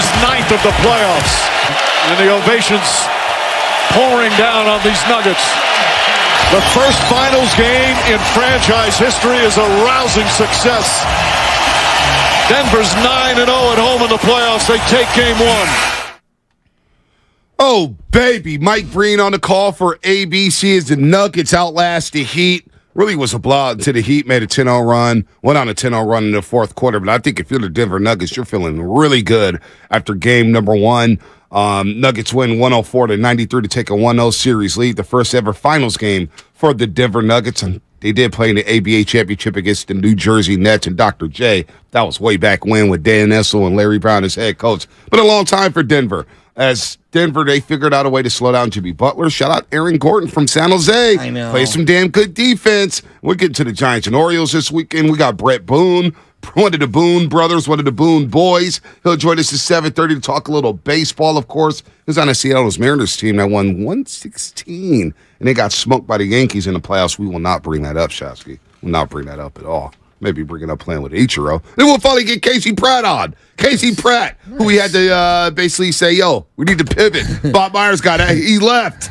his 9th of the playoffs. And the ovations pouring down on these Nuggets. The first finals game in franchise history is a rousing success. Denver's 9-0 at home in the playoffs. They take game 1. Oh, baby. Mike Breen on the call for ABC as the Nuggets outlast the Heat. Really was a blowout until the Heat made a 10-0 run. Went on a 10-0 run in the fourth quarter. But I think if you're the Denver Nuggets, you're feeling really good after game number 1. Nuggets win 104-93 to take a 1-0 series lead. The first ever finals game for the Denver Nuggets. And they did play in the ABA championship against the New Jersey Nets and Dr. J. That was way back when with Dan Issel and Larry Brown as head coach. But a long time for Denver. As Denver, they figured out a way to slow down Jimmy Butler. Shout out Aaron Gordon from San Jose. I know. Play some damn good defense. We'll get to the Giants and Orioles this weekend. We got Brett Boone, one of the Boone brothers, one of the Boone boys. He'll join us at 7:30 to talk a little baseball, of course. He was on a Seattle Mariners team that won 116, and they got smoked by the Yankees in the playoffs. We will not bring that up, Shasky. We'll not bring that up at all. Maybe bring it up playing with Ichiro. Then we'll finally get Casey Pratt on. Casey Pratt, who we had to basically say, yo, we need to pivot. Bob Myers got it. He left.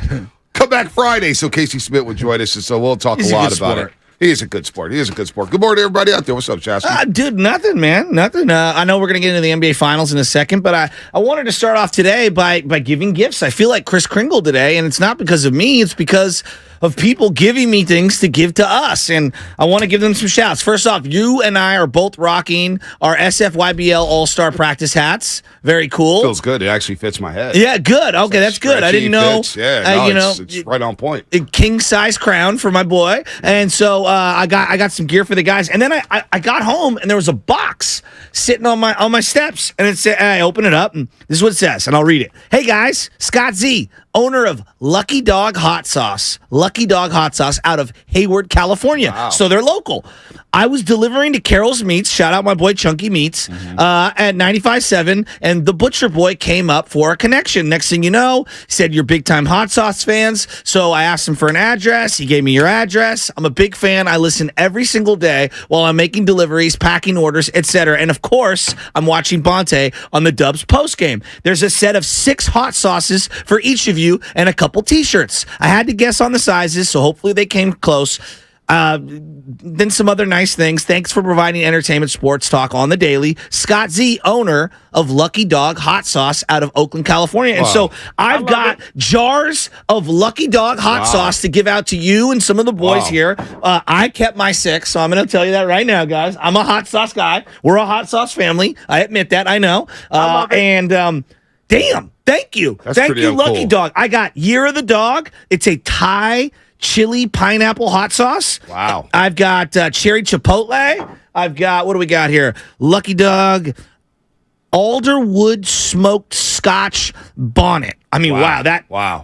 Come back Friday. So Casey Smith will join us, and so we'll talk a lot about it. He is a good sport. He is a good sport. Good morning, everybody out there. What's up, Chasky? Dude, nothing, man. Nothing. I know we're going to get into the NBA Finals in a second, but I wanted to start off today by giving gifts. I feel like Kris Kringle today, and it's not because of me. It's because of people giving me things to give to us, and I want to give them some shouts. First off, you and I are both rocking our SFYBL All-Star practice hats. Very cool. Feels good. It actually fits my head. Yeah, good. Okay, that's good. I didn't know. Fits. Yeah, no, it's right on point. A king-size crown for my boy, and so I got some gear for the guys, and then I got home and there was a box sitting on my steps, and it said, I open it up, and this is what it says, and I'll read it. Hey guys, Scott Z, owner of Lucky Dog Hot Sauce. Lucky Dog Hot Sauce out of Hayward, California. Wow. So they're local. I was delivering to Carol's Meats, shout out my boy Chunky Meats, at 95.7, and the Butcher Boy came up for a connection. Next thing you know, he said, you're big-time hot sauce fans, so I asked him for an address. He gave me your address. I'm a big fan. I listen every single day while I'm making deliveries, packing orders, etc. And, of course, I'm watching Bonte on the Dubs postgame. There's a set of 6 hot sauces for each of you and a couple T-shirts. I had to guess on the sizes, so hopefully they came close. Then some other nice things. Thanks for providing entertainment sports talk on the daily. Scott Z, owner of Lucky Dog Hot Sauce out of Oakland, California. And so I've got jars of Lucky Dog Hot Sauce to give out to you and some of the boys here. I kept my 6, so I'm going to tell you that right now, guys. I'm a hot sauce guy. We're a hot sauce family. I admit that. I know. Damn. Thank you. Thank you, Lucky Dog. I got Year of the Dog. It's a Thai chili pineapple hot sauce. Wow. I've got cherry chipotle. I've got, what do we got here? Lucky Dog alderwood smoked scotch bonnet. I mean, wow.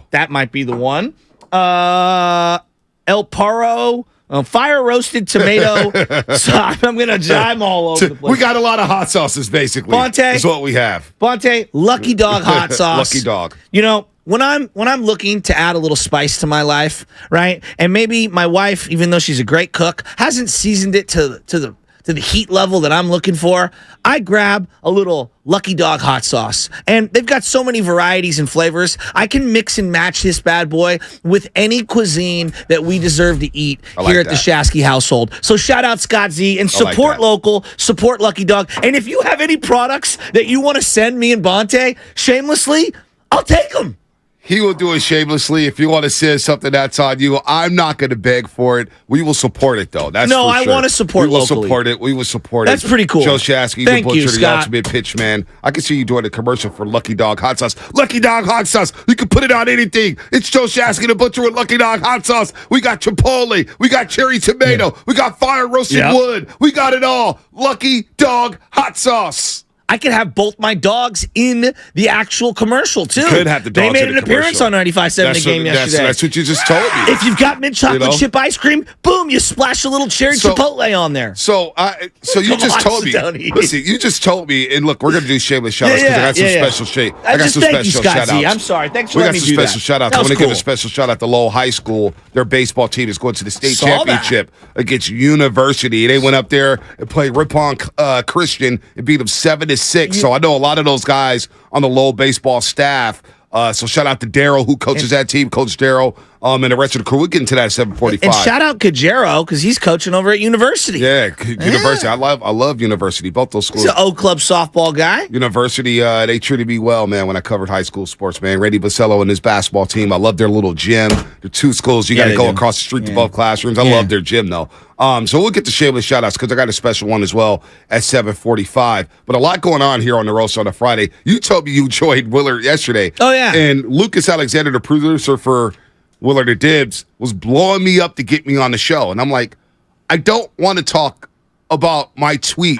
That might be the one. El Paro fire roasted tomato. So I'm going to jive all over the place. We got a lot of hot sauces, basically. Bonte. That's what we have. Bonte, Lucky Dog hot sauce. Lucky Dog. You know, when I'm looking to add a little spice to my life, right? And maybe my wife, even though she's a great cook, hasn't seasoned it to the heat level that I'm looking for, I grab a little Lucky Dog hot sauce. And they've got so many varieties and flavors. I can mix and match this bad boy with any cuisine that we deserve to eat here at the Shasky household. So shout out Scott Z and support local, support Lucky Dog. And if you have any products that you want to send me and Bonte shamelessly, I'll take them. He will do it shamelessly. If you want to say something that's on you, I'm not going to beg for it. We will support it, though. That's no, for I sure. want to support locally. We will support it. We will support it. That's pretty cool. Joe Shasky, Thank the butcher, you, the Scott. ultimate pitch man. I can see you doing a commercial for Lucky Dog Hot Sauce. Lucky Dog Hot Sauce. You can put it on anything. It's Joe Shasky, the butcher, with Lucky Dog Hot Sauce. We got chipotle. We got cherry tomato. Yeah. We got fire roasted wood. We got it all. Lucky Dog Hot Sauce. I could have both my dogs in the actual commercial, too. You could have the dogs in the They made an appearance on 95.7 the game yesterday. That's what you just told me. If you've got mint chocolate chip ice cream, boom, you splash a little cherry chipotle on there. So you just told me. Listen, you just told me, and look, we're going to do shameless shout-outs because I got some special shit. I got some special shout-outs. I'm sorry. Thanks for letting me do that. We got some special shout-outs. I want to give a special shout-out to Lowell High School. Their baseball team is going to the state championship against University. They went up there and played Ripon Christian and beat them 7-6. 6. So I know a lot of those guys on the Lowell baseball staff. So shout out to Daryl, who coaches that team, Coach Daryl, and the rest of the crew. We'll get into that at 7:45. And shout out Kajero, because he's coaching over at University. Yeah, University. I love University. Both those schools. He's an Oak Club softball guy. University, they treated me well, man, when I covered high school sports, man. Randy Basello and his basketball team. I love their little gym. The 2 schools, you got to go across the street to both classrooms. I love their gym, though. So we'll get to shameless shout-outs because I got a special one as well at 7:45. But a lot going on here on the Roast on a Friday. You told me you enjoyed Willard yesterday. Oh, yeah. And Lucas Alexander, the producer for Willard or Dibs, was blowing me up to get me on the show. And I'm like, I don't want to talk about my tweet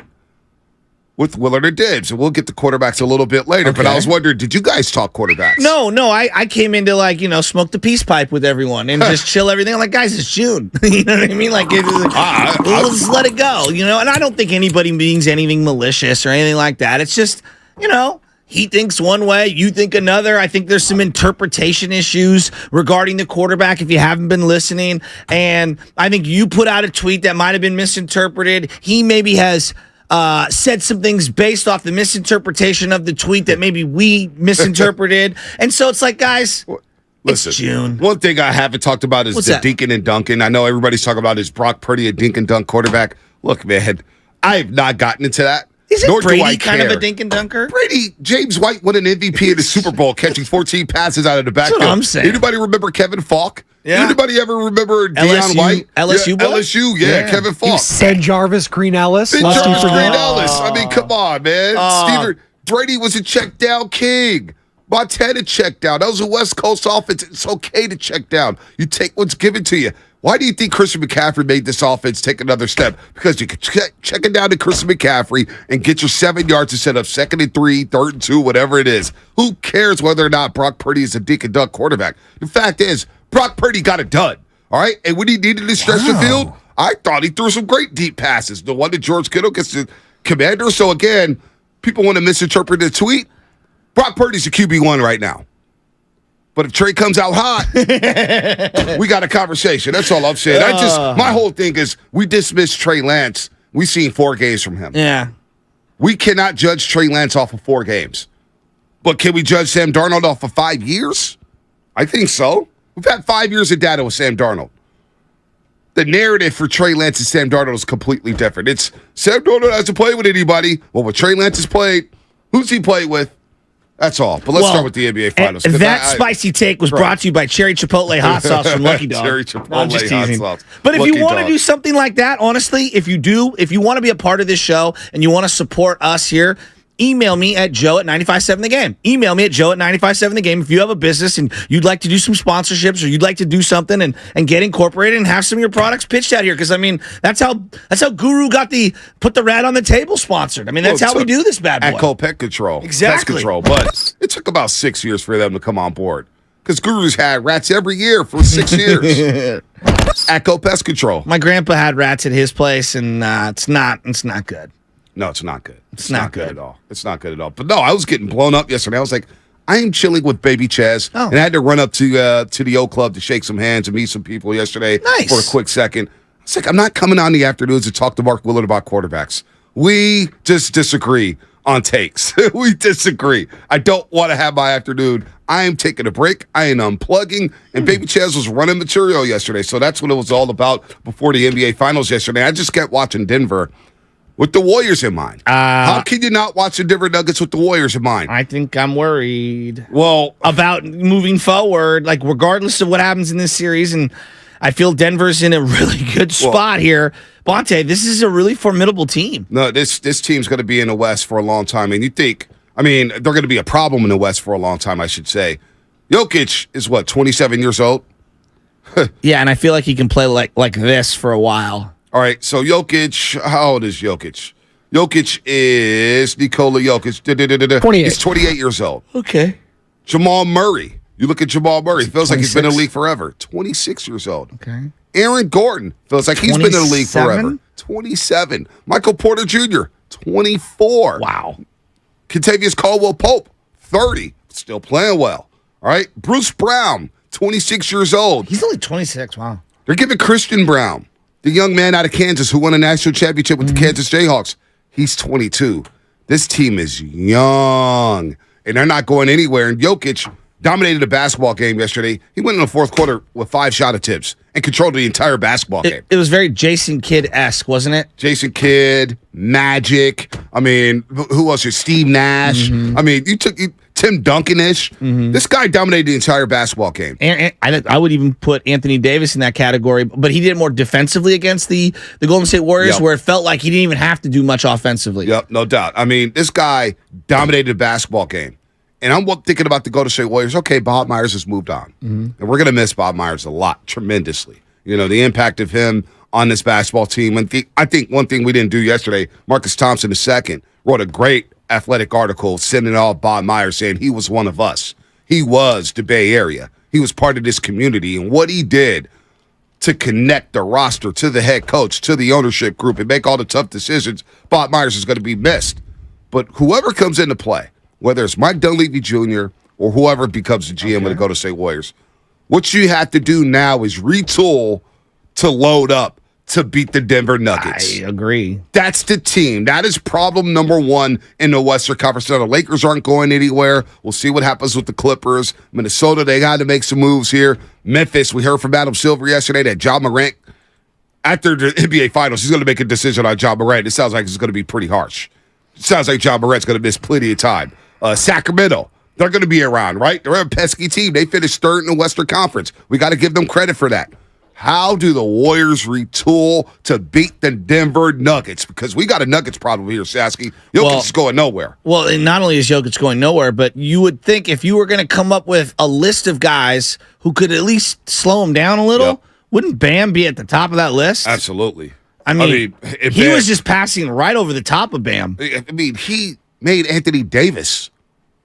with Willard or Dibs. And we'll get to quarterbacks a little bit later. Okay. But I was wondering, did you guys talk quarterbacks? No, I came in to smoke the peace pipe with everyone and just chill everything. I'm like, guys, it's June. You know what I mean? Like, let's let it go, And I don't think anybody means anything malicious or anything like that. It's just, he thinks one way, you think another. I think there's some interpretation issues regarding the quarterback if you haven't been listening. And I think you put out a tweet that might have been misinterpreted. He maybe has said some things based off the misinterpretation of the tweet that maybe we misinterpreted. And so it's like, guys, Listen, it's June. One thing I haven't talked about is Dinkin and Duncan. I know everybody's talking about is Brock Purdy a dink and dunk quarterback. Look, man, I have not gotten into that. Isn't Brady kind of a dink and dunker? Brady, James White won an MVP in the Super Bowl, catching 14 passes out of the backfield. That's what I'm saying. Anybody remember Kevin Falk? Yeah. Anybody ever remember Deion White? LSU boy? LSU, yeah, Kevin Falk. St. Jarvis, Green Ellis. St. Jarvis, Green Ellis. I mean, come on, man. Brady was a check down king. Montana checked down. That was a West Coast offense. It's okay to check down. You take what's given to you. Why do you think Christian McCaffrey made this offense take another step? Because you can check it down to Christian McCaffrey and get your 7 yards instead of 2nd and 3, 3rd and 2, whatever it is. Who cares whether or not Brock Purdy is a dink and dunk quarterback? The fact is, Brock Purdy got it done. All right? And when he needed to stretch the field, I thought he threw some great deep passes. The one that George Kittle gets the Commander. So again, people want to misinterpret the tweet. Brock Purdy's a QB1 right now. But if Trey comes out hot, we got a conversation. That's all I'm saying. My whole thing is we dismiss Trey Lance. We've seen 4 games from him. Yeah. We cannot judge Trey Lance off of 4 games. But can we judge Sam Darnold off of 5 years? I think so. We've had 5 years of data with Sam Darnold. The narrative for Trey Lance and Sam Darnold is completely different. It's Sam Darnold hasn't played with anybody. Well, what Trey Lance has played, who's he played with? That's all. But let's start with the NBA Finals. That spicy take was brought to you by Cherry Chipotle Hot Sauce from Lucky Dog. Cherry Chipotle Hot Sauce. But if you want to do something like that, honestly, if you want to be a part of this show and you want to support us here, email me at joe@957thegame. Email me at joe@957thegame if you have a business and you'd like to do some sponsorships or you'd like to do something and get incorporated and have some of your products pitched out here. Because I mean, that's how Guru got put the rat on the table sponsored. I mean, that's how we do this bad boy. Atco Pet Control. Exactly. Pest Control. But it took about 6 years for them to come on board. Because Guru's had rats every year for 6 years. Atco Pest Control. My grandpa had rats at his place, and it's not good. No, it's not good. It's not good at all. It's not good at all. But no, I was getting blown up yesterday. I was like, I am chilling with Baby Chaz. And I had to run up to the Oak Club to shake some hands and meet some people yesterday for a quick second. I was like, I'm not coming on the afternoons to talk to Mark Willard about quarterbacks. We just disagree on takes. We disagree. I don't want to have my afternoon. I am taking a break. I am unplugging. And Baby Chaz was running material yesterday. So that's what it was all about before the NBA Finals yesterday. I just kept watching Denver with the Warriors in mind. How can you not watch the Denver Nuggets with the Warriors in mind? I think I'm worried. Well, about moving forward, like regardless of what happens in this series, and I feel Denver's in a really good spot here. Bonte, this is a really formidable team. No, this team's going to be in the West for a long time. And they're going to be a problem in the West for a long time, I should say. Jokic is 27 years old? Yeah, and I feel like he can play like this for a while. All right, so Jokic, how old is Jokic? Jokic is Nikola Jokic. 28. He's 28 years old. Okay. Jamal Murray. You look at Jamal Murray. Feels like he's been in the league forever. 26 years old. Okay. Aaron Gordon. Feels like he's been in the league forever. 27. Michael Porter Jr. 24. Wow. Kentavious Caldwell-Pope. 30. Still playing well. All right. Bruce Brown. 26 years old. He's only 26. Wow. They're giving Christian Brown, the young man out of Kansas who won a national championship with the Kansas Jayhawks. He's 22. This team is young, and they're not going anywhere. And Jokic dominated the basketball game yesterday. He went in the fourth quarter with 5 shot attempts and controlled the entire basketball game. It was very Jason Kidd-esque, wasn't it? Jason Kidd, Magic. I mean, who else? Steve Nash. I mean, you took Tim Duncan-ish. This guy dominated the entire basketball game. And I would even put Anthony Davis in that category, but he did it more defensively against the Golden State Warriors, where it felt like he didn't even have to do much offensively. Yep, no doubt. I mean, this guy dominated the basketball game. And I'm thinking about the Golden State Warriors. Okay, Bob Myers has moved on. And we're going to miss Bob Myers a lot, tremendously. You know, the impact of him on this basketball team. And I think one thing we didn't do yesterday, Marcus Thompson II wrote a great athletic article sending off Bob Myers saying he was one of us. He was the Bay Area. He was part of this community. And what he did to connect the roster to the head coach, to the ownership group, and make all the tough decisions, Bob Myers is going to be missed. But whoever comes into play, whether it's Mike Dunleavy Jr. or whoever becomes the GM of the Golden State Warriors, what you have to do now is retool to load up to beat the Denver Nuggets. I agree. That's the team. That is problem number 1 in the Western Conference. Now, the Lakers aren't going anywhere. We'll see what happens with the Clippers. Minnesota, they got to make some moves here. Memphis, we heard from Adam Silver yesterday that Ja Morant, after the NBA Finals, he's going to make a decision on Ja Morant. It sounds like it's going to be pretty harsh. It sounds like Ja Morant's going to miss plenty of time. Sacramento, they're going to be around, right? They're a pesky team. They finished third in the Western Conference. We got to give them credit for that. How do the Warriors retool to beat the Denver Nuggets? Because we got a Nuggets problem here, Sasky. Jokic is going nowhere. Well, and not only is Jokic going nowhere, but you would think if you were going to come up with a list of guys who could at least slow him down a little, wouldn't Bam be at the top of that list? Absolutely. I mean he was just passing right over the top of Bam. I mean, he made Anthony Davis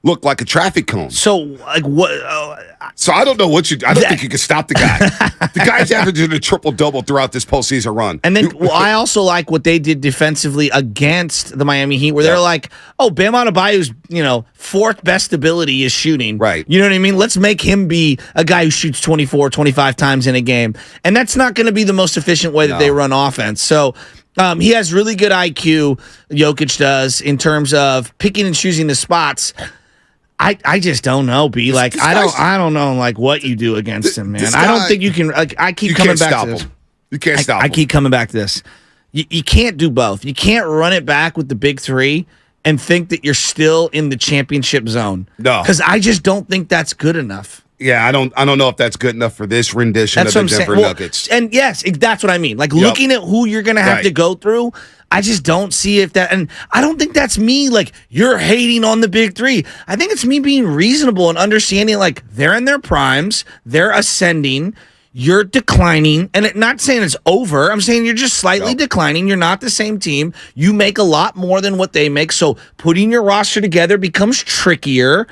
look like a traffic cone. So, like, what? So I don't know what I don't think you can stop the guy. The guy's averaging a triple-double throughout this postseason run. And then I also like what they did defensively against the Miami Heat, where they're like, oh, Bam Adebayo's, 4th best ability is shooting. Right. You know what I mean? Let's make him be a guy who shoots 24, 25 times in a game. And that's not going to be the most efficient way that they run offense. So he has really good IQ, Jokic does, in terms of picking and choosing the spots. I just don't know, B. Like, I don't know, like, what you do against him, man. I don't think you can. Like, I keep coming back to this. You can't stop him. I keep coming back to this. You can't do both. You can't run it back with the big 3 and think that you're still in the championship zone. No, because I just don't think that's good enough. Yeah, I don't know if that's good enough for this rendition of the Denver Nuggets. And yes, that's what I mean. Like, looking at who you're going to have to go through, I just don't see if that, and I don't think that's me, like, you're hating on the big 3. I think it's me being reasonable and understanding, like, they're in their primes, they're ascending, you're declining, and not saying it's over. I'm saying you're just slightly declining. You're not the same team. You make a lot more than what they make, so putting your roster together becomes trickier.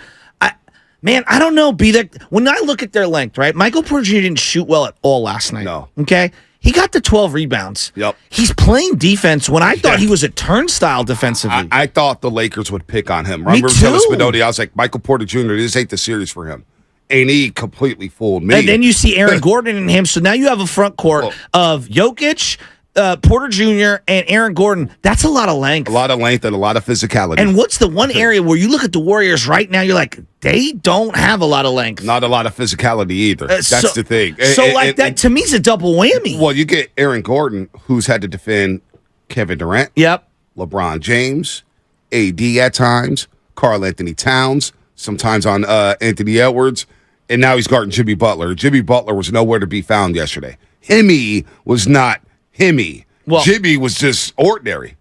Man, I don't know, B. That when I look at their length, right? Michael Porter Jr. didn't shoot well at all last night. No. Okay? He got the 12 rebounds. Yep. He's playing defense when I thought he was a turnstile defensively. I thought the Lakers would pick on him. Me too. Spinoni, I was like, Michael Porter Jr., this ain't the series for him. And he completely fooled me. And then you see Aaron Gordon and him. So now you have a front court of Jokic, Porter Jr., and Aaron Gordon. That's a lot of length. A lot of length and a lot of physicality. And what's the one area where you look at the Warriors right now, you're like, they don't have a lot of length. Not a lot of physicality either. That's the thing. That, to me, is a double whammy. Well, you get Aaron Gordon, who's had to defend Kevin Durant. Yep. LeBron James, AD at times, Karl Anthony Towns, sometimes on Anthony Edwards, and now he's guarding Jimmy Butler. Jimmy Butler was nowhere to be found yesterday. Himmy was not Himmy. Well, Jimmy was just ordinary.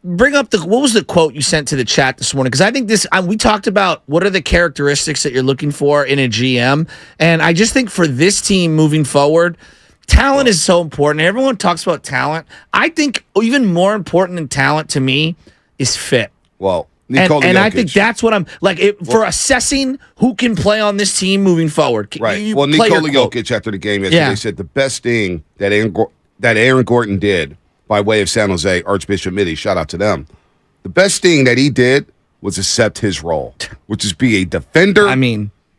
Bring up what was the quote you sent to the chat this morning? Because I think we talked about what are the characteristics that you're looking for in a GM, and I just think for this team moving forward, talent is so important. Everyone talks about talent. I think even more important than talent to me is fit. Well, Nikola and I think that's what I'm like for assessing who can play on this team moving forward. Right. Well, Nikola Jokic after the game yesterday said the best thing that Aaron Gordon did by way of San Jose, Archbishop Mitty, shout out to them. The best thing that he did was accept his role, which is be a defender,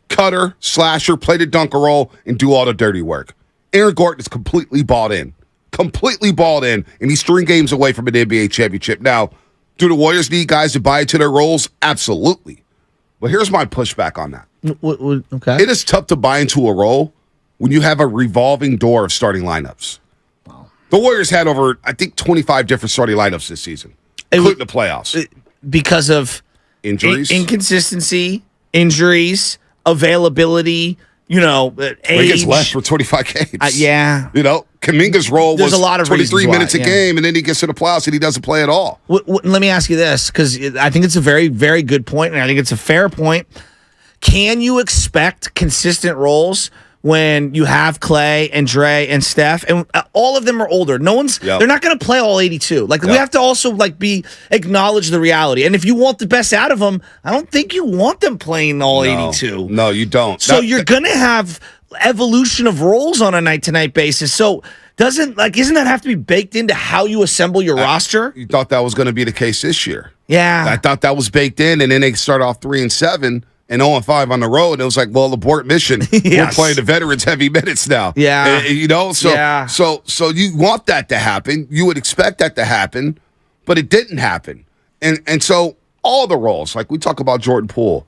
cutter, slasher, play the dunker role, and do all the dirty work. Aaron Gordon is completely balled in, and he's 3 games away from an NBA championship. Now, Do the Warriors need guys to buy into their roles? Absolutely. But here's my pushback on that. Okay. It is tough to buy into a role when you have a revolving door of starting lineups. Wow. The Warriors had over, I think, 25 different starting lineups this season, including the playoffs. Because of injuries, inconsistency, injuries, availability, age. Wiggins left for 25 games. Yeah. Kaminga's role There's was a lot of 23 minutes a why, game, and then he gets to the playoffs and he doesn't play at all. Let me ask you this, because I think it's a very, very good point, and I think it's a fair point. Can you expect consistent roles when you have Clay and Dre and Steph, and all of them are older? They're not going to play all 82. We have to also acknowledge the reality. And if you want the best out of them, I don't think you want them playing all 82. No, you don't. So you're going to have evolution of roles on a night-to-night basis. So isn't that have to be baked into how you assemble your roster? You thought that was going to be the case this year. Yeah. I thought that was baked in, and then they start off 3-7 and 0-5 on the road. And it was like, well, abort mission. Yes. We're playing the veterans heavy minutes now. Yeah. So you want that to happen. You would expect that to happen, but it didn't happen. And so all the roles, like we talk about Jordan Poole,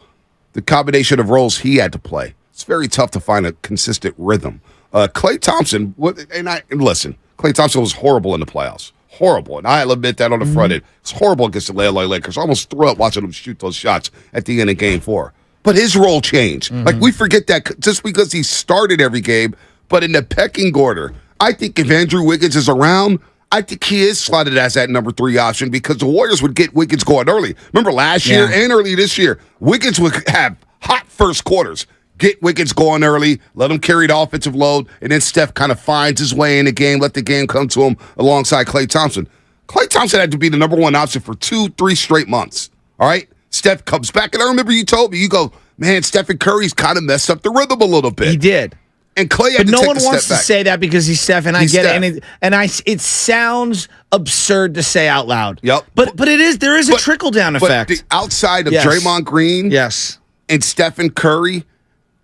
the combination of roles he had to play, it's very tough to find a consistent rhythm. Klay Thompson, listen, Klay Thompson was horrible in the playoffs. Horrible. And I'll admit that on the front end. It's horrible against the LA Lakers. I almost threw up watching him shoot those shots at the end of game 4. But his role changed. We forget that just because he started every game, but in the pecking order, I think if Andrew Wiggins is around, I think he is slotted as that number 3 option because the Warriors would get Wiggins going early. Remember last year and early this year, Wiggins would have hot first quarters. Get Wiggins going early, let him carry the offensive load, and then Steph kind of finds his way in the game, let the game come to him alongside Klay Thompson. Klay Thompson had to be the number 1 option for 2-3 straight months, all right? Steph comes back, and I remember you told me, you go, man, Stephen Curry's kind of messed up the rhythm a little bit. He did. And Klay had but to no take one a step wants back. to say that because he's Steph, and I get it. And it sounds absurd to say out loud. Yep. But there is a trickle-down effect. But outside of Draymond Green and Stephen Curry,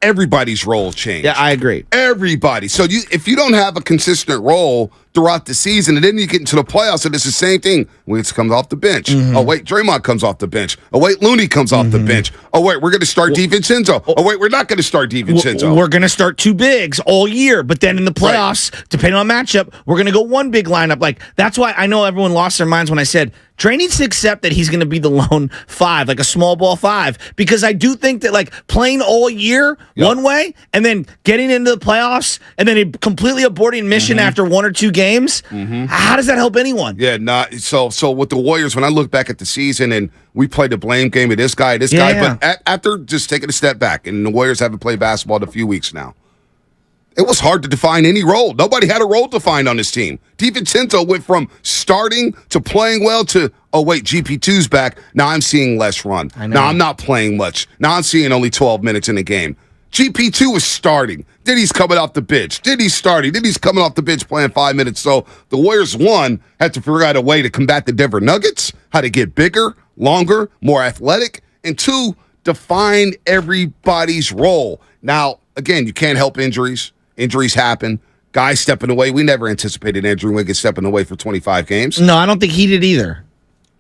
everybody's role changed. Yeah, I agree. Everybody. So if you don't have a consistent role throughout the season, and then you get into the playoffs, and it's the same thing. Wiggins comes off the bench. Oh, wait, Draymond comes off the bench. Oh, wait, Looney comes off the bench. Oh, wait, we're going to start DiVincenzo. Oh, wait, we're not going to start DiVincenzo. We're going to start 2 bigs all year, but then in the playoffs, depending on matchup, we're going to go 1 big lineup. That's why I know everyone lost their minds when I said Dre needs to accept that he's going to be the lone 5, like a small ball 5, because I do think that playing all year one way and then getting into the playoffs and then completely aborting mission after 1 or 2 games, how does that help anyone? Yeah, so with the Warriors, when I look back at the season and we played the blame game of this guy, but after just taking a step back, and the Warriors haven't played basketball in a few weeks now, it was hard to define any role. Nobody had a role defined on this team. DiVincenzo went from starting to playing well to, oh, wait, GP2's back. Now I'm seeing less run. Now I'm not playing much. Now I'm seeing only 12 minutes in the game. GP2 was starting. Then he's coming off the bench. Then he's starting. Then he's coming off the bench playing 5 minutes. So the Warriors, 1, had to figure out a way to combat the Denver Nuggets, how to get bigger, longer, more athletic, and 2, define everybody's role. Now, again, you can't help injuries. Injuries happen. Guys stepping away. We never anticipated Andrew Wiggins stepping away for 25 games. No, I don't think he did either.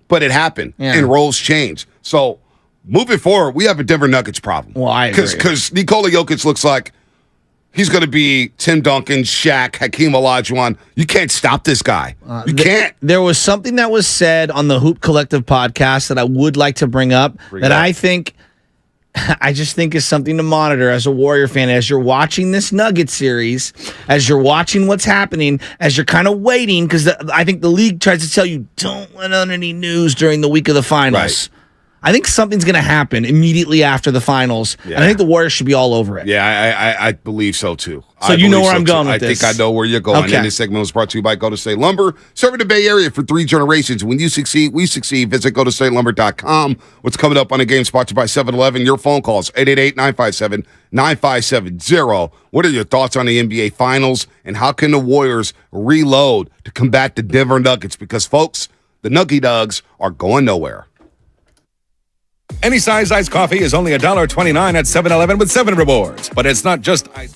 But it happened, and roles change. So moving forward, we have a Denver Nuggets problem. Well, I agree. Because Nikola Jokic looks like he's going to be Tim Duncan, Shaq, Hakeem Olajuwon. You can't stop this guy. You can't. There was something that was said on the Hoop Collective podcast that I would like to bring up I just think is something to monitor as a Warrior fan, as you're watching this Nugget series, as you're watching what's happening, as you're kind of waiting, because I think the league tries to tell you, don't let out any news during the week of the finals. Right. I think something's going to happen immediately after the finals, and I think the Warriors should be all over it. Yeah, I believe so, too. So you know where I'm going with this. I think I know where you're going. Okay. And this segment was brought to you by Golden State Lumber, serving the Bay Area for 3 generations. When you succeed, we succeed. Visit GoldenStateLumber.com. What's coming up on the game sponsored by 7-Eleven? Your phone calls, 888-957-9570. What are your thoughts on the NBA Finals, and how can the Warriors reload to combat the Denver Nuggets? Because, folks, the Nuggy Dugs are going nowhere. Any size iced coffee is only $1.29 at 7-Eleven with 7 rewards. But it's not just ice.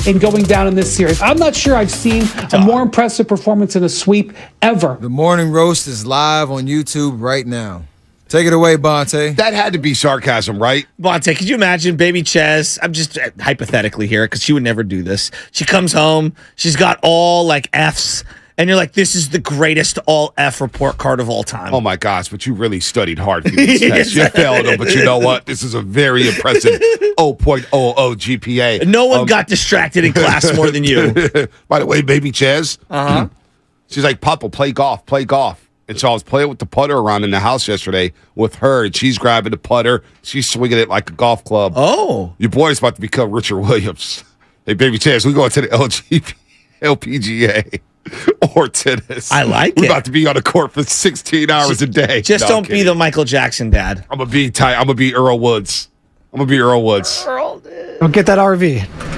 in going down in this series. I'm not sure I've seen a more impressive performance in a sweep ever. The Morning Roast is live on YouTube right now. Take it away, Bonte. That had to be sarcasm, right? Bonte, could you imagine baby Ches? I'm just hypothetically here because she would never do this. She comes home, she's got all like F's, and you're like, this is the greatest all F report card of all time. Oh my gosh, but you really studied hard for these tests. You failed them, but you know what? This is a very impressive 0.00 GPA. No one got distracted in class more than you. By the way, baby Ches, she's like, Papa, play golf, play golf. And so I was playing with the putter around in the house yesterday with her, and she's grabbing the putter. She's swinging it like a golf club. Oh. Your boy's about to become Richard Williams. Hey, baby Chance, we going to the LPGA or tennis. I like We're it. about to be on the court for 16 hours a day. Just No, don't I'm be the Michael Jackson dad. I'm going to be tight. I'm going to be Earl Woods. I'm going to be Earl Woods. Don't get that RV.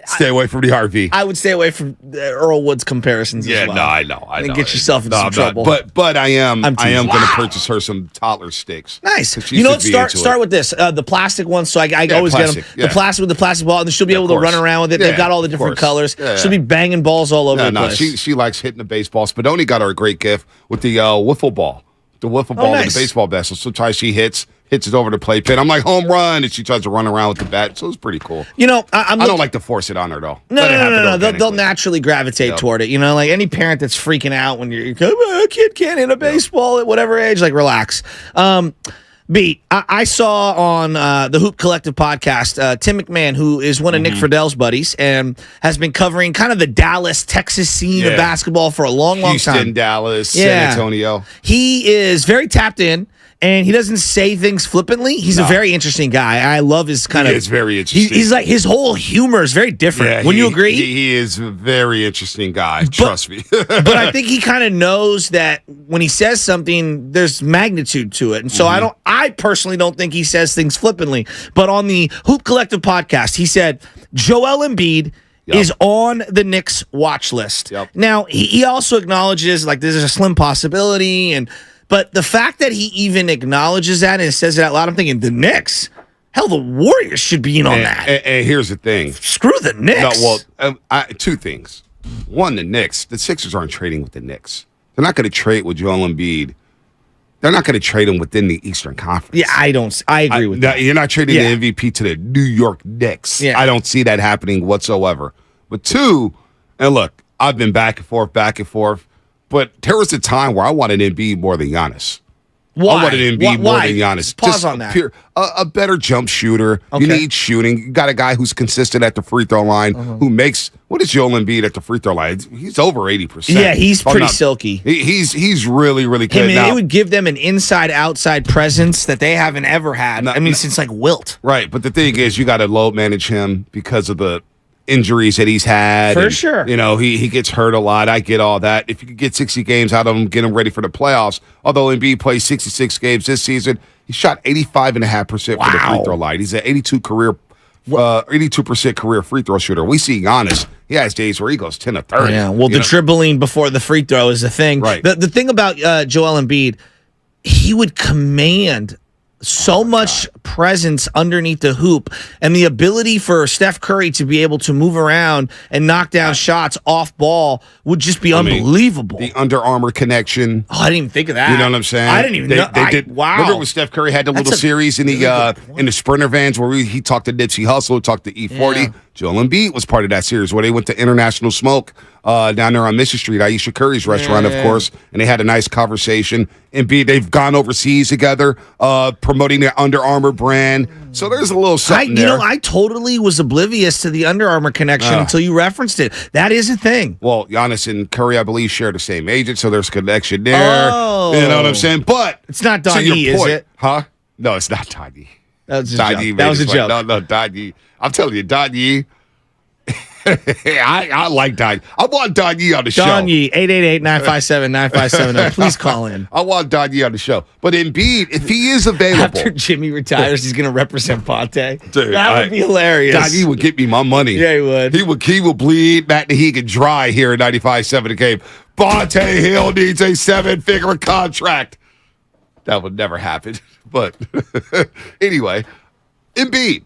Stay away from the RV. I would stay away from Earl Woods comparisons as well. I know. And get yourself in some trouble. But I am I'm going teasing. to purchase her some toddler sticks. Nice. 'Cause she You know should what? be into Start it. with this. The plastic one. So I always plastic, get them. The plastic with the plastic ball, and then she'll be Yeah, able of to run course. around with it. Yeah, They've got all the of different course. colors. Yeah. She'll be banging balls all over the No, place. she likes hitting the baseball. Spadoni got her a great gift with the wiffle ball. The wiffle ball with nice. the baseball bat. So sometimes she hits it over the plate pin. I'm like, home run, and she tries to run around with the bat. So it's pretty cool. You know, I don't like to force it on her, though. No. Let it happen They'll organically. naturally gravitate Yep. toward it. You know, like any parent that's freaking out when you're, come on, a kid can't hit a baseball at whatever age, like relax. B, I saw on the Hoop Collective podcast, Tim McMahon, who is one of Nick Friedell's buddies and has been covering kind of the Dallas, Texas scene of Yeah. basketball for a long Houston, time. Dallas, Yeah. San Antonio. He is very tapped in. And he doesn't say things flippantly. He's a very interesting guy. I love his kind of. He is very interesting. He's like, his whole humor is very different. Yeah, Wouldn't you agree? He is a very interesting guy. Trust me. But I think he kind of knows that when he says something, there's magnitude to it. And so I personally don't think he says things flippantly. But on the Hoop Collective podcast, he said Joel Embiid is on the Knicks watch list. Yep. Now, he also acknowledges like there's a slim possibility, but the fact that he even acknowledges that and says it out loud, I'm thinking the Knicks, hell, the Warriors should be in on that. And here's the thing. Screw the Knicks. No, well, two things. One, the Knicks. The Sixers aren't trading with the Knicks. They're not going to trade with Joel Embiid. They're not going to trade him within the Eastern Conference. Yeah, I agree with that. You're not trading the MVP to the New York Knicks. Yeah. I don't see that happening whatsoever. But two, and look, I've been back and forth. But there was a time where I wanted Embiid more than Giannis. Why? I wanted Embiid more than Giannis. Pause on that. A better jump shooter. Okay. You need shooting. You got a guy who's consistent at the free throw line, who makes, what is Joel Embiid at the free throw line? He's over 80%. Yeah, he's pretty silky. He's really, really good. I mean, Now, it would give them an inside-outside presence that they haven't ever had. Since like Wilt. right, but the thing is, you got to load manage him because of the injuries that he's had. For sure. You know, he gets hurt a lot. I get all that. If you could get 60 games out of him, get him ready for the playoffs. Although Embiid plays 66 games this season, he shot 85.5% for the free throw line. He's an 82% career free throw shooter. We see Giannis. He has days where he goes 10 to 30. Yeah, well, the dribbling before the free throw is the thing. Right. The thing about Joel Embiid, he would command so much presence underneath the hoop, and the ability for Steph Curry to be able to move around and knock down shots off ball would just be unbelievable. The Under Armour connection. I didn't even think of that. You know what I'm saying? I didn't even know. They did. Wow. Remember when Steph Curry had the little series in the Sprinter vans where he talked to Nipsey Hussle, talked to E40? Yeah. Joel Embiid was part of that series where they went to International Smoke down there on Mission Street, Aisha Curry's restaurant, of course, and they had a nice conversation. Embiid, they've gone overseas together, promoting their Under Armour brand. So there's a little something there. I totally was oblivious to the Under Armour connection until you referenced it. That is a thing. Well, Giannis and Curry, I believe, share the same agent, so there's a connection there. Oh. You know what I'm saying? But It's not to your Donnie, is point- it? Huh? No, it's not Donnie. That was a Donnie joke. made That was a his joke. No, Donnie. I'm telling you, Donnie. I like Donnie. I want Donnie on the show. Don Yee, 888-957-9570. Please call in. I want Donnie on the show. But Embiid, if he is available, After Jimmy retires, he's going to represent Ponte. Dude, That would be hilarious. Donnie would get me my money. Yeah, he would. He would bleed Matt Nahegan dry here at 95.7 The Game. Bonte Hill needs a 7-figure contract. That would never happen. But anyway, Embiid.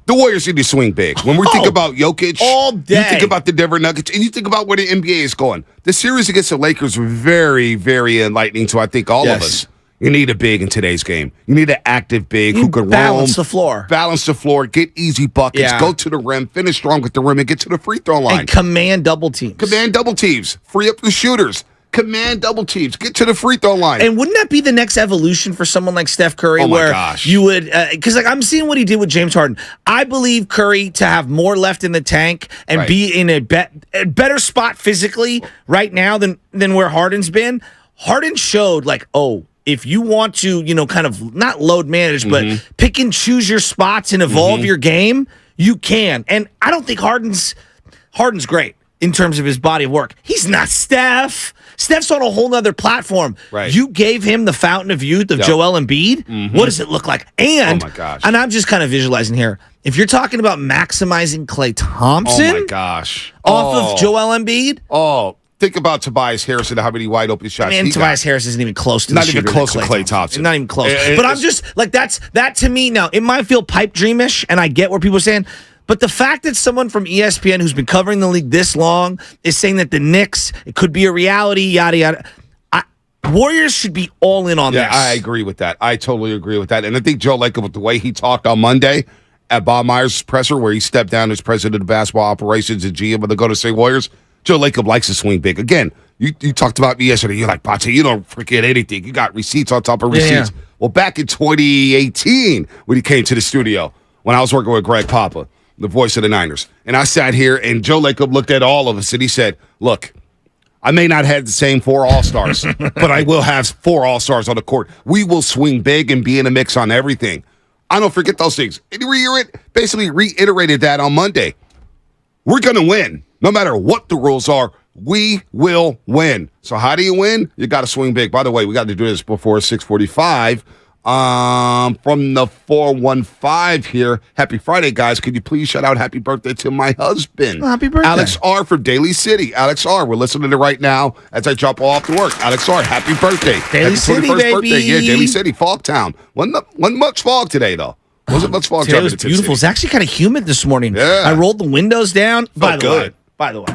The Warriors need to swing big. When we think about Jokic, all day. You think about the Denver Nuggets, and you think about where the NBA is going. The series against the Lakers were very, very enlightening to, I think, all of us. You need a big in today's game. You need an active big who can balance roam, the floor. balance the floor, get easy buckets, go to the rim, finish strong with the rim, and get to the free throw line. And command double teams. Command double teams. Free up the shooters. Command double teams. Get to the free throw line. And wouldn't that be the next evolution for someone like Steph Curry? Oh my where gosh. you would, because like I'm seeing what he did with James Harden. I believe Curry to have more left in the tank and be in a better spot physically right now than where Harden's been. Harden showed like, if you want to, kind of not load manage, but pick and choose your spots and evolve your game, you can. And I don't think Harden's great in terms of his body of work. He's not Steph. Steph's on a whole nother platform. Right. You gave him the fountain of youth of Joel Embiid. What does it look like? And, oh my gosh. And I'm just kind of visualizing here. If you're talking about maximizing Klay Thompson oh my gosh. off of Joel Embiid. Think about Tobias Harris and how many wide open shots he Tobias got. Harris isn't even close to Not the even shooter close that to Klay Thompson. Not even close. But I'm just like that to me now. It might feel pipe dreamish, and I get where people are saying. But the fact that someone from ESPN who's been covering the league this long is saying that the Knicks, it could be a reality, yada yada. Warriors should be all in on this. Yeah, I agree with that. I totally agree with that. And I think Joe Lacob, with the way he talked on Monday at Bob Myers' presser, where he stepped down as president of basketball operations and GM of the Golden State Warriors, Joe Lacob likes to swing big. Again, you talked about me yesterday. You're like, Pache, you don't forget anything. You got receipts on top of receipts. Yeah. Well, back in 2018, when he came to the studio, when I was working with Greg Papa, the voice of the Niners, and I sat here, and Joe Lacob looked at all of us, and he said, look, I may not have the same 4 All-Stars, but I will have 4 All-Stars on the court. We will swing big and be in a mix on everything. I don't forget those things. And he basically reiterated that on Monday. We're going to win. No matter what the rules are, we will win. So how do you win? You got to swing big. By the way, we got to do this before 6:45. From the 415 here. Happy Friday, guys. Could you please shout out happy birthday to my husband? Happy birthday. Alex R. from Daly City. Alex R. We're listening to right now as I drop off to work. Alex R. Happy birthday. Daly City, 21st baby. birthday. Yeah, Daly City, Fogtown. Wasn't much fog today, though. Wasn't much fog. Today was beautiful. It's actually kind of humid this morning. Yeah. I rolled the windows down. By the good. way,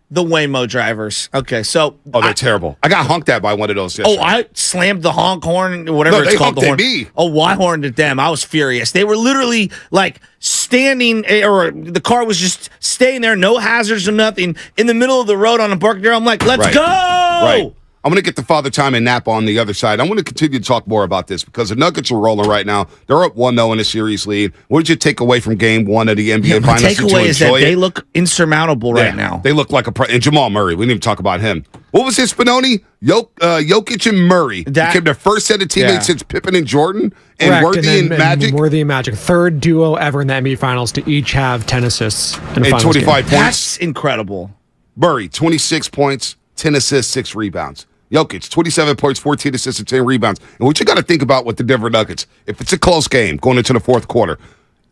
the Waymo drivers. Okay, so they're terrible. I got honked at by one of those yesterday. I slammed the honk horn, whatever it's called. Honked at me. I horned at them. I was furious. They were literally like standing, or the car was just staying there, no hazards or nothing, in the middle of the road on a park there. I'm like, let's go. Right. I'm going to get the Father Time and Napa on the other side. I'm going to continue to talk more about this because the Nuggets are rolling right now. They're up 1-0 in a series lead. What did you take away from Game 1 of the NBA Finals? The takeaway is that they look insurmountable right now. They look like and Jamal Murray. We didn't even talk about him. What was his Spinoni? Jokic and Murray became their first set of teammates since Pippen and Jordan and Correct. Worthy and Magic. Worthy and Magic. Third duo ever in the NBA Finals to each have 10 assists in a and finals 25 game. points. That's incredible. Murray, 26 points, 10 assists, 6 rebounds. Jokic, 27 points, 14 assists, and 10 rebounds. And what you got to think about with the Denver Nuggets, if it's a close game going into the fourth quarter,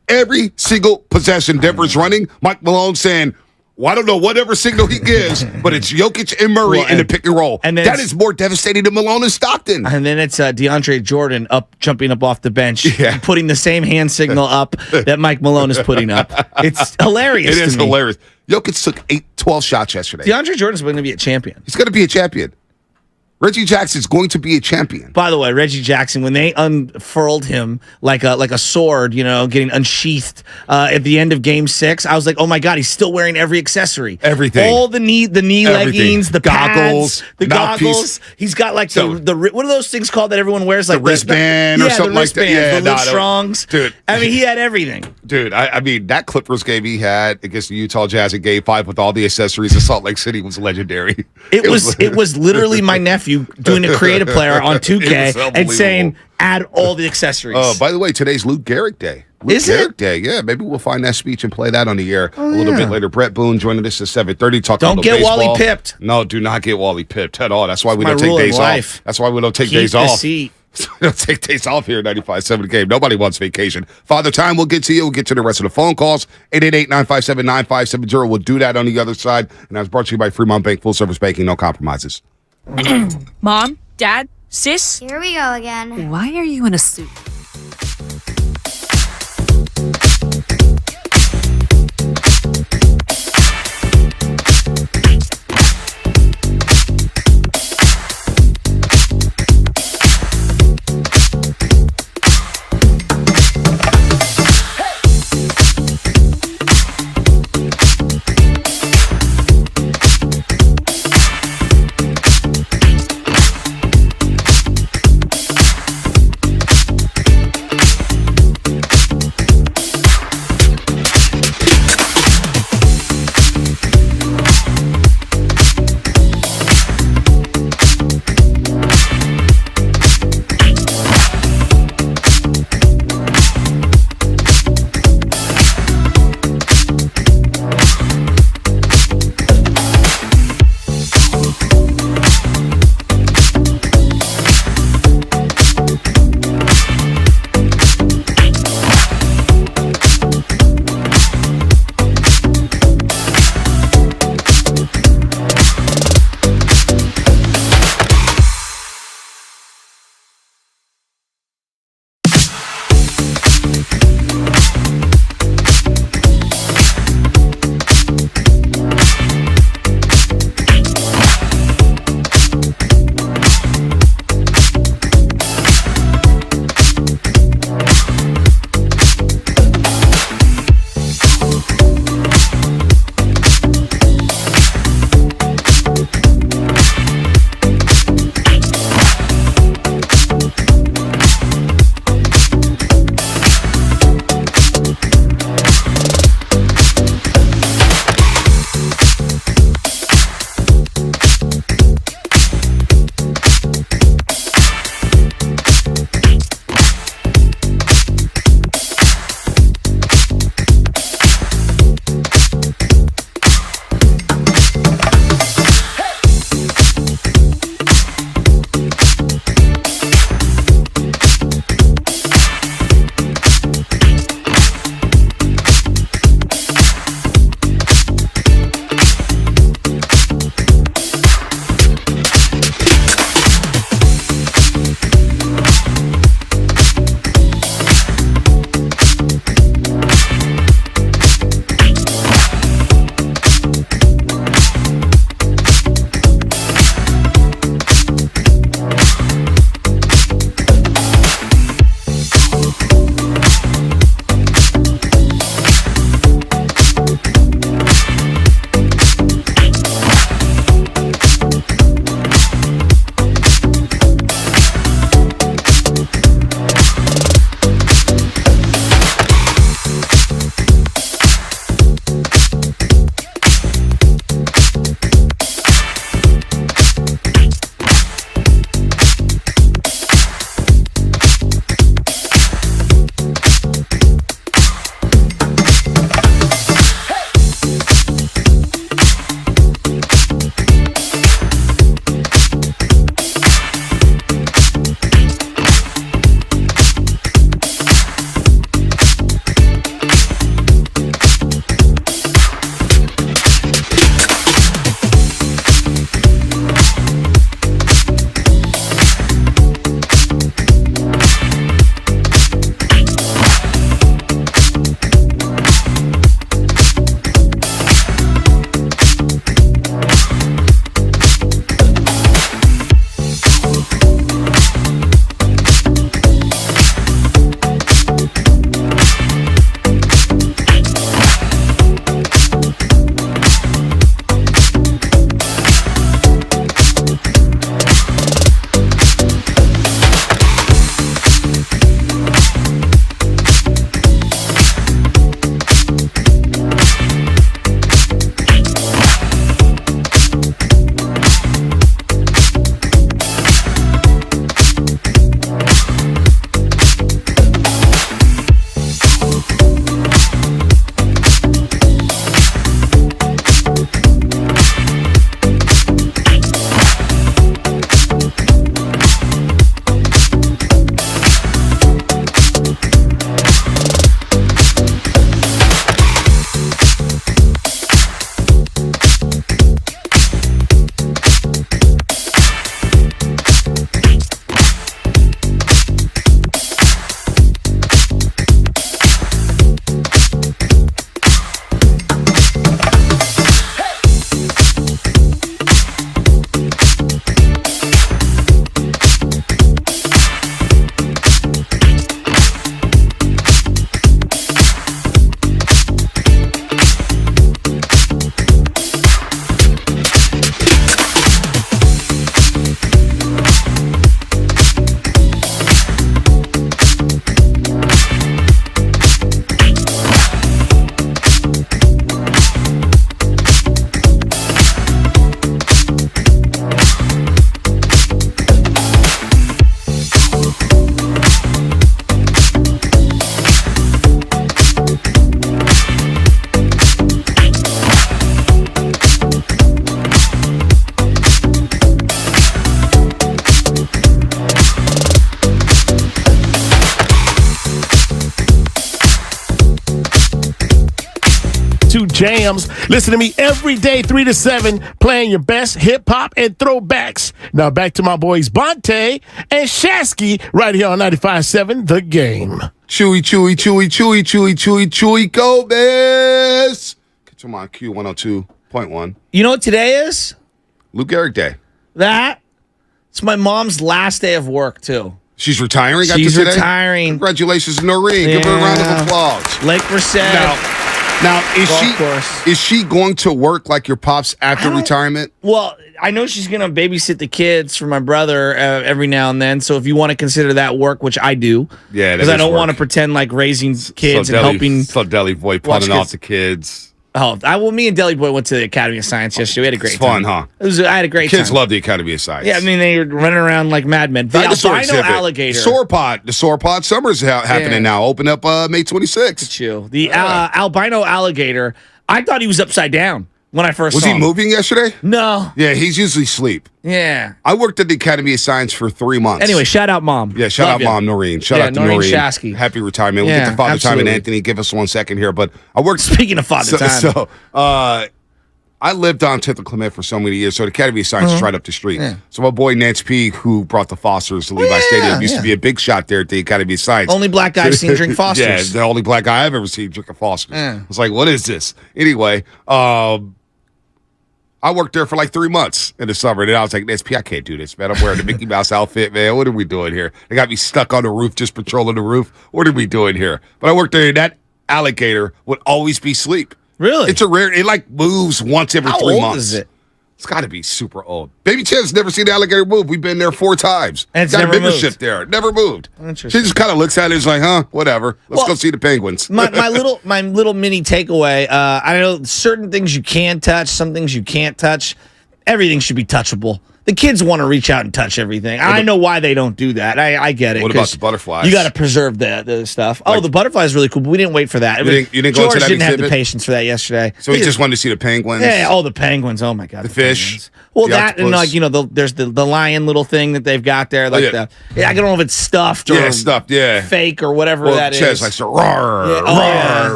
every single possession Denver's running, Mike Malone saying, well, I don't know whatever signal he gives, but it's Jokic and Murray in the pick and roll. And that is more devastating than Malone and Stockton. And then it's DeAndre Jordan jumping up off the bench, putting the same hand signal up that Mike Malone is putting up. It's hilarious. It is hilarious. Jokic took 12 shots yesterday. DeAndre Jordan's going to be a champion. He's going to be a champion. Reggie Jackson's going to be a champion. By the way, Reggie Jackson, when they unfurled him like a sword, getting unsheathed at the end of Game 6, I was like, oh my God, he's still wearing every accessory, everything, all the knee leggings, the goggles, pads, the goggles. He's got like the what are those things called that everyone wears, like the wristband or something like that. Yeah, the Strongs, dude. I mean, he had everything. Dude, I mean, that Clippers game he had against the Utah Jazz in Game 5 with all the accessories in Salt Lake City was legendary. It was literally my nephew doing a creative player on 2K and saying, add all the accessories. Oh, by the way, today's Luke Garrick Day. Is it? Garrick Day, yeah. Maybe we'll find that speech and play that on the air a little bit later. Brett Boone joining us at 7:30. Don't get baseball. Wally pipped. No, do not get Wally pipped at all. That's why we That's don't my take days rule in life. off. That's why we don't take Keep days the off. seat. We don't take days off here at 95.7 Game. Nobody wants vacation. Father Time, we'll get to you. We'll get to the rest of the phone calls. 888-957-9570. We'll do that on the other side. And that's brought to you by Fremont Bank. Full service banking, no compromises. Mom, Dad, Sis? Here we go again. Why are you in a suit? jams. Listen to me every day, 3 to 7, playing your best hip-hop and throwbacks. Now back to my boys Bonte and Shasky right here on 95.7 The Game. Chewy, chewy, chewy, chewy, chewy, chewy, chewy, go Bears! Get your mind Q 102.1. You know what today is? Luke Gehrig Day. It's my mom's last day of work, too. She's retiring after She's today? retiring. Congratulations, Noreen. Give her a round of applause. Lake Merced. Now, Golf course. is she going to work like your pops after retirement? Well, I know she's going to babysit the kids for my brother every now and then. So if you want to consider that work, which I do, because I don't want to pretend like raising kids and helping. So Deli Boy punting off the kids. Me and Deli Boy went to the Academy of Science yesterday. We had a great time. Fun, huh? I had a great Kids time. love the Academy of Science. Yeah, I mean, they were running around like madmen. The albino alligator. The sauropod summer's happening now. Open up May 26th. The albino alligator, I thought he was upside down when I first saw him. Was he moving yesterday? No. Yeah, he's usually asleep. Yeah. I worked at the Academy of Science for 3 months. Anyway, shout out Mom. Yeah, shout out Mom, Noreen. Shout out to Noreen. Shasky. Happy retirement. We'll get to Father Time and Anthony. Give us 1 second here. But I worked. Speaking of Father Time. So, I lived on 10th and Clement for so many years, so the Academy of Science is right up the street. Yeah. So my boy Nance P, who brought the Fosters to Levi Stadium, used to be a big shot there at the Academy of Science. Only black guy I've seen drink Fosters. Yeah, the only black guy I've ever seen drinking Fosters. Yeah. I was like, what is this? Anyway, I worked there for like 3 months in the summer, and I was like, Nance P, I can't do this, man. I'm wearing the Mickey Mouse outfit, man. What are we doing here? They got me stuck on the roof, just patrolling the roof. What are we doing here? But I worked there, and that alligator would always be asleep. Really? It's it like moves once every 3 months. How old is it? It's got to be super old. Baby Chen's never seen the alligator move. We've been there 4 times. And it's got never a membership moved. there. Never moved. Interesting. She just kind of looks at it and is like, huh, whatever. Let's go see the penguins. my little mini takeaway, I know certain things you can touch, some things you can't touch. Everything should be touchable. The kids want to reach out and touch everything. I know why they don't do that. I get it. What about the butterflies? You got to preserve the stuff. The butterfly is really cool, but we didn't wait for that. You didn't George go to that didn't have exhibit? the patience for that yesterday. So he just wanted to see the penguins? Yeah, the penguins. Oh, my God. The fish? Penguins. Well, the that octopus. and there's the lion little thing that they've got there. Like I don't know if it's stuffed or fake or whatever that is. Chess likes to roar,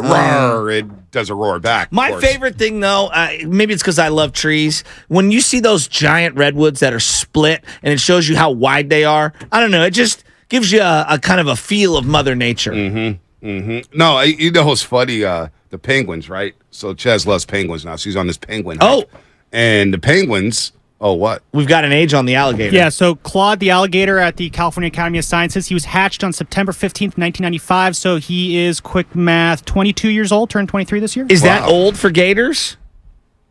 roar. It does a roar back. My favorite thing, though, maybe it's because I love trees. When you see those giant redwoods that are split and it shows you how wide they are, I don't know. It just gives you a kind of a feel of Mother Nature. Mm-hmm. Mm-hmm. No, you know what's funny? The penguins, right? So Ches loves penguins now. She's on this penguin. Hype. And the penguins. Oh, what? We've got an age on the alligator. Yeah, so Claude the alligator at the California Academy of Sciences, he was hatched on September 15th, 1995, so he is, quick math, 22 years old, turned 23 this year. Is that old for gators?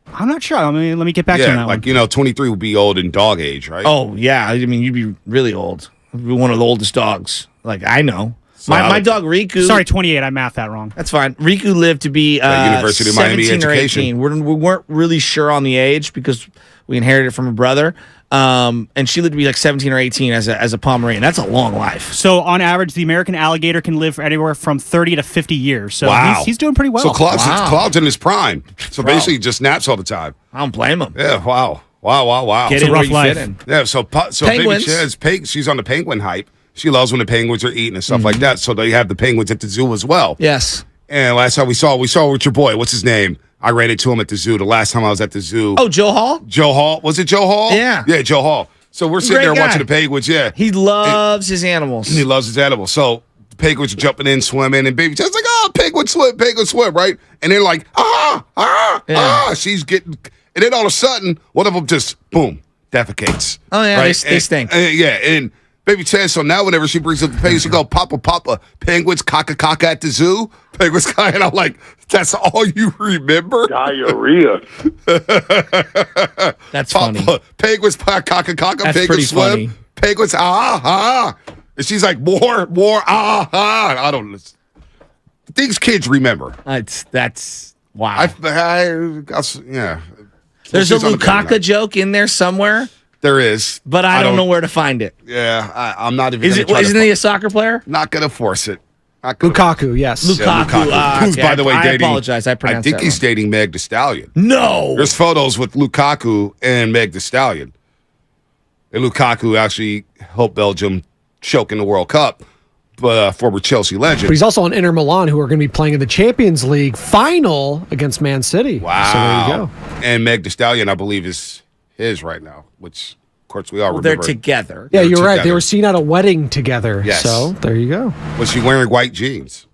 I'm not sure. Let me get back to you on that one. 23 would be old in dog age, right? Oh, yeah. I mean, you'd be really old. You'd be one of the oldest dogs. Like, I know. My dog Riku. Sorry, 28. I mathed that wrong. That's fine. Riku lived to be University of Miami 17 or education. 18. We weren't really sure on the age because we inherited it from a brother. And she lived to be like 17 or 18 as a Pomeranian. That's a long life. So on average, the American alligator can live anywhere from 30 to 50 years. So he's doing pretty well. So Claude's in his prime. So basically, he just naps all the time. I don't blame him. Yeah. Wow. Get in where you fit in. Yeah. So penguins. Baby she's on the penguin hype. She loves when the penguins are eating and stuff like that. So they have the penguins at the zoo as well. Yes. And last time we saw with your boy. What's his name? I ran into him at the zoo the last time I was at the zoo. Oh, Joe Hall? Joe Hall. Was it Joe Hall? Yeah. Yeah, Joe Hall. So we're sitting there watching the penguins, yeah. He loves his animals. He loves his animals. So the penguins are jumping in, swimming, and Baby Jen's like, penguin swim, right? And they're like, she's getting, and then all of a sudden, one of them just, boom, defecates. Oh, yeah, right? they stink. And Baby Chen, so now whenever she brings up the penguins, she go, Papa, penguins caca at the zoo. Penguins caca, and I'm like, that's all you remember? Diarrhea. That's funny. Penguins caca, That's penguins swim. Funny. Penguins, And she's like, more, I don't know. Things kids remember. That's wow. Yeah. There's a Lukaku joke in there somewhere. There is. But I don't know where to find it. Yeah, I'm not even Isn't he a soccer player? Not going to force it. Lukaku, yes. Lukaku. Who's, by the way, dating. I apologize. I think he's dating Meg Thee Stallion. No. There's photos with Lukaku and Meg Thee Stallion. And Lukaku actually helped Belgium choke in the World Cup. former Chelsea legend. But he's also on Inter Milan, who are going to be playing in the Champions League final against Man City. Wow. So there you go. And Meg Thee Stallion, I believe, is his right now, which, of course, we all remember. They're together. Yeah, you're right. They were seen at a wedding together. Yes. So there you go. Was she wearing white jeans?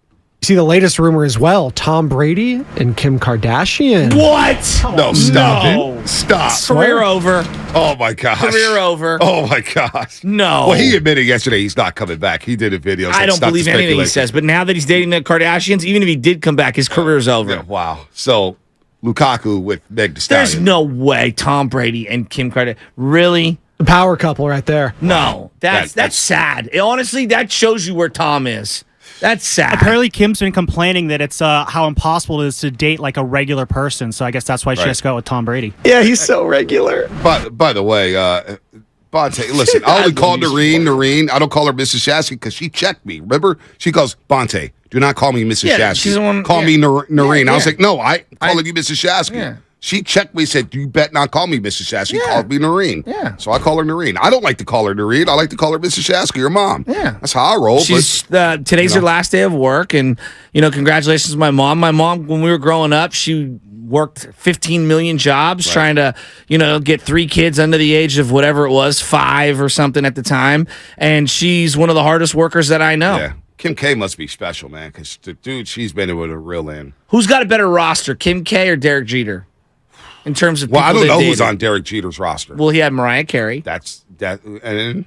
See the latest rumor as well. Tom Brady and Kim Kardashian. What? No, stop it. Stop. Career over. Oh, my gosh. Career over. Oh, my gosh. No. Well, he admitted yesterday he's not coming back. He did a video. I don't believe anything he says, but now that he's dating the Kardashians, even if he did come back, his career's over. Yeah, wow. So, Lukaku with Meg Thee Stallion. There's no way Tom Brady and Kim Kardashian. Really? The power couple right there. No. That's sad. Honestly, that shows you where Tom is. That's sad. Apparently, Kim's been complaining that it's how impossible it is to date like a regular person. So I guess that's why she has to go with Tom Brady. Yeah, he's so regular. But by the way, Bonte, listen, I only call Noreen. I don't call her Mrs. Shasky because she checked me. Remember? She goes, Bonte, do not call me Mrs. Shasky. She's the one, call me Noreen. I was like, no, I calling you Mrs. Shasky. Yeah. She checked me, said, you bet not call me Mrs. Shasky. Called me Noreen. Yeah. So I call her Noreen. I don't like to call her Noreen. I like to call her Mrs. Shasky, your mom. Yeah. That's how I roll. She's today's her last day of work, and congratulations to my mom. My mom, when we were growing up, she worked 15 million jobs trying to, get 3 kids under the age of whatever it was, 5 or something at the time. And she's one of the hardest workers that I know. Yeah. Kim K must be special, man, because the dude she's been with a real in. Who's got a better roster, Kim K or Derek Jeter? In terms of I don't know dated. who's on Derek Jeter's roster. Well, he had Mariah Carey. And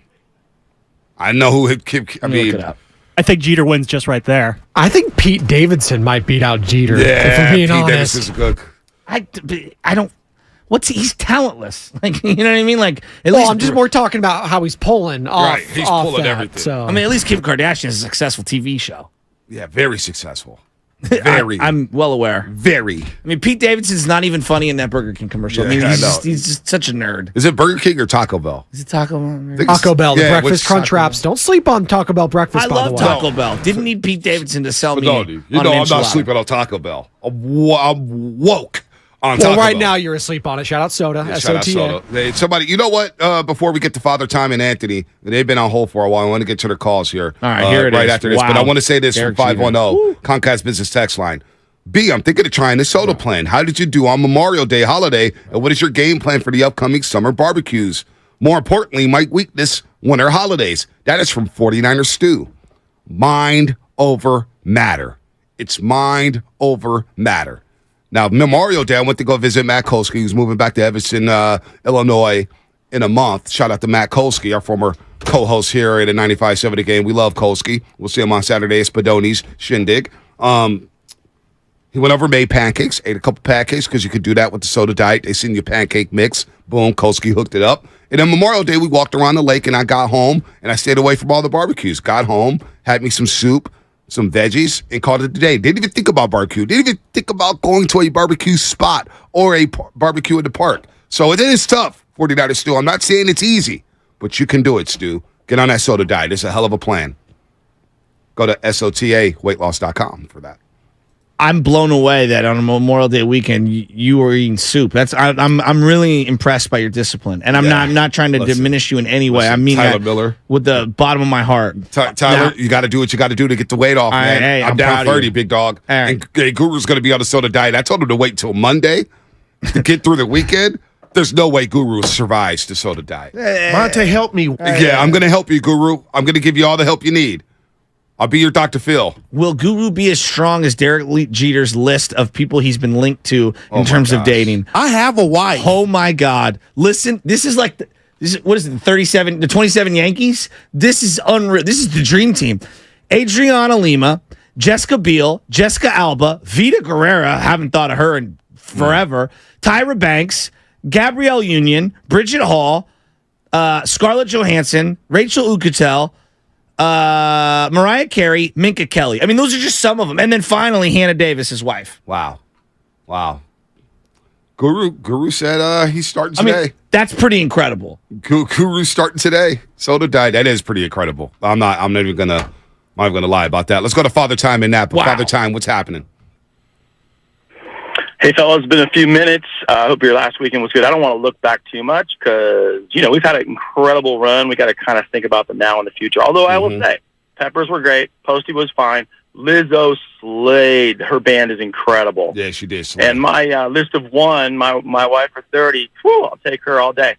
I know who Kim. I mean, look it up. I think Jeter wins just right there. I think Pete Davidson might beat out Jeter. Yeah, if I'm being Pete honest. Davidson's good. I don't. He's talentless. Like, you know what I mean? Like, I'm just more talking about how he's pulling off. Right, he's off pulling that, everything. So. I mean, at least Kim Kardashian is a successful TV show. Yeah, very successful. Very. I'm well aware. Very. I mean, Pete Davidson's not even funny in that Burger King commercial. Yeah, I mean, I know. he's just such a nerd. Is it Burger King or Taco Bell? Is it Taco Bell? Taco Bell, the Yeah, breakfast what's crunch Taco wraps. Don't sleep on Taco Bell breakfast, I by the love way. Taco Bell. Didn't need Pete Davidson to sell me. No, dude. On an I'm not enchilada. sleeping on Taco Bell. I'm woke on Well, Taco right Bell. now you're asleep on it. Shout out Soda. Yeah, shout out SOTA. Soda. Hey, somebody, you know what? Before we get to Father Time and Anthony, they've been on hold for a while. I want to get to their calls here. All right, here it right is. after this. Wow. But I want to say this Derek from 510 Comcast Business Text Line. B, I'm thinking of trying this soda plan. How did you do on Memorial Day holiday? And what is your game plan for the upcoming summer barbecues? More importantly, my weakness, winter holidays. That is from 49er Stew. Mind over matter. It's mind over matter. Now, Memorial Day, I went to go visit Matt Kolsky, who's moving back to Evanston, Illinois in a month. Shout out to Matt Kolsky, our former co-host here at the 95.7 Game. We love Kolsky. We'll see him on Saturday at Spadoni's Shindig. He went over and made pancakes, ate a couple pancakes because you could do that with the soda diet. They send you a pancake mix. Boom, Kolsky hooked it up. And then Memorial Day, we walked around the lake, and I got home, and I stayed away from all the barbecues. Got home, had me some soup, some veggies, and called it a day. Didn't even think about barbecue. Didn't even think about going to a barbecue spot or a barbecue in the park. So it is tough, 49er Stew. I'm not saying it's easy, but you can do it, Stu. Get on that soda diet. It's a hell of a plan. Go to SOTAweightloss.com for that. I'm blown away that on a Memorial Day weekend you were eating soup. I'm really impressed by your discipline, and I'm not trying to diminish you in any way. I mean Tyler that Miller, with the bottom of my heart. Tyler, you got to do what you got to do to get the weight off, man. Hey, I'm down 30, big dog. Right. And Guru's going to be on the soda diet. I told him to wait till Monday to get through the weekend. There's no way Guru survives the soda diet. Monte, help me. Yeah, I'm going to help you, Guru. I'm going to give you all the help you need. I'll be your Dr. Phil. Will Guru be as strong as Derek Jeter's list of people he's been linked to in terms of dating? I have a wife. Oh my God! Listen, this is like what is it? The 27 Yankees. This is unreal. This is the dream team. Adriana Lima, Jessica Biel, Jessica Alba, Vita Guerrera. Haven't thought of her in forever. Tyra Banks, Gabrielle Union, Bridget Hall, Scarlett Johansson, Rachel Uchitel, Mariah Carey, Minka Kelly. I mean, those are just some of them. And then finally, Hannah Davis, his wife. Wow. Guru said he's starting today. I mean, that's pretty incredible. Guru's starting today. Soda diet. That is pretty incredible. I'm not even gonna lie about that. Let's go to Father Time in Napa. Wow. Father Time, what's happening? Hey, fellas, it's been a few minutes. I hope your last weekend was good. I don't want to look back too much because, we've had an incredible run. We got to kind of think about the now and the future. Although I will say, Peppers were great. Posty was fine. Lizzo slayed. Her band is incredible. Yeah, she did slay. And my list of one, my wife for 30, whew, I'll take her all day.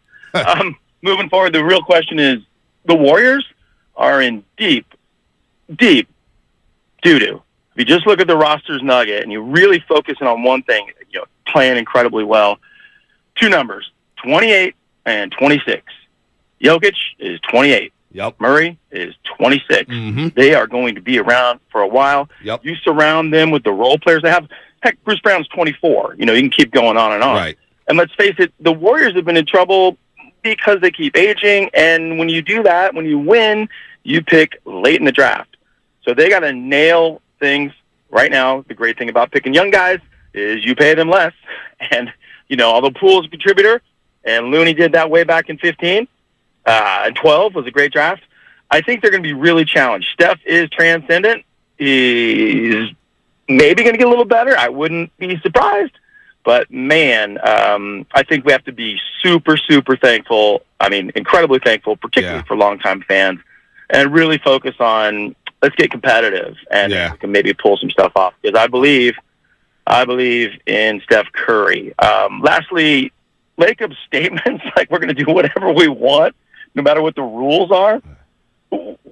Moving forward, the real question is, the Warriors are in deep doo-doo. If you just look at the roster's nugget and you really focus in on one thing, playing incredibly well, two numbers, 28 and 26. Jokic is 28. Yep. Murray is 26. Mm-hmm. They are going to be around for a while. Yep. You surround them with the role players they have. Heck, Bruce Brown's 24. You can keep going on and on. Right. And let's face it, the Warriors have been in trouble because they keep aging. And when you do that, when you win, you pick late in the draft. So they got to nail things right now. The great thing about picking young guys is you pay them less. And, although Poole's a contributor, and Looney did that way back in 15, and 12 was a great draft, I think they're going to be really challenged. Steph is transcendent. He's maybe going to get a little better. I wouldn't be surprised. But, man, I think we have to be super, super thankful. I mean, incredibly thankful, particularly for longtime fans, and really focus on let's get competitive and we can maybe pull some stuff off. Because I believe in Steph Curry. Lastly, Lacob's statements, like we're going to do whatever we want, no matter what the rules are.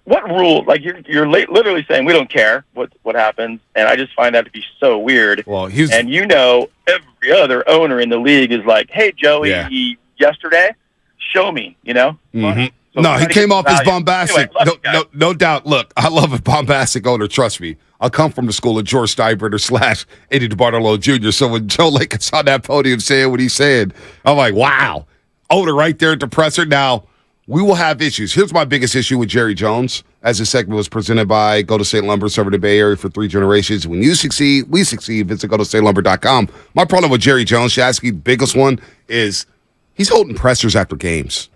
What rules? Like you're literally saying we don't care what happens, and I just find that to be so weird. Well, every other owner in the league is like, "Hey, Joey, yesterday, show me," Mm-hmm. So no, he came off as bombastic. Anyway, no doubt. Look, I love a bombastic owner. Trust me. I'll come from the school of George Steinbrenner / Eddie DeBartolo Jr. So when Joe Lakers on that podium saying what he said, I'm like, wow. Owner right there at the presser. Now, we will have issues. Here's my biggest issue with Jerry Jones. As this segment was presented by Go to State Lumber, serving the Bay Area for 3 generations. When you succeed, we succeed. Visit GoToStateLumber.com. My problem with Jerry Jones, Shasky, the biggest one is he's holding pressers after games.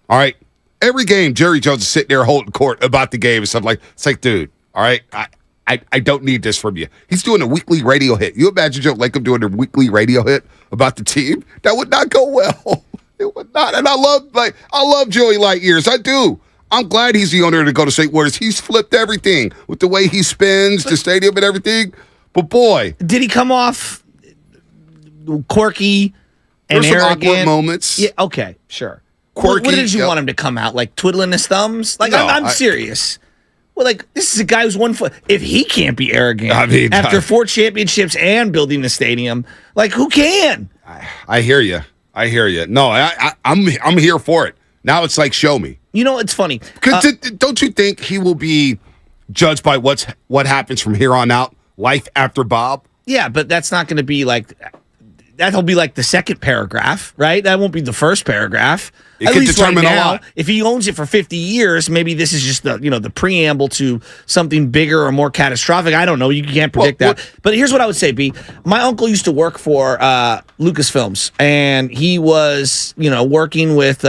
All right? Every game, Jerry Jones is sitting there holding court about the game and stuff like, it's like, dude, all right, I don't need this from you. He's doing a weekly radio hit. You imagine Joe Lacob doing a weekly radio hit about the team? That would not go well. It would not. And I love Joey Lightyears. I do. I'm glad he's the owner to Go to State Warriors. He's flipped everything with the way he spins the stadium and everything. But boy, did he come off quirky and some arrogant awkward moments? Yeah. Okay. Sure. Quirky. What did you want him to come out like, twiddling his thumbs? Like, No, I'm serious. Well, like, this is a guy who's 1 foot. If he can't be arrogant after 4 championships and building the stadium, like, who can? I hear you. No, I'm here for it. Now it's like, show me. It's funny. Don't you think he will be judged by what happens from here on out? Life after Bob? Yeah, but that's not going to be like. That'll be like the second paragraph, right? That won't be the first paragraph. It At could least determine right a now, lot. if he owns it for 50 years, maybe this is just the preamble to something bigger or more catastrophic. I don't know. You can't predict that. But here's what I would say, B. My uncle used to work for Lucasfilms, and he was, working with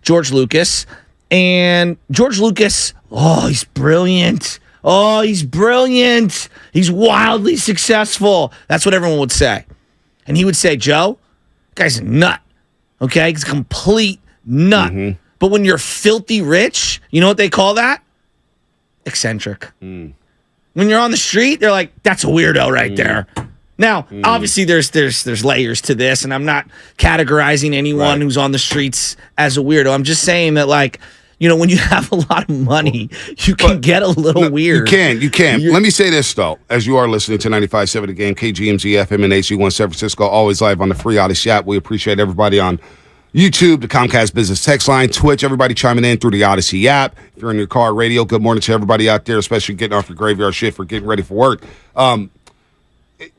George Lucas. And George Lucas, he's brilliant. He's brilliant. He's wildly successful. That's what everyone would say. And he would say, Joe, guy's a nut. Okay? He's a complete nut. Mm-hmm. But when you're filthy rich, you know what they call that? Eccentric. When you're on the street, they're like, that's a weirdo right there. Now, obviously, there's layers to this, and I'm not categorizing anyone who's on the streets as a weirdo. I'm just saying that, like, when you have a lot of money, you can get a little weird. You can. Let me say this, though. As you are listening to 95.7 The Game, KGMZ FM and AC1 San Francisco, always live on the free Odyssey app. We appreciate everybody on YouTube, the Comcast Business Text Line, Twitch, everybody chiming in through the Odyssey app. If you're in your car, radio, good morning to everybody out there, especially getting off your graveyard shift or getting ready for work.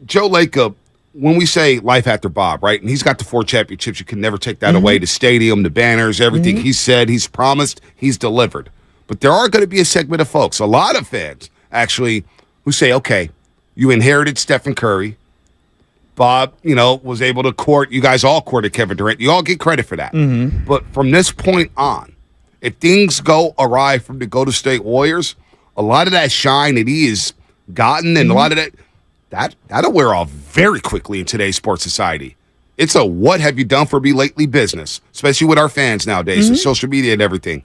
Joe Lacob, when we say life after Bob, right? And he's got the 4 championships. You can never take that away. The stadium, the banners, everything he said, he's promised, he's delivered. But there are going to be a segment of folks, a lot of fans, actually, who say, okay, you inherited Stephen Curry. Bob, was able to court. You guys all courted Kevin Durant. You all get credit for that. But from this point on, if things go awry from the Go to State Warriors, a lot of that shine that he has gotten and a lot of that'll wear off very quickly in today's sports society. It's a what have you done for me lately business, especially with our fans nowadays and social media and everything.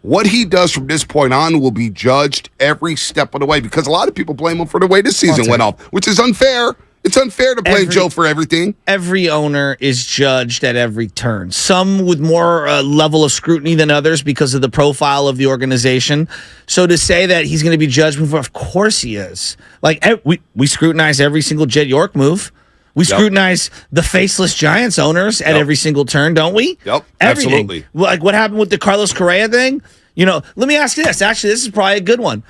what he does from this point on will be judged every step of the way because a lot of people blame him for the way this season went off, which is unfair. It's unfair to blame Joe for everything. Every owner is judged at every turn. Some with more level of scrutiny than others because of the profile of the organization. So to say that he's going to be judged, of course he is. Like we scrutinize every single Jed York move. We scrutinize the faceless Giants owners at every single turn, don't we? Yep, Everything. absolutely. Like what happened with the Carlos Correa thing? Let me ask you this. Actually, this is probably a good one.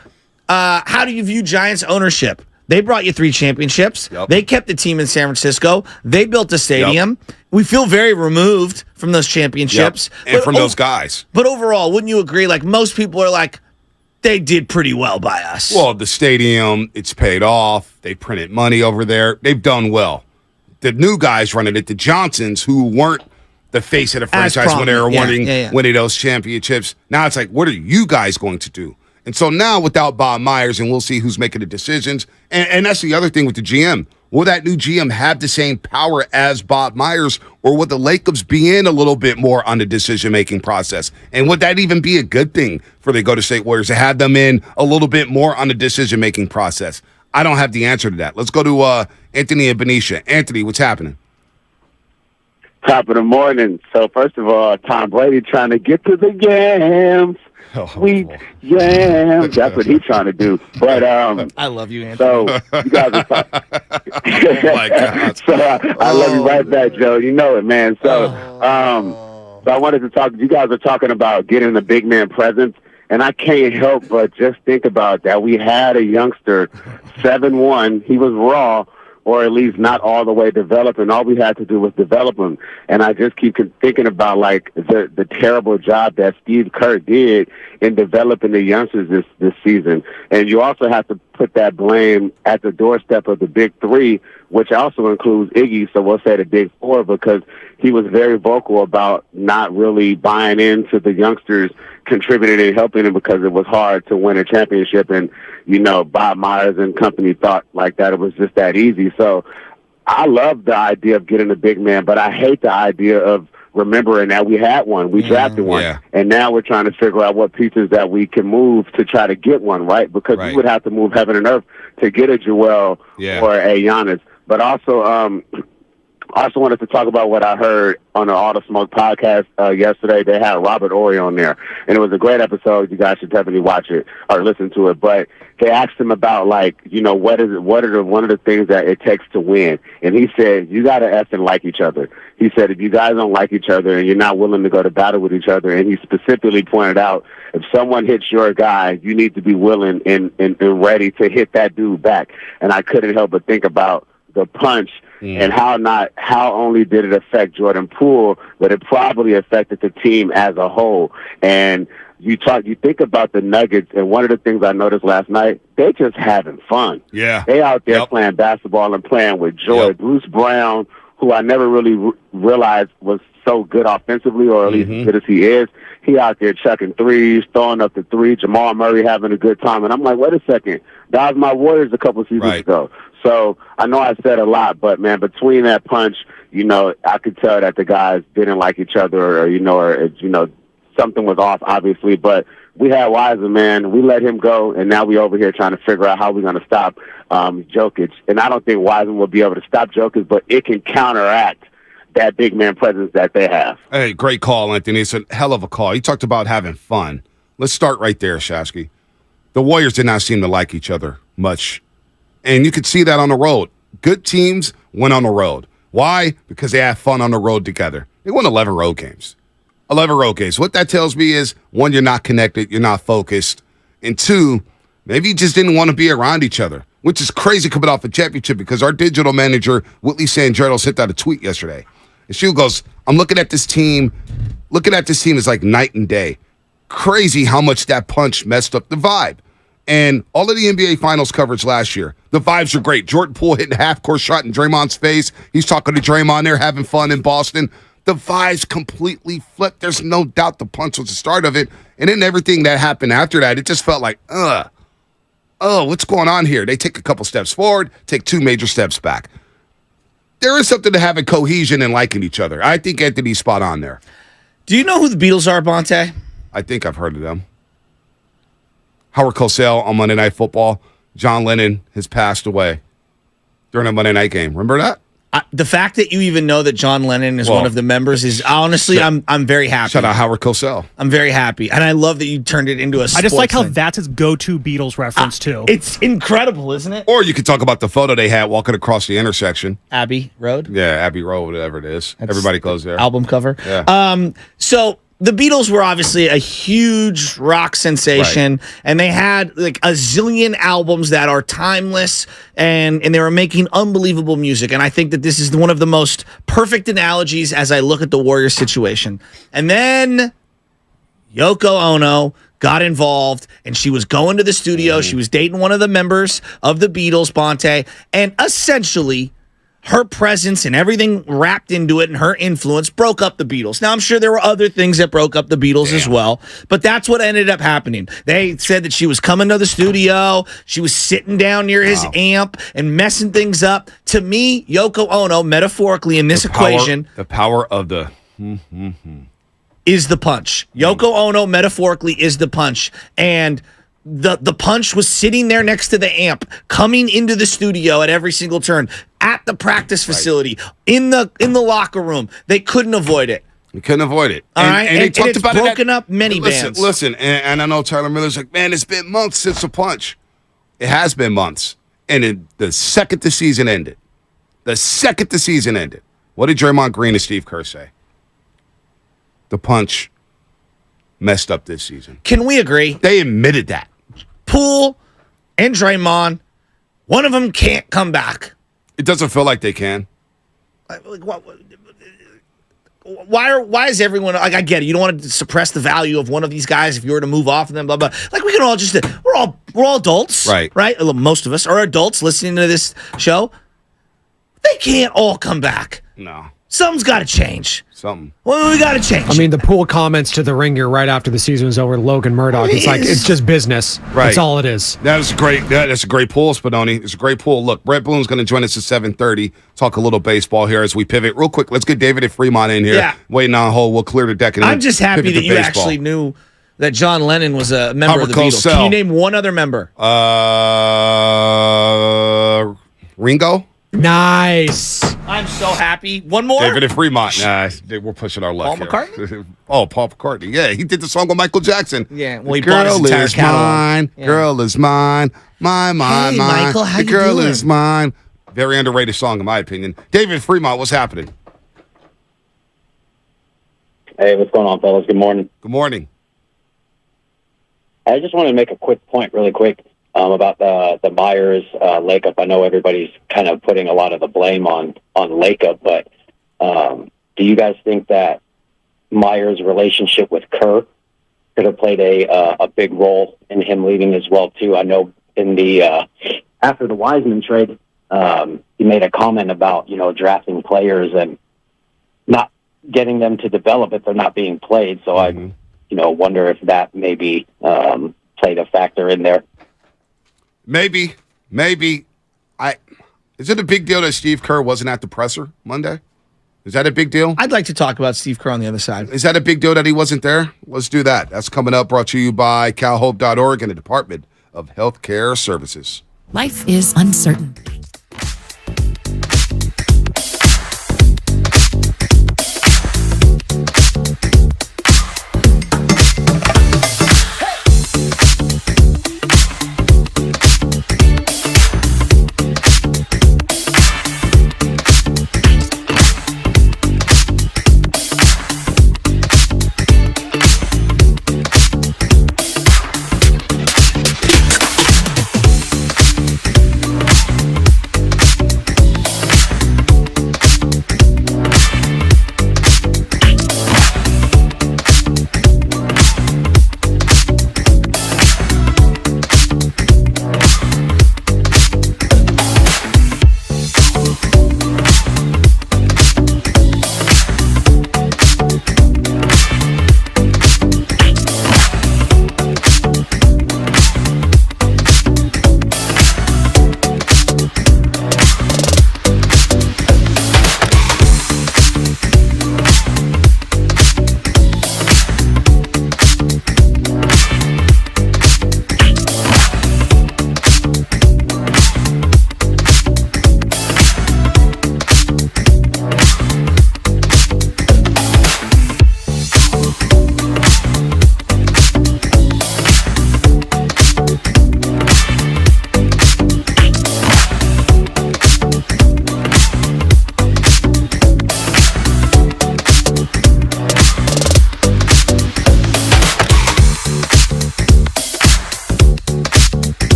How do you view Giants ownership? They brought you 3 championships. Yep. They kept the team in San Francisco. They built a stadium. Yep. We feel very removed from those championships. And from those guys. But overall, wouldn't you agree? Like, most people are like, they did pretty well by us. Well, the stadium, it's paid off. They printed money over there. They've done well. The new guys running it, the Johnsons, who weren't the face of the franchise when they were winning those championships. Now it's like, what are you guys going to do? And so now without Bob Myers, and we'll see who's making the decisions, and that's the other thing with the GM. Will that new GM have the same power as Bob Myers, or will the Lakers be in a little bit more on the decision-making process? And would that even be a good thing for the Golden State Warriors to have them in a little bit more on the decision-making process? I don't have the answer to that. Let's go to Anthony and Benicia. Anthony, what's happening? Top of the morning. So, first of all, Tom Brady trying to get to the games. Sweet jam. That's what he's trying to do. But I love you, Anthony. So you guys are talking. Oh my God. So I love you right back, Joe. You know it, man. So so I wanted to talk. You guys are talking about getting the big man presence, and I can't help but just think about that. We had a youngster, 7'1". He was raw, or at least not all the way developed, and all we had to do was develop him. And I just keep thinking about, like, the terrible job that Steve Kerr did in developing the youngsters this season. And you also have to put that blame at the doorstep of the big 3, which also includes Iggy, so we'll say the big 4, because he was very vocal about not really buying into the youngsters contributing and helping him because it was hard to win a championship. And, Bob Myers and company thought like that it was just that easy. So I love the idea of getting a big man, but I hate the idea of remembering that we had one. We drafted one. Yeah. And now we're trying to figure out what pieces that we can move to try to get one, right? Because we would have to move heaven and earth to get a Joel or a Giannis. But also, I also wanted to talk about what I heard on the All the Smoke podcast yesterday. They had Robert Horry on there, and it was a great episode. You guys should definitely watch it or listen to it. But they asked him about, like, what are one of the things that it takes to win? And he said, you got to effing like each other. He said, if you guys don't like each other and you're not willing to go to battle with each other, and he specifically pointed out, if someone hits your guy, you need to be willing and ready to hit that dude back. And I couldn't help but think about the punch and how only did it affect Jordan Poole, but it probably affected the team as a whole. And you think about the Nuggets, and one of the things I noticed last night, they just having fun. Yeah. They out there playing basketball and playing with joy. Bruce Brown, who I never really realized was so good offensively, or at least as good as he is, he out there chucking threes, throwing up the three. Jamal Murray having a good time. And I'm like, wait a second. That was my Warriors a couple seasons ago. So I know I said a lot, but, man, between that punch, I could tell that the guys didn't like each other, or something was off, obviously. But we had Wiseman, man. We let him go, and now we over here trying to figure out how we're going to stop Jokic. And I don't think Wiseman will be able to stop Jokic, but it can counteract that big man presence that they have. Hey, great call, Anthony. It's a hell of a call. You talked about having fun. Let's start right there, Shasky. The Warriors did not seem to like each other much, and you could see that on the road. Good teams went on the road. Why? Because they had fun on the road together. They won 11 road games. 11 road games. What that tells me is, one, you're not connected, you're not focused, and two, maybe you just didn't want to be around each other, which is crazy coming off a championship, because our digital manager, Whitley Sandretto, sent out a tweet yesterday. And she goes, I'm looking at this team. Looking at this team is like night and day. Crazy how much that punch messed up the vibe. And all of the NBA Finals coverage last year, the vibes are great. Jordan Poole hitting a half-court shot in Draymond's face. He's talking to Draymond there, having fun in Boston. The vibes completely flipped. There's no doubt the punch was the start of it. And then everything that happened after that, it just felt like, what's going on here? They take a couple steps forward, take 2 major steps back. There is something to having cohesion and liking each other. I think Anthony's spot on there. Do you know who the Beatles are, Bonte? I think I've heard of them. Howard Cosell on Monday Night Football. John Lennon has passed away during a Monday night game. Remember that? The fact that you even know that John Lennon is one of the members is honestly, I'm very happy. Shout out Howard Cosell. I'm very happy, and I love that you turned it into a. I just like how thing. that's his go-to Beatles reference too. It's incredible, isn't it? Or you could talk about the photo they had walking across the intersection. Abbey Road. Yeah, Abbey Road, whatever it is. That's Everybody goes there. Album cover. Yeah. So the Beatles were obviously a huge rock sensation, and they had like a zillion albums that are timeless, and they were making unbelievable music. And I think that this is one of the most perfect analogies as I look at the Warriors situation. And then Yoko Ono got involved, and she was going to the studio. She was dating one of the members of the Beatles, Bonte, and essentially her presence and everything wrapped into it and her influence broke up the Beatles. Now, I'm sure there were other things that broke up the Beatles as well, but that's what ended up happening. They said that she was coming to the studio. She was sitting down near his amp and messing things up. To me, Yoko Ono, metaphorically in this equation, the power of the is the punch. Yoko Ono, metaphorically, is the punch. And the punch was sitting there next to the amp, coming into the studio at every single turn, at the practice facility, in the locker room. They couldn't avoid it. You couldn't avoid it. All right, and they talked it's about broken up many bands. Listen, and I know Tyler Miller's like, man, it's been months since the punch. It has been months. And the second the season ended, what did Draymond Green and Steve Kerr say? The punch messed up this season. Can we agree? They admitted that. Poole and Draymond, one of them can't come back. It doesn't feel like they can. Why is everyone like? I get it. You don't want to suppress the value of one of these guys if you were to move off of them. Blah blah. Like we can all just we're all adults, right? Right. Most of us are adults listening to this show. They can't all come back. No. Something's got to change. Something. Well, we got to change. I mean, the Poole comments to the Ringer right after the season was over, Logan Murdoch. It's like, it's just business. Right. That's all it is. That's a great pull, Spadoni. It's a great pull. Look, Brett Boone's going to join us at 7:30. Talk a little baseball here as we pivot. Real quick, let's get David at Fremont in here. Yeah. Waiting on hold. We'll clear the deck. And I'm just happy pivot that to you baseball. actually knew that John Lennon was a member of the Beatles. Cosell. Can you name one other member? Ringo? Nice. I'm so happy. One more? David at Fremont. Nah, we're pushing our luck. Paul McCartney? Oh, Paul McCartney. Yeah, he did the song with Michael Jackson. Yeah, well, he bought his Girl entire is catalog. mine. Yeah. Girl is mine. Mine, Hey, mine. Michael, how the you girl doing? is mine. Very underrated song, in my opinion. David Fremont, what's happening? Hey, what's going on, fellas? Good morning. Good morning. I just wanted to make a quick point really quick about the Myers Lakeup. I know everybody's kind of putting a lot of the blame on Lakeup, but do you guys think that Myers' relationship with Kerr could have played a big role in him leaving as well, too? I know in the after the Wiseman trade, he made a comment about, drafting players and not getting them to develop if they're not being played. So I wonder if that maybe played a factor in there. Maybe. Is it a big deal that Steve Kerr wasn't at the presser Monday? Is that a big deal? I'd like to talk about Steve Kerr on the other side. Is that a big deal that he wasn't there? Let's do that. That's coming up, brought to you by calhope.org and the Department of Healthcare Services. Life is uncertain.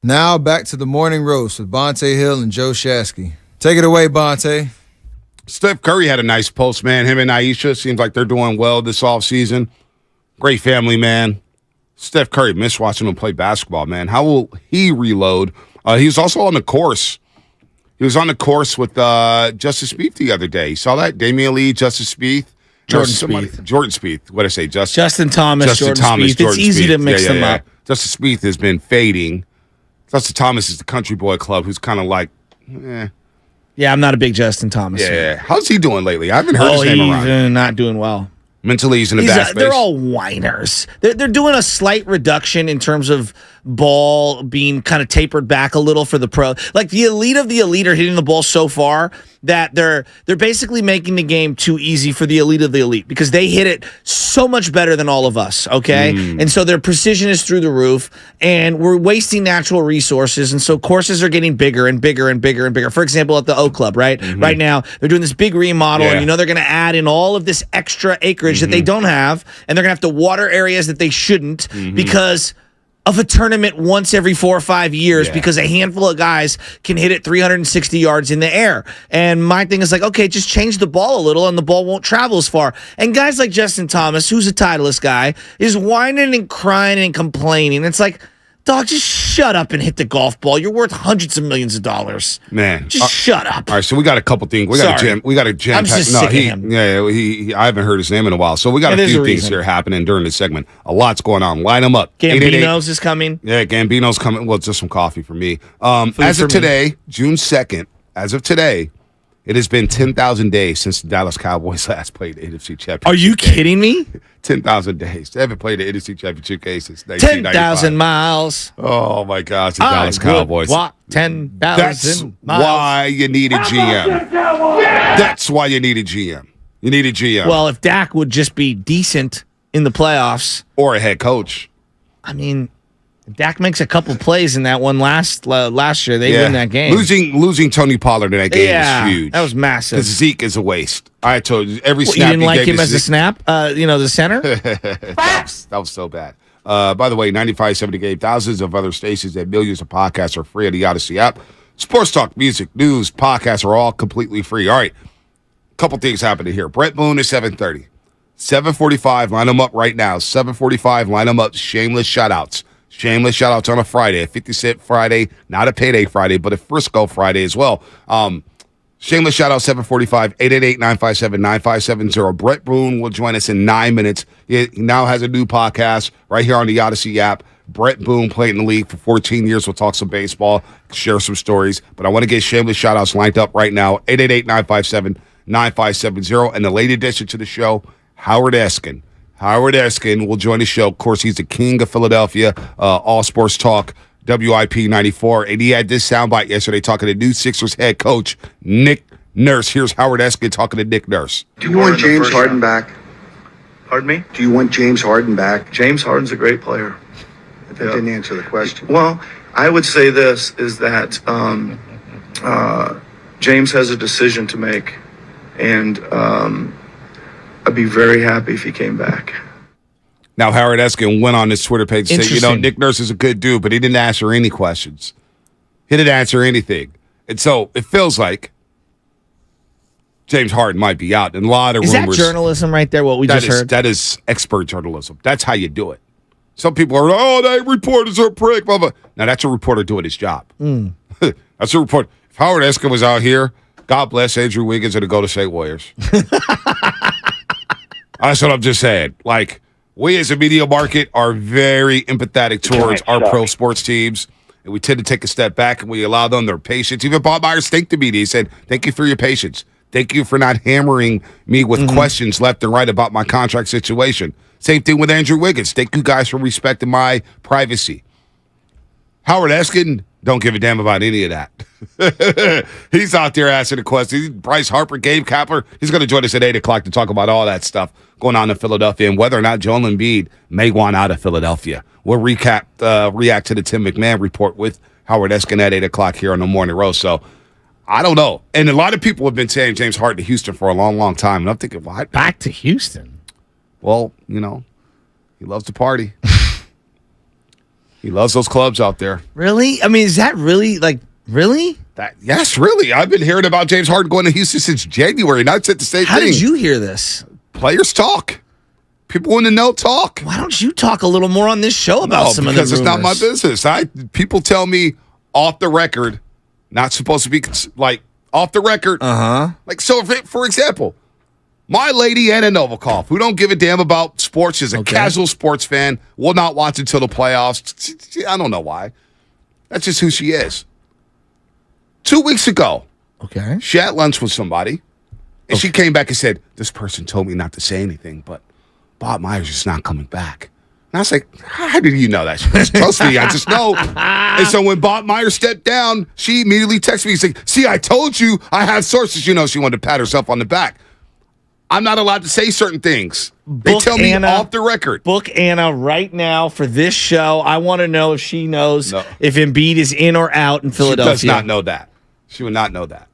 Now back to the morning roast with Bonte Hill and Joe Shasky. Take it away, Bonte. Steph Curry had a nice post, man. Him and Aisha seems like they're doing well this offseason. Great family, man. Steph Curry, miss watching him play basketball, man. How will he reload? He was also on the course. He was on the course with Justice Spieth the other day. You saw that? Damian Lee, Justice Spieth. Jordan Spieth. What did I say? Justin Thomas, Jordan Spieth. It's easy to mix them up. Justice Spieth has been fading. Justin Thomas is the country boy club who's kind of like, Yeah, I'm not a big Justin Thomas fan. Yeah. How's he doing lately? I haven't heard his name around. He's not doing well. Mentally, he's in a bad space. They're all whiners. They're doing a slight reduction in terms of ball being kind of tapered back a little for the pro. Like the elite of the elite are hitting the ball so far that they're basically making the game too easy for the elite of the elite because they hit it so much better than all of us, okay? And so their precision is through the roof, and we're wasting natural resources, and so courses are getting bigger and bigger and bigger and bigger. For example, at the Oak Club, right? Right now, they're doing this big remodel, and they're going to add in all of this extra acreage that they don't have, and they're going to have to water areas that they shouldn't because of a tournament once every 4 or 5 years because a handful of guys can hit it 360 yards in the air. And my thing is like, okay, just change the ball a little and the ball won't travel as far. And guys like Justin Thomas, who's a Titleist guy, is whining and crying and complaining. It's like, dog, just shut up and hit the golf ball. You're worth hundreds of millions of dollars. Man. Just shut up. All right, so we got a couple things. We got a jam. I'm just sick of him. Yeah, I haven't heard his name in a while. So we got a few things here happening during the segment. A lot's going on. Line them up. Gambino's is coming. Yeah, Gambino's coming. Well, just some coffee for me. As of today, June 2nd, it has been 10,000 days since the Dallas Cowboys last played the NFC Championship. Are you kidding me? 10,000 days. They haven't played the NFC Championship game since 1995. 10,000 miles. Oh, my gosh, the Dallas Cowboys. 10,000 That's miles. why you need a GM. That's why you need a GM. You need a GM. Well, if Dak would just be decent in the playoffs. Or a head coach. I mean, Dak makes a couple plays in that one last year. They win that game. Losing Tony Pollard in that game is huge. That was massive. Because Zeke is a waste. I told you every snap. You didn't like him as a snap? The center? that was so bad. By the way, 95.7 gave thousands of other stations and millions of podcasts are free on the Odyssey app. Sports talk, music, news, podcasts are all completely free. All right, couple things happening here. Brett Boone is 7:30. 7:45, line them up right now. 7:45, line them up. Shameless shout-outs. Shameless shout-outs on a Friday, a 50-cent Friday, not a payday Friday, but a Frisco Friday as well. Shameless shout-out, 7:45, 888-957-9570. Brett Boone will join us in 9 minutes. He now has a new podcast right here on the Odyssey app. Brett Boone played in the league for 14 years. We'll talk some baseball, share some stories. But I want to get shameless shout-outs lined up right now, 888-957-9570. And the late addition to the show, Howard Eskin. Howard Eskin will join the show. Of course, he's the king of Philadelphia, All Sports Talk, WIP 94. And he had this soundbite yesterday talking to new Sixers head coach, Nick Nurse. Here's Howard Eskin talking to Nick Nurse. Do you want James Harden back? Pardon me? Do you want James Harden back? James Harden's a great player. That didn't answer the question. Well, I would say this, is that James has a decision to make. And I'd be very happy if he came back. Now, Howard Eskin went on his Twitter page and said, Nick Nurse is a good dude, but he didn't answer any questions. He didn't answer anything. And so it feels like James Harden might be out. And a lot of rumors. Is that journalism right there, what we just heard? That is expert journalism. That's how you do it. Some people are, that reporters are a prick, blah, blah. Now, that's a reporter doing his job. That's a report. If Howard Eskin was out here, God bless Andrew Wiggins and the Golden State Warriors. That's what I'm just saying. Like, we as a media market are very empathetic towards our pro sports teams, and we tend to take a step back and we allow them their patience. Even Bob Myers thanked the media. He said, thank you for your patience. Thank you for not hammering me with questions left and right about my contract situation. Same thing with Andrew Wiggins. Thank you guys for respecting my privacy. Howard Eskin, don't give a damn about any of that. He's out there asking the questions. Bryce Harper, Gabe Kapler, he's going to join us at 8 o'clock to talk about all that stuff going on in Philadelphia and whether or not Joel Embiid may want out of Philadelphia. We'll react to the Tim McMahon report with Howard Eskin at 8 o'clock here on the Morning Roast. So, I don't know. And a lot of people have been saying James Harden to Houston for a long, long time. And I'm thinking, what? Back to Houston? Well, he loves to party. He loves those clubs out there. Really? I mean, is that really really? Yes, really. I've been hearing about James Harden going to Houston since January, and I said the same thing. How did you hear this? Players talk. People in the know talk. Why don't you talk a little more on this show about some of the rumors? Because it's not my business. People tell me off the record, not supposed to be like off the record. Like, so for example, my lady Anna Novikov, who don't give a damn about sports, is a casual sports fan, will not watch until the playoffs. I don't know why. That's just who she is. 2 weeks ago, she had lunch with somebody, and she came back and said, this person told me not to say anything, but Bob Myers is not coming back. And I was like, how did you know that? She goes, trust me, I just know. And so when Bob Myers stepped down, she immediately texted me and said, see, I told you, I have sources. You know, she wanted to pat herself on the back. I'm not allowed to say certain things. They tell me off the record. Book Anna right now for this show. I want to know if she knows if Embiid is in or out in Philadelphia. She does not know that. She would not know that.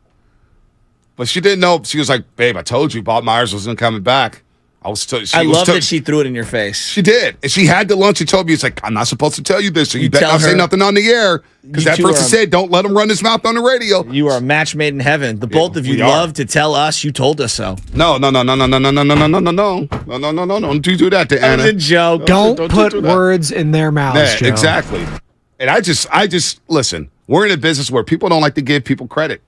But she didn't know. She was like, babe, I told you Bob Myers wasn't coming back. I love that she threw it in your face. She did. And she had the lunch and told me, it's like, I'm not supposed to tell you this, so you better not say nothing on the air. Because that person said, don't let him run his mouth on the radio. You are a match made in heaven. The both of you love to tell us you told us so. No. Don't do that to Anna. That was a joke. Don't put words in their mouths, Joe. Exactly. And I just listen, we're in a business where people don't like to give people credit.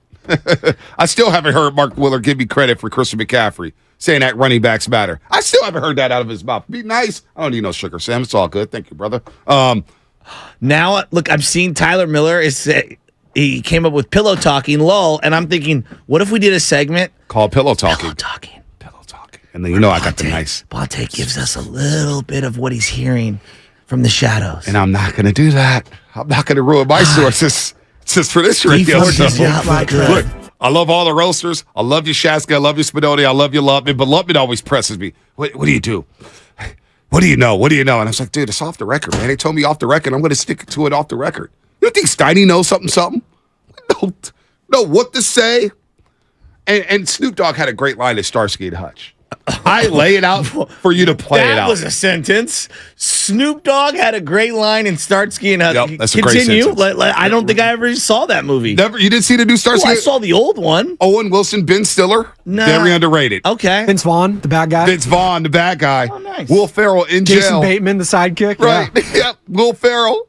I still haven't heard Mark Willard give me credit for Christian McCaffrey, saying that running backs matter. I still haven't heard that out of his mouth. Be nice. I don't need no sugar, Sam. It's all good. Thank you, brother. Now, look, I'm seeing Tyler Miller he came up with pillow talking, lol, and I'm thinking, what if we did a segment called Pillow Talking? Pillow talking. And then I got the nice. Bonte gives us a little bit of what he's hearing from the shadows. And I'm not going to do that. I'm not going to ruin my sources just for this radio show. Look, I love all the roasters. I love you, Shaska. I love you, Spadoni. I love you, Lubman. But Lubman always presses me. What do you do? What do you know? What do you know? And I was like, dude, it's off the record, man. They told me off the record. I'm going to stick to it off the record. You think Steiny knows something? Don't know what to say. And Snoop Dogg had a great line at Starsky and Hutch. I lay it out for you to play it out. That was a sentence. Snoop Dogg had a great line in Starsky and Hutch. Yep, that's a great sentence. I don't think I ever saw that movie. Never. You didn't see the new Starsky? I saw the old one. Owen Wilson, Ben Stiller. No. Very underrated. Okay. Vince Vaughn, the bad guy. Vince Vaughn, the bad guy. Oh, nice. Will Ferrell in jail. Jason Bateman, the sidekick. Right. Yeah. Yep. Will Ferrell.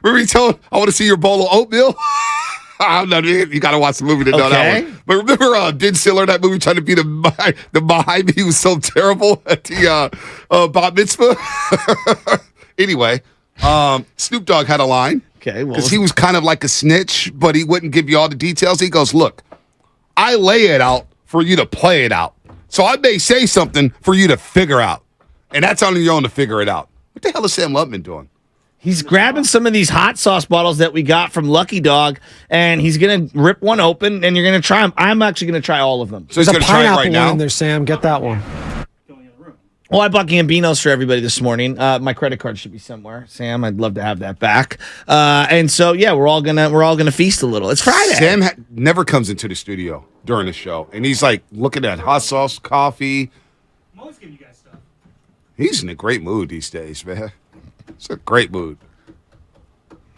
Remember you told I want to see your bowl of oatmeal? I don't know. You got to watch the movie to know that one. But remember Ben Stiller, that movie, trying to be the Baha'i? He was so terrible at the bat mitzvah. Anyway, Snoop Dogg had a line. Okay. Because he was kind of like a snitch, but he wouldn't give you all the details. He goes, look, I lay it out for you to play it out. So I may say something for you to figure out. And that's on your own to figure it out. What the hell is Sam Lubman doing? He's grabbing some of these hot sauce bottles that we got from Lucky Dog, and he's going to rip one open, and you're going to try them. I'm actually going to try all of them. So he's going to try it right now? One in there, Sam. Get that one. Well, I bought Gambinos for everybody this morning. My credit card should be somewhere, Sam. I'd love to have that back. And so, yeah, we're all gonna feast a little. It's Friday. Sam never comes into the studio during the show, and he's like looking at hot sauce, coffee. I'm always giving you guys stuff. He's in a great mood these days, man. It's a great mood.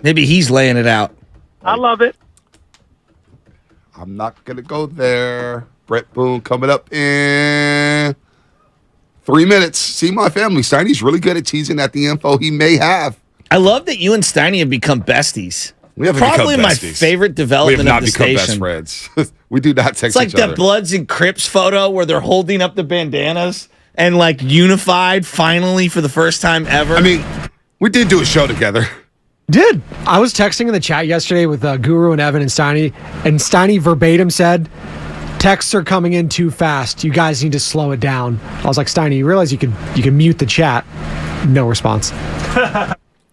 Maybe he's laying it out. I love it. I'm not going to go there. Brett Boone coming up in 3 minutes. See my family. Steiny's really good at teasing at the info he may have. I love that you and Steiny have become besties. We haven't Probably become my besties. favorite development We have not of the become station. best friends. We do not text It's like each other. that Bloods and Crips photo where they're holding up the bandanas and like unified finally for the first time ever. I mean, we did do a show together. Did. I was texting in the chat yesterday with Guru and Evan and Steiny verbatim said, texts are coming in too fast. You guys need to slow it down. I was like, Steiny, you realize you can mute the chat? No response.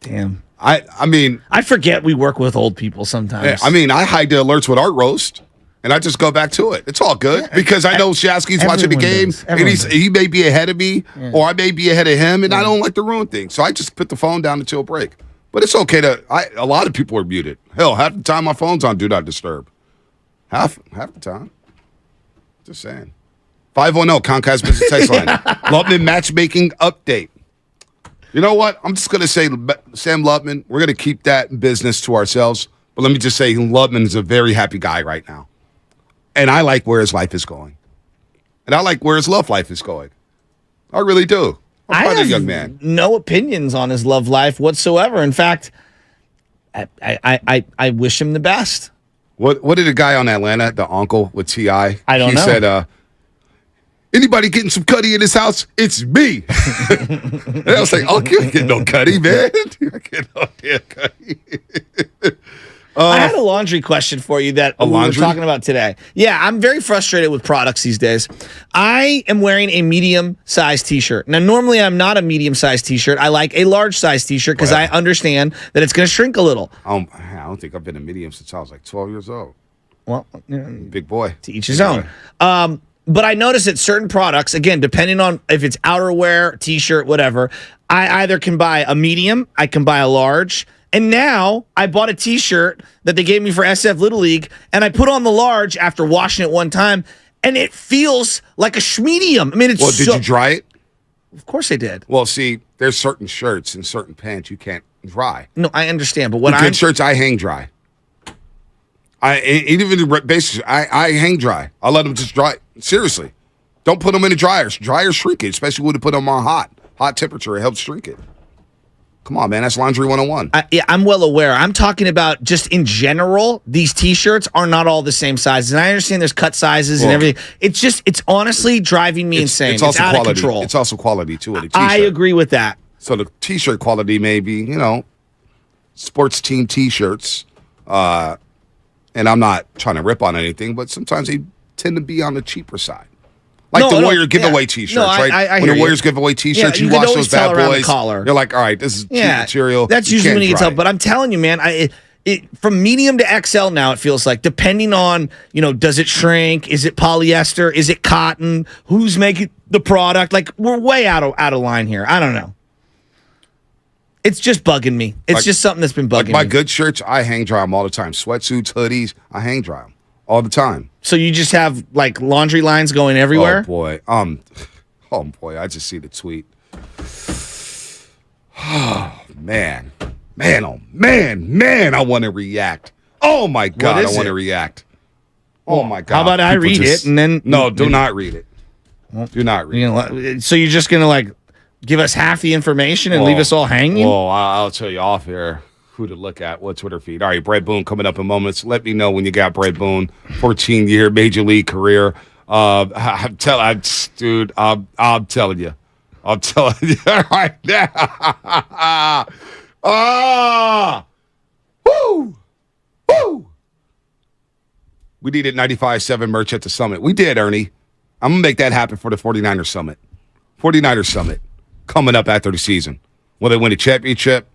Damn. I mean, I forget we work with old people sometimes. yeah, I mean, I hide the alerts with Art Roast, and I just go back to it. It's all good because I know Shasky's watching the game, and he may be ahead of me, or I may be ahead of him, and I don't like to ruin things. So I just put the phone down until break. But it's okay a lot of people are muted. Hell, half the time my phone's on Do Not Disturb. Half the time. Just saying. 510 Comcast Business Text Line. Lubman matchmaking update. You know what? I'm just going to say Sam Lubman, we're going to keep that business to ourselves. But let me just say Lubman is a very happy guy right now. And I like where his life is going. And I like where his love life is going. I really do. I'm proud of the young man. No opinions on his love life whatsoever. In fact, I wish him the best. What did a guy on Atlanta, the uncle with T.I.? I don't know. He said, anybody getting some Cuddy in this house? It's me. And I was like, oh, you ain't getting no Cuddy, man. You ain't getting no damn Cuddy. I had a laundry question for you that we were talking about today. Yeah, I'm very frustrated with products these days. I am wearing a medium-sized T-shirt. Now, normally I'm not a medium-sized T-shirt. I like a large-sized T-shirt because I understand that it's going to shrink a little. I don't think I've been a medium since I was like 12 years old. Well, big boy. To each his own. But I notice that certain products, again, depending on if it's outerwear, T-shirt, whatever, I either can buy a medium, I can buy a large. And now I bought a T-shirt that they gave me for SF Little League, and I put on the large after washing it one time, and it feels like a schmedium. I mean, it's did you dry it? Of course I did. Well, see, there's certain shirts and certain pants you can't dry. No, I understand, but what good shirts I hang dry. I hang dry. I let them just dry. Seriously, don't put them in the dryers. Dryers shrink it, especially when you put them on hot temperature. It helps shrink it. Come on, man. That's Laundry 101. Yeah, I'm well aware. I'm talking about just in general, these T-shirts are not all the same sizes. And I understand there's cut sizes and everything. It's honestly driving me insane. It's also out quality. of control. It's also quality, too, of the T-shirt. I agree with that. So the T-shirt quality may be, sports team T-shirts. And I'm not trying to rip on anything, but sometimes they tend to be on the cheaper side. Like the Warrior giveaway T-shirts, right? When the Warriors give away T-shirts, you wash those bad boys. You're like, all right, this is cheap material. That's usually when you can tell. But I'm telling you, man, from medium to XL now, it feels like, depending on, does it shrink? Is it polyester? Is it cotton? Who's making the product? Like, we're way out of line here. I don't know. It's just bugging me. It's just something that's been bugging me. My good shirts, I hang dry them all the time. Sweatsuits, hoodies, I hang dry them all the time. So you just have like laundry lines going everywhere? Oh boy, I just see the tweet. Oh man, I want to react. Oh my God, I want to react. Oh my God. How about I read it and then do not read it. Do not read it. So you're just gonna give us half the information and leave us all hanging? Well, I'll tell you off here who to look at, what Twitter feed. All right, Brett Boone coming up in moments. Let me know when you got Brett Boone, 14-year major league career. I'm telling you. I'm telling you right now. Woo! We needed 95.7 merch at the summit. We did, Ernie. I'm going to make that happen for the 49ers Summit. 49ers Summit coming up after the season. Will they win a championship?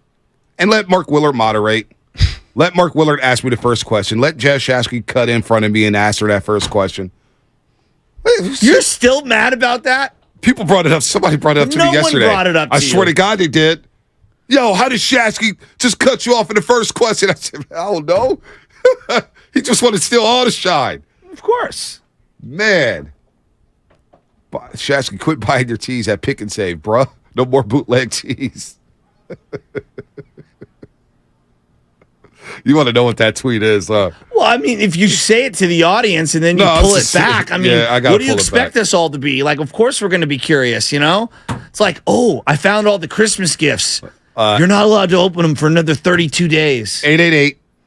And let Mark Willard moderate. Let Mark Willard ask me the first question. Let Jeff Shasky cut in front of me and answer that first question. You're still mad about that? People brought it up. Somebody brought it up to me yesterday. No one brought it up to I swear to God they did. Yo, how did Shasky just cut you off in the first question? I said, I don't know. He just wanted to steal all the shine. Of course. Man. Shasky, quit buying your tees at Pick and Save, bruh. No more bootleg tees. You want to know what that tweet is? Well, I mean, if you say it to the audience and then you pull it back, I mean, what do you expect this all to be? Like, of course we're going to be curious, It's like, oh, I found all the Christmas gifts. You're not allowed to open them for another 32 days.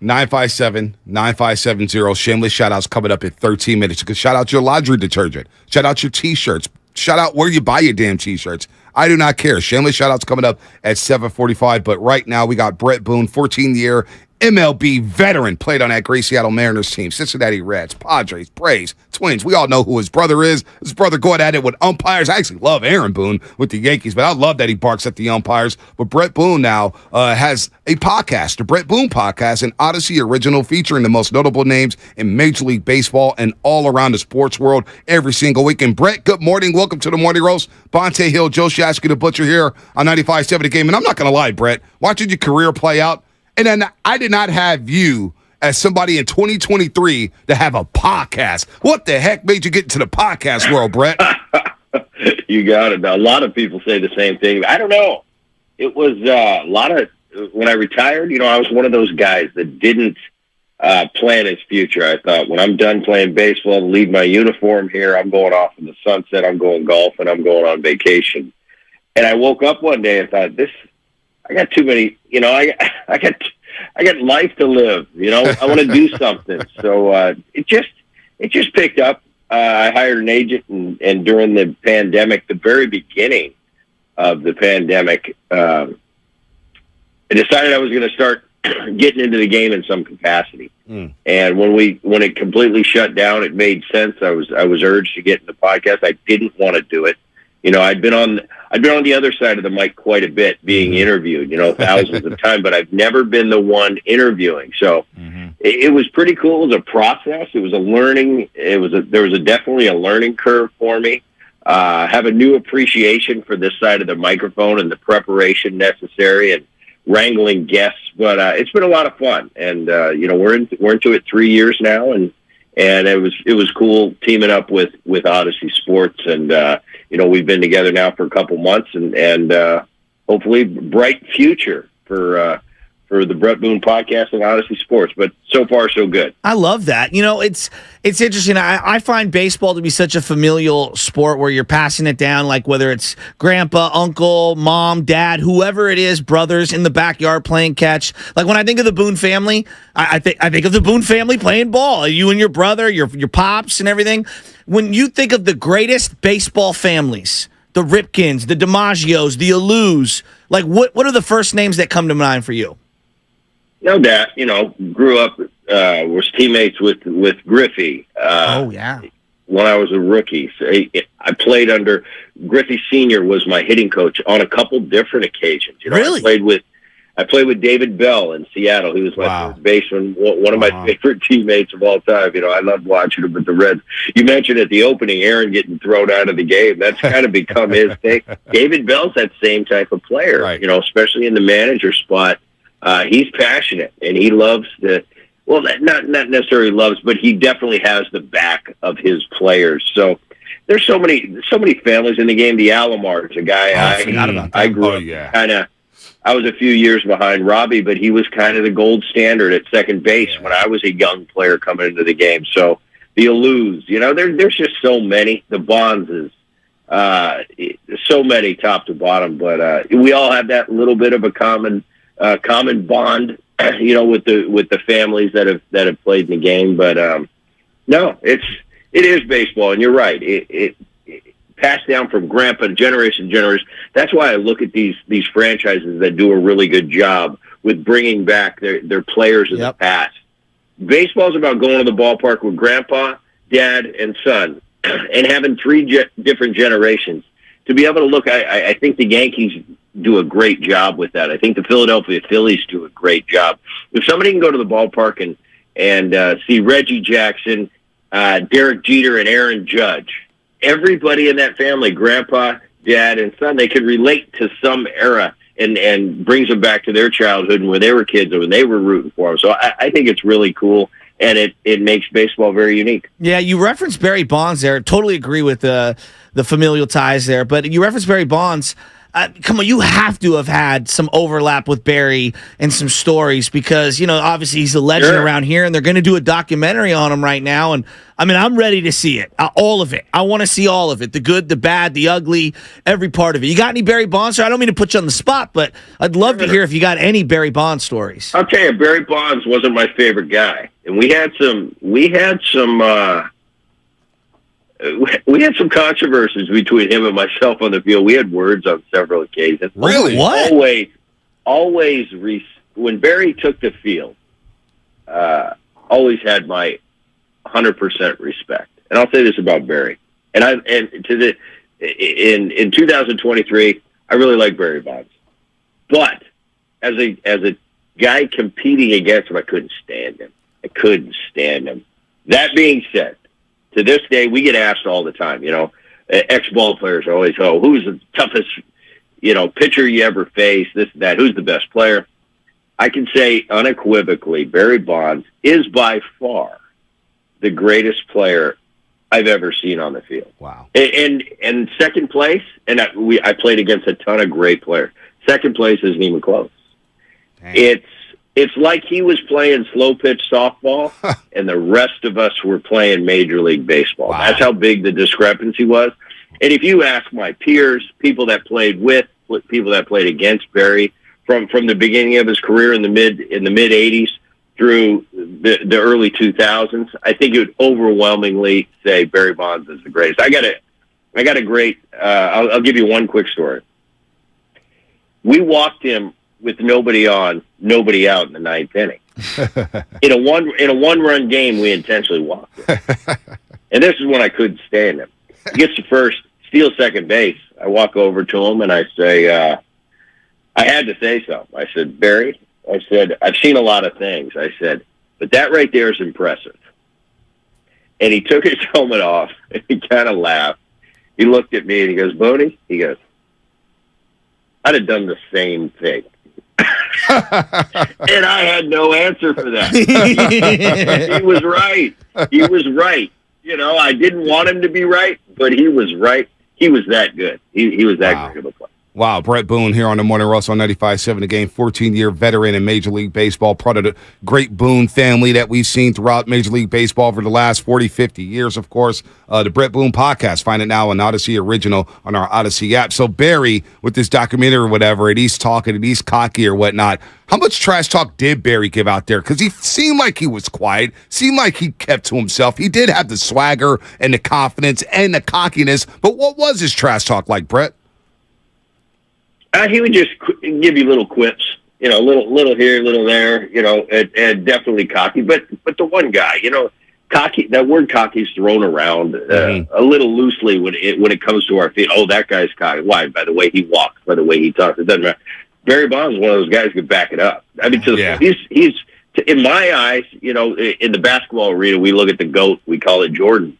888-957-9570. Shameless shout-outs coming up in 13 minutes. You can shout out your laundry detergent. Shout out your T-shirts. Shout out where you buy your damn T-shirts. I do not care. Shameless shout-outs coming up at 7:45. But right now, we got Brett Boone, 14-year MLB veteran, played on that great Seattle Mariners team, Cincinnati Reds, Padres, Braves, Twins. We all know who his brother is. His brother going at it with umpires. I actually love Aaron Boone with the Yankees, but I love that he barks at the umpires. But Brett Boone now has a podcast, the Brett Boone Podcast, an Odyssey original featuring the most notable names in Major League Baseball and all around the sports world every single week. And Brett, good morning. Welcome to the Morning Roast. Bonte Hill, Joe Shasky, the Butcher here on 95.7 The Game. And I'm not going to lie, Brett, watching your career play out, and then I did not have you as somebody in 2023 to have a podcast. What the heck made you get into the podcast world, Brett? You got it. Now, a lot of people say the same thing. I don't know. it was a lot of, when I retired, I was one of those guys that didn't plan his future. I thought, when I'm done playing baseball, leave my uniform here, I'm going off in the sunset, I'm going golfing, I'm going on vacation. And I woke up one day and thought, I got too many, I got life to live, I want to do something. So it just picked up. I hired an agent, and during the pandemic, the very beginning of the pandemic, I decided I was going to start getting into the game in some capacity. And when it completely shut down, it made sense. I was urged to get into podcast. I didn't want to do it. I'd been on the other side of the mic quite a bit, being interviewed, thousands of times, but I've never been the one interviewing. So it was pretty cool. It was a process. It was a learning. There was definitely a learning curve for me. Have a new appreciation for this side of the microphone and the preparation necessary and wrangling guests. But it's been a lot of fun, and we're into it 3 years now, and it was cool teaming up with Odyssey Sports, and we've been together now for a couple months, and hopefully bright future for the Brett Boone podcast and Odyssey Sports. But so far, so good. I love that. It's interesting. I find baseball to be such a familial sport where you're passing it down, like whether it's grandpa, uncle, mom, dad, whoever it is, brothers in the backyard playing catch. Like when I think of the Boone family, I think of the Boone family playing ball. You and your brother, your pops and everything. When you think of the greatest baseball families, the Ripkins, the DiMaggios, the Alous, like what are the first names that come to mind for you? No doubt, grew up, was teammates with Griffey. When I was a rookie. So I played under Griffey Sr. was my hitting coach on a couple different occasions. Really? I played with David Bell in Seattle. He was my first baseman, one of my favorite teammates of all time. I loved watching him with the Reds. You mentioned at the opening, Aaron getting thrown out of the game. That's kind of become his thing. David Bell's that same type of player, especially in the manager spot. He's passionate, and he loves not necessarily loves, but he definitely has the back of his players. So there's so many families in the game. The Alomars, a guy I grew up kind of. I was a few years behind Robbie, but he was kind of the gold standard at second base when I was a young player coming into the game. So the Alous, there's just so many. The Bonds so many top to bottom, but we all have that little bit of a common bond, with the families that have played in the game. But no, it is baseball, and you're right. It passed down from grandpa to generation to generation. That's why I look at these franchises that do a really good job with bringing back their players of the past. Baseball's about going to the ballpark with grandpa, dad, and son, and having three different generations. To be able to look, I think the Yankees do a great job with that. I think the Philadelphia Phillies do a great job. If somebody can go to the ballpark and see Reggie Jackson, Derek Jeter, and Aaron Judge, everybody in that family, grandpa, dad, and son, they can relate to some era and brings them back to their childhood and when they were kids and when they were rooting for them. So I think it's really cool, and it makes baseball very unique. Yeah, you referenced Barry Bonds there. Totally agree with the familial ties there. But you referenced Barry Bonds. Come on, you have to have had some overlap with Barry and some stories because, obviously he's a legend around here, and they're going to do a documentary on him right now. And, I'm ready to see it, all of it. I want to see all of it, the good, the bad, the ugly, every part of it. You got any Barry Bonds? I don't mean to put you on the spot, but I'd love to hear if you got any Barry Bonds stories. I'll tell you, Barry Bonds wasn't my favorite guy. And we had some controversies between him and myself on the field. We had words on several occasions. Really? What? Always, when Barry took the field, always had my 100% respect. And I'll say this about Barry. In 2023, I really like Barry Bonds. But as a guy competing against him, I couldn't stand him. That being said, to this day, we get asked all the time, ex-ball players are always, who's the toughest, pitcher you ever faced, this and that, who's the best player? I can say unequivocally, Barry Bonds is by far the greatest player I've ever seen on the field. Wow. And second place, and I played against a ton of great players. Second place isn't even close. Dang. It's like he was playing slow pitch softball, and the rest of us were playing Major League Baseball. Wow. That's how big the discrepancy was. And if you ask my peers, people that played with, people that played against Barry, from the beginning of his career in the mid '80s through the early 2000s, I think it would overwhelmingly say Barry Bonds is the greatest. I got a great. I'll give you one quick story. We walked him with nobody on, nobody out in the ninth inning. in a one run game, we intentionally walked him. And this is when I couldn't stand him. He gets to first, steals second base. I walk over to him and I say, I had to say something. I said, Barry, I said, I've seen a lot of things. I said, but that right there is impressive. And he took his helmet off and he kind of laughed. He looked at me and he goes, Boney, he goes, I'd have done the same thing. And I had no answer for that. He was right. He was right. You know, I didn't want him to be right, but he was right. He was that good. He was that great of a player. Wow, Brett Boone here on the Morning Rush on 95.7 The Game, 14-year veteran in Major League Baseball, part of the great Boone family that we've seen throughout Major League Baseball for the last 40, 50 years, of course. The Brett Boone podcast, find it now on Odyssey Original on our Odyssey app. So Barry, with this documentary or whatever, and he's talking and he's cocky or whatnot, how much trash talk did Barry give out there? Because he seemed like he was quiet, seemed like he kept to himself. He did have the swagger and the confidence and the cockiness, but what was his trash talk like, Brett? He would just give you little quips, you know, little here, little there, you know, and definitely cocky. But the one guy, you know, cocky. That word "cocky" is thrown around a little loosely when it comes to our feet. Oh, that guy's cocky. Why? By the way he walks, by the way he talks. It doesn't matter. Barry Bonds is one of those guys who could back it up. I mean, he's in my eyes, you know, in the basketball arena, we look at the GOAT. We call it Jordan.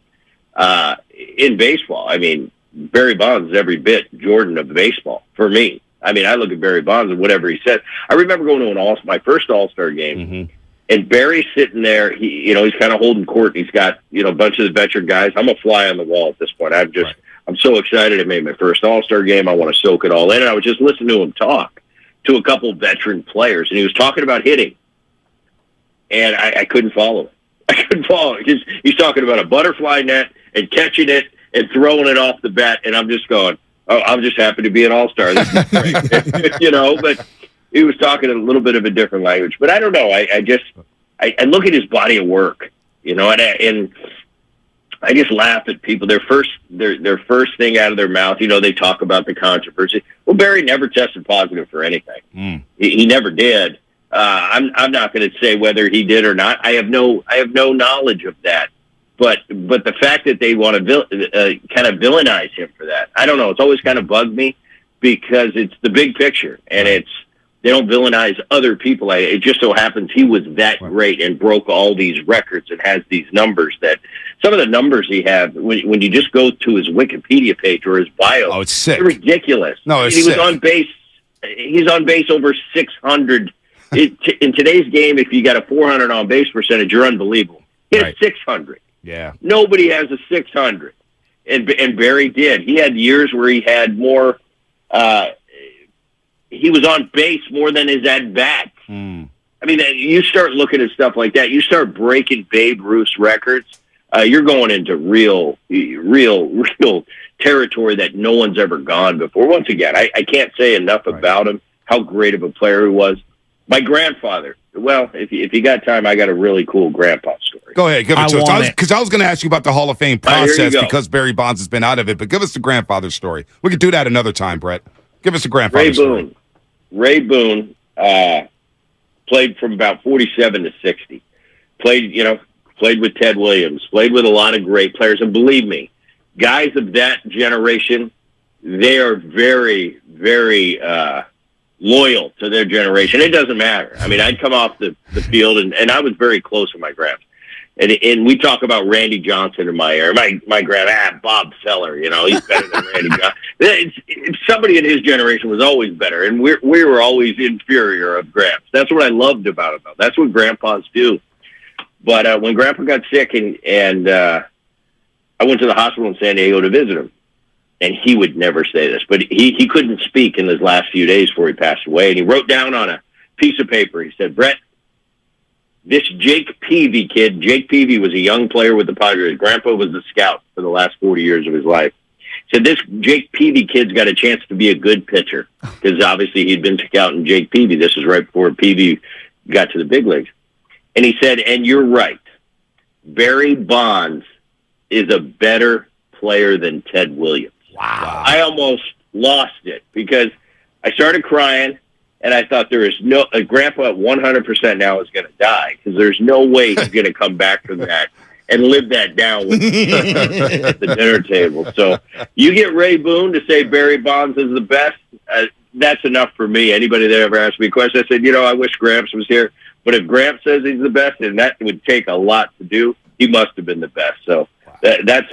In baseball, I mean, Barry Bonds is every bit Jordan of baseball for me. I mean, I look at Barry Bonds and whatever he said. I remember going to my first All-Star game, and Barry's sitting there. He's kind of holding court. He's got, you know, a bunch of the veteran guys. I'm a fly on the wall at this point. I'm so excited. I made my first All-Star game. I want to soak it all in. And I was just listening to him talk to a couple veteran players, and he was talking about hitting, and I couldn't follow it. I couldn't follow it because he's talking about a butterfly net and catching it and throwing it off the bat, and I'm just going, oh, I'm just happy to be an all-star. This is great. You know, but he was talking a little bit of a different language. But I don't know. I look at his body of work, you know, and I just laugh at people. Their first thing out of their mouth, you know, they talk about the controversy. Well, Barry never tested positive for anything. He never did. I'm not going to say whether he did or not. I have no knowledge of that. But the fact that they want to kind of villainize him for that, I don't know. It's always kind of bugged me because it's the big picture, and they don't villainize other people. It just so happens he was that great and broke all these records and has these numbers that some of the numbers he had when you just go to his Wikipedia page or his bio, it's sick. They're ridiculous. No, it's he sick. was on base. He's on base over 600. In today's game, if you got a 400 on base percentage, you're unbelievable. He had 600. Yeah. Nobody has a 600. And Barry did. He had years where he had more, he was on base more than his at-bats. I mean, you start looking at stuff like that, you start breaking Babe Ruth's records, you're going into real territory that no one's ever gone before. Once again, I can't say enough about him, how great of a player he was. My grandfather, well, if you got time, I got a really cool grandpa story. Go ahead, give it to us. Because I was going to ask you about the Hall of Fame process go. because Barry Bonds has been out of it, but give us the grandfather story. We could do that another time, Brett. Give us the grandfather story. Ray Boone played from about 47 to 60. Played with Ted Williams, played with a lot of great players. And believe me, guys of that generation, they are very, very loyal to their generation. It doesn't matter. I mean, I'd come off the field, and I was very close with my gramps. And we talk about Randy Johnson in my era. My grand, Bob Feller, you know, he's better than Randy Johnson. Somebody in his generation was always better, and we were always inferior of Gramps. That's what I loved about him. That's what grandpas do. But when Grandpa got sick and I went to the hospital in San Diego to visit him, and he would never say this, but he couldn't speak in his last few days before he passed away, and he wrote down on a piece of paper, he said, Brett, this Jake Peavy kid, Jake Peavy was a young player with the Padres. Grandpa was a scout for the last 40 years of his life. He said, this Jake Peavy kid's got a chance to be a good pitcher, because obviously he'd been scouting Jake Peavy. This was right before Peavy got to the big leagues. And he said, and you're right, Barry Bonds is a better player than Ted Williams. Wow. I almost lost it because I started crying, and I thought there is no – Grandpa at 100% now is going to die because there's no way he's going to come back from that and live that down with at the dinner table. So you get Ray Boone to say Barry Bonds is the best, that's enough for me. Anybody that ever asked me a question, I said, I wish Gramps was here. But if Gramps says he's the best, and that would take a lot to do, he must have been the best. So that's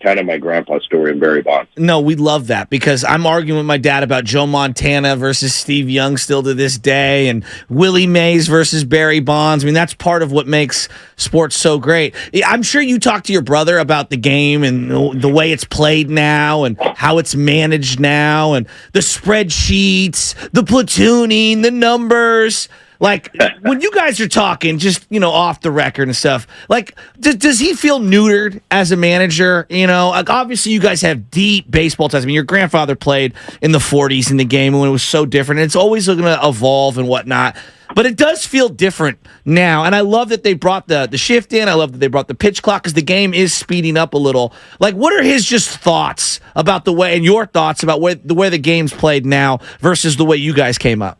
kind of my grandpa story in Barry Bonds. No, we love that because I'm arguing with my dad about Joe Montana versus Steve Young still to this day, and Willie Mays versus Barry Bonds. I mean, that's part of what makes sports so great. I'm sure you talked to your brother about the game and the way it's played now and how it's managed now and the spreadsheets, the platooning, the numbers. Like, when you guys are talking, just, off the record and stuff, like, does he feel neutered as a manager? Like, obviously you guys have deep baseball ties. I mean, your grandfather played in the 40s in the game when it was so different. And it's always going to evolve and whatnot. But it does feel different now. And I love that they brought the shift in. I love that they brought the pitch clock because the game is speeding up a little. Like, what are his just thoughts about the way, and your thoughts about the way the game's played now versus the way you guys came up?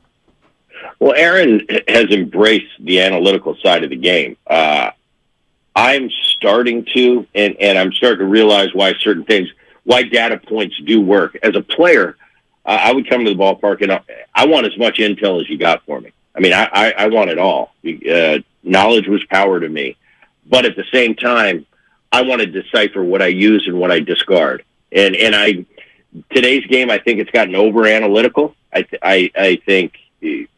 Well, Aaron has embraced the analytical side of the game. I'm starting to, and I'm starting to realize why data points do work. As a player, I would come to the ballpark, and I want as much intel as you got for me. I mean, I want it all. Knowledge was power to me. But at the same time, I want to decipher what I use and what I discard. And today's game, I think it's gotten over-analytical. I think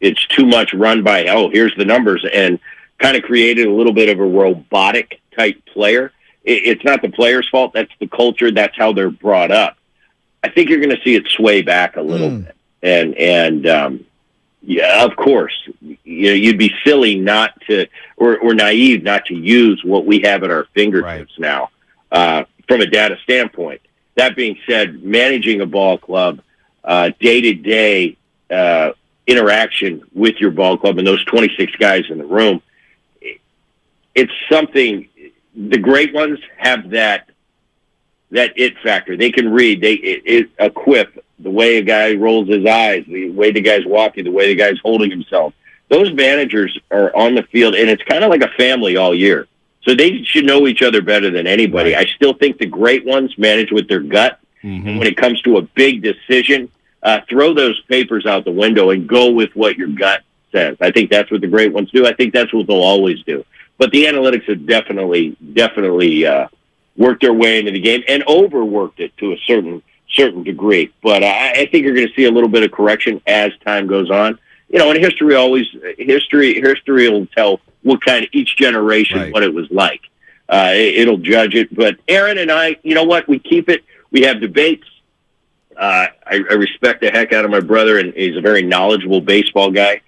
it's too much run by, here's the numbers, and kind of created a little bit of a robotic type player. It's not the player's fault. That's the culture. That's how they're brought up. I think you're going to see it sway back a little bit. And yeah, of course, you'd be silly not to, or naive not to use what we have at our fingertips now from a data standpoint. That being said, managing a ball club day-to-day interaction with your ball club and those 26 guys in the room, it's something. The great ones have that it factor. They can read. It a quip, the way a guy rolls his eyes, the way the guy's walking, the way the guy's holding himself. Those managers are on the field, and it's kind of like a family all year. So they should know each other better than anybody. I still think the great ones manage with their gut. When it comes to a big decision, throw those papers out the window and go with what your gut says. I think that's what the great ones do. I think that's what they'll always do. But the analytics have definitely worked their way into the game and overworked it to a certain degree. But I think you're going to see a little bit of correction as time goes on. And history will tell what kind of each generation what it was like. It'll judge it. But Aaron and I, we keep it. We have debates. I respect the heck out of my brother, and he's a very knowledgeable baseball guy.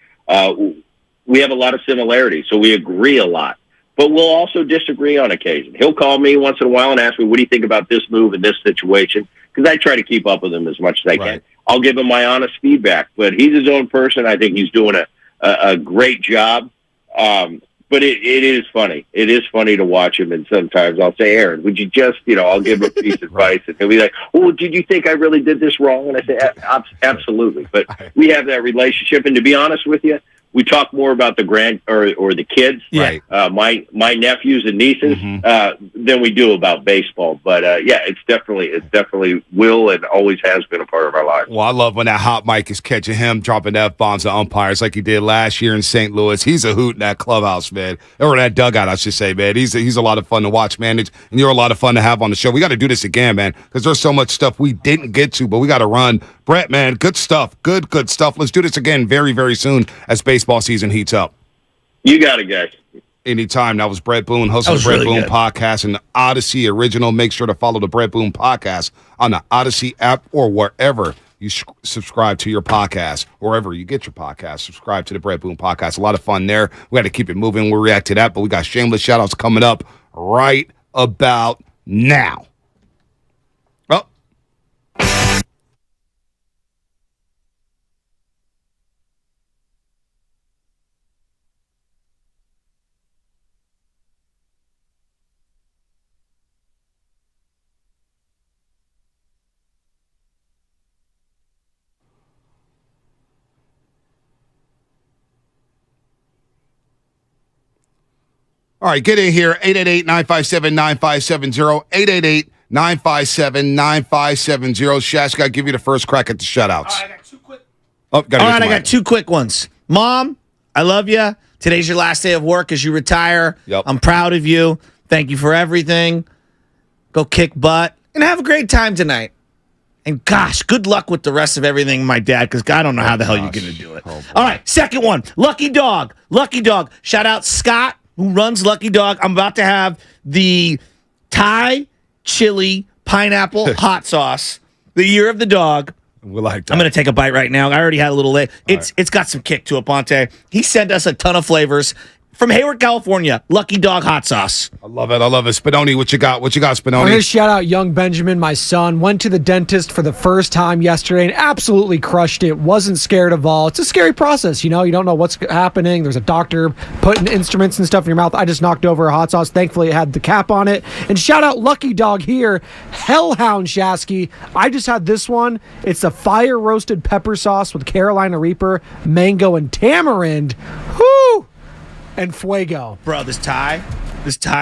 We have a lot of similarities, so we agree a lot. But we'll also disagree on occasion. He'll call me once in a while and ask me, what do you think about this move in this situation? Because I try to keep up with him as much as I can. I'll give him my honest feedback. But he's his own person. I think he's doing a great job. But it is funny. It is funny to watch him, and sometimes I'll say, Aaron, would you just, I'll give him a piece of advice, and he'll be like, oh, did you think I really did this wrong? And I say, absolutely. But we have that relationship, and to be honest with you, we talk more about the or the kids, my nephews and nieces, than we do about baseball. But it's definitely will and always has been a part of our lives. Well, I love when that hot mic is catching him dropping F-bombs to umpires like he did last year in St. Louis. He's a hoot in that clubhouse, man, or that dugout, I should say, man. He's a lot of fun to watch manage, and you're a lot of fun to have on the show. We got to do this again, man, because there's so much stuff we didn't get to, but we got to run. Brett, man, good stuff. Good stuff. Let's do this again very, very soon as baseball season heats up. You got it, guys. anytime. That was Brett Boone, host of the Brett Boone podcast and the Odyssey original. Make sure to follow the Brett Boone podcast on the Odyssey app or wherever you subscribe to your podcast, wherever you get your podcast. Subscribe to the Brett Boone podcast. A lot of fun there. We got to keep it moving. We'll react to that, but we got shameless shout-outs coming up right about now. Oh. All right, get in here, 888-957-9570, 888-957-9570. Shash, got to give you the first crack at the shutouts. All right, I got two quick. Oh, I got two quick ones. Mom, I love you. Today's your last day of work as you retire. Yep. I'm proud of you. Thank you for everything. Go kick butt and have a great time tonight. And gosh, good luck with the rest of everything, my dad, because I don't know how the hell you're going to do it. All right, second one, Lucky Dog. Lucky Dog. Shout out Scott, who runs Lucky Dog. I'm about to have the Thai chili pineapple hot sauce, the year of the dog. We like that. I'm going to take a bite right now. I already had a little late. It's got some kick to it, Ponte. He sent us a ton of flavors from Hayward, California. Lucky Dog hot sauce. I love it. I love it. Spinoni, what you got? What you got, Spinoni? I'm going to shout out young Benjamin, my son. Went to the dentist for the first time yesterday and absolutely crushed it. Wasn't scared of all. It's a scary process, you know. You don't know what's happening. There's a doctor putting instruments and stuff in your mouth. I just knocked over a hot sauce. Thankfully, it had the cap on it. And shout out Lucky Dog here. Hellhound Shasky. I just had this one. It's a fire-roasted pepper sauce with Carolina Reaper, mango, and tamarind. Whoo! And Fuego. Bro, this Thai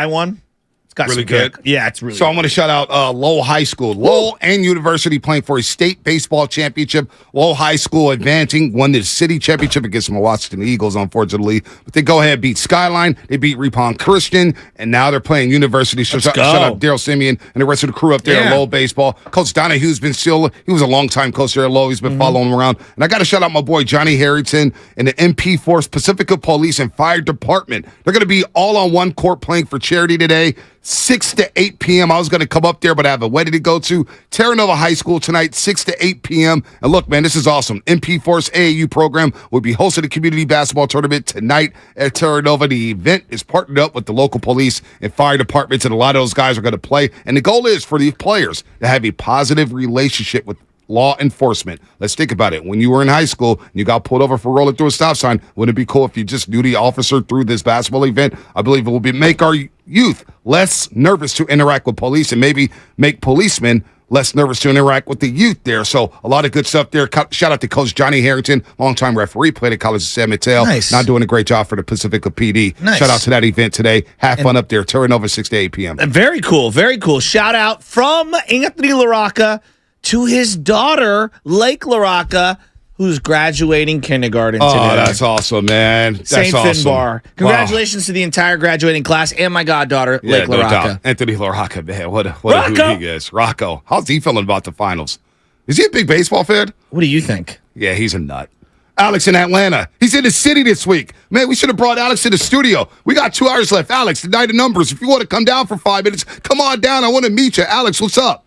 one, it's got really some good. kick. Yeah, it's really So good. I'm going to shout out Lowell High School. Lowell and University playing for a state baseball championship. Lowell High School advancing, won the city championship against the Washington Eagles, unfortunately. But they go ahead, beat Skyline. They beat Ripon Christian, and now they're playing University. So shout out Daryl Simeon and the rest of the crew up there at Lowell Baseball. Coach Donahue's been still, he was a longtime coach there at Lowell. He's been following him around. And I got to shout out my boy Johnny Harrington and the MP Force Pacifica Police and Fire Department. They're going to be all on one court playing for charity today. 6 to 8 p.m. I was going to come up there, but I have a wedding to go to. Terra Nova High School tonight, 6 to 8 p.m. And look, man, this is awesome. MP Force AAU program will be hosting a community basketball tournament tonight at Terra Nova. The event is partnered up with the local police and fire departments, and a lot of those guys are going to play. And the goal is for these players to have a positive relationship with law enforcement. Let's think about it. When you were in high school and you got pulled over for rolling through a stop sign, wouldn't it be cool if you just knew the officer through this basketball event? I believe it will make our youth less nervous to interact with police and maybe make policemen less nervous to interact with the youth there. So a lot of good stuff there. Shout out to Coach Johnny Harrington, longtime referee, played at College of San Mateo. Nice. Now doing a great job for the Pacifica PD. Nice. Shout out to that event today. Have fun up there. Terra Nova, 6 to 8 p.m. Very cool. Very cool. Shout out from Anthony LaRocca to his daughter, Lake LaRocca, who's graduating kindergarten today. Oh, that's awesome, man. That's St. awesome. Finbar. Congratulations to the entire graduating class and my goddaughter, Lake no LaRocca. doubt. Anthony LaRocca, man. What a who he is. Rocco. How's he feeling about the finals? Is he a big baseball fan? What do you think? Yeah, he's a nut. Alex in Atlanta. He's in the city this week. Man, we should have brought Alex to the studio. We got 2 hours left. Alex, the night of numbers. If you want to come down for 5 minutes, come on down. I want to meet you. Alex, what's up?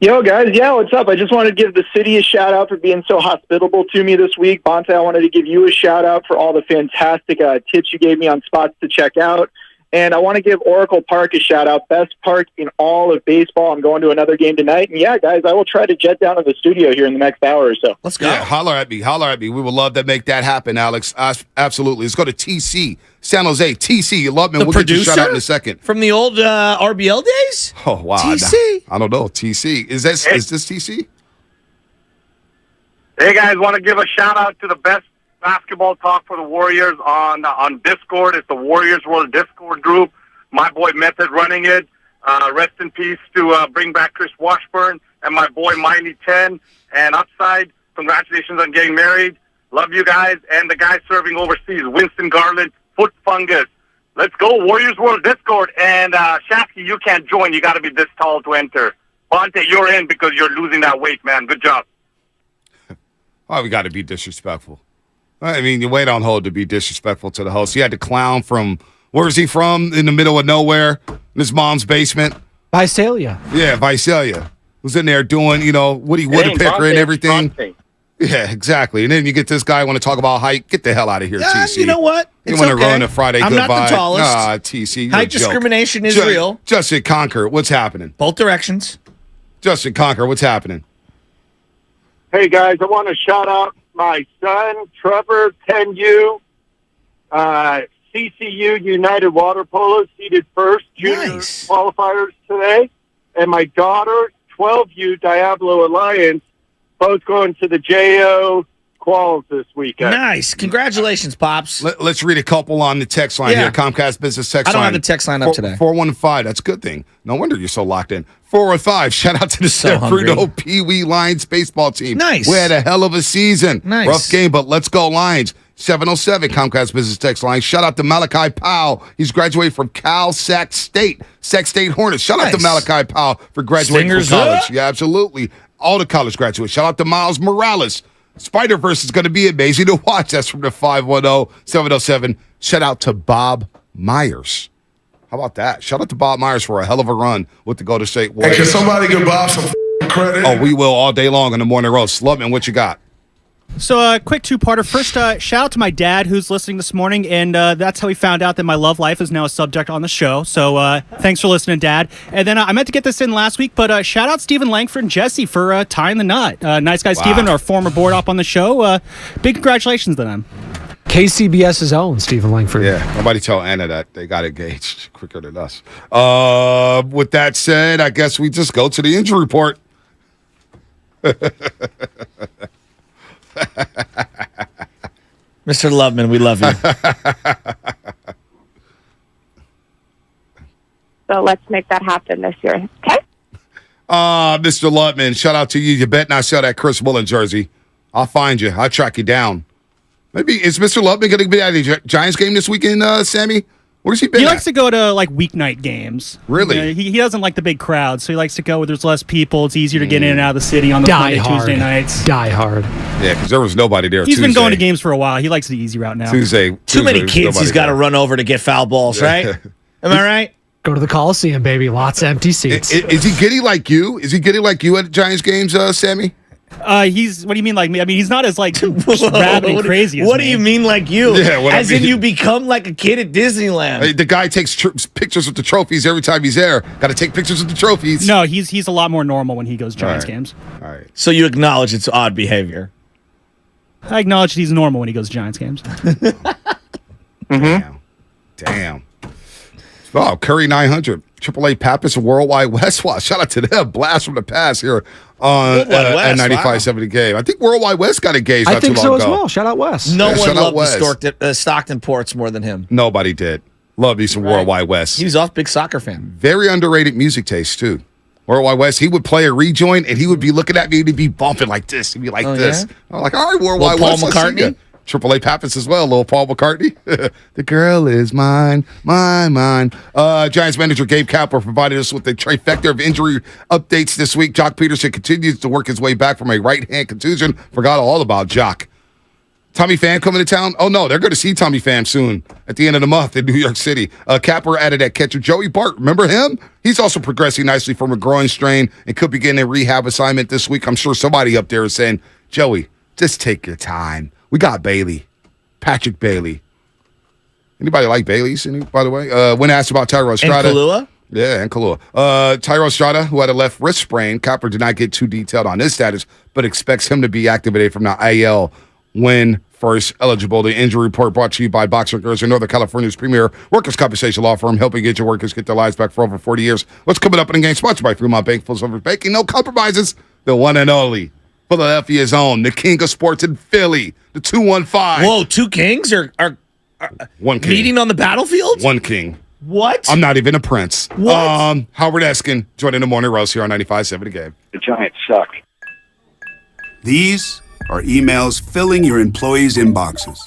Yo, guys, what's up? I just wanted to give the city a shout-out for being so hospitable to me this week. Bonte, I wanted to give you a shout-out for all the fantastic tips you gave me on spots to check out. And I want to give Oracle Park a shout-out. Best park in all of baseball. I'm going to another game tonight. And, yeah, guys, I will try to jet down to the studio here in the next hour or so. Let's go. Yeah, holler at me. Holler at me. We would love to make that happen, Alex. Absolutely. Let's go to TC, San Jose. TC, you love me. We'll get you a shout-out in a second. From the old RBL days? Oh, wow. TC? I don't know. TC. Is this TC? Hey, guys, want to give a shout-out to the best basketball talk for the Warriors on Discord. It's the Warriors World Discord group. My boy Method running it. Rest in peace to bring back Chris Washburn and my boy Miley 10. And Upside, congratulations on getting married. Love you guys. And the guy serving overseas, Winston Garland, Foot Fungus. Let's go, Warriors World Discord. And Shasky, you can't join. You got to be this tall to enter. Bonte, you're in because you're losing that weight, man. Good job. Oh, we got to be disrespectful. I mean, you wait on hold to be disrespectful to the host. You had to clown from, where's he from? In the middle of nowhere, in his mom's basement. Visalia. Yeah, Visalia. Was in there doing, Woody Woodpecker and everything. Yeah, exactly. And then you get this guy want to talk about height. Get the hell out of here, TC. You know what? You want to ruin a Friday I'm goodbye? not the tallest. Nah, TC. Height discrimination is real. Justin Conker, what's happening? Both directions. Justin Conker, what's happening? Hey, guys, I want to shout out my son, Trevor, 10U, CCU United Water Polo, seeded first junior qualifiers today, and my daughter, 12U Diablo Alliance, both going to the JO quals this weekend. Nice. Congratulations, Pops. Let's read a couple on the text line here. Comcast Business text line. I don't have the text line up today. 415. That's a good thing. No wonder you're so locked in. 415. Shout out to the San Bruno Pee Wee Lions baseball team. Nice. We had a hell of a season. Nice. Rough game, but let's go Lions. 707 Comcast Business text line. Shout out to Malachi Powell. He's graduated from Cal Sac State. Sac State Hornets. Shout out to Malachi Powell for graduating from college. Yeah, absolutely. All the college graduates. Shout out to Miles Morales. Spider-Verse is going to be amazing to watch. That's from the 510-707. Shout out to Bob Myers. How about that? Shout out to Bob Myers for a hell of a run with the Golden State Warriors. Hey, can somebody give Bob some credit? Oh, we will all day long on the morning roast. Lubman, what you got? So, quick two-parter. First, shout out to my dad who's listening this morning, and that's how he found out that my love life is now a subject on the show. So, thanks for listening, Dad. And then I meant to get this in last week, but shout out Stephen Langford and Jesse for tying the knot. Nice guy, Stephen, our former board op on the show. Big congratulations to them. KCBS's own Stephen Langford. Yeah, nobody tell Anna that they got engaged quicker than us. With that said, I guess we just go to the injury report. Mr. Loveman, we love you. So let's make that happen this year. Okay? Mr. Lutman, shout out to you. You bet not sell that Chris Woolen jersey. I'll find you. I'll track you down. Maybe is Mr. Lutman going to be at the Giants game this weekend, Sammy? Where's he been? He likes to go to like weeknight games. Really? You know, he doesn't like the big crowd, so he likes to go where there's less people. It's easier to get in and out of the city on the Monday, Tuesday nights. Die hard. Yeah, because there was nobody there. He's been going to games for a while. He likes the easy route now. Tuesday. Too many kids he's got to run over to get foul balls, right? Am I right? Go to the Coliseum, baby. Lots of empty seats. Is he giddy like you? Is he giddy like you at Giants games, Sammy? He's. What do you mean like me? I mean, he's not as like rabid and crazy as What me. do you mean like you? Yeah, as in you become like a kid at Disneyland. The guy takes pictures with the trophies every time he's there. Got to take pictures with the trophies. No, he's a lot more normal when he goes Giants games. All right. So you acknowledge it's odd behavior. I acknowledge he's normal when he goes Giants games. Damn. Oh, Curry 900. AAA Pappas and Worldwide West. Wow, shout out to them. Blast from the past here on at 95.7 game. I think Worldwide West got engaged I not think too so long as ago. well. Shout out West. No one shout out loved West. the Stockton Ports more than him. Nobody did. Love me some Worldwide West. He was off big soccer fan. Very underrated music taste, too. Worldwide West, he would play a rejoin, and he would be looking at me, and he'd be bumping like this. He'd be like this. Yeah? I'm like, all right, Worldwide Paul West. McCartney? AAA Pappas as well, little Paul McCartney. The girl is mine, mine. Giants manager Gabe Kapler provided us with a trifecta of injury updates this week. Jock Peterson continues to work his way back from a right-hand contusion. Forgot all about Jock. Tommy Pham coming to town? Oh, no, they're going to see Tommy Pham soon at the end of the month in New York City. Kapler added that catcher Joey Bart. Remember him? He's also progressing nicely from a groin strain and could begin a rehab assignment this week. I'm sure somebody up there is saying, Joey, just take your time. We got Bailey, Patrick Bailey. Anybody like Bailey's? By the way, when asked about Tyrell Estrada. And Kahlua? Yeah, and Kahlua. Tyrell Estrada, who had a left wrist sprain, Kapler did not get too detailed on his status, but expects him to be activated from the IL when first eligible. The injury report brought to you by Boxer Girls, Northern California's premier workers' compensation law firm, helping injured workers get their lives back for over 40 years. What's coming up in the game? Sponsored by Fremont Bank, full service banking, no compromises. The one and only Philadelphia's own, the king of sports in Philly, the 215. Whoa, two kings are one king meeting on the battlefield? One king. What? I'm not even a prince. What? Howard Eskin joining the morning roast here on 95.7 The Game. The Giants suck. These are emails filling your employees' inboxes.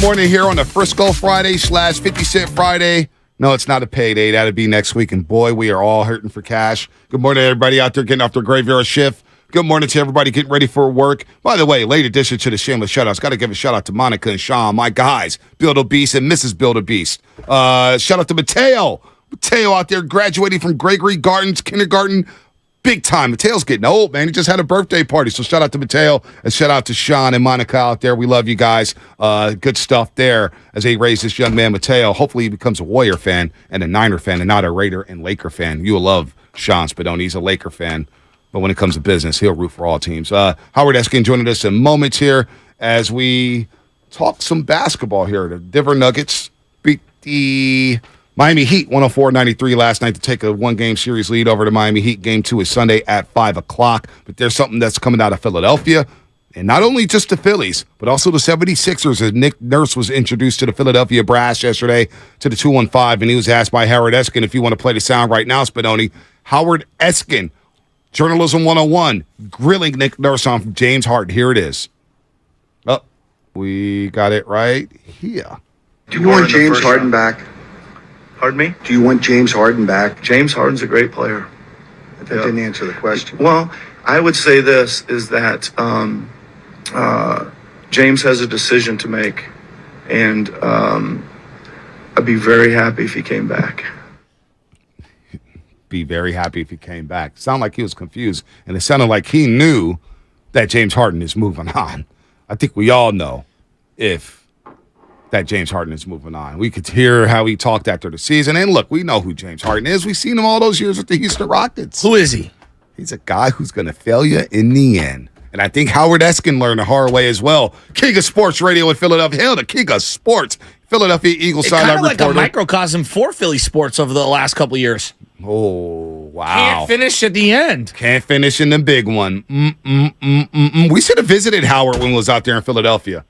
morning here on a Frisco Friday / 50 Cent Friday. No, it's not a payday. That'll be next week. And boy, we are all hurting for cash. Good morning to everybody out there getting off their graveyard shift. Good morning to everybody getting ready for work. By the way, late addition to the shameless shout-outs. Got to give a shout-out to Monica and Sean, my guys, Build Beast and Mrs. Build Beast. Shout-out to Mateo. Mateo out there graduating from Gregory Gardens Kindergarten. Big time. Mateo's getting old, man. He just had a birthday party. So shout out to Mateo and shout out to Sean and Monica out there. We love you guys. Good stuff there as they raise this young man, Mateo. Hopefully he becomes a Warrior fan and a Niner fan and not a Raider and Laker fan. You'll love Sean Spadoni. He's a Laker fan. But when it comes to business, he'll root for all teams. Howard Eskin joining us in moments here as we talk some basketball here. The Denver Nuggets beat the Miami Heat 104-93 last night to take a one-game series lead over the Miami Heat. Game 2 is Sunday at 5 o'clock. But there's something that's coming out of Philadelphia. And not only just the Phillies, but also the 76ers, as Nick Nurse was introduced to the Philadelphia Brass yesterday to the 215. And he was asked by Howard Eskin, if you want to play the sound right now, Spadoni. Howard Eskin, Journalism 101, grilling Nick Nurse on James Harden. Here it is. Oh, we got it right here. Do you want James Harden back? Pardon me? Do you want James Harden back? James Harden's a great player. That didn't answer the question. Well, I would say this is that James has a decision to make, and I'd be very happy if he came back. Be very happy if he came back. Sounded like he was confused, and it sounded like he knew that James Harden is moving on. I think we all know if that James Harden is moving on. We could hear how he talked after the season. And look, we know who James Harden is. We've seen him all those years with the Houston Rockets. Who is he? He's a guy who's going to fail you in the end. And I think Howard Eskin learned the hard way as well. King of Sports Radio in Philadelphia. Hell, the king of sports. Philadelphia Eagles sideline reporter. Kind of like a microcosm for Philly sports over the last couple of years. Oh, wow. Can't finish at the end. Can't finish in the big one. We should have visited Howard when he was out there in Philadelphia.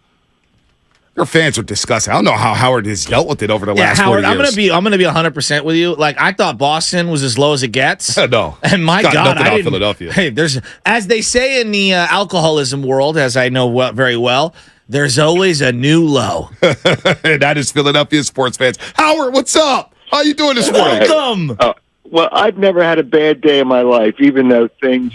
Your fans are disgusting. I don't know how Howard has dealt with it over the last 40 years. I'm gonna be 100% with you. Like, I thought Boston was as low as it gets. No. And my God, I didn't. Philadelphia. Hey, there's, as they say in the alcoholism world, as I know very well, there's always a new low. And that is Philadelphia sports fans. Howard, what's up? How you doing this morning? Welcome. Well, I've never had a bad day in my life, even though things,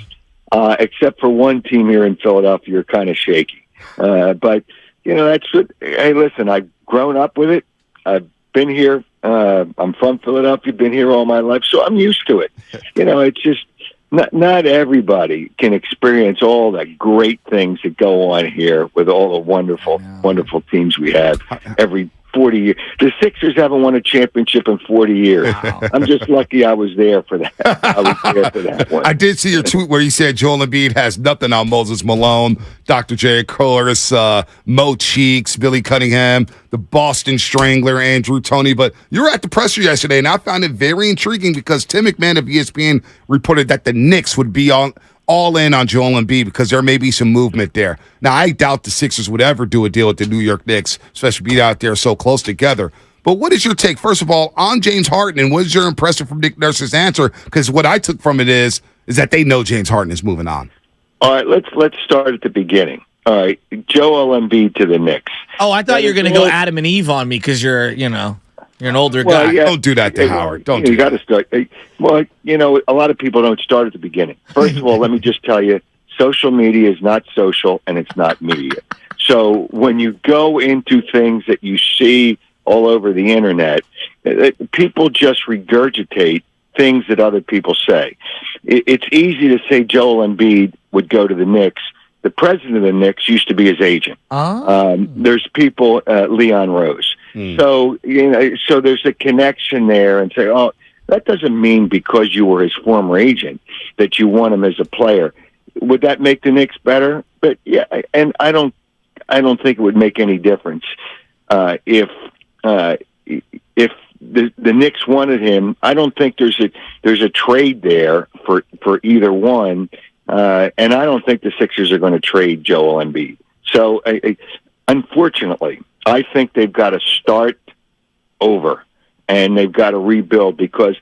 except for one team here in Philadelphia, are kind of shaky. But you know, that's what, hey, listen, I've grown up with it. I've been here. I'm from Philadelphia, been here all my life, so I'm used to it. You know, it's just not everybody can experience all the great things that go on here with all the wonderful teams we have every 40 years. The Sixers haven't won a championship in 40 years. Wow. I'm just lucky I was there for that. I was there for that one. I did see your tweet where you said Joel Embiid has nothing on Moses Malone, Dr. J. Curtis, Mo Cheeks, Billy Cunningham, the Boston Strangler, Andrew Toney. But you were at the presser yesterday, and I found it very intriguing because Tim McMahon of ESPN reported that the Knicks would be all in on Joel Embiid because there may be some movement there. Now, I doubt the Sixers would ever do a deal with the New York Knicks, especially being out there so close together. But what is your take, first of all, on James Harden, and what is your impression from Nick Nurse's answer? Because what I took from it is that they know James Harden is moving on. All right, let's start at the beginning. All right, Joel Embiid to the Knicks. Oh, I thought you were going to go Adam and Eve on me because you're an older guy. Yeah. Don't do that to Howard. You got to start. Well, you know, a lot of people don't start at the beginning. First of all, let me just tell you, social media is not social and it's not media. So when you go into things that you see all over the internet, people just regurgitate things that other people say. It's easy to say Joel Embiid would go to the Knicks. The president of the Knicks used to be his agent. There's people, Leon Rose. So, you know, so there's a connection there, and say, oh, that doesn't mean because you were his former agent that you want him as a player. Would that make the Knicks better? But yeah, and I don't think it would make any difference if the Knicks wanted him. I don't think there's a trade there for either one, and I don't think the Sixers are going to trade Joel Embiid. So, unfortunately, I think they've got to start over and they've got to rebuild because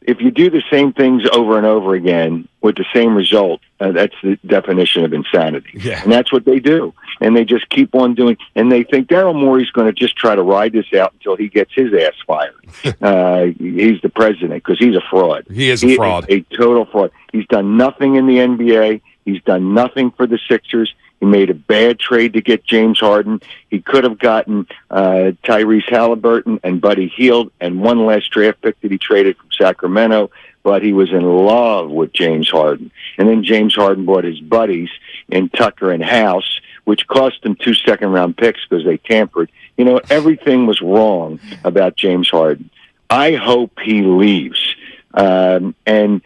if you do the same things over and over again with the same result, that's the definition of insanity. Yeah. And that's what they do. And they just keep on doing, and they think Daryl Morey's going to just try to ride this out until he gets his ass fired. He's the president because he's a fraud. He is a fraud. A total fraud. He's done nothing in the NBA. He's done nothing for the Sixers. He made a bad trade to get James Harden. He could have gotten Tyrese Halliburton and Buddy Hield and one last draft pick that he traded from Sacramento, but he was in love with James Harden. And then James Harden brought his buddies in Tucker and House, which cost him 2 second-round picks because they tampered. You know, everything was wrong about James Harden. I hope he leaves. And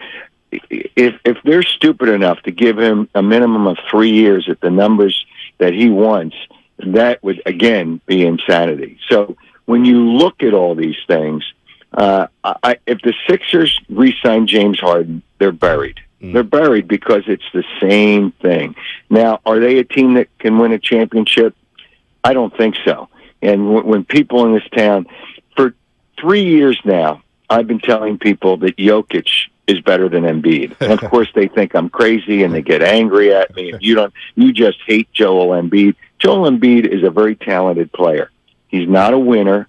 if they're stupid enough to give him a minimum of 3 years at the numbers that he wants, that would, again, be insanity. So when you look at all these things, if the Sixers re-sign James Harden, they're buried. They're buried because it's the same thing. Now, are they a team that can win a championship? I don't think so. And when people in this town, for 3 years now, I've been telling people that Jokic is better than Embiid. And of course they think I'm crazy and they get angry at me. And you just hate Joel Embiid. Joel Embiid is a very talented player. He's not a winner.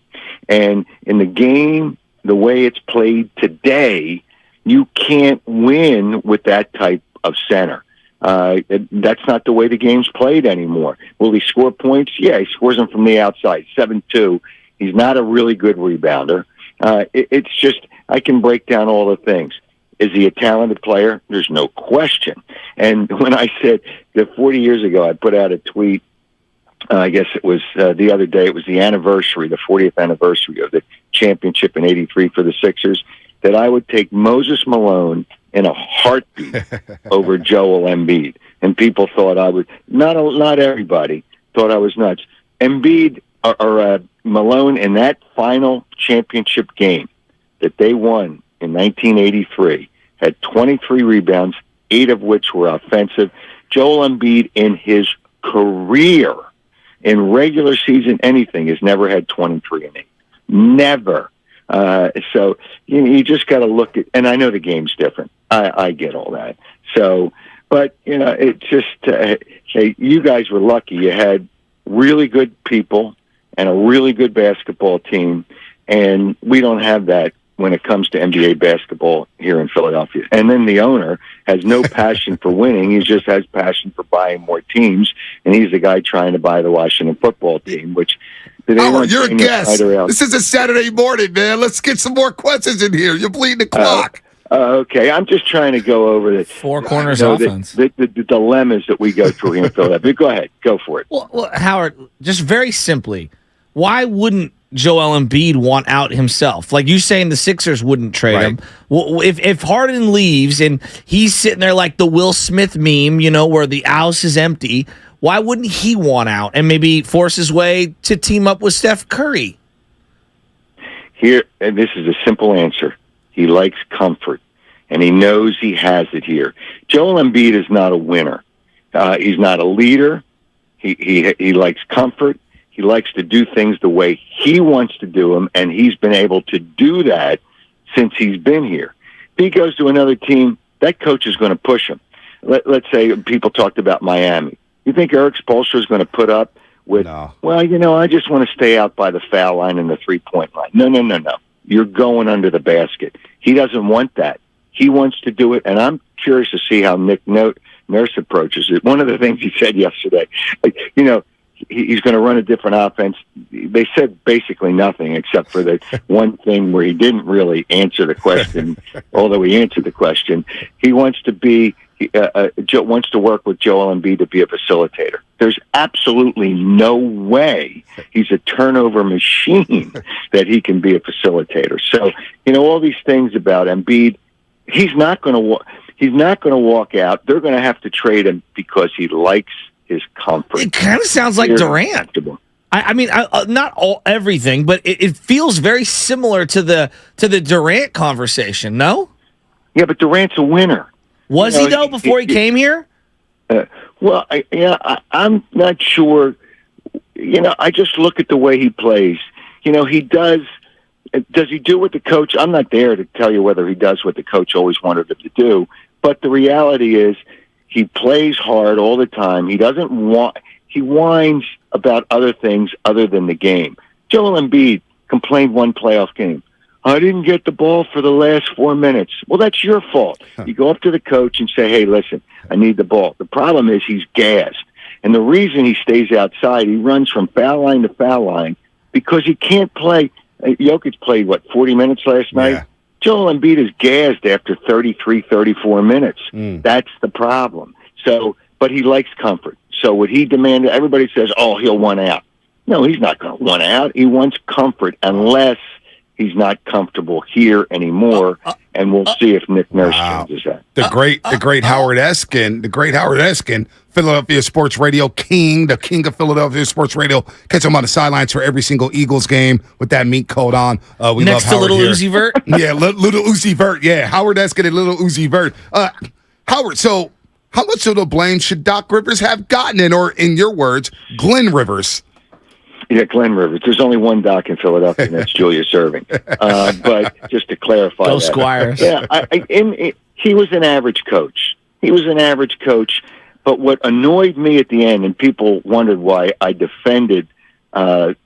And in the game, the way it's played today, you can't win with that type of center. That's not the way the game's played anymore. Will he score points? Yeah, he scores them from the outside, 7-2. He's not a really good rebounder. It's just, I can break down all the things. Is he a talented player? There's no question. And when I said that 40 years ago, I put out a tweet, I guess it was the other day, it was the anniversary, the 40th anniversary of the championship in '83 for the Sixers, that I would take Moses Malone in a heartbeat over Joel Embiid. And people thought I would, not everybody thought I was nuts. Embiid or Malone in that final championship game that they won in 1983 had 23 rebounds, 8 of which were offensive. Joel Embiid in his career, in regular season anything, has never had 23 and 8. Never. So you just got to look at, and I know the game's different. I get all that. So, but it's just, hey, you guys were lucky. You had really good people and a really good basketball team, and we don't have that when it comes to NBA basketball here in Philadelphia. And then the owner has no passion for winning. He just has passion for buying more teams, and he's the guy trying to buy the Washington football team, which... Howard, you're a guest. This is a Saturday morning, man. Let's get some more questions in here. You're bleeding the clock. Okay, I'm just trying to go over the four corners offense. The dilemmas that we go through here in Philadelphia. Go ahead. Go for it. Well, Howard, just very simply, why wouldn't Joel Embiid want out himself? Like you saying the Sixers wouldn't trade him. Well, if Harden leaves and he's sitting there like the Will Smith meme, where the house is empty, why wouldn't he want out and maybe force his way to team up with Steph Curry? Here, and this is a simple answer. He likes comfort, and he knows he has it here. Joel Embiid is not a winner. He's not a leader. He likes comfort. He likes to do things the way he wants to do them, and he's been able to do that since he's been here. If he goes to another team, that coach is going to push him. Let's say people talked about Miami. You think Eric Spoelstra is going to put up with, well, I just want to stay out by the foul line and the three-point line. No. You're going under the basket. He doesn't want that. He wants to do it, and I'm curious to see how Nick Nurse approaches it. One of the things he said yesterday, he's going to run a different offense. They said basically nothing except for the one thing where he didn't really answer the question, although he answered the question. He wants to wants to work with Joel Embiid to be a facilitator. There's absolutely no way he's a turnover machine that he can be a facilitator. So, all these things about Embiid, he's not going to walk out. They're going to have to trade him because he likes his comfort. It kind of sounds like Durant. I mean, not everything, but it feels very similar to the Durant conversation. No? Yeah, but Durant's a winner. Was he though before he came here? I'm not sure. I just look at the way he plays. He does does he do what the coach? I'm not there to tell you whether he does what the coach always wanted him to do, but the reality is he plays hard all the time. He doesn't want. He whines about other things other than the game. Joel Embiid complained one playoff game. I didn't get the ball for the last 4 minutes. Well, that's your fault. You go up to the coach and say, hey, listen, I need the ball. The problem is he's gassed. And the reason he stays outside, he runs from foul line to foul line because he can't play. Jokic played, 40 minutes last night? Yeah. Joel Embiid is gassed after 33, 34 minutes. That's the problem. So, but he likes comfort. So what he demanded, everybody says, oh, he'll one out. No, he's not going to one out. He wants comfort unless he's not comfortable here anymore, and we'll see if Nick Nurse changes that. The great Howard Eskin, Philadelphia Sports Radio king, the king of Philadelphia Sports Radio. Catch him on the sidelines for every single Eagles game with that meat coat on. We next love Howard to Little here. Uzi Vert. Yeah, Little Uzi Vert. Yeah, Howard Eskin and Little Uzi Vert. Howard, so how much of the blame should Doc Rivers have gotten in, or in your words, Glenn Rivers? Yeah, Glenn Rivers. There's only one Doc in Philadelphia, and that's Julius Erving. But just to clarify, Go Squires. Yeah, he was an average coach. But what annoyed me at the end, and people wondered why I defended Rivers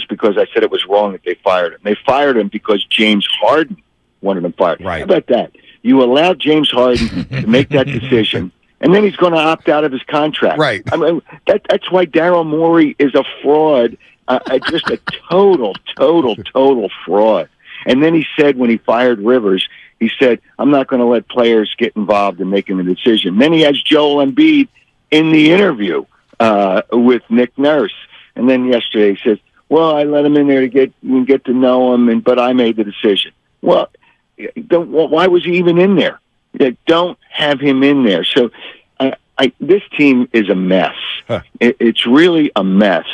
because I said it was wrong that they fired him. They fired him because James Harden wanted him fired. Right. How about that? You allowed James Harden to make that decision. And then he's going to opt out of his contract. Right. I mean, that's why Daryl Morey is a fraud, just a total fraud. And then he said when he fired Rivers, he said, I'm not going to let players get involved in making the decision. Then he has Joel Embiid in the interview with Nick Nurse. And then yesterday he says, well, I let him in there to get to know him, but I made the decision. Well, why was he even in there? Don't have him in there. So this team is a mess. Huh. It's really a mess.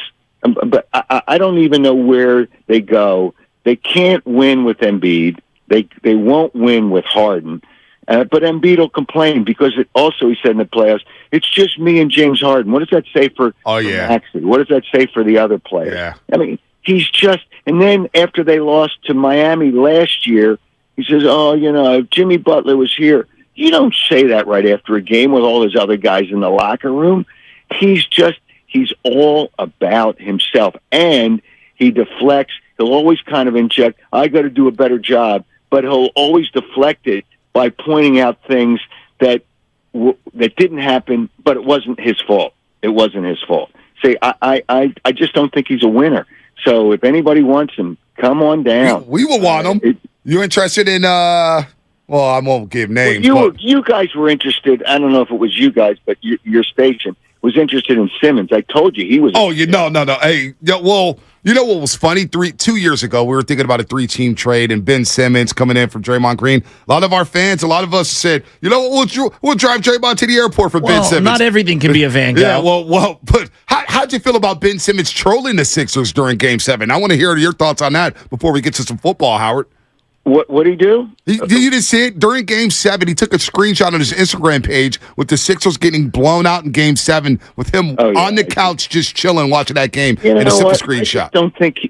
But I don't even know where they go. They can't win with Embiid. They won't win with Harden. But Embiid will complain because he said in the playoffs, it's just me and James Harden. What does that say for Maxey? What does that say for the other players? Yeah. I mean, he's just – and then after they lost to Miami last year, he says, if Jimmy Butler was here. You don't say that right after a game with all those other guys in the locker room. He's all about himself, and he deflects. He'll always kind of inject, I got to do a better job, but he'll always deflect it by pointing out things that didn't happen, but it wasn't his fault. It wasn't his fault. See, I just don't think he's a winner. So if anybody wants him, come on down. We will want him. You interested in well, I won't give names. Well, you guys were interested. I don't know if it was you guys, but your station was interested in Simmons. I told you he was. Oh, no. Hey, well, you know what was funny? 2 years ago, we were thinking about a 3-team trade and Ben Simmons coming in from Draymond Green. A lot of our fans, a lot of us said, you know what, we'll drive Draymond to the airport for Ben Simmons. Not everything can be a Van Gogh. Yeah, well, but how'd you feel about Ben Simmons trolling the Sixers during Game 7? I want to hear your thoughts on that before we get to some football, Howard. What'd he do? You didn't see it? During Game 7, he took a screenshot on his Instagram page with the Sixers getting blown out in Game 7 with him on the couch just chilling, watching that game, and a simple screenshot.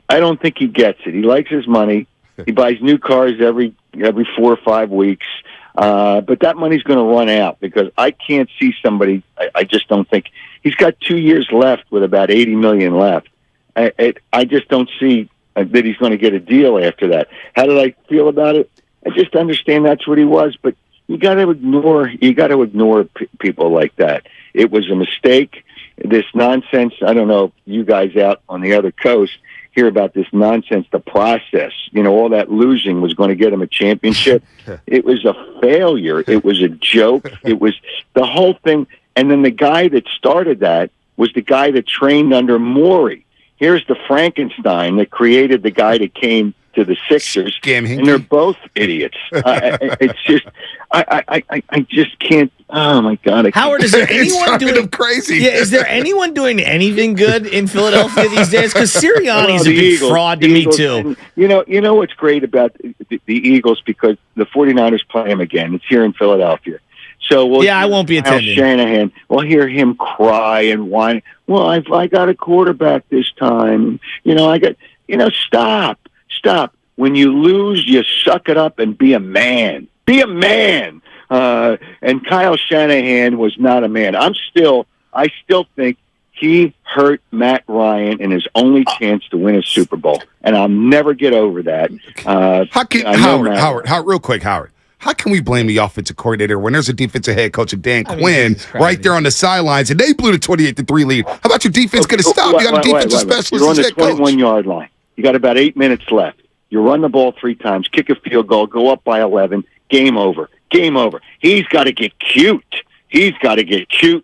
I don't think he gets it. He likes his money. He buys new cars every 4 or 5 weeks. But that money's going to run out because I can't see somebody. I just don't think he's got 2 years left with about $80 million left. I just don't see that he's going to get a deal after that. How did I feel about it? I just understand that's what he was, but you got to ignore people like that. It was a mistake. This nonsense. I don't know if you guys out on the other coast hear about this nonsense. The process, all that losing was going to get him a championship. It was a failure. It was a joke. It was the whole thing. And then the guy that started that was the guy that trained under Morey. Here's the Frankenstein that created the guy that came to the Sixers, and they're both idiots. It's just, I just can't. Oh my God, Howard, is there anyone doing crazy? Yeah, is there anyone doing anything good in Philadelphia these days? Because Sirianni's a big fraud to me too. And, you know what's great about the Eagles, because the 49ers play them again. It's here in Philadelphia. So I won't be Kyle attending. Shanahan, we'll hear him cry and whine. Well, I got a quarterback this time. Stop. When you lose, you suck it up and be a man. Be a man. And Kyle Shanahan was not a man. I still think he hurt Matt Ryan in his only chance to win a Super Bowl, and I'll never get over that. Howard, real quick, Howard. How can we blame the offensive coordinator when there's a defensive head coach, Dan Quinn, right there on the sidelines, and they blew the 28-3 lead? How about your defense going to stop? You got a defensive specialist You're on the head coach. 21-yard line. You got about 8 minutes left. You run the ball 3 times, kick a field goal, go up by 11. Game over. He's got to get cute.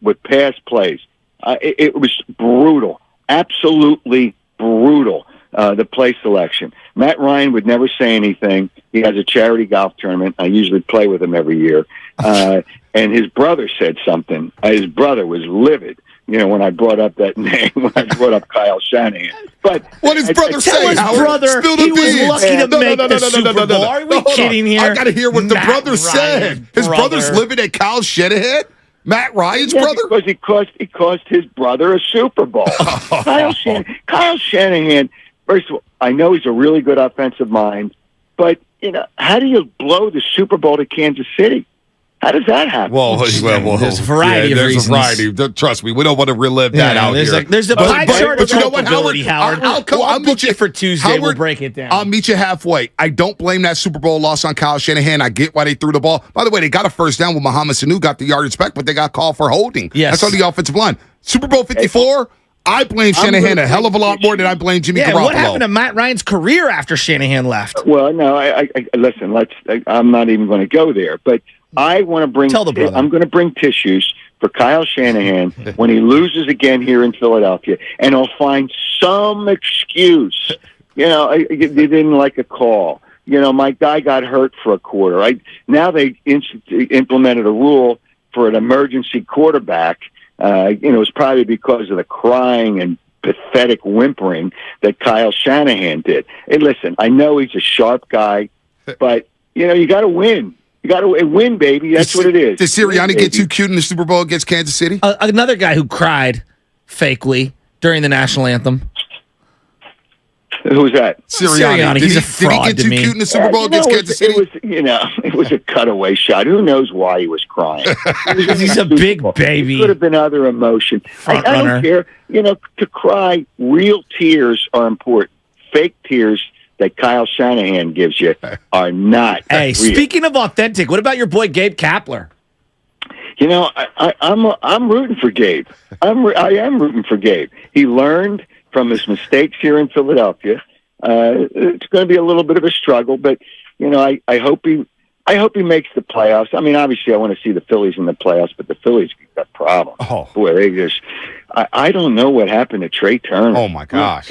With pass plays. It was brutal, absolutely brutal. The play selection. Matt Ryan would never say anything. He has a charity golf tournament. I usually play with him every year. And his brother said something. His brother was livid, when I brought up that name, when I brought up Kyle Shanahan. But what did his brother say, Howard? His brother, he was lucky to make the Super Bowl. Are we kidding here? I got to hear what the brother said. His brother's livid at Kyle Shanahan? Matt Ryan's brother? Because he cost his brother a Super Bowl. Kyle Shanahan, first of all, I know he's a really good offensive mind, but, how do you blow the Super Bowl to Kansas City? How does that happen? Well, there's a variety of reasons. There's a variety. Trust me, we don't want to relive that out here. There's a pie chart of culpability, Howard. I'll meet you for Tuesday. Howard, we'll break it down. I'll meet you halfway. I don't blame that Super Bowl loss on Kyle Shanahan. I get why they threw the ball. By the way, they got a first down when Mohamed Sanu got the yardage back, but they got called for holding. Yes. That's on the offensive line. Super Bowl 54, I blame Shanahan a hell of a lot more than I blame Jimmy Garoppolo. What happened to Matt Ryan's career after Shanahan left? Well, no, I listen, I'm not even going to go there, but I want to bring. I'm going to bring tissues for Kyle Shanahan when he loses again here in Philadelphia, and he'll find some excuse. They didn't like a call. My guy got hurt for a quarter. Now they implemented a rule for an emergency quarterback. It's probably because of the crying and pathetic whimpering that Kyle Shanahan did. Hey, listen, I know he's a sharp guy, but you got to win. You got to win, baby. That's what it is. Did Sirianni get too cute in the Super Bowl against Kansas City? Another guy who cried fakely during the national anthem. Who's that? Sirianni. He's a fraud. Did he get too cute in the Super Bowl against Kansas City? It was a cutaway shot. Who knows why he was crying? He's a big baby. It could have been other emotion. I don't care. To cry, real tears are important. Fake tears that Kyle Shanahan gives you are not. Hey, real. Speaking of authentic, what about your boy Gabe Kapler? I'm rooting for Gabe. I am rooting for Gabe. He learned from his mistakes here in Philadelphia. It's going to be a little bit of a struggle, but I hope he makes the playoffs. I mean, obviously, I want to see the Phillies in the playoffs, but the Phillies got problems. Oh boy, they just. I don't know what happened to Trey Turner. Oh my gosh!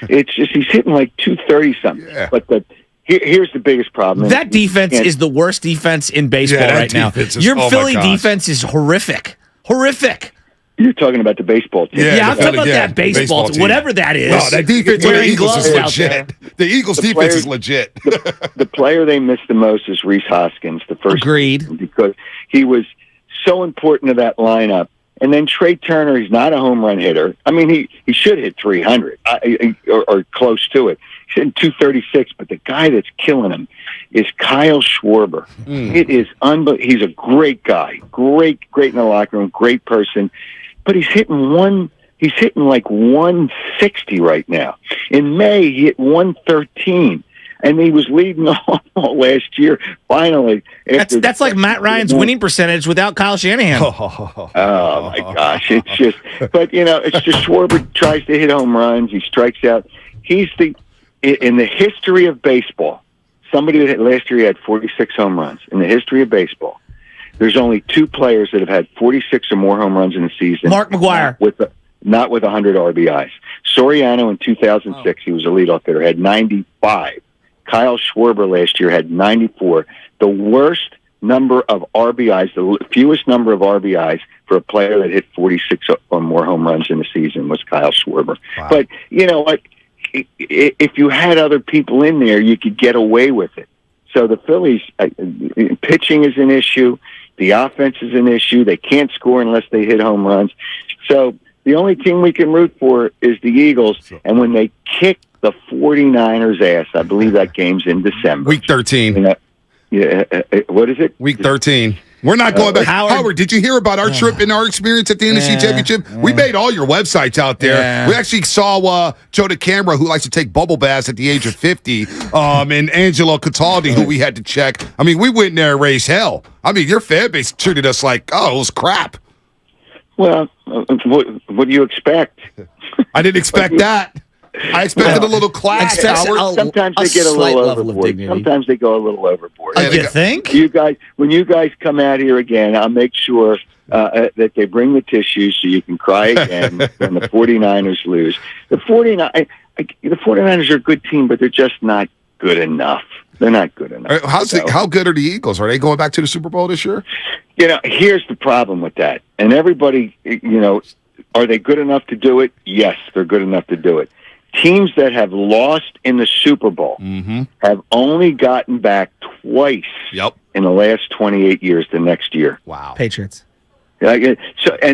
It's just he's hitting like 230 something. Yeah. But here's the biggest problem. That defense is the worst defense in baseball right now. Your Philly defense is horrific. Horrific. You're talking about the baseball team. Yeah, I'm talking about that baseball team. Whatever that is. No, that defense of the Eagles is legit. The Eagles defense is legit. The player they miss the most is Rhys Hoskins, the first. Agreed. Because he was so important to that lineup. And then Trey Turner, he's not a home run hitter. I mean, he should hit 300 or close to it. He's hitting 236, but the guy that's killing him is Kyle Schwarber. It is unbelievable. He's a great guy, great in the locker room, great person. But he's hitting like 160 right now. In May, he hit 113. And he was leading all last year. Finally, that's like Matt Ryan's winning percentage without Kyle Shanahan. Oh my gosh, it's just. But it's just Schwarber tries to hit home runs. He strikes out. He's in the history of baseball. Somebody that last year he had 46 home runs in the history of baseball. There's only 2 players that have had 46 or more home runs in a season. Mark McGwire. Not with 100 RBIs. Soriano in 2006, he was a leadoff hitter, had 95. Kyle Schwarber last year had 94. The worst number of RBIs, the fewest number of RBIs for a player that hit 46 or more home runs in a season was Kyle Schwarber. Wow. But you know what? If you had other people in there, you could get away with it. So the Phillies, pitching is an issue. The offense is an issue. They can't score unless they hit home runs. So the only team we can root for is the Eagles. And when they kick the 49ers' ass, I believe that game's in December. Week 13. What is it? Week 13. We're not going back. Howard, did you hear about our trip and our experience at the NFC Championship? We made all your websites out there. Yeah. We actually saw Joe DeCamera, who likes to take bubble baths at the age of 50, and Angelo Cataldi, who we had to check. I mean, we went in there and raised hell. I mean, your fan base treated us like, oh, it was crap. Well, what do you expect? I didn't expect that. I expected a little class, Howard. Sometimes they get a little overboard. Sometimes they go a little overboard. You think? When you guys come out here again, I'll make sure that they bring the tissues so you can cry again when the 49ers lose. The 49ers are a good team, but they're just not good enough. They're not good enough. How good are the Eagles? Are they going back to the Super Bowl this year? Here's the problem with that. And everybody, are they good enough to do it? Yes, they're good enough to do it. Teams that have lost in the Super Bowl have only gotten back twice in the last 28 years the next year. Wow. Patriots. And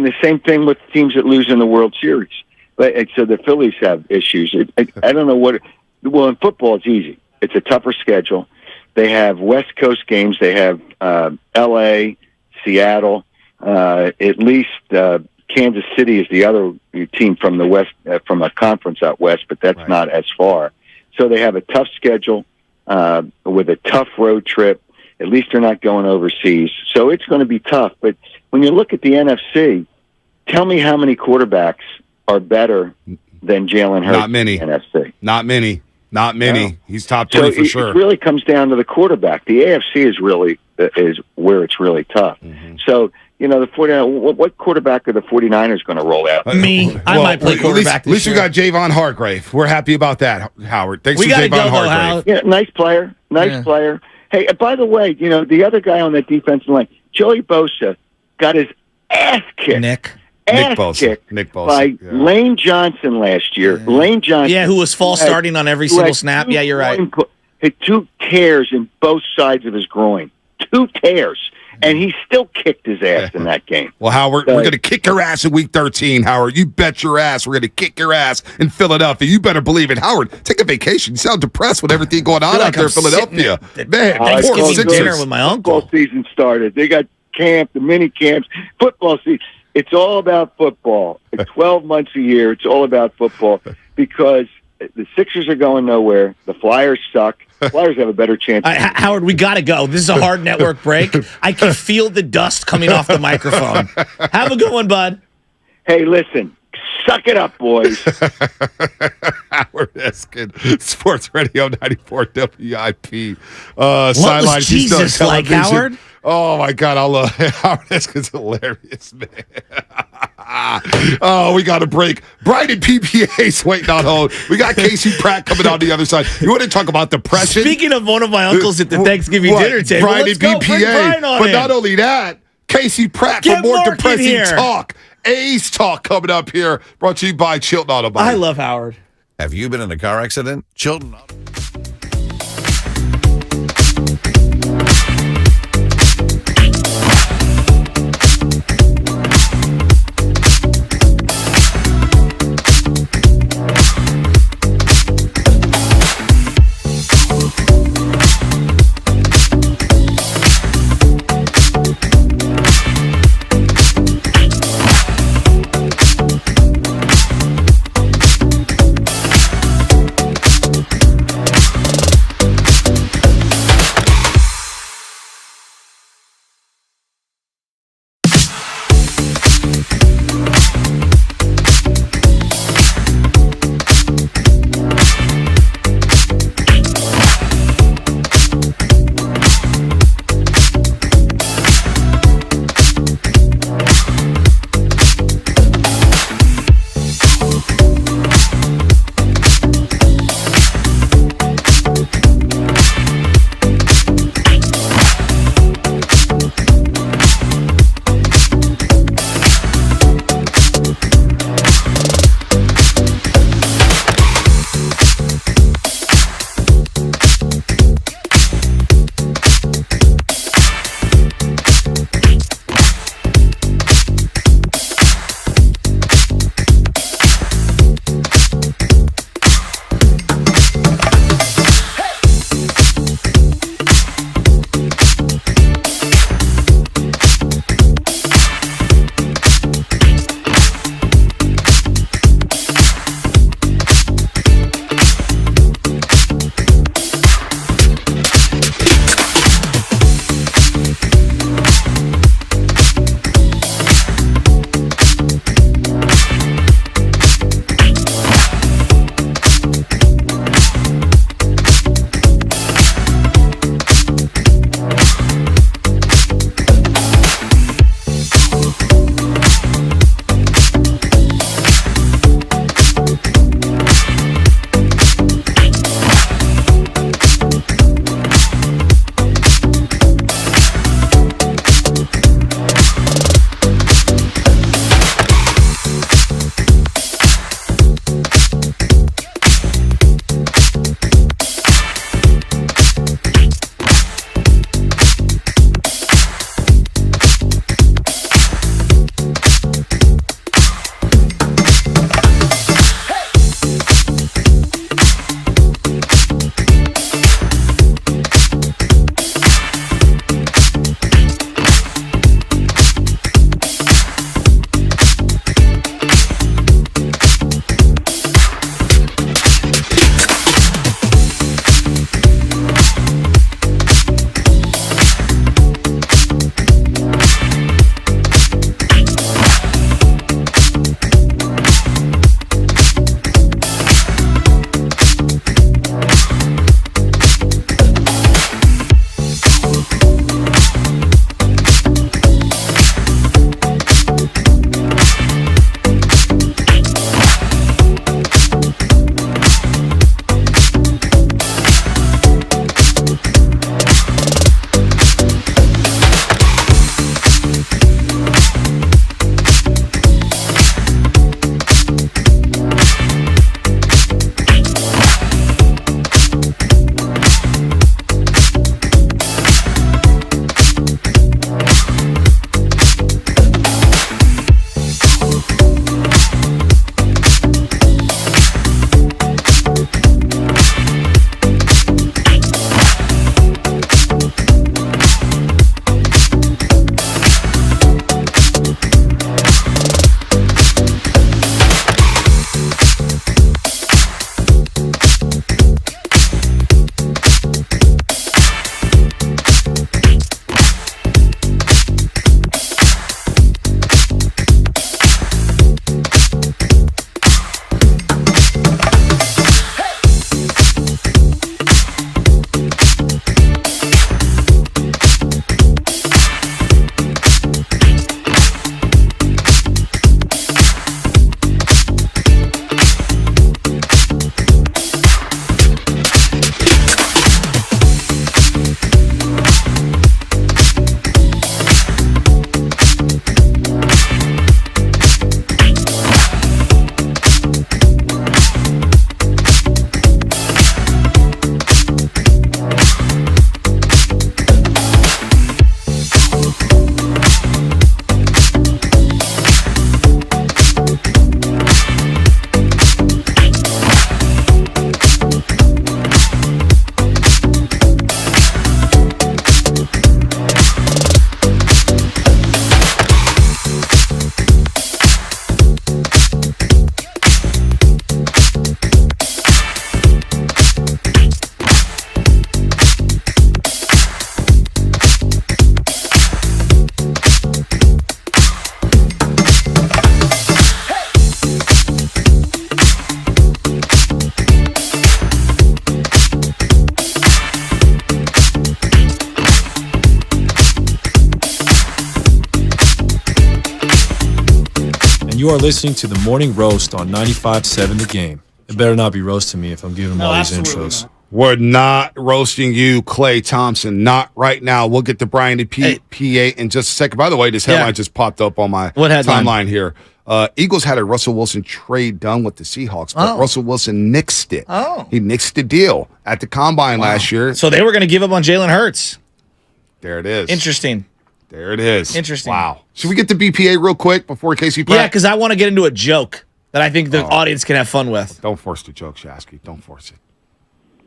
the same thing with teams that lose in the World Series. So the Phillies have issues. I don't know what. Well, in football, it's easy. It's a tougher schedule. They have West Coast games. They have L.A., Seattle, at least Kansas City is the other team from the West, from a conference out west, but that's not as far. So they have a tough schedule with a tough road trip. At least they're not going overseas. So it's going to be tough. But when you look at the NFC, tell me how many quarterbacks are better than Jalen Hurts. Not many. In the NFC. Not many. No. He's top 3 so for sure. It really comes down to the quarterback. The AFC is where it's really tough. So, the 49ers, what quarterback are the 49ers going to roll out? Me. I might play quarterback At least we got Javon Hargrave. We're happy about that, Howard. Thanks we for Javon Hargrave. Yeah, nice player. Player. Hey, by the way, the other guy on that defensive line, Joey Bosa, got his ass kicked. Nick Bosa. By Lane Johnson last year. Yeah. Lane Johnson. Yeah, who was false starting on every single snap. Yeah, you're right. Had 2 tears in both sides of his groin. 2 tears. And he still kicked his ass in that game. Well, Howard, we're going to kick your ass in Week 13, Howard. You bet your ass we're going to kick your ass in Philadelphia. You better believe it. Howard, take a vacation. You sound depressed with everything going on out there in Philadelphia. Man, Thanksgiving dinner with my uncle. Football season started. They got the mini camps. Football season. It's all about football. 12 months a year, it's all about football because the Sixers are going nowhere. The Flyers suck. The Flyers have a better chance. Howard, we got to go. This is a hard network break. I can feel the dust coming off the microphone. Have a good one, bud. Hey, listen. Suck it up, boys. Howard Eskin, Sports Radio 94 WIP. What was Jesus like, Howard? Oh, my God. I love Howard Eskin's hilarious, man. Oh, we got a break. Brighton PPA's waiting on hold. We got Casey Pratt coming on the other side. You want to talk about depression? Speaking of one of my uncles at the Thanksgiving dinner table, Brighton PPA. But not only that, Casey Pratt for more depressing talk. A's talk coming up here. Brought to you by Chilton Auto Body. I love Howard. Have you been in a car accident? Chilton Auto. you are listening to the Morning Roast on 95.7 The Game. It better not be roasting me if I'm giving them all these intros. Not. We're not roasting you, Clay Thompson. Not right now. We'll get to Brian and PA in just a second. By the way, this headline just popped up on my timeline here. Eagles had a Russell Wilson trade done with the Seahawks, but Russell Wilson nixed it. He nixed the deal at the Combine last year. So they were going to give up on Jalen Hurts. There it is. Interesting. There it is. Interesting. Wow. Should we get to BPA real quick before Casey Pratt? Yeah, because I want to get into a joke that I think the audience can have fun with. Don't force the joke, Shasky. Don't force it.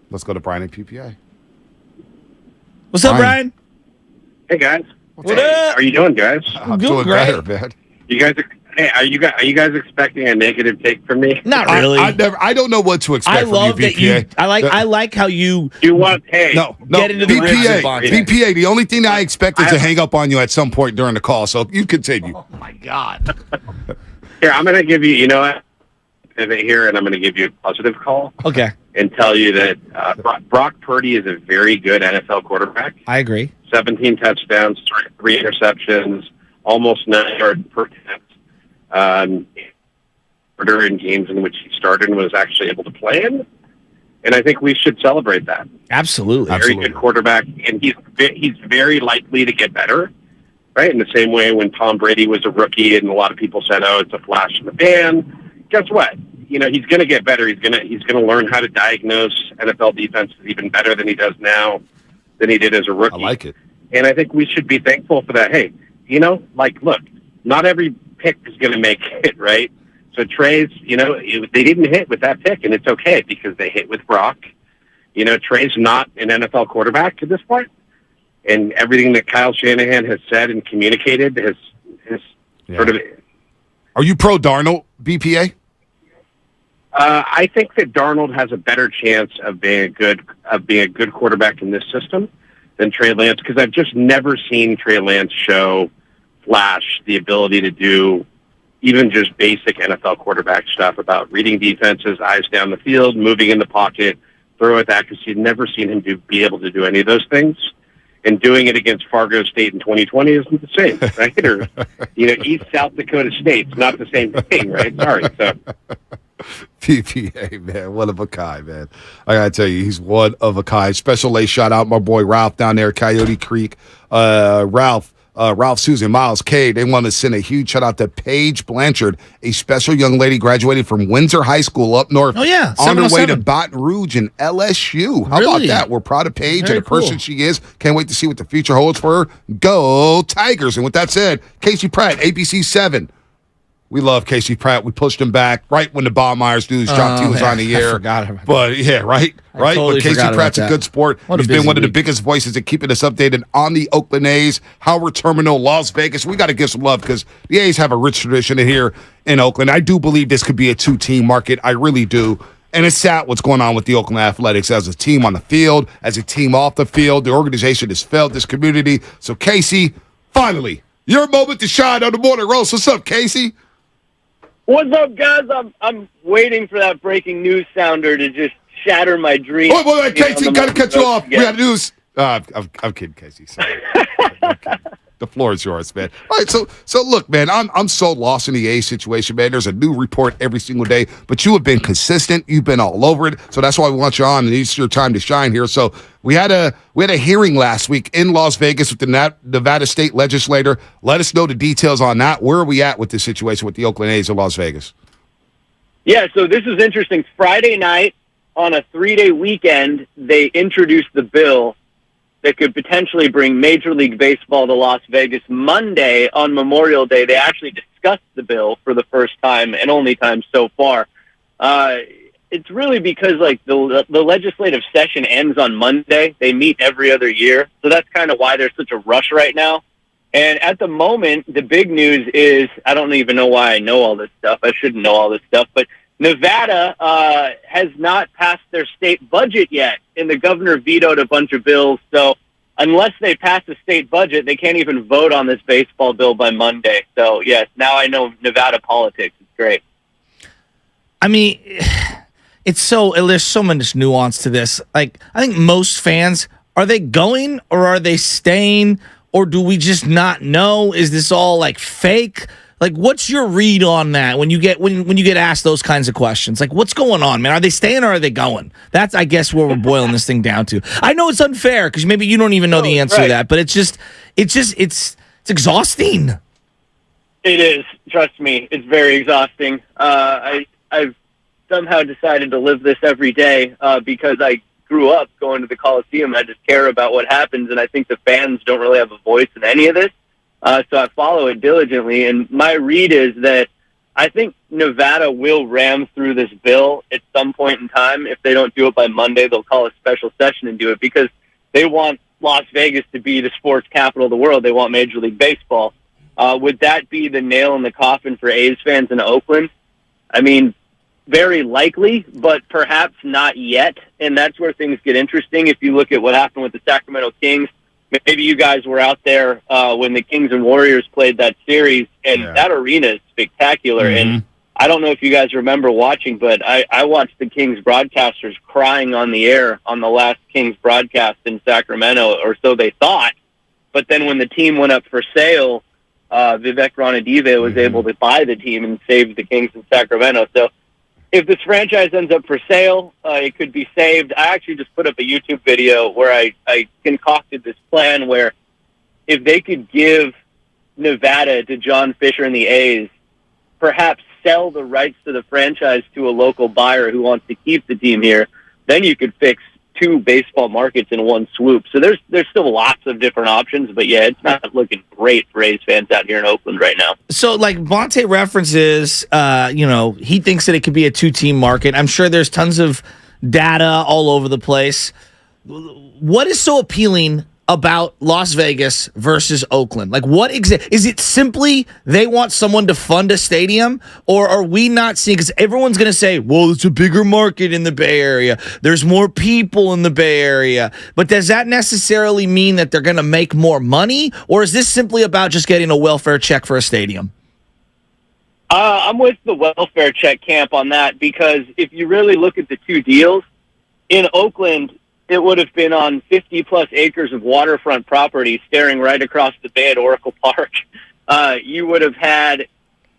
Let's go to Brian and PPA. What's up, Brian? Hey, guys. What up? How are you doing, guys? I'm doing better, man. You guys are you guys expecting a negative take from me? Not really. I don't know what to expect I love from you, that BPA. I like how you want no get into the BPA. The only thing I expect is to hang up on you at some point during the call. So you continue. Oh my God. Here, I'm going to give you. You know what? Pivot here, and I'm going to give you a positive call. Okay. And tell you that Brock Purdy is a very good NFL quarterback. I agree. 17 touchdowns, 3 interceptions, almost 9 yards per attempt. In games in which he started and was actually able to play in. And I think we should celebrate that. Absolutely. Very good quarterback, and he's very likely to get better, right? In the same way when Tom Brady was a rookie and a lot of people said, oh, it's a flash in the pan. Guess what? You know, he's going to get better. He's going to learn how to diagnose NFL defenses even better than he does now than he did as a rookie. I like it. And I think we should be thankful for that. Hey, you know, like, look, not every pick is going to make it, right? So Trey's, you know, they didn't hit with that pick, and it's okay because they hit with Brock. You know, Trey's not an NFL quarterback at this point, and everything that Kyle Shanahan has said and communicated has sort of. Are you pro Darnold, BPA? I think that Darnold has a better chance of being a good quarterback in this system than Trey Lance, because I've just never seen Trey Lance show flash the ability to do even just basic NFL quarterback stuff about reading defenses, eyes down the field, moving in the pocket, throw with accuracy. Never seen him be able to do any of those things. And doing it against Fargo State in 2020 isn't the same, right? Or, you know, East South Dakota State's not the same thing, right? Sorry. So. PPA, man, one of a kind, man. I gotta tell you, he's one of a kind. Special A shout out my boy Ralph down there at Coyote Creek. Ralph, Susan, Miles, K. They want to send a huge shout out to Paige Blanchard, a special young lady graduated from Windsor High School up north. Oh yeah, on her way to Baton Rouge and LSU. How about that? We're proud of Paige and the person she is. Can't wait to see what the future holds for her. Go Tigers! And with that said, Casey Pratt, ABC 7. We love Casey Pratt. We pushed him back right when the Baumeyers dudes dropped. He was on the air. I forgot about that. But yeah, right. Totally but Casey Pratt's a good sport. He's been one of the biggest voices in keeping us updated on the Oakland A's, Howard Terminal, Las Vegas. We got to give some love because the A's have a rich tradition here in Oakland. I do believe this could be a 2-team market. I really do. And it's sad what's going on with the Oakland Athletics as a team on the field, as a team off the field. The organization has failed this community. So Casey, finally, your moment to shine on the Morning Roast. What's up, Casey? What's up, guys? I'm waiting for that breaking news sounder to just shatter my dreams. Wait, Casey, got to cut you off. We got news. I'm kidding, Casey. Sorry. I'm kidding. The floor is yours, man. All right, so look, man, I'm so lost in the A situation, man. There's a new report every single day, but you have been consistent. You've been all over it, so that's why we want you on, and it's your time to shine here. So we had a hearing last week in Las Vegas with the Nevada State Legislator. Let us know the details on that. Where are we at with this situation with the Oakland A's in Las Vegas? Yeah, so this is interesting. Friday night on a 3-day weekend, they introduced the bill that could potentially bring Major League Baseball to Las Vegas. Monday, on Memorial Day, they actually discussed the bill for the first time and only time so far. It's really because like the legislative session ends on Monday. They meet every other year. So that's kind of why there's such a rush right now. And at the moment, the big news is, I don't even know why I know all this stuff. I shouldn't know all this stuff, but Nevada has not passed their state budget yet, and the governor vetoed a bunch of bills. So unless they pass the state budget, they can't even vote on this baseball bill by Monday. So, yes, now I know Nevada politics. It's great. I mean, there's so much nuance to this. Like, I think most fans, are they going or are they staying, or do we just not know? Is this all like fake? Like, what's your read on that when you get when you get asked those kinds of questions? Like, what's going on, man? Are they staying or are they going? That's, I guess, where we're boiling this thing down to. I know it's unfair because maybe you don't even know the answer to that, but it's exhausting. It is. Trust me, it's very exhausting. I've somehow decided to live this every day because I grew up going to the Coliseum. I just care about what happens, and I think the fans don't really have a voice in any of this. So I follow it diligently, and my read is that I think Nevada will ram through this bill at some point in time. If they don't do it by Monday, they'll call a special session and do it because they want Las Vegas to be the sports capital of the world. They want Major League Baseball. Would that be the nail in the coffin for A's fans in Oakland? I mean, very likely, but perhaps not yet, and that's where things get interesting. If you look at what happened with the Sacramento Kings, maybe you guys were out there when the Kings and Warriors played that series, and that arena is spectacular. And I don't know if you guys remember watching, but I watched the Kings broadcasters crying on the air on the last Kings broadcast in Sacramento, or so they thought. But then when the team went up for sale, Vivek Ranadive was able to buy the team and save the Kings in Sacramento. So if this franchise ends up for sale, it could be saved. I actually just put up a YouTube video where I concocted this plan where if they could give Nevada to John Fisher and the A's, perhaps sell the rights to the franchise to a local buyer who wants to keep the team here, then you could fix 2 baseball markets in one swoop. So there's still lots of different options, but yeah, it's not looking great for A's fans out here in Oakland right now. So, like Bonte references, he thinks that it could be a 2-team market. I'm sure there's tons of data all over the place. What is so appealing about Las Vegas versus Oakland? Like, what is it simply they want someone to fund a stadium, or are we not seeing? Because everyone's going to say, well, it's a bigger market in the Bay Area. There's more people in the Bay Area. But does that necessarily mean that they're going to make more money, or is this simply about just getting a welfare check for a stadium? I'm with the welfare check camp on that, because if you really look at the 2 deals, in Oakland, it would have been on 50-plus acres of waterfront property staring right across the bay at Oracle Park. You would have had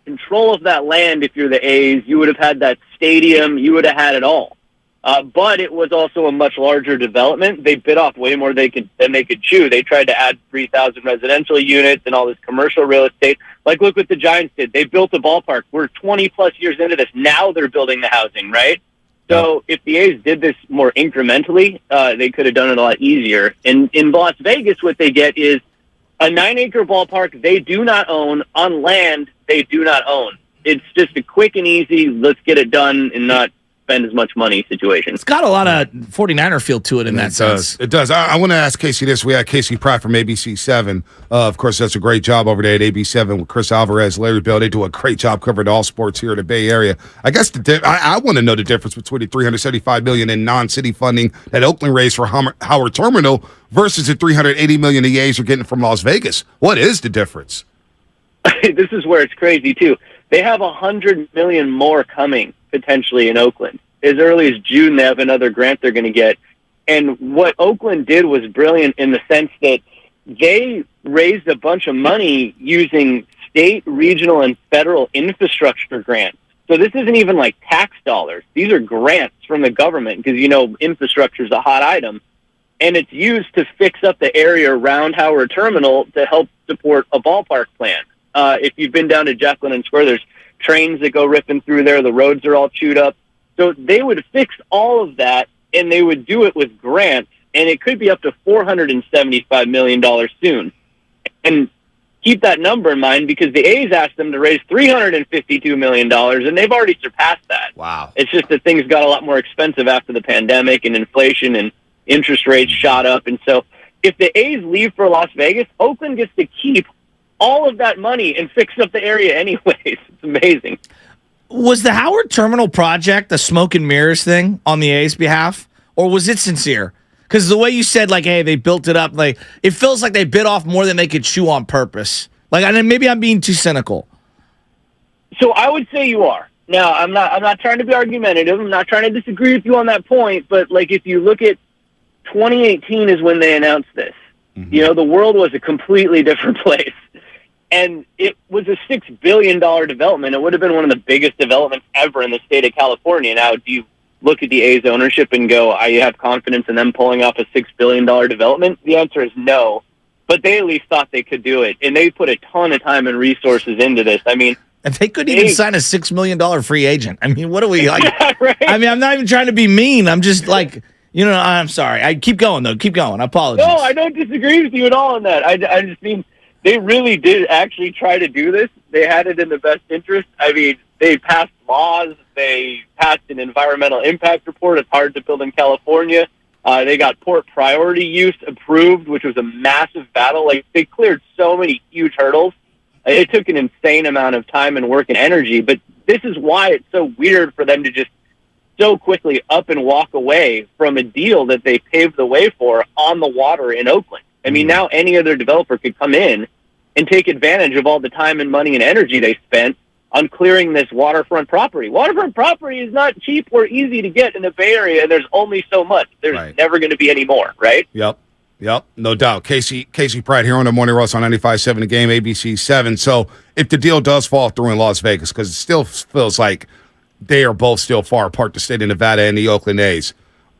control of that land if you're the A's. You would have had that stadium. You would have had it all. But it was also a much larger development. They bit off way more than they could chew. They tried to add 3,000 residential units and all this commercial real estate. Like, look what the Giants did. They built a ballpark. We're 20-plus years into this. Now they're building the housing, right? So if the A's did this more incrementally, they could have done it a lot easier. And in Las Vegas, what they get is a 9-acre ballpark they do not own on land they do not own. It's just a quick and easy, let's get it done and not spend as much money situation. It's got a lot of 49er feel to it in that sense. It does. I want to ask Casey this. We had Casey Pratt from ABC7. Of course, that's a great job over there at AB7 with Chris Alvarez, Larry Bell. They do a great job covering all sports here in the Bay Area. I guess I want to know the difference between the $375 million in non-city funding that Oakland raised for Howard Terminal versus the $380 million the A's are getting from Las Vegas. What is the difference? This is where it's crazy, too. They have $100 million more coming, potentially, in Oakland. As early as June, they have another grant they're going to get. And what Oakland did was brilliant in the sense that they raised a bunch of money using state, regional, and federal infrastructure grants. So this isn't even like tax dollars. These are grants from the government because, infrastructure is a hot item. And it's used to fix up the area around Howard Terminal to help support a ballpark plan. If you've been down to Jacqueline Square, there's trains that go ripping through there. The roads are all chewed up. So they would fix all of that, and they would do it with grants, and it could be up to $475 million soon. And keep that number in mind because the A's asked them to raise $352 million, and they've already surpassed that. Wow. It's just that things got a lot more expensive after the pandemic and inflation and interest rates shot up. And so if the A's leave for Las Vegas, Oakland gets to keep all of that money and fix up the area anyways. It's amazing. Was the Howard Terminal project a smoke and mirrors thing on the A's behalf, or was it sincere? Because the way you said, like, hey, they built it up, like, it feels like they bit off more than they could chew on purpose. Like, and maybe I'm being too cynical. So I would say you are. Now, I'm not trying to be argumentative. I'm not trying to disagree with you on that point. But, like, if you look at 2018 is when they announced this. Mm-hmm. The world was a completely different place. And it was a $6 billion development. It would have been one of the biggest developments ever in the state of California. Now, do you look at the A's ownership and go, I have confidence in them pulling off a $6 billion development? The answer is no. But they at least thought they could do it. And they put a ton of time and resources into this. I mean, and they couldn't even sign a $6 million free agent. I mean, what are we like? Yeah, right. I mean, I'm not even trying to be mean. I'm just like, I'm sorry. I keep going, though. Keep going. I apologize. No, I don't disagree with you at all on that. I just mean, they really did actually try to do this. They had it in the best interest. I mean, they passed laws. They passed an environmental impact report. It's hard to build in California. They got port priority use approved, which was a massive battle. Like, they cleared so many huge hurdles. It took an insane amount of time and work and energy. But this is why it's so weird for them to just so quickly up and walk away from a deal that they paved the way for on the water in Oakland. I mean, now any other developer could come in and take advantage of all the time and money and energy they spent on clearing this waterfront property. Waterfront property is not cheap or easy to get in the Bay Area, and there's only so much. There's never going to be any more, right? Yep, no doubt. Casey Pratt here on the Morning Rush on 95.7 The Game, ABC 7. So if the deal does fall through in Las Vegas, because it still feels like they are both still far apart, the state of Nevada and the Oakland A's,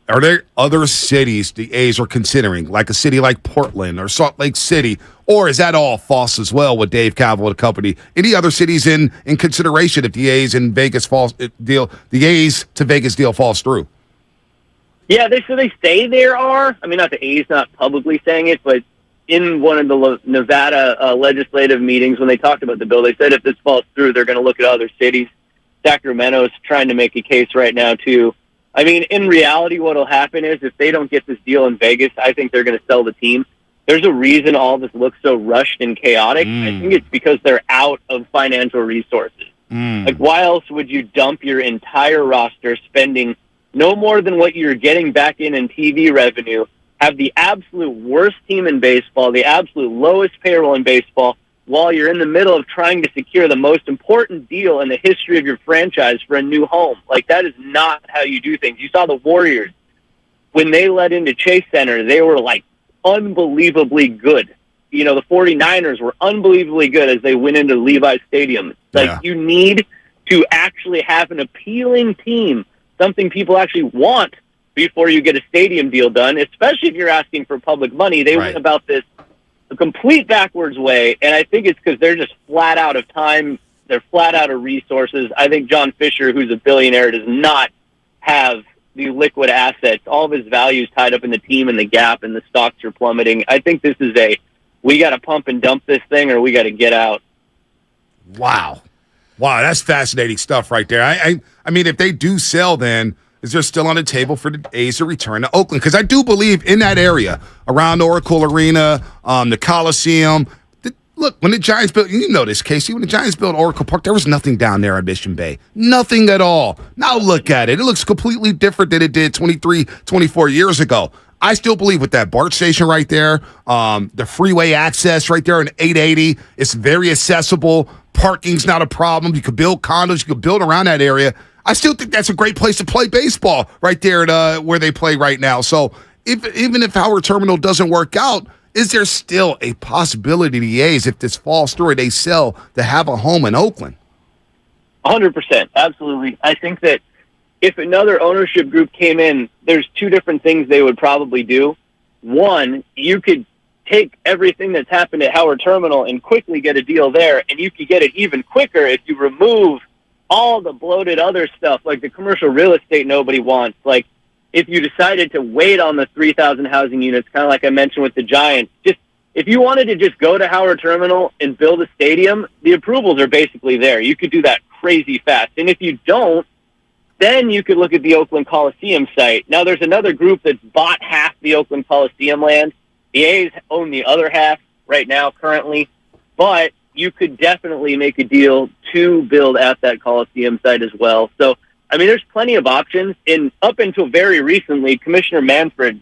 are there other cities the A's are considering, like a city like Portland or Salt Lake City, or is that all false as well with Dave Cavill and the company? Any other cities in consideration if the A's in Vegas the A's to Vegas deal falls through? Yeah, they say there are. I mean, not the A's not publicly saying it, but in one of the Nevada legislative meetings when they talked about the bill, they said if this falls through, they're going to look at other cities. Sacramento's trying to make a case right now too. I mean, in reality, what will happen is if they don't get this deal in Vegas, I think they're going to sell the team. There's a reason all this looks so rushed and chaotic. I think it's because they're out of financial resources. Like, why else would you dump your entire roster, spending no more than what you're getting back in TV revenue, have the absolute worst team in baseball, the absolute lowest payroll in baseball, while you're in the middle of trying to secure the most important deal in the history of your franchise for a new home? Like, that is not how you do things. You saw the Warriors, when they let into Chase Center, they were, like, unbelievably good. The 49ers were unbelievably good as they went into Levi's Stadium. Like, you need to actually have an appealing team, something people actually want before you get a stadium deal done, especially if you're asking for public money. They went about this a complete backwards way, and I think it's because they're just flat out of time. They're flat out of resources. I think John Fisher, who's a billionaire, does not have the liquid assets. All of his value is tied up in the team and the gap, and the stocks are plummeting. I think this is we got to pump and dump this thing, or we got to get out. Wow, that's fascinating stuff right there. I mean, if they do sell, then is there still on the table for the A's to return to Oakland? Because I do believe in that area, around Oracle Arena, the Coliseum. Look, when the Giants built, you know this, Casey, when the Giants built Oracle Park, there was nothing down there at Mission Bay. Nothing at all. Now look at it. It looks completely different than it did 23, 24 years ago. I still believe with that BART station right there, the freeway access right there in 880, it's very accessible. Parking's not a problem. You could build condos. You could build around that area. I still think that's a great place to play baseball right there at, where they play right now. So even if Howard Terminal doesn't work out, is there still a possibility the A's, if this falls through, they sell, to have a home in Oakland? 100%. Absolutely. I think that if another ownership group came in, there's two different things they would probably do. One, you could take everything that's happened at Howard Terminal and quickly get a deal there, and you could get it even quicker if you remove all the bloated other stuff, like the commercial real estate nobody wants. Like, if you decided to wait on the 3,000 housing units, kind of like I mentioned with the Giants, just if you wanted to just go to Howard Terminal and build a stadium, the approvals are basically there. You could do that crazy fast. And if you don't, then you could look at the Oakland Coliseum site. Now, there's another group that's bought half the Oakland Coliseum land. The A's own the other half right now currently, but you could definitely make a deal to build at that Coliseum site as well. So, I mean, there's plenty of options. And up until very recently, Commissioner Manfred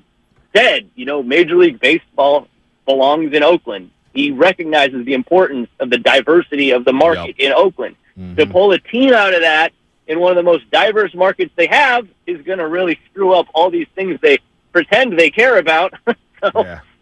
said, Major League Baseball belongs in Oakland. He recognizes the importance of the diversity of the market in Oakland. To pull a team out of that in one of the most diverse markets they have is going to really screw up all these things they pretend they care about.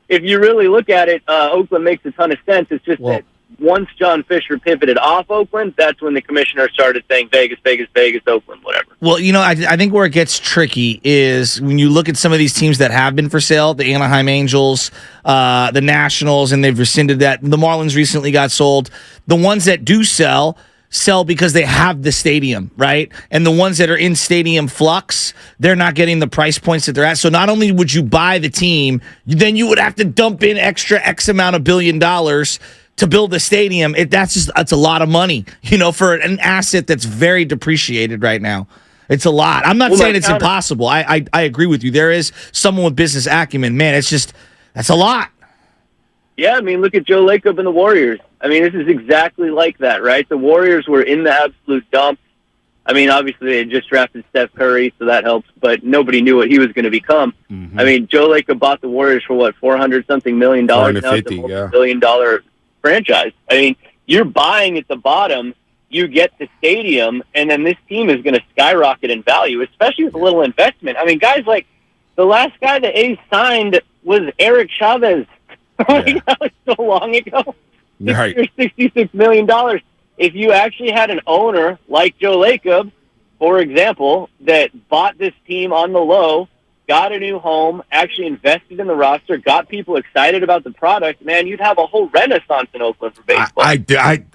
If you really look at it, Oakland makes a ton of sense. It's just that once John Fisher pivoted off Oakland, that's when the commissioner started saying Vegas, Vegas, Vegas, Oakland, whatever. Well, I think where it gets tricky is when you look at some of these teams that have been for sale, the Anaheim Angels, the Nationals, and they've rescinded that. The Marlins recently got sold. The ones that do sell because they have the stadium, right? And the ones that are in stadium flux, they're not getting the price points that they're at. So not only would you buy the team, then you would have to dump in extra X amount of $1 billion to build a stadium. That's a lot of money, for an asset that's very depreciated right now. It's a lot. I'm not saying it's impossible. I agree with you. There is someone with business acumen. Man, that's a lot. Yeah, look at Joe Lacob and the Warriors. This is exactly like that, right? The Warriors were in the absolute dumps. Obviously they had just drafted Steph Curry, so that helps, but nobody knew what he was going to become. Mm-hmm. Joe Lacob bought the Warriors for what, $400-something million? Now it's a $1 billion franchise. You're buying at the bottom, you get the stadium, and then this team is going to skyrocket in value, especially with a little investment. Guys like the last guy the A's signed was Eric Chavez. That was so long ago. Right. $66 million. If you actually had an owner like Joe Lacob, for example, that bought this team on the low, got a new home, actually invested in the roster, got people excited about the product, man, you'd have a whole renaissance in Oakland for baseball.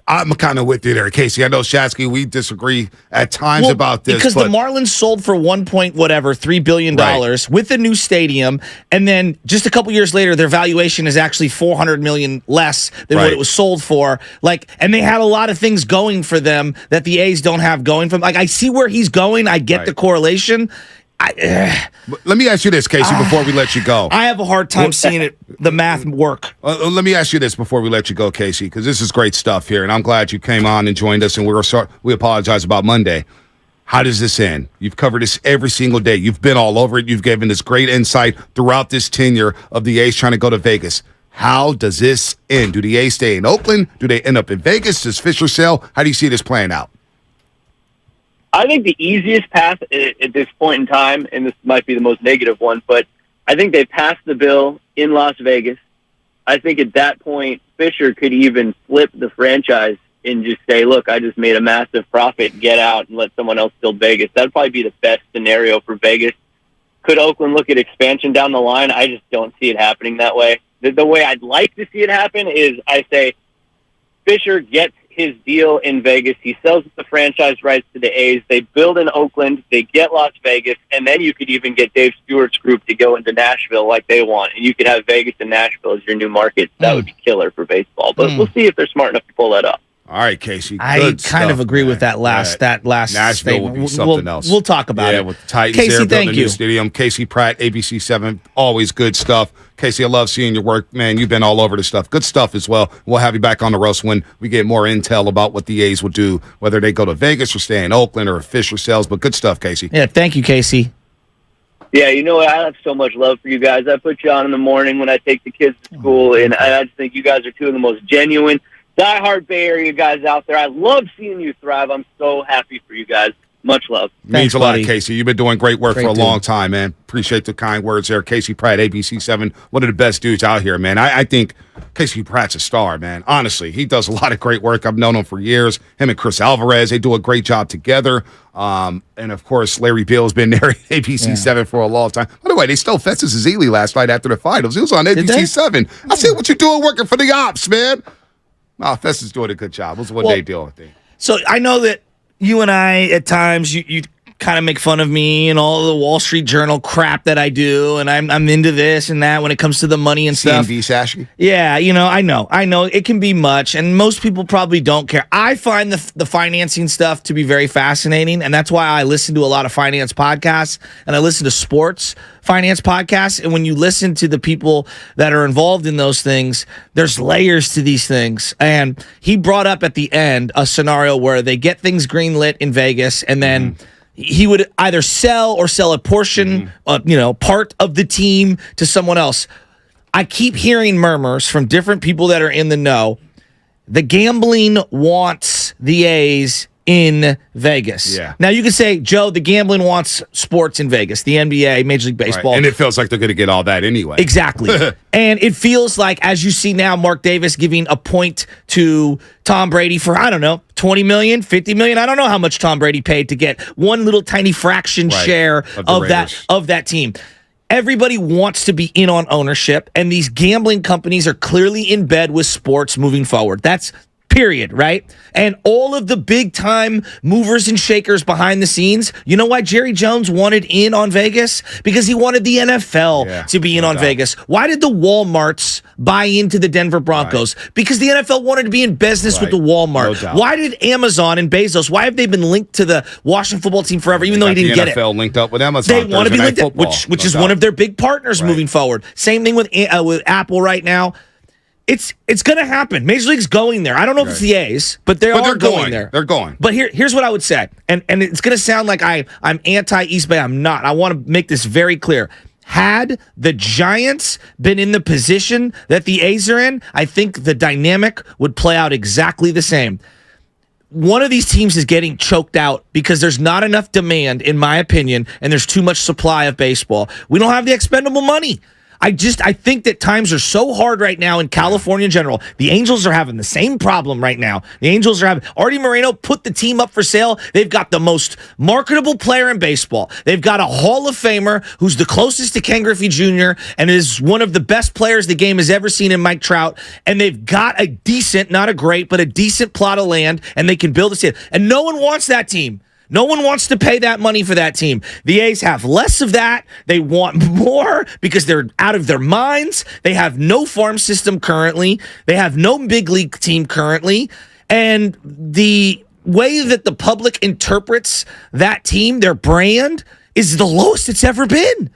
I'm kind of with you there, Casey. I know, Shasky, we disagree at times about this. Because the Marlins sold for $3 billion with a new stadium, and then just a couple years later, their valuation is actually $400 million less than what it was sold for. And they had a lot of things going for them that the A's don't have going for them. I see where he's going. I get the correlation. Let me ask you this, Casey, before we let you go. I have a hard time seeing the math work. Let me ask you this before we let you go, Casey, because this is great stuff here, and I'm glad you came on and joined us, and we apologize about Monday. How does this end? You've covered this every single day. You've been all over it. You've given this great insight throughout this tenure of the A's trying to go to Vegas. How does this end? Do the A's stay in Oakland? Do they end up in Vegas? Does Fisher sell? How do you see this playing out? I think the easiest path at this point in time, and this might be the most negative one, but I think they passed the bill in Las Vegas. I think at that point, Fisher could even flip the franchise and just say, look, I just made a massive profit, get out and let someone else build Vegas. That'd probably be the best scenario for Vegas. Could Oakland look at expansion down the line? I just don't see it happening that way. The way I'd like to see it happen is I say Fisher gets his deal in Vegas. He sells the franchise rights to the A's. They build in Oakland. They get Las Vegas. And then you could even get Dave Stewart's group to go into Nashville like they want. And you could have Vegas and Nashville as your new market. That would be killer for baseball. But we'll see if they're smart enough to pull that up. All right, Casey. I kind of agree with that last Nashville statement. will be something else. We'll talk about it. Yeah, with the Titans Casey, there, building thank a you. new stadium. Casey Pratt, ABC7, always good stuff. Casey, I love seeing your work. Man, you've been all over the stuff. Good stuff as well. We'll have you back on the roast when we get more intel about what the A's will do, whether they go to Vegas or stay in Oakland or if Fisher sells. But good stuff, Casey. Yeah, thank you, Casey. Yeah, you know what? I have so much love for you guys. I put you on in the morning when I take the kids to school, and I just think you guys are two of the most genuine, diehard Bay Area guys out there. I love seeing you thrive. I'm so happy for you guys. Much love. Means a lot, Casey. You've been doing great work for a dude. long time, man. Appreciate the kind words there. Casey Pratt, ABC7, one of the best dudes out here, man. I think Casey Pratt's a star, man. Honestly, he does a lot of great work. I've known him for years. Him and Chris Alvarez, they do a great job together. And, of course, Larry Bill's been there at ABC7 for a long time. By the way, they stole Festus Ezeli last night after the finals. He was on ABC7. I said, what you doing working for the ops, man? No, Festus is doing a good job. It was a one-day deal, I think. So I know that you and I, at times, you kind of make fun of me and all the Wall Street Journal crap that I do, and I'm into this and that when it comes to the money and stuff. CNV Sashky? Yeah, I know. It can be much, and most people probably don't care. I find the financing stuff to be very fascinating, and that's why I listen to a lot of finance podcasts, and I listen to sports finance podcasts, and when you listen to the people that are involved in those things, there's layers to these things. And he brought up at the end a scenario where they get things greenlit in Vegas, and then he would either sell a portion, part of the team to someone else. I keep hearing murmurs from different people that are in the know. The gambling wants the A's in Vegas. Yeah. Now you can say, Joe, the gambling wants sports in Vegas, the NBA, Major League Baseball. Right. And it feels like they're going to get all that anyway. Exactly. And it feels like, as you see now, Mark Davis giving a point to Tom Brady for, I don't know, $20 million, $50 million. I don't know how much Tom Brady paid to get one little tiny fraction share of that team. Everybody wants to be in on ownership, and these gambling companies are clearly in bed with sports moving forward. That's period, right? And all of the big-time movers and shakers behind the scenes, you know why Jerry Jones wanted in on Vegas? Because he wanted the NFL to be in on Vegas. Why did the Walmarts buy into the Denver Broncos? Because the NFL wanted to be in business with the Walmart. No, why did Amazon and Bezos, why have they been linked to the Washington football team forever, even though he didn't get it? The NFL linked up with Amazon. They want to be linked up, which is one of their big partners moving forward. Same thing with Apple right now. It's going to happen. Major League's going there. I don't know if it's the A's, but they're going there. They're going. But here's what I would say, and it's going to sound like I'm anti-East Bay. I'm not. I want to make this very clear. Had the Giants been in the position that the A's are in, I think the dynamic would play out exactly the same. One of these teams is getting choked out because there's not enough demand, in my opinion, and there's too much supply of baseball. We don't have the expendable money. I think that times are so hard right now in California in general. The Angels are having the same problem right now. The Angels are having Artie Moreno put the team up for sale. They've got the most marketable player in baseball. They've got a Hall of Famer who's the closest to Ken Griffey Jr. and is one of the best players the game has ever seen in Mike Trout. And they've got a decent, not a great, but a decent plot of land, and they can build a stadium. And no one wants that team. No one wants to pay that money for that team. The A's have less of that. They want more because they're out of their minds. They have no farm system currently. They have no big league team currently. And the way that the public interprets that team, their brand, is the lowest it's ever been.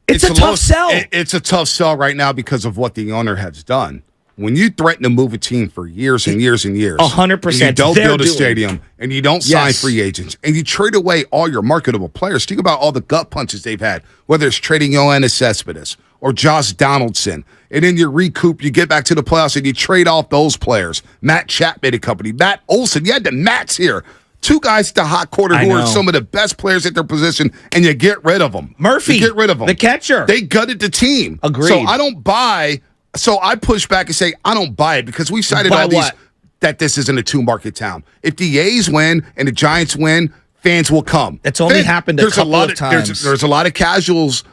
It's a tough sell. It's a tough sell right now because of what the owner has done. When you threaten to move a team for years and years and years, 100%, you don't build a stadium and you don't sign free agents and you trade away all your marketable players. Think about all the gut punches they've had, whether it's trading Yoenis Cespedes or Josh Donaldson. And then you recoup, you get back to the playoffs and you trade off those players. Matt Chapman and company, Matt Olson. You had the Mats here. Two guys at the hot corner who are some of the best players at their position, and you get rid of them. Murphy, you get rid of them. The catcher. They gutted the team. Agreed. So I don't buy. So I push back and say, I don't buy it because we've cited all these that this isn't a two-market town. If the A's win and the Giants win, fans will come. It's only happened a couple of times. There's a lot of casuals,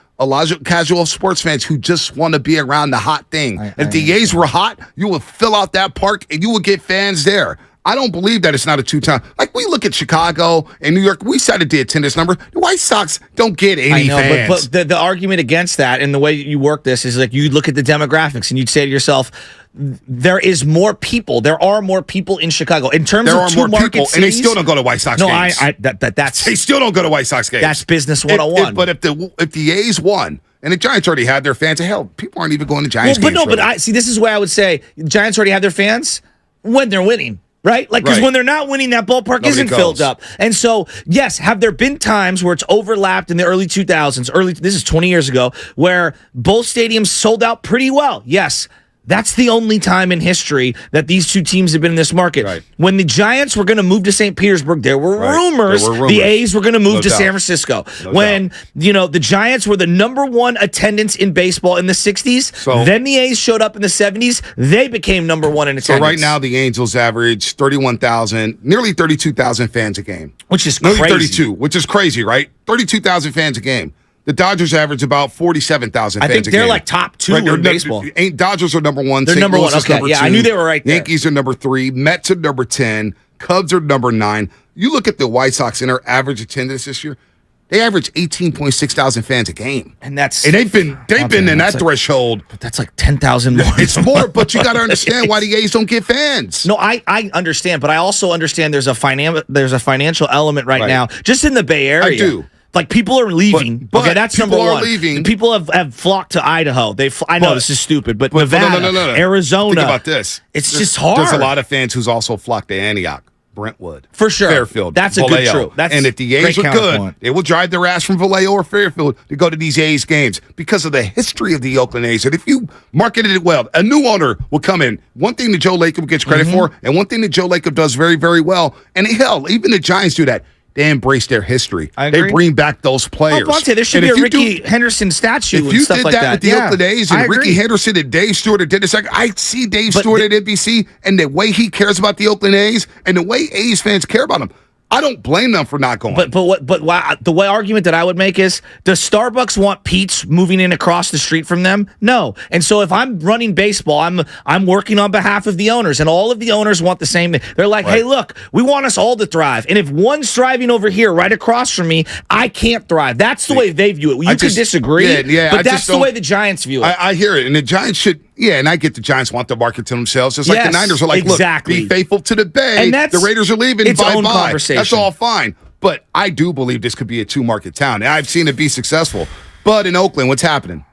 casual sports fans who just want to be around the hot thing. If the A's were hot, you would fill out that park and you would get fans there. I don't believe that it's not a two-town. Like, we look at Chicago and New York, we cited the attendance number. The White Sox don't get any fans. But the argument against that and the way you work this is like you look at the demographics and you'd say to yourself, there is more people. There are more people in Chicago. In terms of two market cities, and they still don't go to White Sox games. That's they still don't go to White Sox games. That's business 101. But if the A's won, and the Giants already had their fans, hell, people aren't even going to Giants games. But I see. This is where I would say the Giants already have their fans when they're winning. Right? Like, because when they're not winning, that ballpark isn't filled up. And so, yes, have there been times where it's overlapped in the early 2000s, this is 20 years ago, where both stadiums sold out pretty well? Yes. That's the only time in history that these two teams have been in this market. Right. When the Giants were going to move to St. Petersburg, there were rumors the A's were going to move to San Francisco. When the Giants were the number one attendance in baseball in the 60s, then the A's showed up in the 70s, they became number one in attendance. So right now the Angels average 31,000, nearly 32,000 fans a game. Which is nearly crazy. 32, which is crazy, right? 32,000 fans a game. The Dodgers average about 47,000 fans a game. I think they're like top two in baseball. Dodgers are number one. They're number one. Okay, number two. I knew they were right there. Yankees are number 3. Mets are number 10. Cubs are number 9. You look at the White Sox in their average attendance this year. They average 18.6 thousand fans a game, and they've been in that threshold. But that's like 10,000 more. It's more, but you got to understand why the A's don't get fans. No, I understand, but I also understand there's a financial element right now, just in the Bay Area. I do. Like, people are leaving. But that's people number one. are leaving. People have flocked to Idaho. I know this is stupid, but Nevada, no. Arizona. Think about this. It's just hard. There's a lot of fans who's also flocked to Antioch. Brentwood. For sure. Fairfield. That's a Vallejo. good true. That's and if the A's great are good, counterpoint. they will drive their ass from Vallejo or Fairfield to go to these A's games because of the history of the Oakland A's. And if you marketed it well, a new owner will come in. One thing that Joe Lacob gets credit for, and one thing that Joe Lacob does very, very well, and hell, even the Giants do that. They embrace their history. I agree. They bring back those players. Oh, Bonte, there should And be a if you Ricky Henderson statue If and you stuff did like that with the Yeah, Oakland A's I and Ricky agree. Henderson and Dave Stewart did this, I see Dave Stewart at NBC and the way he cares about the Oakland A's and the way A's fans care about him. I don't blame them for not going. But the way argument that I would make is, does Starbucks want Pete's moving in across the street from them? No. And so if I'm running baseball, I'm working on behalf of the owners, and all of the owners want the same thing. They're like, hey, look, we want us all to thrive. And if one's thriving over here right across from me, I can't thrive. That's the way they view it. You could disagree, but that's the way the Giants view it. I hear it, and the Giants should. Yeah, and I get the Giants want the market to themselves. Just like the Niners are like, look, be faithful to the Bay. And that's the Raiders are leaving. its own Bye-bye. conversation. That's all fine. But I do believe this could be a two-market town. And I've seen it be successful. But in Oakland, what's happening?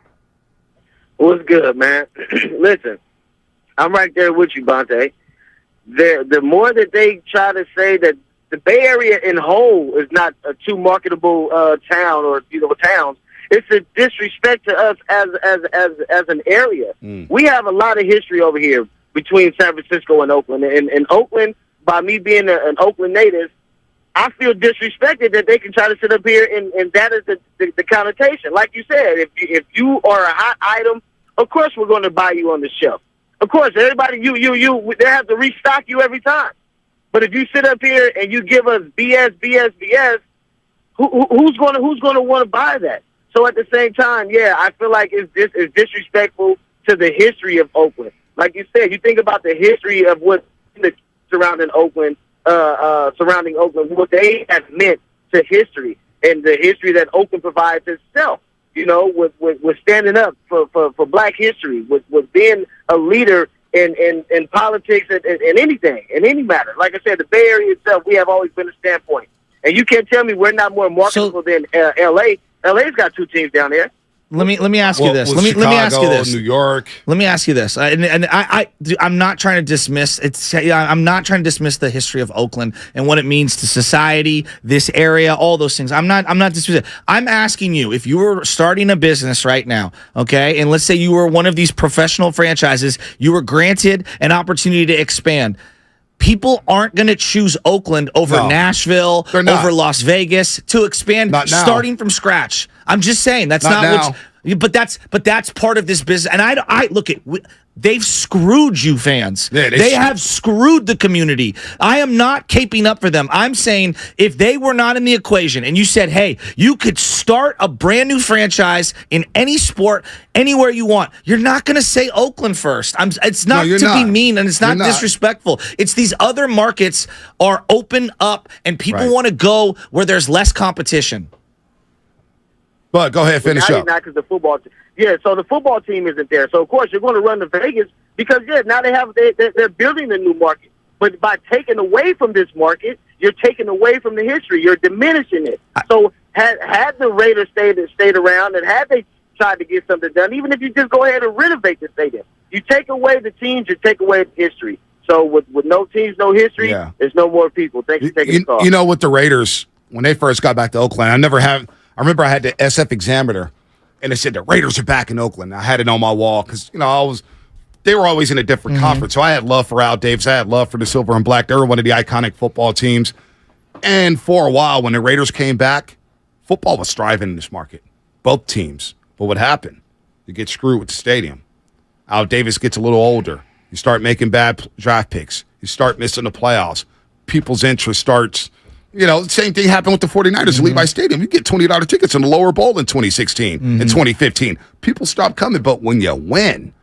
What's good, man? Listen, I'm right there with you, Bonte. The more that they try to say that the Bay Area in whole is not a too marketable town or towns, it's a disrespect to us as an area. We have a lot of history over here between San Francisco and Oakland. And Oakland, by me being an Oakland native, I feel disrespected that they can try to sit up here and that is the connotation. Like you said, if you are a hot item, of course we're going to buy you on the shelf. Of course, everybody, they have to restock you every time. But if you sit up here and you give us BS, who's going to want to buy that? So at the same time, yeah, I feel like it's disrespectful to the history of Oakland. Like you said, you think about the history of what surrounding Oakland, what they have meant to history and the history that Oakland provides itself. You know, with standing up for Black history, with being a leader in politics and anything, in any matter. Like I said, the Bay Area itself, we have always been a standpoint. And you can't tell me we're not more marketable than L.A. LA's got two teams down there. Let me ask you this. Let me ask you this. New York. Let me ask you this. I'm not trying to dismiss I'm not trying to dismiss the history of Oakland and what it means to society, this area, all those things. I'm not dismissing. I'm asking you, if you were starting a business right now, okay, and let's say you were one of these professional franchises, you were granted an opportunity to expand. People aren't going to choose Oakland over Nashville, over Las Vegas to expand starting from scratch. I'm just saying that's not what. But that's part of this business. And I look at. They've screwed you fans. Yeah, they have screwed the community. I am not caping up for them. I'm saying if they were not in the equation and you said, hey, you could start a brand new franchise in any sport, anywhere you want, you're not going to say Oakland first. It's not be mean and it's not disrespectful. It's these other markets are open up and people want to go where there's less competition. But go ahead, finish up. Not because the football so the football team isn't there. So, of course, you're going to run to Vegas because, now they're building a new market. But by taking away from this market, you're taking away from the history. You're diminishing it. So had the Raiders stayed around and had they tried to get something done, even if you just go ahead and renovate the stadium, you take away the teams, you take away the history. So with no teams, no history, there's no more people. Thanks for taking the call. You know, with the Raiders, when they first got back to Oakland, I remember I had the SF Examiner, and it said the Raiders are back in Oakland. I had it on my wall because, they were always in a different conference. So I had love for Al Davis. I had love for the Silver and Black. They were one of the iconic football teams. And for a while, when the Raiders came back, football was thriving in this market, both teams. But what happened? You get screwed with the stadium. Al Davis gets a little older. You start making bad draft picks. You start missing the playoffs. People's interest starts. The same thing happened with the 49ers at Levi Stadium. You get $20 tickets in the lower bowl in 2016 and 2015. People stop coming, but when you win,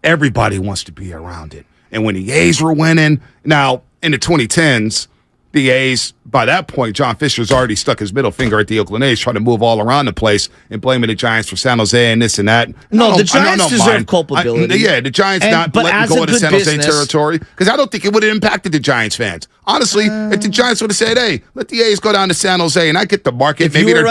everybody wants to be around it. And when the A's were winning, now in the 2010s, the A's, by that point, John Fisher's already stuck his middle finger at the Oakland A's, trying to move all around the place and blaming the Giants for San Jose and this and that. No, the Giants deserve culpability. The Giants not letting go of the San Jose territory, because I don't think it would have impacted the Giants fans. Honestly, if the Giants would have said, hey, let the A's go down to San Jose, and I get the market. If you were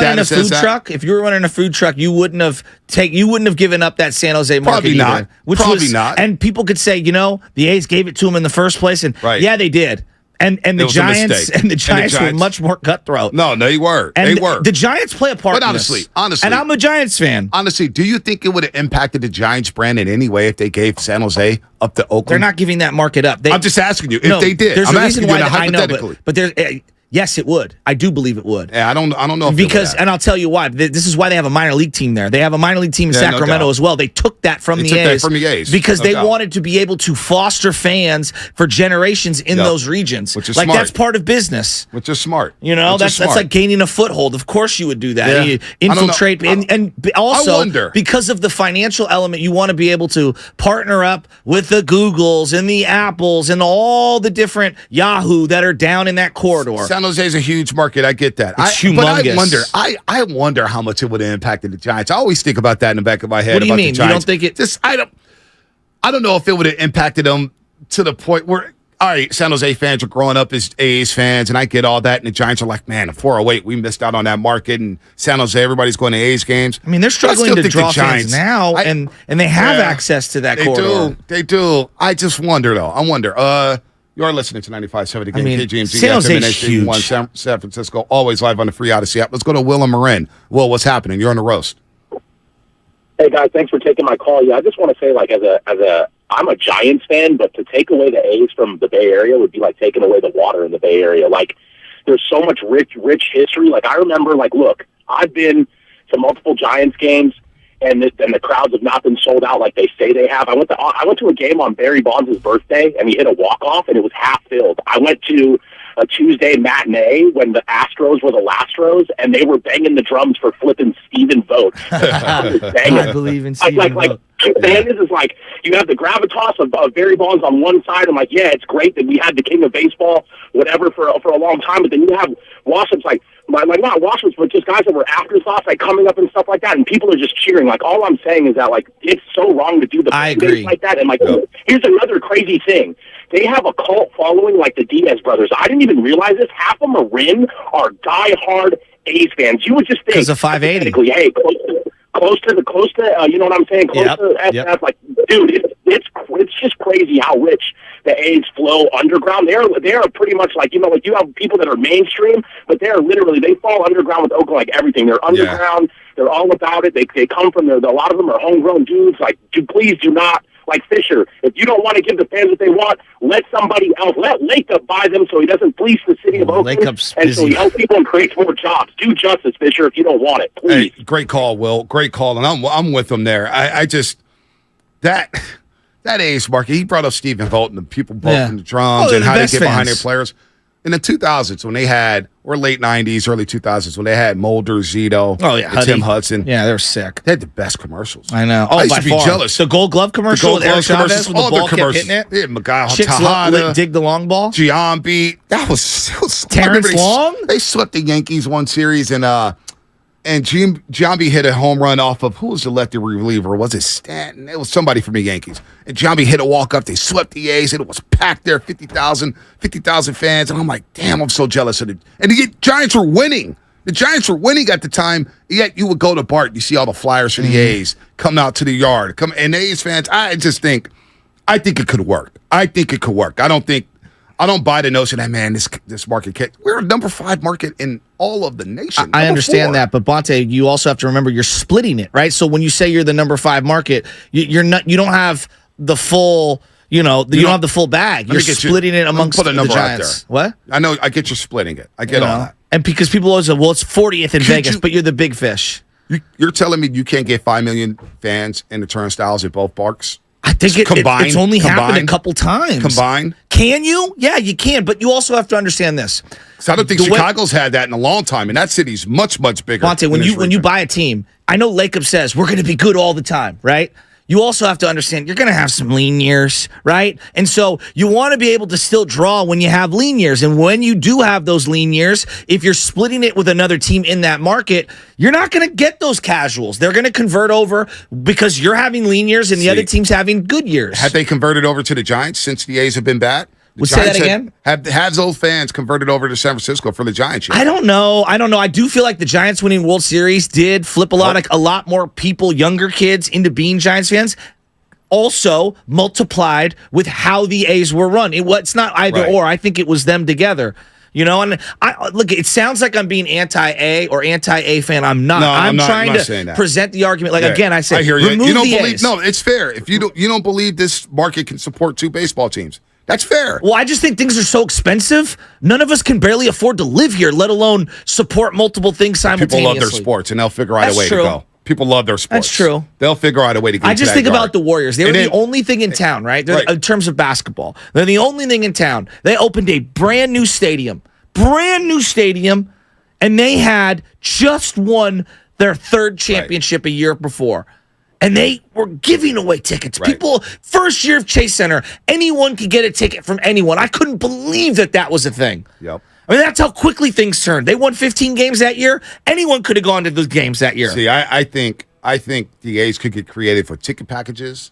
running a food truck, you wouldn't have given up that San Jose market Probably not. And people could say, the A's gave it to them in the first place, and yeah, they did. And the Giants were much more cutthroat. No, they were. And they were. The Giants play a part. But honestly, and I'm a Giants fan. Honestly, do you think it would have impacted the Giants brand in any way if they gave San Jose up to Oakland? They're not giving that market up. I'm just asking you if they did. There's I'm a reason asking why you hypothetically. I know, but there's. Yes, it would. I do believe it would. Yeah, I don't know. And I'll tell you why. This is why they have a minor league team there. They have a minor league team in Sacramento as well. They took that from the A's. Because they wanted to be able to foster fans for generations in those regions. Which is like smart. That's part of business. Which is smart. You know, that's like gaining a foothold. Of course you would do that. Yeah. You infiltrate. And also, because of the financial element, you want to be able to partner up with the Googles and the Apples and all the different Yahoo that are down in that corridor. San Jose is a huge market. I get that. It's humongous. But I wonder how much it would have impacted the Giants. I always think about that in the back of my head. What do you mean? The Giants. You don't think it? I don't know if it would have impacted them to the point where, all right, San Jose fans are growing up as A's fans, and I get all that. And the Giants are like, man, 408, we missed out on that market. And San Jose, everybody's going to A's games. I mean, they're struggling to draw fans now, and they have access to that corridor. They do. I just wonder, though. I wonder. You are listening to 95.7 The Game. KGMG, San Jose's huge. San Francisco, always live on the Free Odyssey app. Let's go to Will and Marin. Will, what's happening? You're on the roast. Hey guys, thanks for taking my call. Yeah, I just want to say, I'm a Giants fan, but to take away the A's from the Bay Area would be like taking away the water in the Bay Area. Like, there's so much rich history. Like, I remember, look, I've been to multiple Giants games. And the crowds have not been sold out like they say they have. I went to a game on Barry Bonds' birthday, and he hit a walk-off, and it was half filled. I went to a Tuesday matinee when the Astros were the Lastros, and they were banging the drums for flipping Stephen Vogt. I believe in Stephen Vogt. The end is like, you have the gravitas of Barry Bonds on one side. I'm like, yeah, it's great that we had the king of baseball, whatever, for a long time. But then you have wasp-ups not wasp-ups, but just guys that were afterthoughts, like coming up and stuff like that. And people are just cheering. Like, all I'm saying is that, like, it's so wrong to do the base like that. And, here's another crazy thing. They have a cult following like the Diaz brothers. I didn't even realize this. Half of Marin are diehard A's fans. You would just think, because of 580. Hey, close to you know what I'm saying? Close to SF. Like, dude, it's just crazy how rich the A's flow underground. They are pretty much like, you have people that are mainstream, but they fall underground with Oakland like everything. They're underground. Yeah. They're all about it. They come from there. A lot of them are homegrown dudes. Like, please do not. Like Fisher, if you don't want to give the fans what they want, let somebody else, let Lacob buy them so he doesn't fleece the city of Oakland. And so he helps people and creates more jobs. Do justice, Fisher, if you don't want it, please. Hey, great call, Will. Great call. And I'm with them there. I just, that A's market, he brought up Stephen Vogt and the people bolting the drums and how they get behind their players. In the 2000s, when they had, or late 90s, early 2000s, when they had Mulder, Zito, Tim Hudson. Yeah, they were sick. They had the best commercials. I know. I used to be jealous. The Gold Glove commercial with Eric Chavez, when the ball kept hitting it. Yeah, Miguel Chicks Tejada. dig the long ball. Giambi. That was Terrence Long? They swept the Yankees one series, and Giambi hit a home run off of, who was the lefty reliever? Was it Stanton? It was somebody from the Yankees. And Giambi hit a walk-up. They swept the A's, and it was packed there, 50,000 fans. And I'm like, damn, I'm so jealous of it. And the Giants were winning. The Giants were winning at the time, yet you would go to Bart, you see all the flyers for the A's come out to the yard. And the A's fans, I think it could work. I don't buy the notion that, man, this market we're a number 5 market in all of the nation. I understand that, but Bonte, you also have to remember you're splitting it, right? So when you say you're the number 5 market, you don't have the full, you don't have the full bag. You're splitting it amongst the Giants. What? I know. I get you're splitting it. I get all that. And because people always say, well, it's 40th in Vegas, but you're the big fish. You're telling me you can't get 5 million fans in the turnstiles at both parks? I think it's only happened a couple times. Combined? Can you? Yeah, you can. But you also have to understand this. So I don't think Chicago's had that in a long time, and that city's much, much bigger. Bonte, when you buy a team, I know Lacob says we're going to be good all the time, right? You also have to understand you're going to have some lean years, right? And so you want to be able to still draw when you have lean years. And when you do have those lean years, if you're splitting it with another team in that market, you're not going to get those casuals. They're going to convert over because you're having lean years and the other team's having good years. Have they converted over to the Giants since the A's have been bad? Say that again? Have those fans converted over to San Francisco for the Giants yet? I don't know. I do feel like the Giants winning World Series did flip a lot more people, younger kids, into being Giants fans. also multiplied with how the A's were run. It's not either or. I think it was them together. And look, it sounds like I'm being anti-A or anti-A fan. I'm not. No, I'm not trying saying to that. present the argument. Again, I said, I hear you. remove You don't the believe? A's. No, it's fair. If you don't believe this market can support 2 baseball teams, that's fair. Well, I just think things are so expensive. None of us can barely afford to live here, let alone support multiple things simultaneously. People love their sports, and they'll figure out a way to go. People love their sports. That's true. They'll figure out a way to get I just to that think guard. about the Warriors. They were the only thing in town, right? In terms of basketball. They're the only thing in town. They opened a brand new stadium, and they had just won their 3rd championship a year before. And they were giving away tickets. People, first year of Chase Center, anyone could get a ticket from anyone. I couldn't believe that was a thing. Yep. I mean, that's how quickly things turned. They won 15 games that year. Anyone could have gone to those games that year. See, I think the A's could get creative with ticket packages.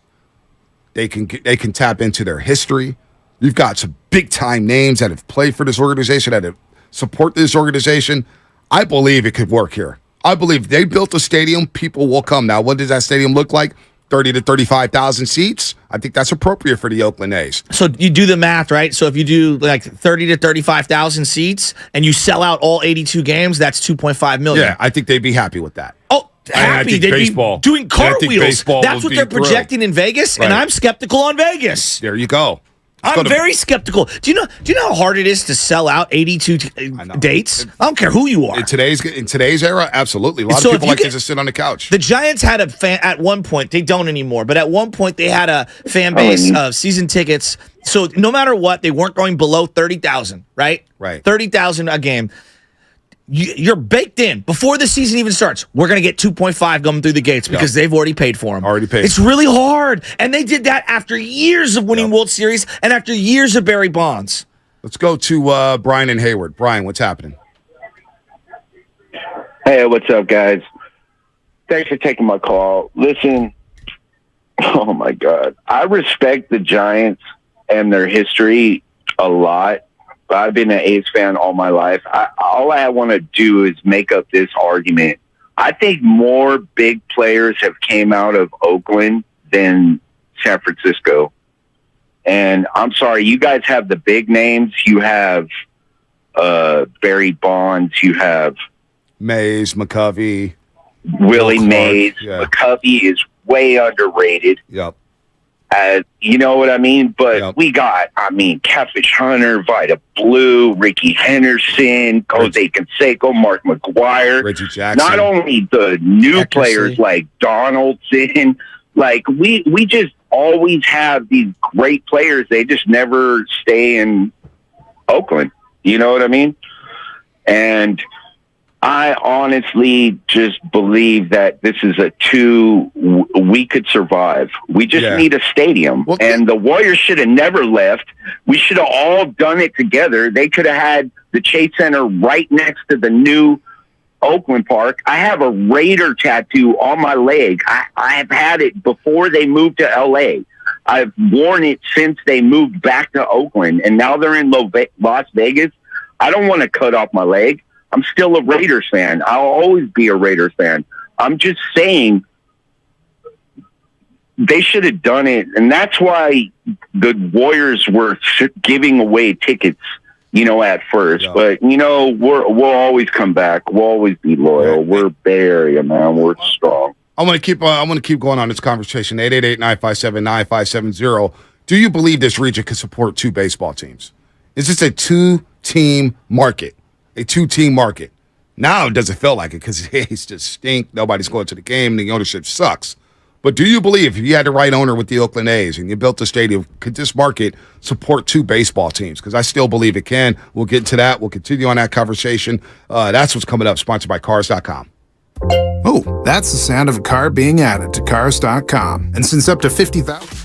They can tap into their history. You've got some big time names that have played for this organization, that have support this organization. I believe it could work here. I believe they built a stadium, people will come. Now, what does that stadium look like? 30 to 35,000 seats. I think that's appropriate for the Oakland A's. So you do the math, right? So if you do like 30 to 35,000 seats and you sell out all 82 games, that's 2.5 million. Yeah, I think they'd be happy with that. Oh, happy. They'd be doing cartwheels. That's what they're projecting in Vegas, and I'm skeptical on Vegas. There you go. I'm very skeptical. Do you know how hard it is to sell out 82 dates? I don't care who you are. In today's era, absolutely. A lot of people like to just sit on the couch. The Giants had a fan at one point. They don't anymore, but at one point they had a fan base of season tickets. So no matter what, they weren't going below 30,000, right? Right. 30,000 a game. You're baked in before the season even starts. We're going to get 2.5 coming through the gates because they've already paid for them. Already paid. It's really hard. And they did that after years of winning World Series and after years of Barry Bonds. Let's go to Brian and Hayward. Brian, what's happening? Hey, what's up, guys? Thanks for taking my call. Listen, oh my God. I respect the Giants and their history a lot. I've been an A's fan all my life. All I want to do is make up this argument. I think more big players have came out of Oakland than San Francisco. And I'm sorry, you guys have the big names. You have Barry Bonds. You have Mays, McCovey. Willie Mays. Yeah. McCovey is way underrated. Yep. You know what I mean? But we got, Catfish Hunter, Vida Blue, Ricky Henderson, Jose Canseco, Mark McGuire. Reggie Jackson. Not only the new players like Donaldson, like we just always have these great players. They just never stay in Oakland. You know what I mean? And I honestly just believe that this is we could survive. We just need a stadium. And the Warriors should have never left. We should have all done it together. They could have had the Chase Center right next to the new Oakland Park. I have a Raider tattoo on my leg. I have had it before they moved to L.A. I've worn it since they moved back to Oakland. And now they're in Las Vegas. I don't want to cut off my leg. I'm still a Raiders fan. I'll always be a Raiders fan. I'm just saying they should have done it. And that's why the Warriors were giving away tickets, at first. Yeah. But, we'll always come back. We'll always be loyal. Yeah. We're Bay Area, man. We're strong. I want to keep going on this conversation. 888-957-9570. Do you believe this region can support 2 baseball teams? Is this a 2-team market? A 2-team market. Now it doesn't feel like it because the A's just stink. Nobody's going to the game. The ownership sucks. But do you believe if you had the right owner with the Oakland A's and you built a stadium, could this market support 2 baseball teams? Because I still believe it can. We'll get into that. We'll continue on that conversation. That's what's coming up, sponsored by Cars.com. Oh, that's the sound of a car being added to Cars.com. And since up to 50,000...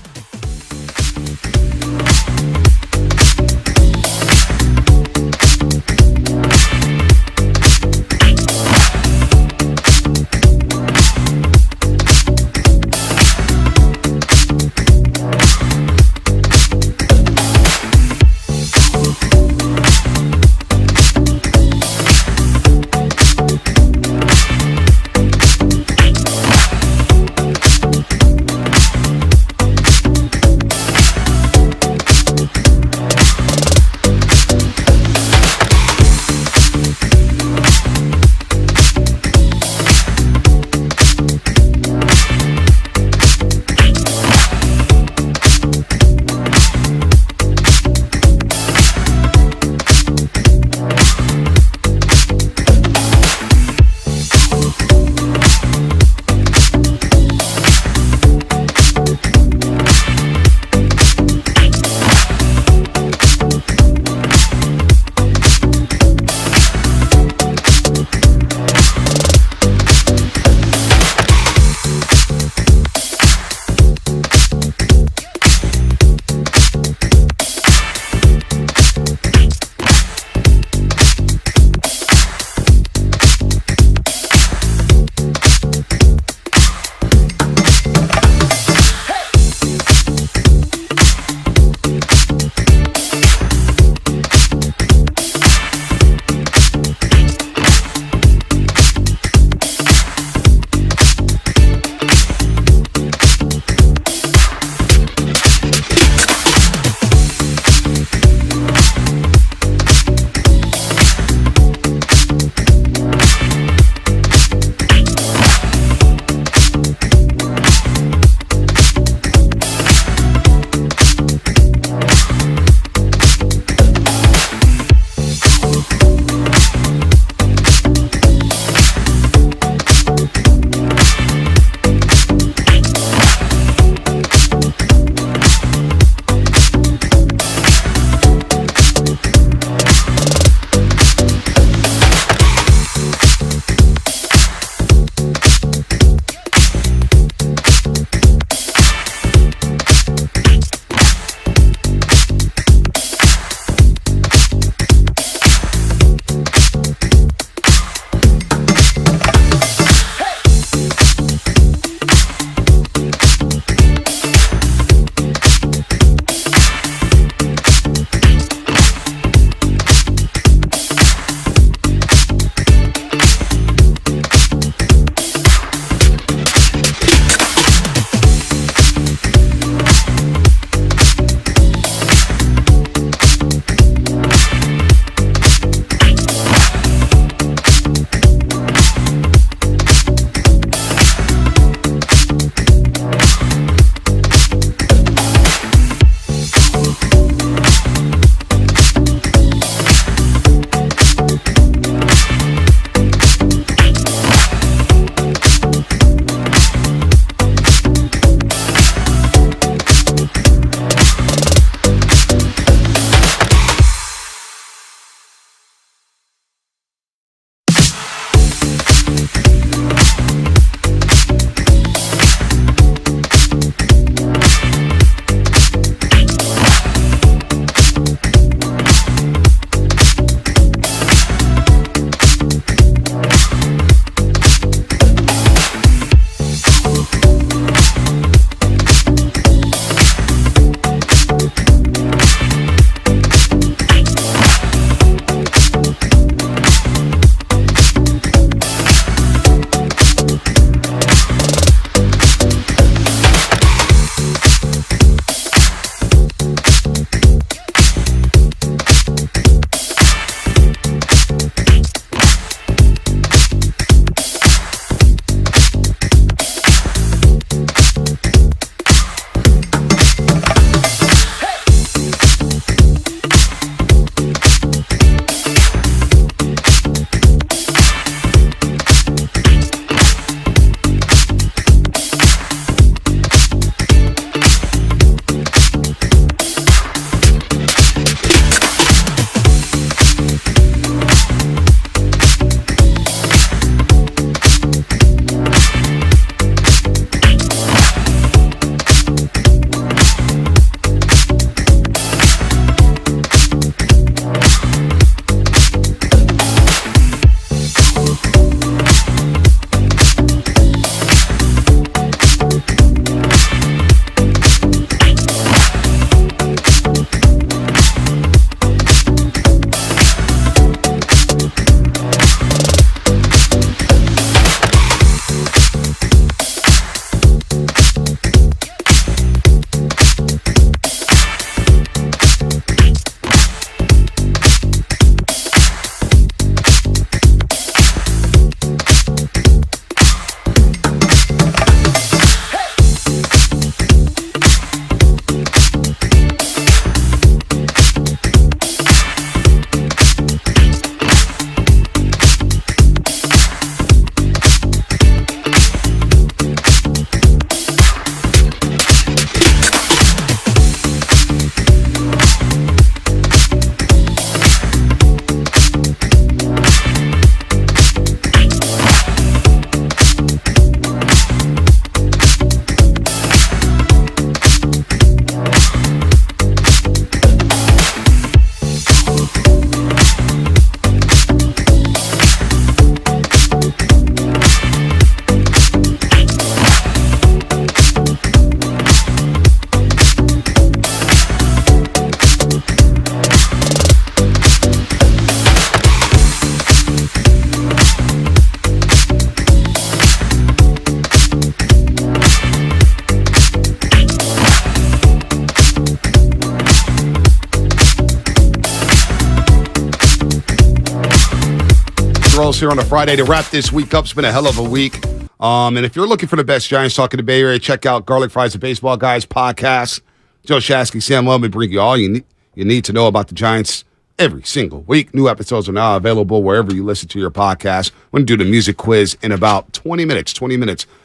Roast here on a Friday to wrap this week up. It's been a hell of a week. And if you're looking for the best Giants talk in the Bay Area, check out Garlic Fries, the Baseball Guys podcast. Joe Shasky, Sam Lubman bring you all you need to know about the Giants every single week. New episodes are now available wherever you listen to your podcast. We're going to do the music quiz in about 20 minutes.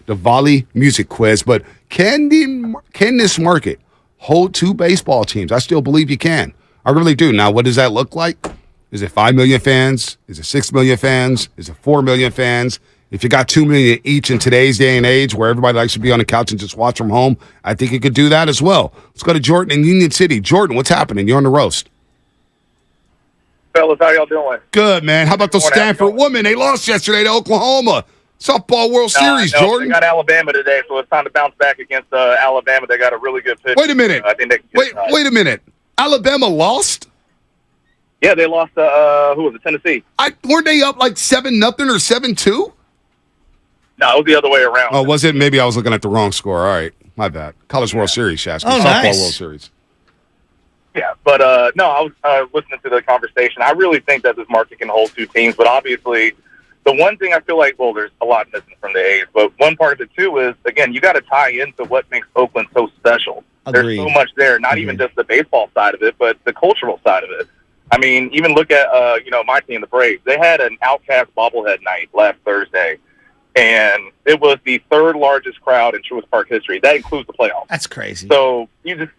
The Volley music quiz. But can this market hold 2 baseball teams? I still believe you can. I really do. Now, what does that look like? Is it 5 million fans? Is it 6 million fans? Is it 4 million fans? If you got 2 million each in today's day and age where everybody likes to be on the couch and just watch from home, I think it could do that as well. Let's go to Jordan in Union City. Jordan, what's happening? You're on the roast. Fellas, how y'all doing? Good, man. How about those Stanford women? They lost yesterday to Oklahoma. Softball World Series, Jordan. They got Alabama today, so it's time to bounce back against Alabama. They got a really good pitch. Wait a minute. I think they can wait a minute. Alabama lost? Yeah, they lost to, who was it, Tennessee? Weren't they up like 7-0 or 7-2? No, it was the other way around. Oh, was it? Maybe I was looking at the wrong score. All right. My bad. College World Series, Shasky. Oh, Softball nice. World Series. Yeah, but no, I was listening to the conversation. I really think that this market can hold 2 teams, but obviously the one thing I feel like, well, there's a lot missing from the A's, but one part of it too is, again, you got to tie into what makes Oakland so special. Agreed. There's so much there, not even just the baseball side of it, but the cultural side of it. I mean, even look at, my team, the Braves. They had an Outcast bobblehead night last Thursday, and it was the 3rd largest crowd in Truist Park history. That includes the playoffs. That's crazy. So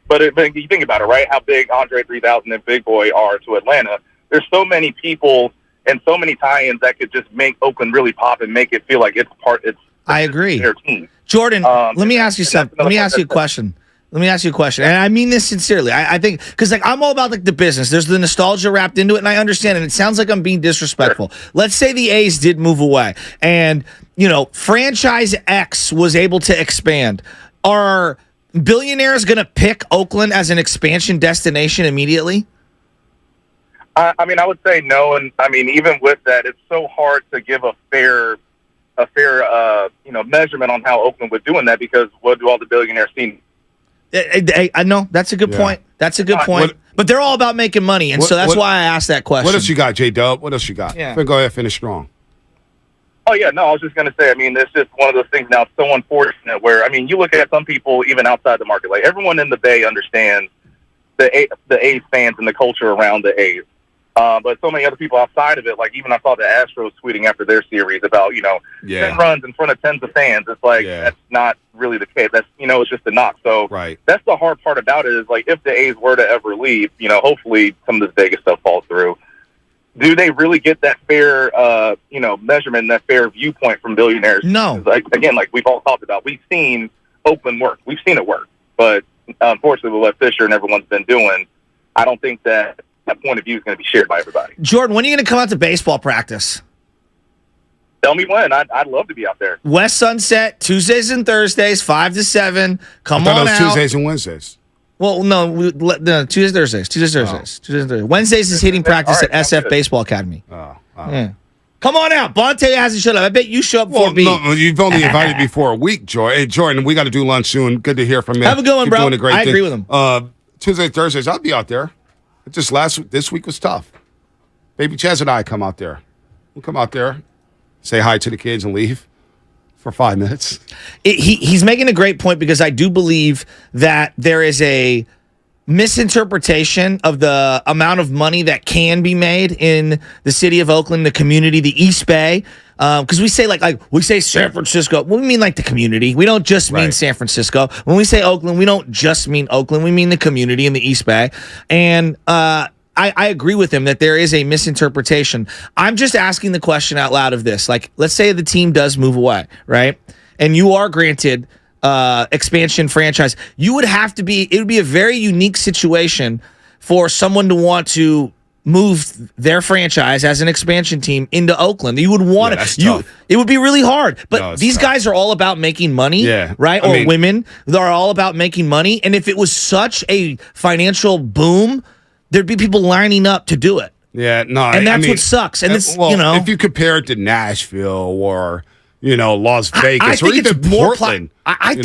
but you think about it, right? How big Andre 3000 and Big Boy are to Atlanta. There's so many people and so many tie-ins that could just make Oakland really pop and make it feel like I agree. Their team. Jordan, let me ask you something. Let me ask you a question. And I mean this sincerely. I think, because I'm all about the business. There's the nostalgia wrapped into it, and I understand, and it sounds like I'm being disrespectful. Sure. Let's say the A's did move away, and franchise X was able to expand. Are billionaires going to pick Oakland as an expansion destination immediately? I mean, I would say no, and I mean, even with that, it's so hard to give a fair measurement on how Oakland was doing that, because what do all the billionaires see? I know that's a good point. That's a good point. But they're all about making money, and so that's why I asked that question. What else you got, J-Dub? What else you got? Yeah. Go ahead, finish strong. Oh, yeah, no, I was just going to say, I mean, it's just one of those things now, it's so unfortunate where, I mean, you look at some people even outside the market, like everyone in the Bay understands the A's fans and the culture around the A's. But so many other people outside of it, like even I saw the Astros tweeting after their series about, 10 runs in front of tens of fans. It's like, that's not really the case. That's, it's just a knock. So that's the hard part about it is, like, if the A's were to ever leave, hopefully some of this Vegas stuff falls through. Do they really get that fair, measurement, that fair viewpoint from billionaires? No. Again, like we've all talked about, we've seen Oakland work. We've seen it work. But unfortunately, with what Fisher and everyone's been doing, I don't think that point of view is going to be shared by everybody. Jordan, when are you going to come out to baseball practice? Tell me when. I'd love to be out there. West Sunset, Tuesdays and Thursdays, 5 to 7. Come on out. Tuesdays and Wednesdays. Well, no, Tuesdays, Thursdays. Wednesdays is hitting practice at SF Baseball Academy. Yeah. Come on out. Bonte hasn't showed up. I bet you show up for me. No, you've only invited me for a week, Joy. Hey, Jordan, we got to do lunch soon. Good to hear from you. Have a good one, Keep bro. Doing a great I thing. agree with him. Tuesdays, Thursdays, I'll be out there. This week was tough. Baby Chaz and I come out there. We'll come out there, say hi to the kids, and leave for 5 minutes. He's making a great point, because I do believe that there is a misinterpretation of the amount of money that can be made in the city of Oakland, the community, the East Bay. Because we say like we say San Francisco, we mean like the community. We don't just mean San Francisco. When we say Oakland, we don't just mean Oakland. We mean the community in the East Bay. And I agree with him that there is a misinterpretation. I'm just asking the question out loud of this. Like, let's say the team does move away, right? And you are granted expansion franchise. You would have to be, it would be a very unique situation for someone to want to move their franchise as an expansion team into Oakland. You would want it would be really hard. But these guys are all about making money, right? Or women, they're all about making money. And if it was such a financial boom, there'd be people lining up to do it. Yeah, no. And that's what sucks. And it's, if you compare it to Nashville or Las Vegas, or even Portland. I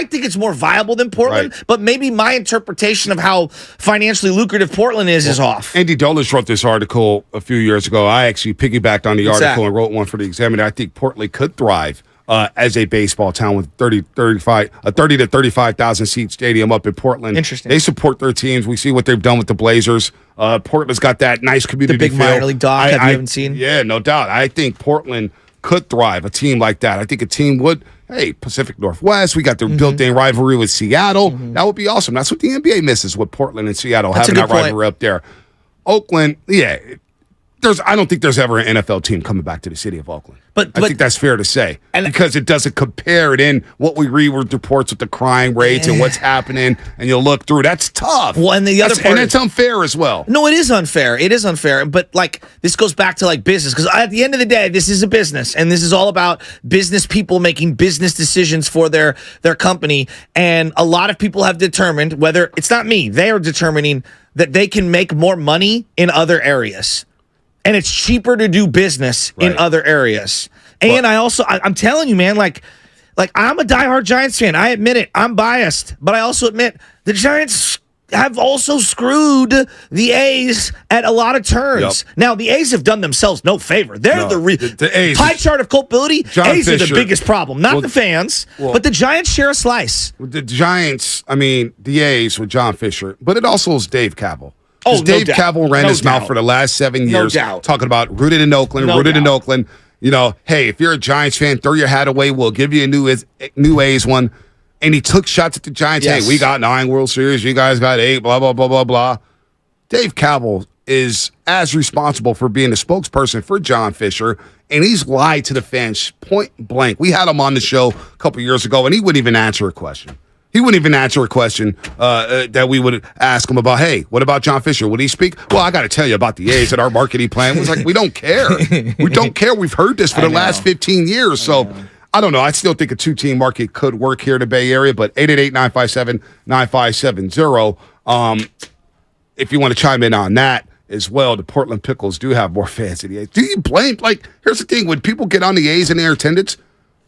think it's more viable than Portland, but maybe my interpretation of how financially lucrative Portland is off. Andy Dolis wrote this article a few years ago. I actually piggybacked on the article and wrote one for the Examiner. I think Portland could thrive as a baseball town with 30 to 35,000 seat stadium up in Portland. Interesting. They support their teams. We see what they've done with the Blazers. Portland's got that nice community The big feel. minor league dock you haven't seen? Yeah, no doubt. I think Portland could thrive, a team like that. I think a team would. Hey, Pacific Northwest, we got their built-in rivalry with Seattle. That would be awesome. That's what the NBA misses with Portland and Seattle, having that rivalry up there. Oakland, I don't think there's ever an NFL team coming back to the city of Oakland. But I think that's fair to say, because it doesn't compare it in what we read with reports with the crime rates and what's happening, and you'll look through. That's tough. Well, and the other part, and it's unfair as well. No, it is unfair. It is unfair. But this goes back to business, because at the end of the day, this is a business, and this is all about business people making business decisions for their company. And a lot of people have determined, whether it's not me, they are determining that they can make more money in other areas. And it's cheaper to do business in other areas. And I'm telling you, man, I'm a diehard Giants fan. I admit it. I'm biased. But I also admit the Giants have also screwed the A's at a lot of turns. Yep. Now, the A's have done themselves no favor. They're the A's. Pie chart of culpability, A's are the biggest problem. Not the fans, but the Giants share a slice. The Giants, the A's with John Fisher, but it also is Dave Kaval. Oh, Dave Kaval ran his mouth for the last 7 years talking about rooted in Oakland. Hey, if you're a Giants fan, throw your hat away. We'll give you a new A's one. And he took shots at the Giants. Yes. Hey, we got 9 World Series. You guys got 8, blah, blah, blah, blah, blah. Dave Kaval is as responsible for being the spokesperson for John Fisher, and he's lied to the fans point blank. We had him on the show a couple years ago, and he wouldn't even answer a question. He wouldn't even answer a question that we would ask him about, hey, what about John Fisher? Would he speak? Well, I got to tell you about the A's and our marketing plan. It was like, we don't care. We don't care. We've heard this for the last 15 years. So I don't know. I still think a 2-team market could work here in the Bay Area, but 888-957-9570. If you want to chime in on that as well, the Portland Pickles do have more fans than the A's. Do you blame? Here's the thing. When people get on the A's and their attendance,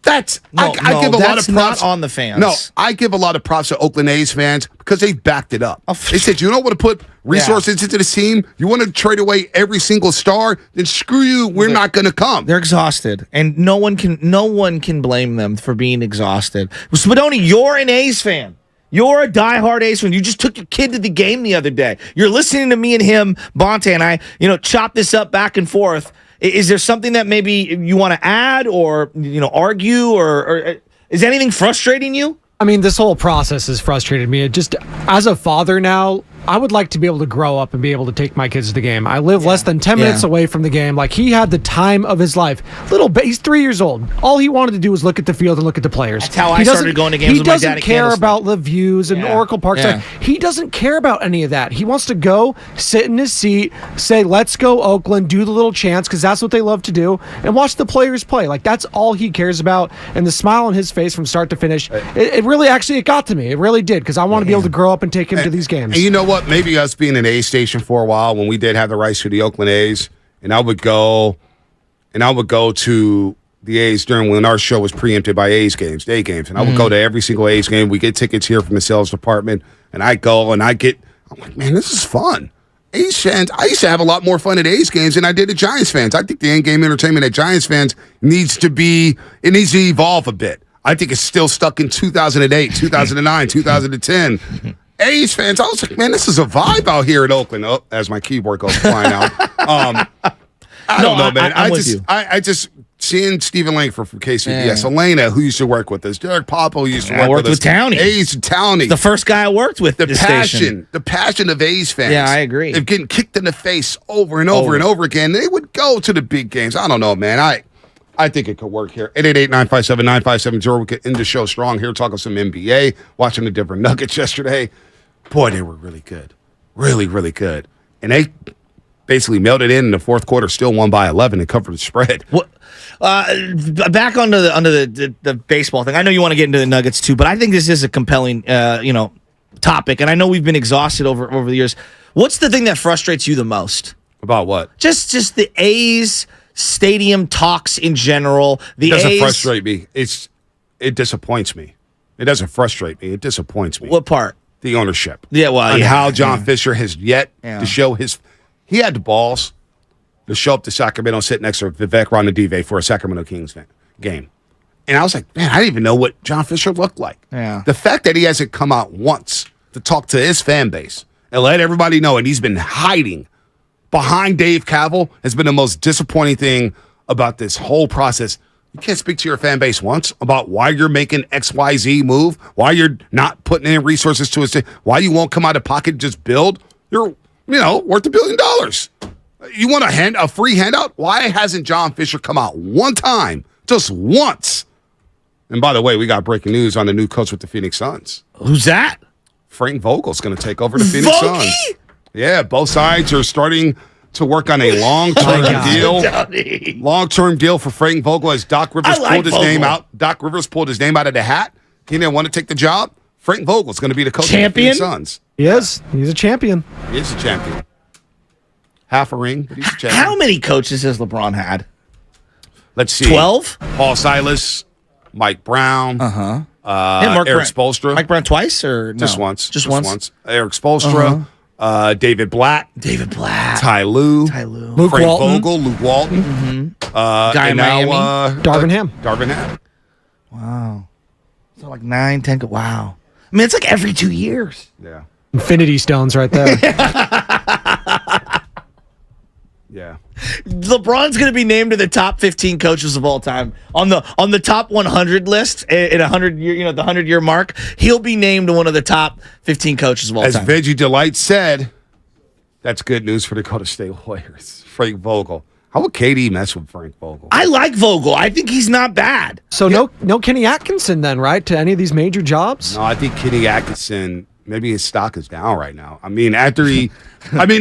I give a lot of props. Not on the fans. No, I give a lot of props to Oakland A's fans because they backed it up. They said, you don't want to put resources into the team? You want to trade away every single star? Then screw you. We're not going to come. They're exhausted, and no one can blame them for being exhausted. Spadoni, you're an A's fan. You're a diehard A's fan. You just took your kid to the game the other day. You're listening to me and him, Bonte, and I, chop this up back and forth. Is there something that maybe you want to add or, argue or is anything frustrating you? This whole process has frustrated me. It just, as a father now, I would like to be able to grow up and be able to take my kids to the game. I live less than 10 minutes away from the game. He had the time of his life. He's 3 years old. All he wanted to do was look at the field and look at the players. That's how I started going to games with my dad. He doesn't care about the views and Oracle Park. He doesn't care about any of that. He wants to go, sit in his seat, say, let's go Oakland, do the little chants, because that's what they love to do, and watch the players play. That's all he cares about. And the smile on his face from start to finish, it really it got to me. It really did, because I want to be able to grow up and take him to these games. And you know what? Maybe us being an A station for a while when we did have the rights to the Oakland A's, and I would go to the A's during when our show was preempted by A's games, day games, and I would go to every single A's game. We get tickets here from the sales department, and I go and I'm like, man, this is fun. A's fans, I used to have a lot more fun at A's games than I did at Giants fans. I think the in-game entertainment at Giants fans needs to evolve a bit. I think it's still stuck in 2008, 2009, 2010. A's fans, I was like, man, this is a vibe out here in Oakland. Oh, as my keyboard goes flying out. I don't know, man. I just seeing Stephen Langford from KCBS, Elena, who used to work with us, Derek Popo used to work with us. Townie. A's and Townie. The first guy I worked with. The passion of A's fans. Yeah, I agree. They're getting kicked in the face over and over and over again. They would go to the big games. I don't know, man. I think it could work here. 888-957-9570. We get into the show strong here, talking some NBA, watching the Denver Nuggets yesterday. Boy, they were really good. Really, really good. And they basically melted in the fourth quarter, still won by 11 and covered the spread. What? Back onto the baseball thing. I know you want to get into the Nuggets too, but I think this is a compelling topic, and I know we've been exhausted over the years. What's the thing that frustrates you the most? About what? Just the A's stadium talks in general. It doesn't A's, frustrate me. It disappoints me. It doesn't frustrate me. It disappoints me. What part? The ownership. Yeah, well, and how John Fisher has yet Yeah. to show his. He had the balls to show up to Sacramento and sit next to Vivek Ranadive for a Sacramento Kings game. And I was like, man, I didn't even know what John Fisher looked like. Yeah. The fact that he hasn't come out once to talk to his fan base and let everybody know, and he's been hiding behind Dave Cavill, has been the most disappointing thing about this whole process. You can't speak to your fan base once about why you're making XYZ move, why you're not putting in resources to us, why you won't come out of pocket and just build. You're, worth $1 billion. You want a free handout? Why hasn't John Fisher come out one time, just once? And by the way, we got breaking news on the new coach with the Phoenix Suns. Who's that? Frank Vogel's going to take over the Phoenix Suns. Yeah, both sides are starting to work on a long-term deal. Long-term deal for Frank Vogel as Doc Rivers pulled his name out. Doc Rivers pulled his name out of the hat. He didn't want to take the job. Frank Vogel's going to be the coach of the Phoenix Suns. He is. He's a champion. He is a champion. Half a ring, but he's a champion. How many coaches has LeBron had? Let's see. 12? Paul Silas, Mike Brown, Eric Spoelstra. Mike Brown twice or no? Just once. Just once. Eric Spoelstra. David Blatt. Ty Lue. Luke Frank Walton. Vogel. Luke Walton. Guy in Miami. Darvin Ham. Darvin Ham. Wow. So like 9, 10. Wow. I mean, it's like every 2 years. Yeah. Infinity Stones right there. Yeah. LeBron's going to be named to the top 15 coaches of all time on the top 100 list in 100 year, the 100-year mark. He'll be named one of the top 15 coaches of all As time. Veggie Delight said, that's good news for the Dakota State Warriors. Frank Vogel. How would KD mess with Frank Vogel? I like Vogel. I think he's not bad. So no Kenny Atkinson then, right? To any of these major jobs? No, I think Kenny Atkinson, maybe his stock is down right now. I mean,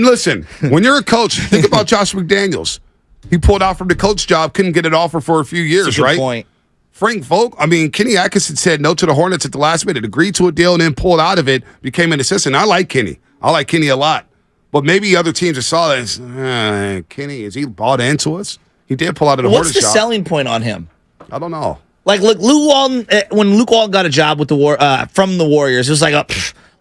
listen, when you're a coach, think about Josh McDaniels. He pulled out from the coach job, couldn't get an offer for a few years, That's a good right? point. Frank Vogel, Kenny Atkinson said no to the Hornets at the last minute, agreed to a deal, and then pulled out of it, became an assistant. I like Kenny. I like Kenny a lot. But maybe other teams just saw that and said, Kenny, is he bought into us? He did pull out of the Hornets job. What's the selling point on him? I don't know. Like, look, Luke Walton, when Luke Walton got a job with from the Warriors, it was like,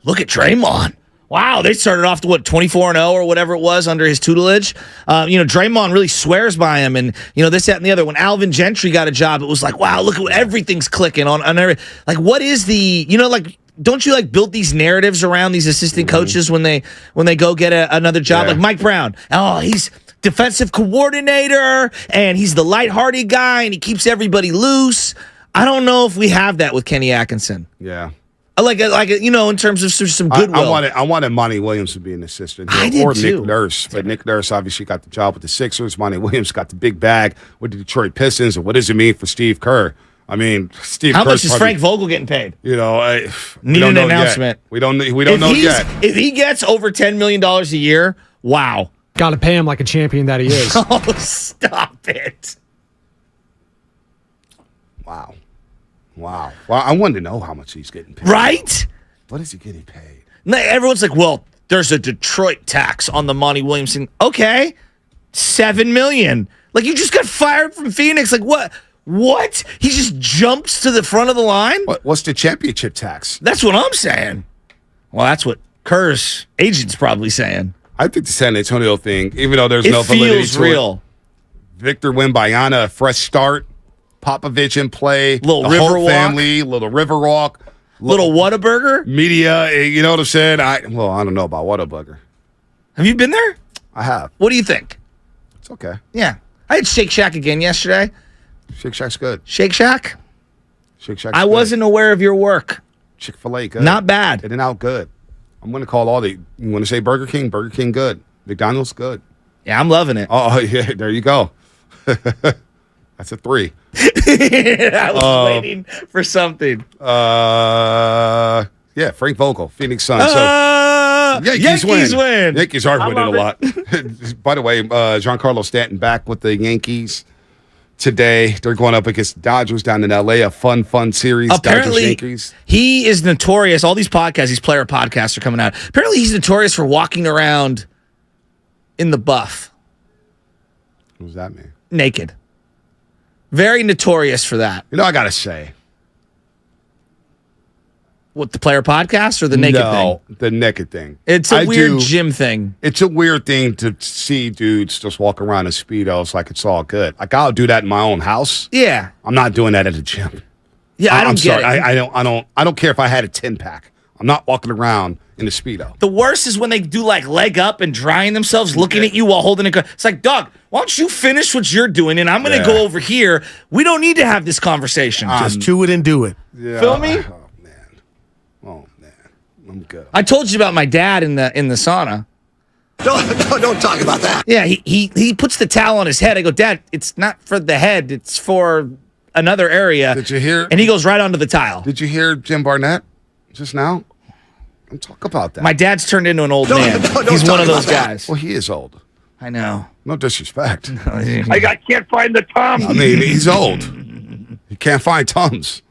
look at Draymond. Wow, they started off to 24-0 or whatever it was under his tutelage. Draymond really swears by him, and this, that, and the other. When Alvin Gentry got a job, it was like, wow, look at everything's clicking on every. Like, what is the don't you build these narratives around these assistant coaches when they go get another job? Yeah. Like Mike Brown, he's defensive coordinator, and he's the lighthearted guy, and he keeps everybody loose. I don't know if we have that with Kenny Atkinson. Yeah. Like in terms of some goodwill. I wanted Monty Williams to be an assistant. I did or too. Nick Nurse. But Nick Nurse obviously got the job with the Sixers. Monty Williams got the big bag with the Detroit Pistons. And what does it mean for Steve Kerr? Steve How Kerr's much is Frank Vogel getting paid? We Need don't an know announcement. Yet. We don't know yet. If he gets over $10 million a year, wow. Got to pay him like a champion that he is. Oh, stop it. Wow. Well, I wanted to know how much he's getting paid. Right? What is he getting paid? Everyone's like, well, there's a Detroit tax on the Monty Williams thing. Okay, $7 million. Like, you just got fired from Phoenix. Like, what? What? He just jumps to the front of the line? What's the championship tax? That's what I'm saying. Well, that's what Kerr's agent's probably saying. I think the San Antonio thing, even though there's no validity feels to real. it. Victor Wembanyama, a fresh start. Popovich in play. Little the river whole walk. family, little river walk. Little Whataburger? Media, you know what I'm saying? I don't know about Whataburger. Have you been there? I have. What do you think? It's okay. Yeah. I had Shake Shack again yesterday. Shake Shack's good. Shake Shack? Shake Shack's I good. wasn't aware of your work. Chick-fil-A, good. Not bad. In and out, good. I'm going to call all the... You want to say Burger King? Burger King, good. McDonald's, good. Yeah, I'm loving it. Oh, yeah, there you go. That's a 3. I was waiting for something. Yeah, Frank Vogel, Phoenix Suns. Yankees win. Yankees are winning a lot. By the way, Giancarlo Stanton back with the Yankees today. They're going up against Dodgers down in L.A. A fun series. Apparently, Dodgers-Yankees. He is notorious. All these podcasts, these player podcasts are coming out. Apparently, he's notorious for walking around in the buff. What does that mean? naked. Very notorious for that. You know, I got to say. What, the player podcast or the naked thing? No, the naked thing. It's a weird gym thing. It's a weird thing to see dudes just walk around in Speedos like it's all good. Like, I'll do that in my own house. Yeah. I'm not doing that at a gym. Yeah, I don't get it. I don't care if I had a 10-pack. I'm not walking around in a Speedo. The worst is when they do like leg up and drying themselves, looking at you while holding a gun. It's like, dog, why don't you finish what you're doing and I'm going to go over here. We don't need to have this conversation. Just chew it and do it. Yeah. Feel me? Oh, man. I'm good. I told you about my dad in the sauna. Don't talk about that. Yeah, he puts the towel on his head. I go, Dad, it's not for the head. It's for another area. Did you hear? And he goes right onto the tile. Did you hear Jim Barnett just now? Don't talk about that. My dad's turned into an old man. He's one of those guys. Well, he is old. I know. No disrespect. I can't find the Tom. I mean, he's old. You can't find Tums.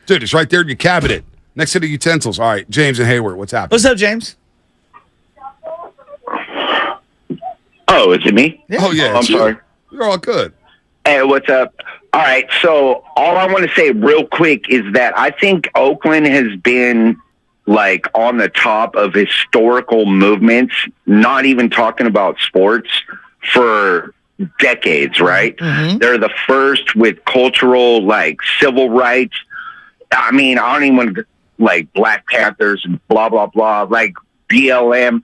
Dude, it's right there in your cabinet, next to the utensils. All right, James and Hayward, what's happening? What's up, James? Oh, is it me? Yeah. Oh, yeah. I'm sorry. You're all good. Hey, what's up? All right, so all I want to say real quick is that I think Oakland has been like on the top of historical movements, not even talking about sports, for decades, right? Mm-hmm. They're the first with cultural, like, civil rights. I mean, I don't even want to, like, Black Panthers and blah, blah, blah, like BLM.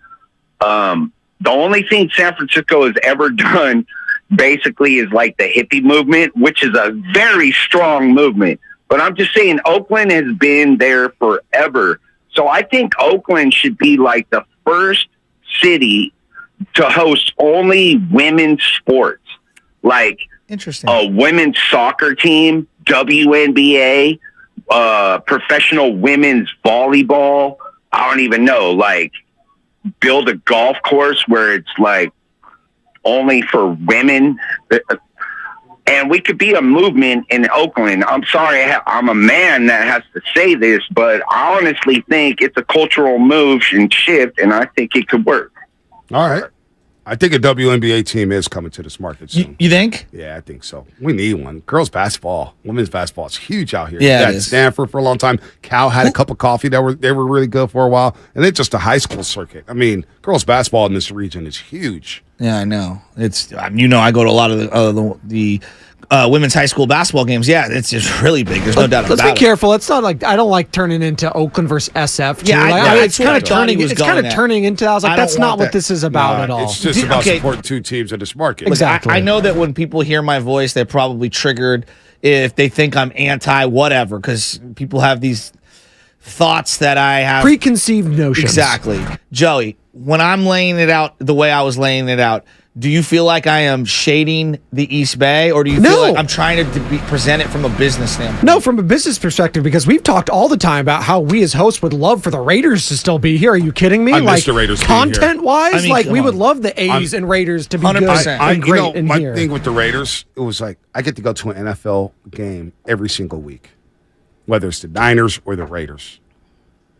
The only thing San Francisco has ever done basically is like the hippie movement, which is a very strong movement. But I'm just saying Oakland has been there forever. So I think Oakland should be like the first city to host only women's sports, like interesting, a women's soccer team, WNBA, professional women's volleyball. I don't even know, like build a golf course where it's like only for women. And we could be a movement in Oakland. I'm sorry, I'm a man that has to say this, but I honestly think it's a cultural move and shift, and I think it could work. All right. I think a WNBA team is coming to this market soon. You think? Yeah, I think so. We need one. Girls basketball, women's basketball is huge out here. Yeah, At Stanford for a long time. Cal had a cup of coffee. They were really good for a while. And then just a high school circuit. I mean, girls basketball in this region is huge. Yeah, I know. It's I go to a lot of the women's high school basketball games. Yeah, it's just really big. There's no doubt about it. Let's be careful. It's not like I don't like turning into Oakland versus SF. Too. Yeah, it's kind of turning. It's kind of turning into. I was like, that's not what this is about at all. It's just about supporting two teams in this market. Exactly. I know that when people hear my voice, they're probably triggered if they think I'm anti whatever, because people have these thoughts that I have preconceived notions. Exactly, Joey. When I'm laying it out the way I was laying it out, do you feel like I am shading the East Bay, or do you feel like I'm trying to present it from a business standpoint? No, from a business perspective, because we've talked all the time about how we as hosts would love for the Raiders to still be here. Are you kidding me? I miss the Raiders being here. Content-wise, we would love the A's and Raiders to be 100%. Good and great in my here. thing with the Raiders, it was like I get to go to an NFL game every single week, whether it's the Niners or the Raiders.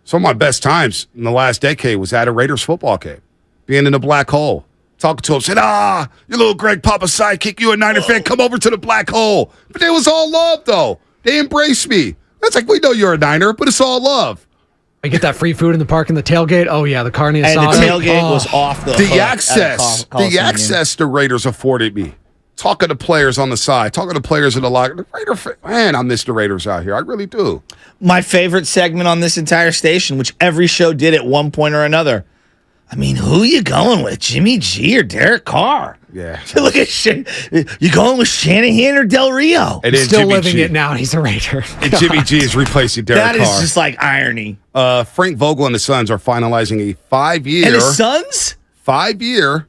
Some of my best times in the last decade was at a Raiders football game, being in the black hole. Talking to him, said, you little Greg Papa sidekick, you a Niner fan, come over to the black hole. But it was all love, though. They embraced me. That's like, we know you're a Niner, but it's all love. I get that free food in the park and the tailgate. Oh, yeah, the carne asada. And the tailgate was off the access the Raiders afforded me. Talking to players on the side, talking to players in the locker. Man, I miss the Raiders out here. I really do. My favorite segment on this entire station, which every show did at one point or another. I mean, who you going with, Jimmy G or Derek Carr? Yeah. Look at you going with Shanahan or Del Rio? He's still living it now, and he's a Raider. And Jimmy G is replacing Derek Carr. That is just like irony. Frank Vogel and the Suns are finalizing a 5-year. And the Suns? 5-year,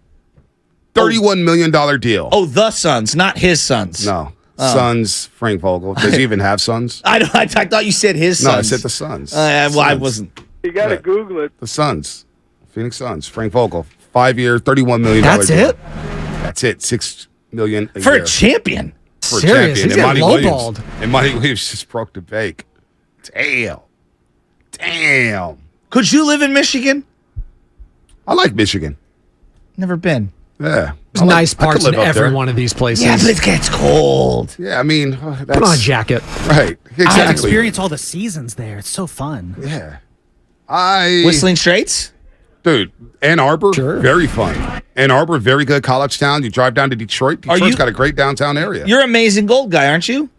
$31 million deal. Oh, the Suns, not his sons. No. Sons, Frank Vogel. Does he even have sons? I thought you said his sons. No, I said the Suns. I wasn't. You got to Google it. The Suns. Phoenix Suns. Frank Vogel. 5-year, $31 million. That's deal. it? That's it. $6 million a for year. A champion. For Serious? a champion. He's got lowballed. And Monty Williams just broke the bank. Damn. Could you live in Michigan? I like Michigan. Never been. Yeah. There's nice I could parts in live up every there. one of these places. Yeah, but it gets cold. Yeah, I mean, Put on a jacket. Right. I Exactly. experience all the seasons there. It's so fun. Yeah. Whistling Straits? Dude, Ann Arbor, very fun. Ann Arbor, very good college town. You drive down to Detroit. Detroit's got a great downtown area. You're Amazing Gold guy, aren't you?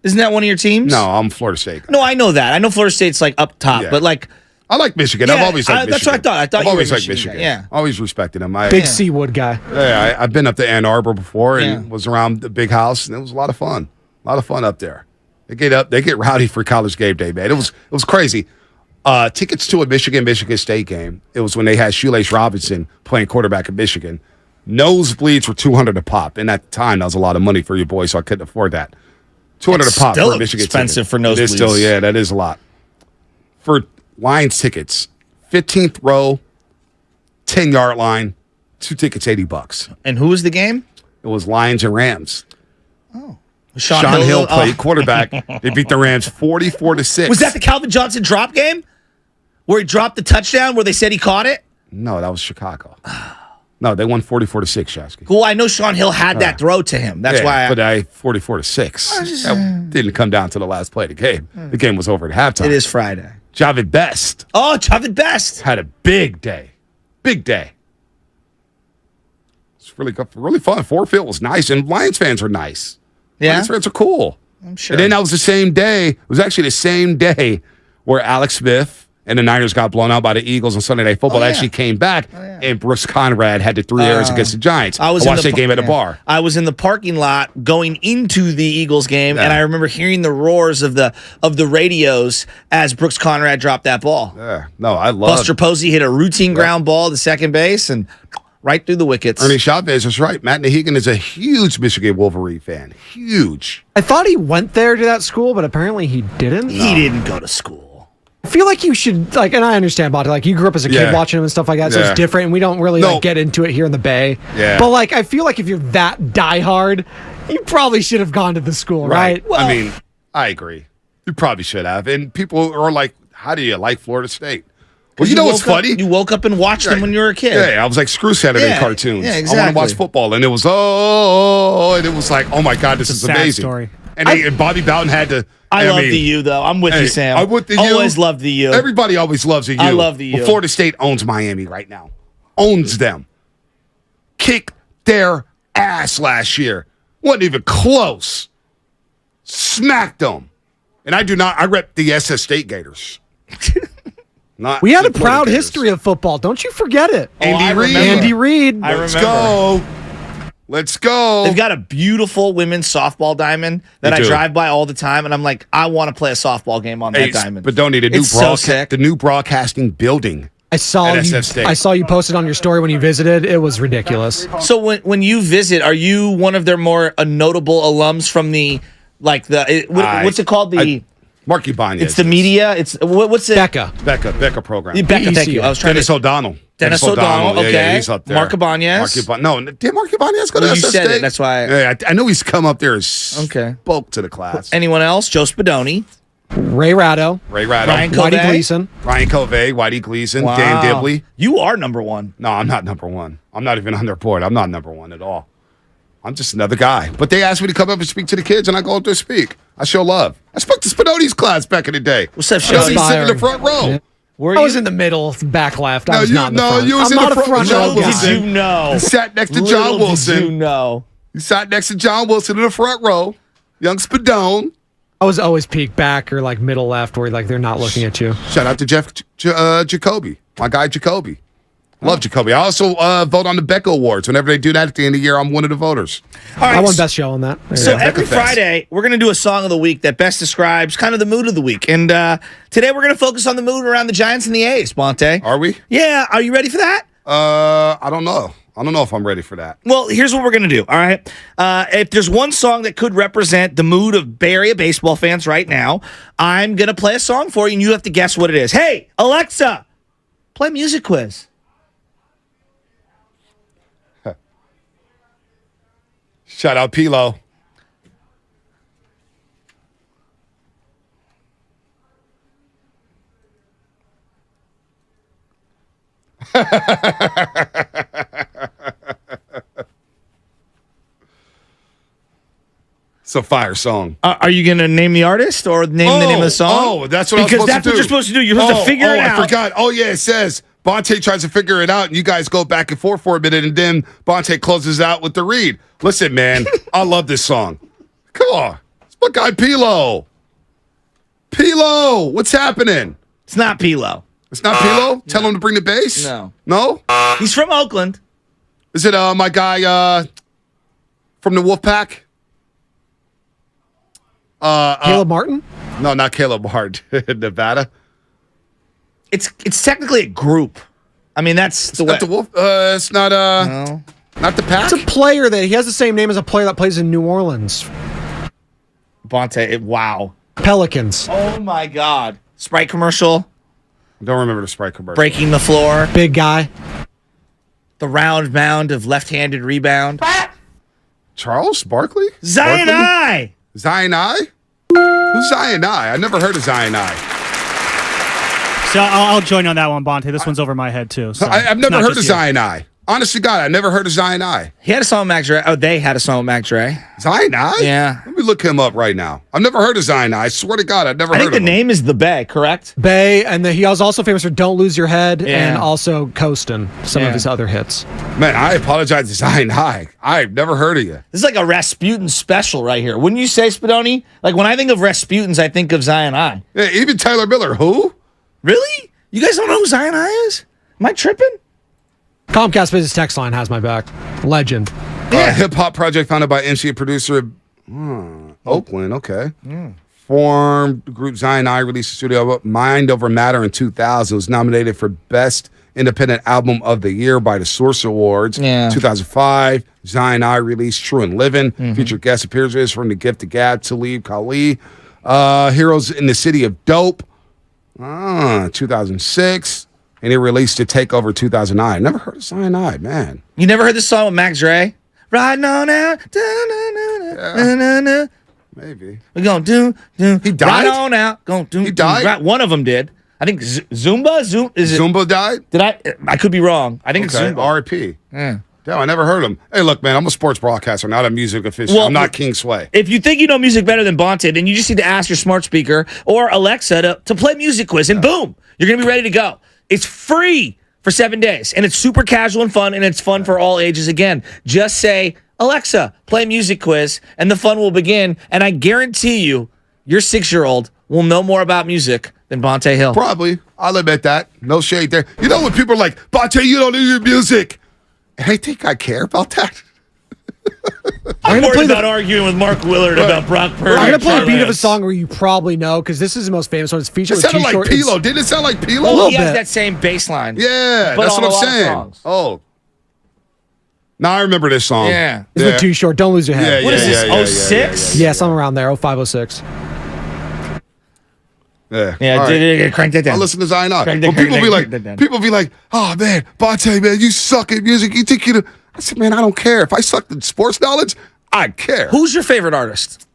Isn't that one of your teams? No, I'm Florida State. No, I know that. I know Florida State's like up top, but like I like Michigan. I've always liked Michigan. That's what I thought. I thought I've you were always a liked Michigan Michigan. guy. Yeah. Always respected them. Big Seawood guy. Yeah, I've been up to Ann Arbor before and was around the big house, and it was a lot of fun. A lot of fun up there. They get rowdy for college game day, man. It was crazy. Tickets to a Michigan State game. It was when they had Shoelace Robinson playing quarterback at Michigan. Nosebleeds were $200 a pop, and at the time that was a lot of money for your boy, so I couldn't afford that. $200 a pop for a Michigan expensive ticket. for nosebleeds. It is still, yeah, that is a lot. For Lions tickets, 15th row, 10-yard line, 2 tickets, $80. And who was the game? It was Lions and Rams. Oh. Sean Hill played quarterback. They beat the Rams 44-6. Was that the Calvin Johnson drop game? Where he dropped the touchdown where they said he caught it? No, that was Chicago. No, they won 44-6, Shasky. Well, I know Sean Hill had that throw to him. That's why. But 44-6. That didn't come down to the last play of the game. The game was over at halftime. It is Friday. Javid Best. Oh, Javid Best had a big day. Big day. It's really fun. Ford Field was nice, and Lions fans are nice. Yeah? Lions fans are cool. I'm sure. And then that was the same day. It was actually the same day where Alex Smith and the Niners got blown out by the Eagles on Sunday Night Football. Actually came back, and Brooks Conrad had the 3 errors against the Giants. I watched that game at a bar. I was in the parking lot going into the Eagles game, and I remember hearing the roars of the radios as Brooks Conrad dropped that ball. Yeah, no, I love. Buster Posey hit a routine ground ball to second base and right through the wickets. Ernie Chavez is right. Matt Nahigan is a huge Michigan Wolverine fan. Huge. I thought he went there to that school, but apparently he didn't. He didn't go to school. I feel like you should, like, and I understand about it. Like, you grew up as a kid watching him and stuff like that, so it's different, and we don't really like, get into it here in the Bay. Yeah. But, like, I feel like if you're that diehard, you probably should have gone to the school, right? Well, I mean, I agree. You probably should have. And people are like, how do you like Florida State? Well, you know what's funny? You woke up and watched them when you were a kid. Yeah, I was like, screw Saturday cartoons. Yeah, exactly. I want to watch football. And it was, and it was like, oh my God, this is amazing. Story. And Bobby Bowden had to. I love the U, though. I'm with you, Sam. I'm with the U. Always loved the U. Everybody always loves the U. I love the U. Well, Florida State owns Miami right now. Owns them. Kicked their ass last year. Wasn't even close. Smacked them. And I rep the SS State Gators. We had a proud history of football. Don't you forget it. Andy Reid. Let's go. Let's go. They've got a beautiful women's softball diamond that I drive by all the time, and I'm like, I want to play a softball game on that diamond. But don't need the new broadcasting building. I saw you posted on your story when you visited. It was ridiculous. So when you visit, are you one of their more notable alums from the what's it called? Marky Banya. It's the media. It's what's it? Becca program. Becca, thank you. I was trying Dennis O'Donnell. Dennis O'Donnell. Okay, yeah, he's up there. Mark Ibanez. No, did Mark Ibanez go to You SS said State? it. That's why. Yeah, I know he's come up there and spoke to the class. Anyone else? Joe Spadoni. Ray Ratto. Ryan Whitey Gleason. Ryan Covey. Whitey Gleason. Wow. Dan Dibley. You are number one. No, I'm not number one. I'm not even on their board. I'm not number one at all. I'm just another guy. But they asked me to come up and speak to the kids, and I go up there and speak. I show love. I spoke to Spadoni's class back in the day. What's up, Sean? He's sitting in the front row. Yeah. I was in the middle, back left. I was not in the front. You was I'm in not the a front John row Wilson. guy. Did you know? You sat next to John Wilson. Did you know? You sat next to John Wilson in the front row. Young Spadone. I was always peek back or like middle left where like they're not looking at you. Shout out to Jeff Jacoby, my guy Jacoby. Love Jacoby. I also vote on the Becca Awards. Whenever they do that at the end of the year, I'm one of the voters. All right, I won best show on that. So every Friday, we're going to do a song of the week that best describes kind of the mood of the week. And today we're going to focus on the mood around the Giants and the A's, Bonte. Are we? Yeah. Are you ready for that? I don't know. I don't know if I'm ready for that. Well, here's what we're going to do, all right? If there's one song that could represent the mood of Bay Area baseball fans right now, I'm going to play a song for you, and you have to guess what it is. Hey, Alexa, play music quiz. Shout out Pilo. It's a fire song. Are you going to name the artist or name the name of the song? Oh, that's what I was supposed to do. Because that's what you're supposed to do. You're supposed to figure it out. I forgot. Oh, yeah, it says Bonte tries to figure it out, and you guys go back and forth for a minute, and then Bonte closes out with the read. Listen, man, I love this song. Come on. It's my guy, Pilo. Pilo, what's happening? It's not Pilo. It's not Pilo? Tell him to bring the bass? No. No? He's from Oakland. Is it my guy from the Wolfpack? Caleb Martin? No, not Caleb Martin. Nevada. It's technically a group. I mean, that's Not the Wolf. It's not No. not the Pack. It's a player that he has the same name as a player that plays in New Orleans. Bonte. Wow. Pelicans. Oh my God. Sprite commercial. Don't remember the Sprite commercial. Breaking the floor. Big guy. The round mound of left-handed rebound. Charles Barkley? Zion I. Zion I? Who's Zion I? I never heard of Zion I. So I'll join on that one, Bonte. This one's over my head, too. So I've it's never not heard just of you. Zion I. Honest to God, I never heard of Zion I. He had a song with Mac Dre. Oh, they had a song with Mac Dre. Zion I? Yeah. Let me look him up right now. I've never heard of Zion I. I swear to God, I've never I heard think of the him. name is The Bay, correct? Bay, and he was also famous for Don't Lose Your Head Yeah. and also Coastin', some of his other hits. Man, I apologize to Zion I. I've never heard of you. This is like a Rasputin special right here. Wouldn't you say, Spadoni? Like, when I think of Rasputins, I think of Zion I. Yeah, even Tyler Miller. Who? Really? You guys don't know who Zion I is? Am I tripping? Comcast Business Text Line has my back. Legend. Hip hop project founded by MC and producer Oakland. Okay. Formed group Zion I, released a studio album Mind Over Matter in 2000. Was nominated for Best Independent Album of the Year by the Source Awards. Yeah. 2005, Zion I released True and Living. Featured guest appearances from The Gift of Gab, Talib Kweli, Heroes in the City of Dope. 2006. And he released a Takeover 2009. Never heard of Zion I, man. You never heard this song with Mac Dre? Riding on out. Da-na-na-na-na-na-na. Maybe. We're going to do. He died? Ride on out. Going to. He died? Right, one of them did. I think Zumba? Is it? Zumba died? Did I could be wrong. I think it's Okay, Zumba. R.I.P. Yeah. Damn, I never heard him. Hey, look, man, I'm a sports broadcaster, not a music official. Well, I'm not King Sway. If you think you know music better than Bonte, then you just need to ask your smart speaker or Alexa to play Music Quiz, and boom, you're going to be ready to go. It's free for 7 days, and it's super casual and fun, and it's fun for all ages. Again, just say, Alexa, play Music Quiz, and the fun will begin, and I guarantee you, your 6-year-old will know more about music than Bonte Hill. Probably. I'll admit that. No shade there. You know when people are like, Bonte, you don't know your music. And I think I care about that. I'm worried about arguing with Mark Willard about Brock Purdy. I'm going to play a beat of a song where you probably know, because this is the most famous one. It's featured It with sounded like T-Short. Pilo. Didn't it sound like Pilo? Well, little he has bit. that same bass line. Yeah, But that's on what a I'm lot of saying. songs. Oh. Now I remember this song. Yeah. It's with T-Short. Don't lose your head. What is this, 06? Yeah, something around there. 0506. Yeah. Yeah, All right. crank that down. I listen to Zion I. Crank When that people down. be like, oh man, Bonte, man, you suck at music. You think you do? I said, man, I don't care. If I suck at sports knowledge, I care. Who's your favorite artist?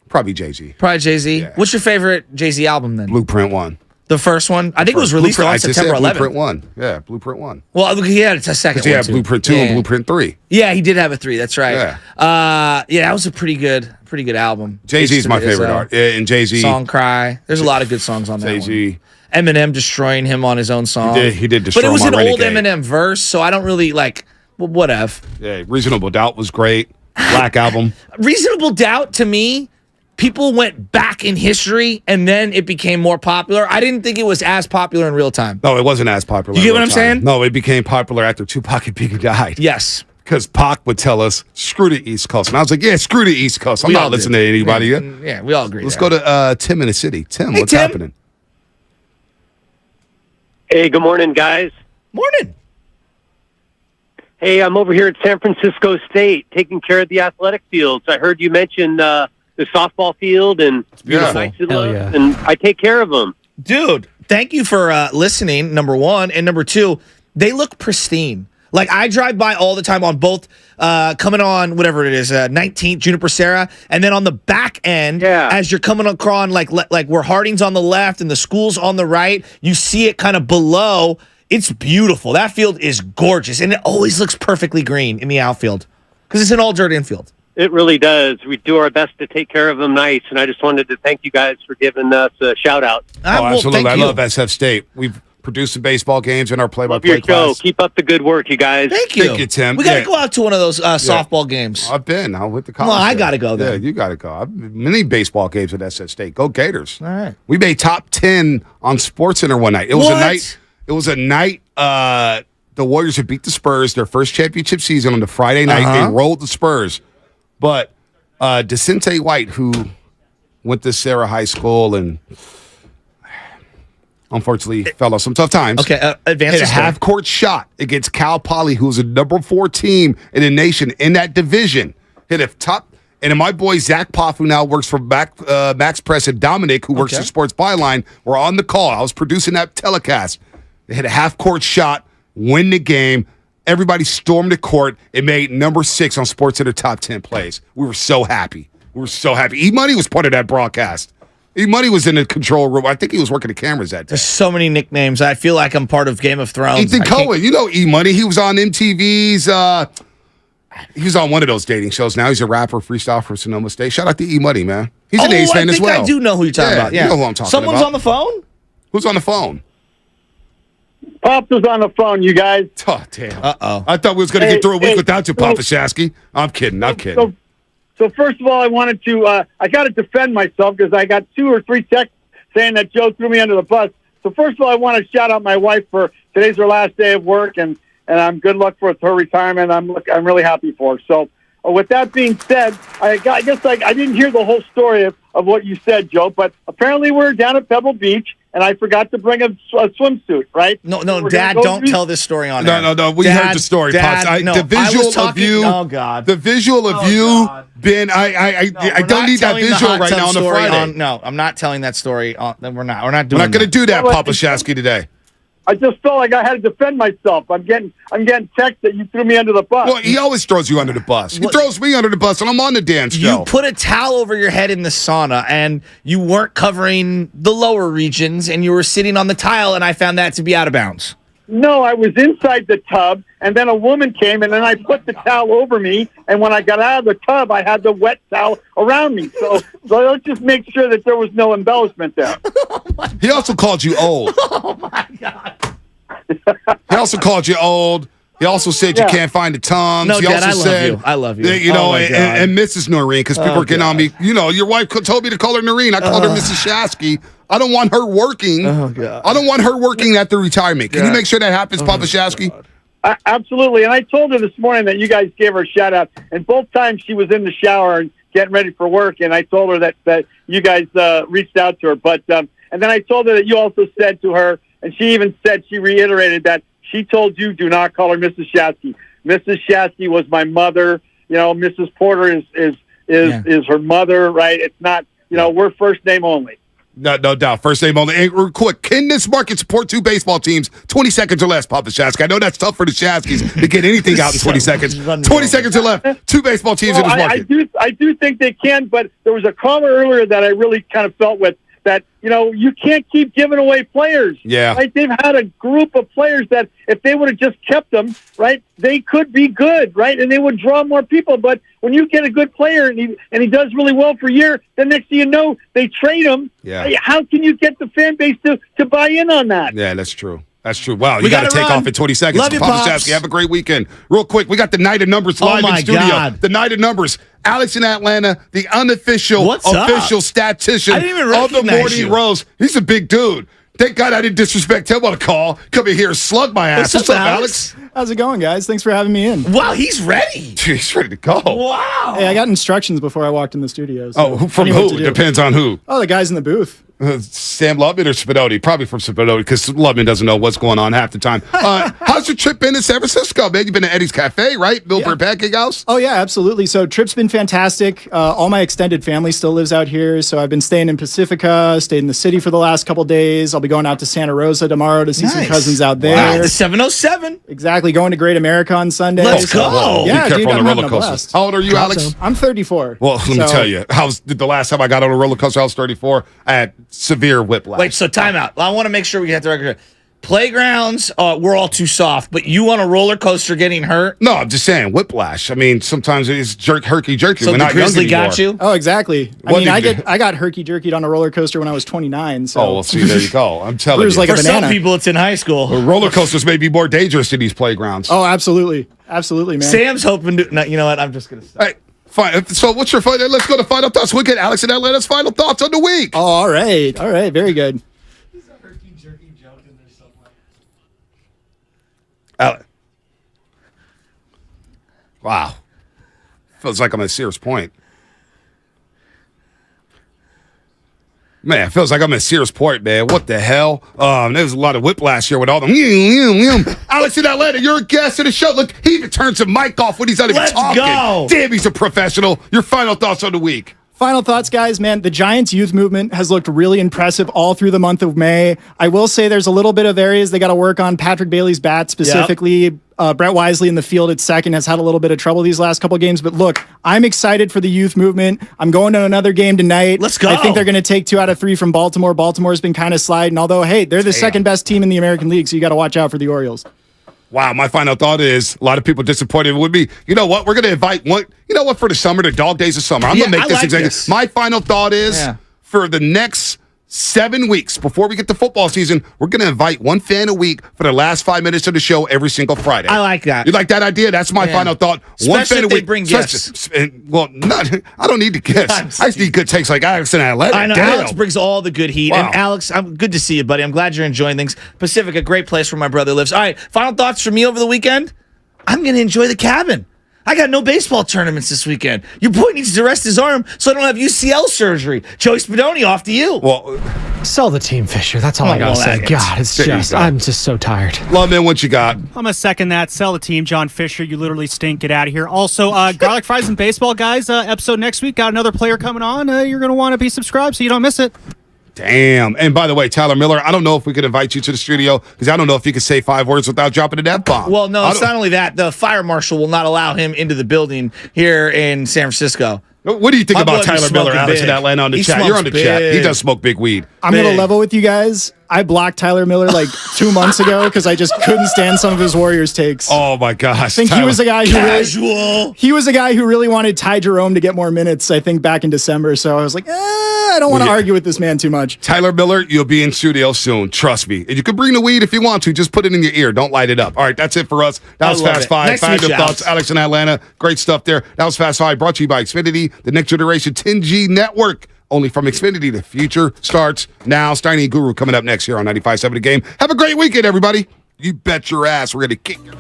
Probably Jay-Z. Probably Jay-Z. Yeah. What's your favorite Jay-Z album then? Blueprint 1. The first one? I think it was released on September 11th. Blueprint 1. Yeah, Blueprint 1. Well, he had a second one, Yeah, too. Blueprint 2 and Blueprint 3. Yeah, he did have a 3. That's right. Yeah. Yeah, that was a pretty good album. Jay-Z's my favorite art. And Jay-Z. Song Cry. There's a lot of good songs on that Jay-Z. one. Eminem destroying him on his own song. He did destroy But it was him an on old Renegade. Eminem verse, so I don't really like, well, whatever. Yeah, Reasonable Doubt was great. Black Album. Reasonable Doubt, to me, people went back in history and then it became more popular. I didn't think it was as popular in real time. No, it wasn't as popular. You get in what real I'm time. saying? No, it became popular after Tupac and Biggie died. Yes. Because Pac would tell us, screw the East Coast. And I was like, yeah, screw the East Coast. I'm We all not listening did. to anybody. Yeah, we all agree. Let's go to Tim in the city. Tim, Hey, what's Tim. happening? Hey, good morning, guys. Morning. Hey, I'm over here at San Francisco State taking care of the athletic fields. I heard you mention the softball field and beautiful. the nights it Hell looks, yeah. and I take care of them. Dude, thank you for listening, number one. And number two, they look pristine. Like, I drive by all the time on both, coming on, whatever it is, 19th, Juniper Serra, and then on the back end, as you're coming across, like where Harding's on the left and the school's on the right, you see it kind of below. It's beautiful. That field is gorgeous, and it always looks perfectly green in the outfield because it's an all dirt infield. It really does. We do our best to take care of them nice, and I just wanted to thank you guys for giving us a shout-out. Absolutely. I love SF State. We've produced some baseball games in our play-by-play Love your show. class. Keep up the good work, you guys. Thank you. Thank you, Tim. We got to go out to one of those softball games. I've been. I went to college. Well, I there. got to go there. Yeah, you got to go. I've many baseball games at SF State. Go Gators. All right. We made top 10 on SportsCenter one night. It was a night. It was a night. The Warriors had beat the Spurs their first championship season on the Friday night. They rolled the Spurs, but DeCinte White, who went to Sarah High School and unfortunately fell on some tough times. Okay, advance hit a half-court shot against Cal Poly, who's a number 4 team in the nation in that division. Hit a top, and then my boy Zach Poff, who now works for Max Press, and Dominic, who works for Sports Byline, were on the call. I was producing that telecast. They hit a half-court shot, win the game. Everybody stormed the court. It made number 6 on SportsCenter top 10 plays. We were so happy. We were so happy. E-Money was part of that broadcast. E-Money was in the control room. I think he was working the cameras that day. There's so many nicknames. I feel like I'm part of Game of Thrones. Ethan Cohen. You know E-Money. He was on MTV's. He was on one of those dating shows. Now he's a rapper, freestyle from Sonoma State. Shout out to E-Money, man. He's an A's fan as well. I do know who you're talking about. Yeah. You know who I'm talking Someone's about. on the phone? Who's on the phone? Pops was on the phone, you guys. Oh, damn. Uh-oh. I thought we was going to get through a week without you, Papa Shasky. I'm kidding. I'm kidding. So first of all, I wanted to, I got to defend myself because I got 2 or 3 texts saying that Joe threw me under the bus. So first of all, I want to shout out my wife for today's her last day of work, and I'm good luck for her retirement. I'm really happy for her. So with that being said, I guess I didn't hear the whole story of what you said, Joe, but apparently we're down at Pebble Beach, and I forgot to bring a swimsuit, right? No, Dad, don't tell this story on air. No. We heard the story, Pops. The visual of you. Oh, God. The visual of you, Ben. I don't need that visual right now on the Friday. No, I'm not telling that story. We're not doing that. We're not going to do that, Papa Shasky, today. I just felt like I had to defend myself. I'm getting texts that you threw me under the bus. Well, he always throws you under the bus. He throws me under the bus, and I'm on the damn show. You put a towel over your head in the sauna, and you weren't covering the lower regions, and you were sitting on the tile, and I found that to be out of bounds. No, I was inside the tub, and then a woman came, and then I put the towel over me, and when I got out of the tub, I had the wet towel around me. So let's just make sure that there was no embellishment there. He also called you old. Oh, my God. He also called you old. He also said you can't find the Tums. No, he Dad, also said, I love you. You know, and Mrs. Noreen, because people are getting on me. You know, your wife told me to call her Noreen. I called her Mrs. Shasky. I don't want her working. Oh, God. I don't want her working after retirement. Can you make sure that happens, Papa Shasky? Absolutely. And I told her this morning that you guys gave her a shout out. And both times she was in the shower and getting ready for work. And I told her that you guys reached out to her. But and then I told her that you also said to her, and she even said, she reiterated that she told you, do not call her Mrs. Shasky. Mrs. Shasky was my mother. You know, Mrs. Porter is her mother, right? It's not, we're first name only. No doubt. First name only. Hey, real quick, can this market support 2 baseball teams? 20 seconds or less, Papa Shasky. I know that's tough for the Shaskys to get anything out in 20 seconds. 20 seconds or less. 2 baseball teams in this market. I do think they can, but there was a caller earlier that I really kind of felt with that, you can't keep giving away players. Yeah. Right? They've had a group of players that if they would have just kept them, right, they could be good, right? And they would draw more people. But when you get a good player and he does really well for a year, then next thing you know, they trade him. Yeah. How can you get the fan base to buy in on that? Yeah, that's true. That's true. Wow, you got to take off in 20 seconds. Love you, Papa Pops. Shasky, have a great weekend. Real quick, we got the Night of Numbers live in studio. God. The Night of Numbers. Alex in Atlanta, the unofficial official statistician I didn't even of the recognize Morning you. Rose. He's a big dude. Thank God I didn't disrespect him on a call. Come in here and slug my ass. What's up, Alex? How's it going, guys? Thanks for having me in. Wow, he's ready. He's ready to go. Wow. Hey, I got instructions before I walked in the studio. So from I knew what who? to do. Depends on who. Oh, the guys in the booth. Sam Lubman or Spinotti? Probably from Spinotti because Lubman doesn't know what's going on half the time. How's your trip been to San Francisco, man? You've been to Eddie's Cafe, right? Milburn Pancake House? Oh, yeah, absolutely. So trip's been fantastic. All my extended family still lives out here. So I've been staying in Pacifica, stayed in the city for the last couple days. I'll be going out to Santa Rosa tomorrow to see some cousins out there. Wow, the 707. Exactly. Going to Great America on Sunday. Let's go. Yeah, be careful dude, on I'm the having roller a coasters. blast. How old are you, Alex? I'm 34. Well, let me tell you, the last time I got on a roller coaster, I was 34. I had severe whiplash. Wait, so time out. I want to make sure we get the record. Playgrounds, we're all too soft, but you on a roller coaster getting hurt? No, I'm just saying whiplash. I mean, sometimes it's herky-jerky. So We're the not Grizzly young got anymore. you? Oh, exactly. What did I you do? got herky-jerkied on a roller coaster when I was 29. So. Oh, well, see, there you go. I'm telling Bruised you. like a For banana. some people, it's in high school. Well, roller coasters may be more dangerous than these playgrounds. Oh, absolutely. Absolutely, man. Sam's hoping to. No, you know what? I'm just going to stop. Hey, fine. So what's your final? Let's go to final thoughts. We'll get Alex and Atlanta's final thoughts on the week. Oh, all right. All right. Very good. Wow. Feels like I'm at Sears Point. Man, it feels like I'm at Sears Point, man. What the hell? There was a lot of whiplash here with all them. Alex in Atlanta, you're a guest of the show. Look, he even turns the mic off when he's not even Let's talking. go. Damn, he's a professional. Your final thoughts on the week. Final thoughts, guys. Man, the Giants youth movement has looked really impressive all through the month of May. I will say there's a little bit of areas they got to work on. Patrick Bailey's bat specifically. Yep. Brett Wisely in the field at second has had a little bit of trouble these last couple of games. But look, I'm excited for the youth movement. I'm going to another game tonight. Let's go. I think they're going to take 2 out of 3 from Baltimore. Baltimore's been kind of sliding, although, hey, they're the second best team in the American League, so you got to watch out for the Orioles. Wow, my final thought is a lot of people disappointed with me. You know what? We're going to invite one. You know what? For the summer, the dog days of summer. I'm going to make this exactly. My final thought is for the next 7 weeks before we get to football season, we're going to invite one fan a week for the last 5 minutes of the show every single Friday. I like that. You like that idea? That's my final thought. Especially one fan if a they week. bring gifts. Well, I don't need the gifts. I just need good takes like Alex and Atlanta. I know. Damn. Alex brings all the good heat. Wow. And Alex, I'm good to see you, buddy. I'm glad you're enjoying things. Pacific, a great place where my brother lives. All right, final thoughts from me over the weekend. I'm going to enjoy the cabin. I got no baseball tournaments this weekend. Your boy needs to rest his arm so I don't have UCL surgery. Joey Spadoni, off to you. Well, sell the team, Fisher. That's all I got to say. God, it's just, I'm just so tired. Love, what you got? I'm going to second that. Sell the team, John Fisher. You literally stink. Get out of here. Also, Garlic Fries and Baseball, guys, episode next week. Got another player coming on. You're going to want to be subscribed so you don't miss it. Damn. And by the way, Tyler Miller, I don't know if we could invite you to the studio because I don't know if you could say 5 words without dropping an F-bomb. Well, no, it's not only that. The fire marshal will not allow him into the building here in San Francisco. What do you think about Tyler Miller, Alex in Atlanta on the chat? You're on the chat. He does smoke big weed. I'm going to level with you guys. I blocked Tyler Miller like 2 months ago because I just couldn't stand some of his Warriors takes. Oh my gosh! I think he was the guy who really wanted Ty Jerome to get more minutes. I think back in December, so I was like, I don't want to argue with this man too much. Tyler Miller, you'll be in studio soon. Trust me. And you can bring the weed if you want to. Just put it in your ear. Don't light it up. All right, that's it for us. That was Fast Five. Fast thoughts. Alex in Atlanta. Great stuff there. That was Fast Five. Brought to you by Xfinity, the next generation 10G network. Only from Xfinity. The future starts now. Steiny and Guru coming up next here on 95.7 The Game. Have a great weekend, everybody. You bet your ass we're going to kick your...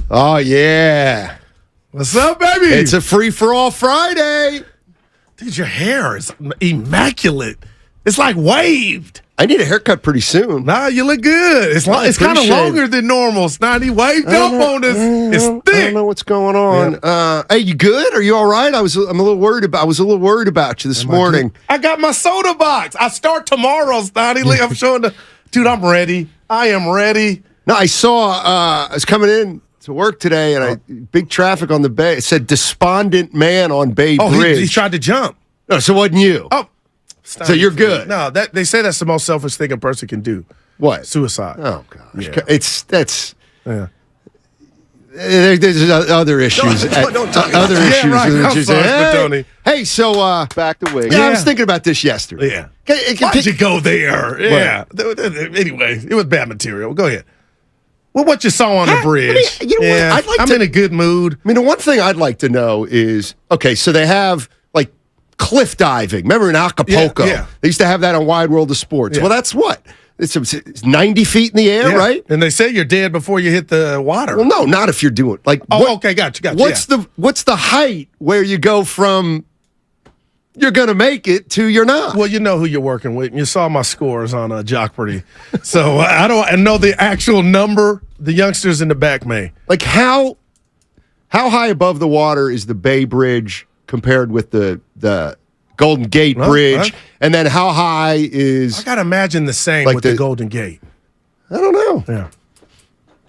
Oh, yeah. What's up, baby? It's a free-for-all Friday. Dude, your hair is immaculate. It's like waved. I need a haircut pretty soon. Nah, you look good. It's kind of longer than normal. Snotty waved up on us. It's thick. I don't know what's going on. Yeah. Hey, you good? Are you all right? I was a little worried about you this morning. I got my soda box. I start tomorrow, Snotty. Look, I'm showing dude, I'm ready. I am ready. No, I saw I was coming in to work today and big traffic on the bay. It said despondent man on Bay Bridge. He tried to jump. No, so it wasn't you. Oh. So you're good. No, they say that's the most selfish thing a person can do. What? Suicide. Oh gosh, yeah. There's other issues. Don't talk other issues. Yeah, right. I'm sorry, hey, so back to Wig. Yeah, I was thinking about this yesterday. Yeah. Why'd you go there? Yeah. Anyway, it was bad material. Go ahead. Well, what you saw on the bridge? I'm in a good mood. I mean, the one thing I'd like to know is, okay, so they have like cliff diving. Remember in Acapulco? Yeah. They used to have that on Wide World of Sports. Yeah. Well, that's what? It's 90 feet in the air, right? And they say you're dead before you hit the water. Well, no, not if you're doing like. Okay, gotcha. What's the height where you go from you're going to make it to you're not? Well, you know who you're working with. You saw my scores on Jokic. So I don't know the actual number. The youngsters in the back may. Like how high above the water is the Bay Bridge compared with the Golden Gate Bridge? And then how high is... I got to imagine the same with the Golden Gate. I don't know. Yeah.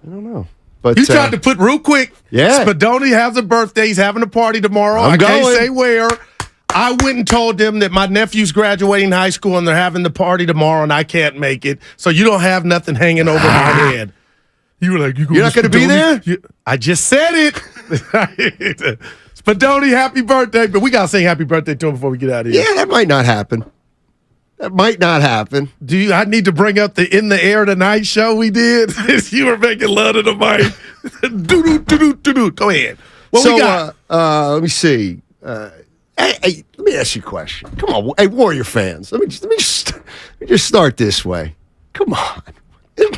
I don't know. But you tried to put real quick. Yeah. Spadoni has a birthday. He's having a party tomorrow. I can't say where. I went and told them that my nephew's graduating high school and they're having the party tomorrow and I can't make it. So you don't have nothing hanging over my head. You were like, you're not going to be there? I just said it. Spadoni, happy birthday. But we got to sing happy birthday to him before we get out of here. Yeah, that might not happen. I need to bring up the In the Air Tonight show we did? You were making love to the mic. Do-do-do-do-do-do. Go ahead. What we got? Let me see. Hey, let me ask you a question. Come on, hey, Warrior fans. Let me just start this way. Come on. There's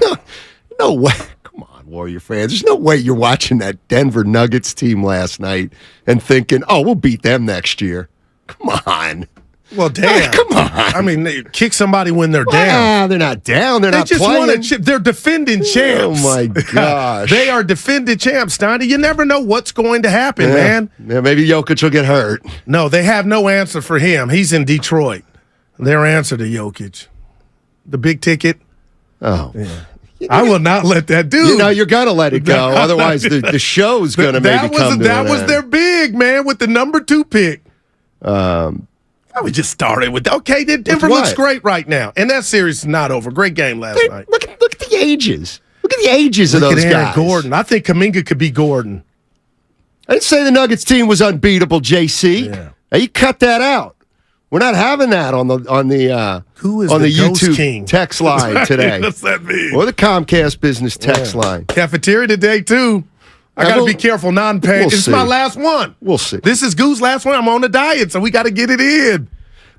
no way. Come on, Warrior fans. There's no way you're watching that Denver Nuggets team last night and thinking, oh, we'll beat them next year. Come on. Well, damn. Come on. I mean, they kick somebody when they're down. They're not down. They're not just playing. won a chip. They're defending champs. Oh, my gosh. They are defending champs, Steiny. You never know what's going to happen, man. Yeah, maybe Jokic will get hurt. No, they have no answer for him. He's in Detroit. Their answer to Jokic. The big ticket. Oh. Yeah. I will not let that do. You're going to let it go. Otherwise, the show's going to maybe come to That was their big, man, with the number 2 pick. We just started with, okay, Denver looks great right now. And that series is not over. Great game last night. Look at the ages. Look at the ages of those Aaron guys. Gordon. I think Kuminga could be Gordon. I didn't say the Nuggets team was unbeatable, JC. Yeah. Now, you cut that out. We're not having that on the Who is on the YouTube King? Text line today. What's that mean? Or the Comcast business text line. Cafeteria today, too. I got to be careful non-pay. It's my last one. We'll see. This is Goo's last one. I'm on a diet, so we got to get it in.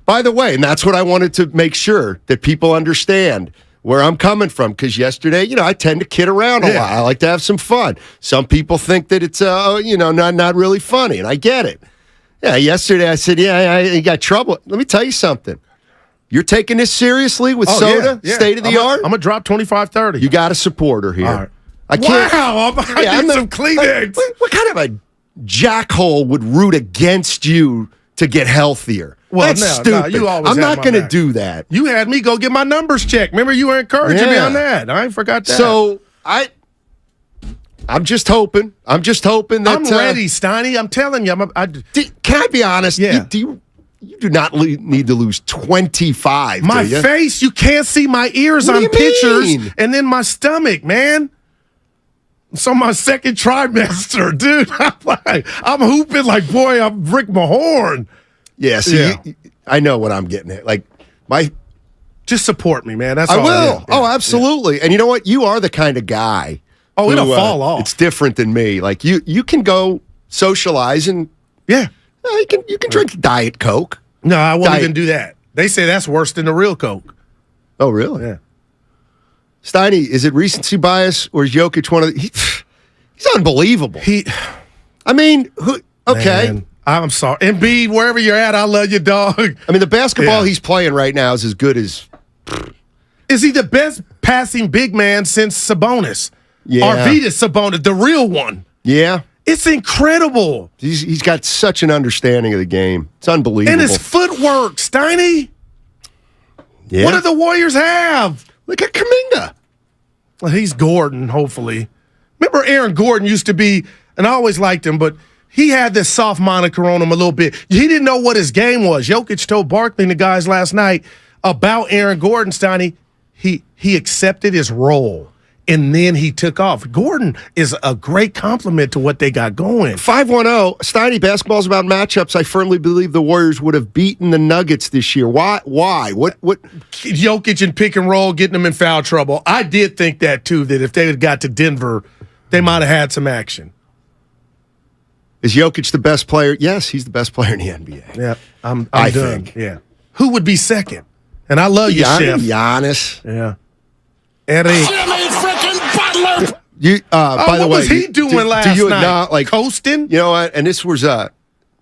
By the way, and that's what I wanted to make sure that people understand where I'm coming from, because yesterday, I tend to kid around a lot. I like to have some fun. Some people think that it's, not really funny, and I get it. Yeah, yesterday I said, you got trouble. Let me tell you something. You're taking this seriously with soda, state of the art? I'm going to drop 25-30. You got a supporter here. All right. I can't. Wow, I need some Kleenex. What kind of a jackhole would root against you to get healthier? Well, that's stupid. You always I'm have not my going to back. do that. You had me go get my numbers checked. Remember, you were encouraging me on that. I ain't forgot that. So I'm just hoping. I'm that I'm ready, Steiny. I'm telling you. Can I be honest? Yeah. You do not need to lose 25. My do you? face, you can't see my ears What do on you pictures, mean? and then my stomach, man. So my second trimester, dude. I'm hooping like, boy, I'm Rick Mahorn. Yeah, I know what I'm getting at. Like, just support me, man. That's I all. will. Oh, absolutely. And you know what? You are the kind of guy. Oh, it'll fall off. It's different than me. Like, you can go socialize and you can drink Diet Coke. No, I won't even do that. They say that's worse than the real Coke. Oh, really? Yeah. Steiny, is it recency bias or is Jokic one of the... He's unbelievable. Okay. Man, I'm sorry. Embiid, wherever you're at, I love you, dog. I mean, the basketball he's playing right now is as good as... Is he the best passing big man since Sabonis? Yeah. Arvydas Sabonis, the real one. Yeah. It's incredible. He's got such an understanding of the game. It's unbelievable. And his footwork, Steiny. Yeah. What do the Warriors have? Look at Kuminga. Well, he's Gordon, hopefully. Remember Aaron Gordon used to be, and I always liked him, but he had this soft moniker on him a little bit. He didn't know what his game was. Jokic told Barkley and the guys last night about Aaron Gordon, Steiny. He accepted his role, and then he took off. Gordon is a great compliment to what they got going. 510, Steiny, basketball's about matchups. I firmly believe the Warriors would have beaten the Nuggets this year. Why? What? Jokic and pick and roll, getting them in foul trouble. I did think that, too, that if they had got to Denver, they might have had some action. Is Jokic the best player? Yes, he's the best player in the NBA. Yeah, I'm I done. think. Yeah. Who would be second? And I love you, Chef. Giannis. Yeah. Eddie. Jimmy freaking Butler. By the what way, was he doing last you night? Not, like, coasting? You know what? And this was, dude,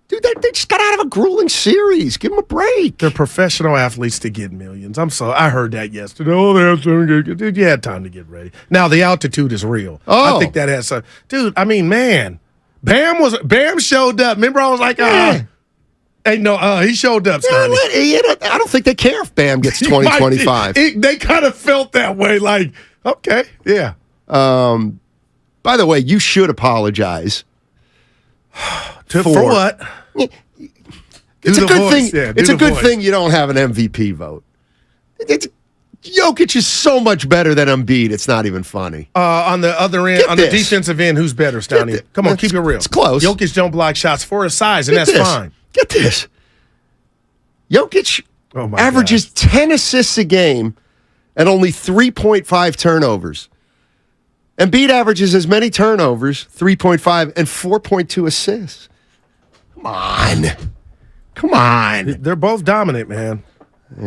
they just got out of a grueling series. Give them a break. They're professional athletes to get millions. I'm sorry. I heard that yesterday. Oh, they have to get. Dude, you had time to get ready. Now, the altitude is real. Oh. I think that has some. Dude, I mean, man. Bam showed up. Remember, I was like, he showed up, Sonny. I don't think they care if Bam gets 20, 25. They kind of felt that way, like, okay, yeah. By the way, you should apologize. For what? It's a good thing. It's a good thing you don't have an MVP vote. Jokic is so much better than Embiid. It's not even funny. On the other end, the defensive end, who's better, Stoney? Come on, keep it real. It's close. Jokic don't block shots for his size, and that's fine. Get this. Jokic averages 10 assists a game and only 3.5 turnovers. Embiid averages as many turnovers, 3.5, and 4.2 assists. Come on. They're both dominant, man.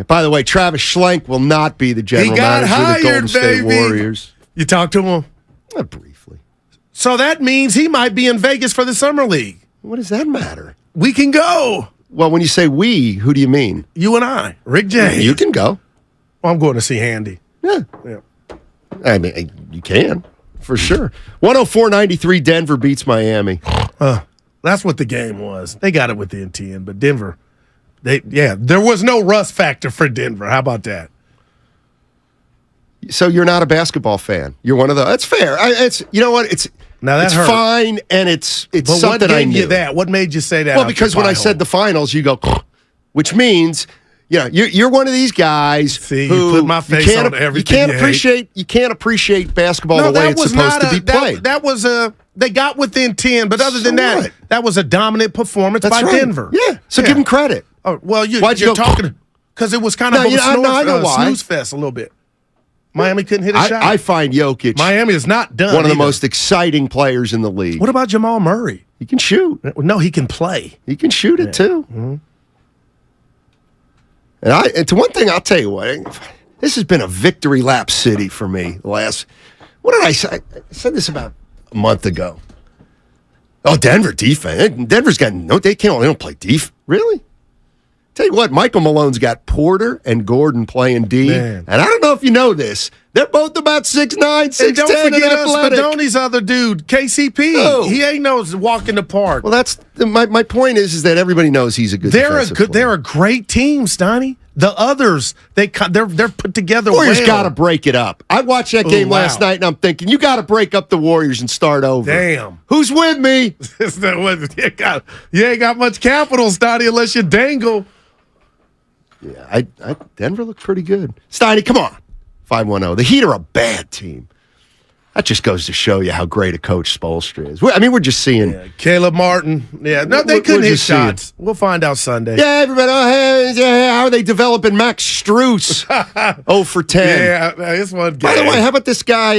By the way, Travis Schlenk will not be the general manager of the Golden State Warriors. You talked to him? Briefly. So that means he might be in Vegas for the Summer League. What does that matter? We can go. Well, when you say we, who do you mean? You and I, Rick James. You can go. Well, I'm going to see Handy. Yeah. I mean, you can, for sure. 104-93, Denver beats Miami. That's what the game was. They got it within 10, but Denver... there was no rust factor for Denver. How about that? So you're not a basketball fan. You're one of those. That's fair. You know what? It's fine, and it's but something I knew. What made you that? What made you say that? Well, because when I said the finals, you go, which means you're one of these guys who put my face on everything. You can't appreciate basketball the way it's supposed to be played. That was they got within 10, but other than that, that was a dominant performance by Denver. Yeah. So give them credit. Oh, well, you're talking because it was kind of a snooze fest a little bit. Miami couldn't hit a shot. I find Jokic. Miami is not done. One of the most exciting players in the league. What about Jamal Murray? He can shoot. No, he can play. He can shoot it too. Mm-hmm. And to one thing, I'll tell you what. This has been a victory lap city for me. What did I say? I said this about a month ago. Oh, Denver defense. Denver's got they don't play defense. Really? Tell you what, Michael Malone's got Porter and Gordon playing D. Man. And I don't know if you know this. They're both about 6'9", 6'10", and don't forget athletic. Spadoni's other dude, KCP. Oh. He ain't no walk in the park. Well, that's my point is that everybody knows he's a good defensive player. They're a great team, Stoney. The others, they're put together Warriors well. got to break it up. I watched that game last night, and I'm thinking, you got to break up the Warriors and start over. Damn. Who's with me? You ain't got much capital, Stoney, unless you dangle. Yeah, Denver looked pretty good. Steiny, come on. 510. The Heat are a bad team. That just goes to show you how great a coach Spoelstra is. we're just seeing. Caleb Martin. Yeah, no, they couldn't hit shots. We'll find out Sunday. Yeah, everybody. How are they developing Max Strus? 0 for 10. Yeah, this one game. By the way, how about this guy,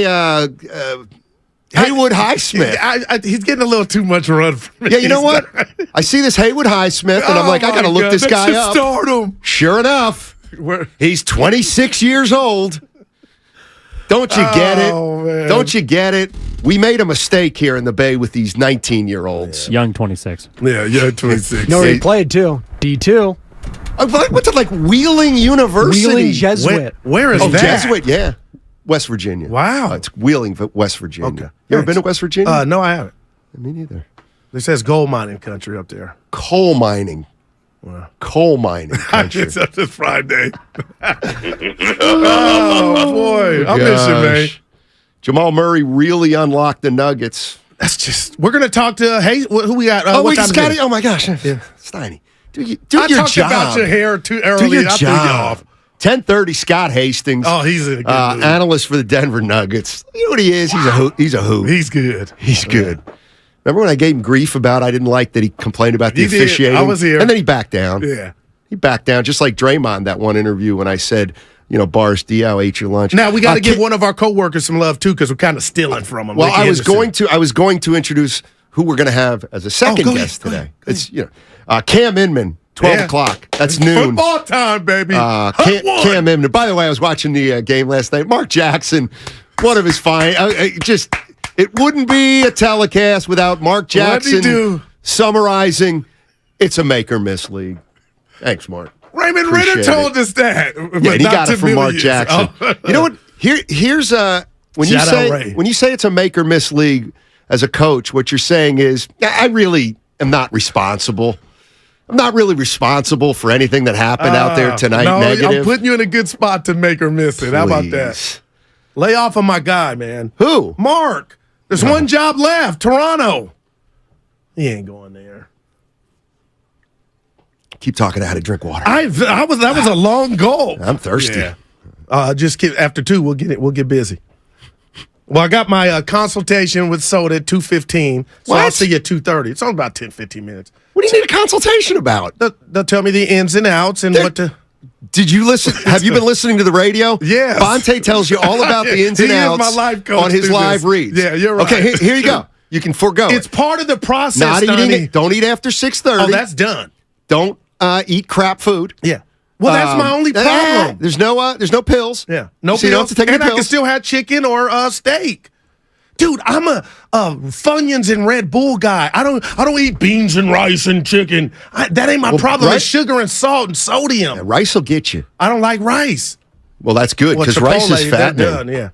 Haywood Highsmith? He's getting a little too much run for me. Yeah, you know what? I see this Haywood Highsmith, and I'm like, I got to look this guy up. Start him. Sure enough, he's 26 years old. Don't you get it? Man. Don't you get it? we made a mistake here in the Bay with these 19-year-olds. Young 26. Yeah, young 26. No, he played too. D2. I went to like Wheeling University. Wheeling Jesuit. Where is that? Jesuit, yeah. West Virginia. Wow. It's Wheeling, West Virginia. Okay. You ever been to West Virginia? No, I haven't. Me neither. It says gold mining country up there. Coal mining. Wow. Coal mining country. It's up this Friday. Oh, boy. I miss you, man. Jamal Murray really unlocked the Nuggets. That's just. We're going to talk to. Hey, who we got? Oh, wait, Scotty. Oh, my gosh. Yeah. Steiny. Do your I job. talked about your hair too early. Do your I threw you job. off. 10:30. Scott Hastings. Oh, he's a good dude. Analyst for the Denver Nuggets. You know what he is? He's a hoot. He's a hoot. He's good. He's good. Remember when I gave him grief about I didn't like that he complained about the officiating? I was here. And then he backed down. Yeah. He backed down, just like Draymond that one interview when I said, Bars Diaw ate your lunch. Now we got to give one of our coworkers some love too, because we're kind of stealing from him. Well, I was going to introduce who we're going to have as a second guest today. It's Cam Inman, 12 o'clock. That's noon. Football time, baby. Cam Inman. By the way, I was watching the game last night. Mark Jackson, one of his fine. It wouldn't be a telecast without Mark Jackson summarizing. It's a make or miss league. Thanks, Mark. Raymond Ritter told us that. Yeah, and he got it from Mark Jackson. You know what? Here's when you say it's a make or miss league as a coach, what you're saying is I really am not responsible. I'm not really responsible for anything that happened out there tonight. No, negative. I'm putting you in a good spot to make or miss it. How about that? Lay off of my guy, man. Who? Mark. There's one job left. Toronto. He ain't going there. Keep talking how to drink water. That was a long goal. I'm thirsty. Yeah. Just after 2, we'll get busy. Well, I got my consultation with Soda at 2:15, so I'll see you at 2:30. It's only about 10, 15 minutes. What do you need a consultation about? They'll tell me the ins and outs and what to. Did you listen? Have you been listening to the radio? Yes. Bonte tells you all about the ins and outs my life coach on his live reads. Yeah, you're right. Okay, here you go. You can forego It's part of the process. Not eating it. Don't eat after 6:30. Oh, that's done. Don't eat crap food. Yeah. Well, that's my only problem. There's no pills. Yeah. No pills. You don't have to take and any I pills. can still have chicken or steak. Dude, I'm a Funyuns and Red Bull guy. I don't eat beans and rice and chicken. That ain't my problem. It's sugar and salt and sodium. Yeah, rice will get you. I don't like rice. Well, that's good because rice is fattening. Yeah.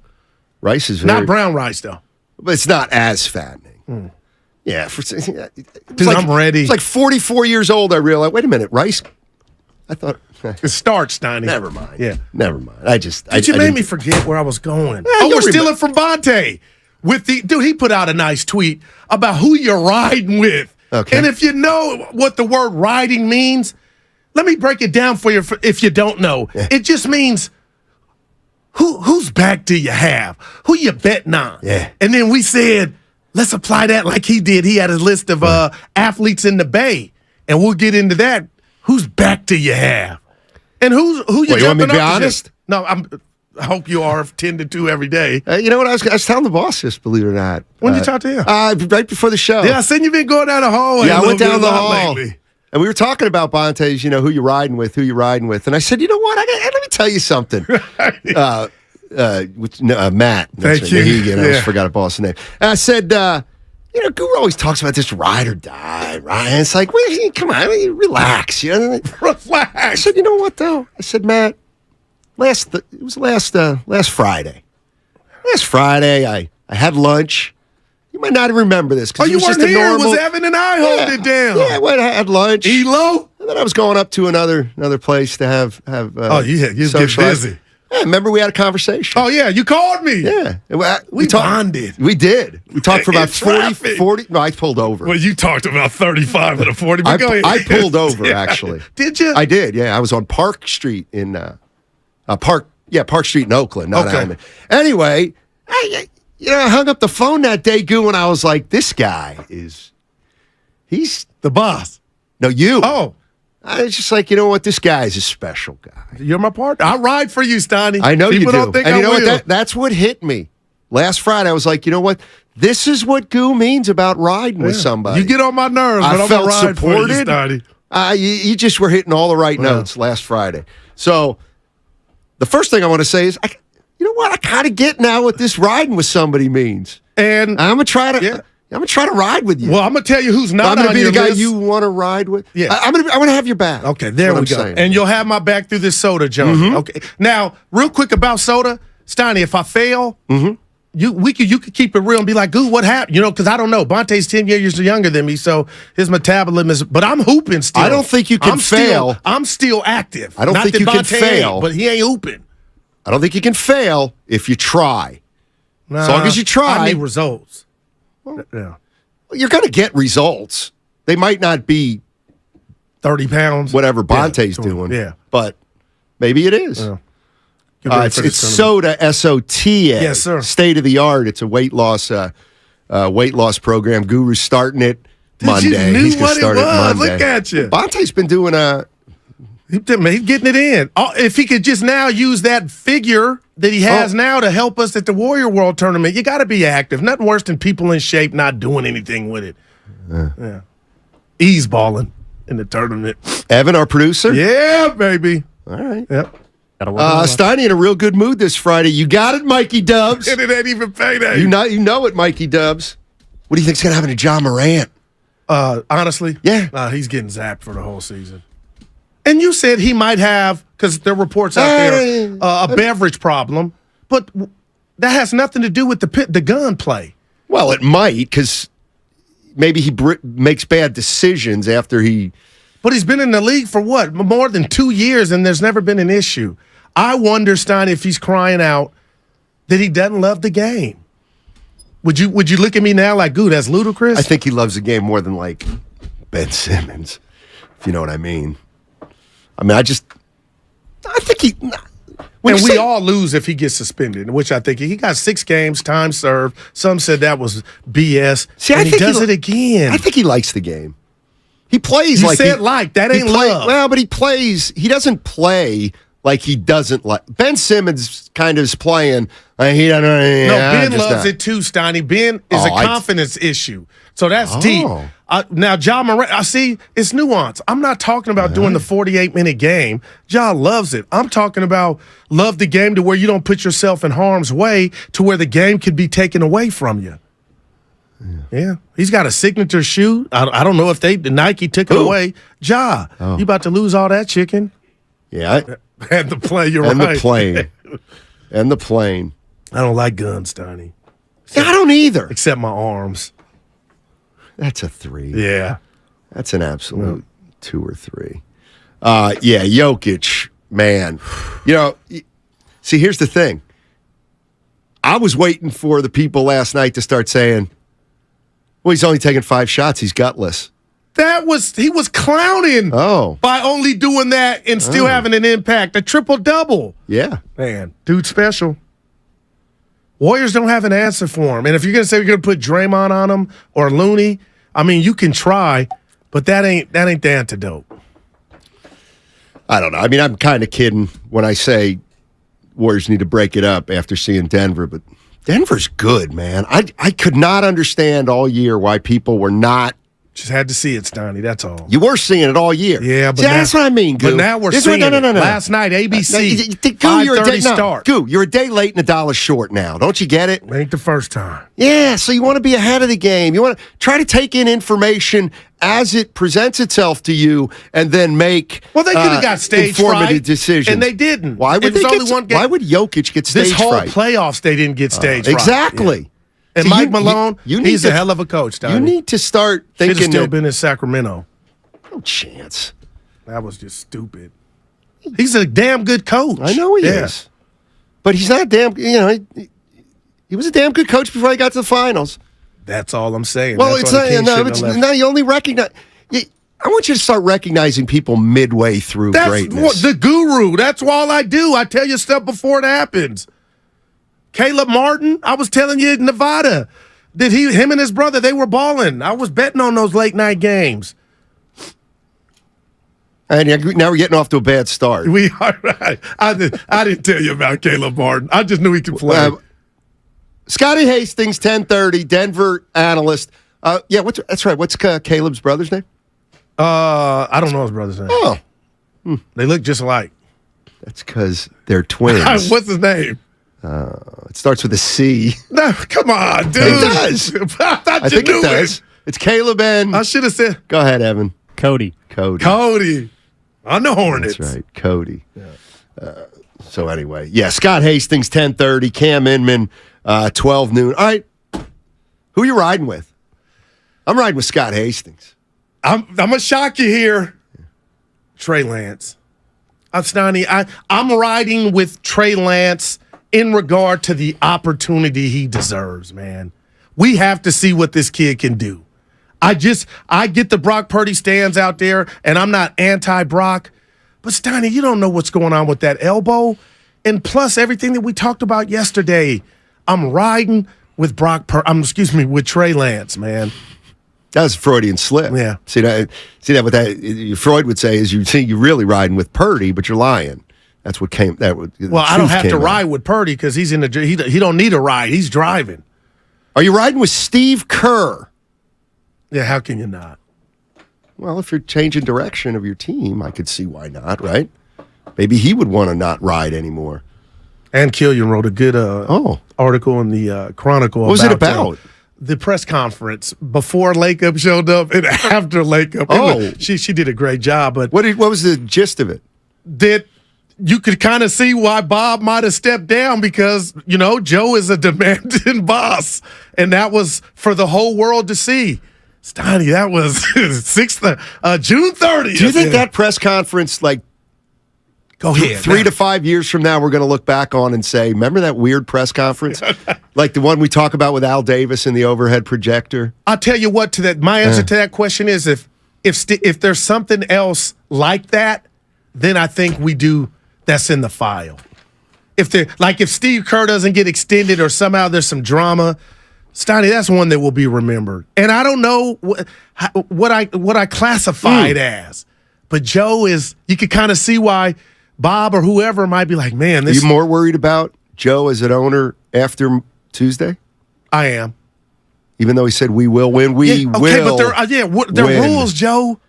Rice is not brown rice though. But it's not as fattening. Yeah, dude, I'm ready. It's like 44 years old. I realized. Wait a minute, rice. I thought it's starch, Steiny. Never mind. Yeah, never mind. You made me forget where I was going. We're stealing from Bonte. He put out a nice tweet about who you're riding with. Okay. And if you know what the word riding means, let me break it down for you if you don't know. Yeah. It just means whose back do you have? Who you betting on? Yeah. And then we said, let's apply that like he did. He had a list of athletes in the Bay. And we'll get into that. Whose back do you have? And who you you want me to be up honest? No, I hope you are 10 to 2 every day. You know what? I was telling the boss this, believe it or not. When did you talk to him? Right before the show. Yeah, I seen you been going down the hallway. Yeah, I went down the hall. Lately. And we were talking about Bonte's, who you riding with. And I said, you know what? Let me tell you something. Matt. Thank you. I just forgot a boss' name. And I said, Guru always talks about this ride or die, right? And it's like, well, come on, relax. Relax. I said, you know what, though? I said, Matt, last Friday. Last Friday, I had lunch. You might not remember this. You weren't here. It was Evan and I holding it down. Yeah, I had lunch. Elo? And then I was going up to another place to have you get busy. Yeah, remember we had a conversation. Oh, yeah, you called me. Yeah. We bonded. We did. We talked for about 40. No, I pulled over. Well, you talked about 35 and a 40. But go ahead. I pulled over, actually. Did you? I did, yeah. I was on Park Street in Park Street in Oakland, not Allen. Anyway, I hung up the phone that day, Goo, and I was like, this guy he's the boss. No, you. Oh. I was just like, you know what? This guy is a special guy. You're my partner. I ride for you, Steiny. I know People you do. Don't think and I you know will. what? That's what hit me. Last Friday, I was like, you know what? This is what Goo means about riding with somebody. You get on my nerves, but I'm going to ride supported. for you, Steiny. You just were hitting all the right notes last Friday. So the first thing I want to say is, you know what? I kind of get now what this riding with somebody means. And I'm gonna try to ride with you. Well, I'm gonna tell you who's not. I'm gonna on be your the guy list. you want to ride with. Yeah, I'm gonna have your back. Okay, there we go. Saying. And you'll have my back through this soda, John. Mm-hmm. Okay. Now, real quick about soda, Steiny. If I fail, you could keep it real and be like, "Goo, what happened?" Because I don't know. Bonte's 10 years younger than me, so his metabolism is. But I'm hooping still. I don't think you can fail. I'm still active. I don't think you can fail, but he ain't hooping. I don't think you can fail if you try. Nah, as long as you try, I need results. Yeah. You're going to get results. They might not be 30 pounds, whatever Bonte's doing. Yeah, but maybe it is. Yeah. It's Soda, SOTA. Yes, sir. State of the art. It's a weight loss program. Guru's starting it Monday. He's going to start it Monday. Look at you. Bonte's been doing He's getting it in. If he could just now use that figure that he has now to help us at the Warrior World Tournament, you got to be active. Nothing worse than people in shape not doing anything with it. Yeah. Ease balling in the tournament. Evan, our producer? Yeah, baby. All right. Yep. Steiny in a real good mood this Friday. You got it, Mikey Dubs. And it ain't even payday. You know it, Mikey Dubs. What do you think's going to happen to John Morant? Honestly? Yeah. He's getting zapped for the whole season. And you said he might have, because there are reports out there, a beverage problem, but that has nothing to do with the gun play. Well, it might, because maybe he makes bad decisions after he... But he's been in the league for what? More than 2 years, and there's never been an issue. I wonder, Stein, if he's crying out that he doesn't love the game. Would you look at me now like, "Goo, that's ludicrous"? I think he loves the game more than, like, Ben Simmons, if you know what I mean. I mean, I think he... And we all lose if he gets suspended, which I think he got 6 games, time served. Some said that was BS. See, and he does it again. I think he likes the game. He plays you like... You said that ain't love. Well, but he plays... He doesn't play like he doesn't like... Ben Simmons kind of is playing... he doesn't... Ben loves it too, Steiny. Ben is a confidence issue. So that's deep. Now, Ja Morant, I see it's nuance. I'm not talking about doing the 48-minute game. Ja loves it. I'm talking about love the game to where you don't put yourself in harm's way to where the game could be taken away from you. Yeah. He's got a signature shoe. I don't know if the Nike took it away. Ja, you about to lose all that chicken. Yeah. And the plane, you're and right. The plane. And the plane. I don't like guns, Steiny. I don't either. Except my arms. That's a 3. Yeah. That's an absolute 2 or 3. Yeah, Jokic, man. See, here's the thing. I was waiting for the people last night to start saying, well, he's only taking 5 shots. He's gutless. He was clowning by only doing that and still having an impact. A triple-double. Yeah. Man, dude special. Warriors don't have an answer for him. And if you're going to say you're going to put Draymond on him or Looney, I mean, you can try, but that ain't the antidote. I don't know. I mean, I'm kind of kidding when I say Warriors need to break it up after seeing Denver, but Denver's good, man. I could not understand all year why people were not. Just had to see it, Steiny. That's all. You were seeing it all year. Yeah, but that's what I mean, Goo. But now we're seeing it. No. Last night, ABC, you're a day, start. Goo, you're a day late and $1 short now. Don't you get it? Ain't the first time. Yeah, so you want to be ahead of the game. You want to try to take in information as it presents itself to you and then make they could have got stage informative fright, decisions. And they didn't. Why would Why would Jokic get stage fright? This whole playoffs, they didn't get stage fright. Exactly. Yeah. And Mike Malone, he's a hell of a coach, Donnie. You need to start thinking. Should have still been in Sacramento. No chance. That was just stupid. He's a damn good coach. I know he is. But he's not damn, he was a damn good coach before he got to the finals. That's all I'm saying. Well, you only recognize. I want you to start recognizing people midway through greatness. The guru. That's all I do. I tell you stuff before it happens. Caleb Martin, I was telling you in Nevada that him and his brother, they were balling. I was betting on those late night games. And now we're getting off to a bad start. We are right. I didn't tell you about Caleb Martin. I just knew he could play. Scotty Hastings, 1030, Denver analyst. That's right. What's Caleb's brother's name? I don't know his brother's name. Oh. They look just alike. That's because they're twins. What's his name? It starts with a C. No, come on, dude. It does. I think it does. It's Caleb and... I should have said... Go ahead, Evan. Cody. Cody. On the Hornets. That's right, Cody. Yeah. So anyway, Scott Hastings, 10:30. Cam Inman, 12 noon. All right. Who are you riding with? I'm riding with Scott Hastings. I'm gonna shock you here. Trey Lance. I'm riding with Trey Lance in regard to the opportunity he deserves, man. We have to see what this kid can do. I get the Brock Purdy stands out there, and I'm not anti-Brock, but Steiny, you don't know what's going on with that elbow. And plus everything that we talked about yesterday. I'm riding with with Trey Lance, man. That was a Freudian slip. Yeah. See that what that Freud would say is you're really riding with Purdy, but you're lying. That's what came. Well, I don't have to ride with Purdy because he's he don't need a ride. He's driving. Are you riding with Steve Kerr? Yeah, how can you not? Well, if you're changing direction of your team, I could see why not, right? Maybe he would want to not ride anymore. And Killian wrote a good article in the Chronicle. What was it about? The press conference before Lakeup showed up and after Lakeup. She did a great job. But what was the gist of it? That you could kind of see why Bob might have stepped down because, Joe is a demanding boss. And that was for the whole world to see. Steiny, that was June 30th. Do you think that press conference, go ahead, 3 to 5 years from now, we're going to look back on and say, remember that weird press conference? Like the one we talk about with Al Davis and the overhead projector? I'll tell you what, my answer to that question is if there's something else like that, then I think we do that's in the file. If Steve Kerr doesn't get extended or somehow there's some drama, Steiny, that's one that will be remembered. And I don't know what I classify it as. But Joe you could kind of see why Bob or whoever might be like, man, this... Are you more worried about Joe as an owner after Tuesday? I am. Even though he said we will win, we will but there are rules, Joe.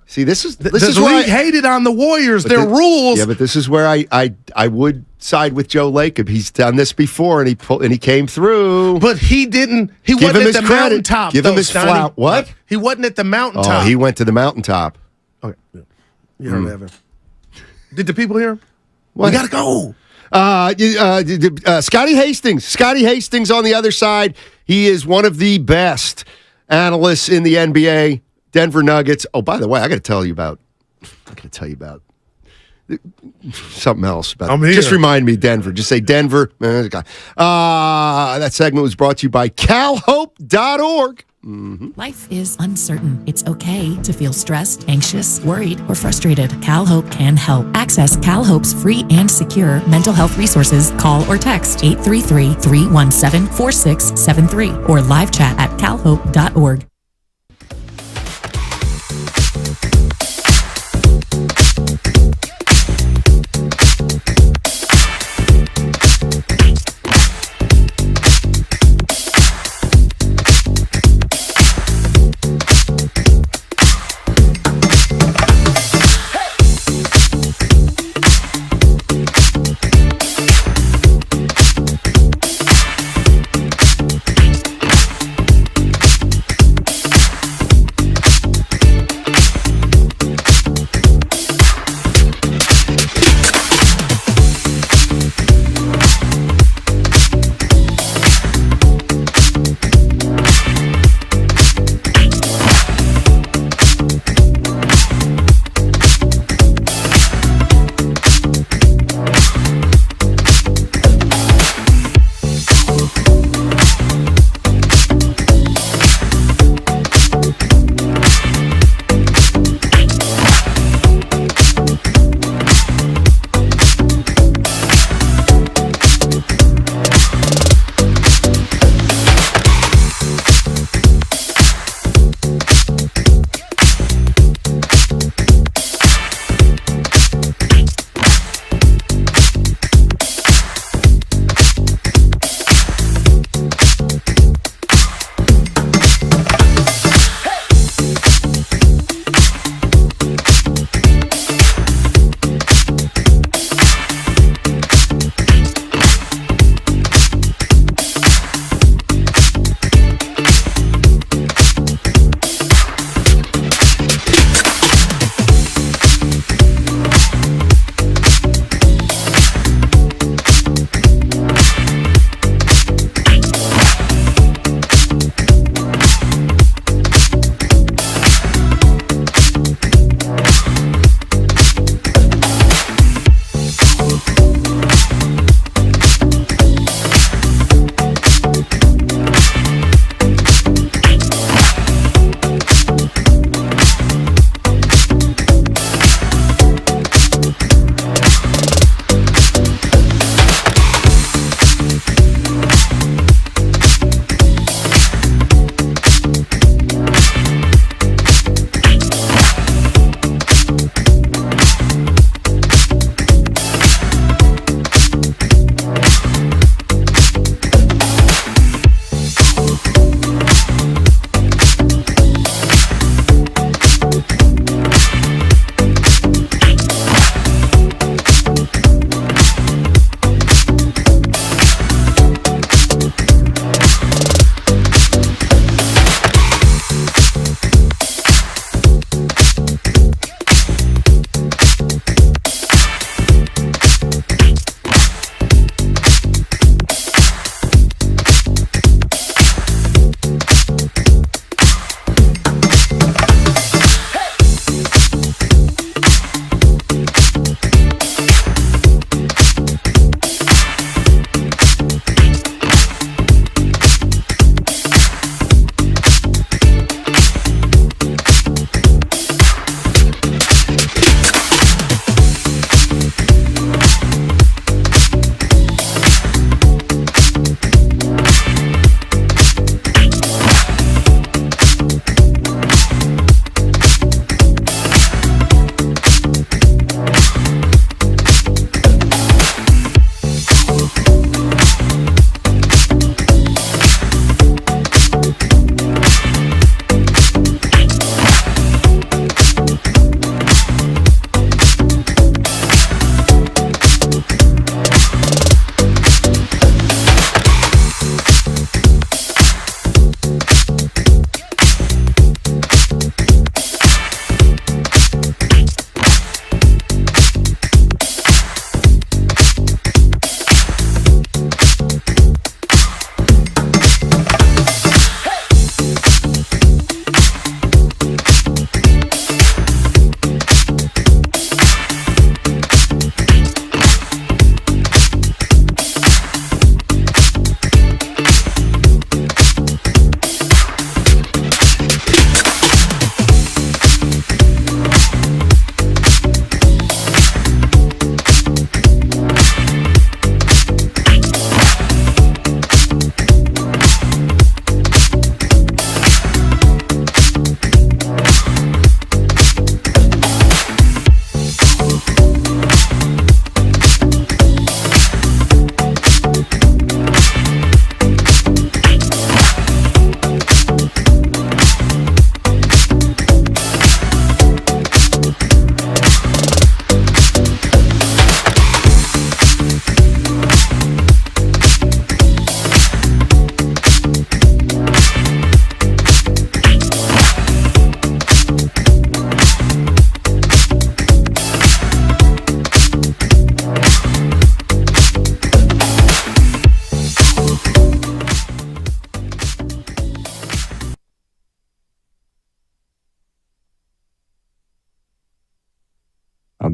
See, this is the league hated on the Warriors. There are rules. Yeah, but this is where I would side with Joe Lacob. He's done this before, and he came through. But he didn't. He wasn't at the mountaintop. Give him his flout. What? He wasn't at the mountaintop. Oh, he went to the mountaintop. Okay, you heard Evan. Did the people hear him? What? We gotta go. Scotty Hastings. Scotty Hastings on the other side. He is one of the best analysts in the NBA. Denver Nuggets. Oh, by the way, I got to tell you about something else. Just remind me, Denver. Just say Denver. That segment was brought to you by calhope.org. Mm-hmm. Life is uncertain. It's okay to feel stressed, anxious, worried, or frustrated. CalHope can help. Access CalHope's free and secure mental health resources. Call or text 833-317-4673 or live chat at calhope.org.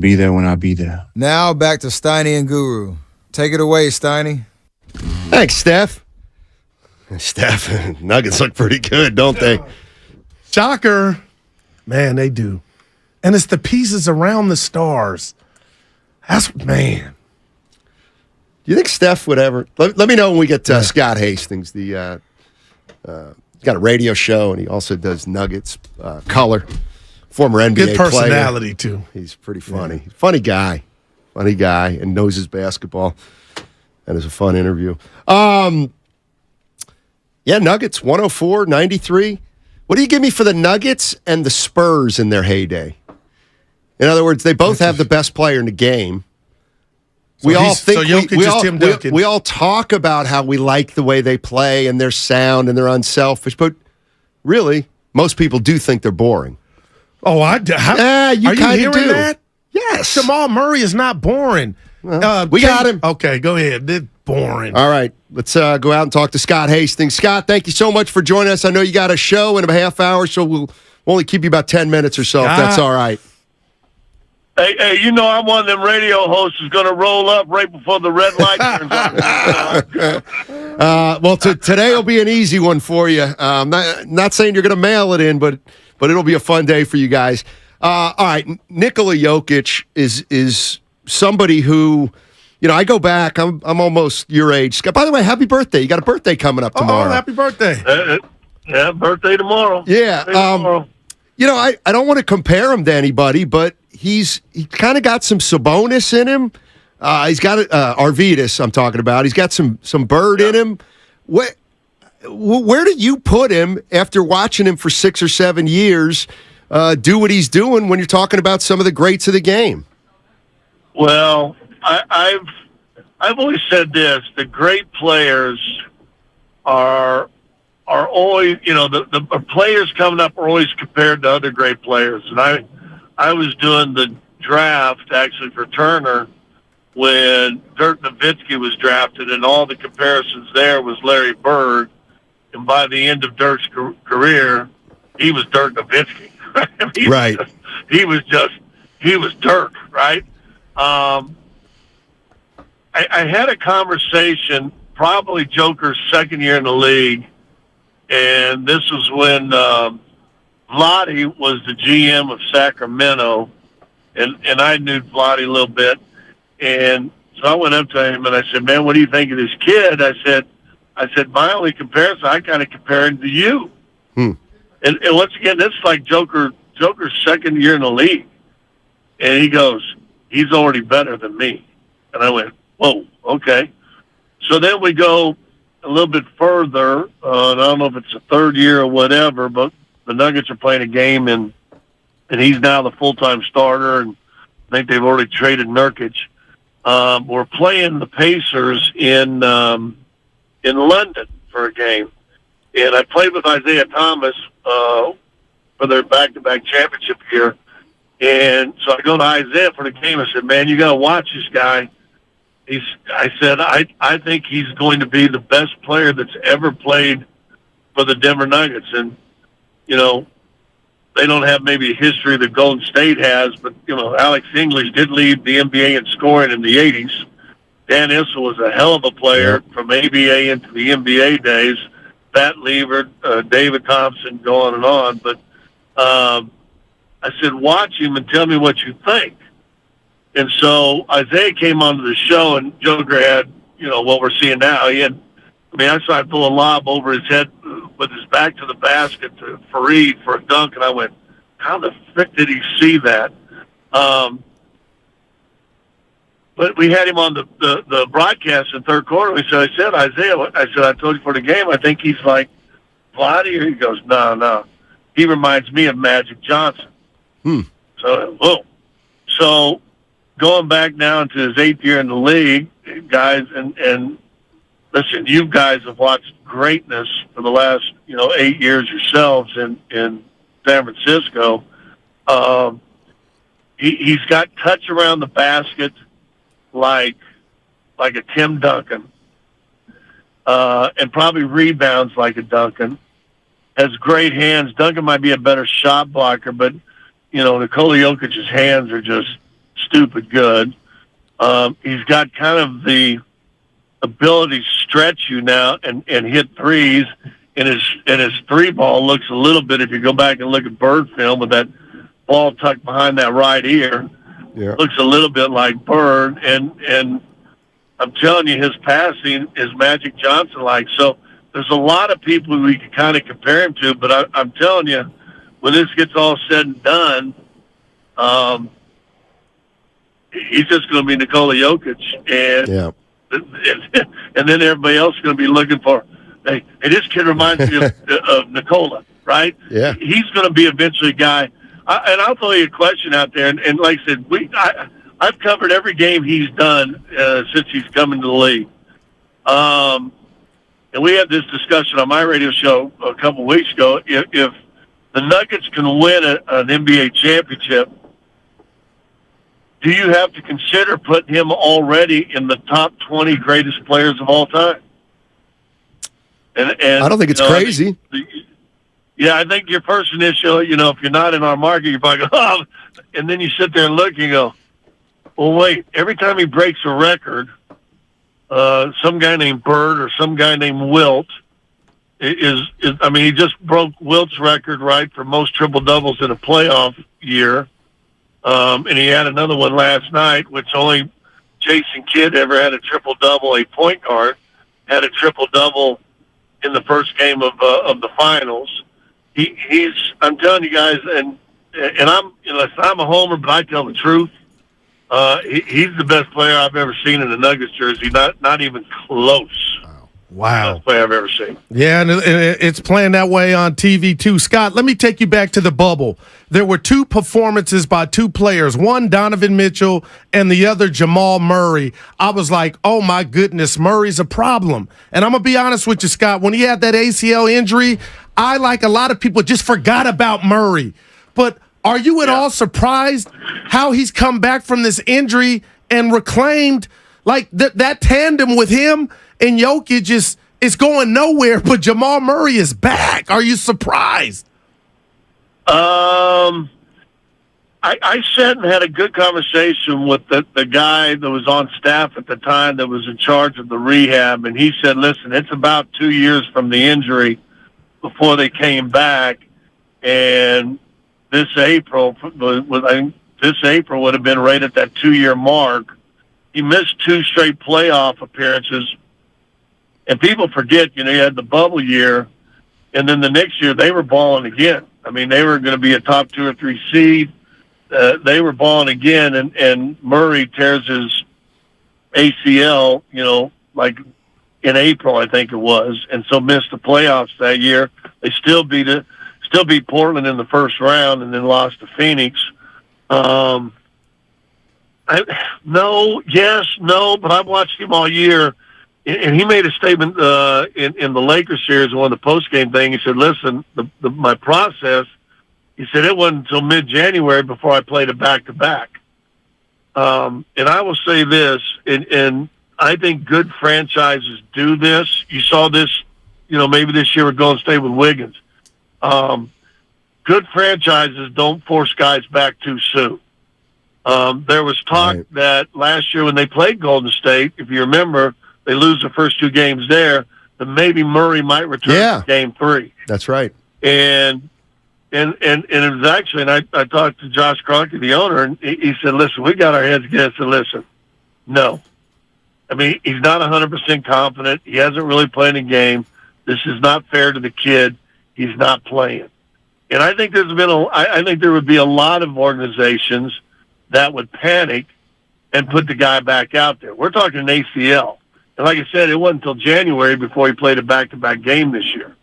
be there when I be there. Now back to Steiny and Guru. Take it away, Steiny. Thanks, Steph. Steph, Nuggets look pretty good, don't they? Shocker. Man, they do. And it's the pieces around the stars. That's, man. Do you think Steph would ever? Let me know when we get Scott Hastings. He's got a radio show, and he also does Nuggets color. Former NBA Good personality, player. too. He's pretty funny. Yeah. Funny guy, and knows his basketball. That is a fun interview. Yeah, Nuggets, 104-93. What do you give me for the Nuggets and the Spurs in their heyday? In other words, they both have the best player in the game. So we all think we all talk about how we like the way they play and their sound and they're unselfish, but really, most people do think they're boring. Oh, you are you hearing do. that? Yes. Jamal Murray is not boring. We got him. Okay, go ahead. They're boring. All right, let's go out and talk to Scott Hastings. Scott, thank you so much for joining us. I know you got a show in a half hour, so we'll only keep you about 10 minutes or so, if that's all right. Hey, you know I'm one of them radio hosts who's going to roll up right before the red light turns on. Well, today will be an easy one for you. Not saying you're going to mail it in, but it'll be a fun day for you guys. All right, Nikola Jokic is somebody who, I go back. I'm almost your age. By the way, happy birthday! You got a birthday coming up tomorrow. Oh, happy birthday! Yeah, birthday tomorrow. Yeah. Tomorrow. I don't want to compare him to anybody, but he kind of got some Sabonis in him. He's got Arvidas, I'm talking about. He's got some Bird in him. Where do you put him after watching him for 6 or 7 years do what he's doing when you're talking about some of the greats of the game? Well, I've always said this: the great players are always, the players coming up are always compared to other great players. And I was doing the draft actually for Turner when Dirk Nowitzki was drafted, and all the comparisons there was Larry Bird. And by the end of Dirk's career, he was Dirk Nowitzki. Right. He was Dirk, right? I had a conversation, probably Joker's second year in the league, and this was when Vlade was the GM of Sacramento, and I knew Vlade a little bit, and so I went up to him and I said, "Man, what do you think of this kid?" I said, my only comparison, I kind of compare him to you. And once again, this is like Joker's second year in the league, and he goes, "He's already better than me," and I went, "Whoa, okay." So then we go a little bit further. I don't know if it's the third year or whatever, but the Nuggets are playing a game, and he's now the full-time starter, and I think they've already traded Nurkic. We're playing the Pacers in London for a game, and I played with Isaiah Thomas for their back-to-back championship year, and so I go to Isaiah for the game. I said, "Man, you got to watch this guy." I think he's going to be the best player that's ever played for the Denver Nuggets. And, they don't have maybe a history that Golden State has, but, Alex English did lead the NBA in scoring in the 80s. Dan Issel was a hell of a player from ABA into the NBA days. Pat Lever, David Thompson, go on and on. But I said, watch him and tell me what you think. And so Isaiah came onto the show, and Joker had, what we're seeing now. I saw him throw a lob over his head with his back to the basket to Fareed for a dunk, and I went, how the frick did he see that? But we had him on the broadcast in third quarter. I said, Isaiah, I told you for the game, I think he's like Vlade. He goes, no. He reminds me of Magic Johnson. So going back now into his 8th year in the league, guys, and listen, you guys have watched greatness for the last, 8 years yourselves in San Francisco. He's got touch around the basket like a Tim Duncan, and probably rebounds like a Duncan. Has great hands. Duncan might be a better shot blocker, but Nikola Jokic's hands are just stupid good. He's got kind of the ability to stretch you now and hit threes, and his three ball looks a little bit, if you go back and look at Bird film with that ball tucked behind that right ear, looks a little bit like Bird, and I'm telling you, his passing is Magic Johnson-like. So there's a lot of people we can kind of compare him to, but I'm telling you, when this gets all said and done, he's just going to be Nikola Jokic, and then everybody else is going to be looking for, hey, this kid reminds me of Nikola, right? Yeah. He's going to be eventually a guy. And I'll throw you a question out there, and like I said, I've covered every game he's done since he's come into the league. And we had this discussion on my radio show a couple weeks ago. If the Nuggets can win an NBA championship, do you have to consider putting him already in the top 20 greatest players of all time? And I don't think it's crazy. I think your first initial, if you're not in our market, you're probably going, and then you sit there and look and you go, well, wait, every time he breaks a record, some guy named Bird or some guy named Wilt he just broke Wilt's record, right, for most triple-doubles in a playoff year. And he had another one last night, which only Jason Kidd ever had a triple-double. A point guard had a triple-double in the first game of the finals. I'm telling you guys, and I'm a homer, but I tell the truth. He's the best player I've ever seen in the Nuggets jersey. Not even close. Wow. Best player I've ever seen. Yeah, and it's playing that way on TV too. Scott, let me take you back to the bubble. There were two performances by two players, one Donovan Mitchell and the other Jamal Murray. I was like, oh my goodness, Murray's a problem. And I'm going to be honest with you, Scott, when he had that ACL injury, I, like a lot of people, just forgot about Murray. But are you at all surprised how he's come back from this injury and reclaimed, like that tandem with him and Jokic is going nowhere, but Jamal Murray is back? Are you surprised? I sat and had a good conversation with the guy that was on staff at the time that was in charge of the rehab, and he said, listen, it's about 2 years from the injury before they came back, and this April would have been right at that 2-year mark. He missed 2 straight playoff appearances. And people forget, you had the bubble year, and then the next year they were balling again. I mean, they were going to be a top 2 or 3 seed. They were balling again, and Murray tears his ACL, like in April, I think it was, and so missed the playoffs that year. They still beat Portland in the first round, and then lost to Phoenix. No, but I've watched him all year. And he made a statement in the Lakers series, one of the post-game thing. He said, listen, my process, he said, it wasn't until mid-January before I played a back-to-back. And I will say this, and I think good franchises do this. You saw this, maybe this year with Golden State with Wiggins. Good franchises don't force guys back too soon. There was talk that last year when they played Golden State, if you remember, they lose the first 2 games there, then maybe Murray might return to game 3. That's right. And it was actually, and I talked to Josh Kroenke, the owner, and he said, listen, we got our heads together. I said, listen, no. I mean, he's not 100% confident. He hasn't really played a game. This is not fair to the kid. He's not playing. And I think I think there would be a lot of organizations that would panic and put the guy back out there. We're talking an ACL. And like I said, it wasn't until January before he played a back-to-back game this year.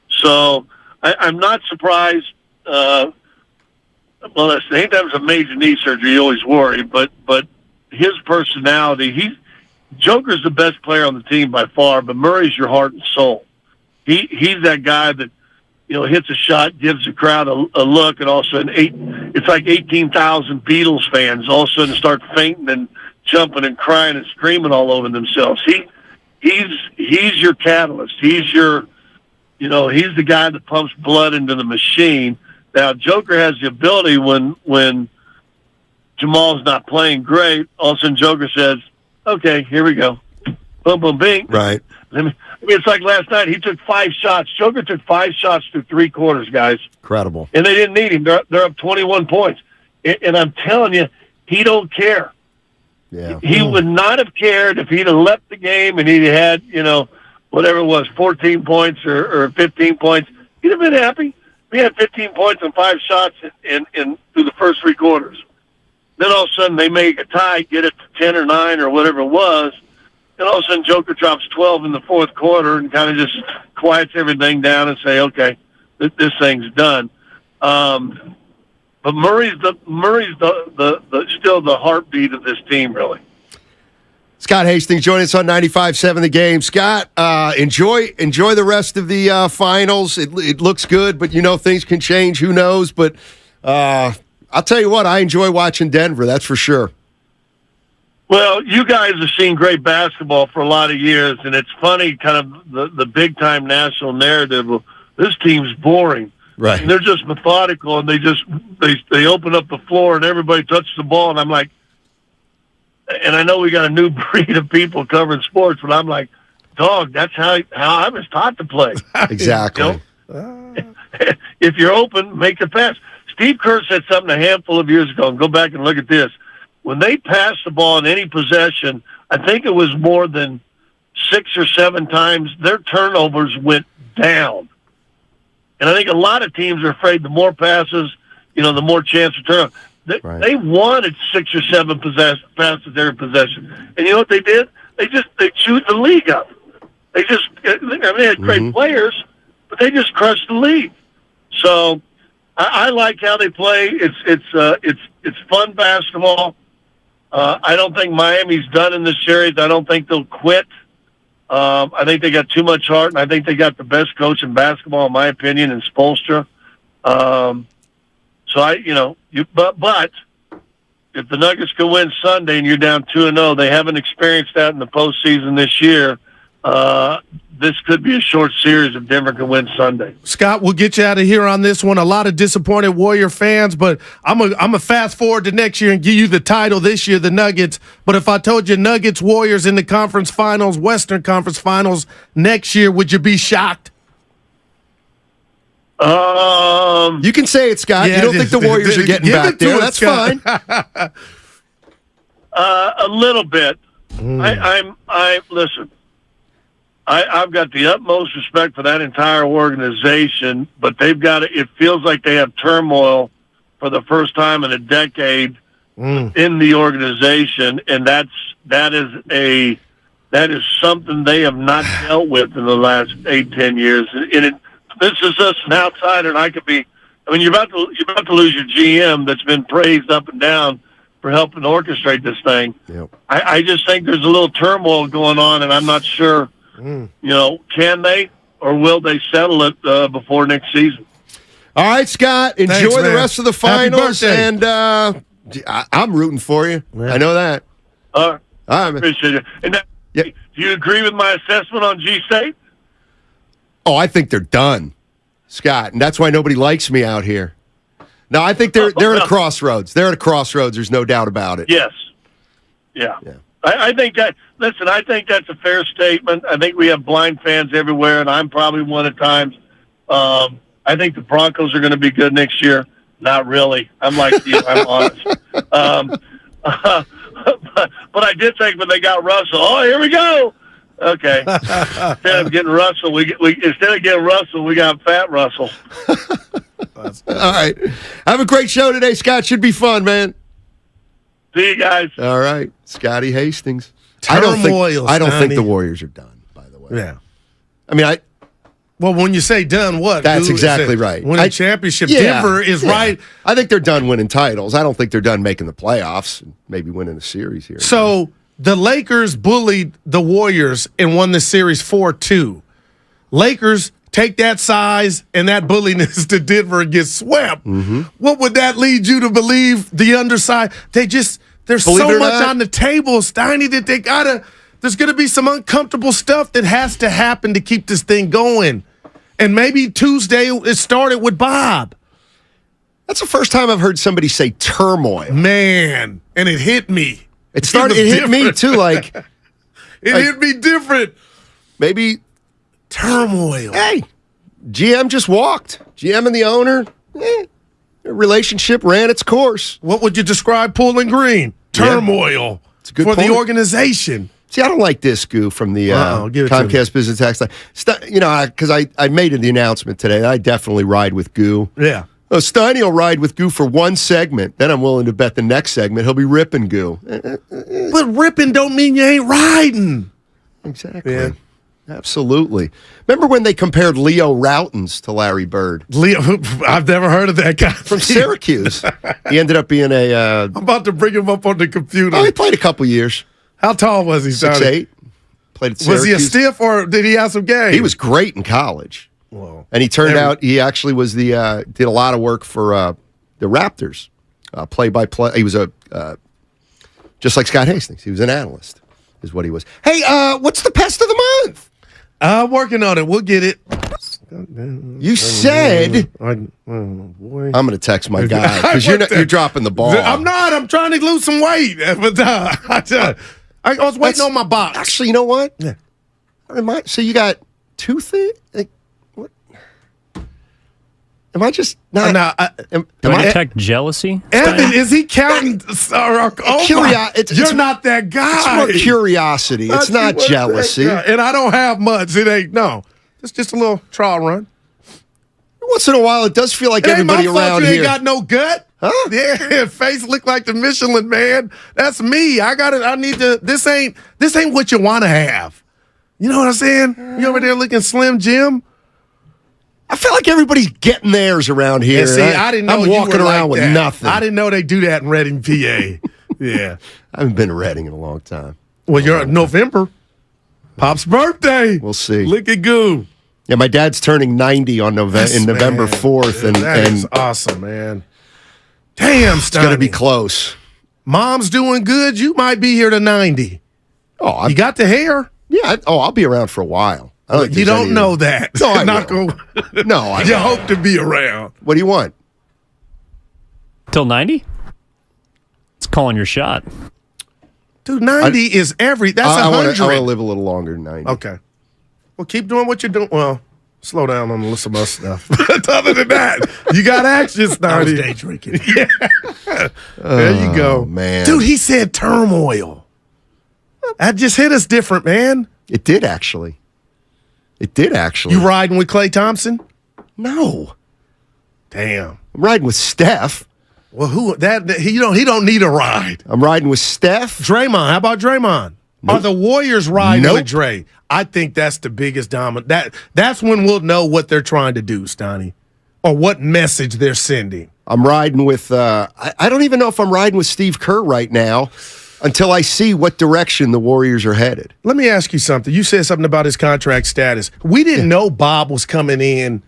So I'm not surprised. Well, anytime there's a major knee surgery, you always worry. But his personality, Joker's the best player on the team by far, but Murray's your heart and soul. He's that guy that, hits a shot, gives the crowd a look, and all of a sudden it's like 18,000 Beatles fans all of a sudden start fainting and jumping and crying and screaming all over themselves. He's your catalyst. He's your, he's the guy that pumps blood into the machine. Now, Joker has the ability when Jamal's not playing great. All of a sudden, Joker says, "Okay, here we go." Boom, boom, bing. Right. I mean, it's like last night. He took 5 shots. Joker took 5 shots through 3 quarters, guys. Incredible. And they didn't need him. They're up 21 points. And I'm telling you, he don't care. Yeah. He would not have cared if he'd have left the game and he'd had, whatever it was, 14 points or 15 points. He'd have been happy. We had 15 points and 5 shots in through the first 3 quarters. Then all of a sudden they make a tie, get it to 10 or 9 or whatever it was. And all of a sudden Joker drops 12 in the 4th quarter and kind of just quiets everything down and say, okay, this thing's done. But Murray's still the heartbeat of this team, really. Scott Hastings joining us on 95.7 The Game. Scott, enjoy the rest of the finals. It looks good, but things can change. Who knows? But I'll tell you what, I enjoy watching Denver. That's for sure. Well, you guys have seen great basketball for a lot of years, and it's funny, kind of the big-time national narrative of this team's boring. Right. And they're just methodical, and they open up the floor, and everybody touches the ball, and I'm like, and I know we got a new breed of people covering sports, but I'm like, dog, that's how I was taught to play. Exactly. If you're open, make the pass. Steve Kerr said something a handful of years ago, and go back and look at this. When they passed the ball in any possession, I think it was more than 6 or 7 times, their turnovers went down. And I think a lot of teams are afraid the more passes, the more chance of turnover. They wanted 6 or 7 passes every possession. And you know what they did? They chewed the league up. They had great players, but they just crushed the league. So I like how they play. It's fun basketball. I don't think Miami's done in this series. I don't think they'll quit. I think they got too much heart, and I think they got the best coach in basketball, in my opinion, in Spoelstra. But if the Nuggets can win Sunday and you're down 2-0, they haven't experienced that in the postseason this year. This could be a short series if Denver can win Sunday. Scott, we'll get you out of here on this one. A lot of disappointed Warrior fans, but I'm a fast forward to next year and give you the title this year, the Nuggets. But if I told you Nuggets Warriors in the conference finals, Western Conference Finals next year, would you be shocked? You can say it, Scott. Yeah, you don't think the Warriors are getting back there. That's fine. A little bit. Listen. I've got the utmost respect for that entire organization, but it feels like they have turmoil for the first time in a decade in the organization, and that is something they have not dealt with in the last 8-10 years. And this is just an outsider, and you're about to lose your GM that's been praised up and down for helping orchestrate this thing. Yep. I just think there's a little turmoil going on, and I'm not sure. Can they or will they settle it before next season? All right, Scott. Enjoy Thanks, the man. rest of the finals, and I'm rooting for you. I know that. All right, man. Appreciate it. And do you agree with my assessment on G State? Oh, I think they're done, Scott, and that's why nobody likes me out here. No, I think they're at a crossroads. They're at a crossroads. There's no doubt about it. Yes. Yeah. I think that. Listen, I think that's a fair statement. I think we have blind fans everywhere, and I'm probably one at times. I think the Broncos are going to be good next year. Not really. I'm like you. I'm honest. But I did think when they got Russell. Oh, here we go. Okay. Instead of getting Russell, we got Fat Russell. All right. Have a great show today, Scott. Should be fun, man. See you guys. All right. Scotty Hastings. Turmoil, I don't think Stoney. the Warriors are done, by the way. Yeah. I mean, well, when you say done, what? That's exactly right. Winning a championship. Denver is right. I think they're done winning titles. I don't think they're done making the playoffs and maybe winning a series here. So the Lakers bullied the Warriors and won the series 4-2. Lakers take that size and that bulliness to Denver and get swept. Mm-hmm. What would that lead you to believe the underside? There's so much on the table, Steiny, that there's going to be some uncomfortable stuff that has to happen to keep this thing going. And maybe Tuesday it started with Bob. That's the first time I've heard somebody say turmoil. Man, and it hit me. It hit me too. Like it hit me different. Maybe turmoil. Hey, GM just walked. GM and the owner, their relationship ran its course. What would you describe Pulling Green? Turmoil. It's a good for point. the organization. See, I don't like this, Goo, from the Comcast Business Tax Line. Because I made the announcement today. I definitely ride with Goo. Yeah. Oh, Steiny will ride with Goo for one segment. Then I'm willing to bet the next segment he'll be ripping Goo. But ripping don't mean you ain't riding. Exactly. Yeah. Absolutely. Remember when they compared Leo Routens to Larry Bird? Leo, I've never heard of that guy. From Syracuse. He ended up being I'm about to bring him up on the computer. Oh, he played a couple years. How tall was he? 6'8". Played at Syracuse. Was he a stiff or did he have some game? He was great in college. Whoa. And he turned out he actually was did a lot of work for the Raptors. Play-by-play. He was just like Scott Hastings. He was an analyst is what he was. Hey, what's the pest of the month? I'm working on it. We'll get it. You said I'm going to text my guy because you're dropping the ball. I'm not. I'm trying to lose some weight. But I was waiting on my box. Actually, you know what? Yeah. So you got two things. What? Am I just not? Do I detect jealousy? Evan, is he counting? You're not that guy. It's more curiosity. It's not jealousy. And I don't have much. It ain't. No. It's just a little trial run. Once in a while, it does feel like everybody around you here ain't got no gut. Huh? Yeah, face look like the Michelin Man. That's me. I need to. This ain't what you want to have. You know what I'm saying? You over there looking Slim Jim. I feel like everybody's getting theirs around here. And see, I didn't know I'm walking you were around like with that. nothing. I didn't know they do that in Reading, PA. Yeah, I haven't been to Reading in a long time. Well, you're in November. Pop's birthday. We'll see. Look at Goo. Yeah, my dad's turning 90 on November 4th, and that is awesome, man. Damn, it's going to be close. Mom's doing good. You might be here to 90. Oh, you got the hair? Yeah. I'll be around for a while. You don't know that. No, I will. No, I you hope to be around. What do you want? Till 90? It's calling your shot. Dude, 90 is that's 100. I want to live a little longer than 90. Okay. Well, keep doing what you're doing. Well, slow down on the list of my stuff. But other than that, you got action, 90. I was day drinking. Yeah. There you go. Man. Dude, he said turmoil. That just hit us different, man. It did, actually. You riding with Klay Thompson? No. Damn. I'm riding with Steph. Well, he don't need a ride. I'm riding with Steph. Draymond. How about Draymond? Nope. Are the Warriors riding Nope. with Dre? I think that's the biggest dominant. That's when we'll know what they're trying to do, Stoney, or what message they're sending. I'm riding with. I don't even know if I'm riding with Steve Kerr right now until I see what direction the Warriors are headed. Let me ask you something. You said something about his contract status. We didn't know Bob was coming in,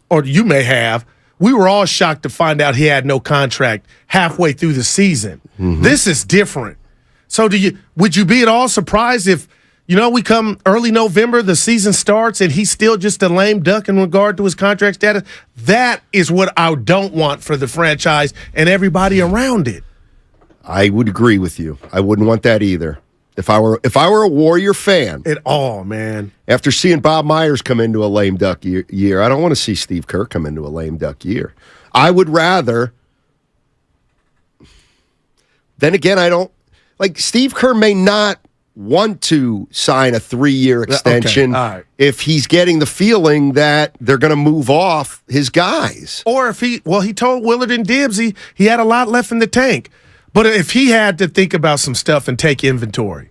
or you may have. We were all shocked to find out he had no contract halfway through the season. Mm-hmm. This is different. So would you be at all surprised if, we come early November, the season starts, and he's still just a lame duck in regard to his contract status? That is what I don't want for the franchise and everybody around it. I would agree with you. I wouldn't want that either. If I were a Warrior fan at all, man. After seeing Bob Myers come into a lame duck year, I don't want to see Steve Kerr come into a lame duck year. I would rather. Then again, I don't like Steve Kerr may not want to sign a 3-year extension if he's getting the feeling that they're going to move off his guys. Or if he told Willard and Dibbs he had a lot left in the tank. But if he had to think about some stuff and take inventory,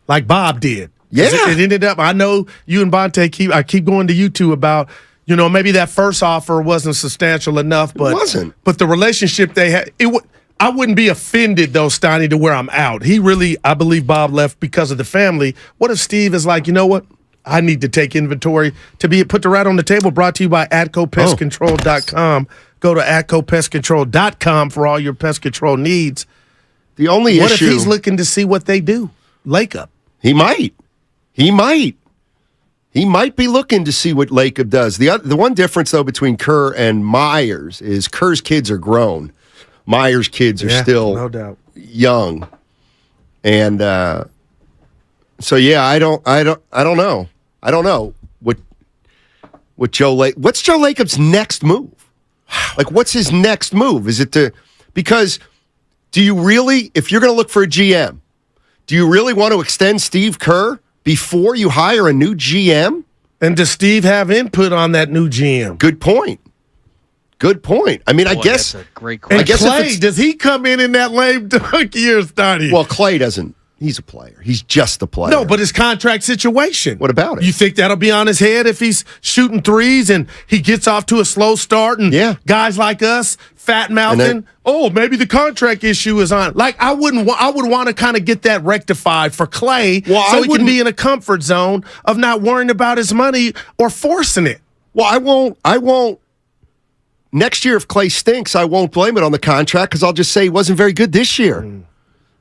like Bob did. Yeah. It ended up, I know you and Bonte I keep going to you two about, maybe that first offer wasn't substantial enough, but it wasn't. But the relationship they had, I wouldn't be offended, though, Steiny, to where I'm out. I believe Bob left because of the family. What if Steve is like, you know what? I need to take inventory to be put right on the table. Brought to you by ATCOPestControl.com. Go to ATCOPestControl.com for all your pest control needs. The only What issue, if he's looking to see what they do? Lake up. He might. He might be looking to see what Lacob does. The one difference, though, between Kerr and Myers is Kerr's kids are grown. Myers' kids are still no doubt. young. And so, yeah, I don't know. I don't know what Joe what's Joe Lacob's next move? Like, what's his next move? Is it because do you really, if you're going to look for a GM, do you really want to extend Steve Kerr before you hire a new GM? And does Steve have input on that new GM? Good point. I mean, I guess that's a great And question. Clay, does he come in that lame dunk year, Stoney? Well, Clay doesn't. He's a player. He's just a player. No, but his contract situation. What about it? You think that'll be on his head if he's shooting threes and he gets off to a slow start and guys like us fat-mouthing, maybe the contract issue is on. Like, I would want to kind of get that rectified for Clay so he can be in a comfort zone of not worrying about his money or forcing it. Well, I won't. Next year, if Clay stinks, I won't blame it on the contract because I'll just say he wasn't very good this year.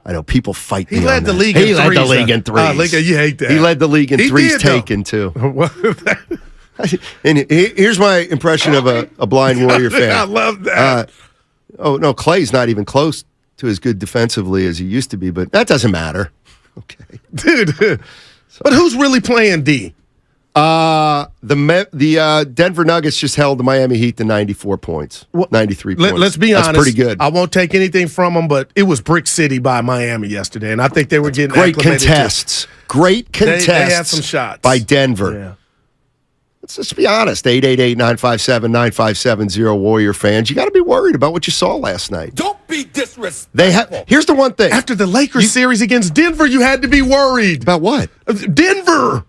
I know people fight me. He led the league in threes. He led the league in threes. You hate that. He led the league in threes taken, too. And here's my impression of a blind Warrior fan. I love that. No, Clay's not even close to as good defensively as he used to be, but that doesn't matter. Okay. Dude. But who's really playing D? The Denver Nuggets just held the Miami Heat to 94 points, 93 points. Let's be honest. That's pretty good. I won't take anything from them, but it was Brick City by Miami yesterday, and I think they were getting great contests. Great contests. They had some shots by Denver. Yeah. Let's just be honest. 888-957-9570 Warrior fans. You got to be worried about what you saw last night. Don't be disrespectful. Here's the one thing. After the Lakers series against Denver, you had to be worried. About what? Denver.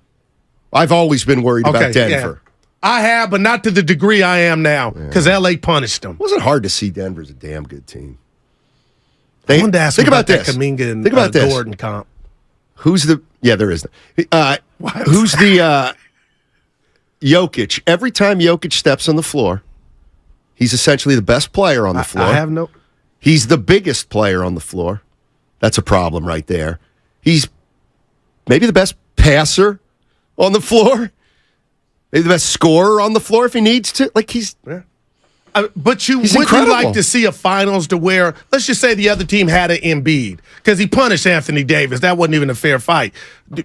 I've always been worried about Denver. Yeah. I have, but not to the degree I am now because L.A. punished them. It wasn't hard to see Denver's a damn good team. I wanted to ask think about that this. Kuminga and think about this. Gordon comp. Who's the – yeah, there is. Who's the Jokic. Every time Jokic steps on the floor, he's essentially the best player on the floor. I have no – He's the biggest player on the floor. That's a problem right there. He's maybe the best passer on the floor. Maybe the best scorer on the floor if he needs to. Like, he's... Yeah. But wouldn't you like to see a finals to where, let's just say the other team had an Embiid because he punished Anthony Davis. That wasn't even a fair fight.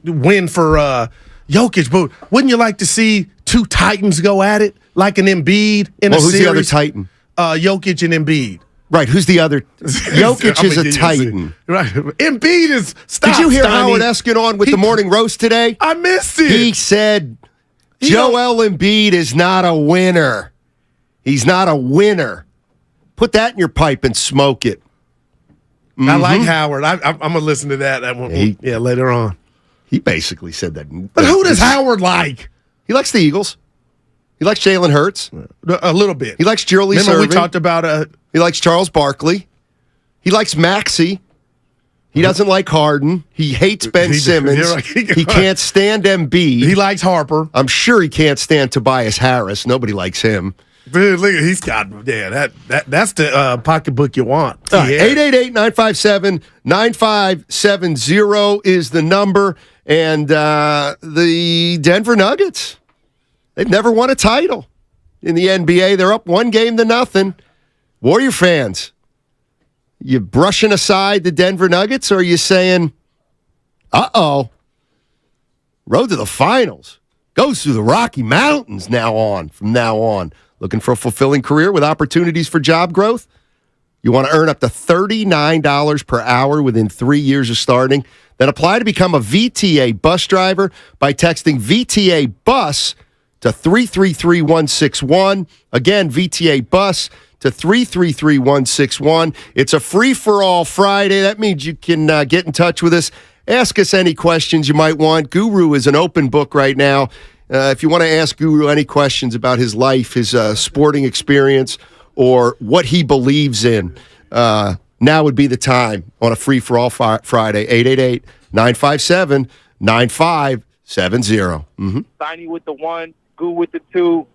Win for Jokic. But wouldn't you like to see two Titans go at it like an Embiid in a series? Who's the other Titan? Jokic and Embiid. Right, who's the other? Jokic is a Titan. Right, Embiid is. Did you hear Howard Eskin on with the morning roast today? I missed it. He said, Joel Embiid is not a winner. He's not a winner. Put that in your pipe and smoke it. Mm-hmm. I like Howard. I'm going to listen to that later on. He basically said that. But who does Howard like? He likes the Eagles. He likes Jalen Hurts. A little bit. He likes Julius Remember Erving. we talked about... He likes Charles Barkley. He likes Maxey. He doesn't like Harden. He hates Ben Simmons. He can't stand Embiid. He likes Harper. I'm sure he can't stand Tobias Harris. Nobody likes him. Dude, look, he's got that's the pocketbook you want. 888-957-9570 is the number. And the Denver Nuggets, they've never won a title in the NBA. They're up 1-0. Warrior fans, you brushing aside the Denver Nuggets, or are you saying, road to the finals goes through the Rocky Mountains from now on. Looking for a fulfilling career with opportunities for job growth? You want to earn up to $39 per hour within 3 years of starting? Then apply to become a VTA bus driver by texting VTA bus to 333-161. Again, VTA bus to 333-161. It's a free-for-all Friday. That means you can get in touch with us. Ask us any questions you might want. Guru is an open book right now. If you want to ask Guru any questions about his life, his sporting experience, or what he believes in, now would be the time on a free-for-all Friday, 888-957-9570. Mm-hmm. Steiny with the 1, Goo with the 2.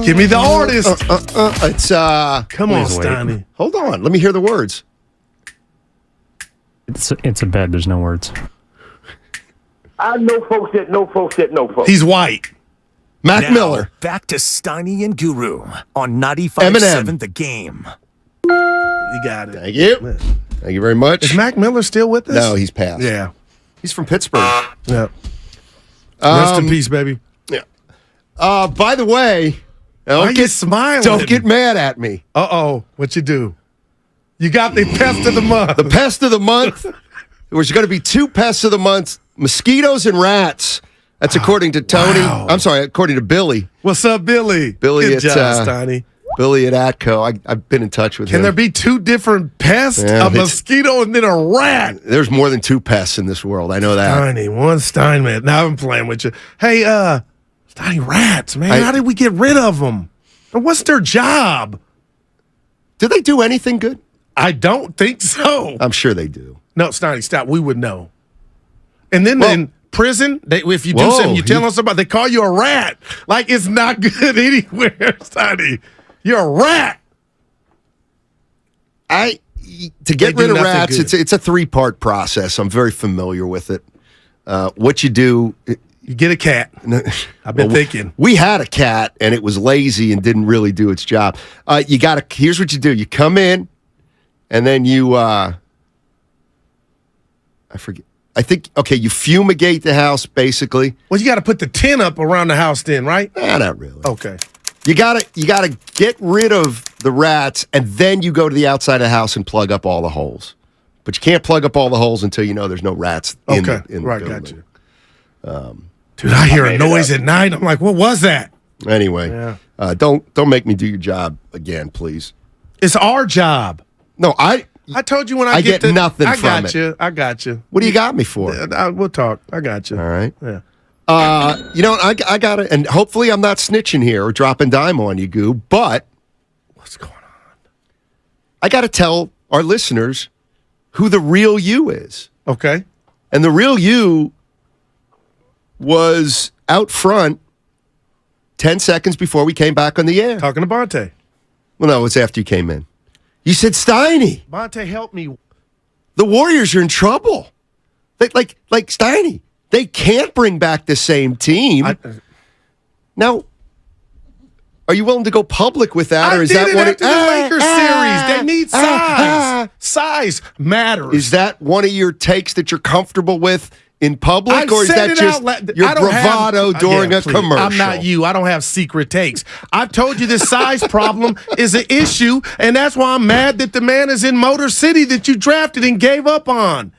Give me the artist. It's Come on, Steiny. Hold on. Let me hear the words. It's a bed. There's no words. I know folks that know folks that know folks. He's white. Mac Miller. Back to Steiny and Guru on 95.7 The Game. You got it. Thank you. Thank you very much. Is Mac Miller still with us? No, he's passed. Yeah. He's from Pittsburgh. Yeah. Rest in peace, baby. Yeah. By the way, Why you smiling? Don't get mad at me. Uh-oh. What you do? You got the pest of the month. The pest of the month. There's going to be 2 pests of the month, mosquitoes and rats. That's according to Tony. Wow. I'm sorry, according to Billy. What's up, Billy? Billy Good at job, Steiny. Billy at Atco. I've been in touch with him. Can there be 2 different pests? Yeah, a mosquito and then a rat. There's more than 2 pests in this world. I know that. Steiny, one Steinman. Now I'm playing with you. Hey, Steiny, rats, man. How did we get rid of them? And what's their job? Do they do anything good? I don't think so. I'm sure they do. No, Steiny, stop. We would know. And then in prison, if you do Whoa, something, you tell them somebody, they call you a rat. Like it's not good anywhere, Steiny. You're a rat. To get rid of rats, it's a 3-part process. I'm very familiar with it. What you do, you get a cat. I've been thinking. We had a cat and it was lazy and didn't really do its job. Here's what you do. You come in and then you you fumigate the house basically. Well, you got to put the tent up around the house then, right? Not really. Okay. You gotta get rid of the rats, and then you go to the outside of the house and plug up all the holes. But you can't plug up all the holes until you know there's no rats in the building. Got you. Dude, I hear a noise at night. I'm like, what was that? Anyway, don't make me do your job again, please. It's our job. No, I told you when I get nothing from it. I got you. What do you got me for? We'll talk. I got you. All right. Yeah. I got it, and hopefully I'm not snitching here or dropping dime on you, Goo, but what's going on? I got to tell our listeners who the real you is. Okay. And the real you was out front 10 seconds before we came back on the air. Talking to Bonte. Well, no, it's after you came in. You said, Steiny. Bonte, help me. The Warriors are in trouble. Like Steiny. They can't bring back the same team. Now, are you willing to go public with that, or is that one after the Lakers series? They need size. Size matters. Is that one of your takes that you're comfortable with in public, or is that just your bravado during a commercial? I'm not you. I don't have secret takes. I've told you this size problem is an issue, and that's why I'm mad that the man is in Motor City that you drafted and gave up on.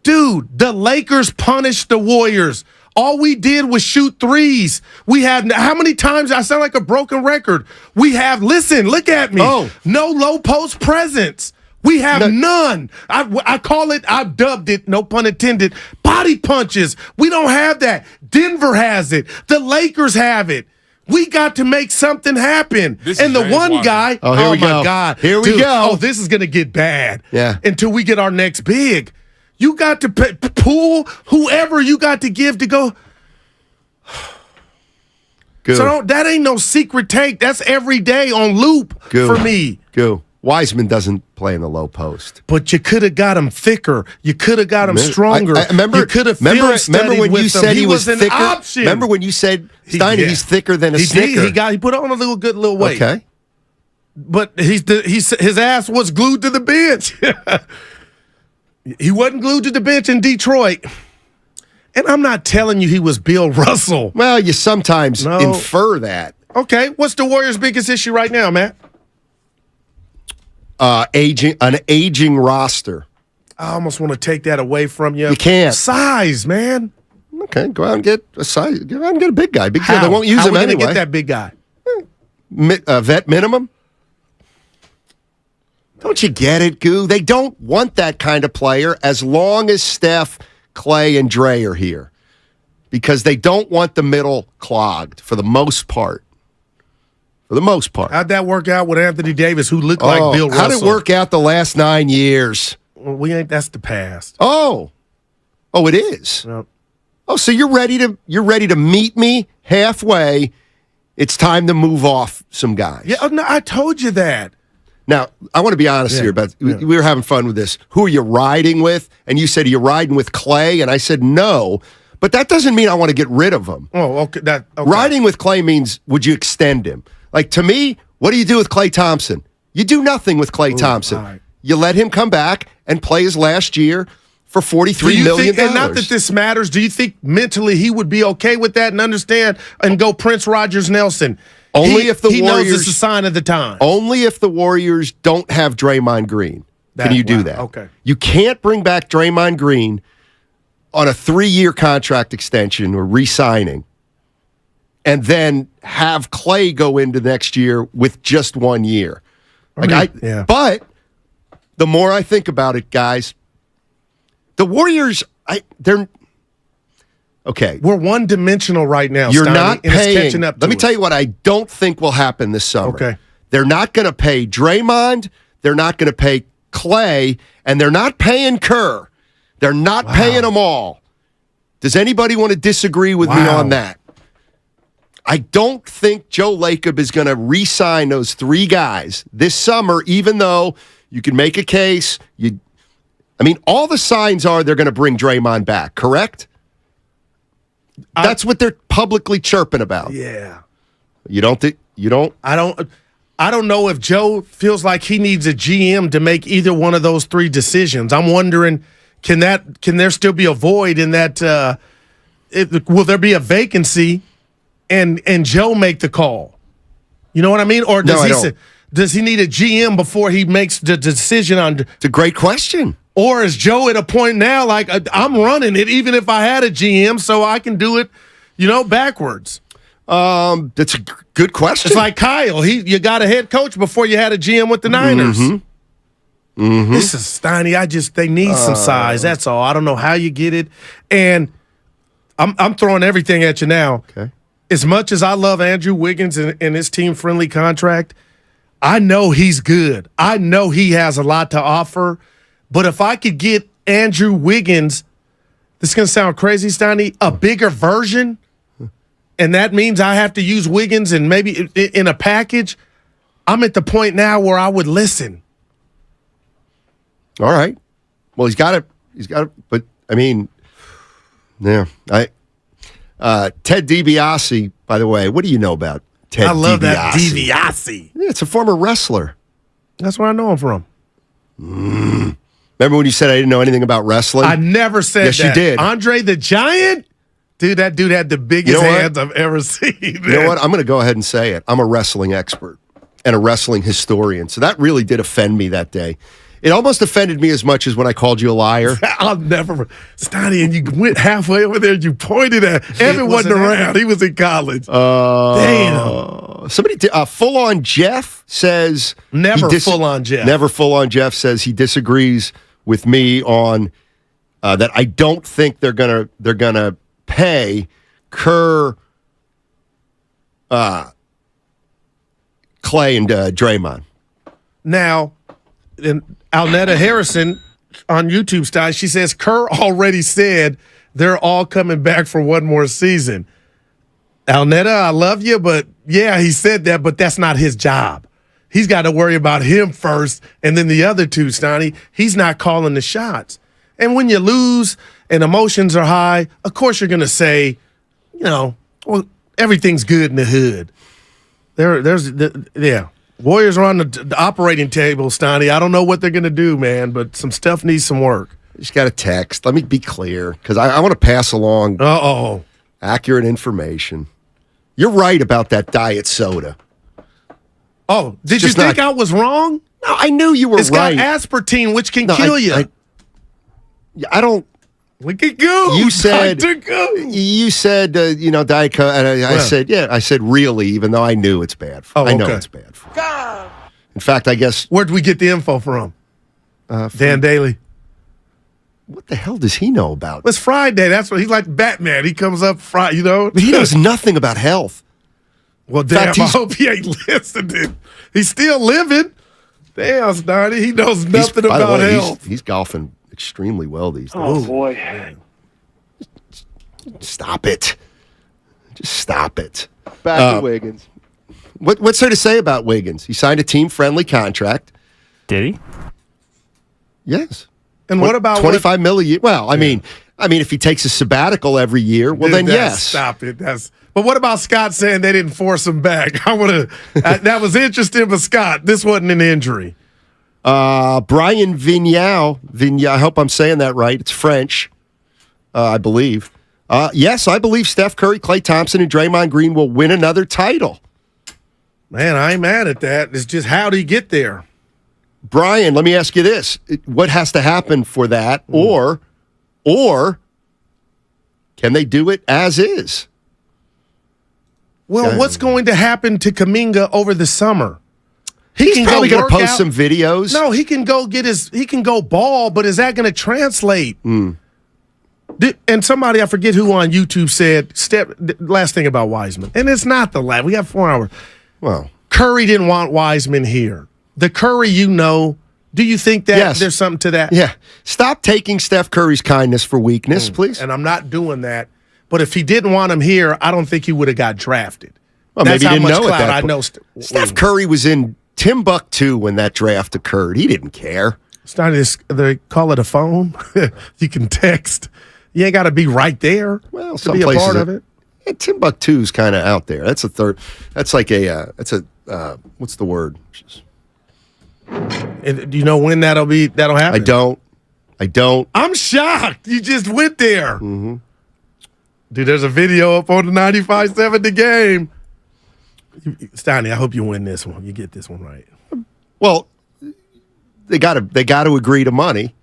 Dude, the Lakers punished the Warriors. All we did was shoot threes. We had, how many times, I sound like a broken record. We have, listen, look at me. No low post presence. We have none. I call it, I've dubbed it, no pun intended, body punches. We don't have that. Denver has it. The Lakers have it. We got to make something happen. And the one guy, here we go. My God. Here we go. Oh, this is going to get bad. Yeah. Until we get our next big. You got to pull whoever you got to give to go. Go. So that ain't no secret take. That's every day on loop for me. Go. Wiseman doesn't play in the low post. But you could have got him thicker. You could have got him stronger. Remember, you could have remember when you said he was thicker? Option. Remember when you said, Steiny, he's thicker than a Snicker? He put on a good little weight. Okay. But his ass was glued to the bench. He wasn't glued to the bench in Detroit. And I'm not telling you he was Bill Russell. Well, you sometimes infer that. Okay, what's the Warriors' biggest issue right now, Matt? An aging roster. I almost want to take that away from you. You can't. Size, man. Okay, go out and get a size. Go out and get a big guy. Big guy. They won't use him anyway. Get that big guy. Vet minimum. Don't you get it, Goo? They don't want that kind of player as long as Steph, Clay, and Dre are here. Because they don't want the middle clogged for the most part. For the most part. How'd that work out with Anthony Davis, who looked like Bill Russell? How'd it work out the last 9 years? Well, that's the past. Oh, it is? Yep. Oh, so you're ready to meet me halfway It's time to move off some guys. Yeah, no, I told you that. Now, I want to be honest here, but we were having fun with this. Who are you riding with? And you said you're riding with Clay, and I said no. But that doesn't mean I want to get rid of him. Oh, okay. Riding with Clay means, would you extend him? Like, to me, what do you do with Klay Thompson? You do nothing with Klay Thompson. Right. You let him come back and play his last year for $43 million. And not that this matters, do you think mentally he would be okay with that and understand and go Prince Rogers Nelson? Only if the Warriors knows it's a Warriors sign of the time. Only if the Warriors don't have Draymond Green can you do that. Okay. You can't bring back Draymond Green on a 3-year contract extension or re-signing and then have Clay go into next year with just 1 year. But the more I think about it, guys, the Warriors, they're okay. We're one-dimensional right now. You're Steiny, not and it's paying. catching up to Let me us. tell you what I don't think will happen this summer. Okay. They're not going to pay Draymond. They're not going to pay Clay, and they're not paying Kerr. They're not paying them all. Does anybody want to disagree with me on that? I don't think Joe Lacob is going to re-sign those 3 guys this summer, even though you can make a case. All the signs are they're going to bring Draymond back, correct? That's what they're publicly chirping about. Yeah. You don't think you don't? I don't know if Joe feels like he needs a GM to make either one of those 3 decisions. I'm wondering, can there still be a void in that? Will there be a vacancy, and Joe make the call? You know what I mean? Or does he need a GM before he makes the decision on? It's a great question. Or is Joe at a point now like I'm running it, even if I had a GM, so I can do it, backwards? That's a good question. It's like Kyle. You got a head coach before you had a GM with the Niners. Mm-hmm. This is Steiny. They need some size. That's all. I don't know how you get it. And I'm throwing everything at you now. Okay. As much as I love Andrew Wiggins and his team-friendly contract, I know he's good. I know he has a lot to offer. But if I could get Andrew Wiggins, this is going to sound crazy, Steiny, a bigger version, and that means I have to use Wiggins and maybe in a package, I'm at the point now where I would listen. All right. Well, he's got it. But, yeah. Ted DiBiase, by the way, what do you know about Ted DiBiase? I love that DiBiase. Yeah, it's a former wrestler. That's where I know him from. Remember when you said I didn't know anything about wrestling? I never said yes, that. Yes, you did. Andre the Giant? Dude, that dude had the biggest hands I've ever seen. You know what? I'm going to go ahead and say it. I'm a wrestling expert and a wrestling historian. So that really did offend me that day. It almost offended me as much as when I called you a liar. I'll never. Steiny, and you went halfway over there and you pointed at Evan wasn't around. He was in college. Damn. Somebody, Full-On Jeff says. Never Full-On Jeff. Never Full-On Jeff says he disagrees with me on that. I don't think they're gonna pay Kerr, Clay, and Draymond. Now, and Alnetta Harrison on YouTube style, she says Kerr already said they're all coming back for one more season. Alnetta, I love you, but yeah, he said that, but that's not his job. He's got to worry about him first, and then the other two, Steiny. He's not calling the shots. And when you lose and emotions are high, of course you're going to say, well, everything's good in the hood. Warriors are on the operating table, Steiny. I don't know what they're going to do, man, but some stuff needs some work. Just got a text. Let me be clear, because I want to pass along accurate information. You're right about that diet soda. Oh, did you think I was wrong? No, I knew you were right. It's got aspartame, which can kill you. I don't. Look at go. You said Dr. Go. You said Diet Coke, and I said I said really, even though I knew it's bad. I know it's bad for you. In fact, I guess where'd we get the info from? Dan Daly. What the hell does he know about? It's Friday. That's what he's like Batman. He comes up Friday, But he knows nothing about health. Well, damn, I hope he ain't listening. He's still living. Damn, Snarty. He knows nothing about health. He's golfing extremely well these days. Oh, boy. Stop it. Just stop it. Back to Wiggins. What's there to say about Wiggins? He signed a team-friendly contract. Did he? Yes. And what about $25 million a year? Well, I mean, if he takes a sabbatical every year, well, then yes. Stop it. But what about Scott saying they didn't force him back? That was interesting, but Scott, this wasn't an injury. Brian Vignal, I hope I'm saying that right. It's French, I believe. Yes, I believe Steph Curry, Klay Thompson, and Draymond Green will win another title. Man, I ain't mad at that. It's just how do you get there? Brian, let me ask you this. What has to happen for that? Or can they do it as is? Well, what's going to happen to Kuminga over the summer? He's probably going to post some videos. No, he can go ball, but is that going to translate? And somebody, I forget who on YouTube said, last thing about Wiseman. And it's not the last. We have 4 hours. Well, Curry didn't want Wiseman here. The Curry do you think that there's something to that? Yeah. Stop taking Steph Curry's kindness for weakness, please. And I'm not doing that. But if he didn't want him here, I don't think he would have got drafted. Well, That's maybe he how didn't much know clout at that I know. Steph Curry was in Timbuktu when that draft occurred. He didn't care. They call it a phone. You can text. You ain't got to be right there to be a part of it. Yeah, Timbuktu's kind of out there. That's a third. That's like a. What's the word? And do you know when that'll happen? I don't. I'm shocked. You just went there. Mm-hmm. Dude, there's a video up on the 95.7 The Game. Steiny, I hope you win this one. You get this one right. Well, they got to agree to money.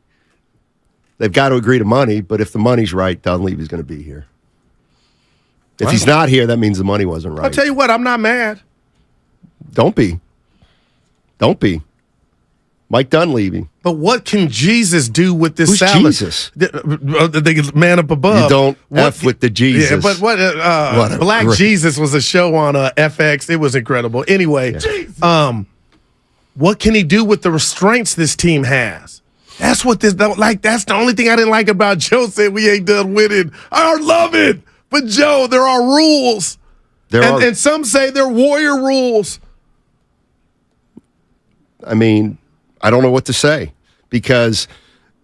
They've got to agree to money, but if the money's right, Dunleavy's going to be here. If he's not here, that means the money wasn't right. I'll tell you what, I'm not mad. Don't be. Mike Dunleavy. But what can Jesus do with this Who's salad? Jesus? The man up above. You don't F with the Jesus. Yeah, but what Black Jesus was a show on FX. It was incredible. Anyway, what can he do with the restraints this team has? That's what that's the only thing I didn't like about Joe said we ain't done winning. I love it. But Joe, there are rules. And some say they're warrior rules. I mean, I don't know what to say because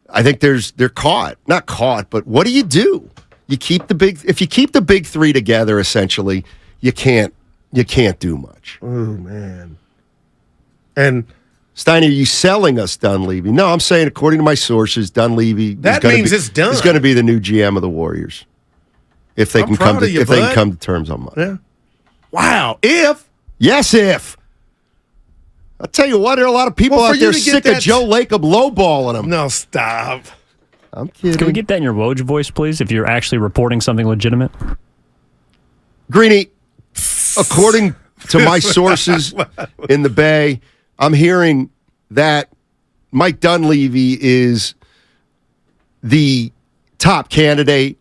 I think they're caught. Not caught, but what do? If you keep the big three together, essentially, you can't do much. Oh man. And Steiner, are you selling us Dunleavy? No, I'm saying according to my sources, Dunleavy it's done. Is going to be the new GM of the Warriors. If they can come to terms on money. Yeah. Wow. If. I'll tell you what, there are a lot of people out there sick of Joe Lacob lowballing them. No, stop. I'm kidding. Can we get that in your Woj voice, please, if you're actually reporting something legitimate? Greeny, according to my sources in the Bay, I'm hearing that Mike Dunleavy is the top candidate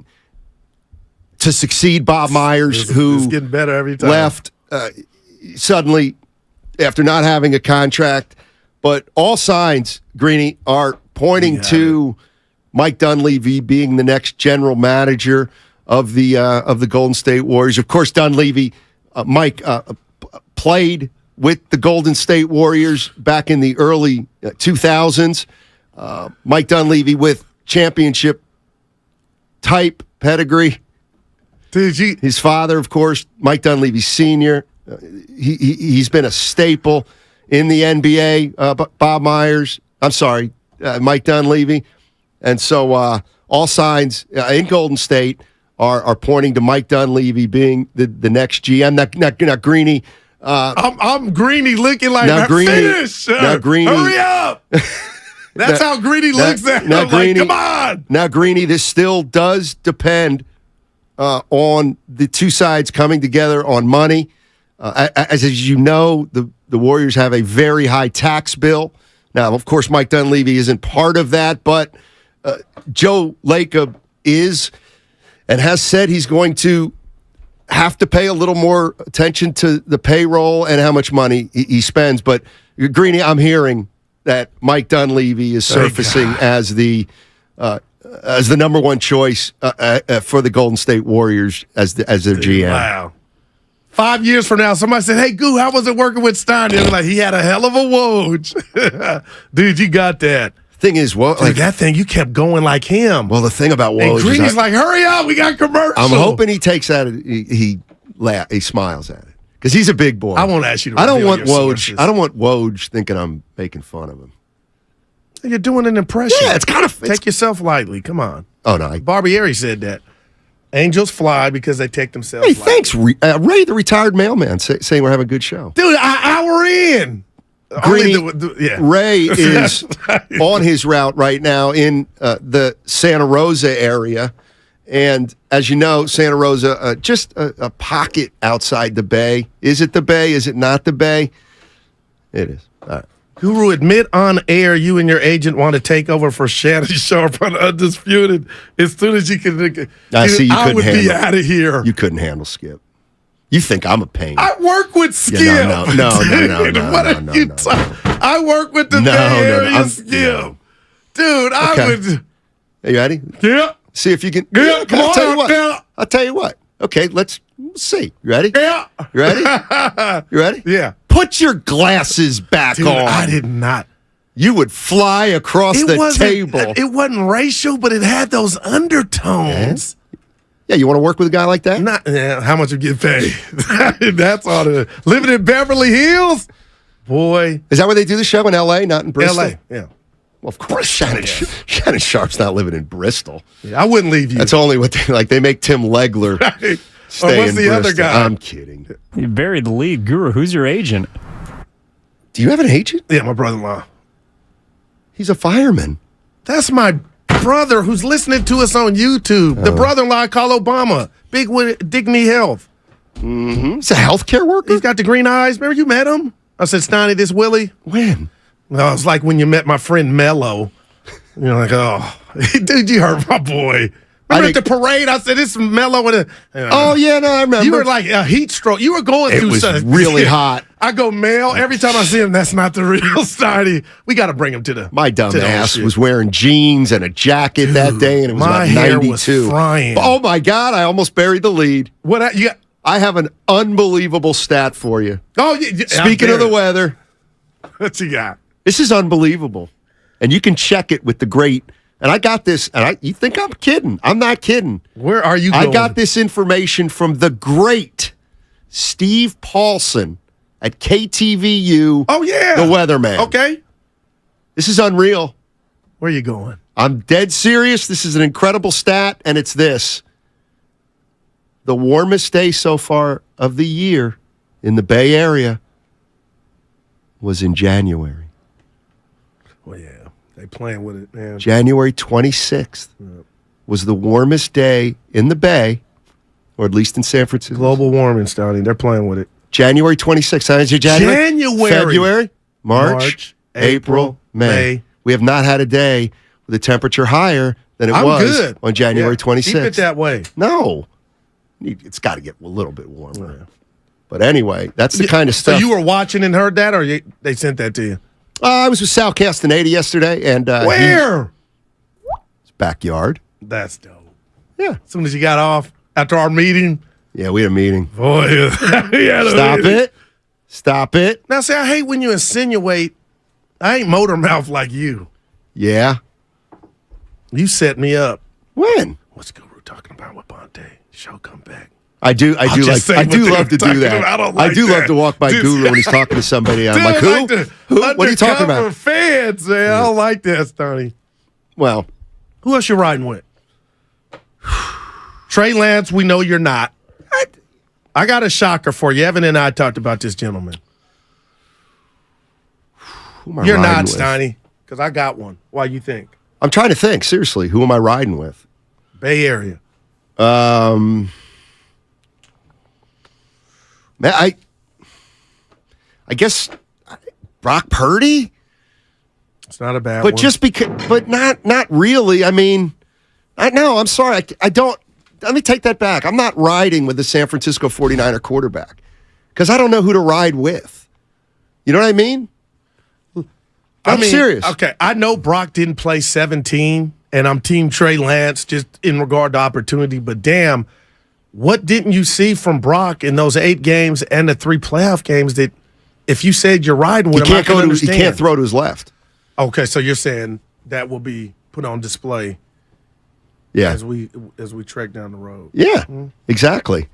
to succeed Bob Myers, who getting better every time. Left suddenly after not having a contract. But all signs, Greeny, are pointing to Mike Dunleavy being the next general manager of the Golden State Warriors. Of course, Dunleavy, Mike played with the Golden State Warriors back in the early 2000s. Mike Dunleavy with championship type pedigree. His father, of course, Mike Dunleavy Sr., he's been a staple in the NBA. Bob Myers, Mike Dunleavy. And so all signs in Golden State are pointing to Mike Dunleavy being the next GM. Now Greeny. I'm Greeny looking like, finish! Now Greeny, hurry up! That's how Greeny looks at him. Like, come on! Now, Greeny, this still does depend on the two sides coming together on money. As you know, the Warriors have a very high tax bill. Now, of course, Mike Dunleavy isn't part of that, but Joe Lacob is and has said he's going to have to pay a little more attention to the payroll and how much money he spends. But, Greeny, I'm hearing that Mike Dunleavy is surfacing as the number one choice for the Golden State Warriors as their GM. Wow. 5 years from now, somebody said, "Hey, Goo, how was it working with Stein?" And like, he had a hell of a Woj. Dude, you got that. Thing is, that thing, you kept going like him. Well, the thing about Woj and Greeny's like, hurry up, we got commercial. I'm hoping he takes that. He smiles at it because he's a big boy. I won't ask you to I don't want reveal your Woj. sources. I don't want Woj thinking I'm making fun of him. You're doing an impression. Yeah, it's kind of take yourself lightly. Come on. Oh no, Barbieri said that. Angels fly because they take themselves. Hey, lightly. thanks, Ray, the retired mailman, saying we're having a good show. Dude, an hour in. Ray is on his route right now in the Santa Rosa area. And as you know, Santa Rosa, just a pocket outside the Bay. Is it the Bay? Is it not the Bay? It is. All right. Guru, admit on air you and your agent want to take over for Shannon Sharp on Undisputed as soon as you can. I see you couldn't would handle be out of here. You couldn't handle Skip. You think I'm a pain. I work with Skip. Yeah, no. I work with the Bay Area Skip. Dude, I would. Are you ready? Yeah. See if you can. Yeah, come on. I'll tell you what. Yeah. I'll tell you what. Okay, let's see. You ready? Yeah. You ready? You ready? Yeah. Put your glasses back Dude, on. I did not. You would fly across the table. It wasn't racial, but it had those undertones. Yeah, you want to work with a guy like that? Not how much you get paid. That's all. Living in Beverly Hills, boy. Is that where they do the show in L.A., not in Bristol? L.A. Yeah. Well, of course, Shannon Sharp's not living in Bristol. Yeah, I wouldn't leave you. That's only what they like. They make Tim Legler stay or what's in the other Bristol. guy? I'm kidding. You buried the lead. Guru, who's your agent? Do you have an agent? Yeah, my brother-in-law. He's a fireman. That's my brother who's listening to us on YouTube. The brother-in-law I call Obama. Big with Dignity Health. Mm-hmm. He's a healthcare worker? He's got the green eyes. Remember you met him? I said, Steiny, this Willie. When? Well, it's like when you met my friend Mello. You're like, oh, dude, you hurt my boy. Remember at the parade, I said, this is Mello. Oh, yeah, no, I remember. You were like a heat stroke. You were going through was something. really hot. I go, Mel, every time I see him, that's not the real Steiny. We got to bring him to the. My dumb ass was wearing jeans and a jacket that day, and it was my about hair 92. was frying. Oh, my God, I almost buried the lead. What? I have an unbelievable stat for you. Oh, yeah. Speaking of the weather. What you got? This is unbelievable. And you can check it with the great. And I got this, and you think I'm kidding. I'm not kidding. Where are you going? I got this information from the great Steve Paulson at KTVU. Oh, yeah. The weatherman. Okay. This is unreal. Where are you going? I'm dead serious. This is an incredible stat, and it's this. The warmest day so far of the year in the Bay Area was in January. Well, yeah. They playing with it, man. January 26th was the warmest day in the Bay, or at least in San Francisco. Global warming, Stoney. They're playing with it. January 26th. January. February, March, April, May. We have not had a day with a temperature higher than it was on January 26th. Keep it that way. No. It's got to get a little bit warmer. Yeah. But anyway, that's the kind of stuff. So you were watching and heard that, or they sent that to you? I was with Sal Castaneda yesterday. And where? His backyard. That's dope. Yeah. As soon as you got off after our meeting. Yeah, we had a meeting. Boy. Stop it. Now, see, I hate when you insinuate I ain't motor mouth like you. Yeah. You set me up. When? What's Guru talking about with Bonte? Show come back. I do love to do that. I do love to walk by Guru when he's talking to somebody. I'm like, who? What are you talking about? Fans, man. I don't like that, Stoney. Well, who else you riding with? Trey Lance, we know you're not. I got a shocker for you. Evan and I talked about this gentleman. You're not, Steiny, because I got one. Why you think? I'm trying to think. Seriously, who am I riding with? Bay Area. Man, I guess Brock Purdy. It's not a bad but one. Just because, but not really. I mean, no, I'm sorry. I don't. Let me take that back. I'm not riding with the San Francisco 49er quarterback because I don't know who to ride with. You know what I mean? I'm serious. Okay, I know Brock didn't play 17, and I'm team Trey Lance just in regard to opportunity, but damn, what didn't you see from Brock in those 8 games and the 3 playoff games that if you said you're riding with him, I can understand. He can't throw to his left. Okay, so you're saying that will be put on display as we trek down the road. Yeah, exactly.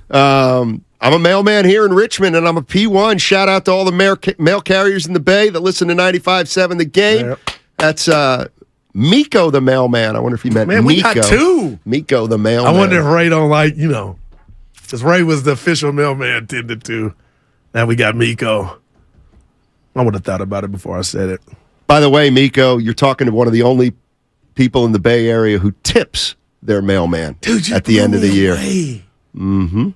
I'm a mailman here in Richmond, and I'm a P1. Shout out to all the mail carriers in the Bay that listen to 95.7 The Game. Yep. That's Miko the mailman. I wonder if he meant Miko. We got 2. Miko the mailman. I wonder if Ray don't like, because Ray was the official mailman 10-2. Now we got Miko. I would have thought about it before I said it. By the way, Miko, you're talking to one of the only people in the Bay Area who tips their mailman at the end of the year. Mm-hmm.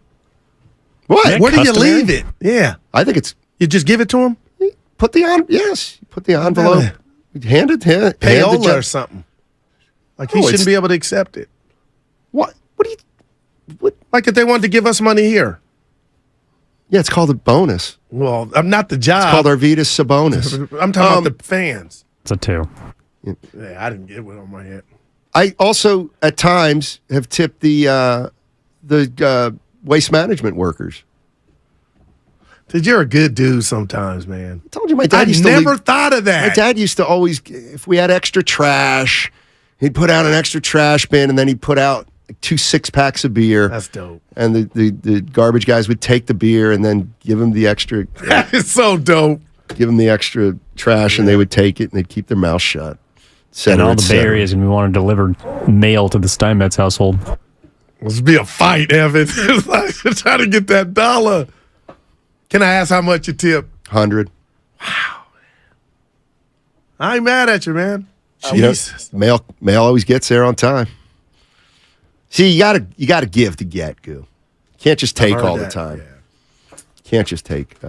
What? Where do you leave it? Yeah. I think it's... You just give it to him? Put the envelope. Hand it to him. Payola or something. Like he shouldn't be able to accept it. What? Like if they wanted to give us money here. Yeah, it's called a bonus. Well, I'm not the job. It's called Arvidas Sabonis. I'm talking about the fans. It's a 2. Yeah, I didn't get one on my head. I also, at times, have tipped the waste management workers. Dude, you're a good dude sometimes, man. I told you my dad used to never thought of that. My dad used to always, if we had extra trash, he'd put out an extra trash bin, and then he'd put out 2 6-packs of beer. That's dope. And the garbage guys would take the beer and then give him the extra. That is so dope. Give them the extra trash, and they would take it, and they'd keep their mouth shut. And all the Bay Areas, and we want to deliver mail to the Steinmetz household. Let's be a fight, Evan. It's like trying to get that dollar. Can I ask how much you tip? 100. Wow. I ain't mad at you, man. Jesus. Mail always gets there on time. See, you gotta give to get, Goo. Can't just take all the time. Yeah. Can't just take.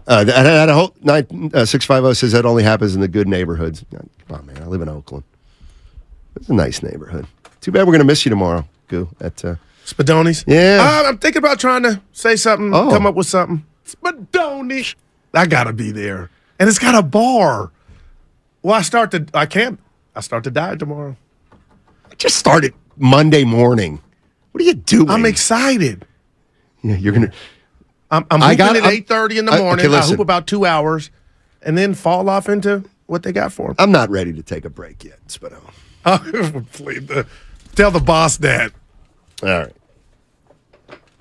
That whole 650 says that only happens in the good neighborhoods. Come on, man. I live in Oakland. It's a nice neighborhood. Too bad we're gonna miss you tomorrow, Goo. At Spadoni's. Yeah. I'm thinking about trying to say something, come up with something. Spadoni's. I gotta be there, and it's got a bar. Well, I start the diet tomorrow. I just started Monday morning. What are you doing? I'm excited. Yeah, you're gonna. I'm hooping at 8:30 in the morning. Okay, I hoop about 2 hours, and then fall off into what they got for me. I'm not ready to take a break yet, Spado. Tell the boss that. All right.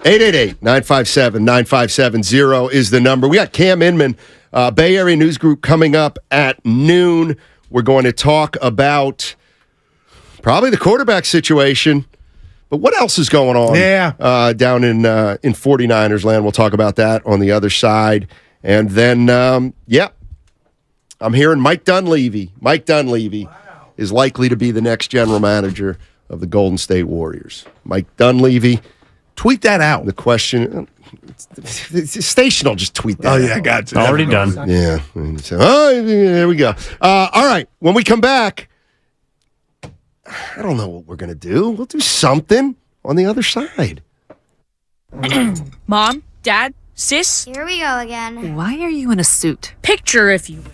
888-957-9570 is the number. We got Cam Inman, Bay Area News Group, coming up at noon. We're going to talk about probably the quarterback situation. But what else is going on down in 49ers land? We'll talk about that on the other side. And then, I'm hearing Mike Dunleavy. Mike Dunleavy is likely to be the next general manager of the Golden State Warriors. Mike Dunleavy. Tweet that out. The question, the station will just tweet that out. Oh, yeah, I got you. Already done. Yeah. There we go. All right. When we come back, I don't know what we're going to do. We'll do something on the other side. Mom, Dad, Sis? Here we go again. Why are you in a suit? Picture, if you will.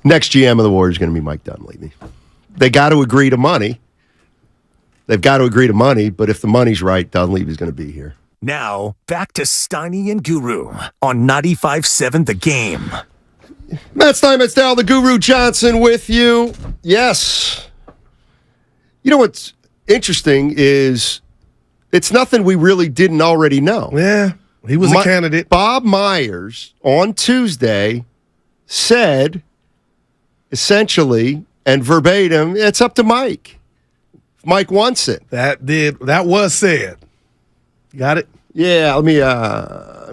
Next GM of the Warriors is going to be Mike Dunleavy. They got to agree to money. They've got to agree to money, but if the money's right, Dunleavy's going to be here. Now, back to Steiny and Guru on 95.7 The Game. Matt Steinmetz, Dal, the Guru Johnson with you. Yes. You know what's interesting is it's nothing we really didn't already know. Yeah, he was a candidate. Bob Myers on Tuesday said, essentially, and verbatim, it's up to Mike. If Mike wants it. That was said. Got it? Yeah, let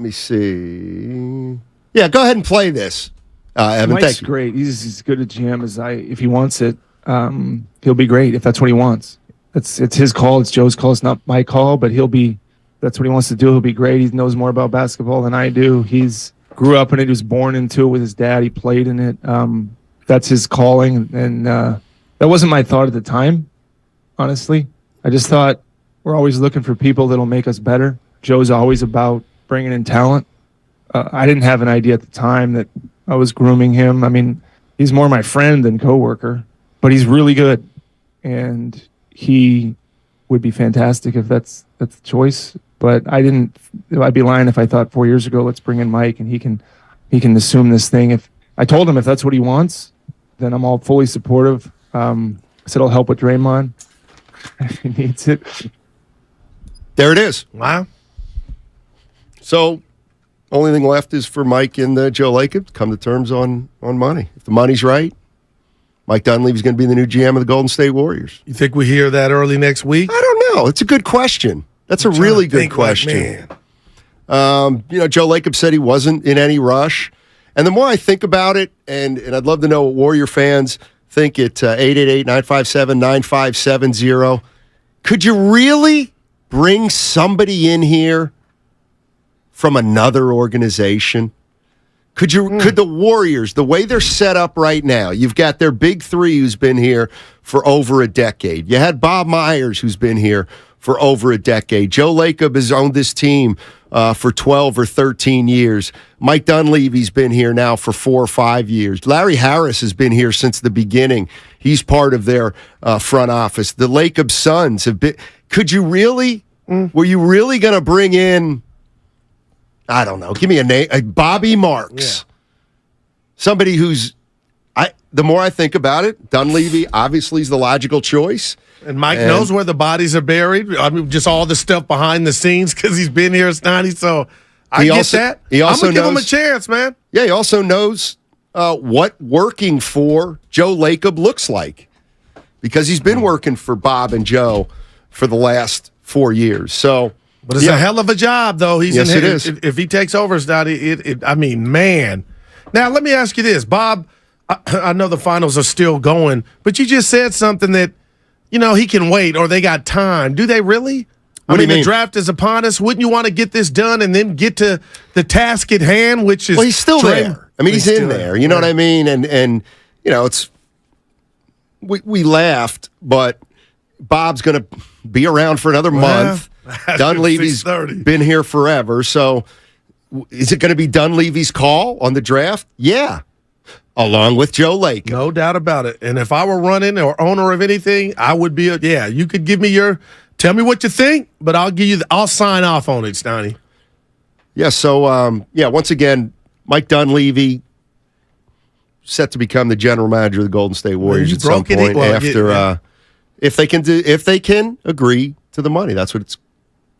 me see. Yeah, go ahead and play this. Evan, Mike's thank you. great. He's as good a GM as if he wants it, he'll be great if that's what he wants. It's his call. It's Joe's call. It's not my call, but that's what he wants to do. He'll be great. He knows more about basketball than I do. He's grew up in it. He was born into it with his dad. He played in it. That's his calling. And that wasn't my thought at the time, honestly. I just thought we're always looking for people that'll make us better. Joe's always about bringing in talent. I didn't have an idea at the time that I was grooming him. I mean, he's more my friend than coworker, but he's really good. And he would be fantastic if that's the choice. But I'd be lying if I thought 4 years ago, let's bring in Mike and he can assume this thing. If I told him if that's what he wants, then I'm all fully supportive. I said I'll help with Draymond if he needs it. There it is. Wow. So, only thing left is for Mike and Joe Lacob to come to terms on money. If the money's right, Mike Dunleavy's going to be the new GM of the Golden State Warriors. You think we hear that early next week? I don't know. It's a good question. That's a really good question. Joe Lacob said he wasn't in any rush. And the more I think about it, and I'd love to know what Warrior fans think at 888-957-9570, could you really bring somebody in here from another organization? Could the Warriors, the way they're set up right now, you've got their big three who's been here for over a decade. You had Bob Myers who's been here for over a decade. Joe Lacob has owned this team for 12 or 13 years. Mike Dunleavy's been here now for 4 or 5 years. Larry Harris has been here since the beginning. He's part of their front office. The Lacob sons have been. Could you really? Were you really going to bring in? I don't know. Give me a name. Bobby Marks. Yeah. Somebody who's. The more I think about it, Dunleavy obviously is the logical choice. And Mike knows where the bodies are buried. I mean, just all the stuff behind the scenes because he's been here, Snotty. So I get that. He also I'm going to give him knows, a chance, man. Yeah, he also knows what working for Joe Lacob looks like because he's been working for Bob and Joe for the last 4 years. So, but it's a hell of a job, though. It is. If he takes over, Snotty, I mean, man. Now, let me ask you this. Bob, I know the finals are still going, but you just said something that, he can wait or they got time. Do they really? What do you mean? The draft is upon us. Wouldn't you want to get this done and then get to the task at hand, which is... Well, he's still there. I mean, he's in there. You know what I mean? And it's... We laughed, but Bob's going to be around for another month. Dunleavy's been here forever. So is it going to be Dunleavy's call on the draft? Yeah. Along with Joe Lacob. No doubt about it. And if I were running or owner of anything, I would be you could give me tell me what you think, but I'll sign off on it, Stoney. Yeah, so once again, Mike Dunleavy set to become the general manager of the Golden State Warriors at some point after if they can agree to the money. That's what it's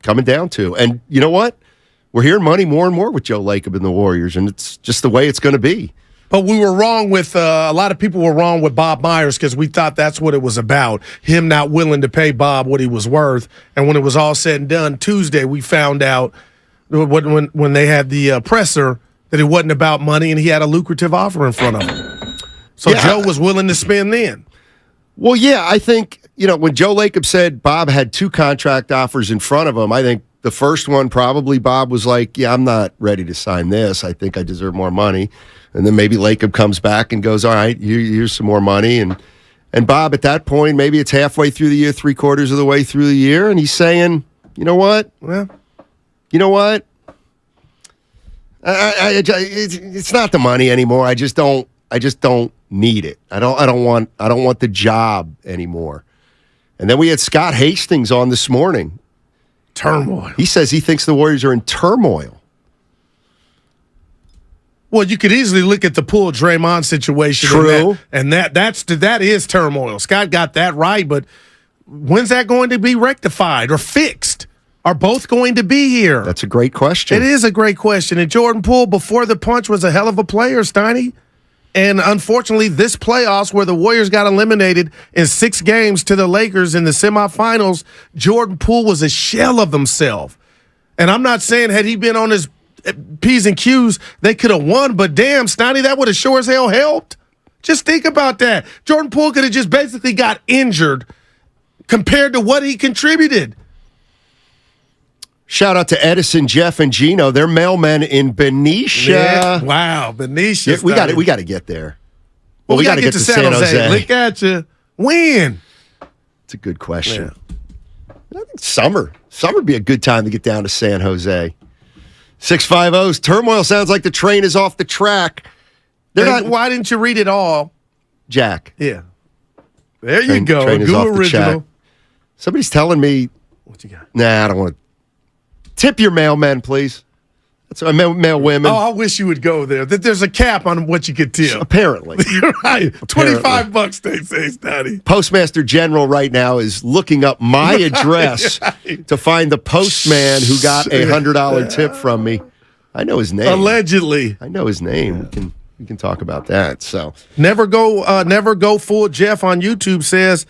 coming down to. And you know what? We're hearing money more and more with Joe Lacob and the Warriors, and it's just the way it's going to be. But we were wrong with a lot of people were wrong with Bob Myers because we thought that's what it was about, him not willing to pay Bob what he was worth. And when it was all said and done Tuesday, we found out when they had the presser that it wasn't about money and he had a lucrative offer in front of him. So Joe was willing to spend then. Well, yeah, I think, when Joe Lacob said Bob had 2 contract offers in front of him, I think the first one probably Bob was like, I'm not ready to sign this. I think I deserve more money. And then maybe Lacob comes back and goes, all right, here's some more money. And Bob, at that point, maybe it's halfway through the year, 3/4 of the way through the year, and he's saying, you know what? Well, you know what? It's not the money anymore. I just don't need it. I don't want the job anymore. And then we had Scott Hastings on this morning. Turmoil. He says he thinks the Warriors are in turmoil. Well, you could easily look at the Poole Draymond situation. True. And that is turmoil. Scott got that right, but when's that going to be rectified or fixed? Are both going to be here? That's a great question. It is a great question. And Jordan Poole, before the punch, was a hell of a player, Steiny. And unfortunately, this playoffs where the Warriors got eliminated in 6 games to the Lakers in the semifinals, Jordan Poole was a shell of himself. And I'm not saying had he been on his P's and Q's, they could have won. But damn, Steiny, that would have sure as hell helped. Just think about that. Jordan Poole could have just basically got injured compared to what he contributed. Shout out to Edison, Jeff, and Gino. They're mailmen in Benicia. Yeah. Wow, Benicia. Yeah, we got to get there. Well, we got to get to San Jose. Look at you. When? It's a good question. Yeah. I think summer would be a good time to get down to San Jose. 650's turmoil sounds like the train is off the track. Why didn't you read it all? Jack. Yeah. There you go. Train is off the original. track. Somebody's telling me. What you got? Nah, I don't want to. Tip your mailmen, please. That's mail women. Oh, I wish you would go there. There's a cap on what you could tip. Apparently. You're right. $25 they say, Daddy. Postmaster General right now is looking up my address to find the postman who got a $100 tip from me. I know his name. Allegedly. I know his name. We can talk about that. So never go full Jeff on YouTube says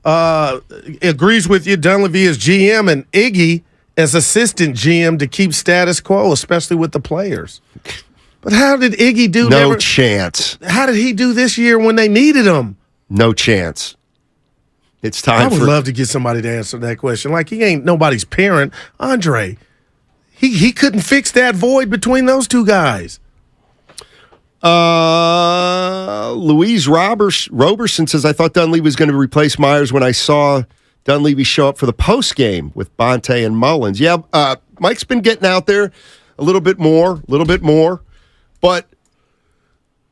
agrees with you. Dunleavy is GM and Iggy as assistant GM to keep status quo, especially with the players. But how did Iggy do? No chance. How did he do this year when they needed him? No chance. It's time. I would love to get somebody to answer that question. Like, he ain't nobody's parent. Andre, he couldn't fix that void between those two guys. Louise Roberson says, I thought Dunleavy was going to replace Myers when I saw Dunleavy show up for the post game with Bonte and Mullins. Yeah, Mike's been getting out there a little bit more. But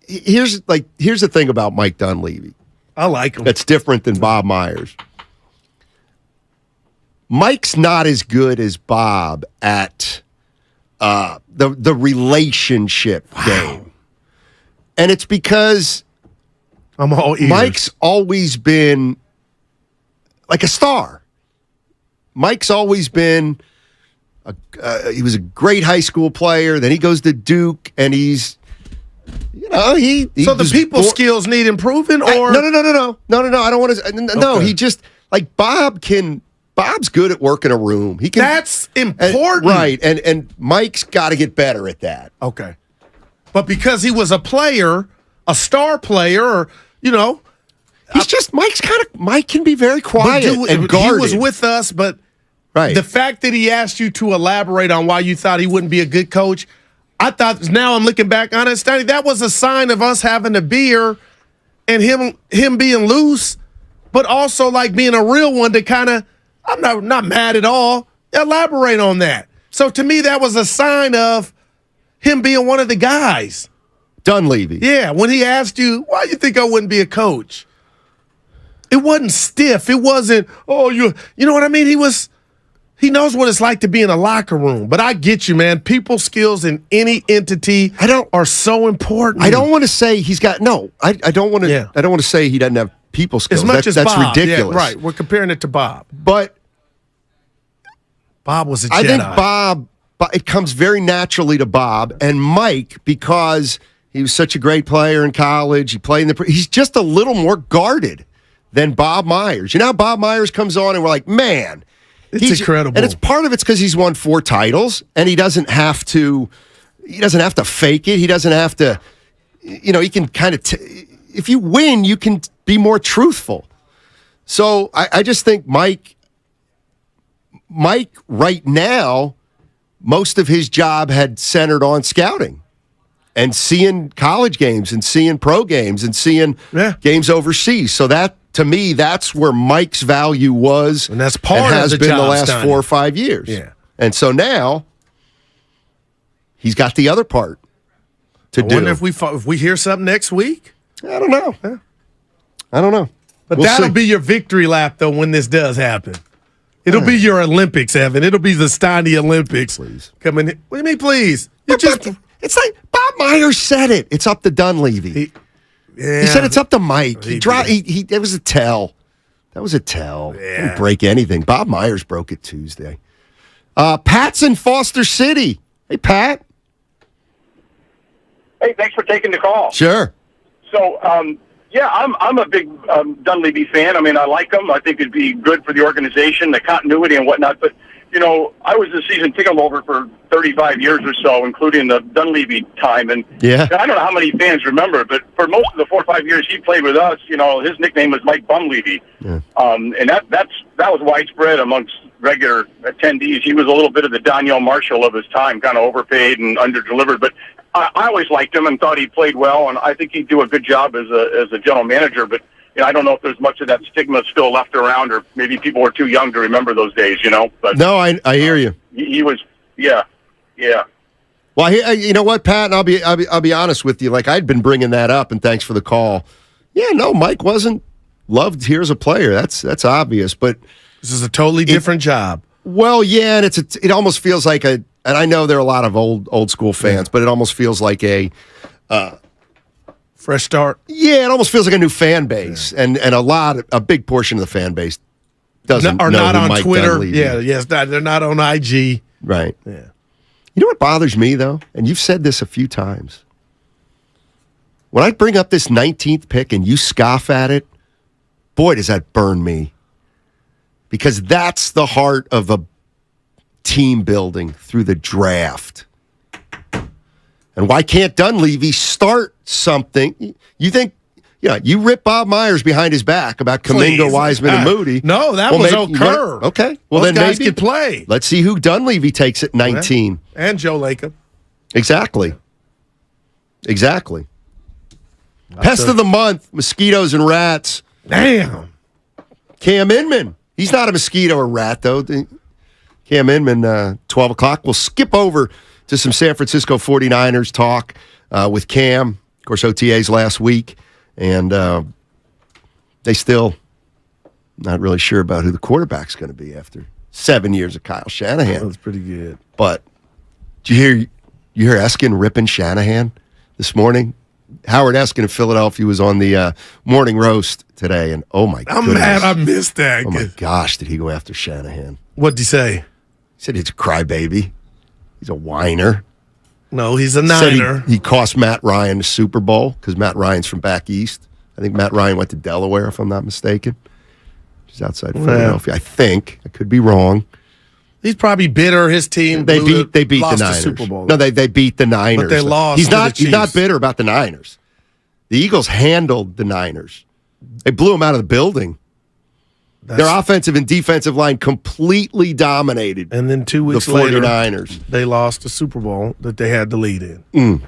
here's the thing about Mike Dunleavy. I like him. That's different than Bob Myers. Mike's not as good as Bob at the relationship game. And it's because I'm all ears. Mike's always been like a star. Mike's always been he was a great high school player. Then he goes to Duke, and he's, he so the people skills need improving, or no. I don't want to. No, he just like Bob's good at working a room. He can. That's important, right? And Mike's got to get better at that. Okay, but because he was a player, a star player, or he's just Mike can be very quiet and guarded. He was with us, but right. The fact that he asked you to elaborate on why you thought he wouldn't be a good coach, I thought, now I'm looking back on it, Stanley, that was a sign of us having a beer and him being loose, but also like being a real one to kind of, I'm not mad at all. Elaborate on that. So to me, that was a sign of him being one of the guys. Dunleavy. Yeah, when he asked you, why you think I wouldn't be a coach? It wasn't stiff. It wasn't, you know what I mean? He knows what it's like to be in a locker room. But I get you, man. People skills in any entity are so important. I don't want to say he's got I don't want to. Yeah. I don't want to say he doesn't have people skills. As much as that's Bob. ridiculous. Yeah, right. We're comparing it to Bob. But Bob was a Jedi. I think Bob. It comes very naturally to Bob and Mike because he was such a great player in college. He played in he's just a little more guarded than Bob Myers. You know how Bob Myers comes on and we're like, man. It's incredible. And it's part of it's because he's won 4 titles and he doesn't have to fake it. He doesn't have to, he can kind of, if you win, you can be more truthful. So I just think Mike right now, most of his job had centered on scouting and seeing college games and seeing pro games and seeing games overseas. So that, to me, that's where Mike's value was, and that's part and has of the been job, the last Steiner. 4 or 5 years. Yeah, and so now he's got the other part to do. I wonder if we hear something next week. I don't know. I don't know. But We'll that'll see. be your victory lap, though, when this does happen. It'll be your Olympics, Evan. It'll be the Steiny Olympics. Please. Coming in. What do you mean, please? It's like Bob Myers said it. It's up to Dunleavy. He said it's up to Mike. It was a tell. That was a tell. Didn't break anything. Bob Myers broke it Tuesday. Pat's in Foster City. Hey, Pat. Hey, thanks for taking the call. Sure. So, I'm a big Dunleavy fan. I mean, I like him. I think it'd be good for the organization, the continuity and whatnot. But, I was a season ticket holder for 35 years or so, including the Dunleavy time. And I don't know how many fans remember, but for most of the 4 or 5 years he played with us, his nickname was Mike Bumlevy. Yeah. And that was widespread amongst regular attendees. He was a little bit of the Donnell Marshall of his time, kind of overpaid and underdelivered. But I always liked him and thought he played well, and I think he'd do a good job as a general manager. But I don't know if there's much of that stigma still left around, or maybe people were too young to remember those days. But no, I hear you. He was, yeah. Well, you know what, Pat? And I'll be honest with you. Like, I'd been bringing that up, and thanks for the call. Yeah, no, Mike wasn't loved here as a player. That's obvious, but this is a totally different job. Well, yeah, and it almost feels like and I know there are a lot of old school fans, but it almost feels like a fresh start. Yeah, it almost feels like a new fan base, and a big portion of the fan base doesn't are know not who on Mike Twitter. Dunleavy is. They're not on IG. Right. Yeah. You know what bothers me though, and you've said this a few times. When I bring up this 19th pick and you scoff at it, boy, does that burn me. Because that's the heart of a team building through the draft. And why can't Dunleavy start something? You think, you rip Bob Myers behind his back about Kuminga, Wiseman, and Moody. No, that was Kerr. Okay. Well, those then guys maybe could play. Let's see who Dunleavy takes at 19. And Joe Lacob. Exactly. Pest of the month, mosquitoes and rats. Damn. Cam Inman. He's not a mosquito or rat, though. Cam Inman, 12 o'clock. We'll skip over to some San Francisco 49ers talk with Cam. Of course, OTAs last week. And they still not really sure about who the quarterback's going to be after 7 years of Kyle Shanahan. That's pretty good. But did you hear Eskin ripping Shanahan this morning? Howard Eskin of Philadelphia was on the morning roast today, and oh my goodness. I'm mad I missed that. Oh my gosh, did he go after Shanahan? What'd he say? He said he's a crybaby. He's a whiner. No, he's a niner. He cost Matt Ryan the Super Bowl because Matt Ryan's from back east. I think Matt Ryan went to Delaware, if I'm not mistaken. Just outside Philadelphia. I think. I could be wrong. He's probably bitter. His team They beat the lost Niners. the Super Bowl. No, they beat the Niners. But they lost. He's to not. the He's not Chiefs. bitter about the Niners. The Eagles handled the Niners. They blew them out of the building. Their offensive and defensive line completely dominated. And then 2 weeks the later, 49ers. They lost the Super Bowl that they had the lead in.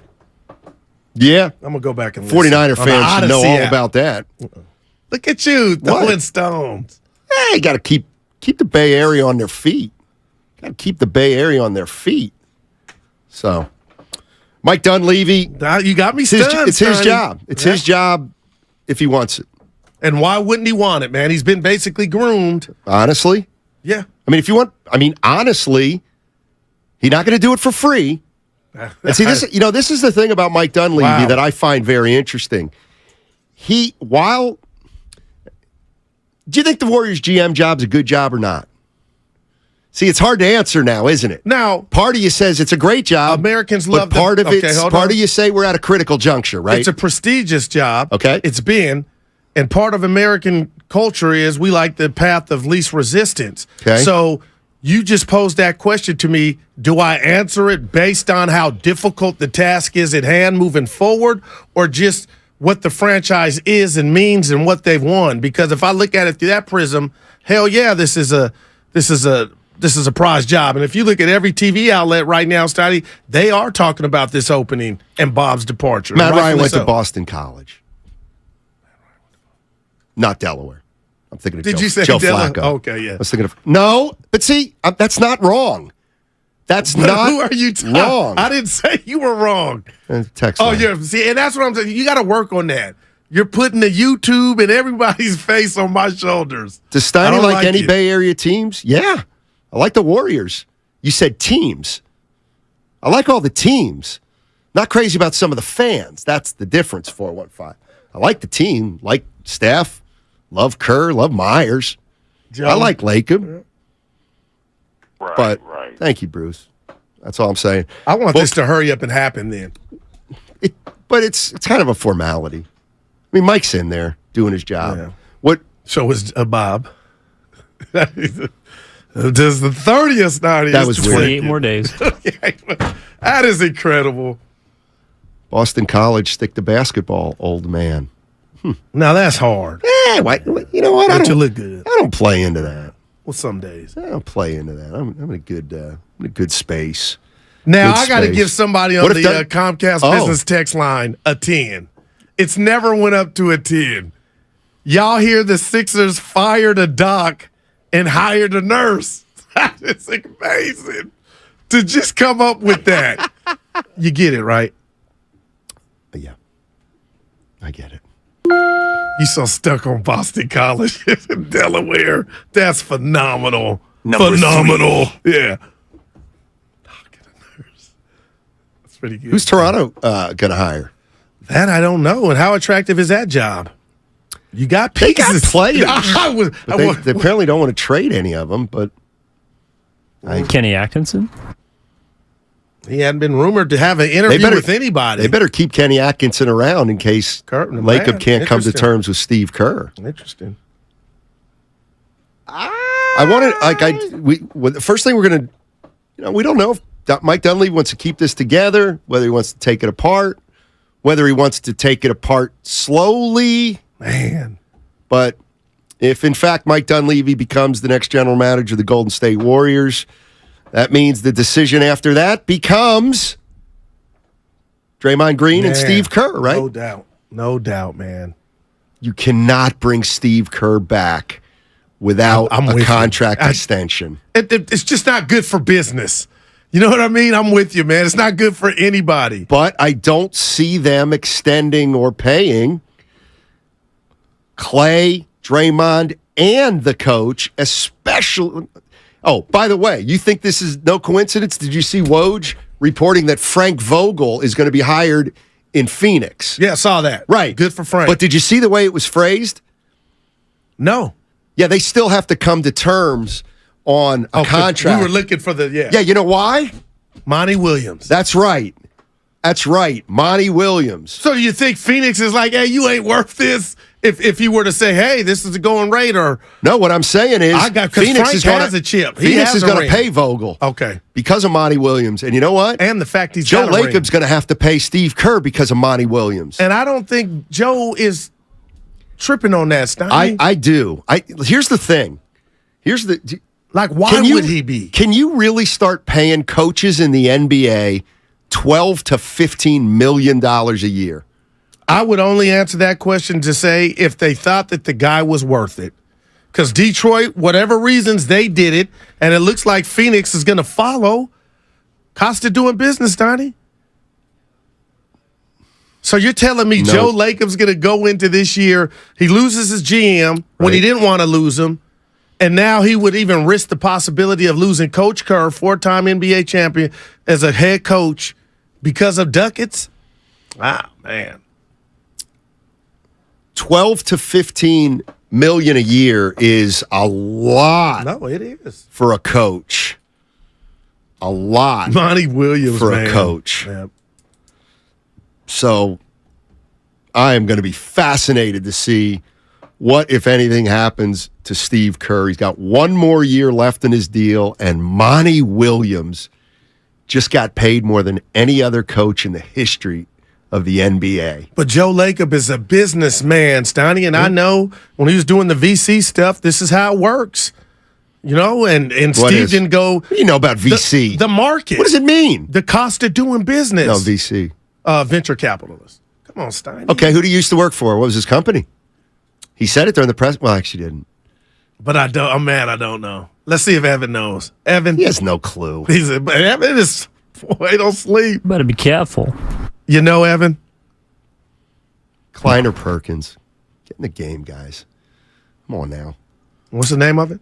Yeah. I'm going to go back and 49er listen. fans should know all app. about that. Look at you throwing What? stones. Hey, you got to keep the Bay Area on their feet. Got to keep the Bay Area on their feet. So, Mike Dunleavy. You got me stunned. It's his son. job. It's his job if he wants it. And why wouldn't he want it, man? He's been basically groomed. Honestly. Yeah. Honestly, he's not going to do it for free. And see, this is the thing about Mike Dunleavy that I find very interesting. Do you think the Warriors GM job's a good job or not? See, it's hard to answer now, isn't it? Now, part of you says it's a great job. Americans but love part them. of Okay, it's hold part on. of you say we're at a critical juncture, right? It's a prestigious job. Okay. It's been. And part of American culture is we like the path of least resistance. Okay. So you just posed that question to me. Do I answer it based on how difficult the task is at hand moving forward, or just what the franchise is and means and what they've won? Because if I look at it through that prism, hell yeah, this is a prize job. And if you look at every TV outlet right now, Stotty, they are talking about this opening and Bob's departure. Matt Ryan went Rightfully to so. Boston College. Not Delaware. I'm thinking of Did Joe, you say Joe Delaware? Flacco. Okay, yeah. I was thinking of no, but see, that's not wrong. That's But not who are you wrong. I didn't say you were wrong. Text Oh, line. yeah. See, and that's what I'm saying. You got to work on that. You're putting the YouTube and everybody's face on my shoulders. Does Steiny like any Bay Area teams? Yeah. I like the Warriors. You said teams. I like all the teams. Not crazy about some of the fans. That's the difference, 415. I like the team. Like Steph. Love Kerr. Love Myers. Joe. I like Lacob. Right, thank you, Bruce. That's all I'm saying. I want this to hurry up and happen then. But it's kind of a formality. I mean, Mike's in there doing his job. Yeah. What? So is Bob. Does the 30th now? That was 28 more days. That is incredible. Boston College, stick to basketball, old man. Now that's hard. Yeah, you know what? Don't you look good? I don't play into that. Well, some days. I don't play into that. I'm in a good space. Now, Good I got to space. give somebody on What if the Comcast business text line a 10. It's never went up to a 10. Y'all hear the Sixers fired a doc and hired a nurse. That is amazing to just come up with that. You get it, right? Yeah. I get it. You so stuck on Boston College in Delaware. That's phenomenal. Number phenomenal. Yeah. That's pretty good. Who's Toronto going to hire? That I don't know. And how attractive is that job? You got They pieces. got players. But They apparently don't want to trade any of them, but Kenny Atkinson? he hadn't been rumored to have an interview with anybody. They better keep Kenny Atkinson around in case Lacob can't come to terms with Steve Kerr. Interesting. I wanted the first thing we're going to, we don't know if Mike Dunleavy wants to keep this together, whether he wants to take it apart, whether he wants to take it apart slowly. Man. But if, in fact, Mike Dunleavy becomes the next general manager of the Golden State Warriors, that means the decision after that becomes Draymond Green and Steve Kerr, right? No doubt. No doubt, man. You cannot bring Steve Kerr back without a contract extension. It's just not good for business. You know what I mean? I'm with you, man. It's not good for anybody. But I don't see them extending or paying Clay, Draymond, and the coach, especially. Oh, by the way, you think this is no coincidence? Did you see Woj reporting that Frank Vogel is going to be hired in Phoenix? Yeah, I saw that. Right. Good for Frank. But did you see the way it was phrased? No. Yeah, they still have to come to terms on a contract. We were looking for Yeah, you know why? Monty Williams. That's right. That's right. Monty Williams. So you think Phoenix is like, hey, you ain't worth this? If you were to say, hey, this is a going rate, or no, what I'm saying is Phoenix has a chip. Phoenix is going to pay Vogel. Okay. Because of Monty Williams. And you know what? And the fact he's Joe got a ring. Lacob's going to have to pay Steve Kerr because of Monty Williams. And I don't think Joe is tripping on that, Stein. I do. Here's the thing. Why would he be? Can you really start paying coaches in the NBA $12 to $15 million a year? I would only answer that question to say if they thought that the guy was worth it. Because Detroit, whatever reasons, they did it, and it looks like Phoenix is going to follow. Costa doing business, Donnie. So you're telling me Joe Lacob's going to go into this year, he loses his GM when he didn't want to lose him, and now he would even risk the possibility of losing Coach Kerr, 4-time NBA champion, as a head coach because of ducats? Wow, man. 12 to 15 million a year is a lot. No, it is. For a coach. A lot. Monty Williams for man. A coach. Yep. So I am going to be fascinated to see what, if anything, happens to Steve Kerr. He's got one more year left in his deal, and Monty Williams just got paid more than any other coach in the history of the NBA. But Joe Lacob is a businessman, Steiny, and I know when he was doing the VC stuff, this is how it works. You know, and Steve didn't go. What do you know about VC? The market. What does it mean? The cost of doing business. No, VC. Venture capitalist. Come on, Steiny. Okay, who did he used to work for? What was his company? He said it during the press. Well, actually didn't. But I'm mad I don't know. Let's see if Evan knows. Evan? He has no clue. Evan is, boy, don't sleep. Better be careful. You know, Evan? Kleiner Perkins. Get in the game, guys. Come on now. What's the name of it?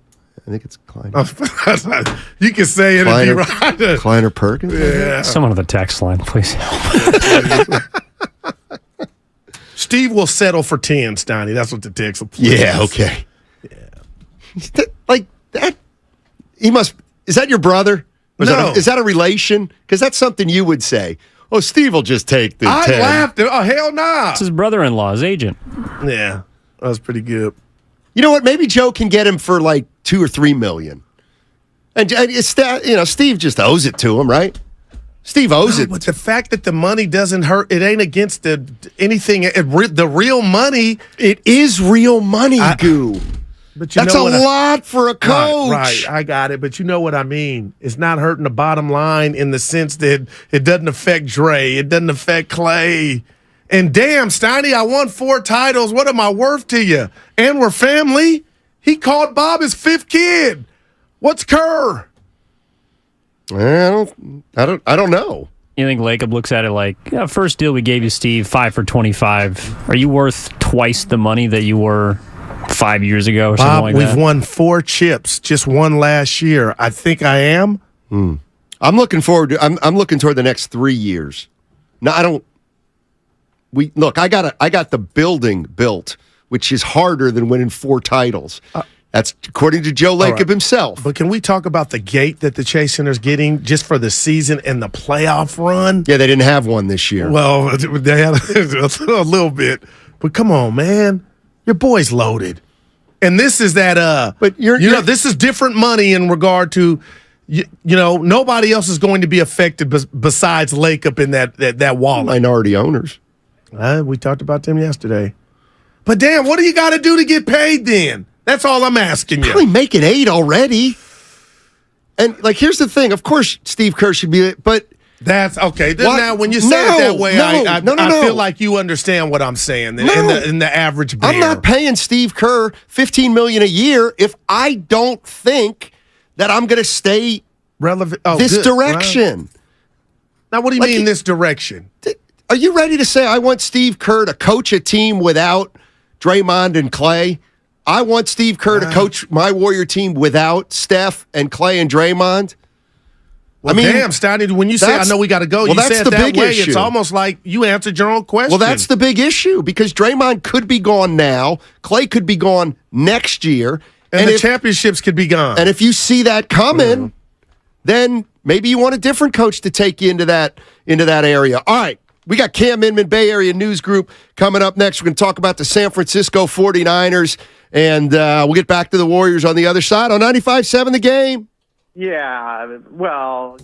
I think it's Kleiner. You can say it and be right. Kleiner Perkins? Yeah. Someone on the text line, please. Steve will settle for 10, Steiny. That's what the text will please. Yeah, okay. Yeah. Like that, is that your brother? No. Is that a relation? Because that's something you would say. Oh, Steve will just take the 10. I laughed. Oh, hell nah. It's his brother-in-law's agent. Yeah, that was pretty good. You know what? Maybe Joe can get him for like $2 or $3 million. And it's that, Steve just owes it to him, right? Steve owes it. But the fact that the money doesn't hurt, it ain't against anything. The real money. It is real money, Goo. But that's a lot for a coach. Right, I got it. But you know what I mean. It's not hurting the bottom line in the sense that it doesn't affect Dre. It doesn't affect Clay. And damn, Steiny, I won 4 titles. What am I worth to you? And we're family. He called Bob his 5th kid. What's Kerr? I don't know. You think Lacob looks at it like, first deal we gave you, Steve, 5 for 25. Are you worth twice the money that you were 5 years ago or Bob, something like that? we've won 4 chips, just one last year. I think I am. I'm looking forward to. I'm looking toward the next 3 years. No, I don't. I got the building built, which is harder than winning 4 titles. That's according to Joe Lacob himself. But can we talk about the gate that the Chase Center's getting just for the season and the playoff run? Yeah, they didn't have one this year. Well, they had a little bit. But come on, man. Your boy's loaded. And this is that but this is different money in regard to nobody else is going to be affected besides Lacob in that wallet. Minority owners. We talked about them yesterday. But damn, what do you got to do to get paid then? That's all I'm asking you. Probably making 8 already. And here's the thing. Of course, Steve Kerr should be, but that's okay. Now, when you say it that way, I feel like you understand what I'm saying. In the average bear. I'm not paying Steve Kerr $15 million a year if I don't think that I'm going to stay relevant this direction. Right. Now, what do you mean this direction? Are you ready to say I want Steve Kerr to coach a team without Draymond and Clay? I want Steve Kerr to coach my Warrior team without Steph and Clay and Draymond. Well, damn, Steiny, when you say I know we got to go, you that's say it the that big way. issue. It's almost like you answered your own question. Well, that's the big issue because Draymond could be gone now. Clay could be gone next year. And the championships could be gone. And if you see that coming, then maybe you want a different coach to take you into that area. All right. We got Cam Inman, Bay Area News Group, coming up next. We're going to talk about the San Francisco 49ers, and we'll get back to the Warriors on the other side on 95.7 The Game. Yeah, well...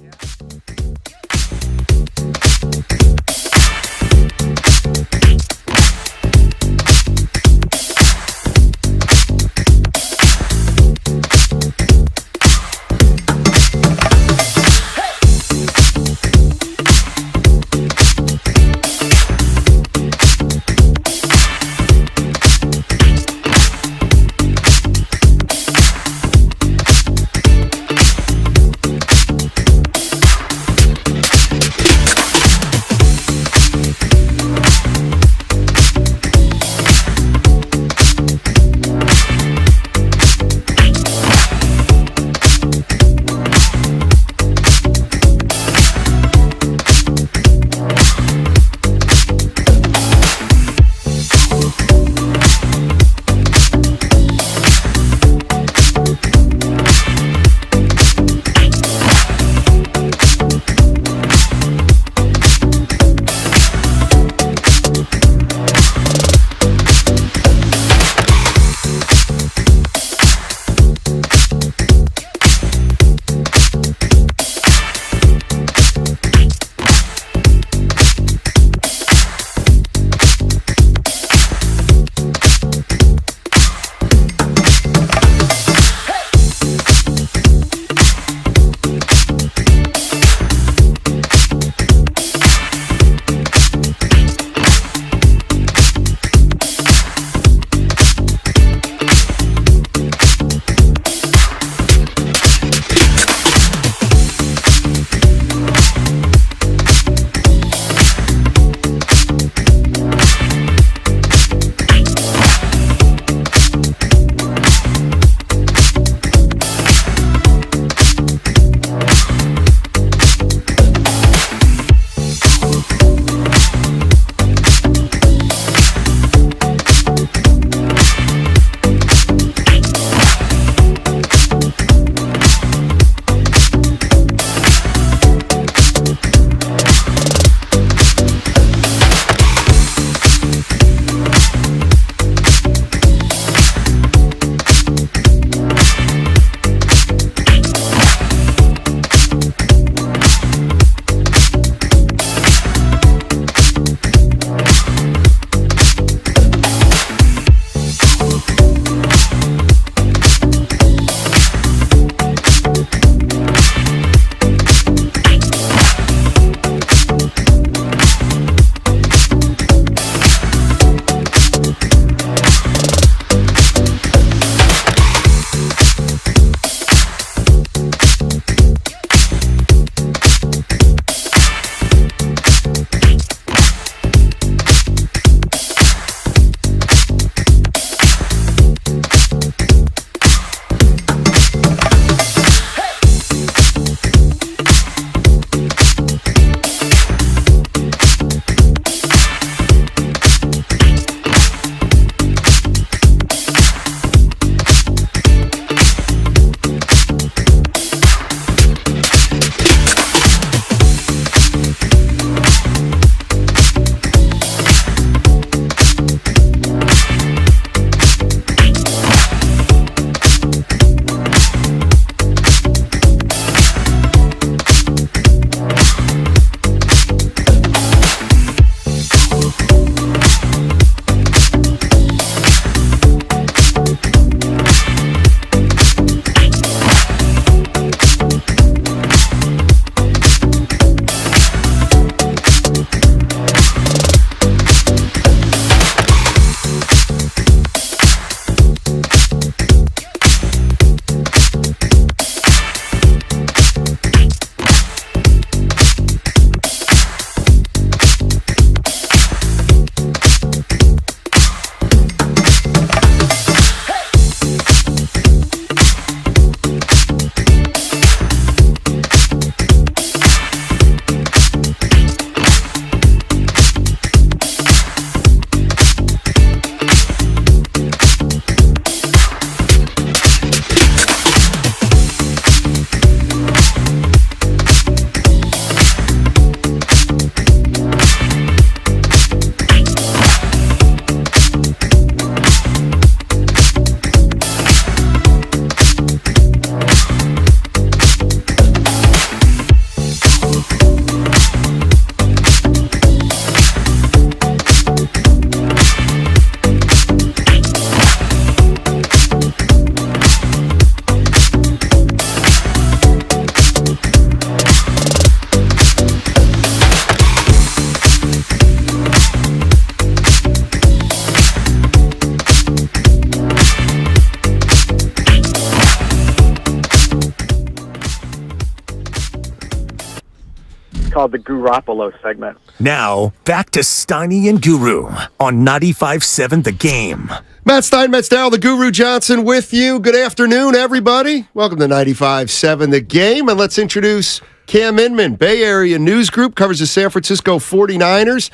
called the Guropolo segment. Now, back to Steiny and Guru on 95.7 The Game. Matt Stein, Matt Starrell, the Guru Johnson with you. Good afternoon, everybody. Welcome to 95.7 The Game. And let's introduce Cam Inman, Bay Area News Group, covers the San Francisco 49ers.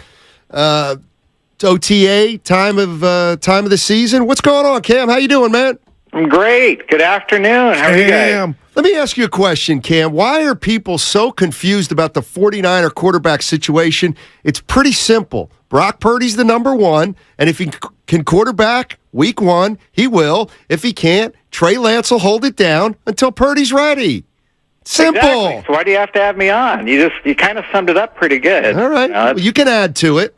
OTA, time of the season. What's going on, Cam? How you doing, man? I'm great. Good afternoon. How are you guys? Let me ask you a question, Cam. Why are people so confused about the 49er quarterback situation? It's pretty simple. Brock Purdy's the number one, and if he can quarterback week one, he will. If he can't, Trey Lance will hold it down until Purdy's ready. Simple. Exactly. So why do you have to have me on? You kind of summed it up pretty good. All right. Well, you can add to it.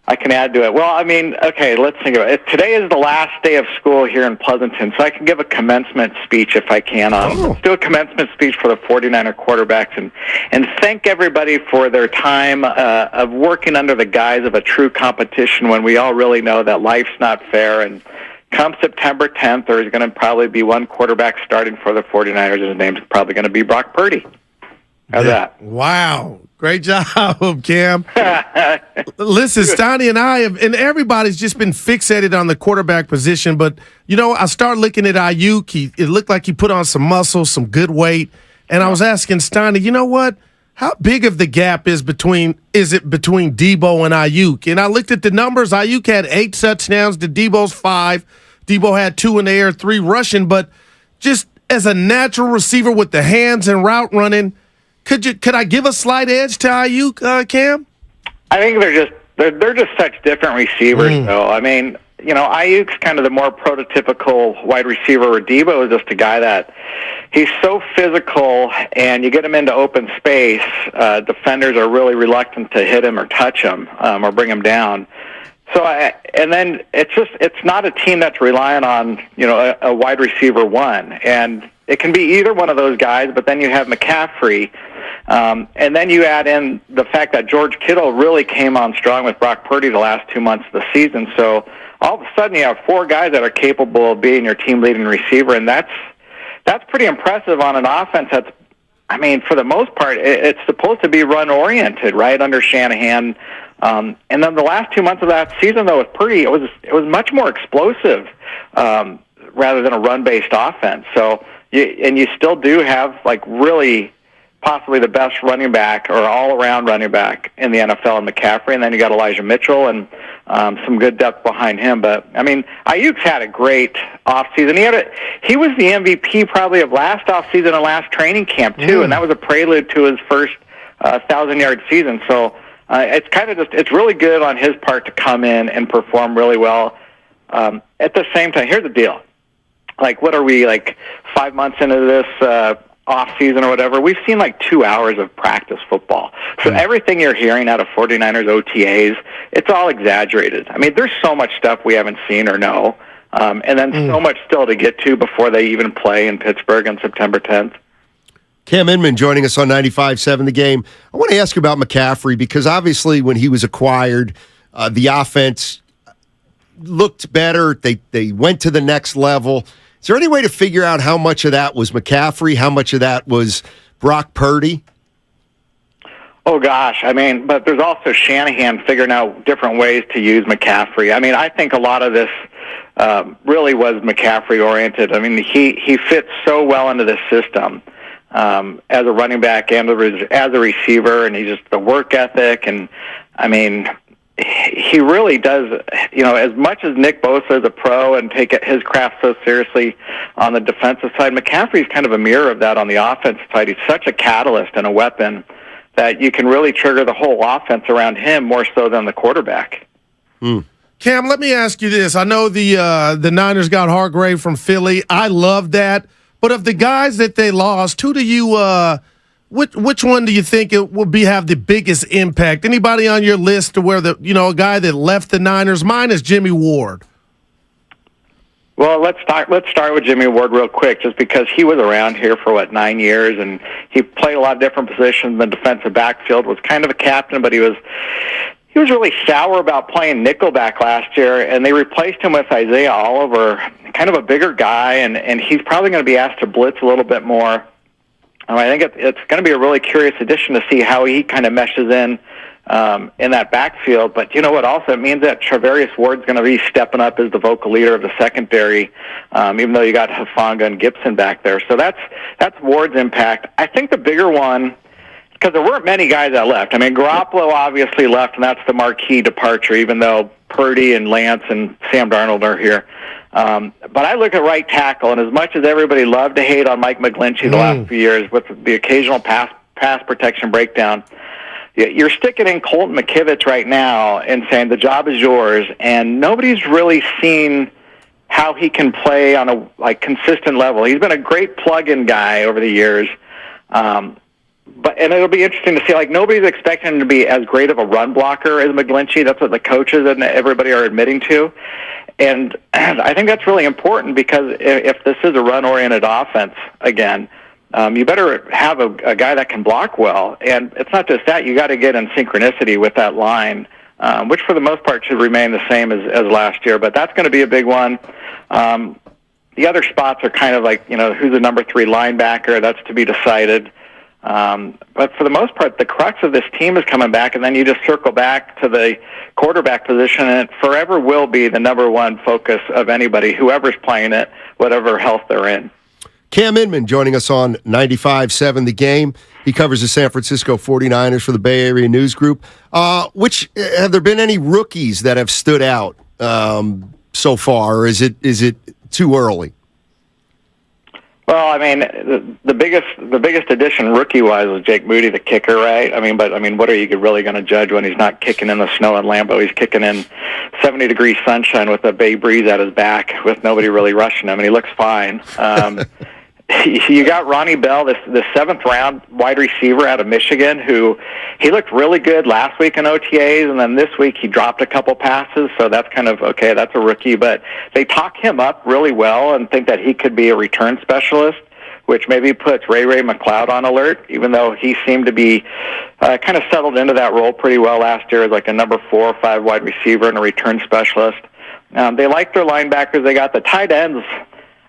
I can add to it. Well, I mean, okay, let's think about it. Today is the last day of school here in Pleasanton, so I can give a commencement speech if I can. Let's do a commencement speech for the 49er quarterbacks and thank everybody for their time of working under the guise of a true competition when we all really know that life's not fair. And come September 10th, there's going to probably be one quarterback starting for the 49ers, and his name's probably going to be Brock Purdy. How's that? Wow. Great job, Cam. Listen, Stoney and I have, and everybody's just been fixated on the quarterback position. But, I started looking at Ayuk. It looked like he put on some muscle, some good weight. And I was asking Stoney, you know what? How big of the gap is it between Debo and Ayuk? And I looked at the numbers. Ayuk had 8 touchdowns to Debo's 5. Debo had 2 in the air, 3 rushing. But just as a natural receiver with the hands and route running, could I give a slight edge to Ayuk, Cam? I think they're just such different receivers, though. I mean, Ayuk's kind of the more prototypical wide receiver. Debo is just a guy that he's so physical, and you get him into open space, defenders are really reluctant to hit him or touch him or bring him down. So, and then it's not a team that's relying on, a wide receiver one. And it can be either one of those guys, but then you have McCaffrey. And then you add in the fact that George Kittle really came on strong with Brock Purdy the last 2 months of the season. So all of a sudden you have 4 guys that are capable of being your team leading receiver, and that's pretty impressive on an offense that's, I mean, for the most part, it's supposed to be run-oriented, right, under Shanahan. And then the last 2 months of that season, though, with Purdy, it was much more explosive rather than a run-based offense. So, you still do have, really possibly the best running back or all-around running back in the NFL in McCaffrey, and then you got Elijah Mitchell and some good depth behind him. But, I mean, Ayuk's had a great offseason. He was the MVP probably of last offseason and last training camp, too, and that was a prelude to his first 1,000-yard season. So it's kind of it's really good on his part to come in and perform really well. At the same time, here's the deal. What are we, 5 months into this off-season or whatever? We've seen 2 hours of practice football. So everything you're hearing out of 49ers OTAs, it's all exaggerated. I mean, there's so much stuff we haven't seen or know, and then so much still to get to before they even play in Pittsburgh on September 10th. Cam Inman joining us on 95.7 The Game. I want to ask you about McCaffrey because obviously when he was acquired, the offense looked better. They went to the next level. Is there any way to figure out how much of that was McCaffrey, how much of that was Brock Purdy? Oh, gosh. I mean, but there's also Shanahan figuring out different ways to use McCaffrey. I mean, I think a lot of this really was McCaffrey-oriented. I mean, he fits so well into this system as a running back and as a receiver, and he's just the work ethic. And, I mean, he really does, as much as Nick Bosa is a pro and take his craft so seriously on the defensive side, McCaffrey's kind of a mirror of that on the offensive side. He's such a catalyst and a weapon that you can really trigger the whole offense around him more so than the quarterback. Cam, let me ask you this. I know the Niners got Hargrave from Philly. I love that. But of the guys that they lost, who do you which one do you think it will have the biggest impact? Anybody on your list to where a guy that left the Niners? Mine is Jimmy Ward. Well, let's start with Jimmy Ward real quick, just because he was around here for 9 years, and he played a lot of different positions in the defensive backfield. Was kind of a captain, but he was really sour about playing nickelback last year, and they replaced him with Isaiah Oliver, kind of a bigger guy, and he's probably going to be asked to blitz a little bit more. I think it's going to be a really curious addition to see how he kind of meshes in that backfield. But you know what? Also, it means that Travarius Ward's going to be stepping up as the vocal leader of the secondary, even though you got Hufanga and Gibson back there. So that's Ward's impact. I think the bigger one, because there weren't many guys that left. I mean, Garoppolo obviously left, and that's the marquee departure, even though Purdy and Lance and Sam Darnold are here. But I look at right tackle, and as much as everybody loved to hate on Mike McGlinchey the last few years with the occasional pass protection breakdown, you're sticking in Colton McKivitz right now and saying the job is yours, and nobody's really seen how he can play on a consistent level. He's been a great plug-in guy over the years, but it'll be interesting to see. Nobody's expecting him to be as great of a run blocker as McGlinchey. That's what the coaches and everybody are admitting to. And I think that's really important because if this is a run-oriented offense again, you better have a guy that can block well. And it's not just that. You got to get in synchronicity with that line, which for the most part should remain the same as last year. But that's going to be a big one. The other spots are kind of who's the number 3 linebacker? That's to be decided. But for the most part, the crux of this team is coming back, and then you just circle back to the quarterback position, and it forever will be the number 1 focus of anybody, whoever's playing it, whatever health they're in. Cam Inman joining us on 95.7 The Game. He covers the San Francisco 49ers for the Bay Area News Group. Have there been any rookies that have stood out so far, or is it too early? Well, I mean, the biggest addition rookie-wise was Jake Moody, the kicker, right? But what are you really going to judge when he's not kicking in the snow in Lambeau? He's kicking in 70-degree sunshine with a bay breeze at his back with nobody really rushing him, and he looks fine. You got Ronnie Bell, the 7th-round wide receiver out of Michigan, who he looked really good last week in OTAs, and then this week he dropped a couple passes, so that's kind of, okay, that's a rookie. But they talk him up really well and think that he could be a return specialist, which maybe puts Ray McLeod on alert, even though he seemed to be kind of settled into that role pretty well last year as like a number 4 or 5 wide receiver and a return specialist. They like their linebackers. They got the tight ends.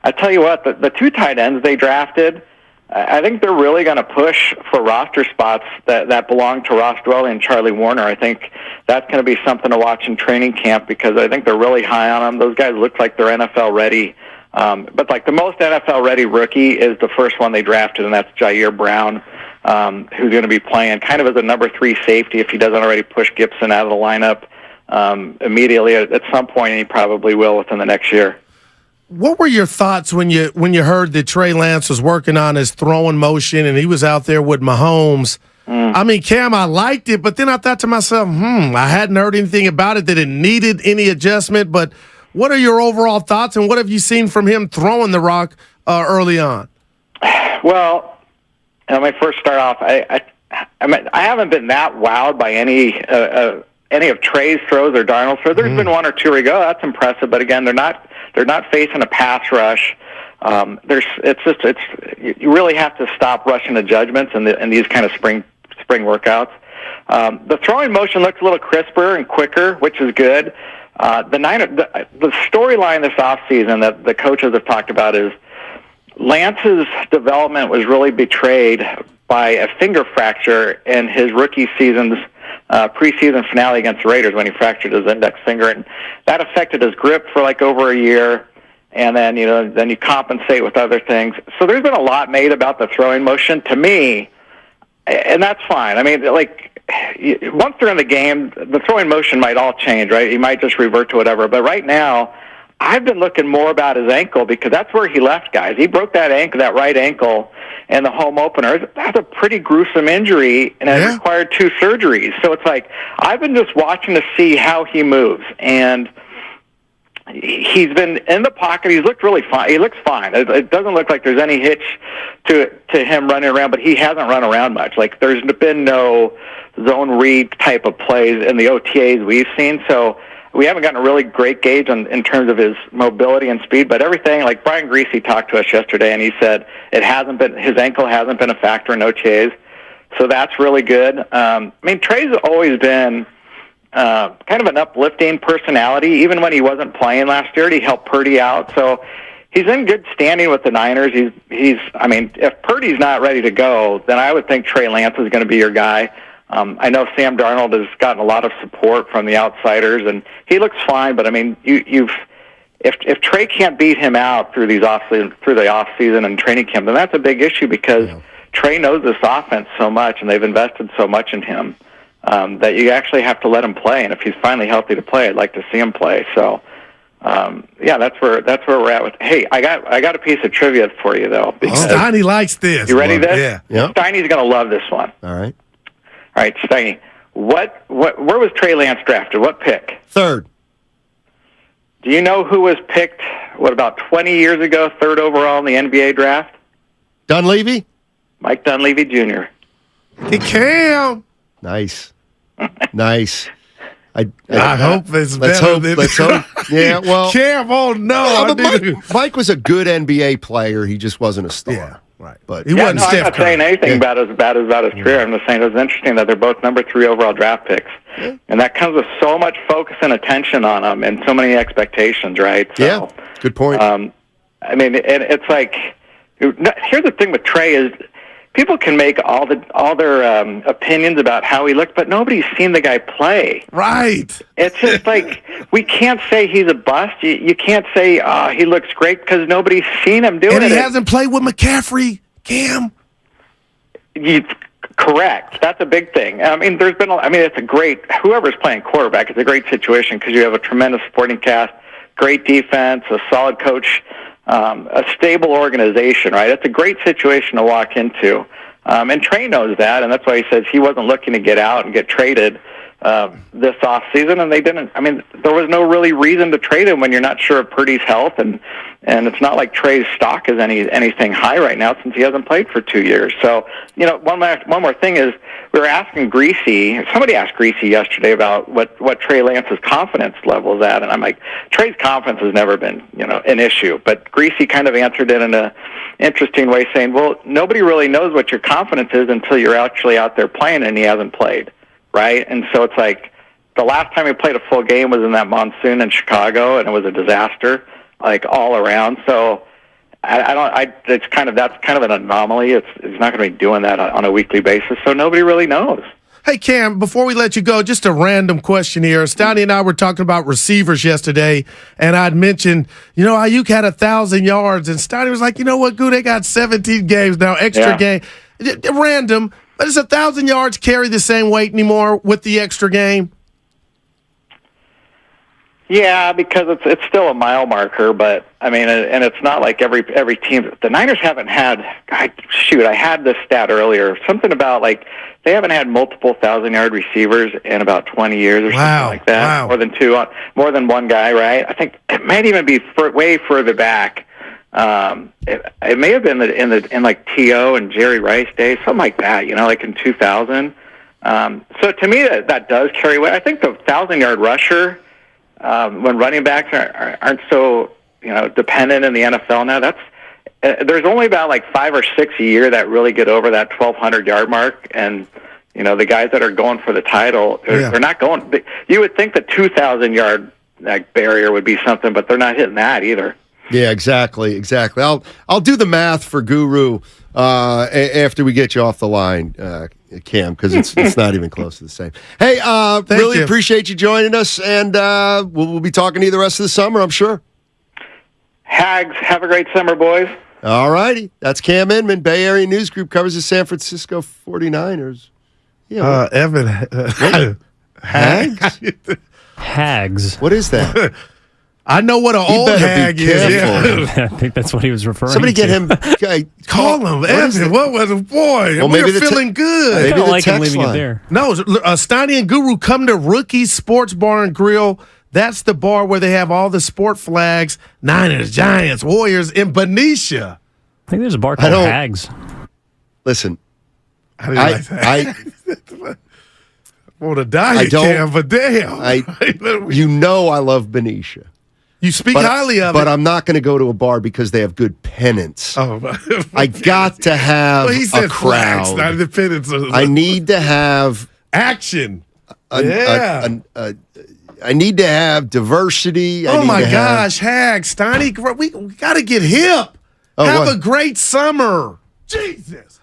I tell you what, the 2 tight ends they drafted, I think they're really going to push for roster spots that belong to Ross Dwelley and Charlie Warner. I think that's going to be something to watch in training camp because I think they're really high on them. Those guys look like they're NFL ready. But the most NFL ready rookie is the first one they drafted, and that's Jair Brown, who's going to be playing kind of as a number 3 safety if he doesn't already push Gibson out of the lineup immediately at some point, and he probably will within the next year. What were your thoughts when you heard that Trey Lance was working on his throwing motion and he was out there with Mahomes? I mean, Cam, I liked it, but then I thought to myself, I hadn't heard anything about it that it needed any adjustment. But what are your overall thoughts, and what have you seen from him throwing the rock early on? Well, let me first start off. I haven't been that wowed by any of Trey's throws or Darnold's throws. There's been 1 or 2 where you go, that's impressive, but again, they're not facing a pass rush. You really have to stop rushing the judgments in these kind of spring workouts. The throwing motion looks a little crisper and quicker, which is good. The storyline this offseason that the coaches have talked about is Lance's development was really betrayed by a finger fracture in his rookie season's preseason finale against the Raiders when he fractured his index finger, and that affected his grip for over a year. And then you compensate with other things. So there's been a lot made about the throwing motion to me, and that's fine. I mean, once they're in the game, the throwing motion might all change, right? He might just revert to whatever. But right now, I've been looking more about his ankle because that's where he left guys. He broke that right ankle in the home opener. That's a pretty gruesome injury, and it required 2 surgeries. So it's I've been just watching to see how he moves, and he's been in the pocket. He's looked really fine. He looks fine. It doesn't look like there's any hitch to him running around, but he hasn't run around much. There's been no zone read type of plays in the OTAs we've seen, so we haven't gotten a really great gauge in terms of his mobility and speed, but everything, Brian Greasy talked to us yesterday, and he said his ankle hasn't been a factor in OTAs, so that's really good. Trey's always been kind of an uplifting personality. Even when he wasn't playing last year, he helped Purdy out, so he's in good standing with the Niners. He's. I mean, if Purdy's not ready to go, then I would think Trey Lance is going to be your guy. I know Sam Darnold has gotten a lot of support from the outsiders, and he looks fine. But I mean, if Trey can't beat him out through the off season and training camp, then that's a big issue because Trey knows this offense so much, and they've invested so much in him that you actually have to let him play. And if he's finally healthy to play, I'd like to see him play. So, that's where we're at with. Hey, I got a piece of trivia for you though. Steiny likes this. You ready? This? Yeah. Steiny's going to love this one. All right. All right, Steiny. Where was Trey Lance drafted? What pick? 3rd. Do you know who was picked, about 20 years ago, 3rd overall in the NBA draft? Dunleavy? Mike Dunleavy Jr. Hey, Cam. Nice. Nice. I hope it's let's better hope, than let's hope. Yeah, well. Cam, oh no. Well, but Mike was a good NBA player. He just wasn't a star. Yeah, right. But he wasn't Steph I'm not saying anything about his career. I'm just saying it was interesting that they're both number 3 overall draft picks. Yeah. And that comes with so much focus and attention on them and so many expectations, right? So, yeah, good point. I mean, it's like, here's the thing with Trey is people can make all their opinions about how he looked, but nobody's seen the guy play. Right. It's just like we can't say he's a bust. You can't say he looks great because nobody's seen him doing it. And he hasn't played with McCaffrey, Cam. Correct. That's a big thing. I mean, it's a great, whoever's playing quarterback, it's a great situation because you have a tremendous supporting cast, great defense, a solid coach, a stable organization, right? It's a great situation to walk into. And Trey knows that, and that's why he says he wasn't looking to get out and get traded this offseason, and they didn't. I mean, there was no really reason to trade him when you're not sure of Purdy's health, and it's not like Trey's stock is anything high right now since he hasn't played for 2 years. So, one more thing is we were asking Greasy. Somebody asked Greasy yesterday about what Trey Lance's confidence level is at, and I'm like, Trey's confidence has never been an issue, but Greasy kind of answered it in a interesting way, saying, well, nobody really knows what your confidence is until you're actually out there playing, and he hasn't played. Right, and so it's like the last time he played a full game was in that monsoon in Chicago, and it was a disaster, like all around. So that's kind of an anomaly. It's not going to be doing that on a weekly basis, so nobody really knows. Hey, Cam, before we let you go, just a random question here. Stoney and I were talking about receivers yesterday, and I'd mentioned, Ayuk had 1,000 yards, and Stoney was like, you know what, they got 17 games now, extra game. Random. But does 1,000 yards carry the same weight anymore with the extra game? Yeah, because it's still a mile marker, but I mean, and it's not like every team. The Niners haven't had. I had this stat earlier. Something about like they haven't had multiple 1,000-yard receivers in about 20 years or something like that. Wow. More than one guy, right? I think it might even be way further back. It may have been in like T.O. and Jerry Rice days, something like that, like in 2000. So to me, that does carry weight. I think the 1,000-yard rusher, when running backs aren't so, dependent in the NFL now, there's only about like 5 or 6 a year that really get over that 1,200-yard mark. And, the guys that are going for the title, they're not going. You would think the 2,000-yard barrier would be something, but they're not hitting that either. Yeah, exactly. I'll do the math for Guru after we get you off the line, Cam, because it's not even close to the same. Hey, really appreciate you joining us, and we'll be talking to you the rest of the summer, I'm sure. Hags, have a great summer, boys. All righty. That's Cam Inman, Bay Area News Group, covers the San Francisco 49ers. Yeah, Evan. Hags? Hags. What is that? I know what an old hag is. Yeah. I think that's what he was referring to. Somebody get him. Call him, Evan. What was it? Boy, well, we're feeling good. Maybe I like him text leaving line. it there. No, Steiny and Guru come to Rookie Sports Bar and Grill. That's the bar where they have all the sport flags, Niners, Giants, Warriors in Benicia. I think there's a bar called Hags. Listen, I didn't like that. Well, the diet can, but damn. I love Benicia. You speak highly of it. But I'm not going to go to a bar because they have good pennants. Oh, I got to have a crowd. Flags, not the pennants. I need to have action. A I need to have diversity. Oh my gosh, Hag, Steiny, we got to get hip. Have a great summer. Jesus.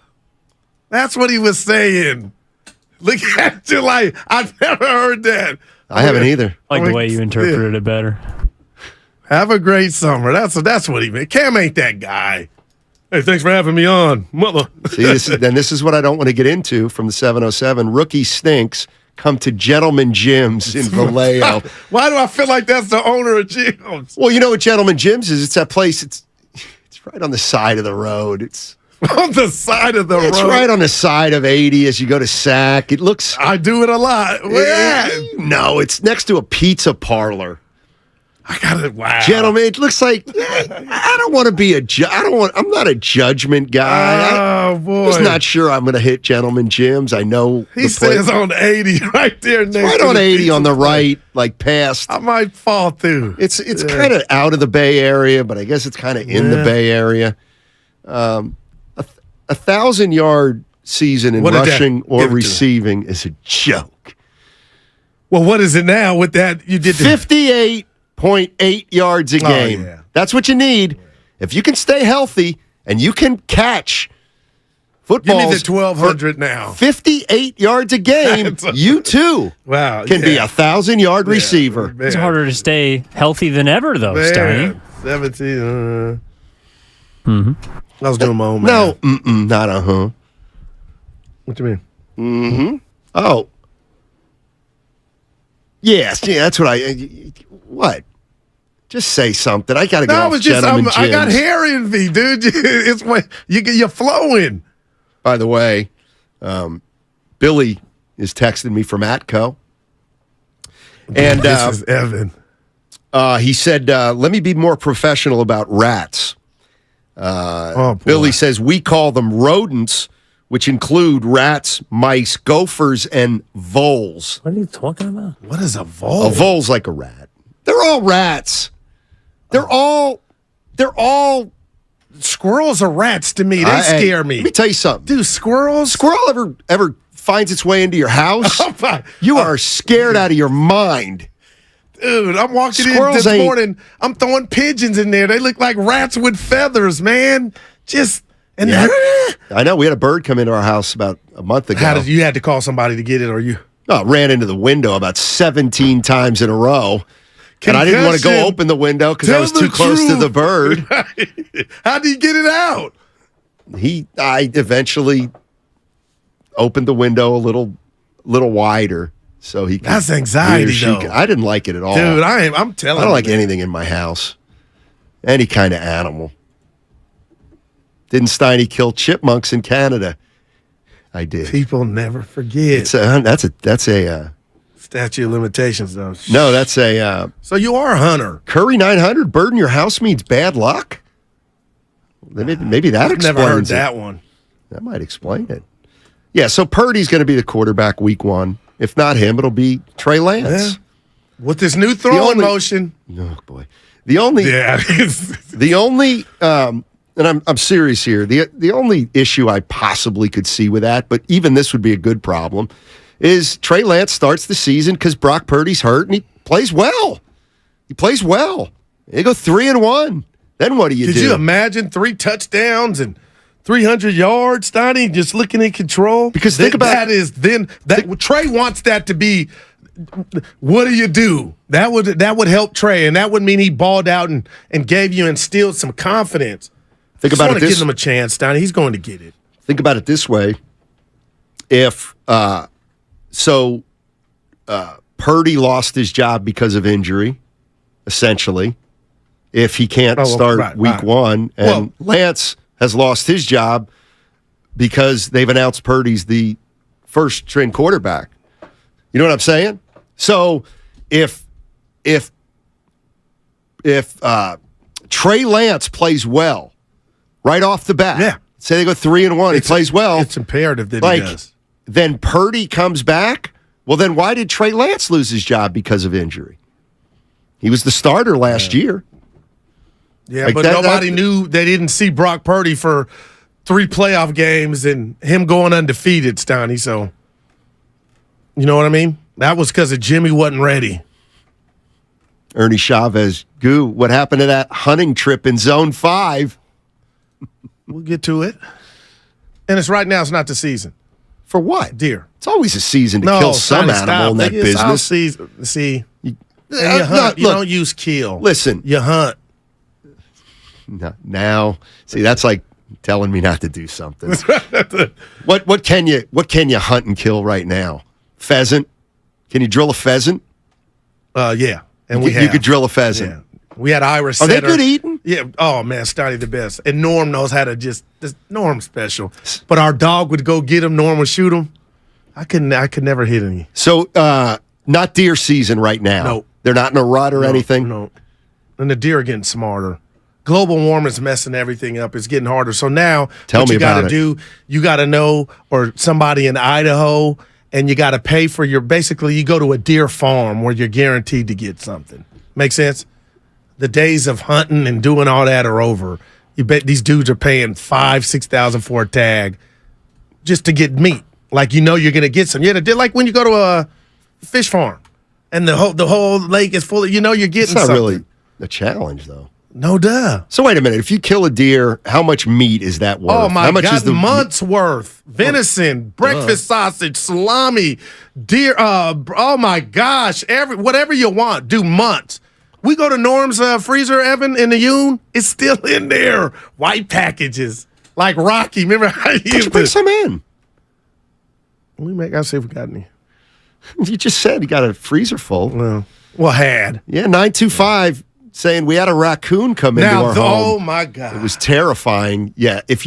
That's what he was saying. Look at you like, I've never heard that. I haven't either. I like the way you interpreted it better. Have a great summer. That's what he meant. Cam ain't that guy. Hey, thanks for having me on, mother. See, this is what I don't want to get into from the 707. Rookie stinks. Come to Gentleman Jim's in Vallejo. Why do I feel like that's the owner of Jim's? Well, you know what Gentleman Jim's is? It's that place. It's right on the side of the road. It's on the side of the road. It's right on the side of 80 as you go to Sac. It looks. I do it a lot. Where at? No, it's next to a pizza parlor. I got it. Wow, gentlemen, it looks like I don't want to be a. I'm not a judgment guy. Oh boy, I'm just not sure I'm going to hit Gentleman Jim's. I know he says on 80 right there. Next right on 80 on the right, like past. I might fall through. It's kind of out of the Bay Area, but I guess it's kind of in the Bay Area. 1,000-yard season in rushing or receiving is a joke. Well, what is it now with that? You did 58.8 yards a game. Yeah. That's what you need. If you can stay healthy and you can catch footballs. Give me the 1,200 now. 58 yards a game, you too can be a 1,000-yard receiver. It's harder to stay healthy than ever, though, Steiny. 17. I was doing my own math. No, not What do you mean? Mm-hmm. Oh. Yes, yeah, that's what what? Just say something. I got to go. No, I got hair envy, dude. It's what you're flowing. By the way, Billy is texting me from Atco. And this is Evan. He said, let me be more professional about rats. Billy says, we call them rodents, which include rats, mice, gophers, and voles. What are you talking about? What is a vole? A vole's like a rat. They're all rats. They're all squirrels are rats to me. They scare me. Let me tell you something. Dude, squirrels? Squirrel ever finds its way into your house? You are scared out of your mind. Dude, I'm walking in this morning. I'm throwing pigeons in there. They look like rats with feathers, man. I know. We had a bird come into our house about a month ago. You had to call somebody to get it, or you? Oh, ran into the window about 17 times in a row. And I didn't want to go open the window because I was too close to the bird. How did you get it out? I eventually opened the window a little wider so he could. That's anxiety, though. I didn't like it at all. Dude, I'm telling you. I don't like anything in my house. Any kind of animal. Didn't Steiny kill chipmunks in Canada? I did. People never forget. That's a statute of limitations, though. No, that's a. So you are a hunter. Curry 900. Bird in your house means bad luck. Maybe that explains it. I've never heard that one. That might explain it. Yeah. So Purdy's going to be the quarterback week 1. If not him, it'll be Trey Lance. Yeah. With this new throwing motion. Oh boy. The only. And I'm serious here. The only issue I possibly could see with that, but even this would be a good problem, is Trey Lance starts the season because Brock Purdy's hurt and he plays well. They go 3-1. Then what do you do? Could you imagine 3 touchdowns and 300 yards, Steiny, just looking in control? Because think about Trey wants that to be. What do you do? That would help Trey, and that would mean he balled out and gave you instilled some confidence. Think about it. Give him a chance, Steiny. He's going to get it. Think about it this way: if Purdy lost his job because of injury, essentially, if he can't start week 1, and Lance has lost his job because they've announced Purdy's the first-string quarterback. You know what I'm saying? So if Trey Lance plays well right off the bat, say they go 3-1, he plays well. It's imperative that he does. Then Purdy comes back. Well, then why did Trey Lance lose his job because of injury? He was the starter last year. Yeah, but nobody knew. They didn't see Brock Purdy for 3 playoff games and him going undefeated, Steiny. So, you know what I mean? That was because Jimmy wasn't ready. Ernie Chavez. Goo, what happened to that hunting trip in Zone 5? We'll get to it. And it's right now. It's not the season. For what? Deer. It's always a season to kill some animal in that business. See, and you hunt. You don't use kill. Listen. You hunt. Now, see, that's like telling me not to do something. What can you hunt and kill right now? Pheasant? Can you drill a pheasant? Yeah. And you could drill a pheasant. Yeah. We had Irish Are setter. they good eating? Yeah. Oh man, Stoney the best. And Norm knows how to this Norm special. But our dog would go get him. Norm would shoot him. I could never hit any. So not deer season right now. No. They're not in a rut or anything. No. And the deer are getting smarter. Global warming's messing everything up. It's getting harder. So now, Tell what me you got about to it. do, you got to know, or somebody in Idaho, and you got to pay for basically you go to a deer farm where you're guaranteed to get something. Make sense? The days of hunting and doing all that are over. You bet these dudes are paying $5,000-$6,000 for a tag just to get meat. Like you're going to get some. Yeah, like when you go to a fish farm and the whole lake is full of, you're getting It's not something. really a challenge, though. No duh. So wait a minute. If you kill a deer, how much meat is that worth? Oh my how much God! is the month's worth. Venison, breakfast sausage, salami, deer. Oh my gosh! Whatever you want, do months. We go to Norm's freezer, Evan, in the Yoon. It's still in there. White packages like Rocky. Remember how you used to bring some in? I'll see if we got any. You just said you got a freezer full. Well, had. Yeah, 925 saying we had a raccoon come into our home. Oh my God. It was terrifying. Yeah, let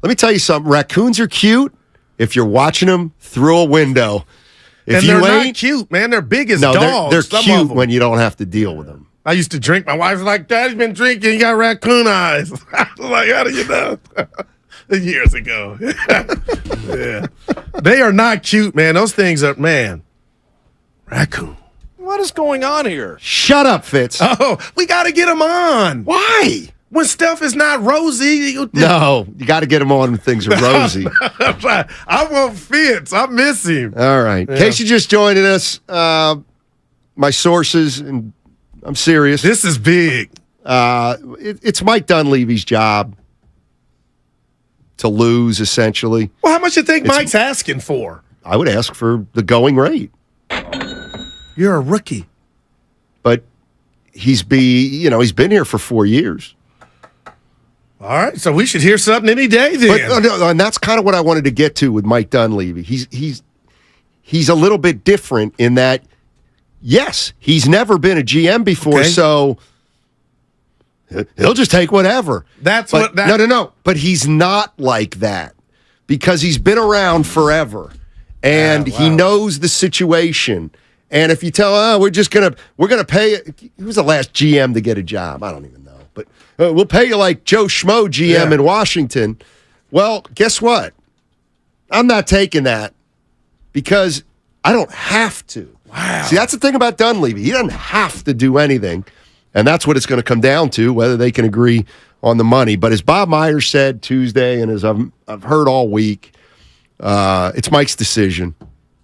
me tell you something. Raccoons are cute if you're watching them through a window. If And you they're ain't, not cute, man. They're big as no, dogs. they're some of cute them. when you don't have to deal with them. I used to drink. My wife's like, Daddy's been drinking. You got raccoon eyes. I was like, how do you know? Years ago. Yeah. They are not cute, man. Those things are, man. Raccoon. What is going on here? Shut up, Fitz. Oh, we got to get them on. Why? When stuff is not rosy. No, you got to get them on when things are rosy. I want Fitz. I miss him. All right. In case you're just joining us, my sources, and I'm serious. This is big. It's Mike Dunleavy's job to lose, essentially. Well, how much you think Mike's asking for? I would ask for the going rate. You're a rookie. But he's been here for 4 years. All right, so we should hear something any day then. But, and that's kind of what I wanted to get to with Mike Dunleavy. He's a little bit different in that, yes, he's never been a GM before, so he'll just take whatever. No. But he's not like that because he's been around forever and he knows the situation. And if you tell, we're gonna pay. Who's the last GM to get a job? I don't even know. But we'll pay you like Joe Schmo GM in Washington. Well, guess what? I'm not taking that because I don't have to. Wow. See, that's the thing about Dunleavy. He doesn't have to do anything. And that's what it's going to come down to, whether they can agree on the money. But as Bob Myers said Tuesday, and as I've heard all week, it's Mike's decision.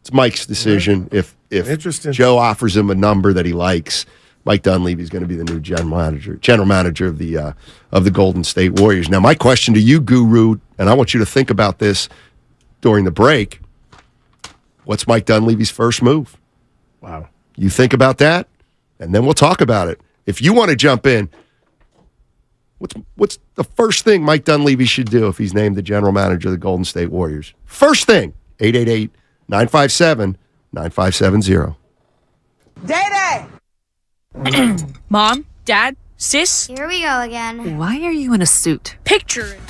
It's Mike's decision. Right. If Joe offers him a number that he likes, Mike Dunleavy is going to be the new general manager of the Golden State Warriors. Now, my question to you, Guru, and I want you to think about this during the break. What's Mike Dunleavy's first move? Wow. You think about that, and then we'll talk about it. If you want to jump in, what's the first thing Mike Dunleavy should do if he's named the general manager of the Golden State Warriors? First thing, 888-957-9570. Day-Day! Mom, Dad, Sis? Here we go again. Why are you in a suit? Picture it.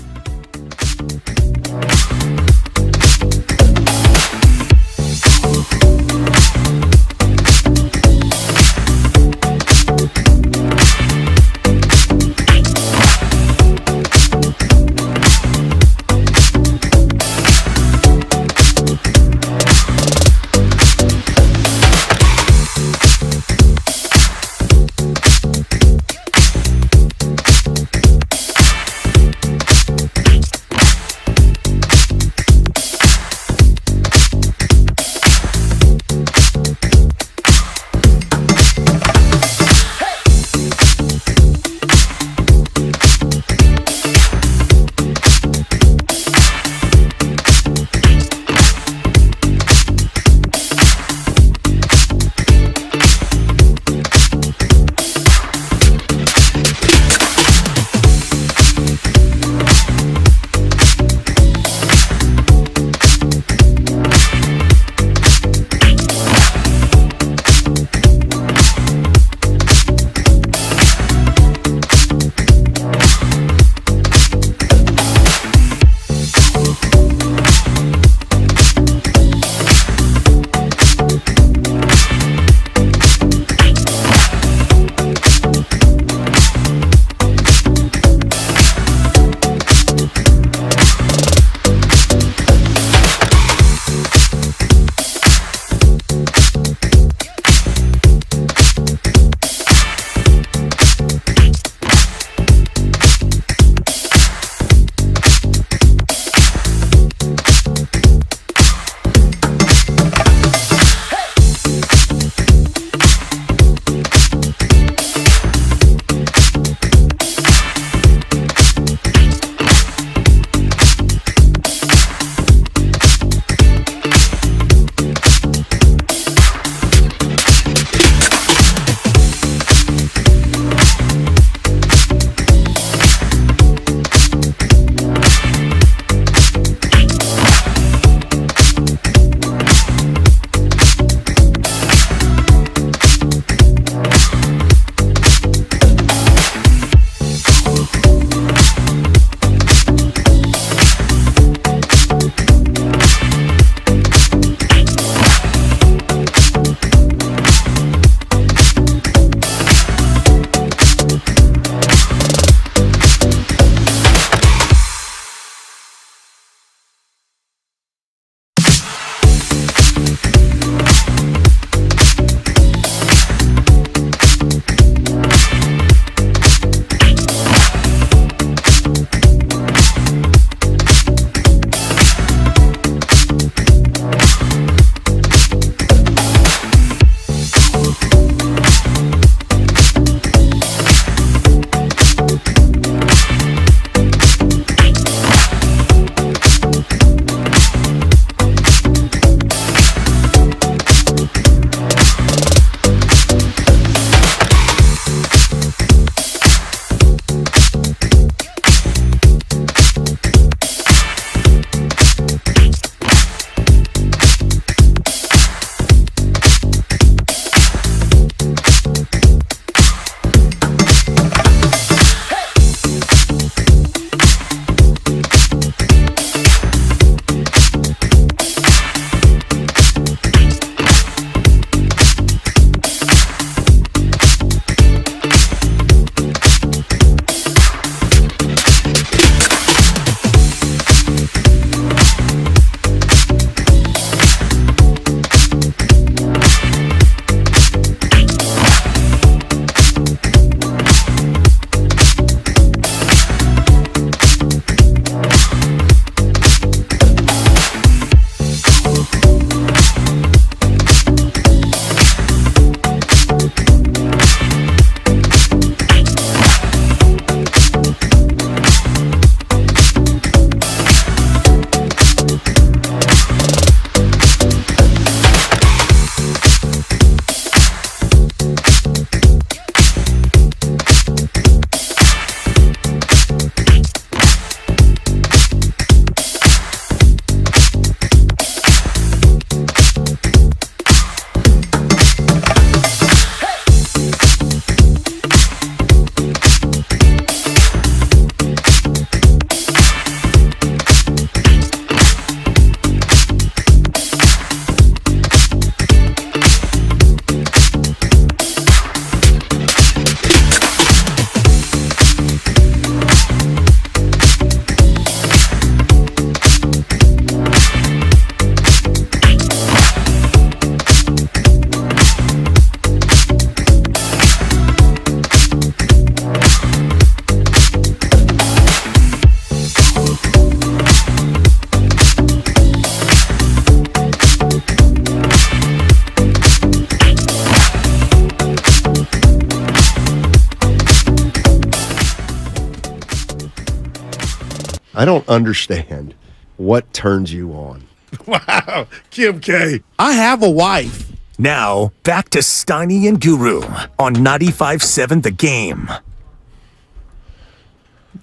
I don't understand what turns you on. Wow, Kim K. I have a wife. Now, back to Steiny and Guru on 95.7 The Game.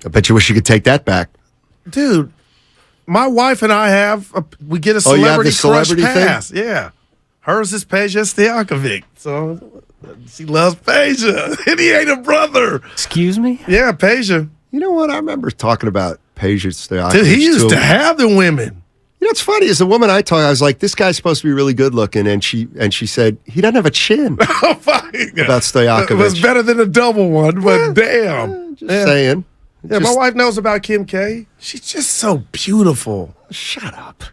I bet you wish you could take that back. Dude, my wife and I we get a you have the celebrity crush celebrity pass. Yeah. Hers is Peja Stojakovic. So she loves Peja. And he ain't a brother. Excuse me? Yeah, Peja. You know what? I remember talking about Peja Stojakovic. Dude, he used to have the women. You know, it's funny. As a woman I talked, I was like, this guy's supposed to be really good looking. And she said, he doesn't have a chin. Oh, my God. About Stojakovic. It was better than a double one, but damn. Just saying. Yeah, my wife knows about Kim K. She's just so beautiful. Shut up.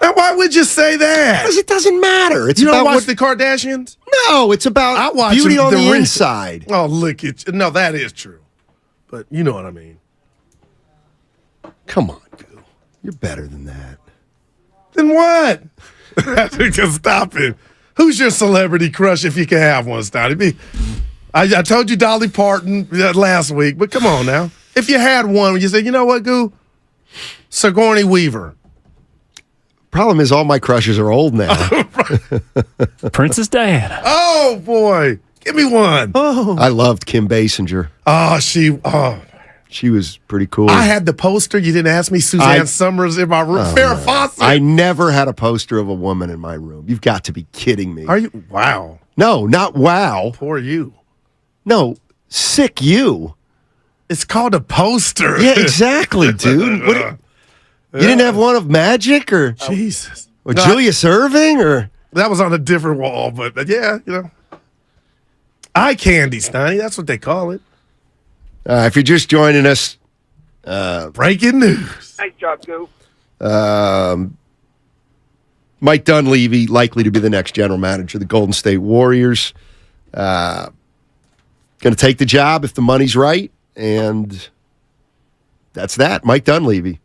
Now, why would you say that? Because it doesn't matter. It's you don't about watch the Kardashians? No, it's about beauty on the inside. Oh, look at you. No, that is true. But you know what I mean. Come on, Goo. You're better than that. Then what? Stop it. Who's your celebrity crush if you can have one, Stoney? I told you Dolly Parton last week, but come on now. If you had one, you say, you know what, Goo? Sigourney Weaver. Problem is, all my crushes are old now. Princess Diana. Oh, boy. Give me one. Oh. I loved Kim Basinger. She was pretty cool. I had the poster. You didn't ask me. Suzanne Summers in my room. Farrah Fawcett. I never had a poster of a woman in my room. You've got to be kidding me. Are you? Wow. No, not wow. Poor you. No, sick you. It's called a poster. Yeah, exactly, dude. You didn't have one of Magic or Jesus or Julius Erving or that was on a different wall, but yeah, you know, eye candy, Steiny. That's what they call it. If you're just joining us, breaking news. Nice job, Goo. Mike Dunleavy likely to be the next general manager of the Golden State Warriors. Going to take the job if the money's right, and that's that. Mike Dunleavy.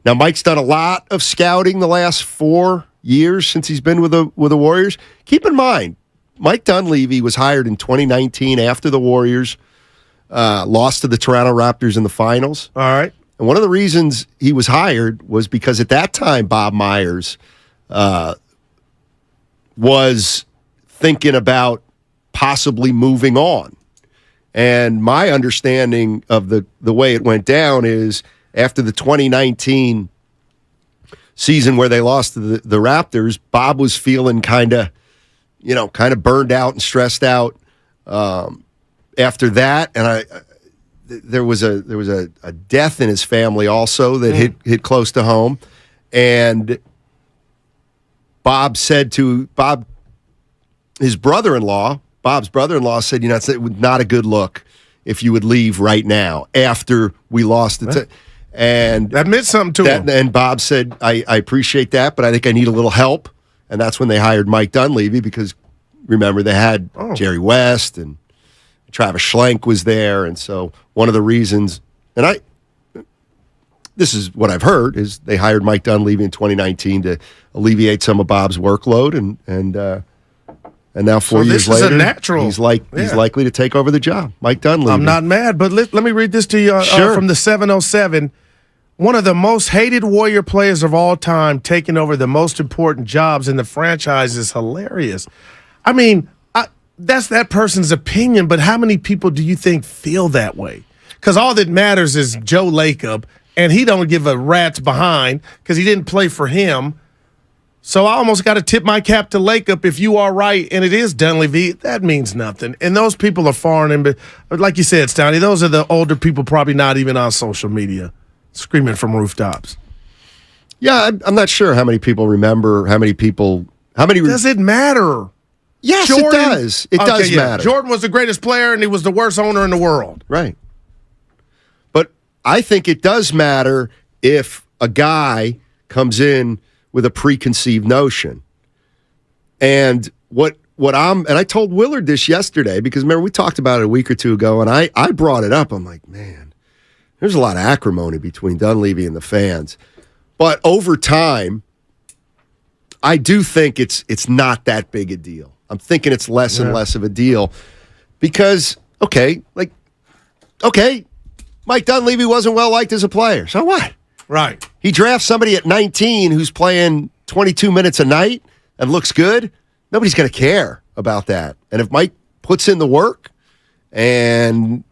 Now, Mike's done a lot of scouting the last 4 years since he's been with the Warriors. Keep in mind, Mike Dunleavy was hired in 2019 after the Warriors lost to the Toronto Raptors in the finals. All right. And one of the reasons he was hired was because at that time, Bob Myers was thinking about possibly moving on. And my understanding of the way it went down is after the 2019 season where they lost to the Raptors, Bob was feeling kind of burned out and stressed out after that. And there was a death in his family also that hit close to home. And Bob's brother-in-law said, it's not a good look if you would leave right now after we lost it. And that meant something to him. And Bob said, I appreciate that, but I think I need a little help. And that's when they hired Mike Dunleavy because, remember, they had Jerry West and Travis Schlenk was there. And so one of the reasons, and this is what I've heard, is they hired Mike Dunleavy in 2019 to alleviate some of Bob's workload. And now 4 years later, he's likely to take over the job. Mike Dunleavy. I'm not mad, but let me read this to you from the 707. One of the most hated Warrior players of all time taking over the most important jobs in the franchise is hilarious. I mean, that's that person's opinion, but how many people do you think feel that way? Because all that matters is Joe Lacob, and he don't give a rat's behind because he didn't play for him. So I almost got to tip my cap to Lacob. If you are right, and it is Dunleavy, that means nothing. And those people are foreign. But like you said, Stoney, those are the older people probably not even on social media screaming from rooftops. Yeah, I'm not sure how many people remember, how many. Does it matter? Yes, Jordan, it does. It does matter. Jordan was the greatest player, and he was the worst owner in the world. Right. But I think it does matter if a guy comes in with a preconceived notion. And and I told Willard this yesterday, because remember, we talked about it a week or two ago, and I brought it up. I'm like, man, there's a lot of acrimony between Dunleavy and the fans. But over time, I do think it's not that big a deal. I'm thinking it's less and less of a deal because, Mike Dunleavy wasn't well liked as a player. So what? Right. He drafts somebody at 19 who's playing 22 minutes a night and looks good. Nobody's going to care about that. And if Mike puts in the work and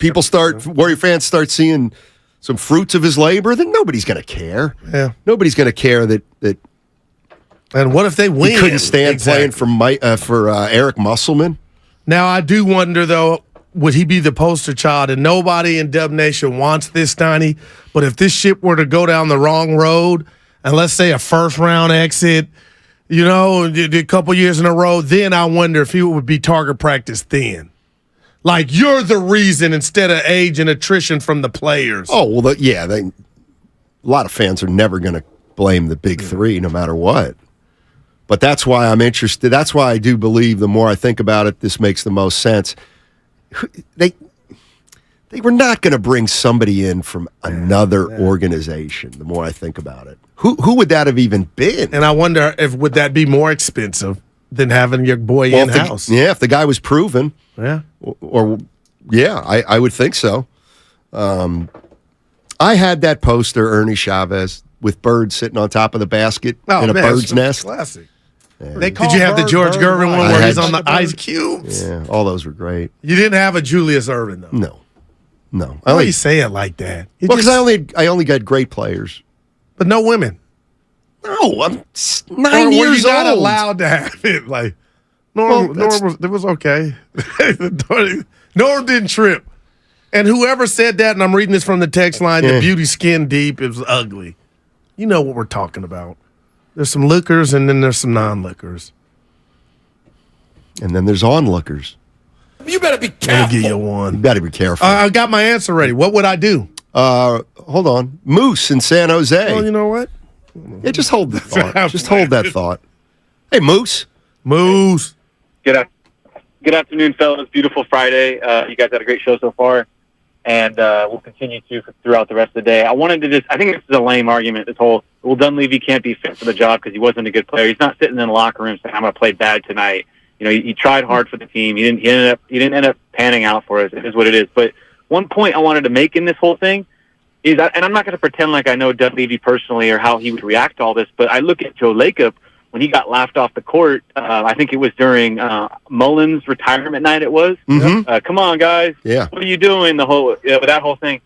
Warrior fans start seeing some fruits of his labor, then nobody's going to care. Yeah. Nobody's going to care that And what if they win? he couldn't stand playing for Eric Musselman. Now, I do wonder, though, would he be the poster child? And nobody in Dub Nation wants this, Steiny. But if this ship were to go down the wrong road, and let's say a first-round exit, a couple years in a row, then I wonder if he would be target practice then. Like, you're the reason instead of age and attrition from the players. Oh, well, a lot of fans are never going to blame the big three no matter what. But that's why I'm interested. That's why I do believe the more I think about it, this makes the most sense. They were not going to bring somebody in from another organization, the more I think about it. Who would that have even been? And I wonder would that be more expensive than having your boy in-house? If the guy was proven. Yeah. I would think so. I had that poster, Ernie Chavez, with birds sitting on top of the basket in a bird's nest. Classic. Yeah. Did you have the George Gervin one where he's on the ice cubes? Yeah, all those were great. You didn't have a Julius Erving, though? No. Why do you say it like that? Because I only got great players. But no women. No, I'm 9 years old. Were you not allowed to have it? Like, Norm was okay. Norm didn't trip. And whoever said that, and I'm reading this from the text line, the beauty skin deep, it was ugly. You know what we're talking about. There's some lookers, and then there's some non-lookers. And then there's onlookers. You better be careful. I'll give you one. You better be careful. I got my answer ready. What would I do? Hold on. Moose in San Jose. Well, you know what? Yeah, just hold the thought. Just hold that thought. Hey, Moose. Good afternoon, fellas. Beautiful Friday. You guys had a great show so far, and we'll continue to throughout the rest of the day. I wanted to I think this is a lame argument, this whole, Dunleavy can't be fit for the job because he wasn't a good player. He's not sitting in the locker room saying, I'm going to play bad tonight. He tried hard for the team. He didn't end up panning out for us. It is what it is. But one point I wanted to make in this whole thing is, and I'm not going to pretend like I know Dunleavy personally or how he would react to all this, but I look at Joe Lacob when he got laughed off the court. I think it was during Mullins' retirement night. It was. Mm-hmm. Come on, guys. Yeah. What are you doing? That whole thing.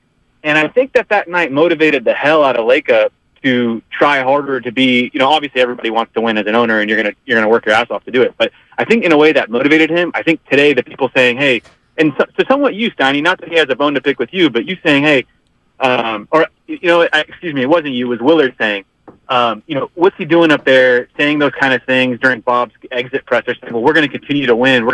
And I think that night motivated the hell out of Lacob to try harder to be. Obviously everybody wants to win as an owner, and you're gonna work your ass off to do it. But I think in a way that motivated him. I think today the people saying, hey, and to somewhat you, Steiny, not that he has a bone to pick with you, but you saying, hey, excuse me, it wasn't you, it was Willard saying, what's he doing up there saying those kind of things during Bob's exit presser, saying, well, we're going to continue to win.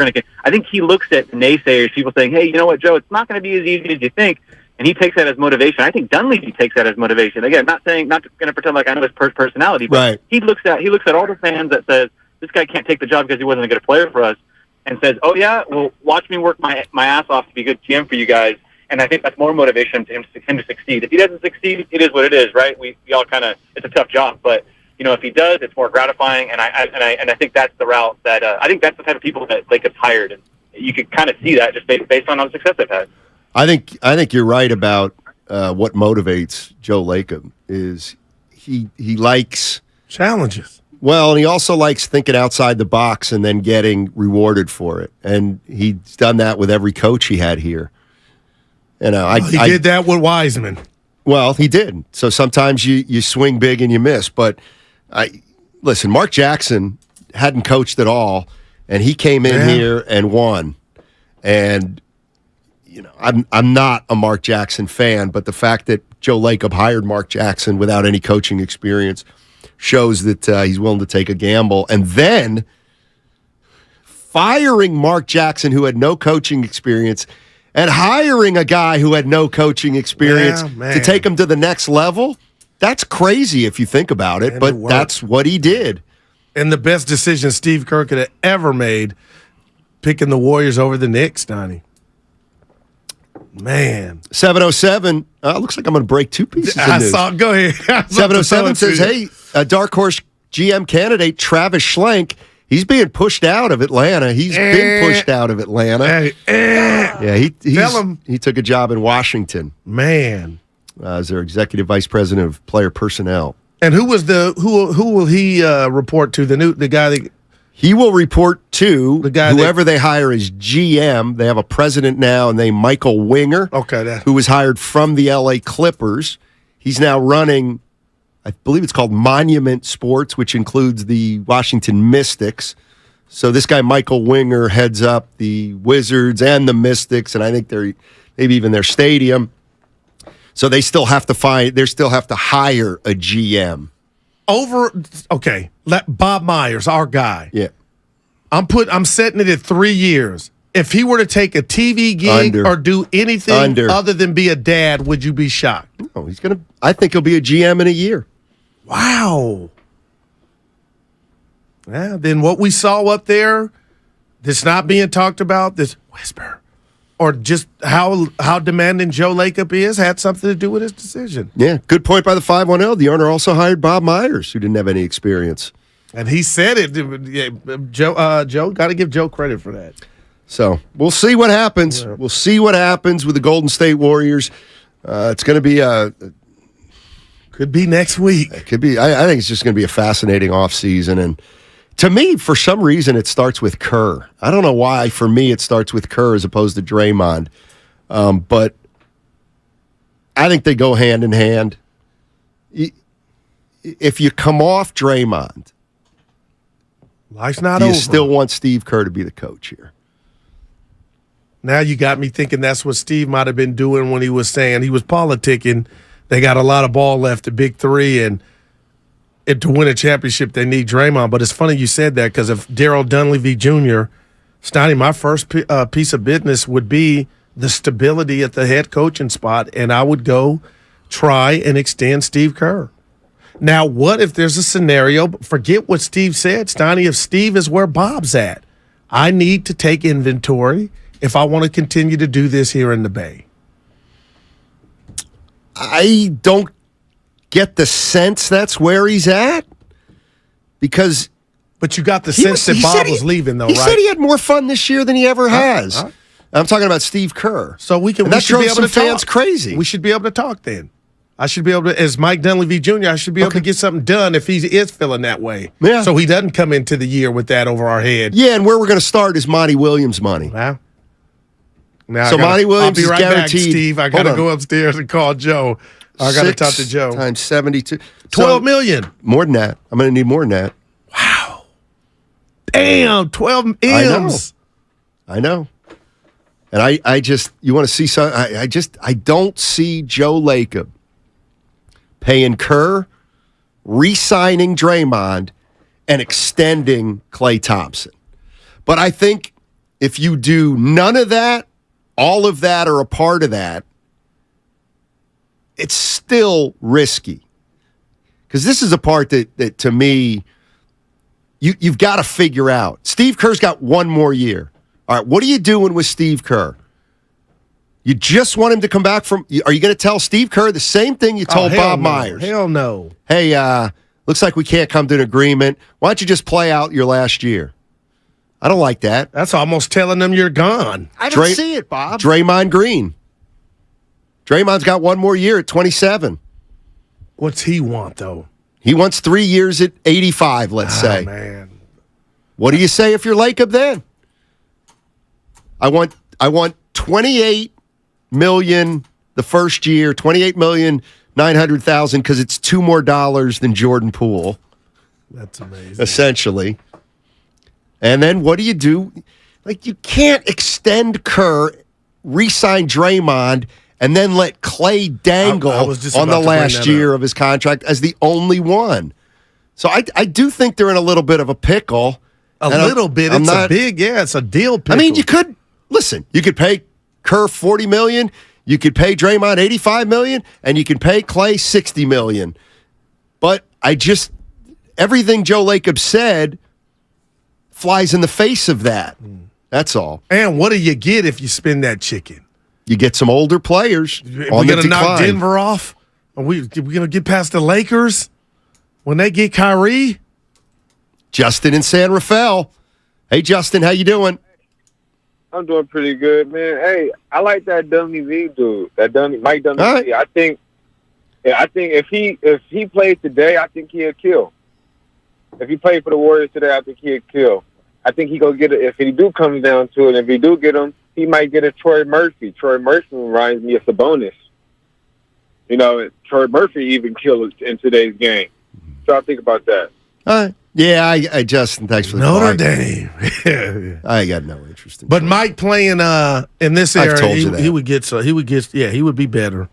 I think he looks at naysayers, people saying, hey, you know what, Joe, it's not going to be as easy as you think. And he takes that as motivation. I think Dunleavy takes that as motivation. Again, not going to pretend like I know his personality, but right. he looks at all the fans that says, this guy can't take the job because he wasn't a good player for us, and says, oh yeah, well, watch me work my ass off to be a good GM for you guys. And I think that's more motivation to him to succeed. If he doesn't succeed, it is what it is, right? We all kind of, it's a tough job, but if he does, it's more gratifying. And I think that's the route that I think that's the type of people that Lacob's hired, and you could kind of see that just based on how the success they've had. I think you're right about what motivates Joe Lacob is he likes challenges. Well, and he also likes thinking outside the box and then getting rewarded for it. And he's done that with every coach he had here. He did that with Wiseman. Well, he did. So sometimes you swing big and you miss. But listen, Mark Jackson hadn't coached at all, and he came in here and won. And I'm not a Mark Jackson fan, but the fact that Joe Lacob hired Mark Jackson without any coaching experience shows that he's willing to take a gamble. And then firing Mark Jackson, who had no coaching experience, and hiring a guy who had no coaching experience to take him to the next level, that's crazy if you think about it, but that's what he did. And the best decision Steve Kerr could have ever made, picking the Warriors over the Knicks, Donnie. Man. 707, looks like I'm going to break two pieces of news. Go ahead. 707 says, hey, a dark horse GM candidate, Travis Schlenk, he's being pushed out of Atlanta. He's been pushed out of Atlanta. Yeah, he took a job in Washington. Man. as their executive vice president of player personnel. And who will he report to? The guy that he will report to whoever they hire as GM. They have a president now named Michael Winger. Okay, who was hired from the LA Clippers. He's now running, I believe it's called Monument Sports, which includes the Washington Mystics. So this guy Michael Winger heads up the Wizards and the Mystics, and I think they're maybe even their stadium. So they still have to hire a GM. Let Bob Myers, our guy. Yeah. I'm setting it at 3 years. If he were to take a TV gig or do anything other than be a dad, would you be shocked? No, I think he'll be a GM in a year. Wow. Yeah, then what we saw up there, that's not being talked about, this whisper, or just how demanding Joe Lacob is, had something to do with his decision. Yeah, good point by the 510. The owner also hired Bob Myers, who didn't have any experience. And he said it. Joe, got to give Joe credit for that. So we'll see what happens. Yeah. We'll see what happens with the Golden State Warriors. It's going to be could be next week. It could be. I think it's just going to be a fascinating offseason. And to me, for some reason, it starts with Kerr. I don't know why. For me, it starts with Kerr as opposed to Draymond. But I think they go hand in hand. If you come off Draymond, life's not over. You still want Steve Kerr to be the coach here. Now you got me thinking that's what Steve might have been doing when he was saying he was politicking. They got a lot of ball left, the big three, and to win a championship, they need Draymond. But it's funny you said that because if Daryl Dunleavy Jr., Stoney, my first piece of business would be the stability at the head coaching spot, and I would go try and extend Steve Kerr. Now, what if there's a scenario, forget what Steve said, Stoney, if Steve is where Bob's at, I need to take inventory if I want to continue to do this here in the Bay. I don't get the sense that's where he's at because... But you got the sense that Bob was leaving, though, right? He said he had more fun this year than he ever has. I'm talking about Steve Kerr. So we should drove be able some to fans talk. crazy. We should be able to talk then. I should be able to, as Mike Dunleavy Jr., I should be able to get something done if he is feeling that way. Yeah. So he doesn't come into the year with that over our head. Yeah, and where we're going to start is Monty Williams' money. Wow. Monty Williams is guaranteed. Back, Steve. I got to go upstairs and call Joe. I got to talk to Joe. Times 72. $12 million. More than that. I'm going to need more than that. Wow. Damn, 12 M's. I know. And I just, you want to see some, I don't see Joe Lacob paying Kerr, re-signing Draymond, and extending Klay Thompson. But I think if you do none of that, all of that, or a part of that, it's still risky. Because this is a part that to me, you've got to figure out. Steve Kerr's got one more year. All right, what are you doing with Steve Kerr? You just want him to come back from... Are you going to tell Steve Kerr the same thing you told Bob Myers? Hell no. Hey, looks like we can't come to an agreement. Why don't you just play out your last year? I don't like that. That's almost telling them you're gone. I don't see it, Bob. Draymond Green. Draymond's got one more year at 27. What's he want, though? He wants 3 years at 85, let's say. Man. What do you say if you're Lacob then? I want 28 million the first year, 28,900,000 because it's $2 more than Jordan Poole. That's amazing. Essentially. And then what do you do? Like, you can't extend Kerr, re-sign Draymond, and then let Klay dangle on the last year of his contract as the only one. So I do think they're in a little bit of a pickle. A little bit. It's a deal pickle. I mean, you could pay Kerr $40 million, you could pay Draymond $85 million, and you can pay Klay $60 million. But everything Joe Lacob said flies in the face of that. That's all. And what do you get if you spin that chicken? You get some older players. We're going to knock Denver off? Are we going to get past the Lakers when they get Kyrie? Justin in San Rafael. Hey, Justin, how you doing? I'm doing pretty good, man. Hey, I like that Dunleavy dude. Mike Dunleavy. Right. I think Yeah, I think if he played today, I think he'd kill. If he played for the Warriors today, I think he'd kill. I think he gonna get it. If he do come down to it, if he do get him, he might get a Troy Murphy. Troy Murphy reminds me of Sabonis. Troy Murphy even killed in today's game. So I think about that. Yeah, I Justin, thanks for the Notre call. Dame. I got no interest in. But Mike playing in this area, I've told you that. he would be better.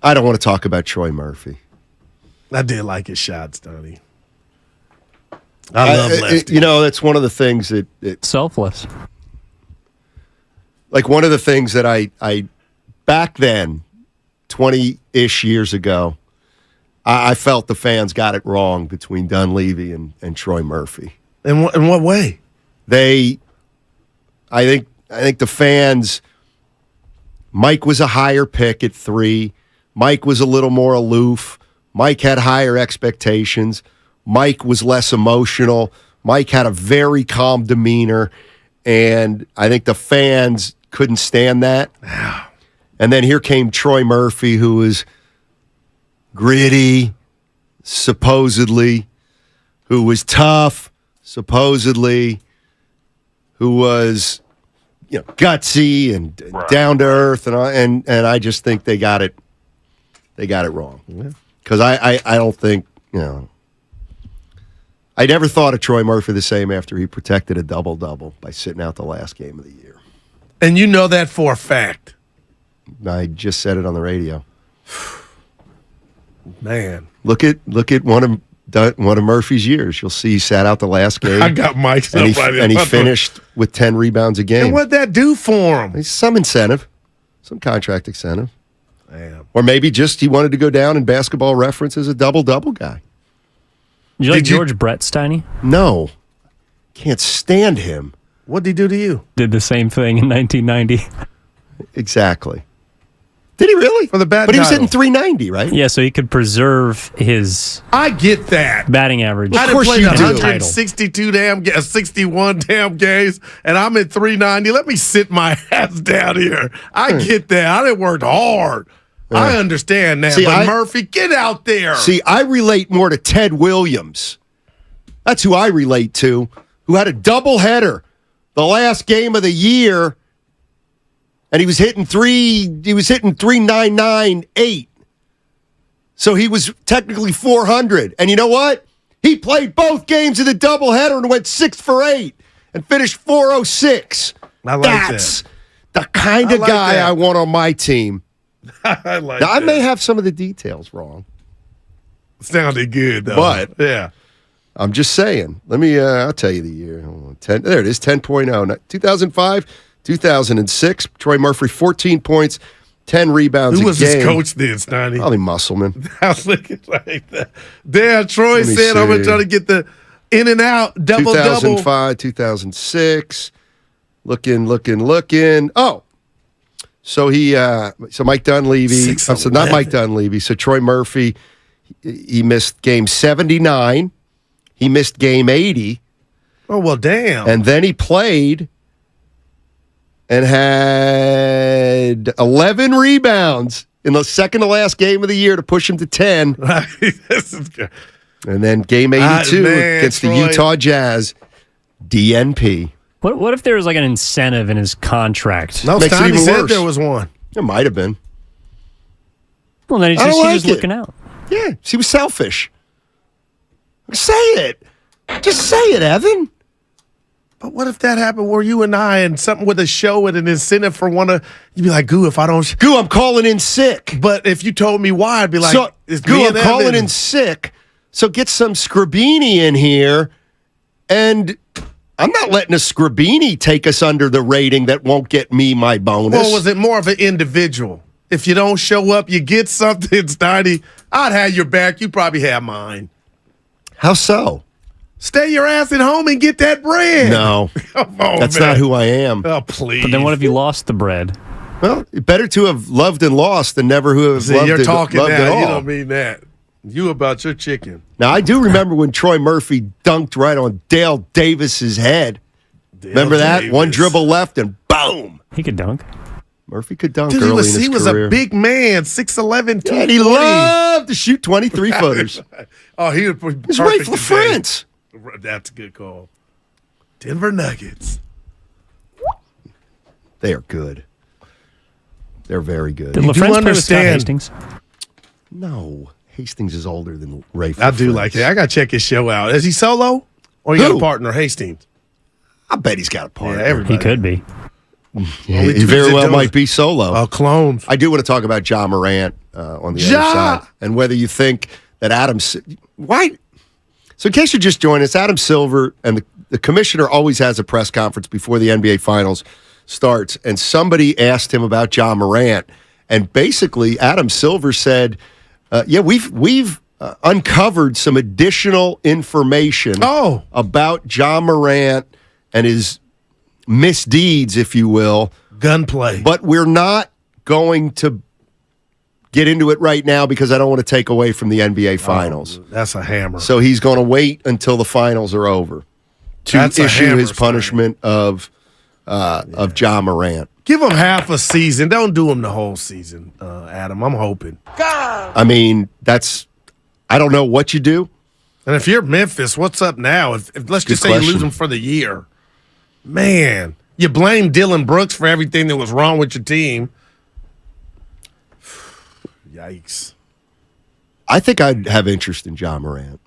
I don't want to talk about Troy Murphy. I did like his shots, Donnie. I love lefty. That's one of the things that selfless. Like one of the things that I back then, 20-ish years ago, I felt the fans got it wrong between Dunleavy and Troy Murphy. In what way? I think the fans. Mike was a higher pick at 3. Mike was a little more aloof. Mike had higher expectations. Mike was less emotional. Mike had a very calm demeanor, and I think the fans couldn't stand that. And then here came Troy Murphy, who was gritty, supposedly, who was tough, supposedly, who was gutsy and down to earth, and I just think they got it wrong. Because I don't think I never thought of Troy Murphy the same after he protected a double-double by sitting out the last game of the year. And you know that for a fact. I just said it on the radio. Man, look at one of Murphy's years. You'll see he sat out the last game. I got Mike, and he finished with 10 rebounds a game. And what'd that do for him? Some incentive, some contract incentive. Damn. Or maybe just he wanted to go down in Basketball Reference as a double-double guy. Did you like George Brett, Steiny? No. Can't stand him. What'd he do to you? Did the same thing in 1990. Exactly. Did he really? For the bad But he was title. hitting 390, right? Yeah, so he could preserve his I get that. batting average. I done played you do. 162 61 damn games, and I'm at 390. Let me sit my ass down here. I get that. I done worked hard. I understand that. But Murphy, get out there. See, I relate more to Ted Williams. That's who I relate to, who had a doubleheader the last game of the year, and he was hitting 3.998. So he was technically 400. And you know what? He played both games of the doubleheader and went 6 for 8 and finished 406. That's the kind of guy I want on my team. I like now, I that. may have some of the details wrong. Sounded good, though. But yeah. I'm just saying. Let me, I'll tell you the year. Hold on. There it is, 10.0. 2005, 2006, Troy Murphy, 14 points, 10 rebounds Who a was game. his coach then, Snotty? Probably Musselman. I was looking like that. Damn, Troy Let me said, I'm going to see. try to get the in and out, double-double. 2005, 2006. Looking. Oh. So so Mike Dunleavy, so not Mike Dunleavy, so Troy Murphy, he missed game 79. He missed game 80. Oh, well, damn. And then he played and had 11 rebounds in the second to last game of the year to push him to 10. This is good. And then game 82 man, against the Troy. Utah Jazz, DNP. What if there was like an incentive in his contract? No, Makes it Steiny even said worse. there was one. There might have been. Well, then he's I just, don't he's like just it. looking out. Yeah, he was selfish. Say it. Just say it, Evan. But what if that happened where you and I and something with a show and an incentive for one of, you'd be like, Goo, if I don't. Goo, I'm calling in sick. But if you told me why, I'd be like, so, it's Goo, me I'm and calling Evan. in sick. So get some Scribini in here. And I'm not letting a Scribini take us under the rating that won't get me my bonus. Well, was it more of an individual? If you don't show up, you get something, Steiny. I'd have your back. You probably have mine. How so? Stay your ass at home and get that bread. No. Come on, That's man. not who I am. Oh, please. But then what if you lost the bread? Well, better to have loved and lost than never who have See, loved, you're and, talking loved now. at all. You don't mean that. You about your chicken. Now, I do remember when Troy Murphy dunked right on Dale Davis's head. Remember that? Davis. One dribble left and boom. He could dunk. Murphy could dunk Dude, early in his he was career. a big man, 6'11", 240. And he loved to shoot 23-footers. Oh, he was perfect. He's Ray LaFrance. That's a good call. Denver Nuggets. They are good. They're very good. Did You do LaFrance play with Scott understand- Hastings? No. Hastings is older than Ray I do like it. I got to check his show out. Is he solo? Or he got a partner, Hastings? I bet he's got a partner. Yeah, everybody. He could be. Yeah, he very well might be solo. Oh, clones. I do want to talk about Ja Morant on the other side. And whether you think that why? So in case you're just joining us, Adam Silver and the commissioner always has a press conference before the NBA Finals starts. And somebody asked him about Ja Morant. And basically, Adam Silver said, we've uncovered some additional information about Ja Morant and his misdeeds, if you will. Gunplay. But we're not going to get into it right now because I don't want to take away from the NBA Finals. That's a hammer. So he's going to wait until the finals are over to That's a issue hammer, his punishment of Ja Morant. Give him half a season. Don't do him the whole season, Adam. I'm hoping. I mean, I don't know what you do. And if you're Memphis, what's up now? If let's just say you lose him for the year. Man, you blame Dylan Brooks for everything that was wrong with your team. Yikes. I think I'd have interest in Ja Morant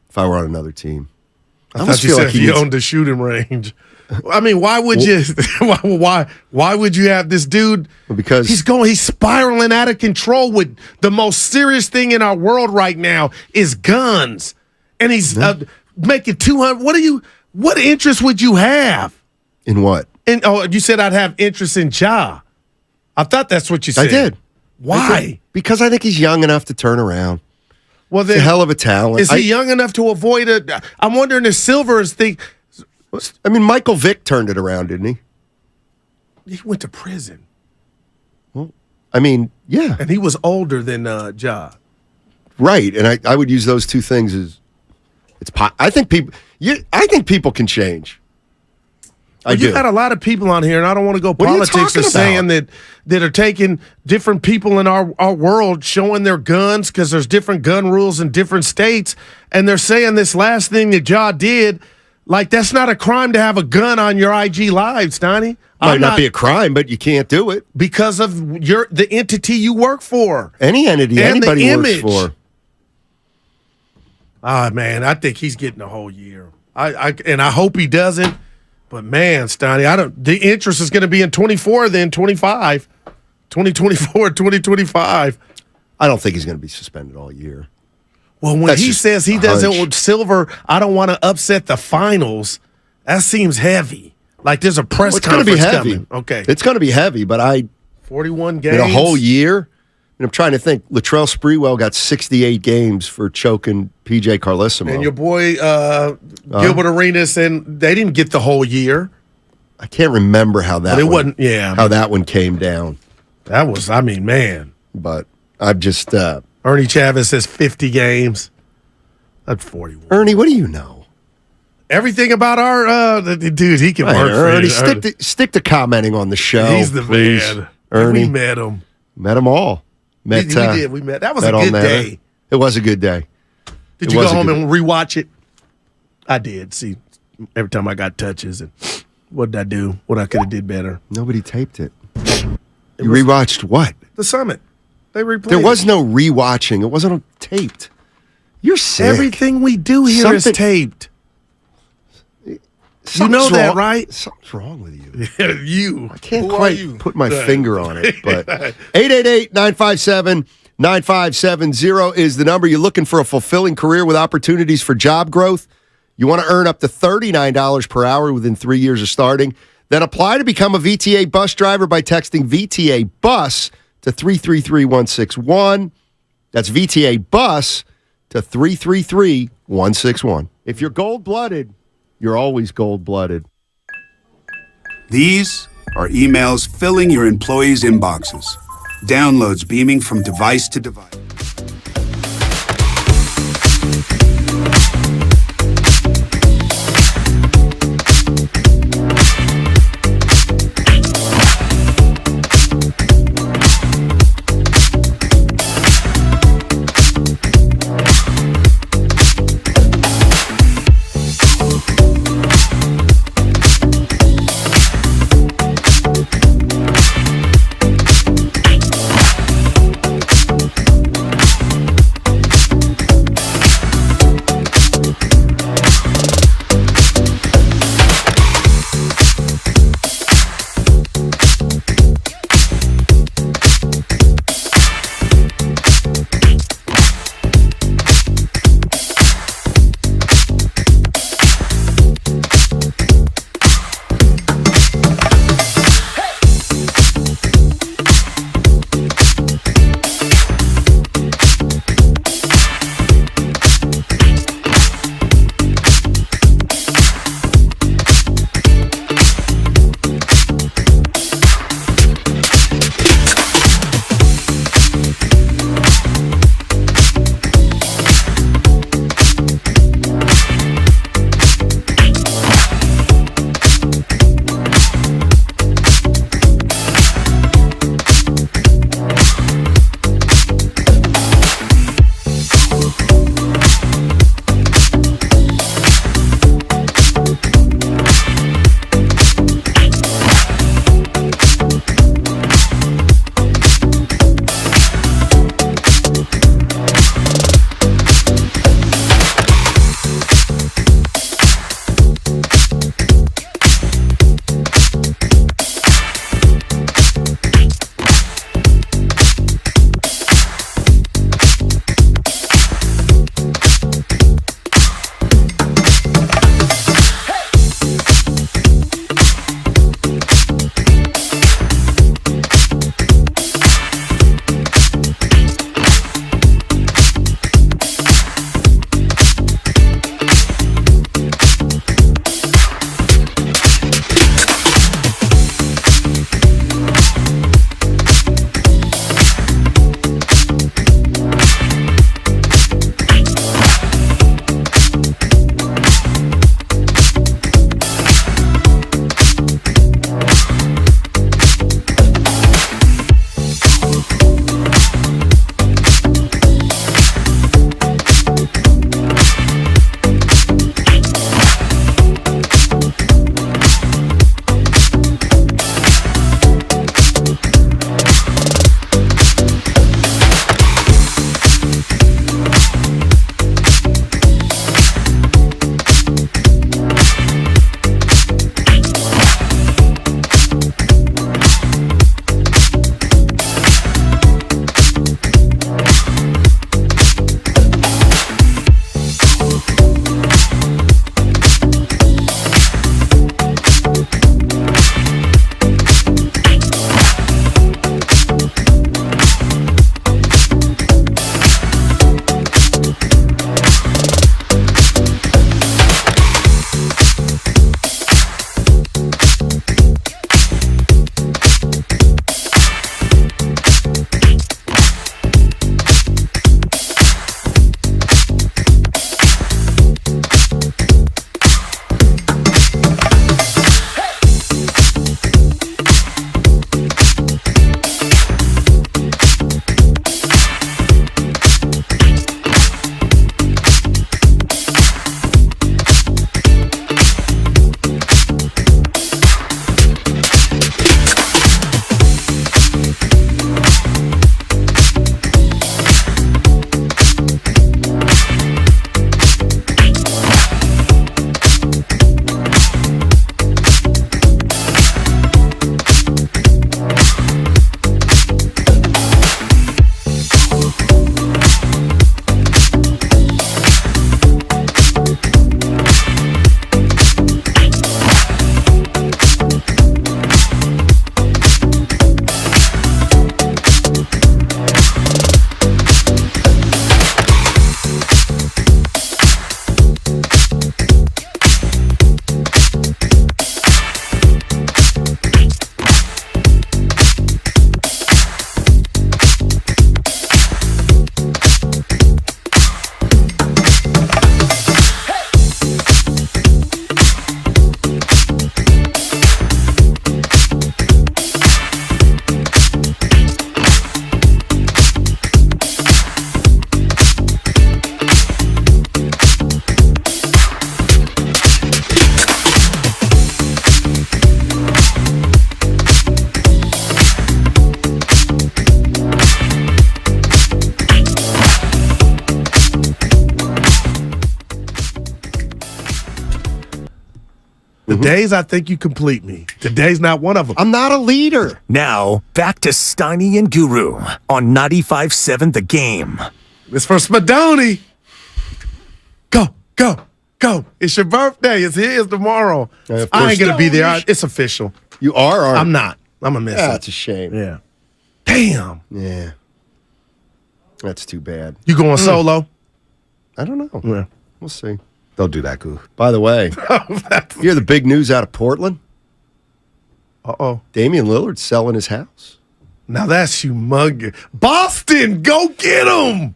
if I were on another team. I thought you said if you owned the shooting range. I mean, why would you? Why would you have this dude? Because he's spiraling out of control with the most serious thing in our world right now is guns, and he's making 200. What interest would you have in what? And you said I'd have interest in Ja. I thought that's what you said. I did. Why? Because I think he's young enough to turn around. Well, then, he's a hell of a talent. Is he young enough to avoid it? I'm wondering if Silver is I mean, Michael Vick turned it around, didn't he? He went to prison. Well, I mean, yeah. And he was older than Ja. Right, and I would use those two things as I think people can change. You got a lot of people on here, and I don't want to go politics of saying that are taking different people in our world, showing their guns because there's different gun rules in different states, and they're saying this last thing that Ja did, like that's not a crime to have a gun on your IG Live, Steiny. Might not be a crime, but you can't do it because of the entity you work for. Any entity and anybody works for. Man, I think he's getting a whole year. I hope he doesn't. But man, Steiny, the interest is going to be in 24, then 25, 2024, 2025. I don't think he's going to be suspended all year. Well, when he says he doesn't want Silver, I don't want to upset the finals. That seems heavy. Like there's a press conference it's going to be heavy. Coming. Okay, it's going to be heavy. But 41 games in a whole year. And I'm trying to think. Latrell Sprewell got 68 games for choking PJ Carlesimo. And your boy Gilbert Arenas, and they didn't get the whole year. I can't remember how that. But it wasn't. Yeah, how that one came down. That was. I mean, man. But I'm just. Ernie Chavez says 50 games. That's 41. Ernie, what do you know? Everything about our dude. He can work Ernie, for you. Stick to commenting on the show. He's the please. man. Ernie, we met him. Met them all. We did. We met. That was a good day. It was a good day. Did you go home and rewatch it? I did. See, every time I got touches and what did I do? What I could have did better. Nobody taped it. You rewatched what? The Summit. They replayed. There was no rewatching. It wasn't taped. You're sick. Everything we do here is taped. You know that, right? Something's wrong with you. You. I can't quite put my finger on it, but 888-957-9570 is the number. You're looking for a fulfilling career with opportunities for job growth. You want to earn up to $39 per hour within 3 years of starting. Then apply to become a VTA bus driver by texting VTA bus to 333-161. That's VTA bus to 333-161. If you're gold-blooded, you're always gold-blooded. These are emails filling your employees' inboxes. Downloads beaming from device to device. days I think you complete me. Today's not one of them. I'm not a leader. Now, back to Steiny and Guru on 95.7 The Game. It's for Spadoni. Go. It's your birthday. It's his tomorrow. I ain't going to be there. It's official. You are, aren't you? I'm not. I'm a miss. That's a shame. Yeah. Damn. Yeah. That's too bad. You going solo? I don't know. Yeah. We'll see. They'll do that, Goo. By the way, you hear the big news out of Portland? Uh-oh. Damian Lillard's selling his house. Now that's humongous. Boston, go get them.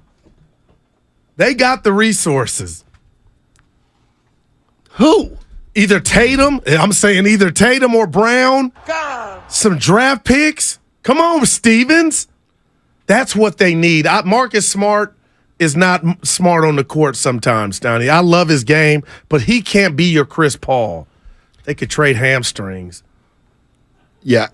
They got the resources. Who? Either Tatum. I'm saying either Tatum or Brown. Some draft picks. Come on, Stevens. That's what they need. Marcus Smart is not smart on the court sometimes, Donnie. I love his game, but he can't be your Chris Paul. They could trade hamstrings. Yeah.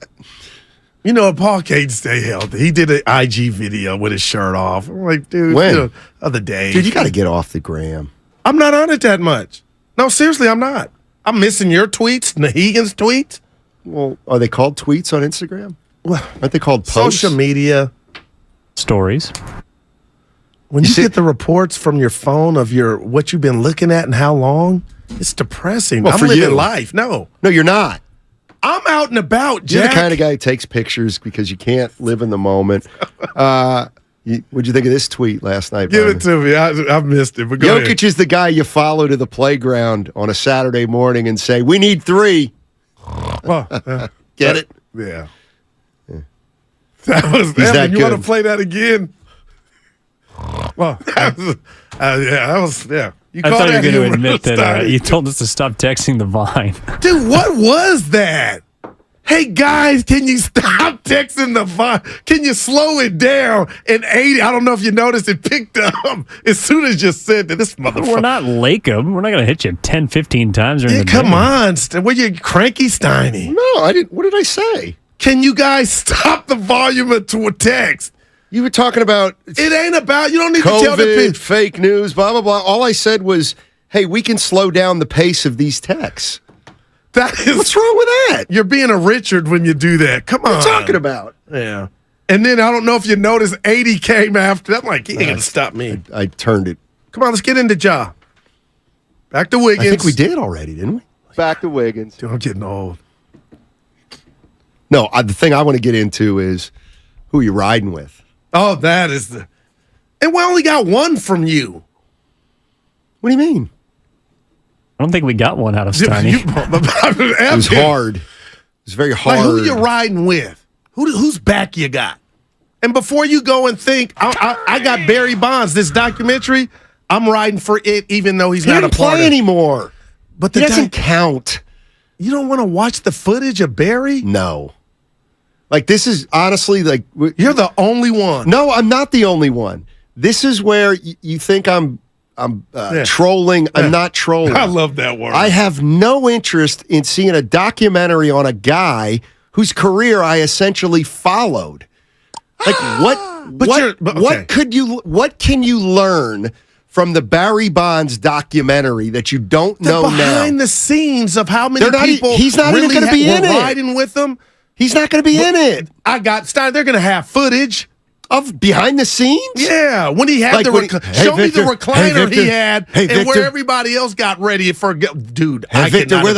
You know, Paul can't stay healthy. He did an IG video with his shirt off. I'm like, dude, when? Other day. Dude, you got to get off the gram. I'm not on it that much. No, seriously, I'm not. I'm missing your tweets, Nahegan's tweets. Well, are they called tweets on Instagram? Well, aren't they called posts? Social media. Stories. When you get the reports from your phone of what you've been looking at and how long, it's depressing. Well, I'm for living you. life. No, you're not. I'm out and about, Jack. You're the kind of guy who takes pictures because you can't live in the moment. What'd you think of this tweet last night? Give it to me. I missed it. But go Jokic ahead. is the guy you follow to the playground on a Saturday morning and say, "We need 3." Get it? Yeah. That was He's Evan, that you good. want to play that again? Well, that was. You I call thought you were that going to humor, admit that Steiny? you told us to stop texting the Vine. Dude, what was that? Hey, guys, can you stop texting the Vine? Can you slow it down? And 80, I don't know if you noticed, it picked up as soon as you said that. This motherfucker. We're not Lakem. We're not going to hit you 10, 15 times during the day. Come on. Were you cranky, Steiny? No, I didn't. What did I say? Can you guys stop the volume to a text? You were talking about it ain't about, you don't need COVID, to tell the people. fake news, blah, blah, blah. All I said was, hey, we can slow down the pace of these texts. What's wrong with that? You're being a Richard when you do that. Come on. What are you talking about? Yeah. And then I don't know if you noticed 80 came after that. I'm like, he ain't going to stop me. I turned it. Come on, let's get into Ja. Back to Wiggins. I think we did already, didn't we? Back to Wiggins. Dude, I'm getting old. No, the thing I want to get into is who you riding with. Oh, that is the... And we only got one from you. What do you mean? I don't think we got one out of Steiny. It was hard. It was very hard. Like, who you riding with? Whose back you got? And before you go and think, I got Barry Bonds, this documentary, I'm riding for it even though he's not a part part of it anymore. But it doesn't count. You don't want to watch the footage of Barry? No. Like, this is honestly like... You're the only one. No, I'm not the only one. This is where you think I'm trolling. I'm not trolling. I love that word. I have no interest in seeing a documentary on a guy whose career I essentially followed. Like, what can you learn from the Barry Bonds documentary that you don't know now? Behind the scenes of how many people he's not really even going to be in it. riding with them. He's not going to be in it. They're going to have footage of behind the scenes. Yeah, when he had show me the recliner he had, and where everybody else got ready for. Dude, Hey Victor, where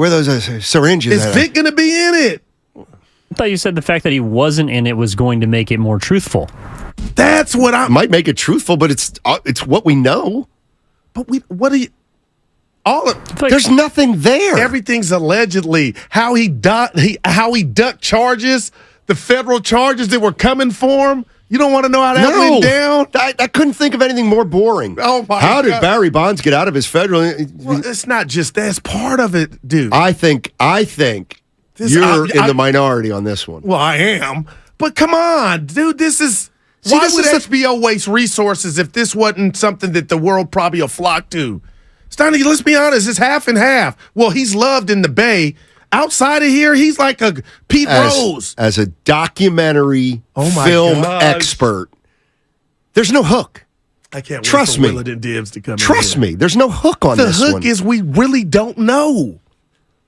those syringes? Is Vic going to be in it? I thought you said the fact that he wasn't in it was going to make it more truthful. That's what I might make it truthful, but it's what we know. But what do you? There's nothing there. Everything's allegedly how he ducked charges, the federal charges that were coming for him. You don't want to know how that went down? I couldn't think of anything more boring. Oh my How did God. Barry Bonds get out of his federal? Well, it's not just that's part of it, dude. I think you're in the minority on this one. Well, I am, but come on, dude. Why would HBO waste resources if this wasn't something that the world probably will flock to? Steiny, let's be honest, it's half and half. Well, he's loved in the Bay. Outside of here, he's like a Pete Rose. As a documentary film expert, there's no hook. I can't Trust wait me. for Willard and Dibbs to come in. Trust me, there's no hook on the this hook one. is we really don't know.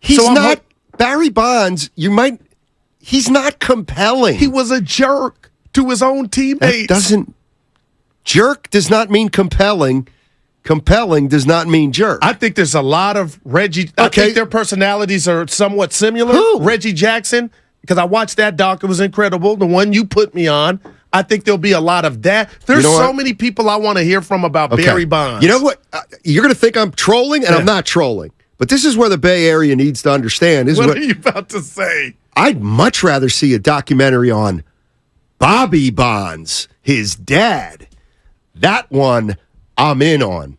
He's not Barry Bonds. He's not compelling. He was a jerk to his own teammates. Jerk does not mean compelling. Compelling does not mean jerk. I think there's a lot of Reggie. I think their personalities are somewhat similar. Who? Reggie Jackson, because I watched that doc. It was incredible. The one you put me on. I think there'll be a lot of that. There's so many people I want to hear from about Barry Bonds. You know what? You're going to think I'm trolling, and I'm not trolling. But this is where the Bay Area needs to understand. What are you about to say? I'd much rather see a documentary on Bobby Bonds, his dad. That one I'm in on.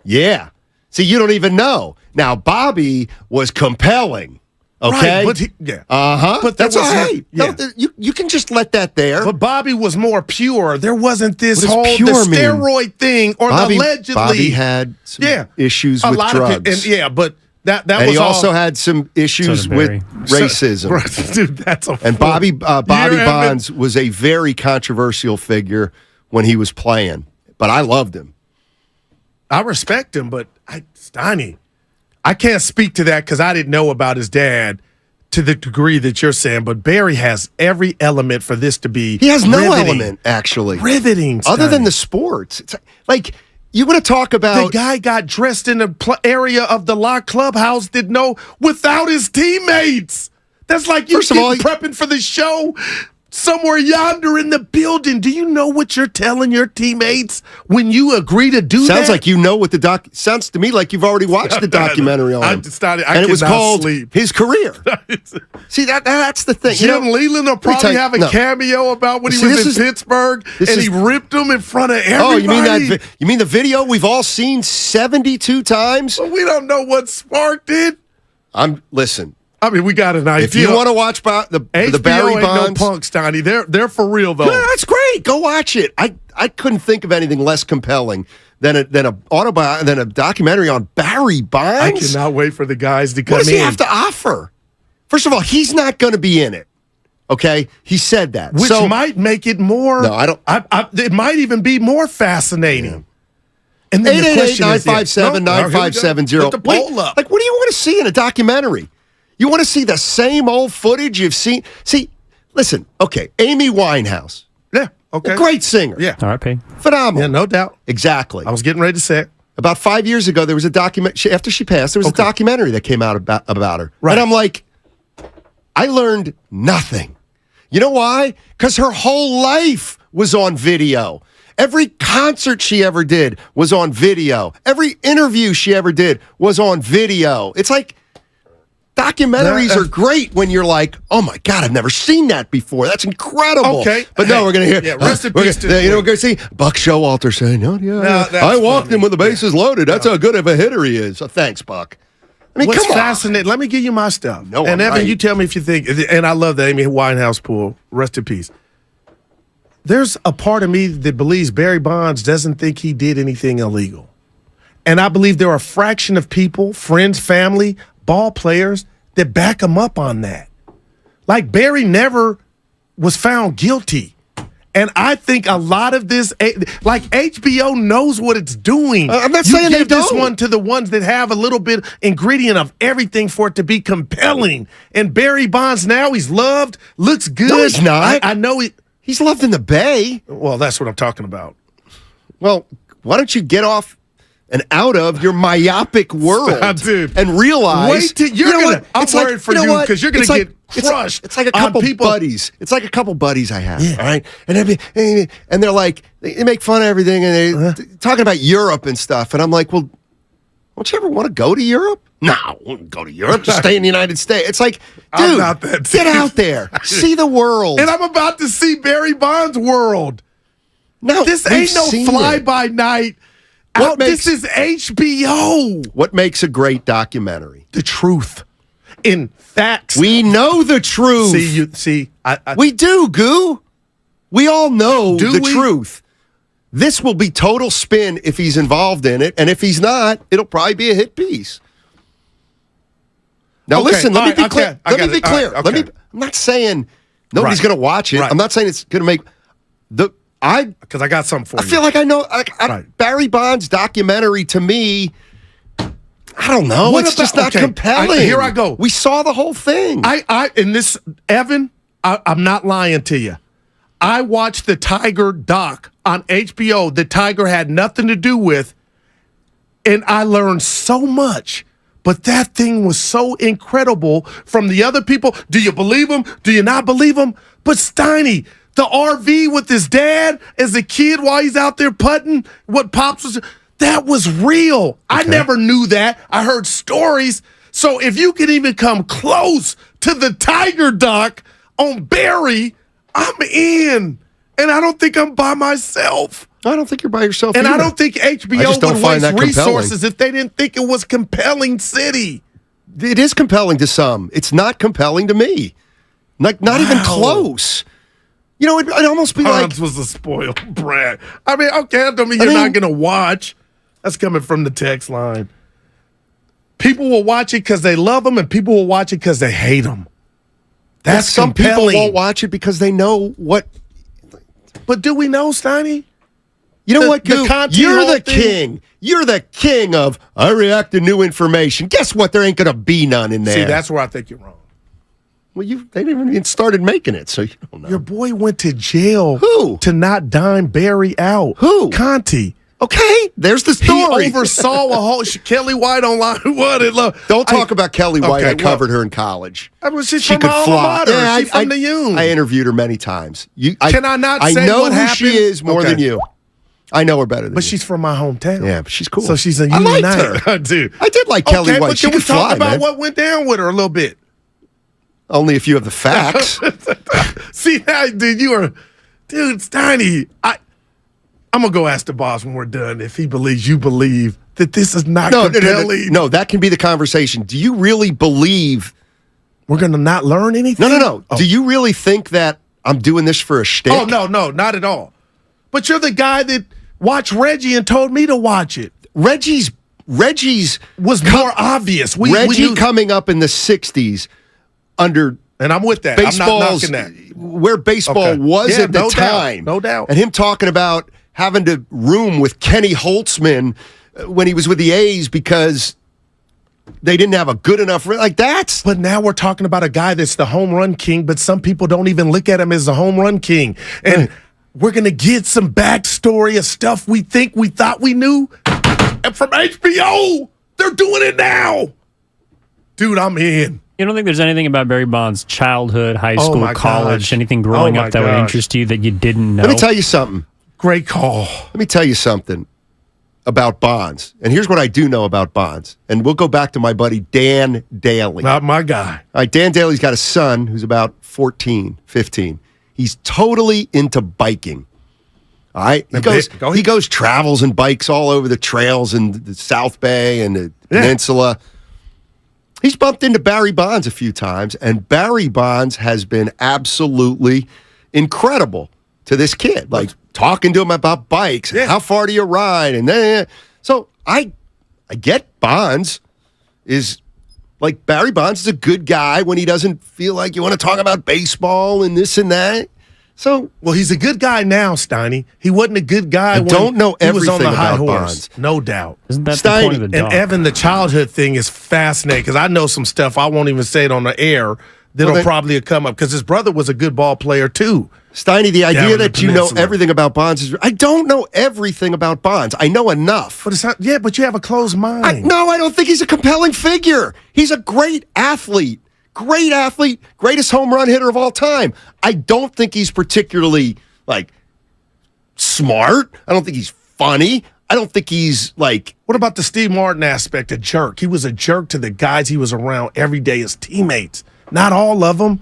Yeah. See, you don't even know. Now, Bobby was compelling. Okay? Right, But that's all right. Yeah. No, you can just let that there. But Bobby was more pure. There wasn't this What whole does pure mean? steroid thing or allegedly. Bobby had some issues with drugs. But that and was he also all, had some issues with racism. Dude, that's a and fool. Bobby Bonds was a very controversial figure when he was playing, but I loved him. I respect him, but Steiny, I can't speak to that because I didn't know about his dad to the degree that you're saying. But Barry has every element for this to be. He has no element, actually. Riveting, other than Steiny. the sports. It's like you want to talk about the guy got dressed in an area of the locked clubhouse without his teammates. That's like you prepping for the show somewhere yonder in the building. Do you know what you're telling your teammates when you agree to do that? Sounds like you know what sounds to me like you've already watched the documentary on him. And it was called His Career. See, that's the thing. Jim Leland will probably have a cameo about when he was in Pittsburgh and he ripped him in front of everybody. Oh, you mean the video we've all seen 72 times? Well, we don't know what sparked it. Listen. I mean, we got an idea. If you want to watch the Barry Bonds, no punks, Donnie. They're for real though. No, that's great. Go watch it. I couldn't think of anything less compelling than a documentary on Barry Bonds. I cannot wait for the guys to come in. What does he have to offer? First of all, he's not going to be in it. Okay, he said that, which might make it more. No, I don't. It might even be more fascinating. Yeah. And then 888-957-9570. Put the poll up. Like, what do you want to see in a documentary? You want to see the same old footage you've seen? See, listen, okay, Amy Winehouse. Yeah, okay. A great singer. Yeah. R.I.P. Phenomenal. Yeah, no doubt. Exactly. I was getting ready to say it. About 5 years ago, there was a documentary. After she passed, there was a documentary that came out about her. Right. And I'm like, I learned nothing. You know why? Because her whole life was on video. Every concert she ever did was on video. Every interview she ever did was on video. It's like, documentaries are great when you're like, oh my God, I've never seen that before. That's incredible. Okay. But no, we're going to hear. Yeah, rest in peace. We're going to see Buck Showalter saying, oh, yeah. I walked him with the bases loaded. That's how good of a hitter he is. So thanks, Buck. I mean, what's come on. fascinating? Let me give you my stuff. No, and I'm Evan, right. you tell me if you think, and I love the Amy Winehouse pool. Rest in peace. There's a part of me that believes Barry Bonds doesn't think he did anything illegal. And I believe there are a fraction of people, friends, family, ball players, that back him up on that. Like Barry never was found guilty. And I think a lot of this, like HBO knows what it's doing. I'm not saying they give this don't. one to the ones that have a little bit ingredient of everything for it to be compelling. And Barry Bonds now, he's loved, looks good. No, he's not. I know he's loved in the Bay. Well, that's what I'm talking about. Well, why don't you get off and out of your myopic world Dude, and realize wait till I'm worried for you because you're going to get crushed. It's like a couple buddies. It's like a couple buddies I have, all right? And they're like, they make fun of everything and they're talking about Europe and stuff. And I'm like, well, don't you ever want to go to Europe? No, I wouldn't go to Europe. Just stay in the United States. It's like, dude, get out there. See the world. And I'm about to see Barry Bonds' world. No, this ain't no fly-by-night. This is HBO. What makes a great documentary? The truth. In facts. We know the truth. We do, Goo. We all know the truth. This will be total spin if he's involved in it, and if he's not, it'll probably be a hit piece. Now listen, let me be clear. I'm not saying nobody's going to watch it. I'm not saying it's going to make because I got something for you. I feel like I know Barry Bonds documentary to me. I don't know. It's just not compelling. Here I go. We saw the whole thing. Evan, I'm not lying to you. I watched the Tiger doc on HBO that Tiger had nothing to do with, and I learned so much. But that thing was so incredible from the other people. Do you believe him? Do you not believe him? But Steiny, the RV with his dad as a kid while he's out there putting, what Pops was... That was real. Okay. I never knew that. I heard stories. So if you can even come close to the Tiger doc on Barry, I'm in. And I don't think I'm by myself. I don't think you're by yourself and either. I don't think HBO would waste resources if they didn't think it was compelling city. It is compelling to some. It's not compelling to me. Not even close. You know, it'd almost be like... was a spoiled brat. I mean, okay, that don't mean you're not going to watch. That's coming from the text line. People will watch it because they love them, and people will watch it because they hate them. That's some compelling. People won't watch it because they know what... But do we know, Steiny? You know what, Goo? You're the king. You're the king of, I react to new information. Guess what? There ain't going to be none in there. See, that's where I think you're wrong. Well, they didn't even started making it, so you don't know. Your boy went to jail. Who? To not dime Barry out. Who? Conti. Okay, there's the story. He oversaw a whole... Kelly White online. Don't talk about Kelly White. I covered her in college. She could fly. Yeah, she's from the Union. I interviewed her many times. Can I not say know what who happened? she is more than you. I know her better than you. But she's from my hometown. Yeah, but she's cool. So she's a I Unite. liked her. Dude. I did like Kelly White. But she can we could talk fly, about man. what went down with her a little bit? Only if you have the facts. See, dude, dude, Steiny. I'm gonna go ask the boss when we're done if he believes you believe that this is not compelling. No, that can be the conversation. Do you really believe we're gonna not learn anything? No. Oh. Do you really think that I'm doing this for a shtick? Oh no, not at all. But you're the guy that watched Reggie and told me to watch it. Reggie's was more obvious. Reggie coming up in the 60s under, and I'm with that. I'm not knocking that. Where baseball was at the time. No doubt. And him talking about having to room with Kenny Holtzman when he was with the A's because they didn't have a good enough... But now we're talking about a guy that's the home run king, but some people don't even look at him as the home run king. And we're going to get some backstory of stuff we thought we knew. And from HBO, they're doing it now. Dude, I'm in. You don't think there's anything about Barry Bonds' childhood, high school, college, anything growing up that would interest you that you didn't know? Let me tell you something. Great call. Let me tell you something about Bonds. And here's what I do know about Bonds. And we'll go back to my buddy Dan Daly. Not my guy. All right, Dan Daly's got a son who's about 14, 15. He's totally into biking. All right? He goes travels and bikes all over the trails in the South Bay and the Peninsula. He's bumped into Barry Bonds a few times, and Barry Bonds has been absolutely incredible to this kid. Like, talking to him about bikes. And how far do you ride? And then, so I get Bonds is like Barry Bonds is a good guy when he doesn't feel like you want to talk about baseball and this and that. So, well, he's a good guy now, Steiny. He wasn't a good guy when don't know he was on the everything high about horse. Bonds. No doubt. Isn't that the point of the dog? And Evan, the childhood thing is fascinating because I know some stuff I won't even say it on the air that'll probably come up because his brother was a good ball player too. Steiny, the idea that you know everything about Bonds is... I don't know everything about Bonds. I know enough. But it's not... Yeah, but you have a closed mind. I don't think he's a compelling figure. He's a great athlete. Great athlete. Greatest home run hitter of all time. I don't think he's particularly, smart. I don't think he's funny. I don't think he's, What about the Steve Martin aspect? A jerk. He was a jerk to the guys he was around every day as teammates. Not all of them.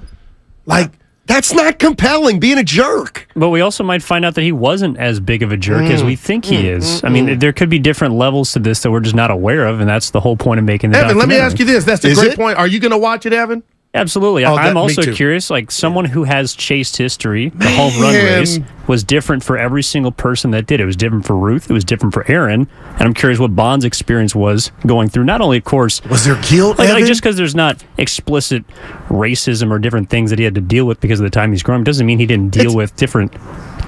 That's not compelling, being a jerk. But we also might find out that he wasn't as big of a jerk as we think he is. I mean, there could be different levels to this that we're just not aware of, and that's the whole point of making the Evan, let me documentary. ask you this. That's a great point. Are you going to watch it, Evan? Absolutely. I'm also curious, someone who has chased history, the home run race was different for every single person that did. It was different for Ruth. It was different for Aaron. And I'm curious what Bond's experience was going through. Not only, of course... Was there guilt, Evan? Just because there's not explicit racism or different things that he had to deal with because of the time he's growing doesn't mean he didn't deal with different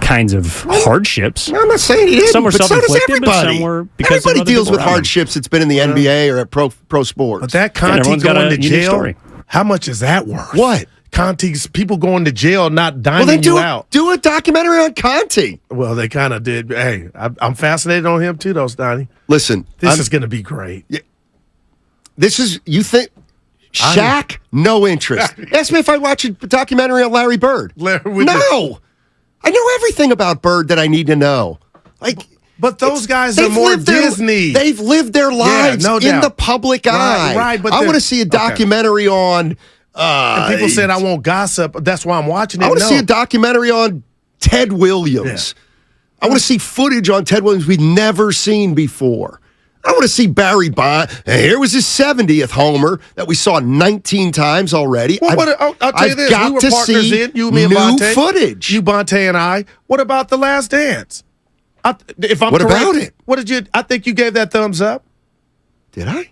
kinds of hardships. I'm not saying he didn't. Some were but so does self-inflicted, but everybody. some were because Everybody of other deals people with around them. hardships that's been in the NBA or at pro sports. But that And Conti everyone's got going a to unique jail, story. how much is that worth? What? Conti's people going to jail, not dining Well, then you out. do a documentary on Conti. Well, they kind of did. Hey, I'm fascinated on him too, though, Stoney. Listen, This is going to be great. This is, you think, Shaq, no interest. Ask me if I watch a documentary on Larry Bird. No. I know everything about Bird that I need to know. But those guys are more Disney. They've lived their lives no in doubt. the public eye. Right, but I they're- want to see a documentary on... and people said I won't gossip. That's why I'm watching it. I want to see a documentary on Ted Williams. I want to see footage on Ted Williams we've never seen before. I want to see Barry Bonds. And here was his 70th homer that we saw 19 times already. Well, I'll tell you this. Got We were to partners see in, you, me, and new Bonte. footage. You, Bonte, and I. What about The Last Dance? If I'm What correct, about it? What did you? I think you gave that thumbs up. Did I?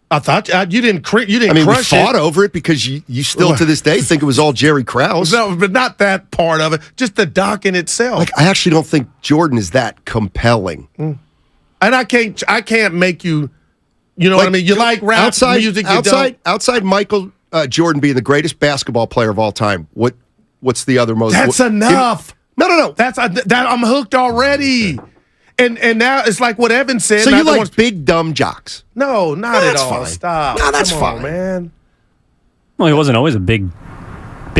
I thought you didn't. You didn't. I mean, we crush fought it. over it because you still to this day think it was all Jerry Krause. No, but not that part of it. Just the doc in itself. Like, I actually don't think Jordan is that compelling. And I can't make you. You know what I mean? You like rap music. You don't. Outside Michael Jordan being the greatest basketball player of all time. What's the other most? That's enough. No. That's that. I'm hooked already. And now it's like what Evan said. So you like big dumb jocks? No, not at that's all. fine. Stop. No, that's Come fine, on, man. Well, he wasn't always a big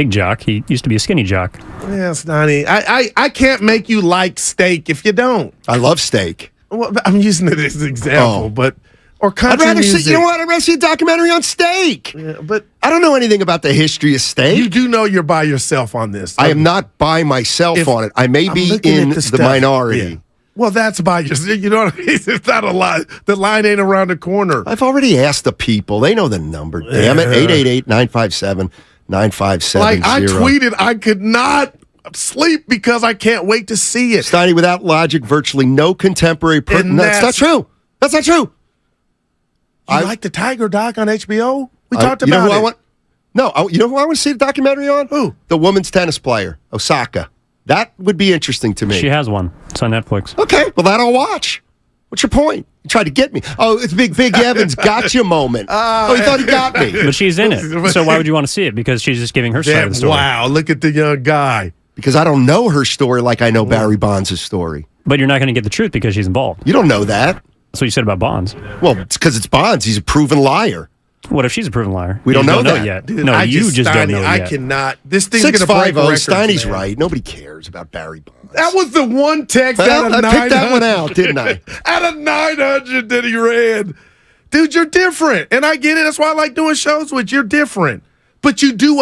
jock. He used to be a skinny jock. Yes, Donnie. I can't make you like steak if you don't. I love steak. Well, I'm using it as an example, but or country I'd rather music. see. You know what? I'd rather see a documentary on steak. Yeah, but I don't know anything about the history of steak. you do know you're by yourself on this. I am not by myself on it. I may I'm be looking in at the stuff. minority. Yeah. Well, that's by yourself. You know what I mean? It's not a lie. The line ain't around the corner. I've already asked the people. They know the number. Damn it. 888-957-9570. Like I tweeted, I could not sleep because I can't wait to see it. Steiny, without logic, virtually no contemporary person. No, that's not true. That's not true. You like the Tiger doc on HBO? We talked about you know who it. I want? No, you know who I want to see the documentary on? Who? The women's tennis player, Osaka. That would be interesting to me. She has one. It's on Netflix. Okay, well, that I'll watch. What's your point? You tried to get me. Oh, it's Big Evan's gotcha moment. Oh, he thought he got me. But she's in it. So why would you want to see it? Because she's just giving her side of the story. Wow, look at the young guy. Because I don't know her story like I know Barry Bonds' story. But you're not going to get the truth because she's involved. You don't know that. That's what you said about Bonds. Well, it's because it's Bonds. He's a proven liar. What if she's a proven liar? We don't You know just that. yet. Dude, no, I you just don't Steiny, know I yet. cannot. This thing's going to break 650. records. Steiny's man. right. Nobody cares about Barry Bonds. That was the one text Well, out of I 900. picked that one out, didn't I? Out of 900 that he read. Dude, you're different. And I get it. That's why I like doing shows with you. You're different. But you do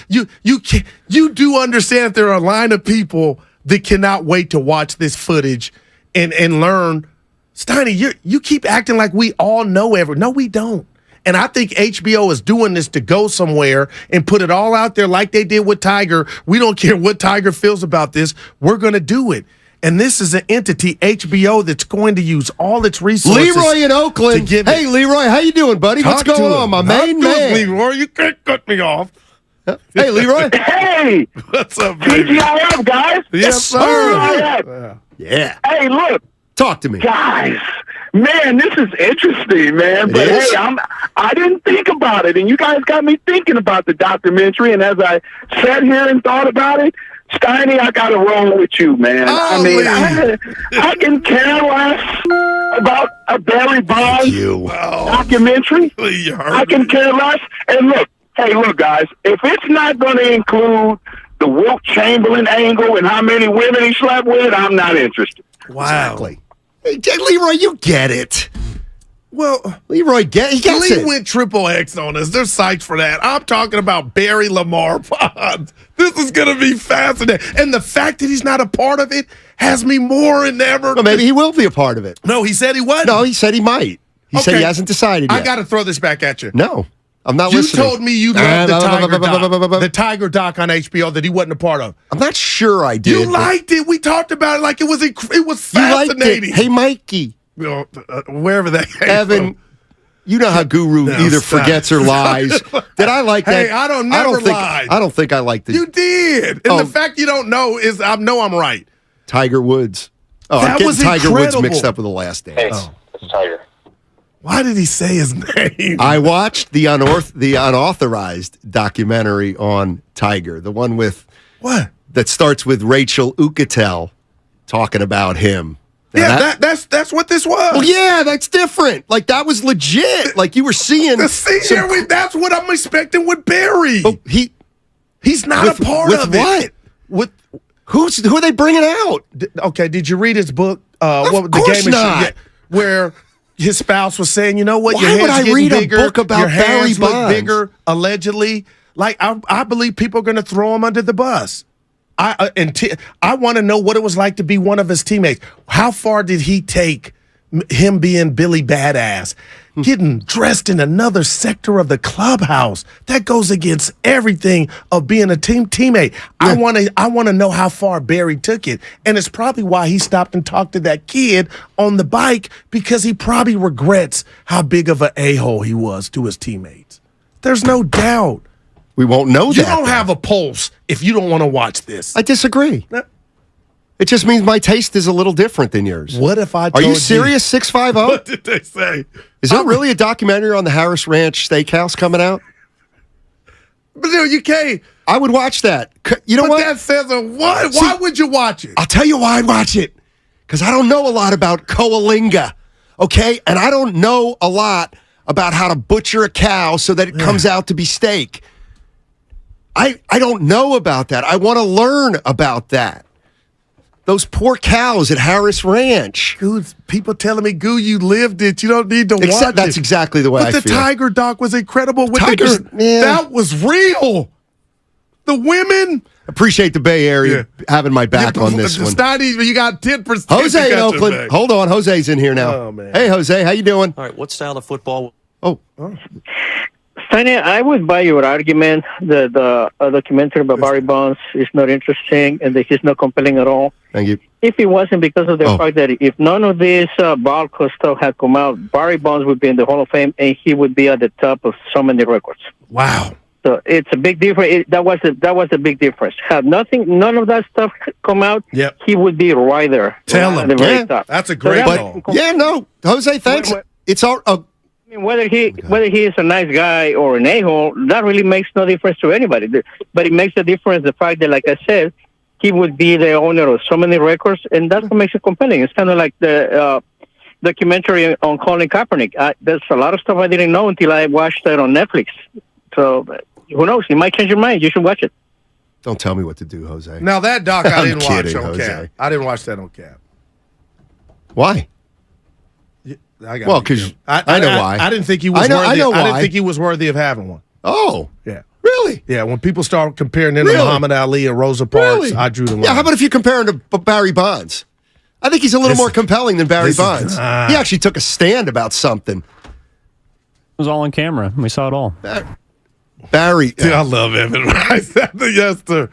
you do understand that there are a line of people that cannot wait to watch this footage and learn. Steiny, you keep acting like we all know everything. No, we don't. And I think HBO is doing this to go somewhere and put it all out there like they did with Tiger. We don't care what Tiger feels about this. We're going to do it. And this is an entity, HBO, that's going to use all its resources. Leroy in Oakland. Hey, Leroy, how you doing, buddy? What's going on, my main man? Leroy, you can't cut me off. Hey, Leroy. Hey! What's up, baby? TGIF, guys! Yes, sir. TGIF. Yeah. Hey, look. Talk to me. Guys, man, this is interesting, man. But hey, I didn't think about it, and you guys got me thinking about the documentary. And as I sat here and thought about it, Steiny, I got to roll with you, man. I mean, I can care less about a Barry Bonds documentary. I can care less. And look, guys, if it's not going to include the Wilt Chamberlain angle and how many women he slept with, I'm not interested. Wow. Exactly. Hey, Leroy, you get it. Well, Leroy, he gets Lee it. went triple X on us. There's sites for that. I'm talking about Barry Lamar Bonds. This is going to be fascinating. And the fact that he's not a part of it has me more than ever. Well, maybe he will be a part of it. No, he said he wasn't. No, he said he might. He said he hasn't decided yet. I got to throw this back at you. No, I'm not you listening. You told me you loved the Tiger doc on HBO that he wasn't a part of. I'm not sure I did. You liked it. We talked about it like it was fascinating. You liked it. Hey, Mikey. Wherever that came Evan, from. You know how Guru either forgets or lies. Did I like that? Hey, I don't think I don't think I liked it. You did. And the fact you don't know is I know I'm right. Tiger Woods. Oh, That I'm getting was Tiger Woods incredible. mixed up with The Last Dance. Hey, it's Tiger. Why did he say his name? I watched the unauthorized documentary on Tiger, the one with what that starts with Rachel Uchitel talking about him. Now that's what this was. Well, yeah, that's different. Like that was legit. Like you were seeing. That's what I'm expecting with Barry. But he's not a part of it. What? Who are they bringing out? Okay, did you read his book? Of What course the game not. Is where his spouse was saying, you know what? Why Your hands would I getting read a bigger, book about your hands Barry look Bonds? bigger, allegedly. Like I believe people are going to throw him under the bus. I want to know what it was like to be one of his teammates. How far did he take him being Billy Badass, getting dressed in another sector of the clubhouse? That goes against everything of being a teammate. Yeah. I want to know how far Barry took it, and it's probably why he stopped and talked to that kid on the bike, because he probably regrets how big of an a-hole he was to his teammates. There's no doubt. We won't know that. You don't have a pulse if you don't want to watch this. I disagree. It just means my taste is a little different than yours. What if I Are told you serious, 650? What did they say? Is there really a documentary on the Harris Ranch Steakhouse coming out? But dude, you can't. I would watch that. You know but what? That says a what? See, why would you watch it? I'll tell you why I'd watch it. Because I don't know a lot about coalinga, okay? And I don't know a lot about how to butcher a cow so that it comes out to be steak. I don't know about that. I want to learn about that. Those poor cows at Harris Ranch. Dude, people telling me, Goo, you lived it. You don't need to watch it. That's exactly the way I feel. But the Tiger doc was incredible. Tigers, that was real. The women. Appreciate the Bay Area having my back on this one. Steiny, you got 10%. Jose in Oakland. Hold on. Jose's in here now. Oh, man. Hey, Jose. How you doing? All right. What style of football? Oh. Steiny, I would buy your argument that the documentary about Barry Bonds is not interesting and that he's not compelling at all. Thank you. If it wasn't because of the fact that if none of this Barco stuff had come out, Barry Bonds would be in the Hall of Fame and he would be at the top of so many records. Wow. So it's a big difference. That was a big difference. Had none of that stuff come out, he would be right there. Tell at the very top. That's a great call. Jose, thanks. It's all. I mean, whether he is a nice guy or an a-hole, that really makes no difference to anybody. But it makes a difference the fact that, like I said, he would be the owner of so many records, and that's what makes it compelling. It's kind of like the documentary on Colin Kaepernick. There's a lot of stuff I didn't know until I watched it on Netflix. So who knows? You might change your mind. You should watch it. Don't tell me what to do, Jose. Now, that doc I didn't watch on Jose. Cap. I didn't watch that on Cap. Why? Well, because I know why. I didn't think he was worthy. I know why. I didn't think he was worthy of having one. Oh. Yeah. Really? Yeah, when people start comparing him to Muhammad Ali and Rosa Parks, I drew the line. Yeah, how about if you compare him to Barry Bonds? I think he's a little more compelling than Barry Bonds. He actually took a stand about something. It was all on camera. We saw it all. Barry. Dude, I love Evan Rice. Yes, sir.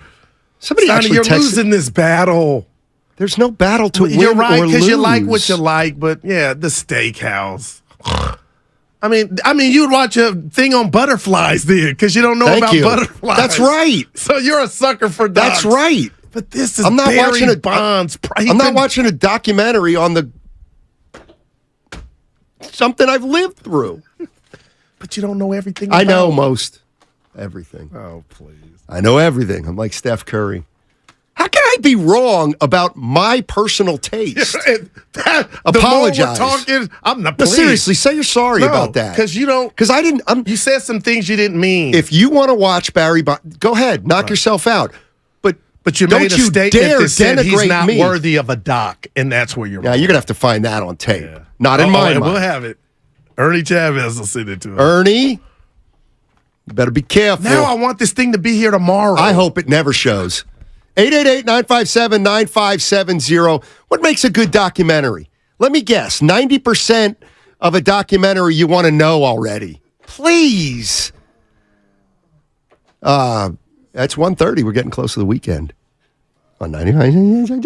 Somebody actually you're losing this battle. There's no battle to win You're right, or lose. because you like what you like, but yeah, the steakhouse. I mean, you would watch a thing on butterflies then, because you don't know about butterflies. That's right. So you're a sucker for dogs. That's right. But this is Barry Bonds. I'm not watching a documentary on something I've lived through. But you don't know everything. I know most everything. Oh, please. I know everything. I'm like Steph Curry. How can I be wrong about my personal taste? Apologize. The more we're talking, I'm not. No, seriously, say you're sorry about that. Because you don't. Because I didn't. You said some things you didn't mean. If you want to watch Barry Bonds, go ahead, knock yourself out. But you made a statement that said he's not worthy of a doc, and that's where you're wrong. Yeah, you're gonna have to find that on tape. Yeah. Not in my mind. We'll have it. Ernie Chavez will send it to us. Ernie, you better be careful. Now I want this thing to be here tomorrow. I hope it never shows. 888-957-9570. What makes a good documentary? Let me guess. 90% of a documentary you want to know already. Please. That's 1:30. We're getting close to the weekend. On 99.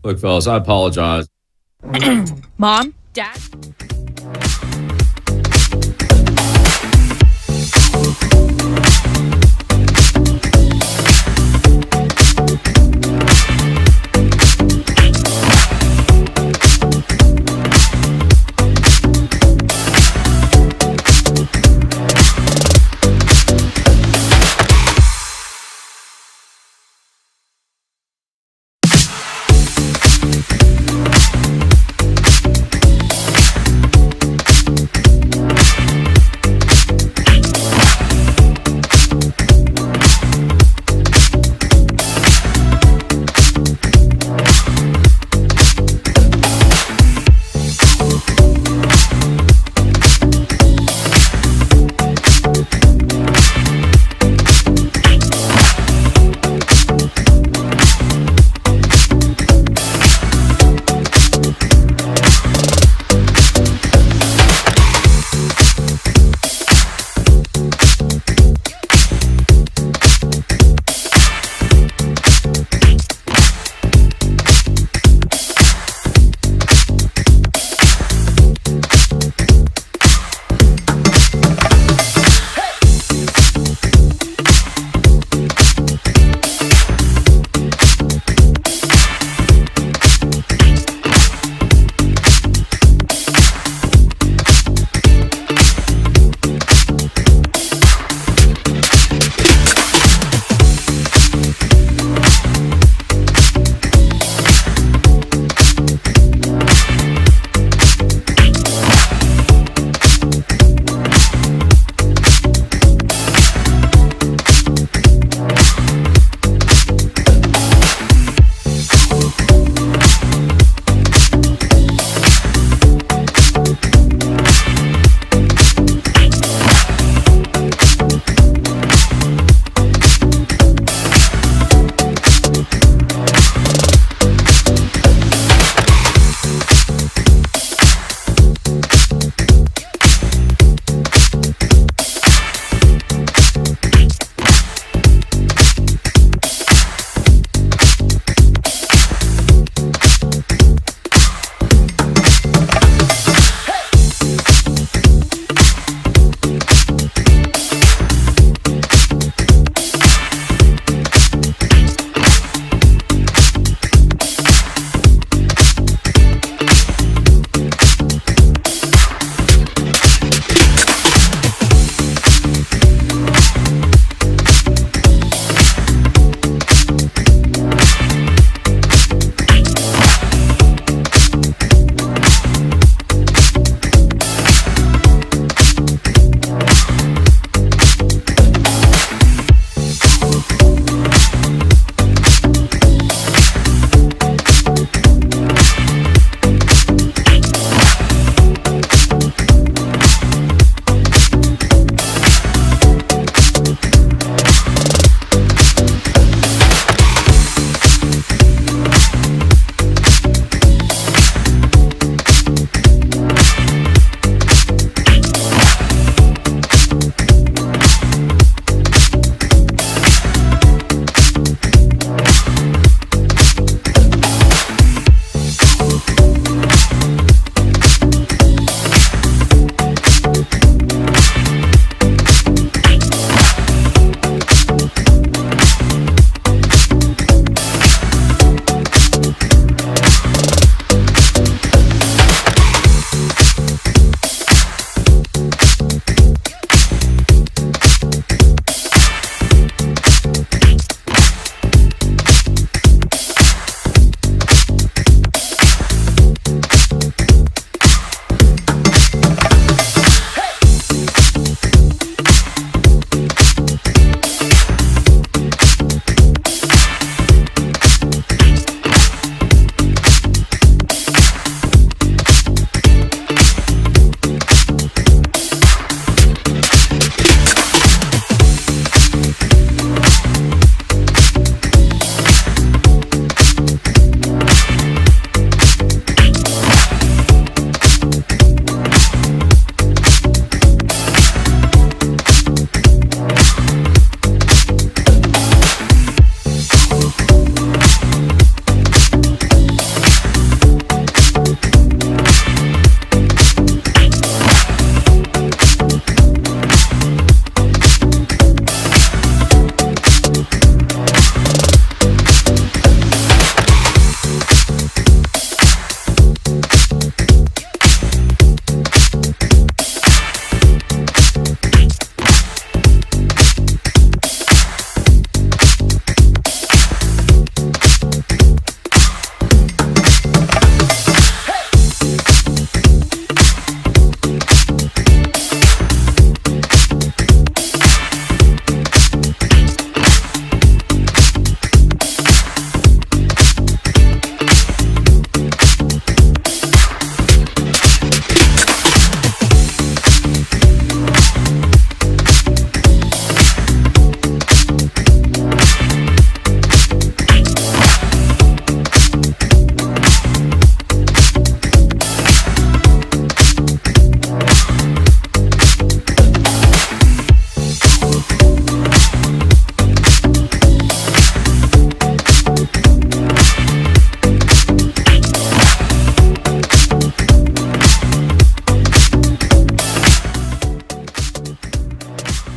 Look, fellas, I apologize. Mom, Dad.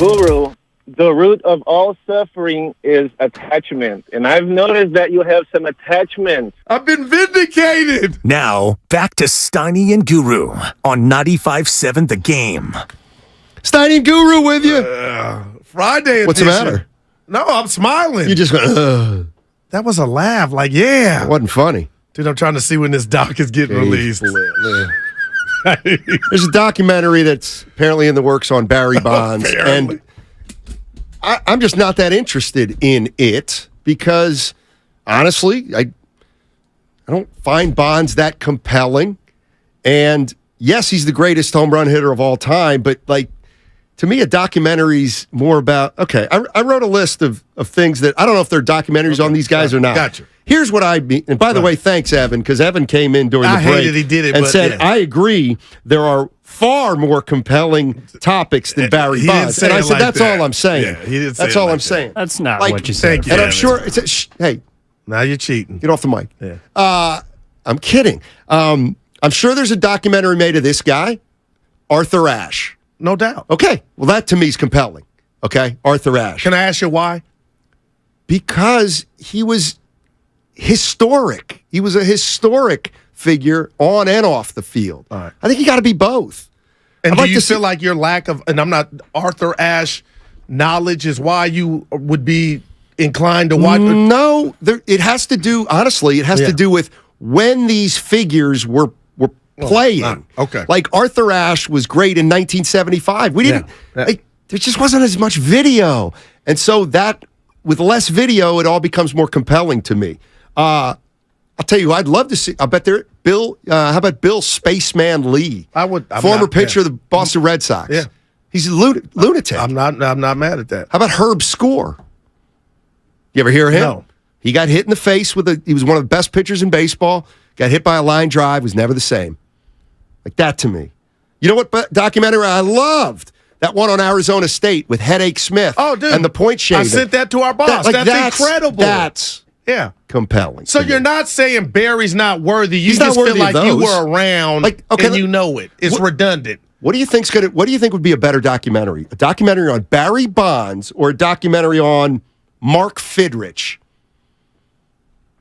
Guru, the root of all suffering is attachment. And I've noticed that you have some attachment. I've been vindicated. Now, back to Steiny and Guru on 95.7 The Game. Steiny and Guru with you. Friday edition. What's the matter? No, I'm smiling. You just went, That was a laugh. Like, yeah. It wasn't funny. Dude, I'm trying to see when this doc is getting released. There's a documentary that's apparently in the works on Barry Bonds. And I'm just not that interested in it because, honestly, I don't find Bonds that compelling. And, yes, he's the greatest home run hitter of all time, but, like, to me, a documentary's more about, okay, I wrote a list of things that, I don't know if they're documentaries on these guys or not. Gotcha. Here's what I mean. And by the way, thanks, Evan, because Evan came in during the break hated he did it, and but said, yeah. I agree, there are far more compelling topics than Barry He Bonds. didn't say And I it said, like that's that. all I'm saying. Yeah, he didn't say That's it all like I'm that. saying. That's not Like, what you said. Thank you, And I'm Evan. sure, hey, Now you're cheating. get off the mic. Yeah. I'm kidding. I'm sure there's a documentary made of this guy, Arthur Ashe. No doubt. Okay, well, that to me is compelling. Okay, Arthur Ashe. Can I ask you why? Because he was historic. He was a historic figure on and off the field. All right. I think you got to be both. And I'd do like you to feel like your lack of, and I'm not, Arthur Ashe knowledge is why you would be inclined to watch? No, it has to do, honestly, it has to do with when these figures were playing. Okay. Like Arthur Ashe was great in 1975. We didn't, like, there just wasn't as much video. And so that, with less video, it all becomes more compelling to me. I'll tell you, I'd love to see, I bet there, Bill, how about Bill Spaceman Lee? Former pitcher of the Boston Red Sox. Yeah. He's a lunatic. I'm not mad at that. How about Herb Score? You ever hear of him? No. He got hit in the face he was one of the best pitchers in baseball, got hit by a line drive, was never the same. Like that to me. You know what documentary I loved? That one on Arizona State with Headache Smith. Oh, dude. And the point shaving. I sent that to our boss. That's incredible. That's compelling. So you're not saying Barry's not worthy. You He's just not feel worthy of like you those. were around and you know it. It's redundant. What do you think would be a better documentary? A documentary on Barry Bonds or a documentary on Mark Fidrich?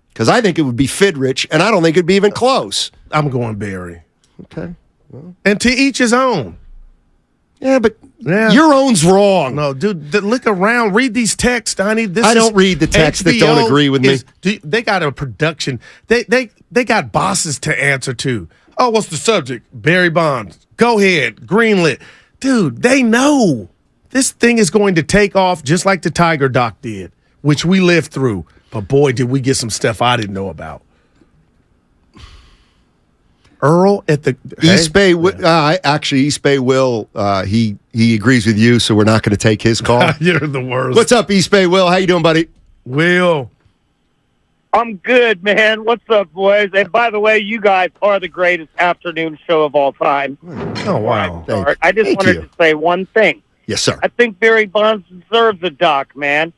Because I think it would be Fidrich, and I don't think it'd be even close. I'm going Barry. Okay. Well. And to each his own. Yeah, but your own's wrong. No, dude, look around. Read these texts, Donnie. I don't read the texts that don't agree with me. They got a production. They got bosses to answer to. Oh, what's the subject? Barry Bonds. Go ahead. Greenlit. Dude, they know. This thing is going to take off just like the Tiger Doc did, which we lived through. But boy, did we get some stuff I didn't know about. Earl at the East Bay. Actually, East Bay Will. He agrees with you, so we're not going to take his call. You're the worst. What's up, East Bay Will? How you doing, buddy? Will. I'm good, man. What's up, boys? And by the way, you guys are the greatest afternoon show of all time. Oh wow! I just wanted to say one thing. Yes, sir. I think Barry Bonds deserves a doc, man.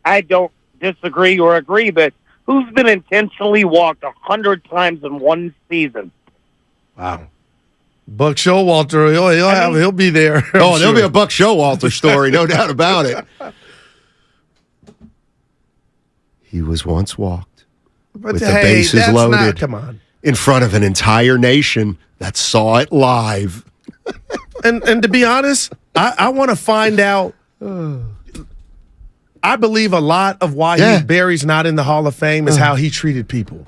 I don't disagree or agree, but who's been intentionally walked 100 times in one season? Wow. Buck Showalter, he'll be there. There'll be a Buck Showalter story, no doubt about it. He was once walked with the bases loaded come on. in front of an entire nation that saw it live. And to be honest, I want to find out. I believe a lot of why Barry's not in the Hall of Fame is how he treated people.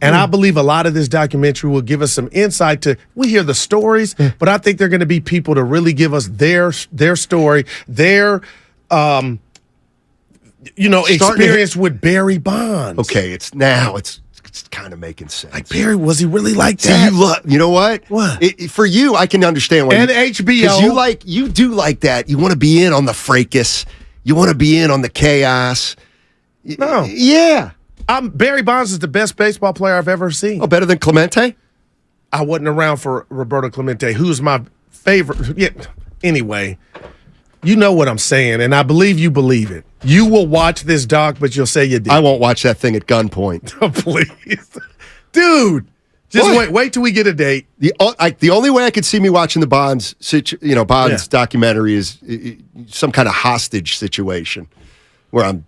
And I believe a lot of this documentary will give us some insight to, we hear the stories, but I think they're going to be people to really give us their story, their experience with Barry Bonds. Okay, it's kind of making sense. Like, Barry, was he really like that? You know what? What? For you, I can understand why. And HBO. Because you do like that. You want to be in on the fracas. You want to be in on the chaos. No. Yeah. Barry Bonds is the best baseball player I've ever seen. Oh, better than Clemente? I wasn't around for Roberto Clemente, who's my favorite. Yeah. Anyway, you know what I'm saying, and I believe you believe it. You will watch this doc, but you'll say you did. I won't watch that thing at gunpoint. Oh, please. Dude, Just wait till we get a date. The only way I could see me watching the Bonds documentary is some kind of hostage situation where I'm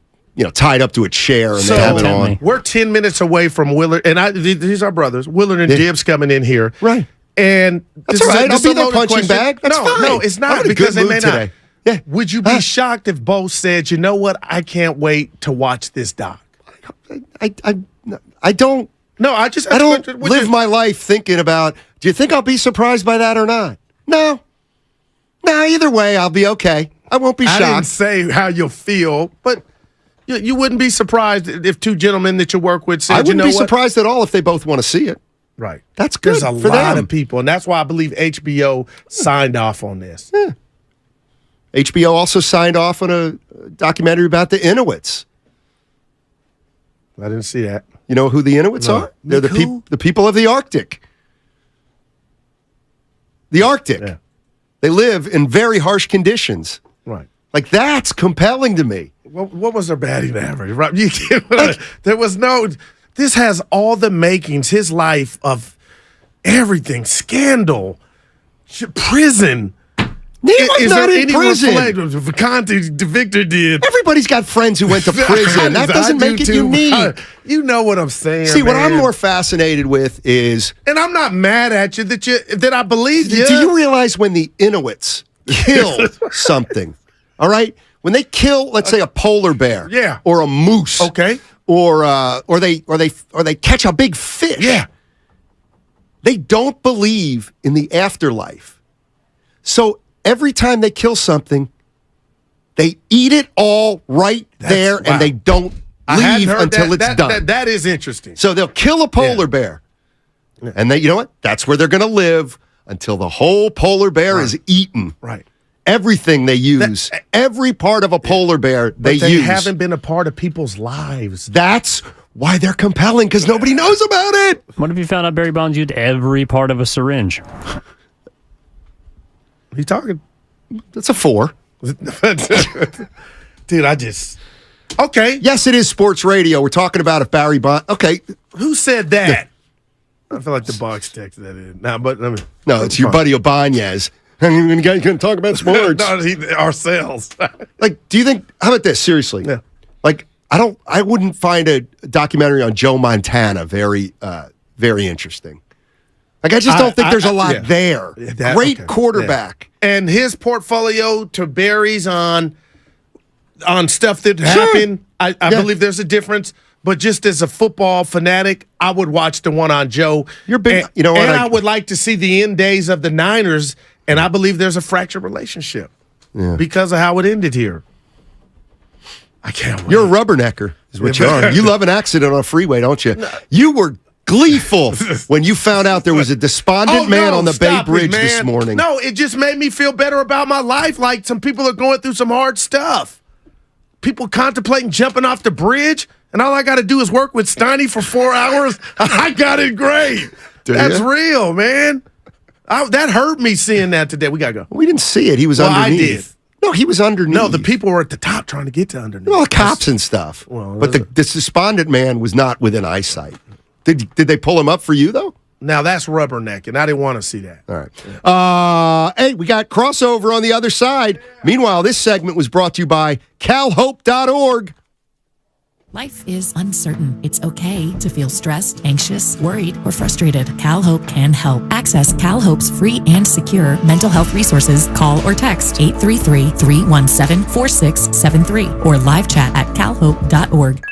tied up to a chair and they have it on. We're 10 minutes away from Willard, and these are brothers. Willard and Dibbs coming in here, right? And that's all right. I'll be their punching bag. That's fine. No, it's not because they may today. not. Yeah. Would you be shocked if Bo said, "You know what? I can't wait to watch this doc"? I don't. No, I don't live my life thinking about, do you think I'll be surprised by that or not? No. Either way, I'll be okay. I won't be shocked. I didn't say how you'll feel, but you wouldn't be surprised if two gentlemen that you work with said, I wouldn't be surprised at all if they both want to see it. Right. That's good. There's a lot of people, and that's why I believe HBO signed off on this. Yeah. HBO also signed off on a documentary about the Inuits. I didn't see that. You know who the Inuits are? They're the people of the Arctic. The Arctic. Yeah. They live in very harsh conditions. Right. Like, that's compelling to me. What was their batting average? Right? There was no... This has all the makings, his life, of everything. Scandal. Prison. He was not in prison. Victor did. Everybody's got friends who went to prison. That doesn't make it unique. You know what I'm saying. See, what I'm more fascinated with is, and I'm not mad at you that I believe you. Do you realize when the Inuits kill something? All right, when they kill, let's say, a polar bear, or a moose, okay, or they catch a big fish, they don't believe in the afterlife. So every time they kill something, they eat it all there, and they don't leave until it's done. That is interesting. So they'll kill a polar bear, and you know what? That's where they're going to live until the whole polar bear is eaten. Right. Everything they use, every part of a polar bear they use. They haven't been a part of people's lives. That's why they're compelling, because nobody knows about it. What if you found out Barry Bonds used every part of a syringe? He's talking. That's a 4. Dude, okay. Yes, it is sports radio. We're talking about if Barry Bonds. Okay. Who said that? I feel like the box texted that in. No, it's your buddy Obanez. I'm going to talk about sports. Ourselves. Like, do you think, how about this? Seriously. Yeah. Like, I wouldn't find a documentary on Joe Montana very, very interesting. Like, I just don't think there's a lot there. Great quarterback. Yeah. And his portfolio to Barry's on stuff that happened, I believe there's a difference. But just as a football fanatic, I would watch the one on Joe. You're big, and, you know what? And I would like to see the end days of the Niners, and I believe there's a fractured relationship because of how it ended here. I can't wait. You're a rubbernecker, is what you are. You love an accident on a freeway, don't you? No. You were gleeful when you found out there was a despondent man on the Bay Bridge this morning. No, it just made me feel better about my life. Like, some people are going through some hard stuff. People contemplating jumping off the bridge, and all I got to do is work with Steiny for 4 hours. I got it great. That's real, man. That hurt me seeing that today. We got to go. We didn't see it. He was underneath. I did. No, he was underneath. No, the people were at the top trying to get to underneath. Well, the cops and stuff. Well, but the despondent man was not within eyesight. Did they pull him up for you, though? Now, that's rubbernecking. I didn't want to see that. All right. Hey, we got crossover on the other side. Meanwhile, this segment was brought to you by calhope.org. Life is uncertain. It's okay to feel stressed, anxious, worried, or frustrated. CalHope can help. Access CalHope's free and secure mental health resources. Call or text 833-317-4673 or live chat at calhope.org.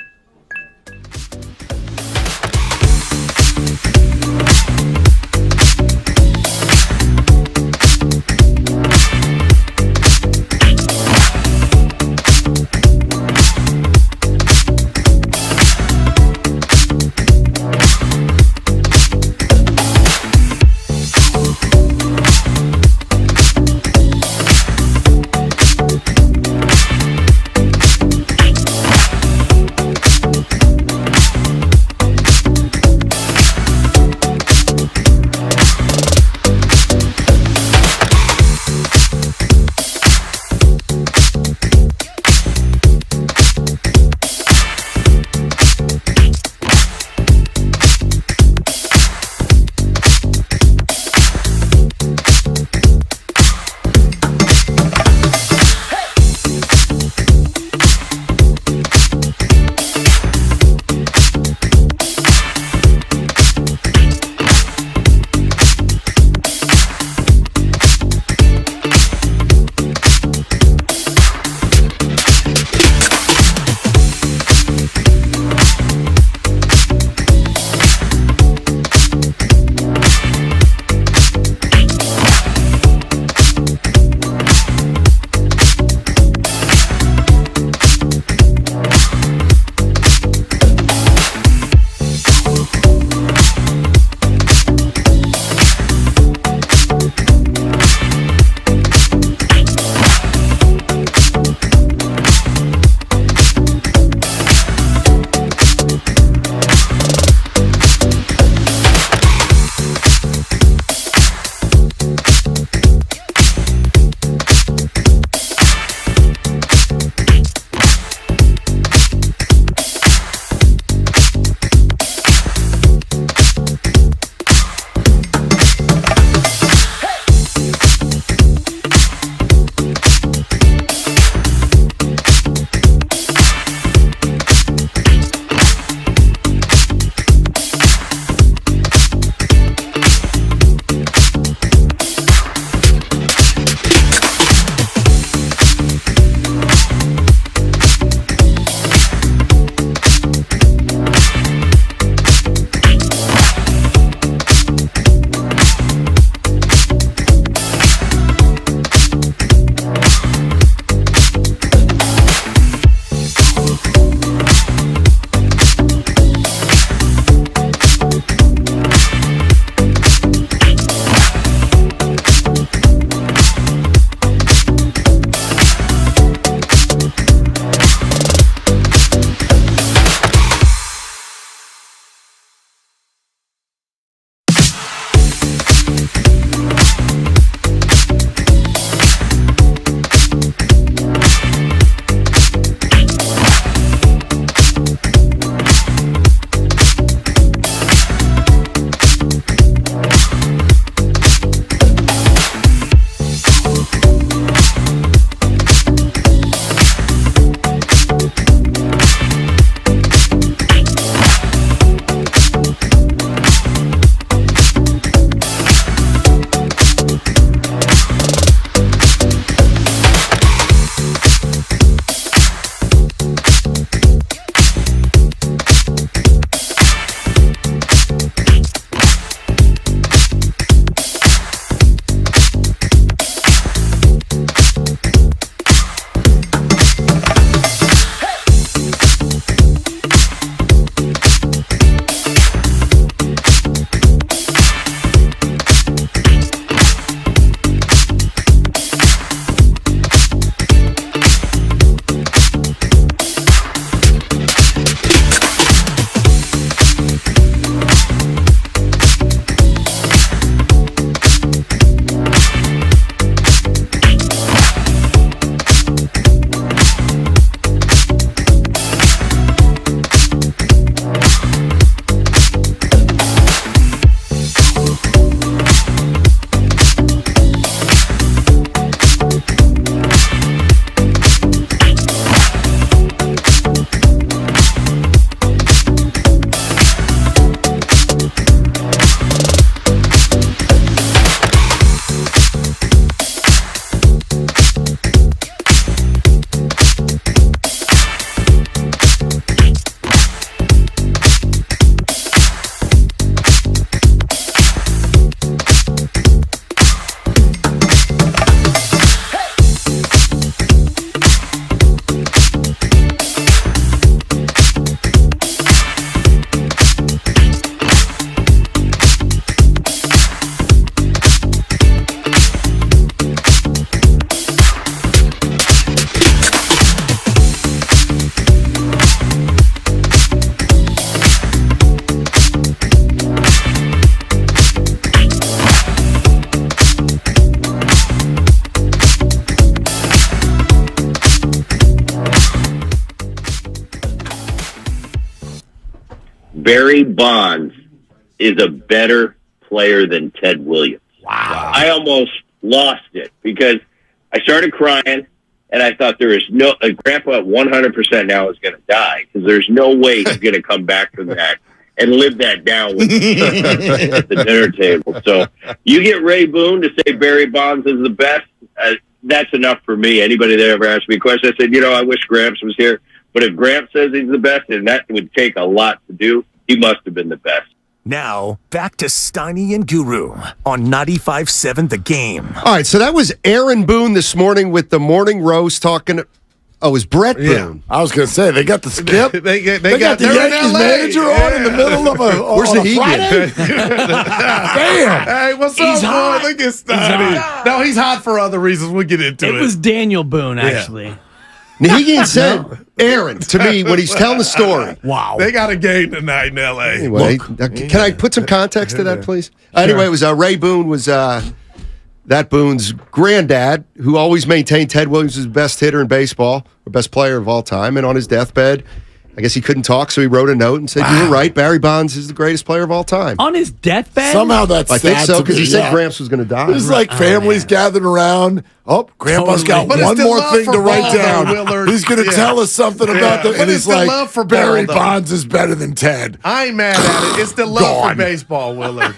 Barry Bonds is a better player than Ted Williams. Wow. I almost lost it because I started crying, and I thought there is no Grandpa at 100% now is going to die because there's no way he's going to come back from that and live that down with at the dinner table. So you get Ray Boone to say Barry Bonds is the best. That's enough for me. Anybody that ever asked me a question, I said, I wish Gramps was here. But if Gramps says he's the best, and that would take a lot to do, he must have been the best. Now, back to Steiny and Guru on 95.7 The Game. All right, so that was Aaron Boone this morning with the Morning Roast talking. Oh, it was Brett Boone. I was going to say, they got the skip. They got the Yankees manager on in the middle of a Where's the Friday? Damn. Hey, what's up, boy? Look at Steiny. No, he's hot for other reasons. We'll get into it. It was Daniel Boone, actually. Nahegian said Aaron to me when he's telling the story. Wow. They got a game tonight in L.A. Anyway, can I put some context to that, please? Anyway, it was Ray Boone was that Boone's granddad, who always maintained Ted Williams as the best hitter in baseball, or best player of all time. And on his deathbed, I guess he couldn't talk, so he wrote a note and said, "You were right. Barry Bonds is the greatest player of all time." On his deathbed? Somehow that's I think sad so, to because me, he said yeah. Gramps was going to die. It's like families gathered around. Oh, Grandpa's got But it's one the more love thing for to write ball, down. though, Willard. He's going to tell us something about them. But And it's he's the like, love for ball, Barry though. Bonds is better than Ted. I ain't mad at it. It's the love for baseball, Willard.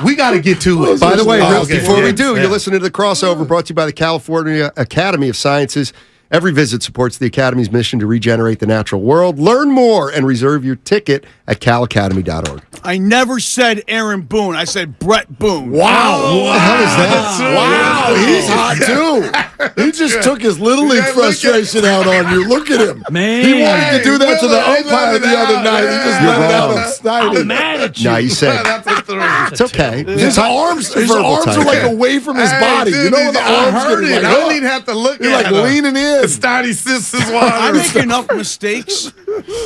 We got to get to it. By the way, Okay. before we do, Yeah. you're listening to The Crossover, brought to you by the California Academy of Sciences. Every visit supports the Academy's mission to regenerate the natural world. Learn more and reserve your ticket at calacademy.org. I never said Aaron Boone. I said Brett Boone. Wow. What the hell is that? Wow. He's hot, too. He just took his Little League frustration out on you. Look at him. Man. He wanted to do that to the umpire the other night. He just let it out on Steiny. I'm mad at you. No, you said That's a three. it's okay. His arms verbal are type. like away from his body. Dude, You know when the I arms heard get it. like, I don't even have to look you're at like him. leaning in. The Steiny sisters I water. make enough mistakes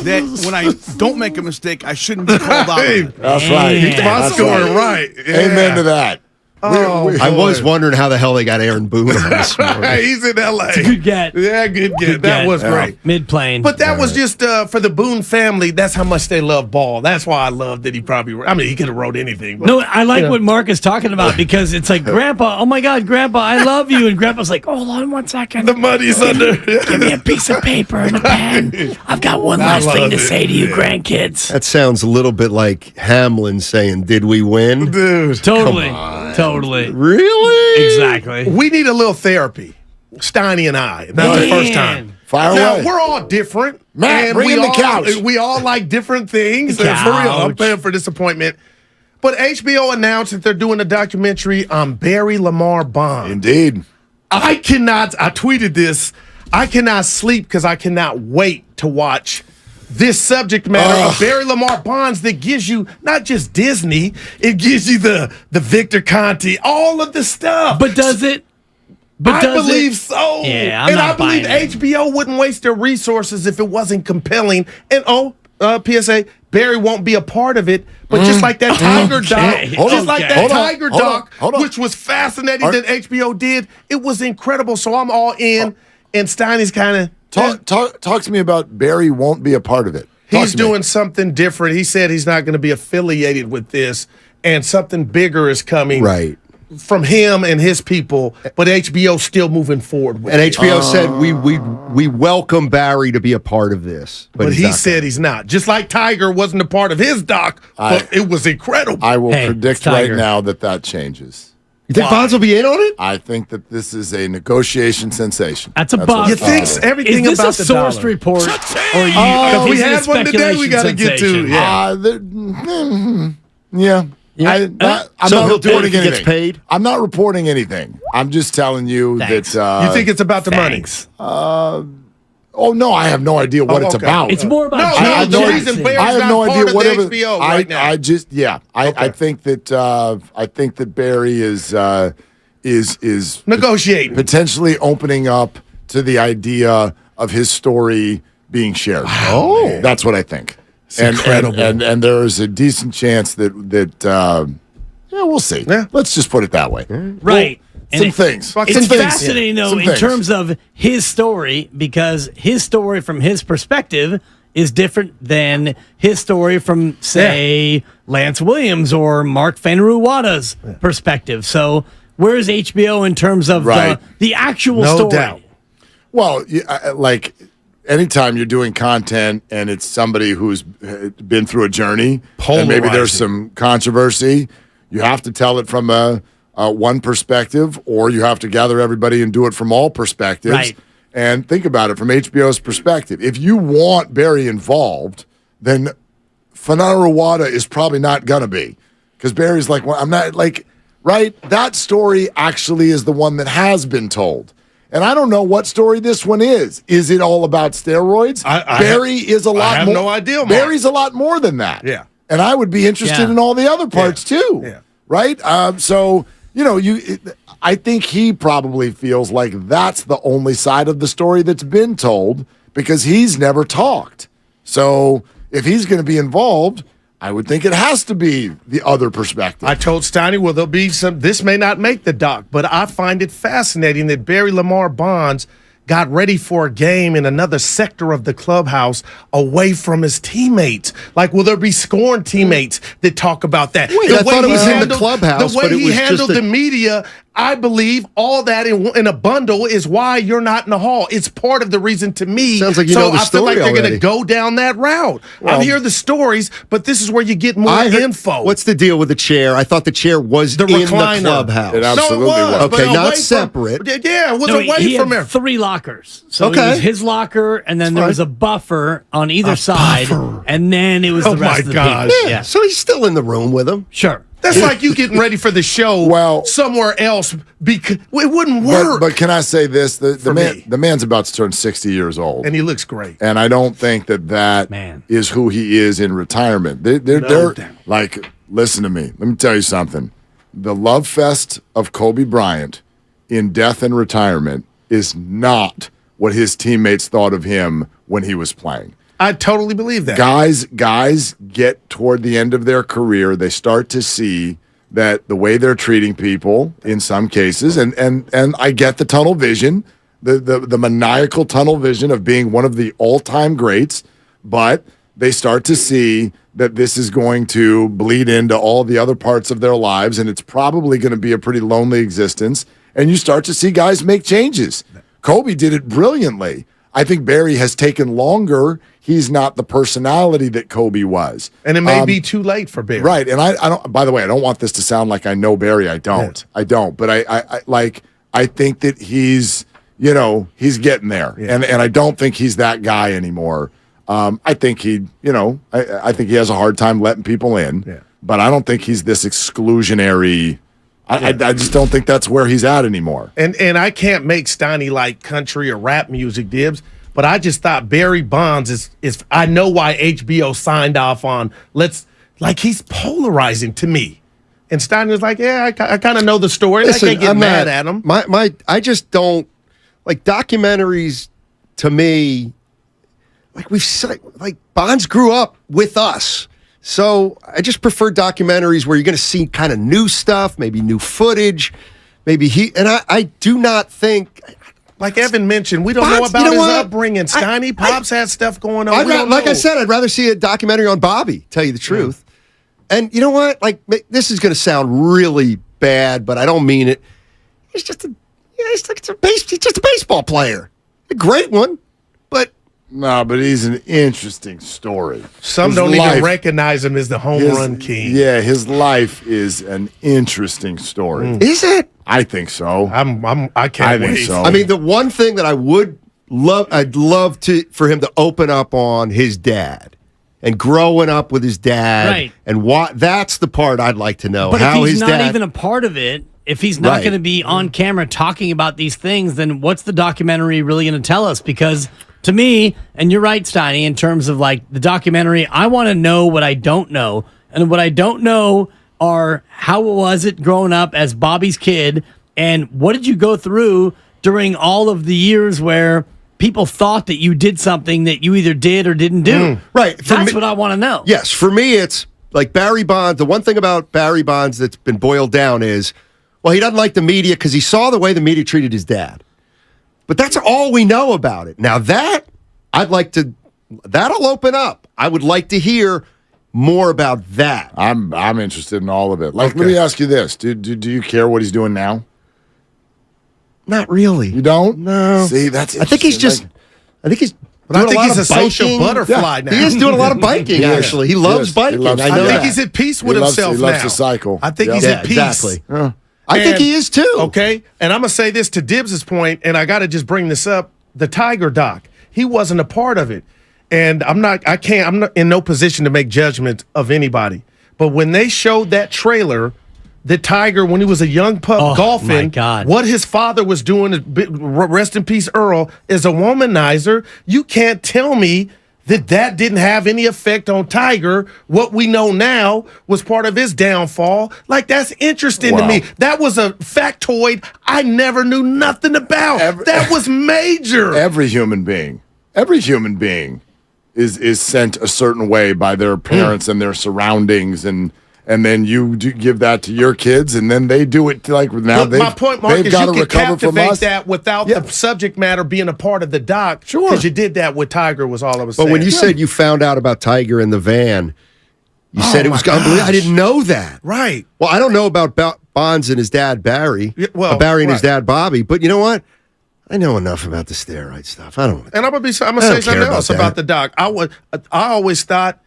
that when I don't make a mistake, I shouldn't be called out. Hey, on it. That's right. Keep my scoring right. Yeah. Amen to that. I was wondering how the hell they got Aaron Boone on this morning. He's in L.A. Good get. Yeah, good get. That get. was great. Mid-plane. But that was just for the Boone family. That's how much they love ball. That's why I love that he probably. I mean, he could have wrote anything. But, No, I like what Mark is talking about because it's like, Grandpa, oh my God, Grandpa, I love you. And Grandpa's like, hold on 1 second. The money's under. Give me a piece of paper and a pen. I've got one last thing to say to you, grandkids. That sounds a little bit like Hamlin saying, "Did we win?" Dude, Totally. Totally. Really? Exactly. we need a little therapy. Steiny and I. Not the first time. Fire Now, away. we're all different. Matt, and bring we in the all, couch. We all like different things. The And for real, I'm couch. paying for disappointment. But HBO announced that they're doing a documentary on Barry Lamar Bonds. Indeed. I tweeted this. I cannot sleep because I cannot wait to watch this subject matter of Barry Lamar Bonds that gives you not just Disney, it gives you the Victor Conti, all of the stuff. But does it? I believe so. Yeah, I'm and not I believe buying it. HBO wouldn't waste their resources if it wasn't compelling. And PSA, Barry won't be a part of it. But just like that Tiger doc, which was fascinating that HBO did, it was incredible. So I'm all in. And Steiny's kind of Talk to me about Barry won't be a part of it. He's doing something different. He said he's not going to be affiliated with this, and something bigger is coming. Right. From him and his people, but HBO's still moving forward with And it. HBO said we welcome Barry to be a part of this, But he's he not said he's not. Just like Tiger wasn't a part of his doc, but it was incredible. I will predict right now that changes. You think Bonds will be in on it? I think that this is a negotiation sensation. That's a what buzz. You think everything Is this about a the source dollar. report? Or If we had one today, we got to get to. Yeah. Yeah. I'm not reporting he anything. gets paid? I'm not reporting anything. I'm just telling you that. You think it's about the money? Oh no, I have no idea what it's about. It's more about I have no reason idea. Barry's I have not no part idea of the whatever. HBO right now. I just I think that is negotiating, potentially opening up to the idea of his story being shared. Oh, that's what I think. Incredible. And there is a decent chance that we'll see. Yeah. Let's just put it that way. Right. Some things. It's fascinating, though, in terms of his story, because his story from his perspective is different than his story from, say, Lance Williams or Mark Fainaru-Wada's perspective. So where's HBO in terms of the actual story? No doubt. Well, like anytime you're doing content and it's somebody who's been through a journey and maybe there's some controversy, you have to tell it from one perspective, or you have to gather everybody and do it from all perspectives. Right. And think about it from HBO's perspective. If you want Barry involved, then Fainaru-Wada is probably not going to be. Because Barry's like, well, I'm not like, right? That story actually is the one that has been told. And I don't know what story this one is. Is it all about steroids? Barry is a lot more. I have no idea, Mark. Barry's a lot more than that. Yeah. And I would be interested in all the other parts too. Yeah. Right? So, you know, I think he probably feels like that's the only side of the story that's been told because he's never talked. So if he's going to be involved, I would think it has to be the other perspective. I told Steiny, well, there'll be some. This may not make the doc, but I find it fascinating that Barry Lamar Bonds got ready for a game in another sector of the clubhouse away from his teammates. Like, will there be scorned teammates that talk about that? Wait, I thought it was in the clubhouse, the way he handled the media, I believe all that in a bundle is why you're not in the hall. It's part of the reason to me. Sounds like you know the story I feel like they're going already. to go down that route. Well, I hear the stories, but this is where you get more info. What's the deal with the chair? I thought the chair was in recliner. the clubhouse. It absolutely was. Okay, but not away from- separate. Yeah, it was No, away he from had there. 3 lockers. So Okay. it was his locker, and then there was a buffer on either side, and then it was the rest of the people. Yeah, so he's still in the room with him. Sure. That's like you getting ready for the show somewhere else because it wouldn't work. But can I say this? The For man, me. the man's about to turn 60 years old. And he looks great. And I don't think that is who he is in retirement. They're like, listen to me. Let me tell you something. The love fest of Kobe Bryant in death and retirement is not what his teammates thought of him when he was playing. I totally believe that. Guys get toward the end of their career, they start to see that the way they're treating people in some cases, and I get the tunnel vision, the maniacal tunnel vision of being one of the all-time greats, but they start to see that this is going to bleed into all the other parts of their lives, and it's probably going to be a pretty lonely existence, and you start to see guys make changes. Kobe did it brilliantly. I think Barry has taken longer. He's not the personality that Kobe was. And it may be too late for Barry. Right. And I don't, by the way, I don't want this to sound like I know Barry. I don't. Yeah. I don't. But I think that he's getting there. Yeah. And I don't think he's that guy anymore. I think I think he has a hard time letting people in. Yeah. But I don't think he's this exclusionary. I just don't think that's where he's at anymore. And I can't make Steiny like country or rap music, Dibs, but I just thought Barry Bonds is I know why HBO signed off on he's polarizing to me. And Steiny was like, yeah, I kind of know the story. Listen, I can't get mad at him. I just don't like documentaries. To me, Bonds grew up with us. So I just prefer documentaries where you're going to see kind of new stuff, maybe new footage, I do not think. Like Evan mentioned, we don't know about his upbringing. Steiny Pops had stuff going on. I said, I'd rather see a documentary on Bobby, tell you the truth. And you know what? Like, this is going to sound really bad, but I don't mean it. He's just a baseball player. A great one, but. No, but he's an interesting story. Some don't even recognize him as the home run king. Yeah, his life is an interesting story. Is it? I think so. I can't wait. Think so. I mean, the one thing that I'd love for him to open up on his dad and growing up with his dad. Right. And that's the part I'd like to know. But how if he's his not dad, even a part of it, if he's not going to be on camera talking about these things, then what's the documentary really going to tell us? Because to me, and you're right, Steiny, in terms of like the documentary, I want to know what I don't know. And what I don't know are how was it growing up as Bobby's kid, and what did you go through during all of the years where people thought that you did something that you either did or didn't do. Right. That's what I want to know. Yes. For me, it's like Barry Bonds. The one thing about Barry Bonds that's been boiled down is, well, he doesn't like the media because he saw the way the media treated his dad. But that's all we know about it. Now that, I'd like to That'll open up. I would like to hear more about that. I'm interested in all of it. Like, let me ask you this: Do you care what he's doing now? Not really. You don't? No. See, that's. I think he's just. I think he's. But I think he's a social butterfly now. He is doing a lot of biking, actually. He loves biking. I think he's at peace with himself now. He loves to cycle. I think he's at peace. Exactly. I think he is too. Okay. And I'm going to say this to Dibbs' point, and I got to just bring this up. The Tiger doc, he wasn't a part of it. And I'm not in no position to make judgment of anybody. But when they showed that trailer, the Tiger, when he was a young pup golfing, what his father was doing, rest in peace, Earl, is a womanizer. You can't tell me that didn't have any effect on Tiger. What we know now was part of his downfall. Like, that's interesting to me. That was a factoid I never knew nothing about. That was major. Every human being is sent a certain way by their parents and their surroundings, and then you give that to your kids, and then they do it like now. My point, Mark, is got you to can recover from captivate us. that without the subject matter being a part of the doc. Sure, because you did that with Tiger. Was all I was saying. But when you said you found out about Tiger in the van, you said it was unbelievable. I didn't know that. Right. Well, I don't know about Bonds and his dad Barry. Barry and his dad Bobby. But you know what? I know enough about the steroid stuff. I don't. And I'm gonna say something else about the doc. I always thought,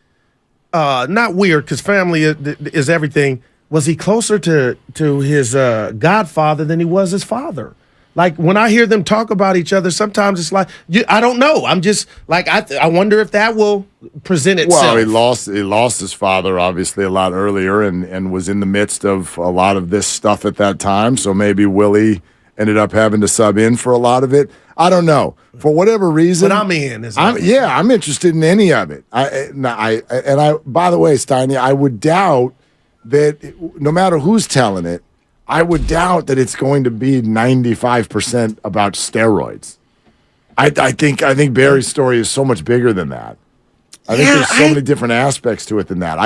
not weird because family is everything. Was he closer to his godfather than he was his father? Like, when I hear them talk about each other, sometimes it's like, I don't know. I'm just like, I wonder if that will present itself. Well, he lost his father obviously a lot earlier, and was in the midst of a lot of this stuff at that time. So maybe Willie ended up having to sub in for a lot of it. I don't know. For whatever reason. But I'm in. I'm interested in any of it. I by the way, Steiny, I would doubt that no matter who's telling it, I would doubt that it's going to be 95% about steroids. I think Barry's story is so much bigger than that. I think there's so many different aspects to it than that.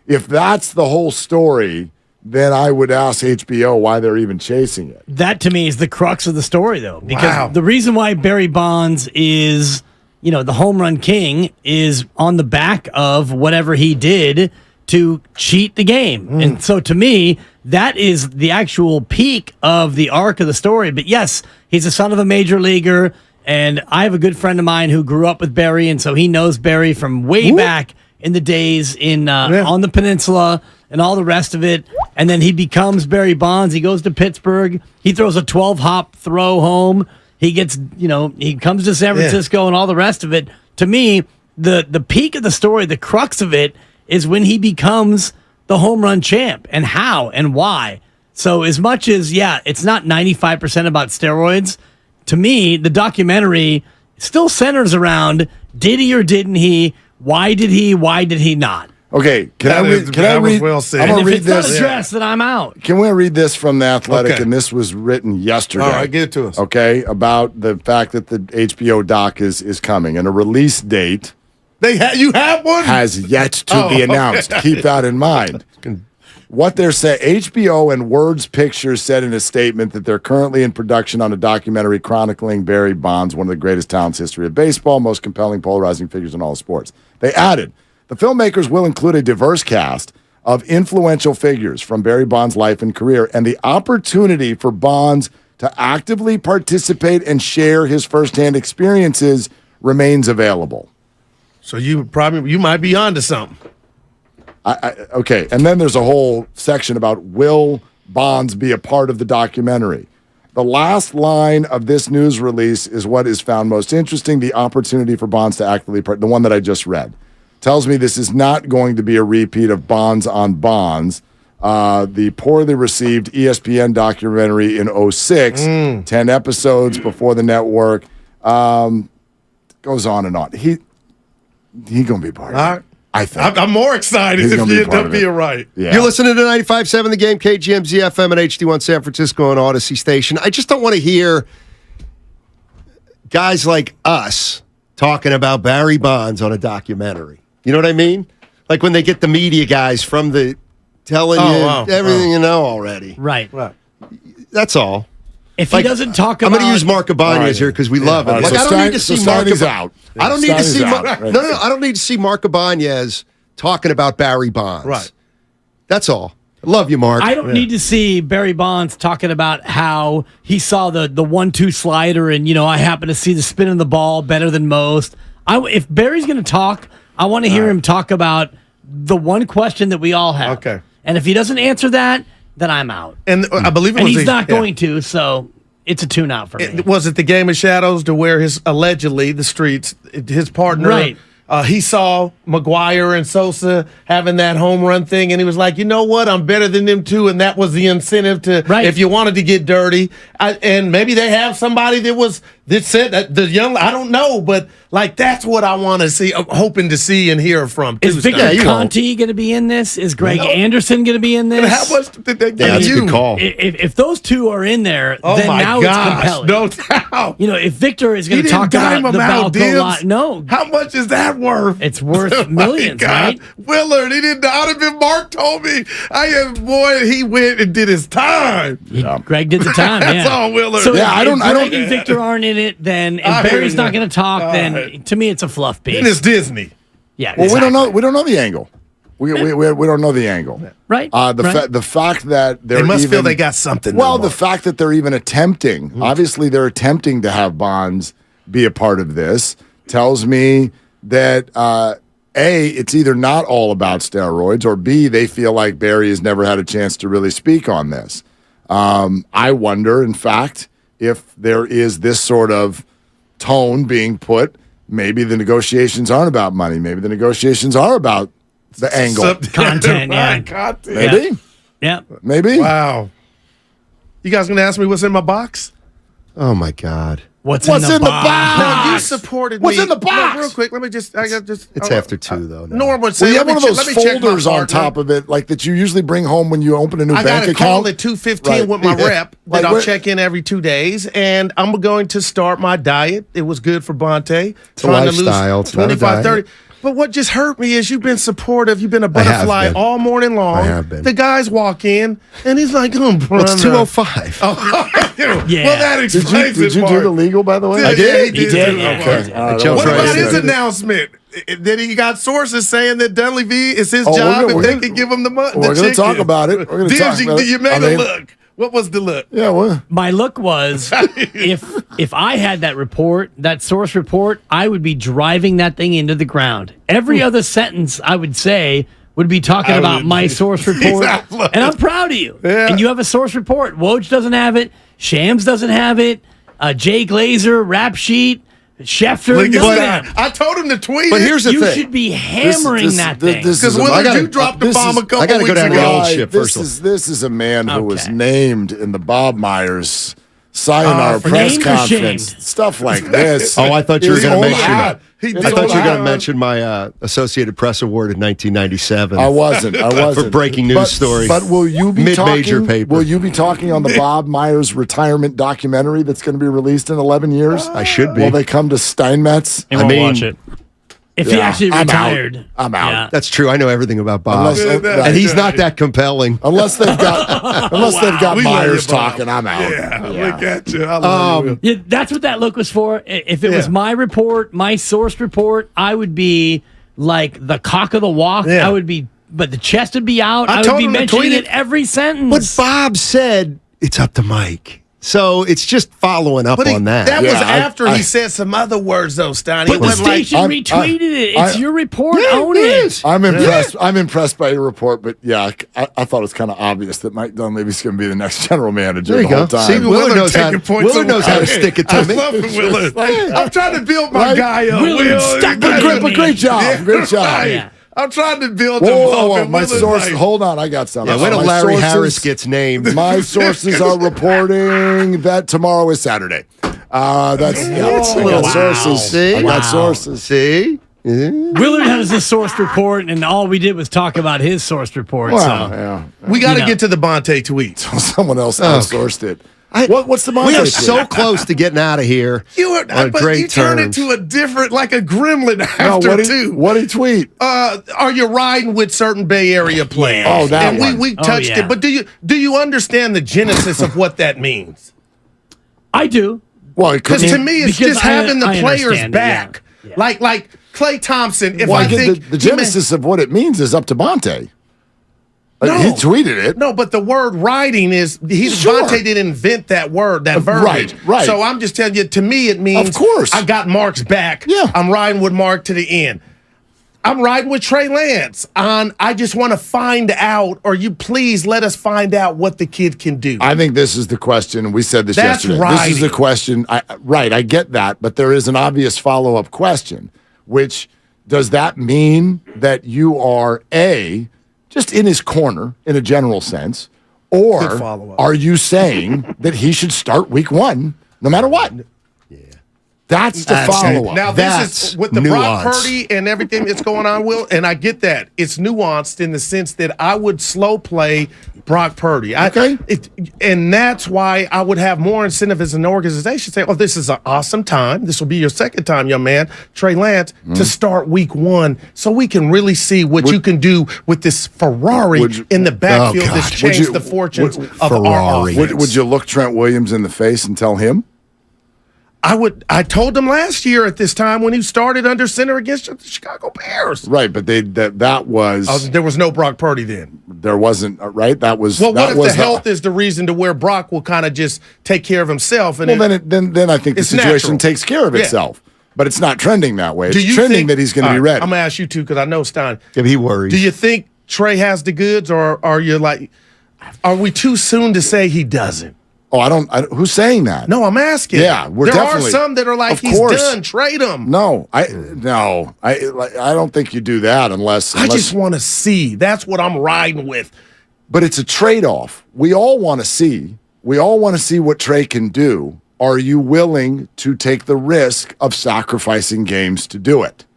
If that's the whole story, then I would ask HBO why they're even chasing it. That, to me, is the crux of the story, though. Because the reason why Barry Bonds is, the home run king is on the back of whatever he did to cheat the game. And so, to me, that is the actual peak of the arc of the story. But, yes, he's a son of a major leaguer, and I have a good friend of mine who grew up with Barry, and so he knows Barry from way back in the days on the peninsula and all the rest of it. And then he becomes Barry Bonds. He goes to Pittsburgh. He throws a 12-hop throw home. He gets, he comes to San Francisco and all the rest of it. To me, the peak of the story, the crux of it, is when he becomes the home run champ, and how and why. So as much as, it's not 95% about steroids, to me, the documentary still centers around, did he or didn't he? Why did he not? Okay, can I read? Well said. I'm going to read it's this. Not addressed, then I'm out. Can we read this from The Athletic? And this was written yesterday. All right, give it to us. Okay, about the fact that the HBO doc is coming, and a release date. You have one? Has yet to be announced. Okay. Keep that in mind. What they're saying, HBO and Words Pictures said in a statement that they're currently in production on a documentary chronicling Barry Bonds, one of the greatest talents in history of baseball, most compelling, polarizing figures in all sports. They added, the filmmakers will include a diverse cast of influential figures from Barry Bonds' life and career, and the opportunity for Bonds to actively participate and share his firsthand experiences remains available. So you might be onto something. Okay, and then there's a whole section about will Bonds be a part of the documentary. The last line of this news release is what is found most interesting, the opportunity for Bonds to actively the one that I just read. Tells me this is not going to be a repeat of Bonds on Bonds, the poorly received ESPN documentary in 2006, 10 episodes before the network. Goes on and on. He going to be part of it. I think. I'm more excited if you end up being right. Yeah. You're listening to 95.7 The Game, KGMZ FM and HD1 San Francisco and Odyssey Station. I just don't want to hear guys like us talking about Barry Bonds on a documentary. You know what I mean? Like when they get the media guys from the telling you everything you know already. Right. That's all. If he doesn't talk I'm about, going to use Mark Ibanez here because we love him. Right, Like, so I don't need to see Mark Steiny's out. I don't need to see out. Mark. No, I don't need to see Mark Ibanez talking about Barry Bonds. Right. That's all. I love you, Mark. I don't need to see Barry Bonds talking about how he saw the 1-2 slider and, I happen to see the spin of the ball better than most. If Barry's going to talk, I want to hear him talk about the one question that we all have. Okay. And if he doesn't answer that, then I'm out. And I believe it and was he's not going to, so it's a tune out for me. Was it the Game of Shadows to where allegedly the streets, his partner, right. He saw McGuire and Sosa having that home run thing, and he was like, you know what? I'm better than them too, and that was the incentive to, if you wanted to get dirty. And maybe they have somebody that said that the young, I don't know, but like that's what I want to see, I'm hoping to see and hear from. Is Victor Conti going to be in this? Is Greg Anderson going to be in this? And how much did they give that's a good call. If those two are in there, then now it's compelling. No doubt. If Victor is going to talk about the Balco lot, no. How much is that worth? It's worth millions, right? Willard, he didn't. I'd have been. Mark told me. He went and did his time. Greg did the time. That's all Willard. So I don't. Greg and Victor aren't in it, then and Barry's not going to talk. Then to me, it's a fluff piece. And it's Disney. Yeah. Well, we don't know the angle. We don't know the angle. Right. The fact that they must feel they got something. Well, the fact that they're even attempting, obviously they're attempting to have Bonds be a part of this, tells me that A, it's either not all about steroids, or B, they feel like Barry has never had a chance to really speak on this. I wonder, in fact, if there is this sort of tone being put, maybe the negotiations aren't about money. Maybe the negotiations are about the angle. Content, yeah. Content. Maybe. Yeah. Maybe. Wow. You guys going to ask me what's in my box? Oh, my God. What's in the box? No, you supported What's me. in the box? No, real quick, let me just. It's after 2, though. Now. Norm would say, Well, you have one of those let me check my folders on partner. top of it, like that you usually bring home when you open a new I bank got a account. call at 2:15 with my rep that I'll check in every 2 days, and I'm going to start my diet. It was good for Bonte. It's a lifestyle. It's not a 25, diet. 30. But what just hurt me is you've been supportive. You've been a butterfly all morning long. I have been. The guys walk in, and he's like, brother. It's 2:05. Yeah. Well, that explains Did you do the legal, by the way? I did. He did. Okay. What about his announcement? That he got sources saying that Dunleavy is his Oh, job we're if they gonna- can give him the money. We're going to talk about it. We're going to talk about it. You made I mean, a look. What was the look? Yeah, well. My look was if I had that report, that source report, I would be driving that thing into the ground. Every other sentence I would say would be talking about my source report. Exactly. And I'm proud of you. Yeah. And you have a source report. Woj doesn't have it. Shams doesn't have it. Jay Glazer, Rap Sheet, Schefter. Look at none of that. them. I told him to tweet But it. here's the You thing. should be hammering that thing. Because Willard, you dropped the bomb a couple I gotta go weeks down to ago. the old ship first. This is a man who was Okay. named in the Bob Myers sayonara for press name or conference. shame? Stuff like this. Oh, I thought you were His going to old mention. hat. He I did thought you were going to that. mention my Associated Press Award in 1997. I wasn't. For breaking news story. But will you be Mid-major talking? paper. Will you be talking on the Bob Myers retirement documentary that's going to be released in 11 years? I should be. Will they come to Steinmetz? He won't watch it. If he actually I'm out. retired. I'm out. Yeah. That's true. I know everything about Bob. Unless- and he's not that compelling. Unless they've got We love Myers you, Bob. talking, I'm out. Yeah, look at you. I love you. Yeah, that's what that look was for. If it was my report, my source report, I would be like the cock of the walk. Yeah. I would be, but the chest would be out. I I told would be him to mentioning tweet it it. every sentence. But Bob said it's up to Mike. So it's just following up on that. That was Yeah, after I- he said some other words, though, Stein. He But the was like, station retweeted it. It's your report. Own it. I'm impressed. I'm impressed by your report, but yeah, I thought it was kind of obvious that Mike Dunleavy's going to be the next general manager There the you whole go. time. See, Willard knows how to stick it to I me. love it, Willard. I'm trying to build my Right? guy up. Willard Will. stuck Great- it to me. Great job. Yeah, Great job. right. Yeah. I'm trying to build Whoa, him whoa, up. whoa. and My Willard's source. like- Hold on, I got something. Yeah, wait till My Larry sources- Harris gets named. My sources are reporting that tomorrow is Saturday. That's I got sources. See? I got sources. See? Yeah. Willard has a source report, and all we did was talk about his source report. Wow, So yeah. We got to You know. get to the Bonte tweet. Someone else outsourced it. What's the We Monte are tweet? so close to getting out of here. You were, on but great you turned terms. into a different, like a gremlin No, after too. What'd he tweet? Are you riding with certain Bay Area players? Oh, that and one. we touched yeah. it. But do you understand the genesis of what that means? I do. Well, because to me, it's just having the players back. Yeah. Like Klay Thompson. If well, I think the genesis of what it means is up to Bonte. No. He tweeted it. No, but the word riding is Bonte didn't invent that word, that verbiage. Right. So I'm just telling you, to me, it means of course I got Mark's back. Yeah. I'm riding with Mark to the end. I'm riding with Trey Lance on I just want to find out, or you please let us find out what the kid can do. I think this is the question. We said this That's yesterday. riding. This is the question. I get that, but there is an obvious follow-up question, which does that mean that you are just in his corner in a general sense, or are you saying that he should start week 1 no matter what? That's the follow-up. Now, this is with the Brock Purdy and everything that's going on, Will, and I get that. It's nuanced in the sense that I would slow play Brock Purdy. And that's why I would have more incentive as an organization say, this is an awesome time. This will be your second time, young man, Trey Lance, to start week 1 so we can really see what you can do with this Ferrari in the backfield that's changed the fortunes of our offense. Would you look Trent Williams in the face and tell him? I told them last year at this time when he started under center against the Chicago Bears. Right, but that was there was no Brock Purdy then. There wasn't, right? That was what if the health is the reason to where Brock will kind of just take care of himself? And then I think the situation takes care of itself. But it's not trending that way. It's trending that he's going to be ready. I'm going to ask you two because I know Stein. Yeah, he worries. Do you think Trey has the goods, or are you like, are we too soon to say he doesn't? Oh, I don't. Who's saying that? No, I'm asking. Yeah, there are some that are like, he's done. Trade him. No, I don't think you do that unless I just want to see. That's what I'm riding with. But it's a trade-off. We all want to see. We all want to see what Trey can do. Are you willing to take the risk of sacrificing games to do it?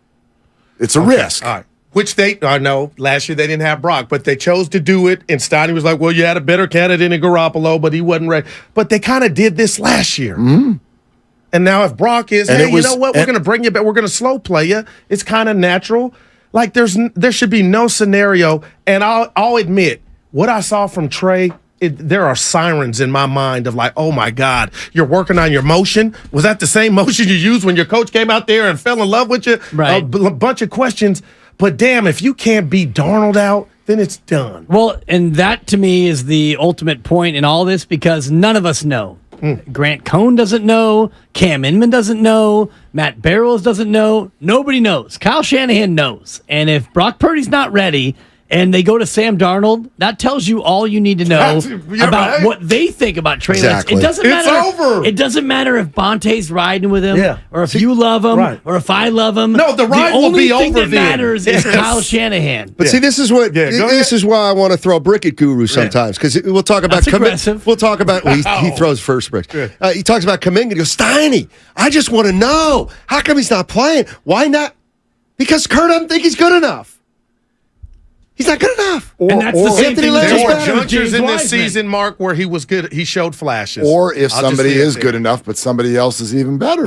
It's a risk. All right. Which I know last year they didn't have Brock, but they chose to do it. And Steiny was like, well, you had a better candidate in Garoppolo, but he wasn't ready. But they kind of did this last year. Mm-hmm. And now if Brock is, you know what, we're going to bring you back. We're going to slow play you. It's kind of natural. Like there should be no scenario. And I'll admit, what I saw from Trey, there are sirens in my mind of like, oh my God, you're working on your motion. Was that the same motion you used when your coach came out there and fell in love with you? Right. A bunch of questions. But damn, if you can't beat Darnold out, then it's done. Well, and that to me is the ultimate point in all this because none of us know. Grant Cohn doesn't know. Cam Inman doesn't know. Matt Barrows doesn't know. Nobody knows. Kyle Shanahan knows. And if Brock Purdy's not ready and they go to Sam Darnold, that tells you all you need to know about what they think about Trey Lance. It doesn't matter. It doesn't matter if Bonte's riding with him, or if you love him, or if I love him. No, the ride will be over. The only thing that matters is Kyle Shanahan. But see, this is what this is why I want to throw a brick at Guru sometimes because we'll talk about aggressive. We'll talk about he throws first bricks. He talks about Kuminga. He goes, Steiny, I just want to know how come he's not playing? Why not? Because Kurt doesn't think he's good enough. He's not good enough. And that's the same thing. There were junctures in this season, Mark, where he was good. He showed flashes. Or if somebody is good enough, but somebody else is even better.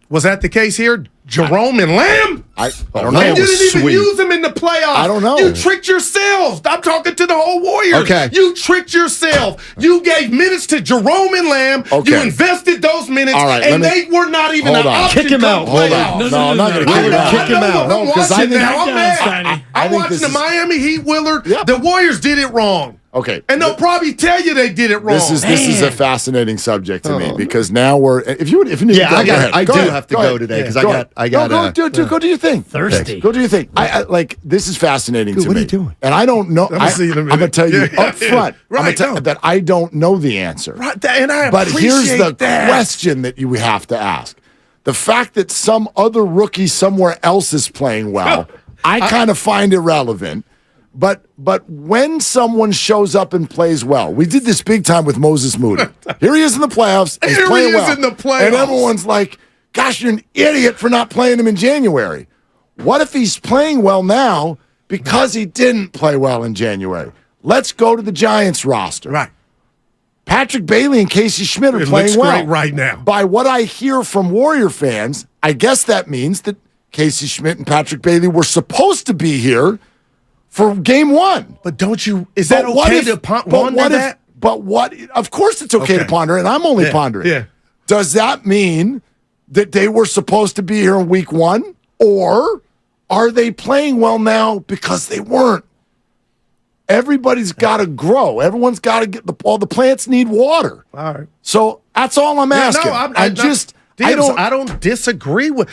Was that the case here? Jerome and Lamb? I don't know. And you didn't even use them in the playoffs. I don't know. You tricked yourselves. I'm talking to the whole Warriors. Okay. You tricked yourself. You gave minutes to Jerome and Lamb. Okay. You invested those minutes, and they were not even an option. Kick him out. Hold on. No, I'm not going to kick him out. Kick him out. No, because I think I'm watching the Miami Heat, Willard. The Warriors did it wrong. Okay. And they'll probably tell you they did it wrong. This is a fascinating subject to me because now we're if you need to go, I do have to go today because I got go do your thing. Thirsty. Go do your thing. I like this is fascinating to me. What are you doing? And I don't know. I'm going to tell you up front. Right, I'm going to tell you that I don't know the answer. Right, and I but here's the that. question that you have to ask: the fact that some other rookie somewhere else is playing well, I kind of find irrelevant. But when someone shows up and plays well, we did this big time with Moses Moody. Here he is in the playoffs. He's playing well. In the playoffs. And everyone's like, gosh, you're an idiot for not playing him in January. What if he's playing well now because he didn't play well in January? Let's go to the Giants roster. Right. Patrick Bailey and Casey Schmidt are playing well. Great right now. By what I hear from Warrior fans, I guess that means that Casey Schmidt and Patrick Bailey were supposed to be here for game one. But don't you? Is that okay to punt one to that? But what? Of course, it's okay to ponder, and I'm only pondering. Yeah. Does that mean that they were supposed to be here in week 1, or are they playing well now because they weren't? Everybody's got to grow. Everyone's got to get all the plants need water. All right. So that's all I'm asking. I don't disagree with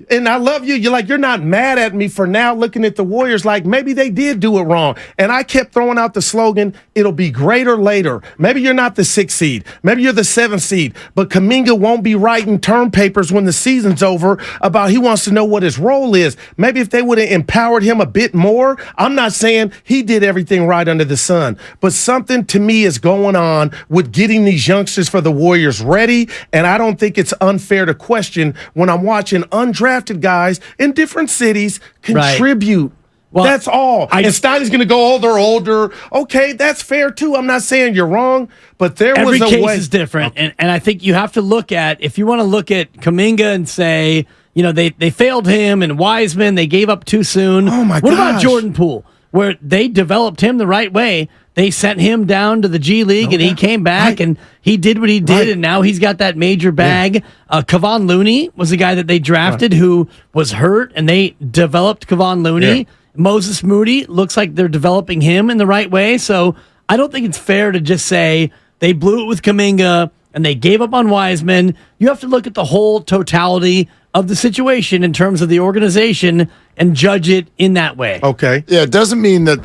and I love you. You're not mad at me for now looking at the Warriors like maybe they did do it wrong. And I kept throwing out the slogan, it'll be greater later. Maybe you're not the 6th seed. Maybe you're the 7th seed. But Kuminga won't be writing term papers when the season's over about he wants to know what his role is. Maybe if they would have empowered him a bit more, I'm not saying he did everything right under the sun. But something to me is going on with getting these youngsters for the Warriors ready. And I don't think it's unfair to question when I'm watching undrafted guys in different cities contribute. Right. Well, that's all. And Steiny's going to go, they're older. Okay, that's fair too. I'm not saying you're wrong, but there was a way. Every case is different. And I think you have to look at, if you want to look at Kuminga and say, they failed him, and Wiseman, they gave up too soon. Oh my gosh. What about Jordan Poole, where they developed him the right way? They sent him down to the G League, and he came back, and he did what he did, and now he's got that major bag. Kevon Looney was the guy that they drafted who was hurt, and they developed Kevon Looney. Yeah. Moses Moody looks like they're developing him in the right way. So I don't think it's fair to just say they blew it with Kuminga and they gave up on Wiseman. You have to look at the whole totality of the situation in terms of the organization and judge it in that way. Okay. Yeah, it doesn't mean that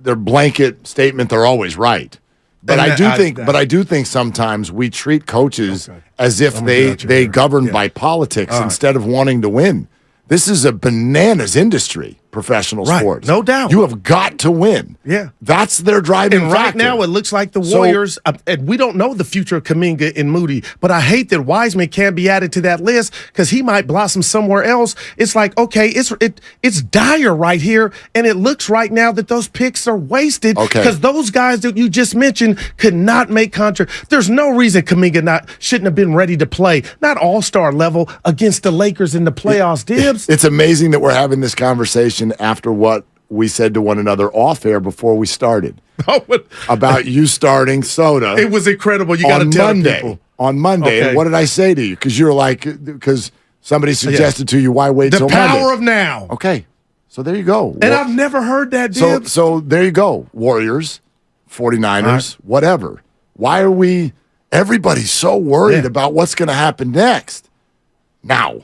their blanket statement they're always right. But I do think sometimes we treat coaches as if they govern by politics instead of wanting to win. This is a bananas industry, professional sports. No doubt. You have got to win. Yeah. That's their driving factor. factor. And right now it looks like the Warriors, and we don't know the future of Kuminga and Moody, but I hate that Wiseman can't be added to that list because he might blossom somewhere else. It's like, okay, it's dire right here, and it looks right now that those picks are wasted because those guys that you just mentioned could not make contract. There's no reason Kuminga shouldn't have been ready to play, not all-star level, against the Lakers in the playoffs, Dibs. It's amazing that we're having this conversation after what we said to one another off air before we started about you starting Soda. It was incredible. You got to tell people. On Monday. Okay. And what did I say to you? Because you're like, because somebody suggested to you, why wait till Monday? The power of now. Okay. So there you go. And I've never heard that, Dibs. So there you go. Warriors, 49ers, whatever. Why are everybody's so worried about what's going to happen next? Now.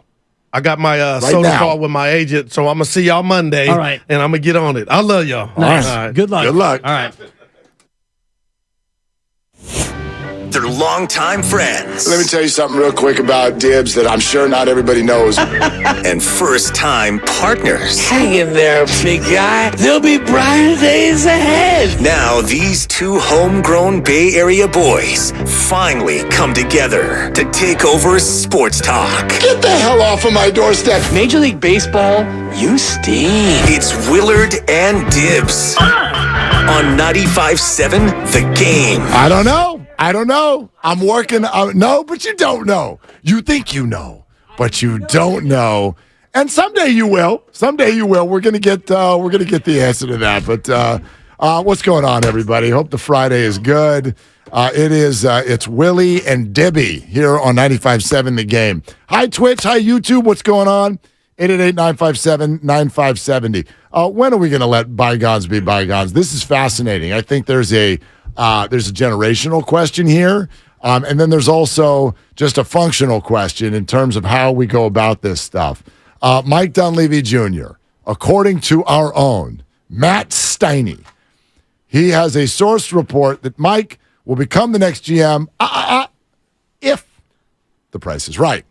I got my soda call with my agent, so I'm going to see y'all Monday. All right. And I'm going to get on it. I love y'all. Nice. All right. Good luck. Good luck. All right. They're longtime friends. Let me tell you something real quick about Dibs that I'm sure not everybody knows. And first-time partners. Hang in there, big guy. There'll be brighter days ahead. Now, these two homegrown Bay Area boys finally come together to take over sports talk. Get the hell off of my doorstep. Major League Baseball, you stink. It's Willard and Dibs on 95.7 The Game. I don't know. I'm working. No, but you don't know. You think you know, but you don't know. And someday you will. We're gonna get the answer to that. But what's going on, everybody? Hope the Friday is good. It's Willie and Dibby here on 95.7 The Game. Hi Twitch. Hi YouTube. What's going on? 888-957-9570. When are we going to let bygones be bygones? This is fascinating. I think there's a generational question here, and then there's also just a functional question in terms of how we go about this stuff. Mike Dunleavy Jr., according to our own Matt Steiny, he has a source report that Mike will become the next GM if the price is right.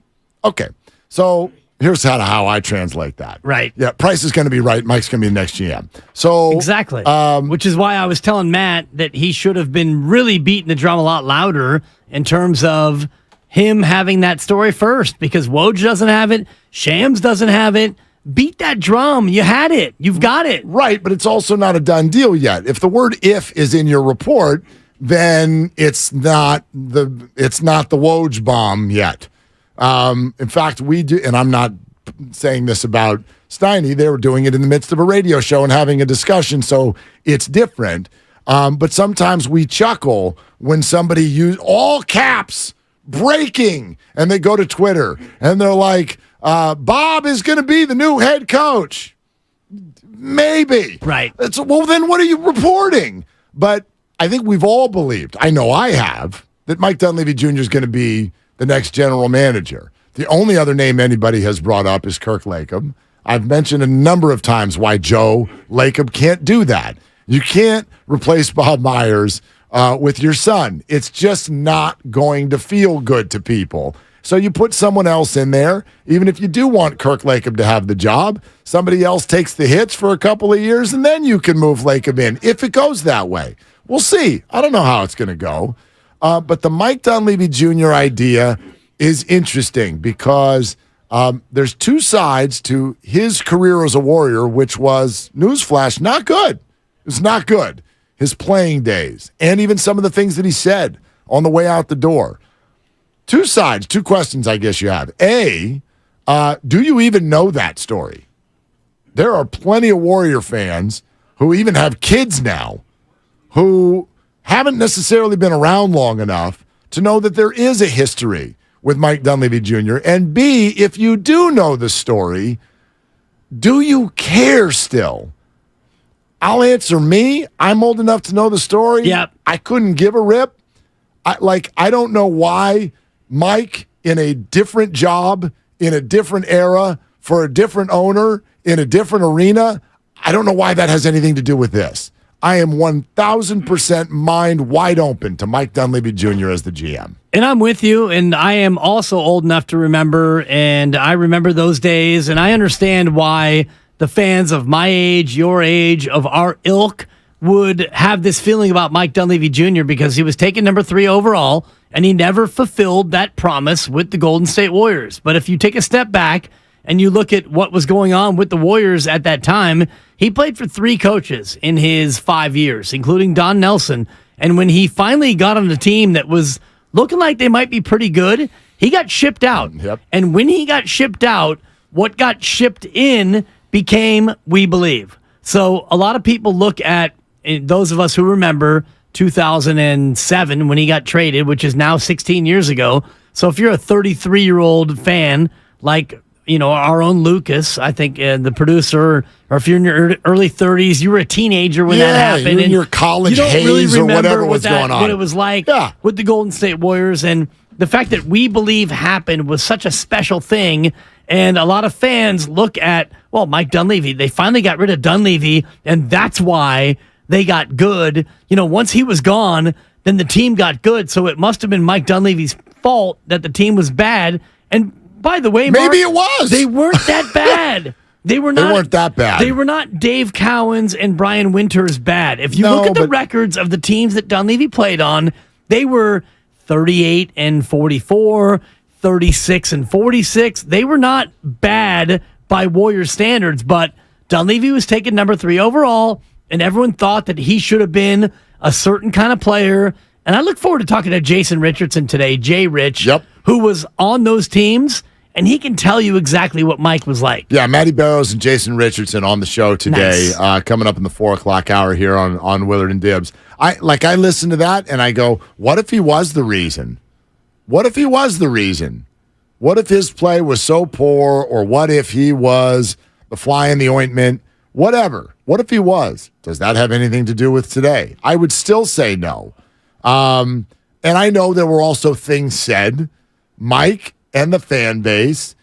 Okay, so here's how I translate that. Right. Yeah, Price is going to be right. Mike's going to be the next GM. So exactly. Which is why I was telling Matt that he should have been really beating the drum a lot louder in terms of him having that story first, because Woj doesn't have it. Shams doesn't have it. Beat that drum. You had it. You've got it. Right, but it's also not a done deal yet. If the word "if" is in your report, then it's not the Woj bomb yet. In fact, we do, and I'm not saying this about Steiny, they were doing it in the midst of a radio show and having a discussion, so it's different. But sometimes we chuckle when somebody use all caps, breaking, and they go to Twitter and they're like, Bob is going to be the new head coach. Maybe. Right. Well, then what are you reporting? But I think we've all believed, I know I have, that Mike Dunleavy Jr. is going to be the next general manager. The only other name anybody has brought up is Kirk Lacob. I've mentioned a number of times why Joe Lacob can't do that. You can't replace Bob Myers with your son. It's just not going to feel good to people. So you put someone else in there, even if you do want Kirk Lacob to have the job, somebody else takes the hits for a couple of years, and then you can move Lacob in, if it goes that way. We'll see. I don't know how it's going to go. But the Mike Dunleavy Jr. idea is interesting because there's two sides to his career as a Warrior, which was, newsflash, not good. It was not good. His playing days, and even some of the things that he said on the way out the door. Two sides, two questions I guess you have. A, do you even know that story? There are plenty of Warrior fans who even have kids now who haven't necessarily been around long enough to know that there is a history with Mike Dunleavy Jr. And B, if you do know the story, do you care still? I'll answer me. I'm old enough to know the story. Yep. I couldn't give a rip. I don't know why Mike, in a different job, in a different era, for a different owner, in a different arena, I don't know why that has anything to do with this. I am 1,000% mind wide open to Mike Dunleavy Jr. as the GM. And I'm with you, and I am also old enough to remember, and I remember those days, and I understand why the fans of my age, your age, of our ilk would have this feeling about Mike Dunleavy Jr. because he was taken number 3 overall, and he never fulfilled that promise with the Golden State Warriors. But if you take a step back and you look at what was going on with the Warriors at that time, he played for 3 coaches in his 5 years, including Don Nelson. And when he finally got on a team that was looking like they might be pretty good, he got shipped out. Yep. And when he got shipped out, what got shipped in became We Believe. So a lot of people look at, those of us who remember 2007 when he got traded, which is now 16 years ago. So if you're a 33-year-old fan, like, you know, our own Lucas, I think the producer, or if you're in your early 30s, you were a teenager when that happened. You're in your college haze or whatever was going on. What it was like with the Golden State Warriors, and the fact that We Believe happened was such a special thing. And a lot of fans look at, well, Mike Dunleavy, they finally got rid of Dunleavy, and that's why they got good. You know, once he was gone, then the team got good. So it must have been Mike Dunleavy's fault that the team was bad. And by the way, Mark, maybe it was. They weren't that bad. They weren't that bad. They were not Dave Cowens and Brian Winters bad. If you look at the records of the teams that Dunleavy played on, they were 38-44, 36-46. They were not bad by Warrior standards, but Dunleavy was taken number 3 overall, and everyone thought that he should have been a certain kind of player. And I look forward to talking to Jason Richardson today, Jay Rich, who was on those teams, and he can tell you exactly what Mike was like. Yeah, Matty Barrows and Jason Richardson on the show today, coming up in the 4 o'clock hour here on Willard and Dibs. I listen to that, and I go, what if he was the reason? What if he was the reason? What if his play was so poor, or what if he was the fly in the ointment? Whatever. What if he was? Does that have anything to do with today? I would still say no. And I know there were also things said. Mike and the fan base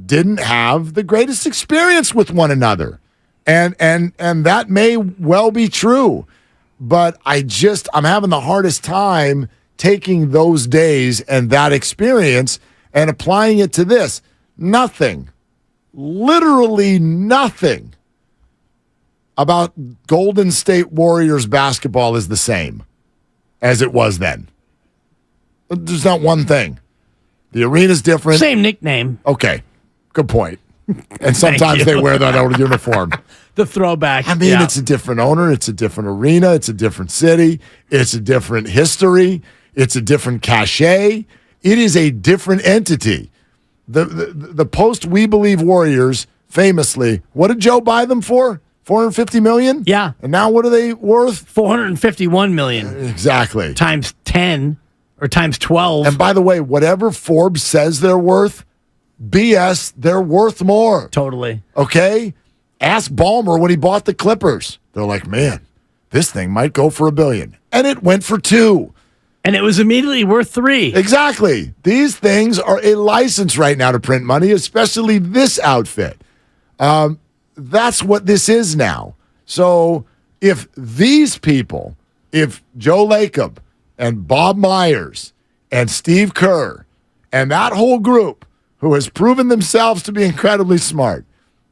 didn't have the greatest experience with one another. And that may well be true. But I'm having the hardest time taking those days and that experience and applying it to this. Nothing, literally nothing about Golden State Warriors basketball is the same as it was then. There's not one thing. The arena's different. Same nickname. Okay, good point. And sometimes they wear that old uniform. The throwback. I mean, it's a different owner. It's a different arena. It's a different city. It's a different history. It's a different cachet. It is a different entity. The post We Believe Warriors, famously, what did Joe buy them for? $450 million? Yeah. And now what are they worth? $451 million. Exactly. Times 10 or times 12. And by the way, whatever Forbes says they're worth, BS, they're worth more. Totally. Okay? Ask Ballmer when he bought the Clippers. They're like, man, this thing might go for $1 billion. And it went for $2 billion. And it was immediately worth $3 billion. Exactly. These things are a license right now to print money, especially this outfit. That's what this is now. So if these people, if Joe Lacob and Bob Myers and Steve Kerr and that whole group who has proven themselves to be incredibly smart,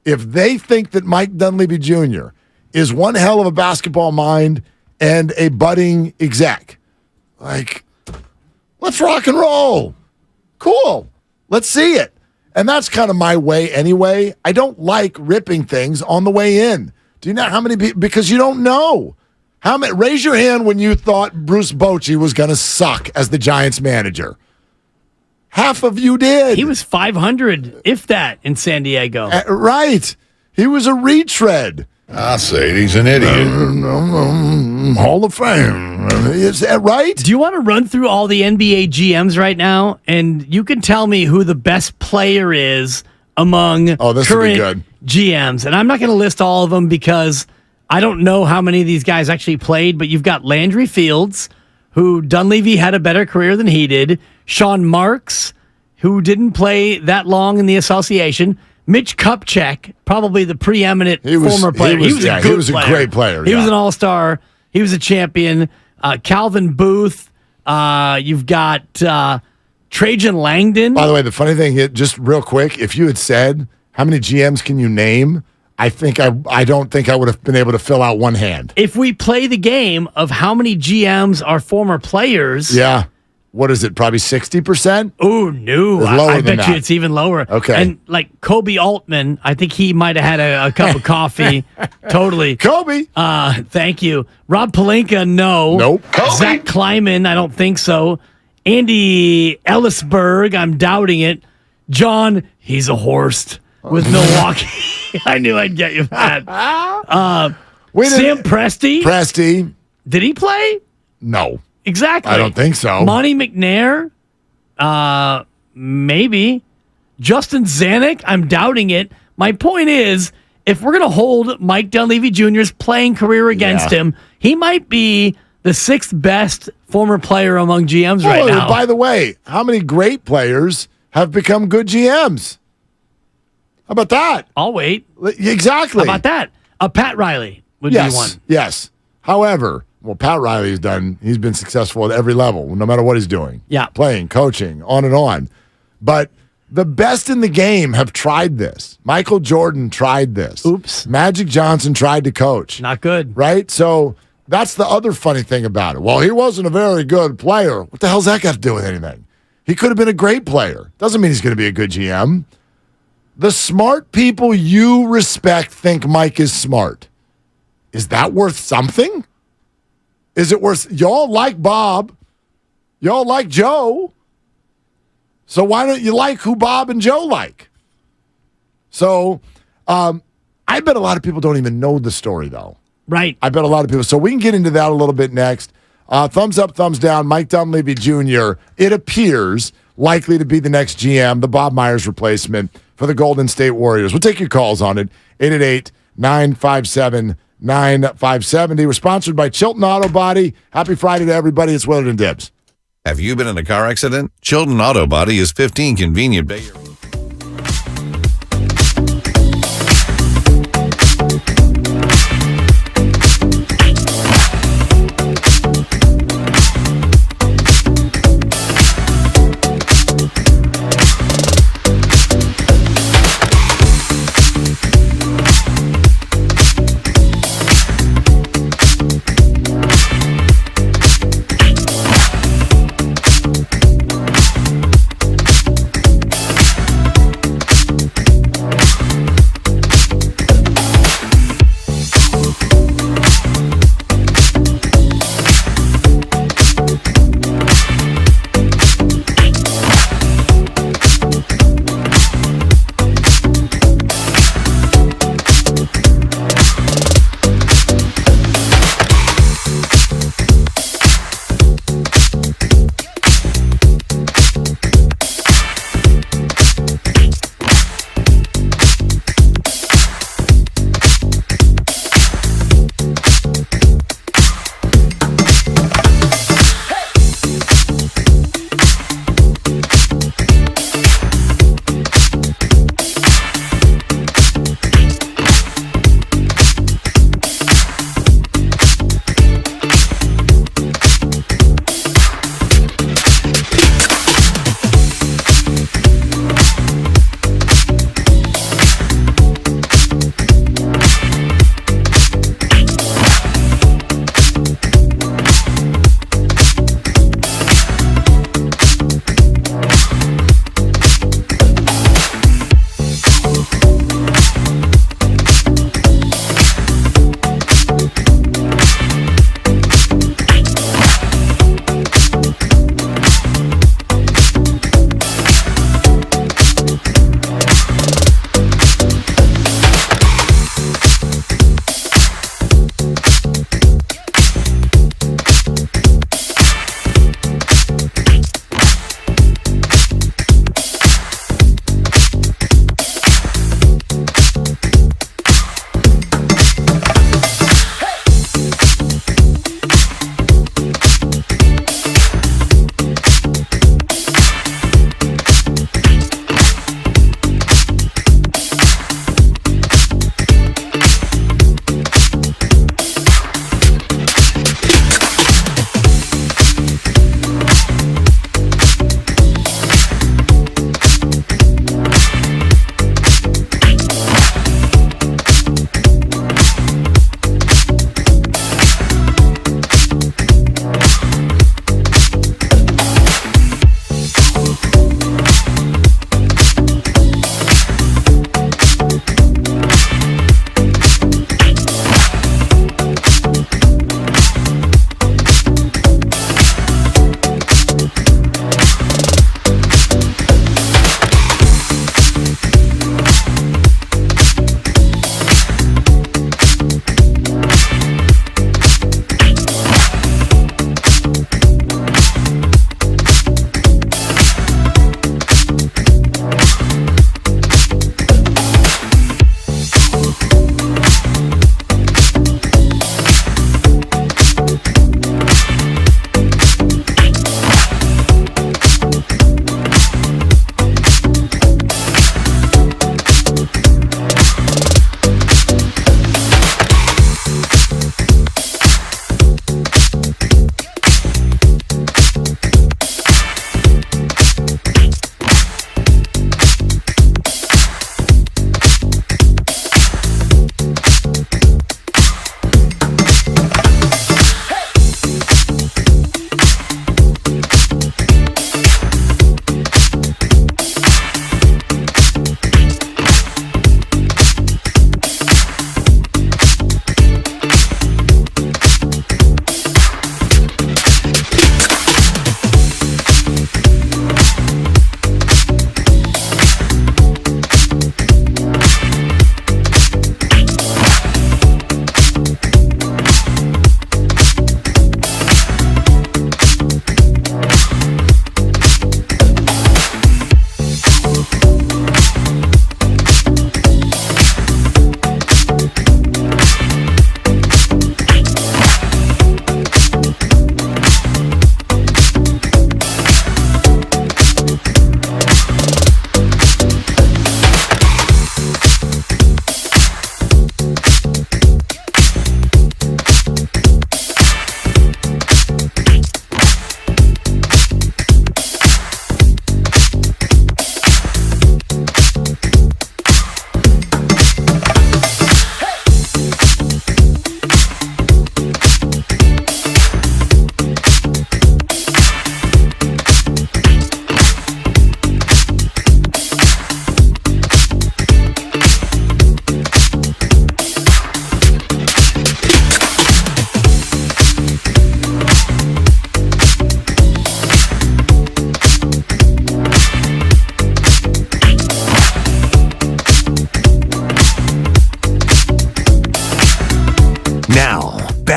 if they think that Mike Dunleavy Jr. is one hell of a basketball mind and a budding exec, like, let's rock and roll. Cool. Let's see it. And that's kind of my way anyway. I don't like ripping things on the way in. Do you know how many people? Because you don't know. How many? Raise your hand when you thought Bruce Bochy was going to suck as the Giants manager. Half of you did. He was 500, if that, in San Diego. Right. He was a retread. I say he's an idiot. Hall of Fame. Is that right? Do you want to run through all the NBA GMs right now? And you can tell me who the best player is among current GMs. And I'm not going to list all of them because I don't know how many of these guys actually played, but you've got Landry Fields, who Dunleavy had a better career than he did. Sean Marks, who didn't play that long in the association. Mitch Kupchak, probably the preeminent former player. He was a great player. He was an all-star. He was a champion. Calvin Booth. You've got Trajan Langdon. By the way, the funny thing, just real quick, if you had said, how many GMs can you name? I don't think I would have been able to fill out one hand. If we play the game of how many GMs are former players. Yeah. What is it? Probably 60%? Oh, no. I bet you it's even lower. Okay. And like Kobe Altman, I think he might have had a cup of coffee. Totally. Kobe. Thank you. Rob Pelinka, no. Nope. Kobe. Zach Kleiman, I don't think so. Andy Ellisberg, I'm doubting it. John, he's a horse with Milwaukee. I knew I'd get you that. Sam Presti. Presti. Did he play? No. Exactly. I don't think so. Monty McNair, maybe. Justin Zanuck, I'm doubting it. My point is, if we're going to hold Mike Dunleavy Jr.'s playing career against him, he might be the 6th best former player among GMs right now. By the way, how many great players have become good GMs? How about that? I'll wait. Exactly. How about that? Pat Riley would be one. Yes. However, Pat Riley's he's been successful at every level, no matter what he's doing. Yeah. Playing, coaching, on and on. But the best in the game have tried this. Michael Jordan tried this. Oops. Magic Johnson tried to coach. Not good. Right? So that's the other funny thing about it. Well, he wasn't a very good player. What the hell's that got to do with anything? He could have been a great player. Doesn't mean he's going to be a good GM. The smart people you respect think Mike is smart. Is that worth something? Is it worth... Y'all like Bob. Y'all like Joe. So why don't you like who Bob and Joe like? So I bet a lot of people don't even know the story, though. Right. I bet a lot of people. So we can get into that a little bit next. Thumbs up, thumbs down. Mike Dunleavy Jr., it appears likely to be the next GM, the Bob Myers replacement for the Golden State Warriors. We'll take your calls on it. 888-957-9570. We're sponsored by Chilton Auto Body. Happy Friday to everybody. It's Willard and Dibbs. Have you been in a car accident? Chilton Auto Body is 15 convenient Bay Area.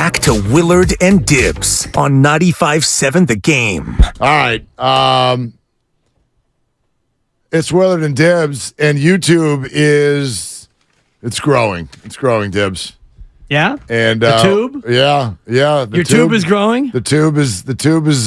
back to Willard and Dibs on 95.7 The Game. All right. It's Willard and Dibs, and YouTube it's growing. It's growing, Dibs. Yeah? And the tube? Yeah. Your tube is growing? The tube is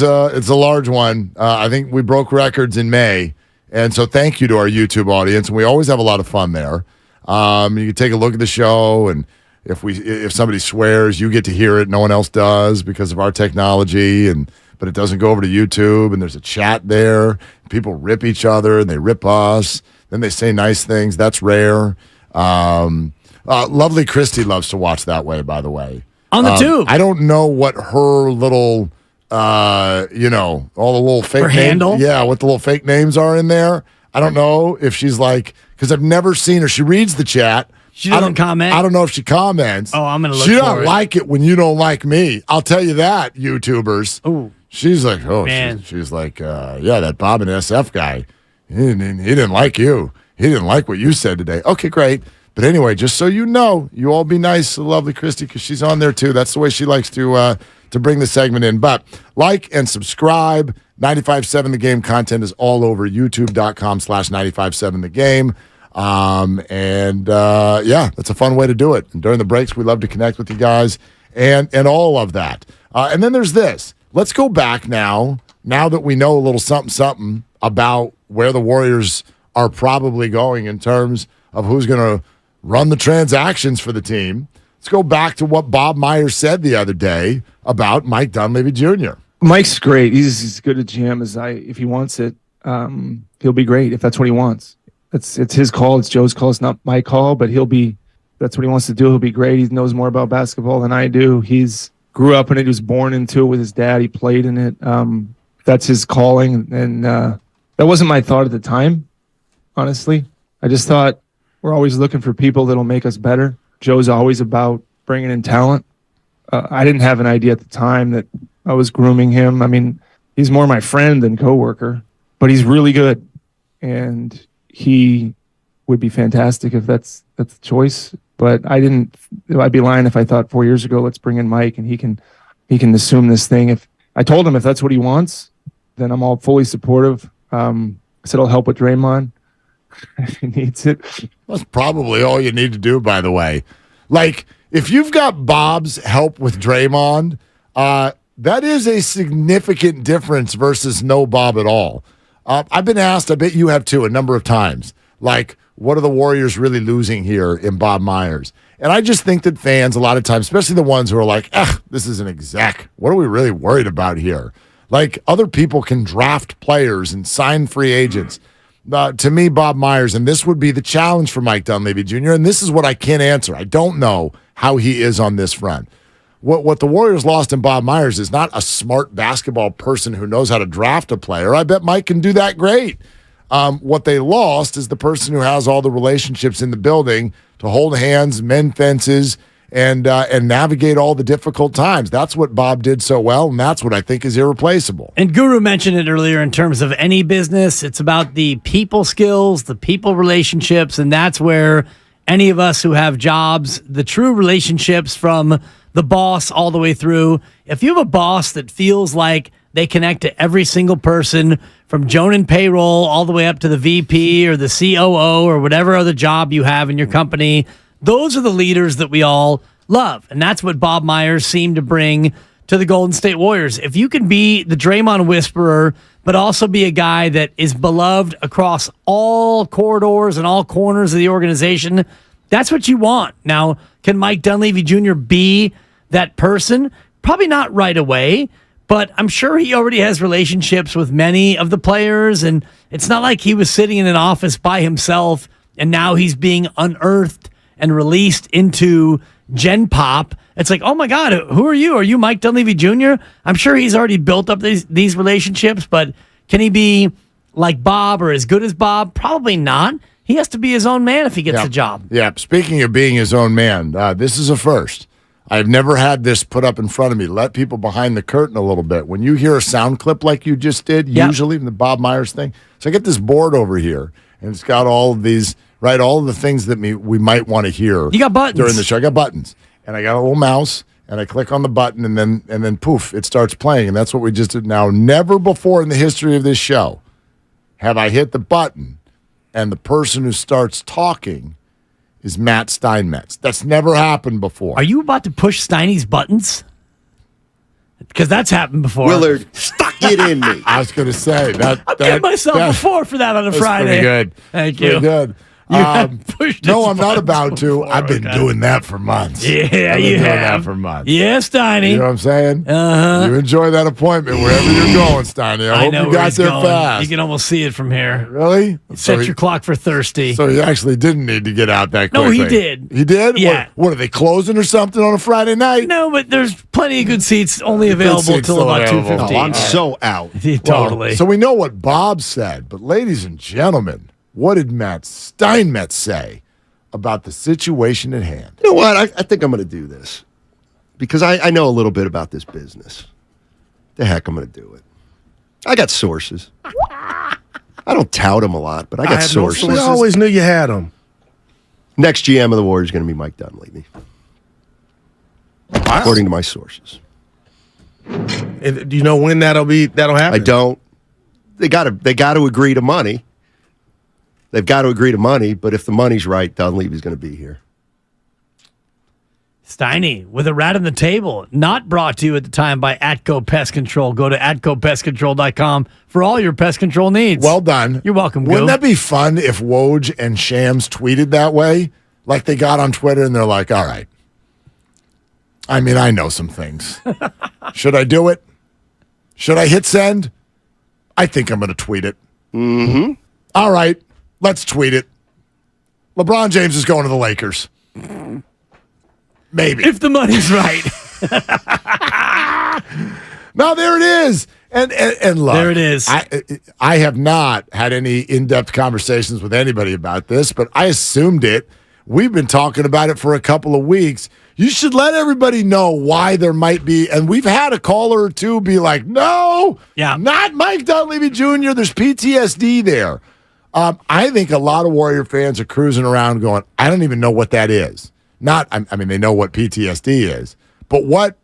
it's a large one. I think we broke records in May. And so thank you to our YouTube audience. And we always have a lot of fun there. You can take a look at the show, and if somebody swears, you get to hear it. No one else does because of our technology, but it doesn't go over to YouTube, and there's a chat there. People rip each other, and they rip us. Then they say nice things. That's rare. Lovely Christy loves to watch that way, by the way. On the tube. I don't know what her little, all the little fake her names. Handle? Yeah, what the little fake names are in there. I don't know if she's like, because I've never seen her. She reads the chat. She doesn't comment? I don't know if she comments. Oh, I'm going to look She for don't it. like it when you don't like me. I'll tell you that, YouTubers. Ooh. She's like, Man. she's like, that Bob and SF guy, he didn't like you. He didn't like what you said today. Okay, great. But anyway, just so you know, you all be nice to lovely Christy because she's on there too. That's the way she likes to bring the segment in. But like and subscribe. 95.7 The Game content is all over youtube.com/95.7 The Game. That's a fun way to do it. And during the breaks, we love to connect with you guys and all of that. And then there's this. Let's go back now that we know a little something about where the Warriors are probably going in terms of who's going to run the transactions for the team. Let's go back to what Bob Myers said the other day about Mike Dunleavy Jr. Mike's great. He's as good a GM as if he wants it, he'll be great if that's what he wants. It's his call. It's Joe's call. It's not my call, but that's what he wants to do. He'll be great. He knows more about basketball than I do. He's grew up in it. He was born into it with his dad. He played in it. That's his calling. And that wasn't my thought at the time, honestly. I just thought we're always looking for people that'll make us better. Joe's always about bringing in talent. I didn't have an idea at the time that I was grooming him. I mean, he's more my friend than coworker, but he's really good. And he would be fantastic if that's the choice. But I'd be lying if I thought 4 years ago, let's bring in Mike and he can assume this thing. If I told him if that's what he wants, then I'm all fully supportive. I said I'll help with Draymond if he needs it. That's probably all you need to do, by the way. Like, if you've got Bob's help with Draymond, that is a significant difference versus no Bob at all. I've been asked, I bet you have too, a number of times, like, what are the Warriors really losing here in Bob Myers? And I just think that fans, a lot of times, especially the ones who are like, this is an exec. What are we really worried about here? Like, other people can draft players and sign free agents. To me, Bob Myers, and this would be the challenge for Mike Dunleavy Jr., and this is what I can't answer. I don't know how he is on this front. What the Warriors lost in Bob Myers is not a smart basketball person who knows how to draft a player. I bet Mike can do that great. What they lost is the person who has all the relationships in the building to hold hands, mend fences, and navigate all the difficult times. That's what Bob did so well, and that's what I think is irreplaceable. And Guru mentioned it earlier in terms of any business. It's about the people skills, the people relationships, and that's where any of us who have jobs, the true relationships from the boss all the way through. If you have a boss that feels like they connect to every single person from Joan and payroll all the way up to the VP or the COO or whatever other job you have in your company, those are the leaders that we all love. And that's what Bob Myers seemed to bring to the Golden State Warriors. If you can be the Draymond whisperer, but also be a guy that is beloved across all corridors and all corners of the organization, that's what you want. Now, can Mike Dunleavy Jr. be that person? Probably not right away, but I'm sure he already has relationships with many of the players, and it's not like he was sitting in an office by himself and now he's being unearthed and released into Gen Pop. It's like, oh my God, who are you? Are you Mike Dunleavy Jr.? I'm sure he's already built up these relationships, but can he be like Bob or as good as Bob? Probably not. He has to be his own man if he gets the job. Yeah, speaking of being his own man, this is a first. I've never had this put up in front of me. Let people behind the curtain a little bit. When you hear a sound clip like you just did, usually the Bob Myers thing, so I get this board over here, and it's got all of these, right, all of the things that we might want to hear. You got buttons. During the show. I got buttons, and I got a little mouse, and I click on the button, and then poof, it starts playing, and that's what we just did now. Never before in the history of this show have I hit the button, and the person who starts talking is Matt Steinmetz. That's never happened before. Are you about to push Steiny's buttons? Because that's happened before. Willard, stuck it in me. I was going to say that. I'm giving myself a 4 for that on a Friday. Pretty good. Thank Pretty you. good. No, I'm not about to. I've been doing that for months. Yeah, I've been you doing have. that for months. Yes, Steiny. You know what I'm saying? Uh-huh. You enjoy that appointment wherever you're going, Steiny. I hope know you where got he's there going. fast. You can almost see it from here. Really? Set your clock for thirsty. So he actually didn't need to get out that No, quickly. he did. He did? Yeah. What are they closing or something on a Friday night? No, but there's plenty of good seats only available seats till still about available. 2:15. Oh, I'm so out. Totally. Well, so we know what Bob said, but ladies and gentlemen, what did Matt Steinmetz say about the situation at hand? You know what? I think I'm going to do this because I know a little bit about this business. The heck, I'm going to do it. I got sources. I don't tout them a lot, but I got sources. We always knew you had them. Next GM of the Warriors is going to be Mike Dunleavy, according to my sources. And do you know when that'll happen? I don't. They got to agree to money. They've got to agree to money, but if the money's right, Dunleavy's going to be here. Steiny with a rat on the table. Not brought to you at the time by Atco Pest Control. Go to atcopestcontrol.com for all your pest control needs. Well done. You're welcome, Wouldn't that be fun if Woj and Shams tweeted that way? Like they got on Twitter and they're like, all right. I mean, I know some things. Should I do it? Should I hit send? I think I'm going to tweet it. Mm-hmm. All right. Let's tweet it. LeBron James is going to the Lakers. Maybe. If the money's right. Now there it is. And look. There it is. I have not had any in-depth conversations with anybody about this, but I assumed it. We've been talking about it for a couple of weeks. You should let everybody know why there might be, and we've had a caller or two be like, no, not Mike Dunleavy Jr. There's PTSD there. I think a lot of Warrior fans are cruising around going, I don't even know what that is. I mean, they know what PTSD is, but what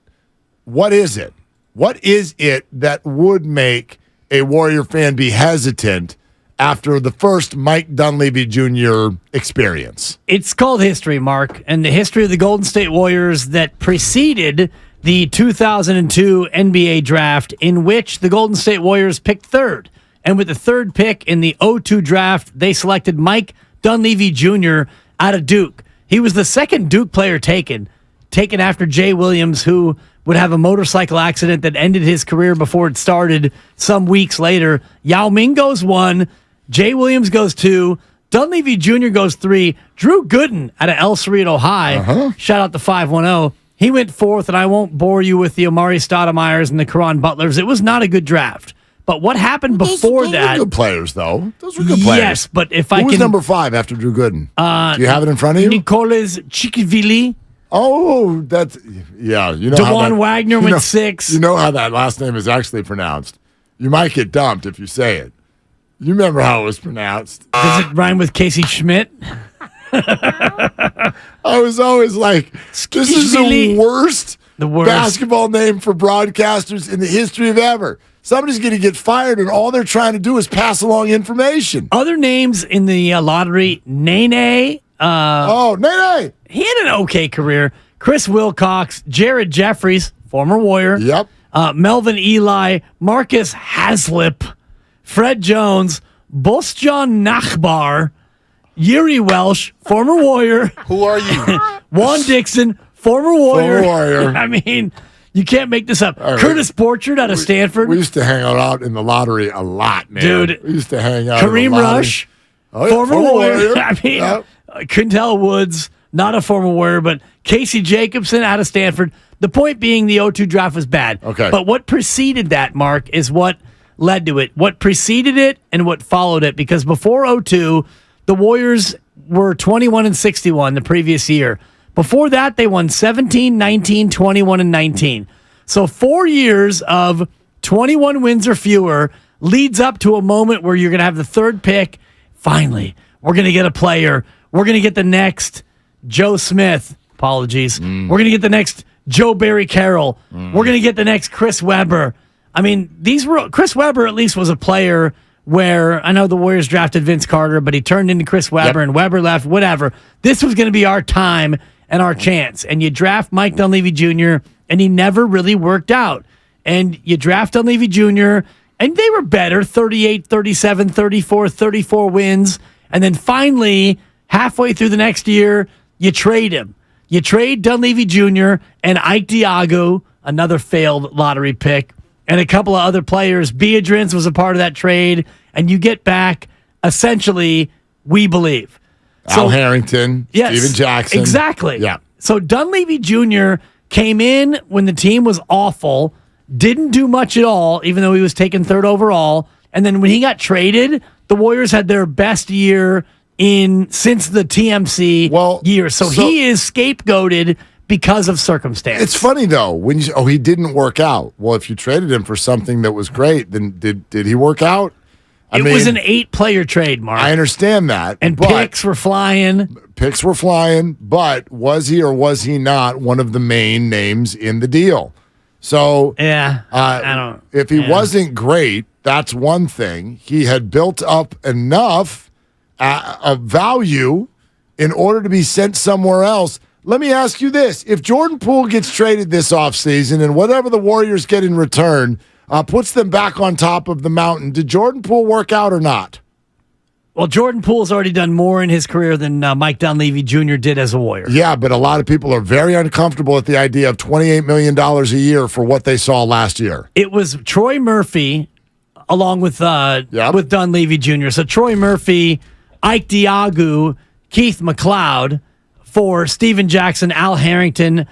is it? What is it that would make a Warrior fan be hesitant after the first Mike Dunleavy Jr. experience? It's called history, Mark, and the history of the Golden State Warriors that preceded the 2002 NBA draft, in which the Golden State Warriors picked third. And with the third pick in the 2002 draft, they selected Mike Dunleavy Jr. out of Duke. He was the second Duke player taken after Jay Williams, who would have a motorcycle accident that ended his career before it started some weeks later. Yao Ming goes 1, Jay Williams goes 2, Dunleavy Jr. goes 3, Drew Gooden out of El Cerrito High, shout out to 510, he went 4th, and I won't bore you with the Omari Stoudemires and the Caron Butlers. It was not a good draft. But what happened before those that? Were good players, though. Those were good players. Yes, but if Who I was can, number 5 after Drew Gooden? Do you have it in front of you? Nikola Chikvili. Oh, that's yeah. You know, DeJuan Wagner went 6. You know how that last name is actually pronounced. You might get dumped if you say it. You remember how it was pronounced? Does it rhyme with Casey Schmidt? I was always like, this is the worst basketball name for broadcasters in the history of ever. Somebody's going to get fired, and all they're trying to do is pass along information. Other names in the lottery, Nene. Nene! He had an okay career. Chris Wilcox, Jared Jeffries, former Warrior. Yep. Melvin Eli, Marcus Haslip, Fred Jones, Bosjan Nachbar, Yuri Welsh, former Warrior. Who are you? Juan Dixon, former Warrior. Former Warrior. I mean, you can't make this up. Right. Curtis Borchardt out of Stanford. We used to hang out in the lottery a lot, man. Dude. We used to hang out Kareem in the lottery. Rush, Oh, yeah, former Warrior. I mean, Yep. Quintel Woods, not a former Warrior, but Casey Jacobson out of Stanford. The point being the 2002 draft was bad. Okay. But what preceded that, Mark, is what led to it. What preceded it and what followed it. Because before 2002, the Warriors were 21-61 the previous year. Before that, they won 17, 19, 21, and 19. So 4 years of 21 wins or fewer leads up to a moment where you're going to have the third pick. Finally, we're going to get a player. We're going to get the next Joe Smith. Apologies. We're going to get the next Joe Barry Carroll. We're going to get the next Chris Webber. I mean, Chris Webber at least was a player where I know the Warriors drafted Vince Carter, but he turned into Chris Webber and Webber left, whatever. This was going to be our time and our chance. And you draft Mike Dunleavy Jr., and he never really worked out. And you draft Dunleavy Jr., and they were better, 38, 37, 34 wins. And then finally, halfway through the next year, you trade him. You trade Dunleavy Jr. and Ike Diago, another failed lottery pick, and a couple of other players. Beadrins was a part of that trade, and you get back, essentially, we believe. Al Harrington, yes, Steven Jackson. Exactly. Yeah. So Dunleavy Jr. came in when the team was awful, didn't do much at all, even though he was taken third overall. And then when he got traded, the Warriors had their best year since the TMC year. So he is scapegoated because of circumstance. It's funny though when he didn't work out. Well, if you traded him for something that was great, then did he work out? It was an 8-player trade, Mark. I understand that, and picks were flying. But was he or was he not one of the main names in the deal? So I don't. If he wasn't great, that's one thing. He had built up enough of value in order to be sent somewhere else. Let me ask you this. If Jordan Poole gets traded this offseason and whatever the Warriors get in return puts them back on top of the mountain, did Jordan Poole work out or not? Well, Jordan Poole's already done more in his career than Mike Dunleavy Jr. did as a Warrior. Yeah, but a lot of people are very uncomfortable at the idea of $28 million a year for what they saw last year. It was Troy Murphy along with Dunleavy Jr. So Troy Murphy, Ike Diago, Keith McLeod for Steven Jackson, Al Harrington,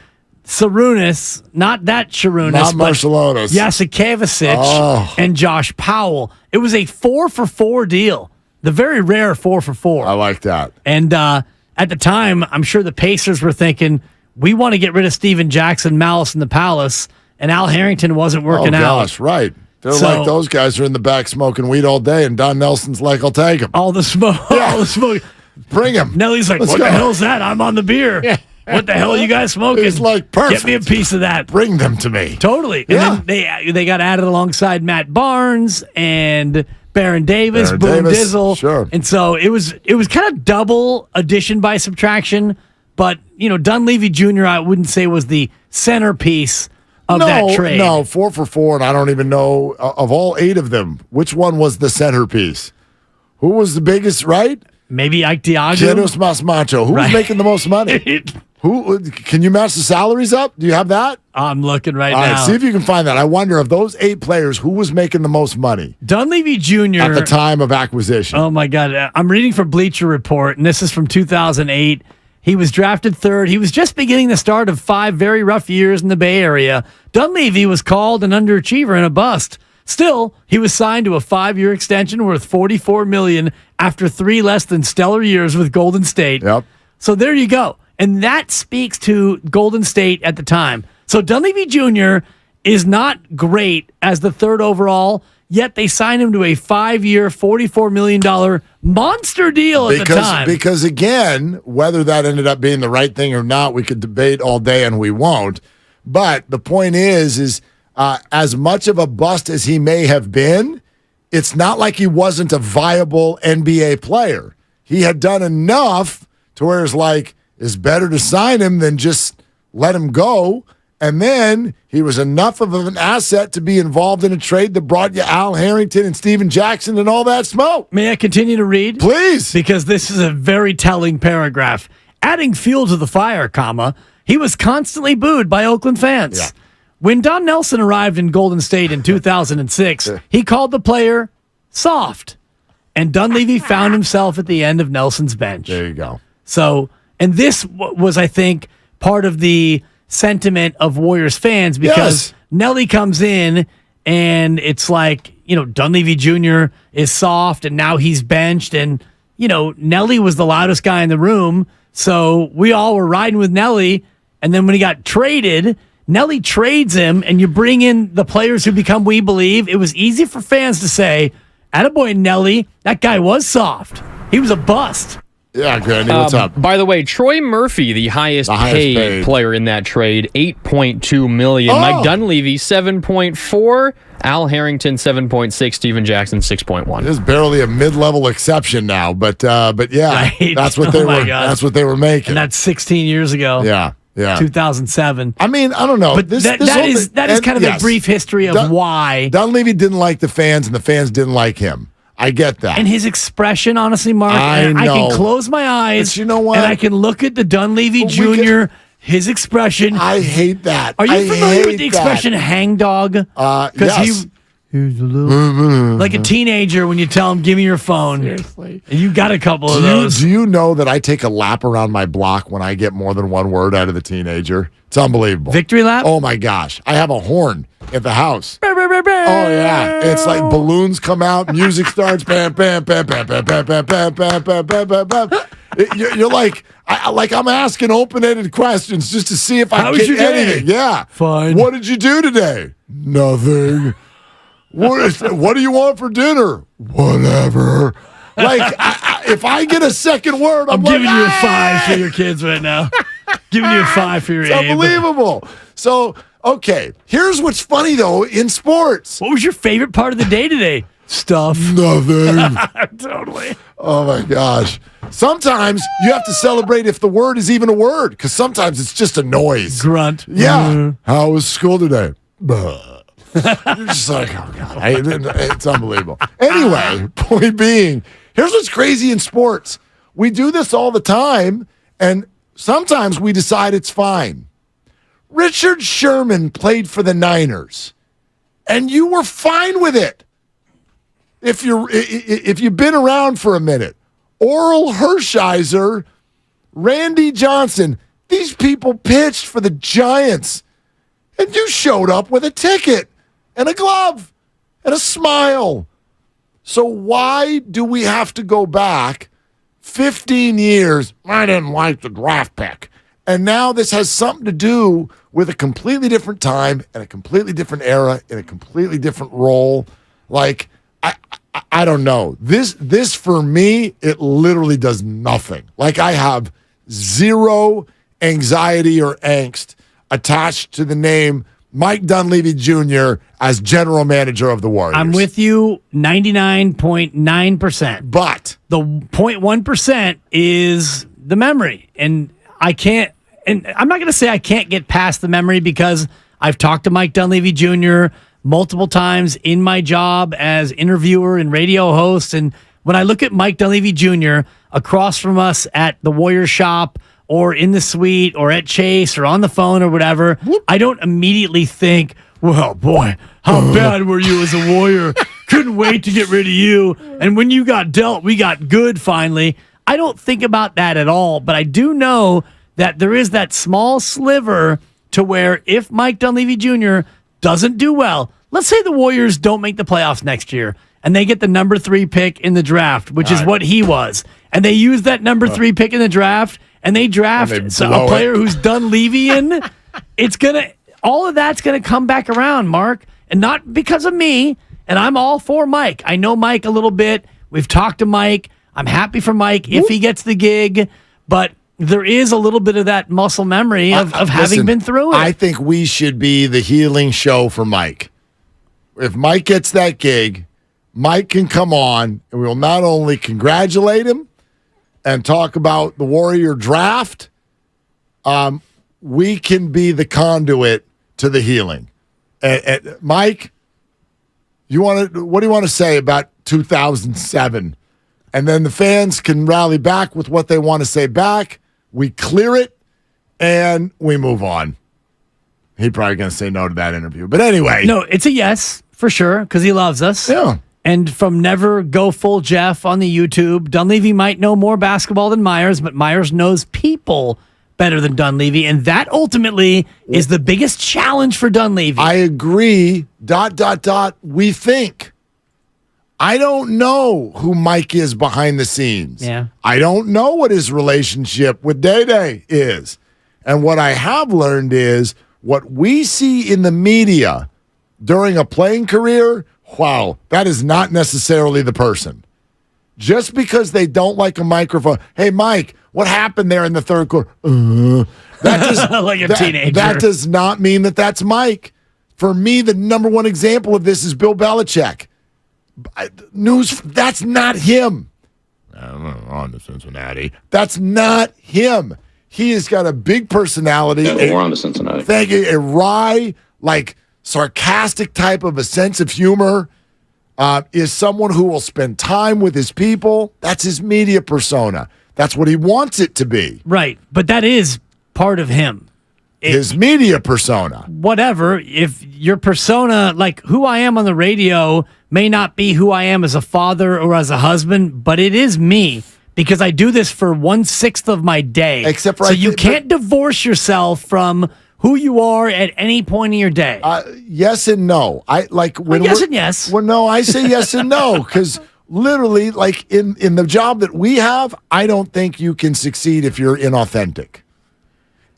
Sarunas, not that Sharunas, not Marcelonis, Jasikevicic, and Josh Powell. It was a 4-for-4 deal. The very rare 4-for-4. I like that. And at the time, I'm sure the Pacers were thinking, we want to get rid of Steven Jackson, Malice in the Palace, and Al Harrington wasn't working out. Oh, gosh, right. They're like, those guys are in the back smoking weed all day, and Don Nelson's like, I'll take him. All the smoke. Yeah. All the smoke. Bring him. Nelly's like, what the hell's that? I'm on the beer. Yeah. What the hell are you guys smoking? He's like, perfect. Get me a piece of that. Bring them to me. Totally. Yeah. And then they got added alongside Matt Barnes and Baron Davis, Boone Dizzle. Sure. And so it was kind of double addition by subtraction. But, Dunleavy Jr., I wouldn't say was the centerpiece of that trade. No, 4-for-4, and I don't even know, of all 8 of them, which one was the centerpiece? Who was the biggest, right? Maybe Ike Diago. Genos Mas Macho. Who was making the most money? Who can you match the salaries up? Do you have that? I'm looking right All now. right, see if you can find that. I wonder of those 8 players, who was making the most money? Dunleavy Jr. at the time of acquisition. Oh my God! I'm reading from Bleacher Report, and this is from 2008. He was drafted 3rd. He was just beginning the start of 5 very rough years in the Bay Area. Dunleavy was called an underachiever and a bust. Still, he was signed to a 5-year extension worth $44 million after 3 less than stellar years with Golden State. Yep. So there you go. And that speaks to Golden State at the time. So Dunleavy Jr. is not great as the 3rd overall, yet they signed him to a 5-year, $44 million monster deal at the time. Because, again, whether that ended up being the right thing or not, we could debate all day and we won't. But the point is as much of a bust as he may have been, it's not like he wasn't a viable NBA player. He had done enough to where it's like, it's better to sign him than just let him go. And then he was enough of an asset to be involved in a trade that brought you Al Harrington and Steven Jackson and all that smoke. May I continue to read? Please. Because this is a very telling paragraph. Adding fuel to the fire, he was constantly booed by Oakland fans. Yeah. When Don Nelson arrived in Golden State in 2006, he called the player soft. And Dunleavy found himself at the end of Nelson's bench. There you go. So, and this was, I think, part of the sentiment of Warriors fans because Nelly comes in and it's like, Dunleavy Jr. is soft and now he's benched. And, Nelly was the loudest guy in the room. So we all were riding with Nelly. And then when he got traded, Nelly trades him and you bring in the players who become We Believe. It was easy for fans to say, attaboy Nelly, that guy was soft. He was a bust. Yeah, Granny, what's up? By the way, Troy Murphy, the highest paid player in that trade, $8.2 million. Mike Dunleavy, $7.4. Al Harrington, 7.6. Steven Jackson, 6.1. This is barely a mid-level exception now, but yeah, that's what they were. That's what they were making. And that's 16 years ago. Yeah. 2007. I mean, I don't know. But that is kind of a brief history of why Dunleavy didn't like the fans, and the fans didn't like him. I get that. And his expression, honestly, Mark, I can close my eyes. But you know what? And I can look at the Dunleavy Jr., his expression. I hate that. Are you familiar with the expression hangdog? Yes. He's a little like a teenager when you tell him, give me your phone. Seriously. And you got a couple of those. Do you know that I take a lap around my block when I get more than one word out of the teenager? It's unbelievable. Victory lap? Oh, my gosh. I have a horn at the house. Oh, yeah. It's like balloons come out, music starts. Bam, bam, bam, bam, bam, bam, bam, bam, bam, bam, bam, bam, bam. You're like, I'm asking open-ended questions just to see if I get anything. Yeah. Fine. What did you do today? Nothing. What do you want for dinner? Whatever. Like, if I get a second word, I'm giving you a 5 for your kids right now. Giving you a 5 for your It's unbelievable. So, okay. Here's what's funny, though, in sports. What was your favorite part of the day today? Stuff. Nothing. Totally. Oh, my gosh. Sometimes you have to celebrate if the word is even a word, because sometimes it's just a noise. Grunt. Yeah. How was school today? You're just like, oh, God. It's unbelievable. Anyway, point being, here's what's crazy in sports. We do this all the time, and sometimes we decide it's fine. Richard Sherman played for the Niners, and you were fine with it. If you've been around for a minute. Oral Hershiser, Randy Johnson, these people pitched for the Giants, and you showed up with a ticket and a glove and a smile. So why do we have to go back 15 years? I didn't like the draft pick. And now this has something to do with a completely different time and a completely different era in a completely different role. Like, I don't know. This for me, it literally does nothing. Like, I have zero anxiety or angst attached to the name Mike Dunleavy Jr. as general manager of the Warriors. I'm with you 99.9%. But the 0.1% is the memory. And I'm not going to say I can't get past the memory because I've talked to Mike Dunleavy Jr. multiple times in my job as interviewer and radio host. And when I look at Mike Dunleavy Jr. across from us at the Warriors shop or in the suite or at Chase or on the phone or whatever, I don't immediately think, well, boy, how bad were you as a Warrior? Couldn't wait to get rid of you. And when you got dealt, we got good finally. I don't think about that at all, but I do know that there is that small sliver to where if Mike Dunleavy Jr. doesn't do well, let's say the Warriors don't make the playoffs next year and they get the number 3 pick in the draft, which is what he was, and they use that number 3 pick in the draft and they draft a player who's Dunleavyan, all of that's gonna come back around, Mark, and not because of me. And I'm all for Mike. I know Mike a little bit. We've talked to Mike. I'm happy for Mike if he gets the gig, but there is a little bit of that muscle memory of having been through it. I think we should be the healing show for Mike. If Mike gets that gig, Mike can come on, and we'll not only congratulate him and talk about the Warrior draft, we can be the conduit to the healing. And Mike, what do you want to say about 2007? And then the fans can rally back with what they want to say back. We clear it, and we move on. He's probably going to say no to that interview. But anyway. No, it's a yes, for sure, because he loves us. Yeah. And from Never Go Full Jeff on the YouTube, Dunleavy might know more basketball than Myers, but Myers knows people better than Dunleavy, and that ultimately is the biggest challenge for Dunleavy. I agree. ... We think. I don't know who Mike is behind the scenes. Yeah. I don't know what his relationship with Day-Day is. And what I have learned is what we see in the media during a playing career, wow, that is not necessarily the person. just because they don't like a microphone. Hey, Mike, what happened there in the third quarter? That does, like a teenager. That does not mean that that's Mike. For me, the number one example of this is Bill Belichick. That's not him. On to Cincinnati. That's not him. He has got a big personality. Yeah, we're on to Cincinnati. Thank you. A wry, sarcastic type of a sense of humor. Is someone who will spend time with his people. That's his media persona. That's what he wants it to be. Right. But that is part of him. His media persona. Whatever. If your persona, like who I am on the radio, may not be who I am as a father or as a husband, but it is me because I do this for 1/6 of my day. Except for so you can't divorce yourself from who you are at any point in your day. Yes and no. Yes and yes. Well, no, I say yes and no because literally, in the job that we have, I don't think you can succeed if you're inauthentic.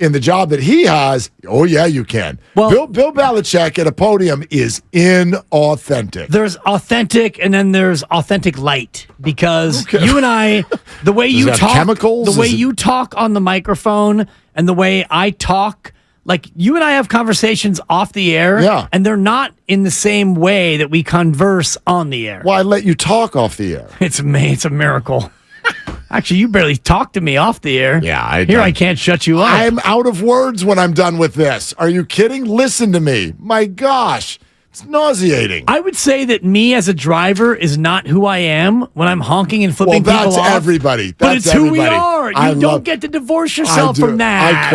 In the job that he has, oh yeah, you can. Well, Bill Belichick at a podium is inauthentic. There's authentic, and then there's authentic light because you and I, the way you talk, chemicals? The way you talk on the microphone, and the way I talk. Like, you and I have conversations off the air, and they're not in the same way that we converse on the air. Well, I let you talk off the air. It's a miracle. Actually, you barely talk to me off the air. Yeah, I can't shut you up. I'm out of words when I'm done with this. Are you kidding? Listen to me. My gosh, it's nauseating. I would say that me as a driver is not who I am when I'm honking and flipping people off. Well, that's everybody. But it's who we are. You don't get to divorce yourself from that.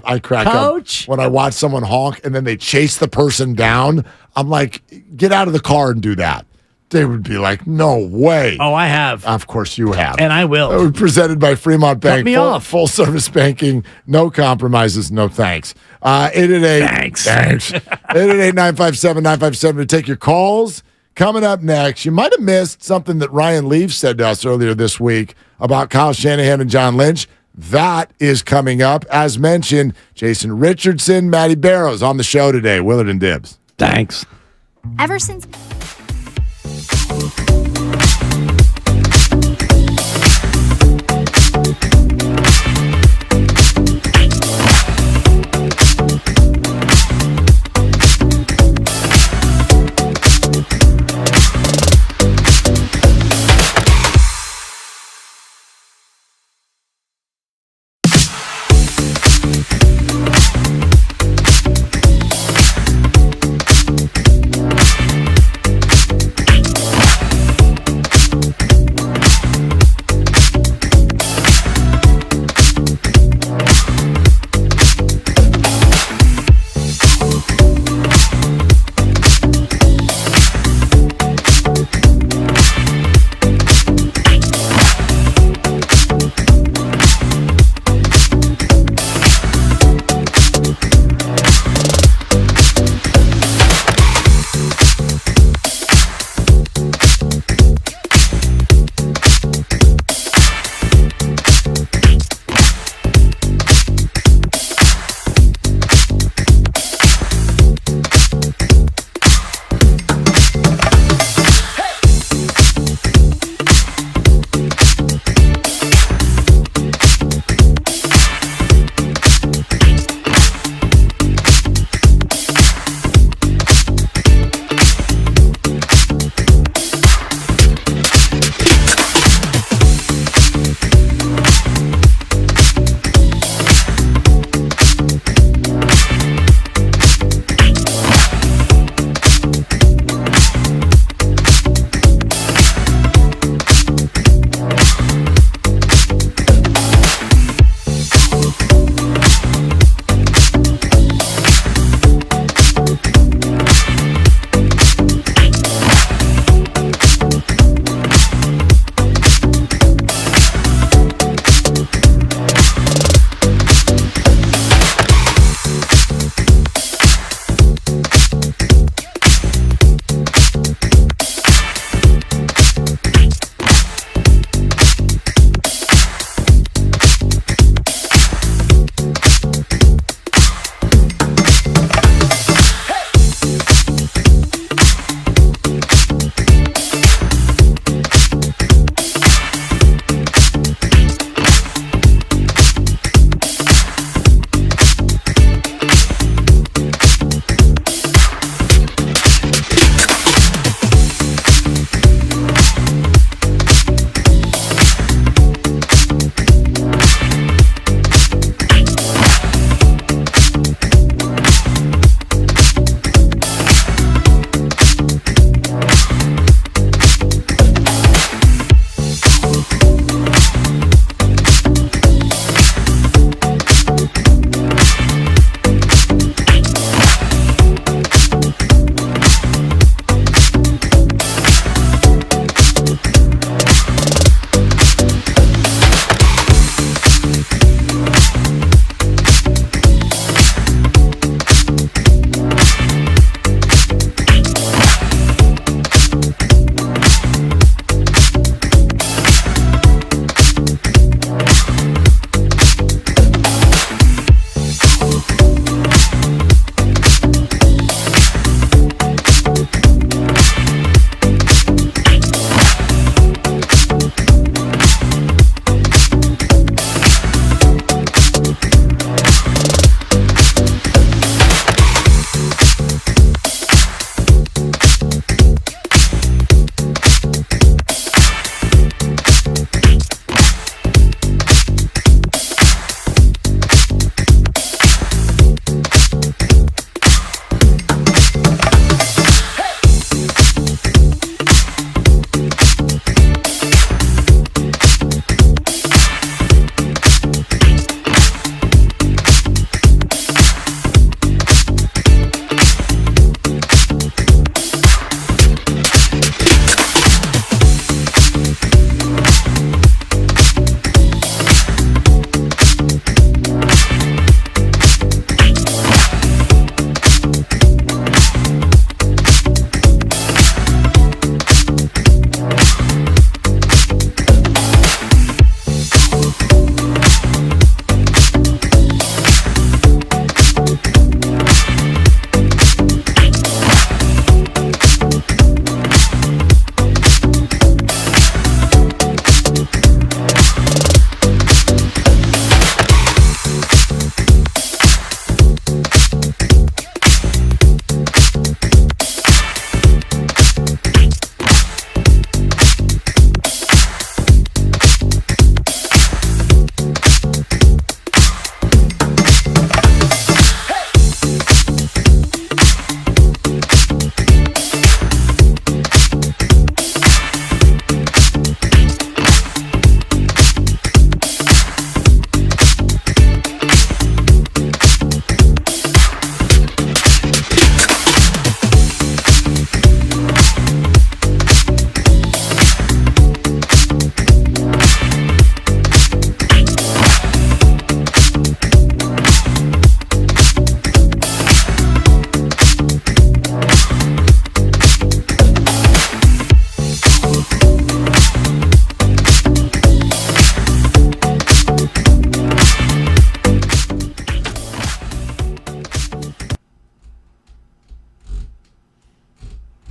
I crack up when I watch someone honk and then they chase the person down. I'm like, get out of the car and do that. They would be like, no way. Oh, I have. Of course you have. And I will. Presented by Fremont Bank. Cut me off. Full service banking. No compromises. No thanks. 888. Thanks. 888-957-957 to take your calls. Coming up next, you might have missed something that Ryan Leaf said to us earlier this week about Kyle Shanahan and John Lynch. That is coming up. As mentioned, Jason Richardson, Matty Barrows on the show today. Willard and Dibbs. Thanks. Ever since...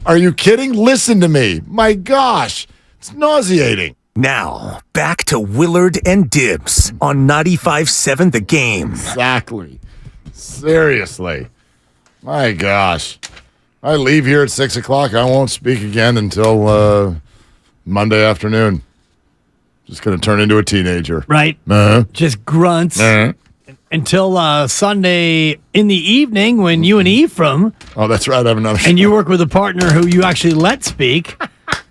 Are you kidding? Listen to me. My gosh. It's nauseating. Now, back to Willard and Dibs on 95.7 The Game. Exactly. Seriously. My gosh. I leave here at 6 o'clock. I won't speak again until Monday afternoon. Just going to turn into a teenager. Right. Just grunts. Until Sunday in the evening when you and Ephraim. Oh, that's right. I have another show. And you work with a partner who you actually let speak,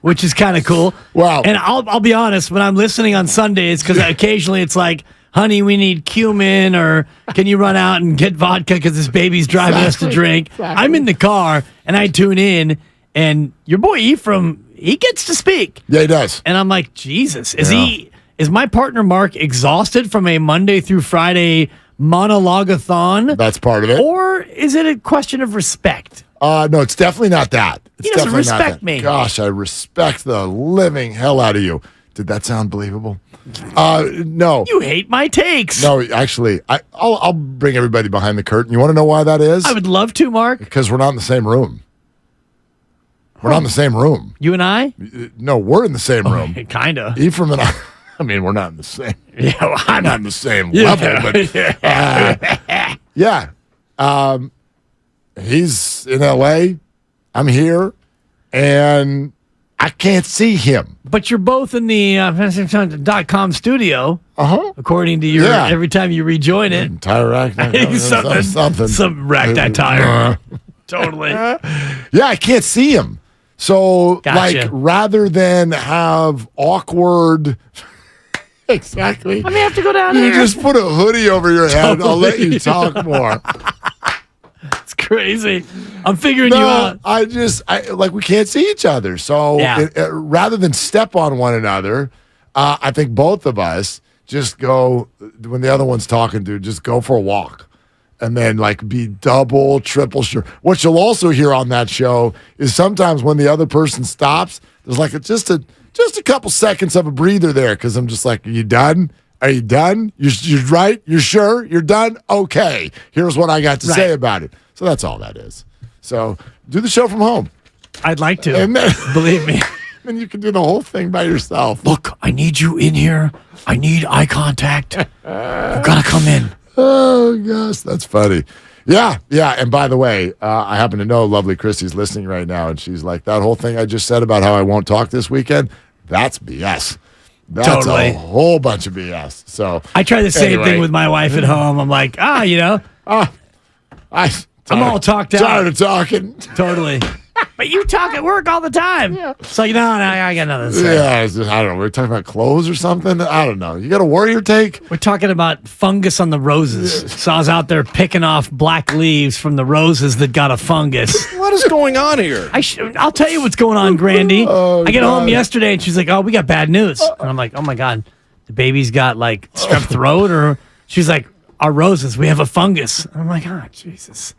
which is kind of cool. Wow. And I'll be honest, when I'm listening on Sundays, because occasionally it's like, honey, we need cumin, or can you run out and get vodka because this baby's driving us to drink? Exactly. I'm in the car, and I tune in, and your boy Ephraim, he gets to speak. Yeah, he does. And I'm like, Jesus, is my partner Mark exhausted from a Monday through Friday monologue-a-thon? That's part of it. Or is it a question of respect? No, it's definitely not that. It's He doesn't definitely not respect that. me. Gosh, I respect the living hell out of you. Did that sound believable? No. You hate my takes. No, actually, I'll bring everybody behind the curtain. You want to know why that is? I would love to, Mark. Because we're not in the same room. We're not in the same room. You and I? No, we're in the same room. Kind of. Ephraim and I mean, we're not in the same. Yeah, well, I'm not in the same level, but yeah. He's in L.A. I'm here, and I can't see him. But you're both in the .com studio, according to your every time you rejoin it. Tire rack. something. Some rack that tire. Totally. Yeah, I can't see him. So, Gotcha. rather than have awkward... Exactly. I may have to go down You here. just put a hoodie over your head. I'll let you talk more. It's crazy. I'm figuring you out. We can't see each other. So rather than step on one another, I think both of us just go, when the other one's talking to, just go for a walk. And then be double, triple sure. What you'll also hear on that show is sometimes when the other person stops, there's just a couple seconds of a breather there because I'm just like, are you done? Are you done? You're right? You're sure? You're done? Okay. Here's what I got to say about it. So that's all that is. So do the show from home. I'd like to. And then, believe me. Then you can do the whole thing by yourself. Look, I need you in here. I need eye contact. You've got to come in. Oh, gosh, that's funny. Yeah. And by the way, I happen to know lovely Christy's listening right now, and she's like, that whole thing I just said about how I won't talk this weekend, that's BS. That's totally. A whole bunch of BS. So I try the same thing with my wife at home. I'm like, I'm all talked out. Tired of talking. Totally. But you talk at work all the time. Yeah. So, I got nothing to say. Yeah, I don't know. We're talking about clothes or something. I don't know. You got a warrior take? We're talking about fungus on the roses. Yeah. So I was out there picking off black leaves from the roses that got a fungus. What is going on here? I'll tell you what's going on, Grandy. I get home yesterday, and she's like, we got bad news. And I'm like, oh, my God. The baby's got, strep throat? Or she's like, our roses, we have a fungus. And I'm like, oh, Jesus.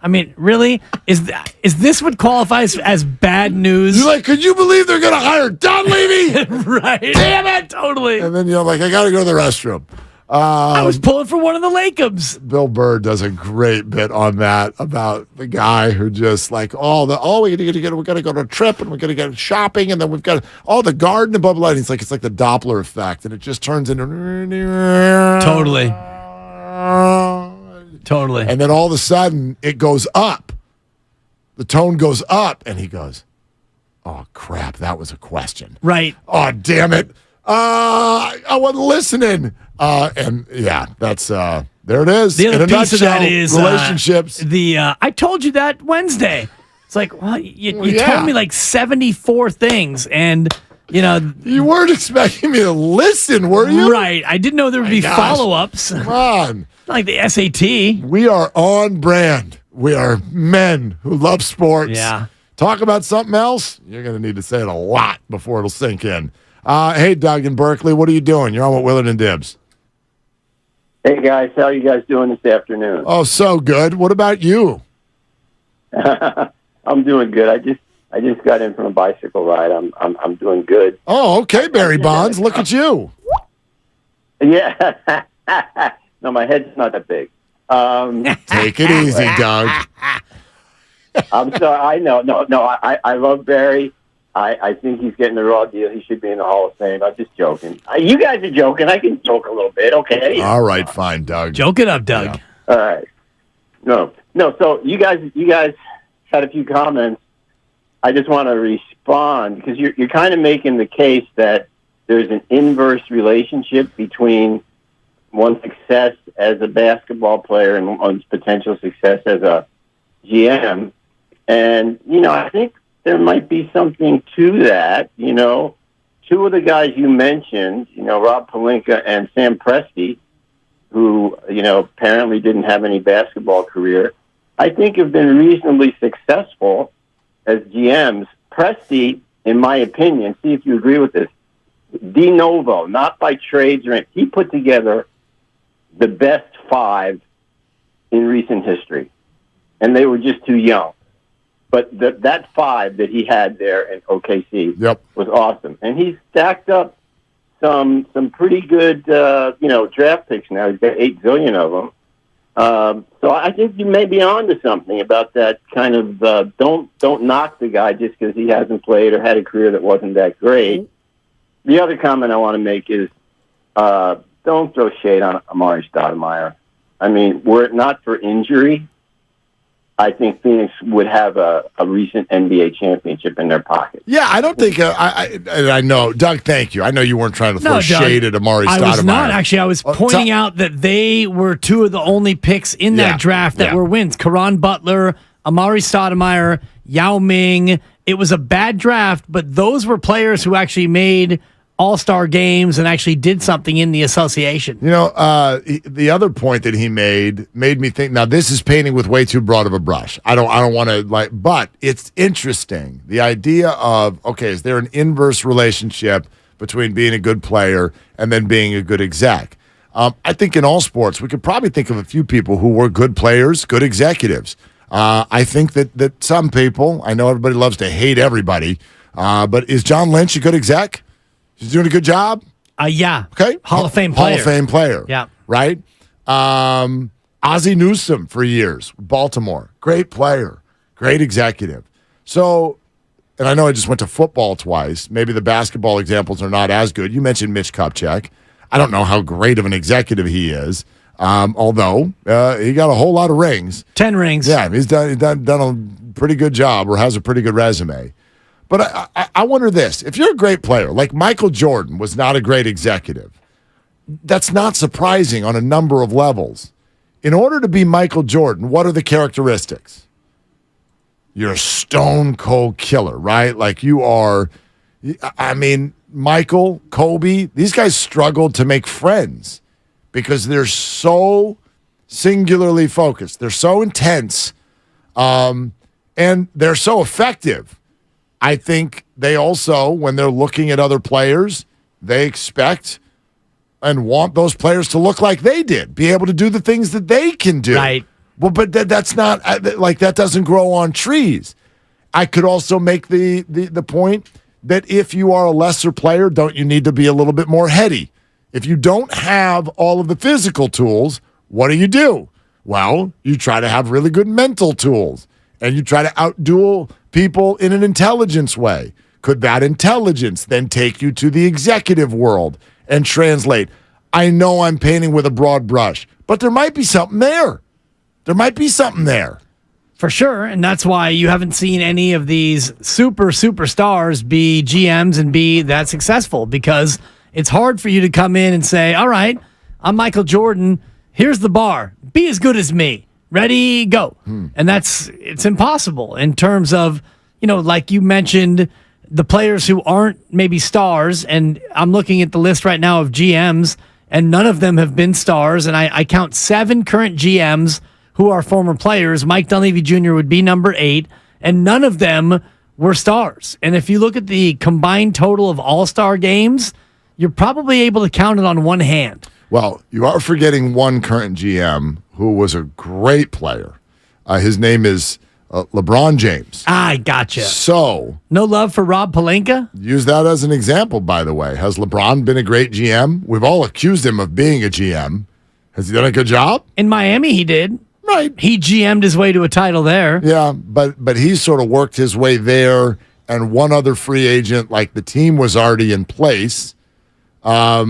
I mean, really? Is this what qualifies as bad news? You're like, could you believe they're going to hire Don Levy? Right. Damn it. Totally. And then you're like, I got to go to the restroom. I was pulling for one of the Lakums. Bill Burr does a great bit on that about the guy who just we got to go to a trip and we're going to get shopping and then we've got all the garden and blah, blah, blah. And it's like the Doppler effect and it just turns into Totally. Totally. And then all of a sudden, it goes up. The tone goes up, and he goes, oh, crap, that was a question. Right. Oh, damn it. I wasn't listening. And, yeah, that's, there it is. The other piece of that is relationships. I told you that Wednesday. It's like, well, you told me 74 things, and... you weren't expecting me to listen, were you? Right. I didn't know there would be follow-ups. Come on. Like the SAT. We are on brand. We are men who love sports. Yeah. Talk about something else, you're going to need to say it a lot before it'll sink in. Hey, Doug in Berkeley, what are you doing? You're on with Willard and Dibs. Hey, guys. How are you guys doing this afternoon? Oh, so good. What about you? I'm doing good. I just got in from a bicycle ride. I'm doing good. Oh, okay, Barry Bonds. Look at you. Yeah. No, my head's not that big. Take it easy, Doug. I'm sorry. I know. No. I love Barry. I think he's getting the raw deal. He should be in the Hall of Fame. I'm just joking. You guys are joking. I can joke a little bit, okay? All right, fine, Doug. Joke it up, Doug. Yeah. All right. No. So you guys had a few comments. I just want to respond because you're kind of making the case that there's an inverse relationship between one's success as a basketball player and one's potential success as a GM. And, I think there might be something to that. Two of the guys you mentioned, Rob Pelinka and Sam Presti, who, apparently didn't have any basketball career, I think have been reasonably successful as GMs. Presti, in my opinion, see if you agree with this, de novo, not by trades or anything, he put together the best 5 in recent history. And they were just too young. But that 5 that he had there in OKC was awesome. And he's stacked up some pretty good, draft picks now. He's got 8 zillion of them. So I think you may be on to something about that kind of don't knock the guy just because he hasn't played or had a career that wasn't that great. The other comment I want to make is don't throw shade on Amari Stoudemire. I mean, were it not for injury, I think Phoenix would have a recent NBA championship in their pocket. Yeah, I don't think I know. Doug, thank you. I know you weren't trying to throw shade at Amari Stoudemire. I was not, actually. I was pointing out that they were 2 of the only picks in that draft that were wins. Caron Butler, Amari Stoudemire, Yao Ming. It was a bad draft, but those were players who actually made all-star games and actually did something in the association. The other point that he made me think, now this is painting with way too broad of a brush. I don't want to but it's interesting. The idea of, okay, is there an inverse relationship between being a good player and then being a good exec? I think in all sports, we could probably think of a few people who were good players, good executives. I think that some people, I know everybody loves to hate everybody, but is John Lynch a good exec? He's doing a good job? Yeah. Okay. Hall of Fame player. Hall of Fame player. Yeah. Right? Ozzie Newsome for years, Baltimore. Great player. Great executive. So, and I know I just went to football twice. Maybe the basketball examples are not as good. You mentioned Mitch Kupchak. I don't know how great of an executive he is, although he got a whole lot of rings. 10 rings. Yeah, he's done a pretty good job or has a pretty good resume. But I wonder this. If you're a great player, like Michael Jordan was not a great executive, that's not surprising on a number of levels. In order to be Michael Jordan, what are the characteristics? You're a stone cold killer, right? Like you are, Michael, Kobe, these guys struggled to make friends because they're so singularly focused. They're so intense, and they're so effective. I think they also, when they're looking at other players, they expect and want those players to look like they did, be able to do the things that they can do. Right. Well, but that's not, that doesn't grow on trees. I could also make the point that if you are a lesser player, don't you need to be a little bit more heady? If you don't have all of the physical tools, what do? Well, you try to have really good mental tools, and you try to outduel people in an intelligence way. Could that intelligence then take you to the executive world and translate? I know I'm painting with a broad brush, but there might be something there. For sure, and that's why you haven't seen any of these superstars be GMs and be that successful, because it's hard for you to come in and say, all right, I'm Michael Jordan, here's the bar, be as good as me. Ready, go. And it's impossible in terms of, like you mentioned, the players who aren't maybe stars. And I'm looking at the list right now of GMs, and none of them have been stars. And I count 7 current GMs who are former players. Mike Dunleavy Jr. would be number 8, and none of them were stars. And if you look at the combined total of all-star games, you're probably able to count it on one hand. Well, you are forgetting one current GM who was a great player. His name is LeBron James. I gotcha. So, no love for Rob Pelinka? Use that as an example, by the way. Has LeBron been a great GM? We've all accused him of being a GM. Has he done a good job? In Miami, he did. Right. He GM'd his way to a title there. Yeah, but he's sort of worked his way there, and one other free agent, like the team was already in place. How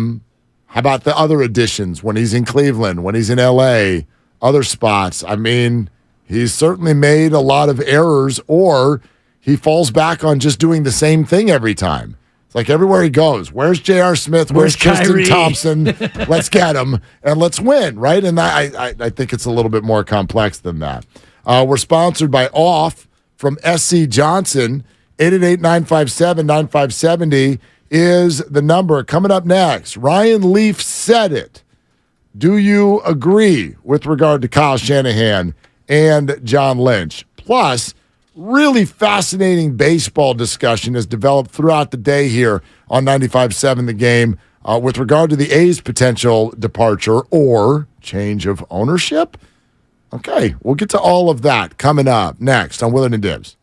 about the other additions when he's in Cleveland, when he's in LA, other spots? I mean, he's certainly made a lot of errors, or he falls back on just doing the same thing every time. It's like everywhere he goes, where's J.R. Smith? Where's Tristan Kyrie? Thompson? Let's get him and let's win, right? And I think it's a little bit more complex than that. We're sponsored by Off from SC Johnson. 888-957-9570 is the number. Coming up next, Ryan Leaf said it. Do you agree with regard to Kyle Shanahan and John Lynch? Plus, really fascinating baseball discussion has developed throughout the day here on 95.7 The Game with regard to the A's potential departure or change of ownership. Okay, we'll get to all of that coming up next on Willard and Dibs.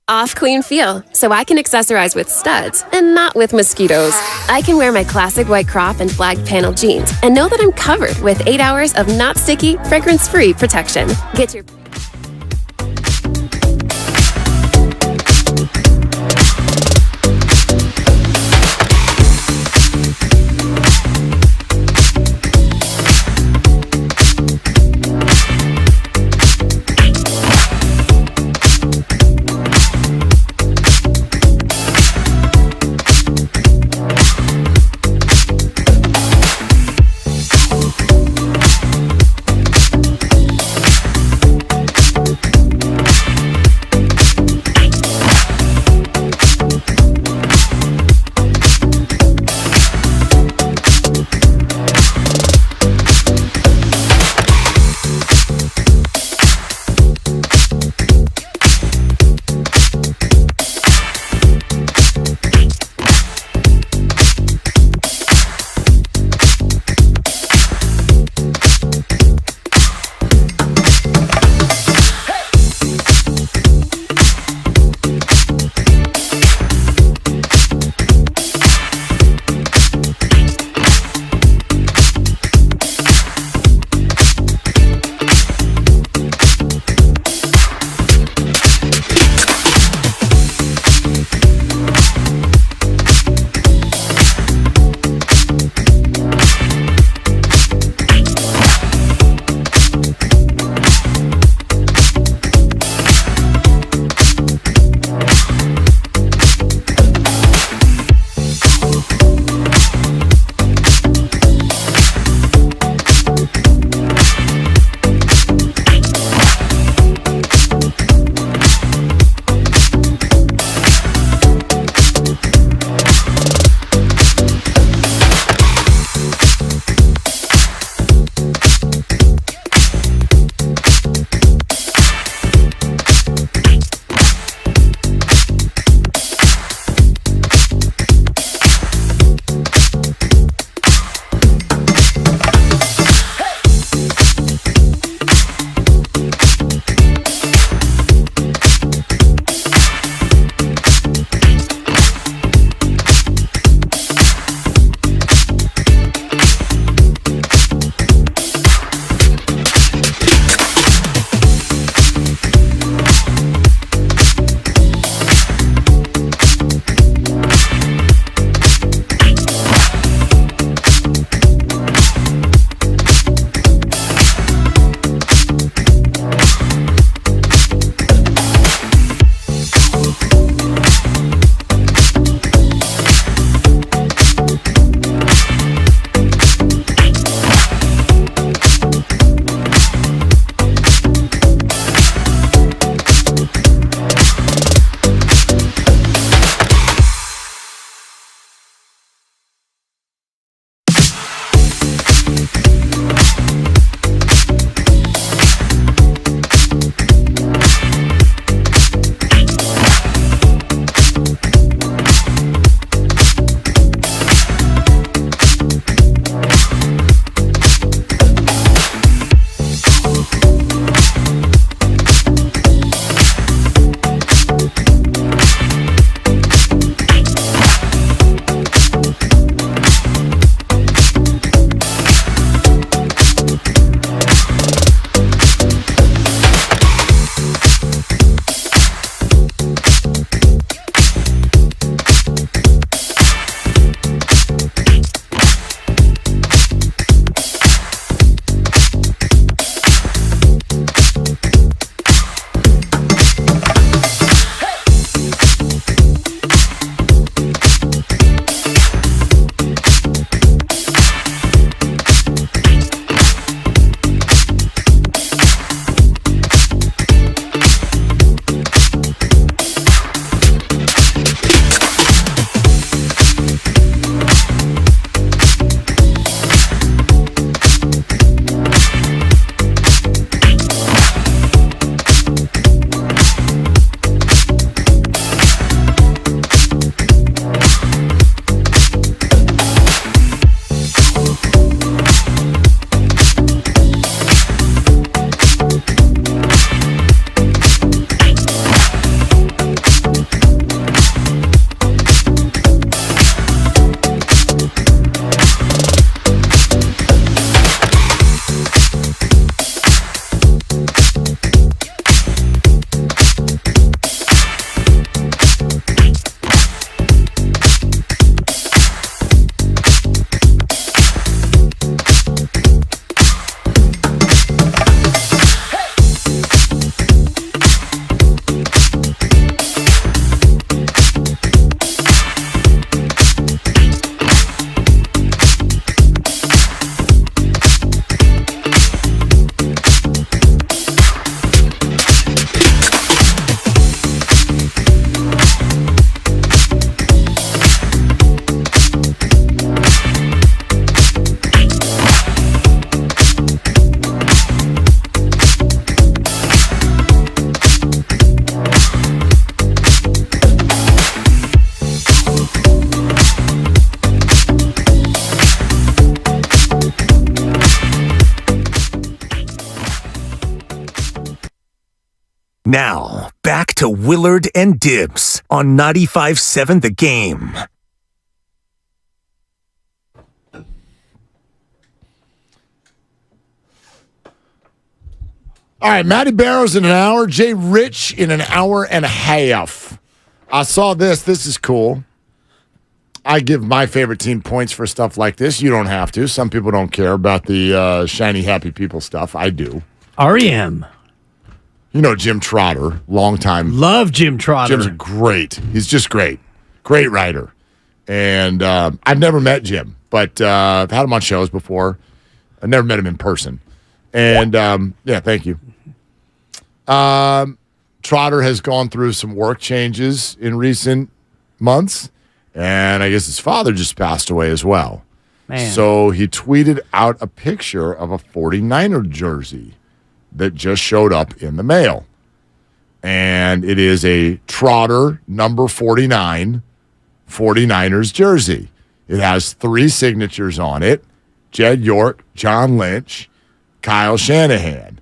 Off clean feel, so I can accessorize with studs and not with mosquitoes. I can wear my classic white crop and flag panel jeans and know that I'm covered with 8 hours of not sticky, fragrance-free protection. Get your Now, back to Willard and Dibs on 95.7 The Game. All right, Matty Barrows in an hour, Jay Rich in an hour and a half. I saw this. This is cool. I give my favorite team points for stuff like this. You don't have to. Some people don't care about the shiny, happy people stuff. I do. REM. You know Jim Trotter, long time. Love Jim Trotter. Jim's great. He's just great. Great writer. And I've never met Jim, but I've had him on shows before. I've never met him in person. And, yeah, thank you. Trotter has gone through some work changes in recent months, and I guess his father just passed away as well. Man. So he tweeted out a picture of a 49er jersey that just showed up in the mail. And it is a Trotter number 49 49ers jersey. It has 3 signatures on it: Jed York, John Lynch, Kyle Shanahan.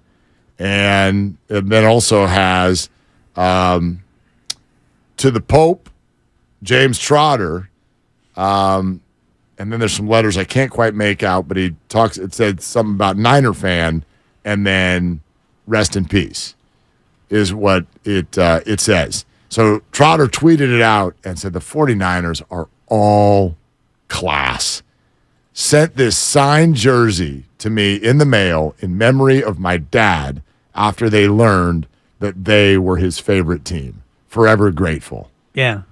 And it then also has to the Pope, James Trotter, and then there's some letters I can't quite make out, but it said something about Niner fan, and then rest in peace is what it says. So Trotter tweeted it out and said the 49ers are all class. Sent this signed jersey to me in the mail in memory of my dad after they learned that they were his favorite team. Forever grateful. Yeah.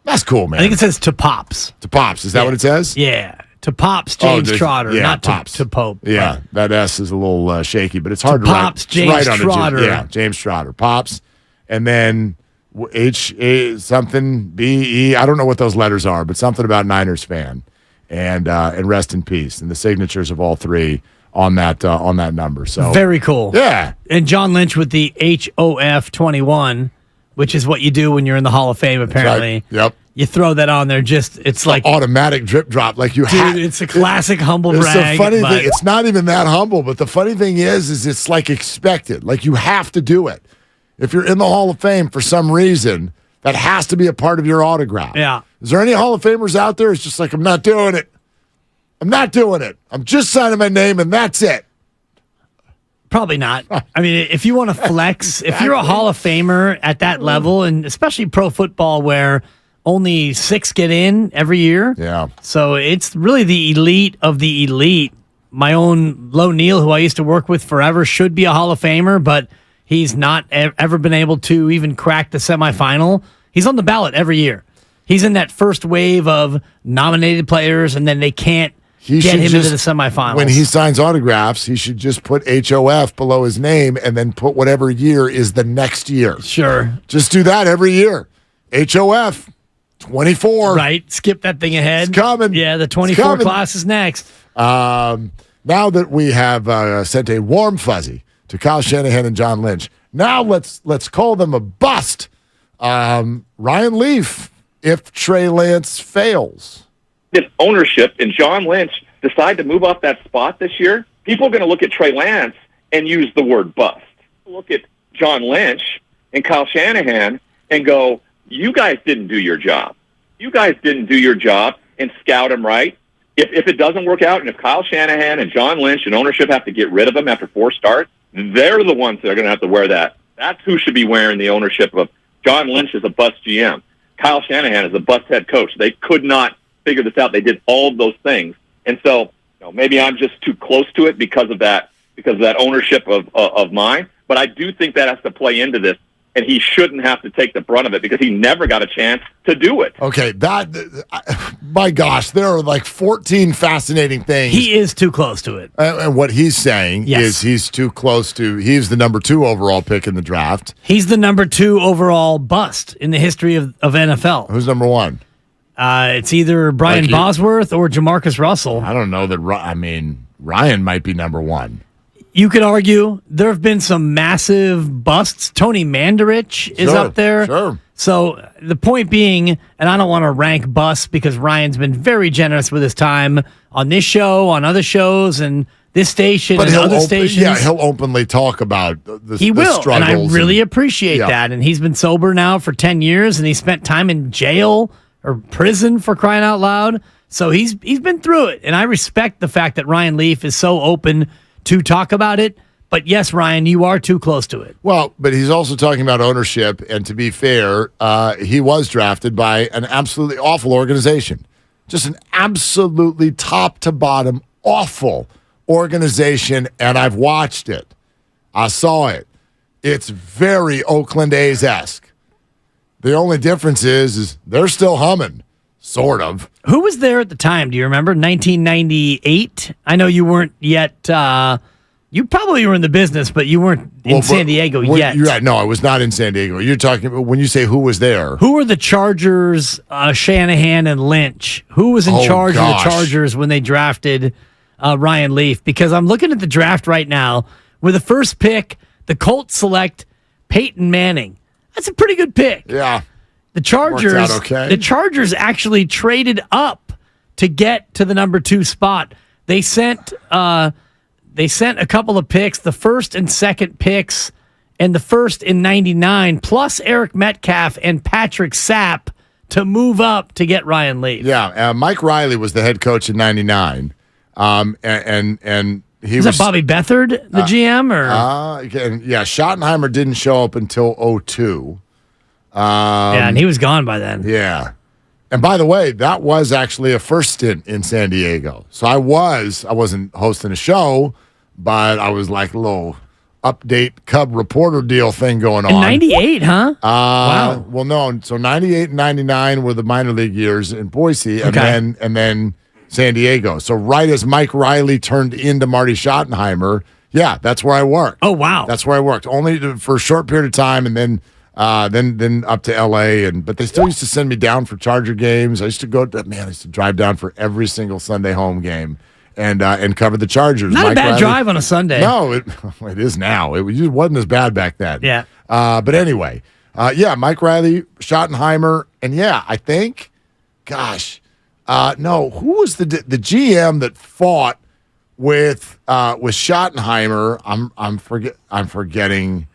That's cool, man. I think it says to Pops. To Pops. Is that what it says? Yeah. To Pops, James Trotter, not Pops. to Pope. Yeah, that S is a little shaky, but it's hard to Pops, write. James Right Trotter. Yeah, James Trotter. Pops. And then H-A something, B-E. I don't know what those letters are, but something about Niners fan. And rest in peace. And the signatures of all 3 on that number. So very cool. Yeah. And John Lynch with the HOF 21, which is what you do when you're in the Hall of Fame, apparently. Right. Yep. You throw that on there, it's like automatic drip drop. Like you dude, it's a classic humble it's brag. The funny thing, it's not even that humble, but the funny thing is it's like expected. Like you have to do it. If you're in the Hall of Fame for some reason, that has to be a part of your autograph. Yeah. Is there any Hall of Famers out there? It's just like, I'm not doing it. I'm not doing it. I'm just signing my name and that's it. Probably not. I mean, if you want to flex, if you're a Hall of Famer at that level, and especially pro football where only 6 get in every year. Yeah. So it's really the elite of the elite. My own Lo Neal, who I used to work with forever, should be a Hall of Famer, but he's not ever been able to even crack the semifinal. He's on the ballot every year. He's in that first wave of nominated players, and then they can't get him into the semifinals. When he signs autographs, he should just put HOF below his name and then put whatever year is the next year. Sure. Just do that every year. HOF 24. Right. Skip that thing ahead. It's coming. Yeah, the 24 class is next. Now that we have sent a warm fuzzy to Kyle Shanahan and John Lynch, now let's call them a bust. Ryan Leaf, if Trey Lance fails. If ownership and John Lynch decide to move off that spot this year, people are going to look at Trey Lance and use the word bust. Look at John Lynch and Kyle Shanahan and go, you guys didn't do your job. You guys didn't do your job and scout him right. If it doesn't work out, and if Kyle Shanahan and John Lynch and ownership have to get rid of him after 4 starts, they're the ones that are going to have to wear that. That's who should be wearing the ownership of John Lynch as a bust GM. Kyle Shanahan is a bust head coach. They could not figure this out. They did all of those things. And so maybe I'm just too close to it because of that ownership of mine. But I do think that has to play into this. And he shouldn't have to take the brunt of it because he never got a chance to do it. Okay, my gosh, there are like 14 fascinating things. He is too close to it. And what he's saying is he's too close to, he's the number 2 overall pick in the draft. He's the number 2 overall bust in the history of NFL. Who's number 1? It's either Brian Bosworth or Jamarcus Russell. I don't know that, Ryan might be number 1. You could argue there have been some massive busts. Tony Mandarich is up there. Sure. So the point being, and I don't want to rank busts because Ryan's been very generous with his time on this show, on other shows, and this station and other stations. Yeah, he'll openly talk about the He will, and I really appreciate Yeah. that. And he's been sober now for 10 years, and he spent time in jail or prison for crying out loud. So he's been through it, and I respect the fact that Ryan Leaf is so open to talk about it. But yes, Ryan, you are too close to it. Well, but he's also talking about ownership, and to be fair, he was drafted by an absolutely awful organization. Just an absolutely top to bottom awful organization, and I've watched it. I saw it. It's very Oakland A's-esque. The only difference is they're still humming, sort of. Who was there at the time? Do you remember? 1998? I know you weren't yet. You probably were in the business, but you weren't in San Diego yet. You're right. No, I was not in San Diego. You're talking about when you say who was there. Who were the Chargers, Shanahan and Lynch? Who was in charge of the Chargers when they drafted Ryan Leaf? Because I'm looking at the draft right now. With the first pick, the Colts select Peyton Manning. That's a pretty good pick. Yeah. The Chargers, Worked out okay. The Chargers actually traded up to get to the number 2 spot. They sent a couple of picks, the first and second picks, and the first in 99, plus Eric Metcalf and Patrick Sapp to move up to get Ryan Leaf. Yeah, Mike Riley was the head coach in 99, and he was that Bobby Beathard, the GM, or yeah, Schottenheimer didn't show up until 2002. Yeah, and he was gone by then. Yeah. And by the way, that was actually a first stint in San Diego. So I wasn't hosting a show, but I was like a little update Cub reporter deal thing going on. In 98, huh? Wow. Well, no. So 98 and 99 were the minor league years in Boise, and then San Diego. So right as Mike Riley turned into Marty Schottenheimer, yeah, that's where I worked. Oh, wow. That's where I worked. Only for a short period of time, and then up to LA, but they still used to send me down for Charger games. I used to drive down for every single Sunday home game and cover the Chargers. Not Mike a bad Riley, drive on a Sunday. No, it is now. It just wasn't as bad back then. Yeah. But anyway, Mike Riley, Schottenheimer, and I think, no, who was the GM that fought with Schottenheimer? I'm forgetting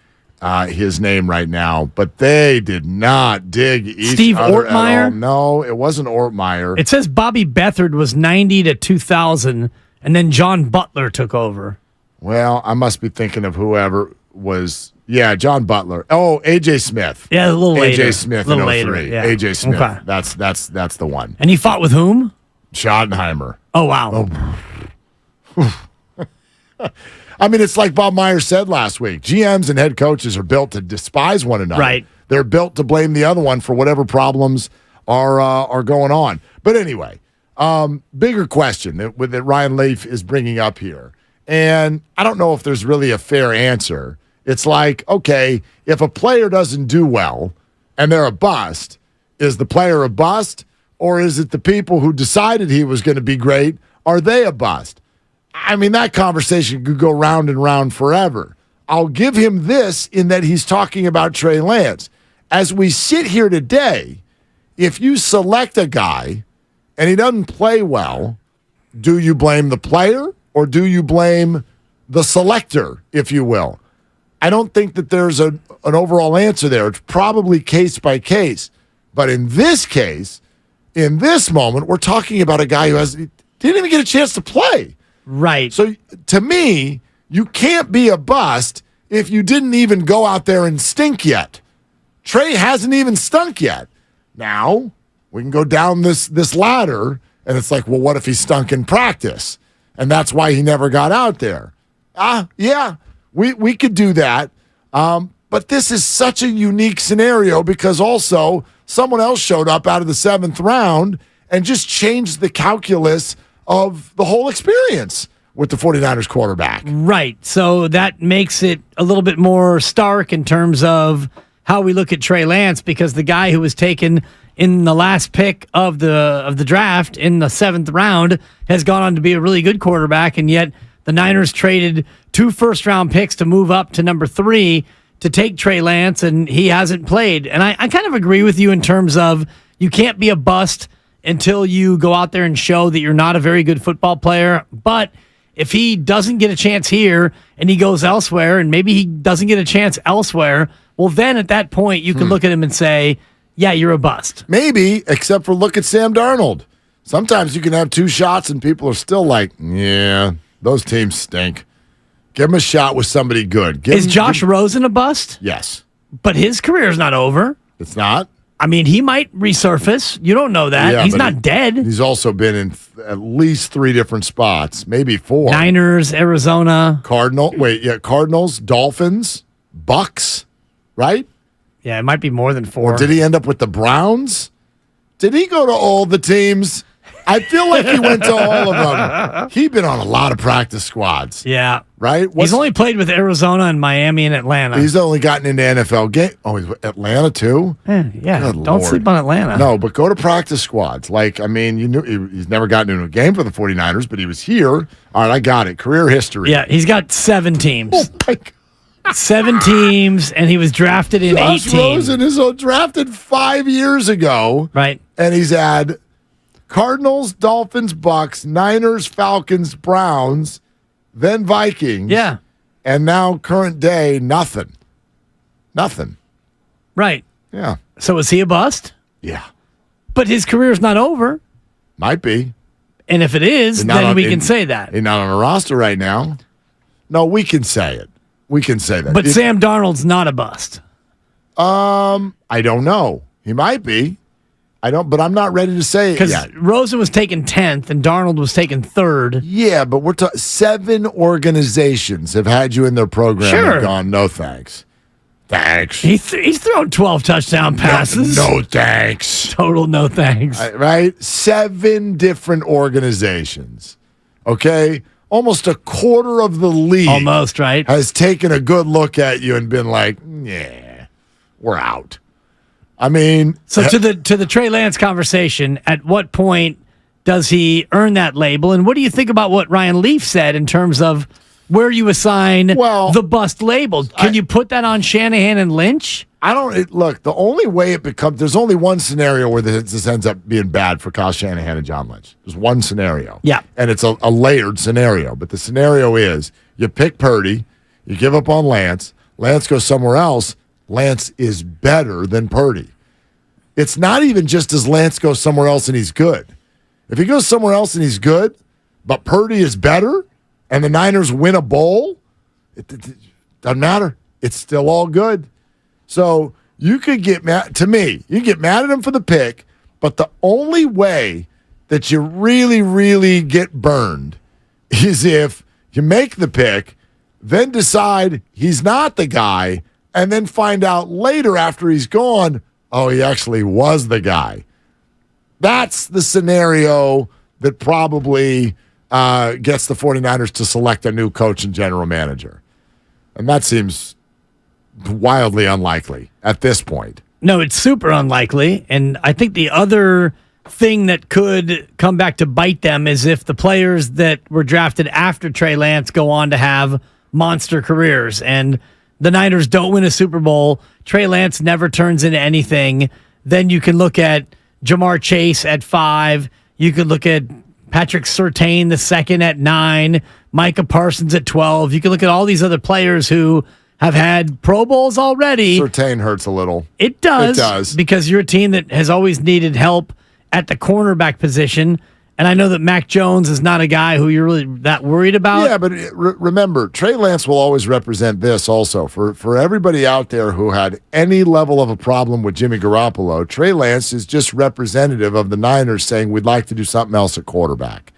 his name right now, but they did not dig each Steve other Ortmeyer? at all. No, it wasn't Ortmeyer. It says Bobby Beathard was 90 to 2000, and then John Butler took over. Well, I must be thinking of whoever was. Yeah, John Butler. Oh, AJ Smith. Yeah, a little later. AJ Smith in 03. Yeah. AJ Smith. Okay. That's the one. And he fought with whom? Schottenheimer. Oh, wow. I mean, it's like Bob Myers said last week. GMs and head coaches are built to despise one another. Right. They're built to blame the other one for whatever problems are going on. But anyway, bigger question that Ryan Leaf is bringing up here. And I don't know if there's really a fair answer. It's like, okay, if a player doesn't do well and they're a bust, is the player a bust? Or is it the people who decided he was going to be great? Are they a bust? I mean, that conversation could go round and round forever. I'll give him this in that he's talking about Trey Lance. As we sit here today, if you select a guy and he doesn't play well, do you blame the player or do you blame the selector, if you will? I don't think that there's an overall answer there. It's probably case by case. But in this case, in this moment, we're talking about a guy who didn't even get a chance to play. Right. So to me, you can't be a bust if you didn't even go out there and stink yet. Trey hasn't even stunk yet. Now, we can go down this ladder, and it's like, well, what if he stunk in practice? And that's why he never got out there. Yeah, we could do that. But this is such a unique scenario because also someone else showed up out of the 7th round and just changed the calculus of the whole experience with the 49ers quarterback. Right. So that makes it a little bit more stark in terms of how we look at Trey Lance, because the guy who was taken in the last pick of the draft in the 7th round has gone on to be a really good quarterback, and yet the Niners traded 2 first-round picks to move up to number 3 to take Trey Lance, and he hasn't played. And I kind of agree with you in terms of you can't be a bust until you go out there and show that you're not a very good football player. But if he doesn't get a chance here and he goes elsewhere and maybe he doesn't get a chance elsewhere, well, then at that point you can look at him and say, yeah, you're a bust. Maybe, except for look at Sam Darnold. Sometimes you can have 2 shots and people are still like, yeah, those teams stink. Give him a shot with somebody good. Is Josh Rosen a bust? Yes. But his career is not over. It's not? I mean, he might resurface. You don't know that. Yeah, he's not dead. He's also been in at least 3 different spots, maybe 4. Niners, Arizona. Cardinals, Dolphins, Bucks, right? Yeah, it might be more than 4. Or did he end up with the Browns? Did he go to all the teams? I feel like he went to all of them. He's been on a lot of practice squads. Yeah. Right? He's only played with Arizona and Miami and Atlanta. He's only gotten into NFL game. Oh, he's with Atlanta too? Yeah. Good Don't Lord. sleep on Atlanta. No, but go to practice squads. Like, I mean, you knew he's never gotten into a game for the 49ers, but he was here. All right, I got it. Career history. Yeah, he's got 7 teams. Oh, my God. 7 teams, and he was drafted in Josh 18. Rosen is drafted 5 years ago. Right. And he's had Cardinals, Dolphins, Bucks, Niners, Falcons, Browns, then Vikings. Yeah. And now, current day, nothing. Nothing. Right. Yeah. So is he a bust? Yeah. But his career's not over. Might be. And if it is, then we can say that. He's not on a roster right now. No, we can say it. We can say that. But Sam Darnold's not a bust. I don't know. He might be. But I'm not ready to say it yet. Because Rosen was taken 10th and Darnold was taken 3rd. Yeah, but we're talking 7 organizations have had you in their program and gone, no thanks. Thanks. He's thrown 12 touchdown passes. No thanks. Total no thanks. Right? 7 different organizations. Okay? Almost a quarter of the league. Almost, right? Has taken a good look at you and been like, yeah, we're out. I mean, so to the Trey Lance conversation, at what point does he earn that label? And what do you think about what Ryan Leaf said in terms of where you assign the bust label? Can you put that on Shanahan and Lynch? Look, the only way it becomes, there's only one scenario where this ends up being bad for Kyle Shanahan and John Lynch. There's one scenario. Yeah. And it's a layered scenario. But the scenario is you pick Purdy, you give up on Lance goes somewhere else, Lance is better than Purdy. It's not even just as Lance goes somewhere else and he's good. If he goes somewhere else and he's good, but Purdy is better and the Niners win a bowl, it doesn't matter. It's still all good. So you could get mad, to me, you can get mad at him for the pick, but the only way that you really, really get burned is if you make the pick, then decide he's not the guy, and then find out later after he's gone, oh, he actually was the guy. That's the scenario that probably gets the 49ers to select a new coach and general manager. And that seems wildly unlikely at this point. No, it's super unlikely. And I think the other thing that could come back to bite them is if the players that were drafted after Trey Lance go on to have monster careers and the Niners don't win a Super Bowl, Trey Lance never turns into anything, then you can look at Jamar Chase at 5. You could look at Patrick Surtain II at 9, Micah Parsons at 12. You can look at all these other players who have had Pro Bowls already. Surtain hurts a little. It does. It does. Because you're a team that has always needed help at the cornerback position. And I know that Mac Jones is not a guy who you're really that worried about. Yeah, but remember, Trey Lance will always represent this also. For everybody out there who had any level of a problem with Jimmy Garoppolo, Trey Lance is just representative of the Niners saying we'd like to do something else at quarterback.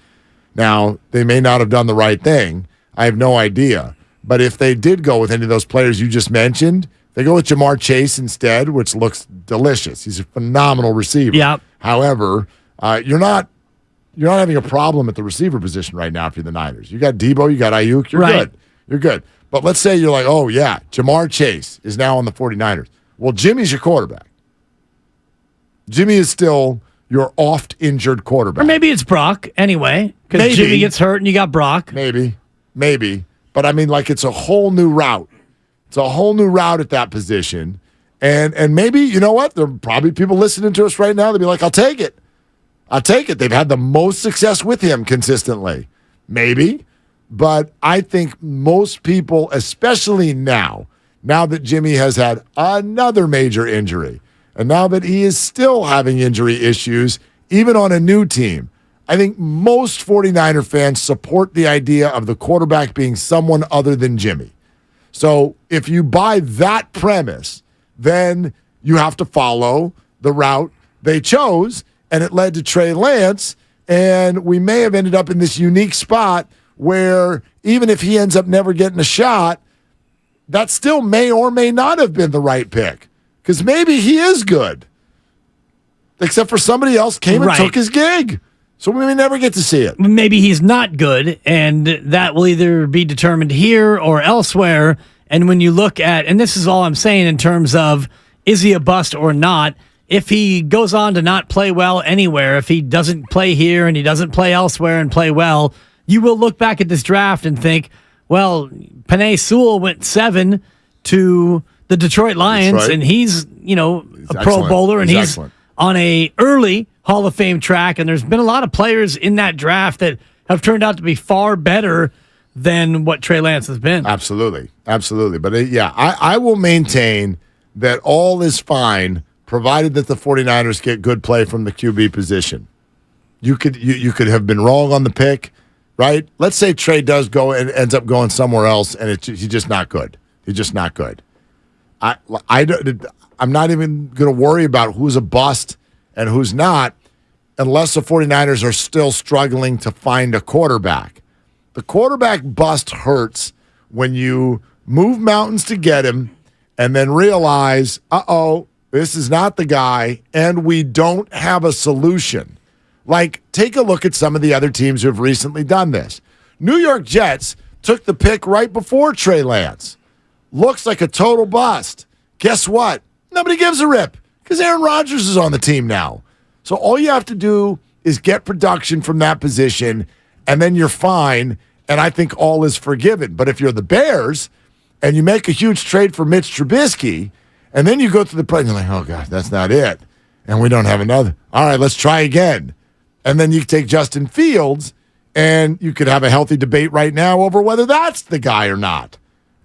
Now, they may not have done the right thing. I have no idea. But if they did go with any of those players you just mentioned, they go with Jamar Chase instead, which looks delicious. He's a phenomenal receiver. Yeah. However, you're not having a problem at the receiver position right now if you're the Niners. You got Debo, you got Ayuk, you're good. You're good. But let's say you're like, oh, yeah, Jamar Chase is now on the 49ers. Well, Jimmy's your quarterback. Jimmy is still your oft-injured quarterback. Or maybe it's Brock anyway, because Jimmy gets hurt and you got Brock. Maybe. But, I mean, like, it's a whole new route. It's a whole new route at that position. And maybe, you know what? There are probably people listening to us right now. They'll be like, I'll take it. They've had the most success with him consistently. Maybe. But I think most people, especially now that Jimmy has had another major injury, and now that he is still having injury issues, even on a new team, I think most 49er fans support the idea of the quarterback being someone other than Jimmy. So if you buy that premise, then you have to follow the route they chose, and it led to Trey Lance, and we may have ended up in this unique spot where even if he ends up never getting a shot, that still may or may not have been the right pick, because maybe he is good, except for somebody else came and took his gig. So we may never get to see it. Maybe he's not good, and that will either be determined here or elsewhere. And when you look at, and this is all I'm saying in terms of, is he a bust or not? If he goes on to not play well anywhere, if he doesn't play here and he doesn't play elsewhere and play well, you will look back at this draft and think, well, Penei Sewell went 7 to the Detroit Lions, and he's, a Pro Bowler, and he's on a early Hall of Fame track, and there's been a lot of players in that draft that have turned out to be far better than what Trey Lance has been. Absolutely. But I will maintain that all is fine provided that the 49ers get good play from the QB position. You could have been wrong on the pick, right? Let's say Trey does go and ends up going somewhere else, and he's just not good. He's just not good. I'm not even going to worry about who's a bust and who's not unless the 49ers are still struggling to find a quarterback. The quarterback bust hurts when you move mountains to get him and then realize, this is not the guy, and we don't have a solution. Like, take a look at some of the other teams who have recently done this. New York Jets took the pick right before Trey Lance. Looks like a total bust. Guess what? Nobody gives a rip because Aaron Rodgers is on the team now. So all you have to do is get production from that position, and then you're fine, and I think all is forgiven. But if you're the Bears and you make a huge trade for Mitch Trubisky, and then you go through the play, and you're like, oh, God, that's not it, and we don't have another. All right, let's try again. And then you take Justin Fields, and you could have a healthy debate right now over whether that's the guy or not.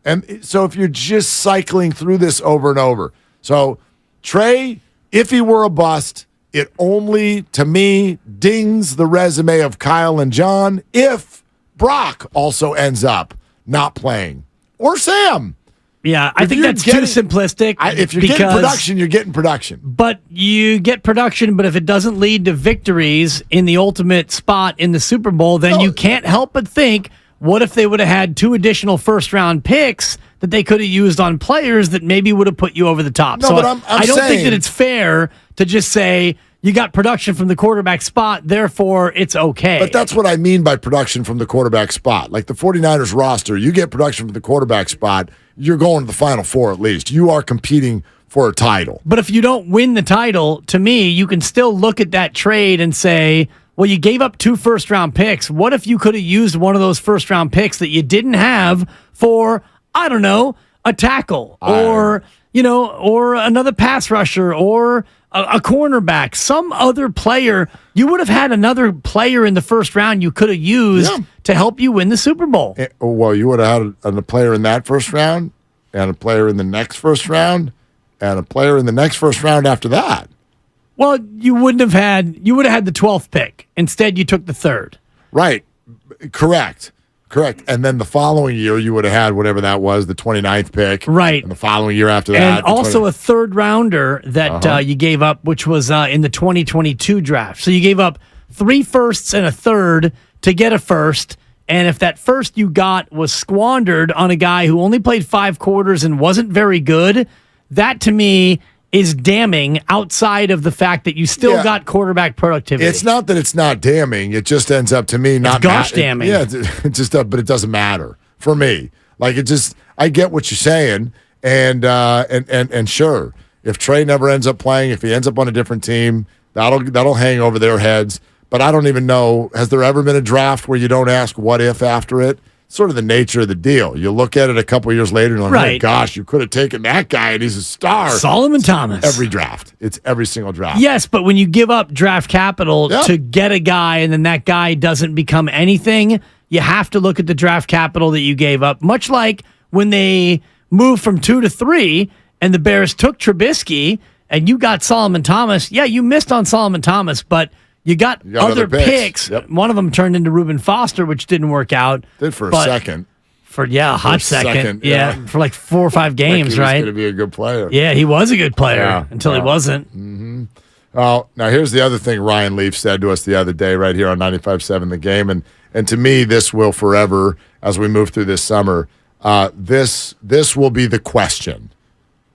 And so if you're just cycling through this over and over. So Trey, if he were a bust, it only, to me, dings the resume of Kyle and John if Brock also ends up not playing. Or Sam. Yeah, I think that's too simplistic. If you're getting production, you're getting production. But you get production, but if it doesn't lead to victories in the ultimate spot in the Super Bowl, then you can't help but think, what if they would have had 2 additional first-round picks that they could have used on players that maybe would have put you over the top? No, so but I don't think that it's fair to just say you got production from the quarterback spot, therefore it's okay. But that's what I mean by production from the quarterback spot. Like the 49ers roster, you get production from the quarterback spot, you're going to the Final Four at least. You are competing for a title. But if you don't win the title, to me, you can still look at that trade and say, well, you gave up 2 first-round picks. What if you could have used one of those first-round picks that you didn't have for, I don't know, a tackle or another pass rusher or a cornerback, some other player? You would have had another player in the first round you could have used to help you win the Super Bowl. Well, you would have had a player in that first round and a player in the next first round and a player in the next first round after that. Well, you would have had the 12th pick. Instead, you took the 3rd. Right. Correct. And then the following year, you would have had whatever that was, the 29th pick. Right. And the following year after that. And also a 3rd rounder that you gave up, which was in the 2022 draft. So you gave up 3 firsts and a 3rd to get a 1st. And if that 1st you got was squandered on a guy who only played 5 quarters and wasn't very good, that to me is damning outside of the fact that you still got quarterback productivity. It's not that it's not damning. It just ends up to me not damning. Yeah, it just but it doesn't matter for me. Like I get what you're saying, and sure, if Trey never ends up playing, if he ends up on a different team, that'll hang over their heads. But I don't even know, has there ever been a draft where you don't ask what if after it? Sort of the nature of the deal. You look at it a couple of years later and you're like, oh, gosh, you could have taken that guy and he's a star. Solomon Thomas. Every draft. It's every single draft. Yes, but when you give up draft capital to get a guy and then that guy doesn't become anything, you have to look at the draft capital that you gave up, much like when they moved from 2 to 3 and the Bears took Trubisky and you got Solomon Thomas. Yeah, you missed on Solomon Thomas, but you got other picks. Yep. One of them turned into Reuben Foster, which didn't work out. Did for a second. For a hot second. Yeah, for like 4 or 5 games, right? He was going to be a good player. Yeah, he was a good player until he wasn't. Mm-hmm. Now here's the other thing Ryan Leaf said to us the other day right here on 95.7 The Game, and to me this will forever, as we move through this summer, this will be the question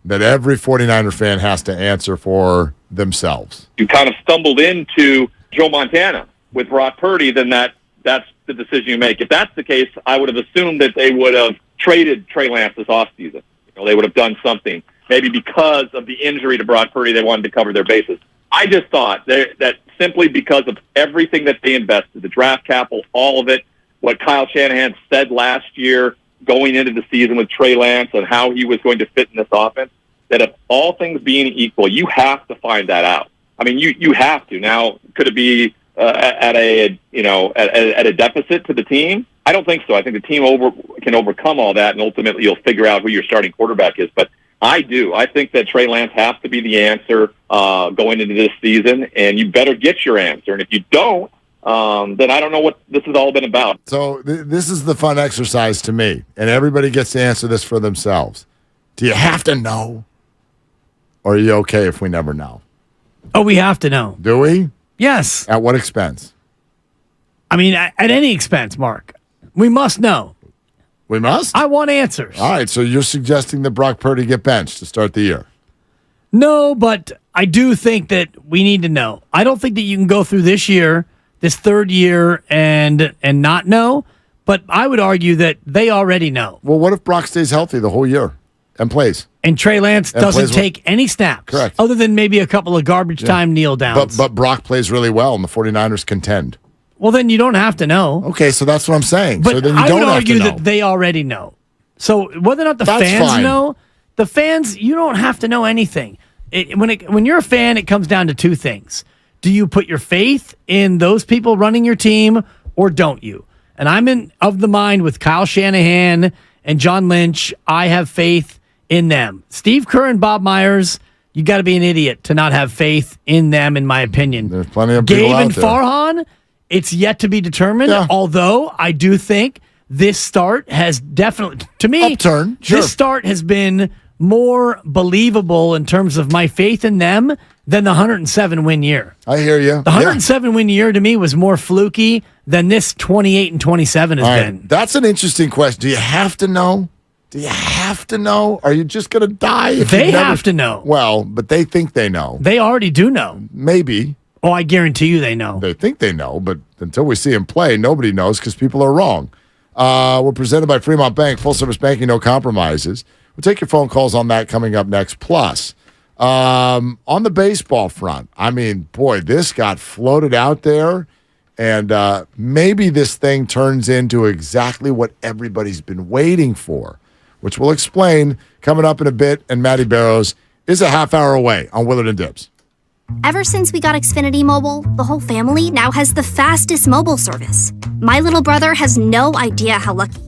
that every 49er fan has to answer for themselves. You kind of stumbled into Joe Montana with Brock Purdy, then that's the decision you make. If that's the case, I would have assumed that they would have traded Trey Lance this offseason. They would have done something. Maybe because of the injury to Brock Purdy, they wanted to cover their bases. I just thought that simply because of everything that they invested, the draft capital, all of it, what Kyle Shanahan said last year going into the season with Trey Lance and how he was going to fit in this offense, that if all things being equal, you have to find that out. I mean, you have to. Now, could it be at a deficit to the team? I don't think so. I think the team can overcome all that, and ultimately you'll figure out who your starting quarterback is. But I do. I think that Trey Lance has to be the answer going into this season, and you better get your answer. And if you don't, then I don't know what this has all been about. So this is the fun exercise to me, and everybody gets to answer this for themselves. Do you have to know, or are you okay if we never know? Oh, we have to know. Do we? Yes. At what expense? I mean, at any expense, Mark. We must know. We must? I want answers. All right, so you're suggesting that Brock Purdy get benched to start the year? No, but I do think that we need to know. I don't think that you can go through this year, this third year, and not know, but I would argue that they already know. Well, what if Brock stays healthy the whole year and plays? And Trey Lance doesn't take any snaps. Correct. Other than maybe a couple of garbage time kneel downs. But Brock plays really well, and the 49ers contend. Well, then you don't have to know. Okay, so that's what I'm saying. But so then you I don't would have argue to know. that they already know. So whether or not That's fans fine. know, the fans, you don't have to know anything. When you're a fan, it comes down to two things. Do you put your faith in those people running your team, or don't you? And I'm of the mind with Kyle Shanahan and John Lynch. I have faith in them. Steve Kerr and Bob Myers, you got to be an idiot to not have faith in them, in my opinion. There's plenty of people Gabe out and there. Farhan, it's yet to be determined, although I do think this start has definitely, to me, Upturn. Sure. This start has been more believable in terms of my faith in them than the 107-win year. I hear you. The 107-win year to me was more fluky than this 28-27 has been. That's an interesting question. Do you have to know? Do you have to know? Are you just going to die? If They have to know. Well, but they think they know. They already do know. Maybe. Oh, I guarantee you they know. They think they know, but until we see them play, nobody knows because people are wrong. We're presented by Fremont Bank, full-service banking, no compromises. We'll take your phone calls on that coming up next. Plus, on the baseball front, I mean, boy, this got floated out there, and maybe this thing turns into exactly what everybody's been waiting for, which we'll explain coming up in a bit. And Matty Barrows is a half hour away on Willard and Dibs. Ever since we got Xfinity Mobile, the whole family now has the fastest mobile service. My little brother has no idea how lucky.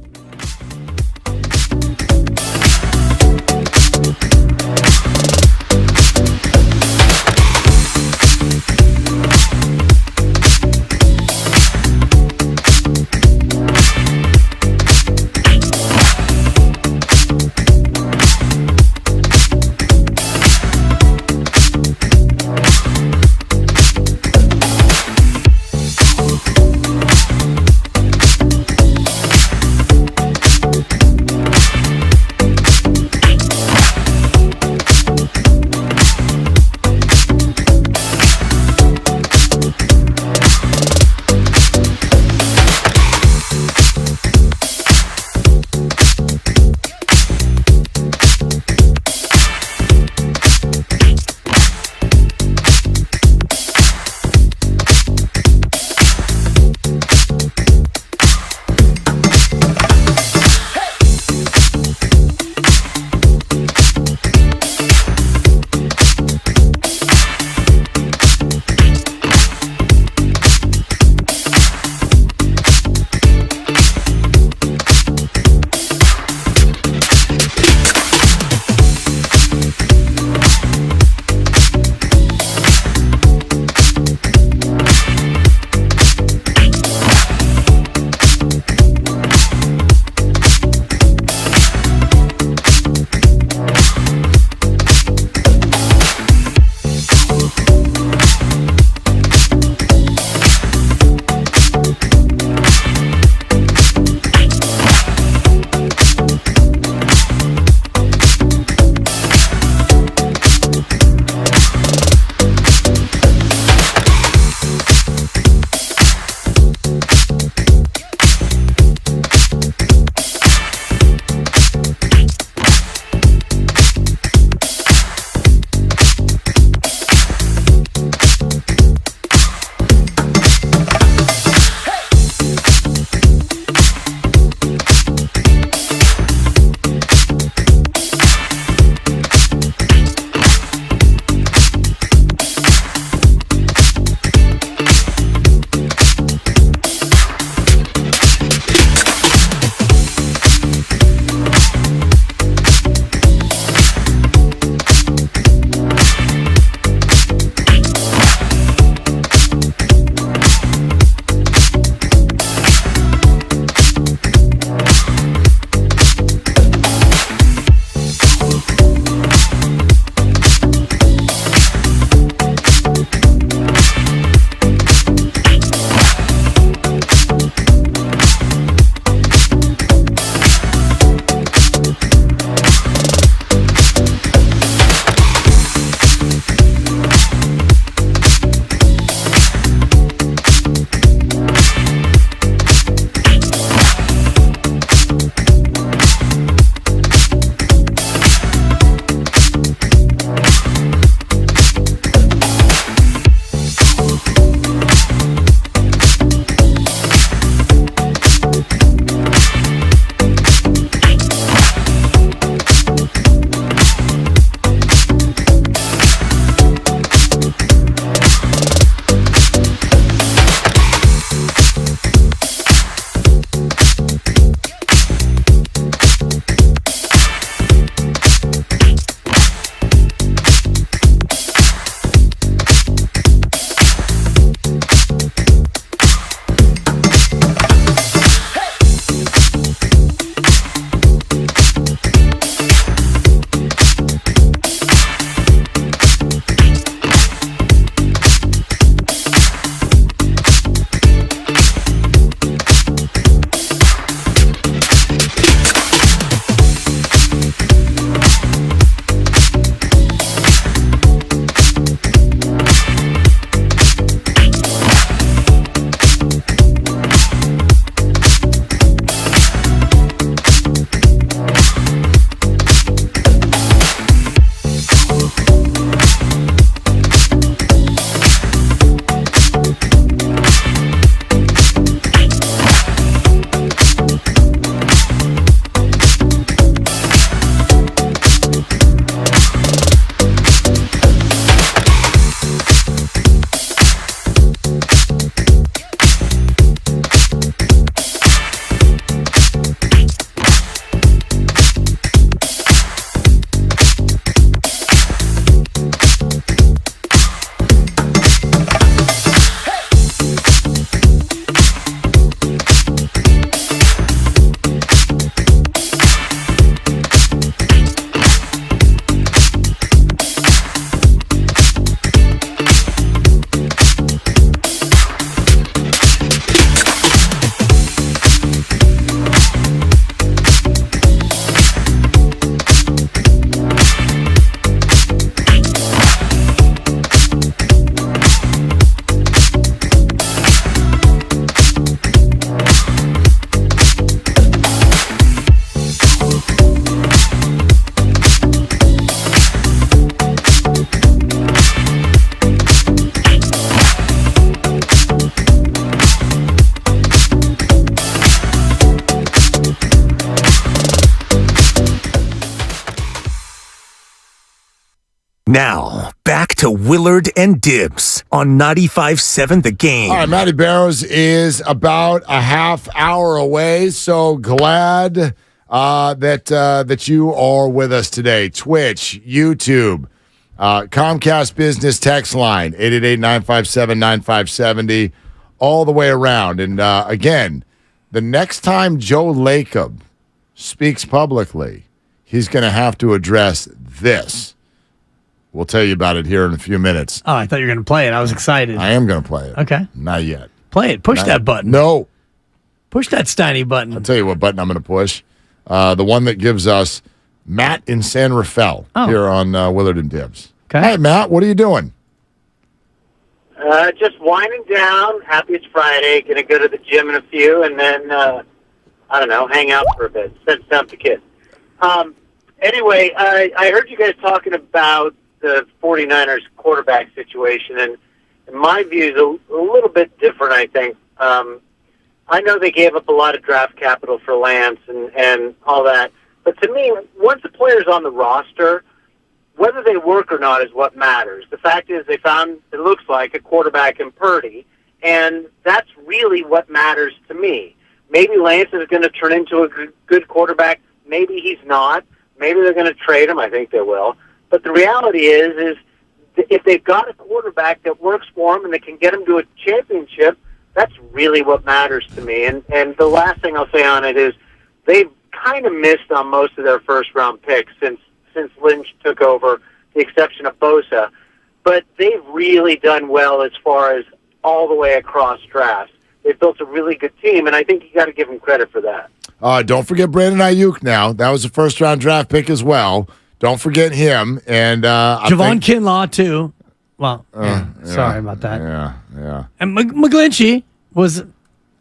Now, back to Willard and Dibs on 95.7 The Game. All right, Matty Barrows is about a half hour away, so glad that you are with us today. Twitch, YouTube, Comcast Business text line, 888-957-9570, all the way around. And again, the next time Joe Lacob speaks publicly, he's going to have to address this. We'll tell you about it here in a few minutes. Oh, I thought you were going to play it. I was excited. I am going to play it. Okay. Not yet. Play it. Push that button. No. Push that Steiny button. I'll tell you what button I'm going to push. The one that gives us Matt in San Rafael here on Willard and Dibs. Okay. Hey, Matt, what are you doing? Just winding down. Happy it's Friday. Going to go to the gym in a few, and then, I don't know, hang out for a bit. Spend time with the kids. Anyway, I heard you guys talking about the 49ers quarterback situation, and my view is a little bit different, I think. I know they gave up a lot of draft capital for Lance and all that, but to me, once a player's on the roster, whether they work or not is what matters. The fact is they found, it looks like, a quarterback in Purdy, and that's really what matters to me. Maybe Lance is going to turn into a good quarterback. Maybe he's not. Maybe they're going to trade him. I think they will. But the reality is if they've got a quarterback that works for them and they can get them to a championship, that's really what matters to me. And the last thing I'll say on it is they've kind of missed on most of their first-round picks since Lynch took over, the exception of Bosa. But they've really done well as far as all the way across drafts. They've built a really good team, and I think you got to give them credit for that. Don't forget Brandon Ayuk now. That was a first-round draft pick as well. Don't forget him. And Javon Kinlaw, too. Well, sorry about that. Yeah. And McGlinchey was,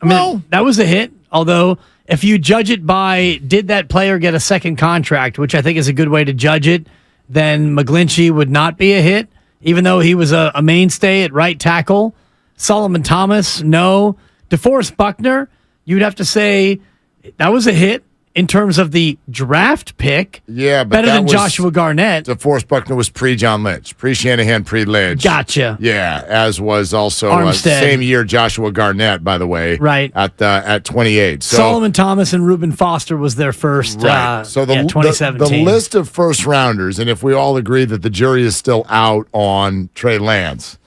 that was a hit. Although, if you judge it by did that player get a second contract, which I think is a good way to judge it, then McGlinchey would not be a hit, even though he was a mainstay at right tackle. Solomon Thomas, no. DeForest Buckner, you'd have to say that was a hit in terms of the draft pick. Yeah, but better than Joshua Garnett. DeForest Buckner was pre-John Lynch, pre-Shanahan, pre-Lynch. Gotcha. Yeah, as was also Armstead. Same year Joshua Garnett, by the way. Right. At 28. So, Solomon Thomas and Reuben Foster was their first. Right. So 2017. The list of first rounders, and if we all agree that the jury is still out on Trey Lance,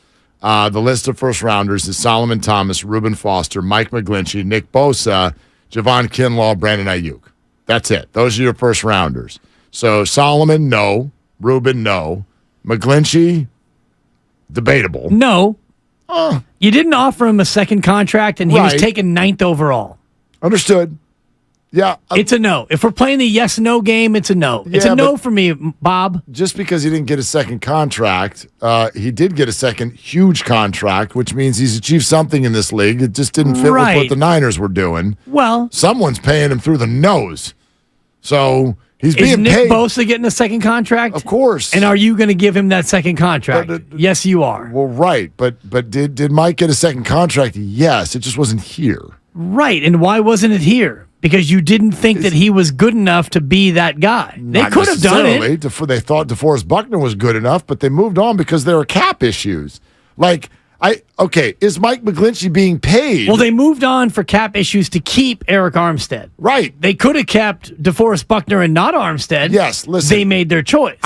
the list of first rounders is Solomon Thomas, Reuben Foster, Mike McGlinchey, Nick Bosa, Javon Kinlaw, Brandon Ayuk. That's it. Those are your first rounders. So Solomon, no. Reuben, no. McGlinchey, debatable. No. You didn't offer him a second contract, and he was Right. taken 9th overall. Understood. Yeah. It's a no. If we're playing the yes-no game, it's a no. It's a no for me, Bob. Just because he didn't get a second contract, he did get a second huge contract, which means he's achieved something in this league. It just didn't fit with what the Niners were doing. Well, someone's paying him through the nose. So he's is being Nick paid. Bosa getting a second contract? Of course. And are you going to give him that second contract? Yes, you are. Well, right. But did Mike get a second contract? Yes. It just wasn't here. Right. And why wasn't it here? Because you didn't think that he was good enough to be that guy. They Not could have done it. necessarily. They thought DeForest Buckner was good enough, but they moved on because there were cap issues. Is Mike McGlinchey being paid? Well, they moved on for cap issues to keep Eric Armstead. Right. They could have kept DeForest Buckner and not Armstead. Yes, listen. They made their choice.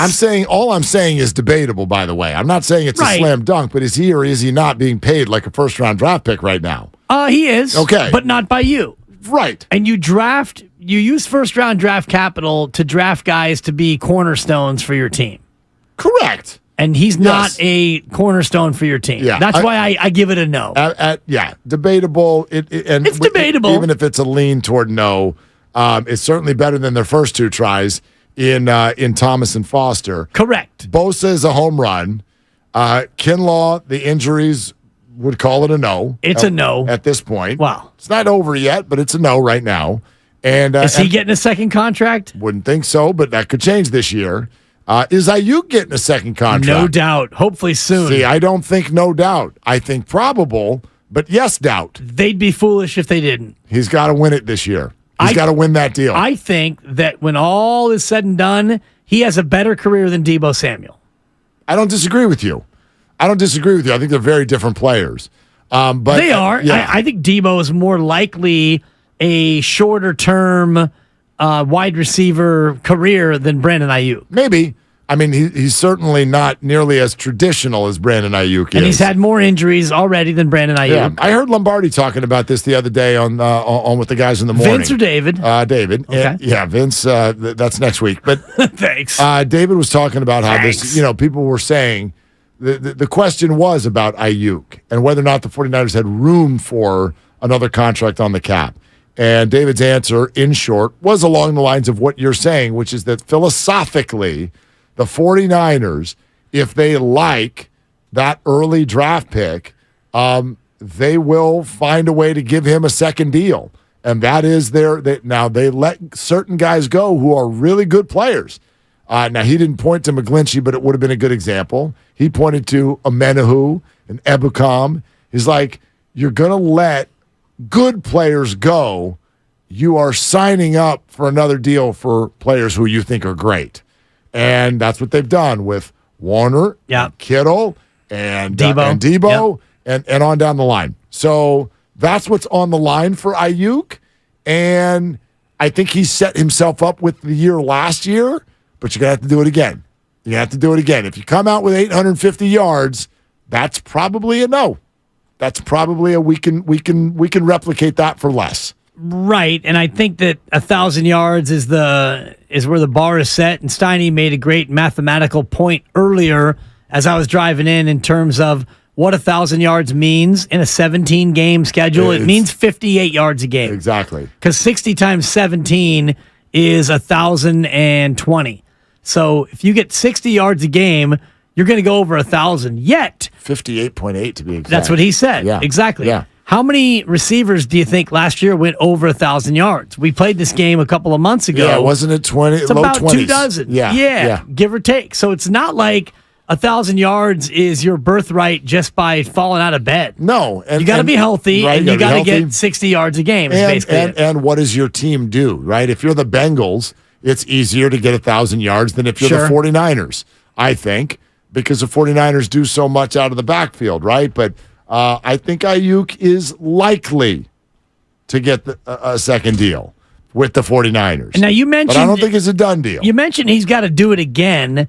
All I'm saying is debatable, by the way. I'm not saying it's a slam dunk, but is he or is he not being paid like a first-round draft pick right now? He is. Okay. But not by you. Right. And you use first-round draft capital to draft guys to be cornerstones for your team. Correct. And he's not a cornerstone for your team. Yeah, That's why I give it a no. Debatable. It's debatable. Even if it's a lean toward no, it's certainly better than their first two tries in Thomas and Foster. Correct. Bosa is a home run. Kinlaw, the injuries would call it a no. It's a no. At this point. Wow. It's not over yet, but it's a no right now. And is he getting a second contract? Wouldn't think so, but that could change this year. Is Ayuk getting a second contract? No doubt. Hopefully soon. See, I don't think no doubt. I think probable, but yes doubt. They'd be foolish if they didn't. He's got to win it this year. He's got to win that deal. I think that when all is said and done, he has a better career than Deebo Samuel. I don't disagree with you. I think they're very different players. But they are. I think Debo is more likely a shorter term wide receiver career than Brandon Ayuk. Maybe. I mean, he's certainly not nearly as traditional as Brandon Ayuk is. And he's had more injuries already than Brandon Ayuk. Yeah, I heard Lombardi talking about this the other day on with the guys in the morning. Vince or David? David. Okay. Vince, that's next week. But thanks. David was talking about how this, people were saying, the question was about Ayuk and whether or not the 49ers had room for another contract on the cap. And David's answer, in short, was along the lines of what you're saying, which is that philosophically, the 49ers, if they like that early draft pick, they will find a way to give him a second deal. And that is now they let certain guys go who are really good players. Now, he didn't point to McGlinchey, but it would have been a good example. He pointed to Amenahu and Ebukam. He's like, you're going to let good players go. You are signing up for another deal for players who you think are great. And that's what they've done with Warner, and Kittle, and Debo, and on down the line. So that's what's on the line for Ayuk. And I think he set himself up with the year last year, but you're going to have to do it again. You have to do it again. If you come out with 850 yards, that's probably a no. That's probably we can replicate that for less. Right, and I think that 1,000 yards is where the bar is set. And Steiny made a great mathematical point earlier as I was driving in terms of what 1,000 yards means in a 17-game schedule. It means 58 yards a game. Exactly. Because 60 times 17 is 1,020. So if you get 60 yards a game, you're going to go over 1,000. Yet 58.8 to be exact. That's what he said. Yeah. Exactly. Yeah. How many receivers do you think last year went over 1,000 yards? We played this game a couple of months ago. Yeah, wasn't it 20? It's low about 20s. 2 dozen. Yeah, give or take. So it's not like 1,000 yards is your birthright just by falling out of bed. No, you got to be healthy, and you got to get 60 yards a game. And what does your team do? Right? If you're the Bengals, it's easier to get 1,000 yards than if you're the 49ers. I think because the 49ers do so much out of the backfield, right? But I think Ayuk is likely to get a second deal with the 49ers. And now you mentioned, but I don't think it's a done deal. You mentioned he's got to do it again.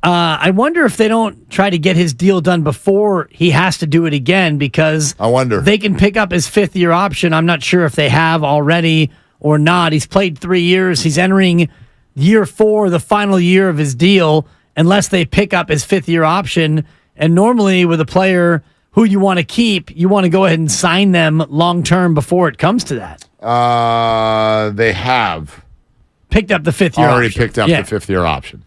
I wonder if they don't try to get his deal done before he has to do it again, because I wonder they can pick up his 5th-year option. I'm not sure if they have already or not. He's played 3 years. He's entering year 4, the final year of his deal, unless they pick up his 5th-year option. And normally with a player who you want to keep, you want to go ahead and sign them long-term before it comes to that. They have picked up the 5th-year already option. picked up the 5th-year option.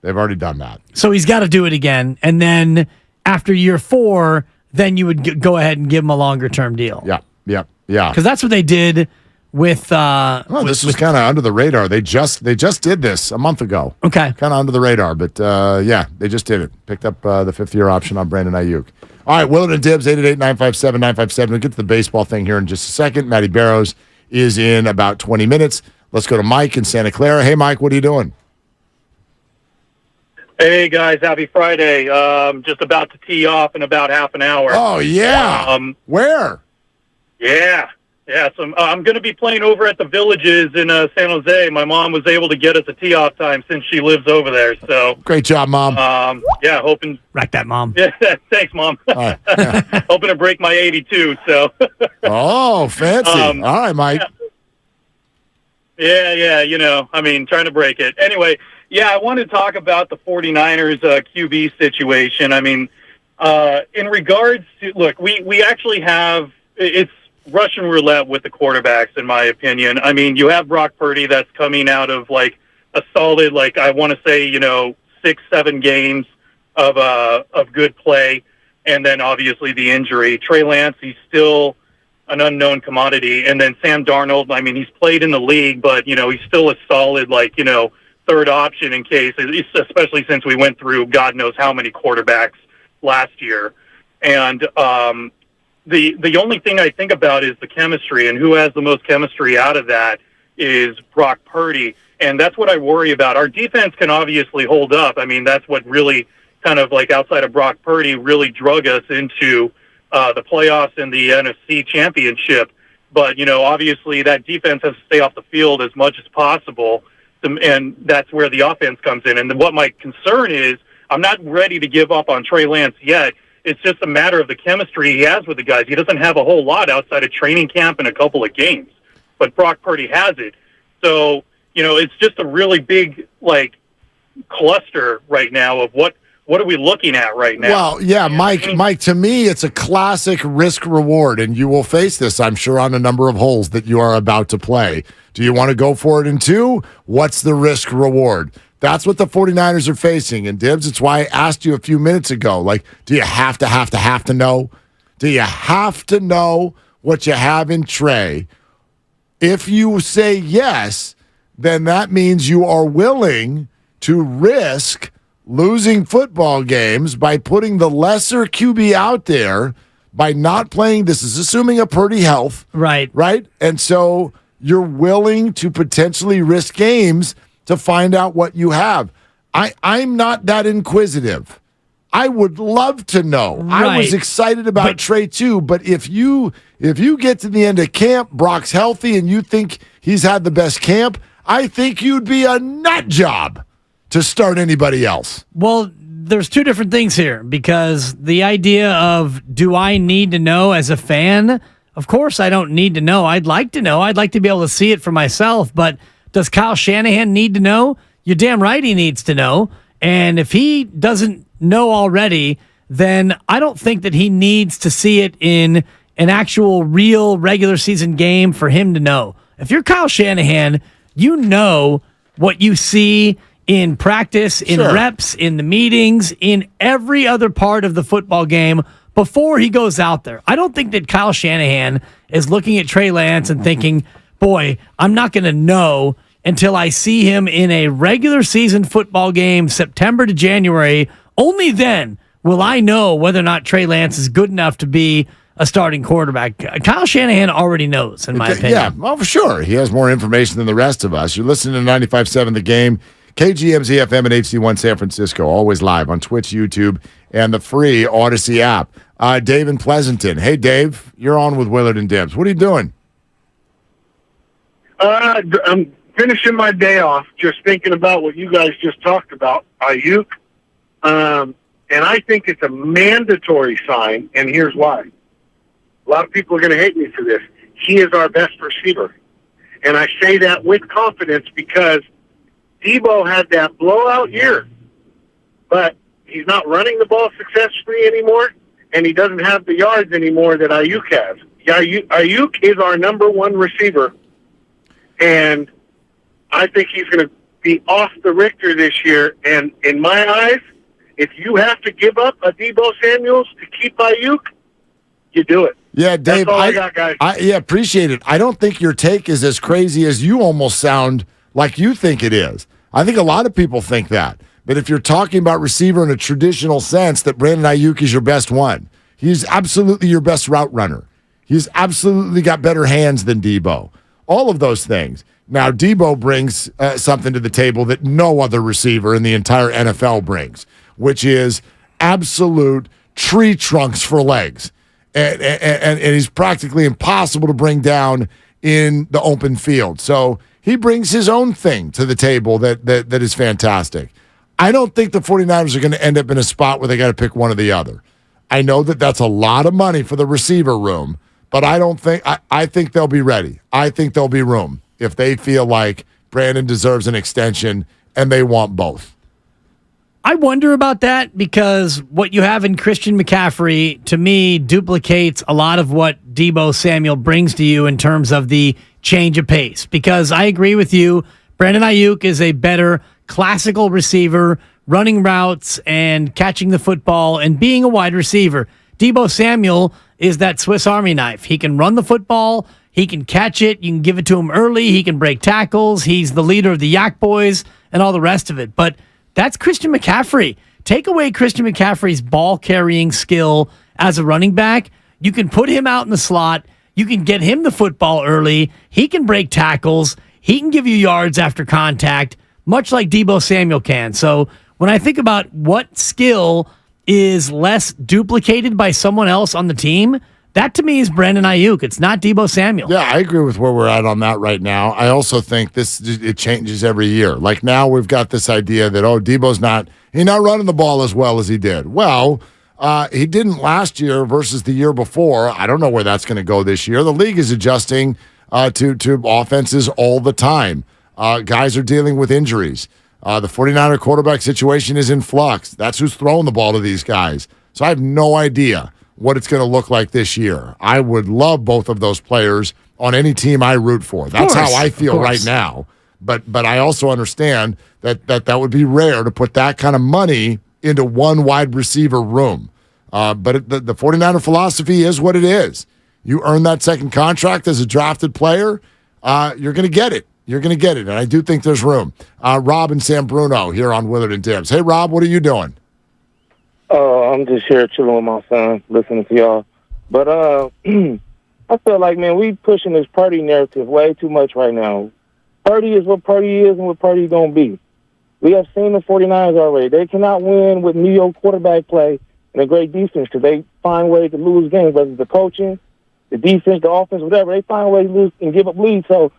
They've already done that. So he's got to do it again. And then after year 4, then you would go ahead and give him a longer-term deal. Yeah. Because that's what they did with... this was kind of under the radar. They just did this a month ago. Okay. Kind of under the radar. But, they just did it. Picked up the 5th-year option on Brandon Ayuk. All right, Willard and Dibbs, 888-957-957. We'll get to the baseball thing here in just a second. Matty Barrows is in about 20 minutes. Let's go to Mike in Santa Clara. Hey, Mike, what are you doing? Hey, guys, happy Friday. Just about to tee off in about half an hour. Oh, yeah. Where? Yeah. So I'm going to be playing over at the Villages in San Jose. My mom was able to get us a tee-off time since she lives over there. So great job, Mom. Hoping... Rack that, Mom. Yeah, thanks, Mom. All right. Hoping to break my 82, so... Oh, fancy. All right, Mike. Yeah, trying to break it. Anyway... Yeah, I want to talk about the 49ers QB situation. I mean, in regards to, look, we actually have, it's Russian roulette with the quarterbacks, in my opinion. I mean, you have Brock Purdy that's coming out of, like, a solid, like, I want to say, 6-7 games of good play, and then obviously the injury. Trey Lance, he's still an unknown commodity. And then Sam Darnold, I mean, he's played in the league, but, he's still a solid, third option in case, especially since we went through God knows how many quarterbacks last year. And the only thing I think about is the chemistry, and who has the most chemistry out of that is Brock Purdy. And that's what I worry about. Our defense can obviously hold up. I mean, that's what really, kind of like outside of Brock Purdy, really drug us into the playoffs and the NFC Championship. But, obviously that defense has to stay off the field as much as possible, and that's where the offense comes in. And what my concern is, I'm not ready to give up on Trey Lance yet. It's just a matter of the chemistry he has with the guys. He doesn't have a whole lot outside of training camp and a couple of games, but Brock Purdy has it. So, it's just a really big, cluster right now of what are we looking at right now? Well, yeah, Mike, to me, it's a classic risk reward, and you will face this, I'm sure, on a number of holes that you are about to play. Do you want to go for it in 2? What's the risk reward? That's what the 49ers are facing. And Dibs, it's why I asked you a few minutes ago, do you have to know? Do you have to know what you have in Trey? If you say yes, then that means you are willing to risk losing football games by putting the lesser QB out there, by not playing. This is assuming a Purdy health. Right. And so you're willing to potentially risk games to find out what you have. I'm not that inquisitive. I would love to know. Right. I was excited about Trey too, but if you get to the end of camp, Brock's healthy, and you think he's had the best camp, I think you'd be a nut job to start anybody else. Well, there's two different things here, because the idea of, do I need to know as a fan? Of course I don't need to know. I'd like to know. I'd like to be able to see it for myself, but does Kyle Shanahan need to know? You're damn right he needs to know. And if he doesn't know already, then I don't think that he needs to see it in an actual real regular season game for him to know. If you're Kyle Shanahan, you know what you see in practice, in reps, in the meetings, in every other part of the football game before he goes out there. I don't think that Kyle Shanahan is looking at Trey Lance and thinking, boy, I'm not going to know until I see him in a regular season football game, September to January. Only then will I know whether or not Trey Lance is good enough to be a starting quarterback. Kyle Shanahan already knows, in my opinion. Yeah, well, for sure. He has more information than the rest of us. You're listening to 95.7 The Game, KGMZ FM and HD1 San Francisco, always live on Twitch, YouTube, and the free Odyssey app. Dave in Pleasanton. Hey, Dave, you're on with Willard and Dibs. What are you doing? I'm finishing my day off, just thinking about what you guys just talked about, Ayuk. And I think it's a mandatory sign, and here's why. A lot of people are going to hate me for this. He is our best receiver. And I say that with confidence because Debo had that blowout year, but he's not running the ball successfully anymore, and he doesn't have the yards anymore that Ayuk has. Ayuk is our number one receiver, and I think he's going to be off the Richter this year. And in my eyes, if you have to give up a Debo Samuels to keep Ayuk, you do it. Yeah, Dave, that's all I got, guys. Appreciate it. I don't think your take is as crazy as you almost sound like you think it is. I think a lot of people think that if you're talking about receiver in a traditional sense, that Brandon Ayuk is your best one. He's absolutely your best route runner. He's absolutely got better hands than Debo. All of those things. Now, Debo brings something to the table that no other receiver in the entire NFL brings, which is absolute tree trunks for legs. And he's practically impossible to bring down in the open field. So he brings his own thing to the table that is fantastic. I don't think the 49ers are going to end up in a spot where they got to pick one or the other. I know that that's a lot of money for the receiver room, but I think they'll be ready. I think there'll be room if they feel like Brandon deserves an extension and they want both. I wonder about that because what you have in Christian McCaffrey, to me, duplicates a lot of what Debo Samuel brings to you in terms of the change of pace. Because I agree with you, Brandon Ayuk is a better classical receiver, running routes and catching the football and being a wide receiver. Debo Samuel is that Swiss Army knife. He can run the football, he can catch it, you can give it to him early, he can break tackles, he's the leader of the Yak Boys and all the rest of it. But that's Christian McCaffrey. Take away Christian McCaffrey's ball-carrying skill as a running back. You can put him out in the slot. You can get him the football early. He can break tackles. He can give you yards after contact, much like Debo Samuel can. So when I think about what skill is less duplicated by someone else on the team, that to me is Brandon Ayuk. It's not Deebo Samuel. Yeah, I agree with where we're at on that right now. I also think it changes every year. Like now we've got this idea that, Deebo's not running the ball as well as he did. Well, he didn't last year versus the year before. I don't know where that's going to go this year. The league is adjusting to offenses all the time. Guys are dealing with injuries. The 49er quarterback situation is in flux. That's who's throwing the ball to these guys. So I have no idea what it's going to look like this year. I would love both of those players on any team I root for. That's how I feel right now. But I also understand that would be rare to put that kind of money into one wide receiver room. But the 49er philosophy is what it is. You earn that second contract as a drafted player, you're going to get it. You're going to get it. And I do think there's room. Rob and San Bruno here on Willard and Dibs. Hey, Rob, what are you doing? I'm just here chilling with my son, listening to y'all. But I feel like, man, we pushing this Purdy narrative way too much right now. Purdy is what Purdy is and what Purdy going to be. We have seen the 49ers already. They cannot win with mediocre quarterback play and a great defense because they find ways to lose games, whether it's the coaching, the defense, the offense, whatever. They find ways to lose and give up leads. So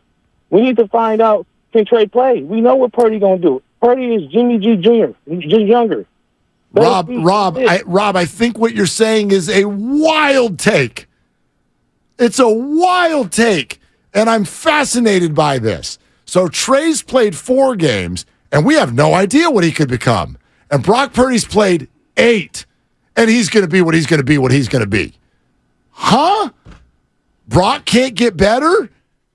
we need to find out, can Trey play? We know what Purdy going to do. Purdy is Jimmy G Jr., he's just younger. Rob, I think what you're saying is a wild take. It's a wild take, and I'm fascinated by this. So Trey's played 4 games, and we have no idea what he could become. And Brock Purdy's played 8, and he's going to be what he's going to be, what he's going to be. Huh? Brock can't get better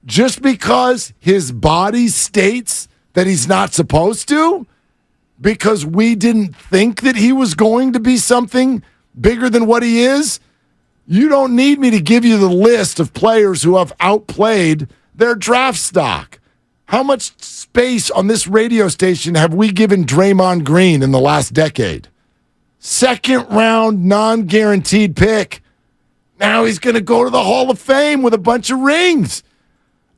just because his body states that he's not supposed to? Because we didn't think that he was going to be something bigger than what he is? You don't need me to give you the list of players who have outplayed their draft stock. How much space on this radio station have we given Draymond Green in the last decade? 2nd round, non-guaranteed pick. Now he's going to go to the Hall of Fame with a bunch of rings.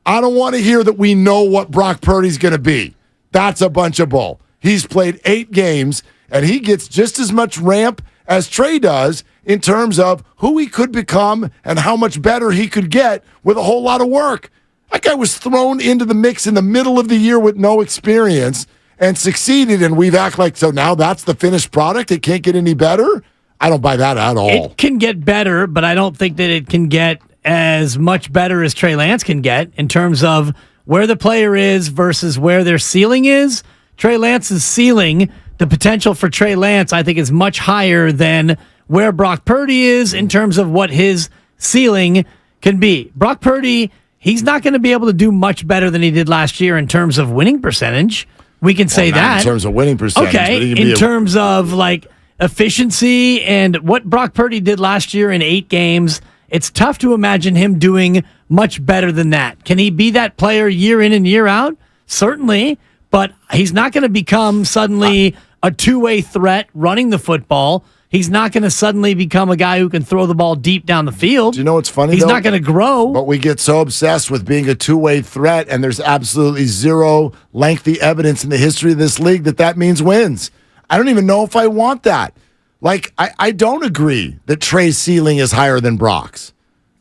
I don't want to hear that we know what Brock Purdy's going to be. That's a bunch of bull. He's played 8 games, and he gets just as much ramp as Trey does in terms of who he could become and how much better he could get with a whole lot of work. That guy was thrown into the mix in the middle of the year with no experience and succeeded, and we've acted like, so now that's the finished product? It can't get any better? I don't buy that at all. It can get better, but I don't think that it can get as much better as Trey Lance can get in terms of where the player is versus where their ceiling is. Trey Lance's ceiling, the potential for Trey Lance, I think, is much higher than where Brock Purdy is in terms of what his ceiling can be. Brock Purdy, he's not going to be able to do much better than he did last year in terms of winning percentage. We can say that. In terms of winning percentage. Okay, in terms of like efficiency and what Brock Purdy did last year in 8 games, it's tough to imagine him doing much better than that. Can he be that player year in and year out? Certainly. But he's not going to become suddenly a two-way threat running the football. He's not going to suddenly become a guy who can throw the ball deep down the field. Do you know what's funny, He's not going to grow. But we get so obsessed with being a two-way threat, and there's absolutely zero lengthy evidence in the history of this league that means wins. I don't even know if I want that. Like, I don't agree that Trey's ceiling is higher than Brock's.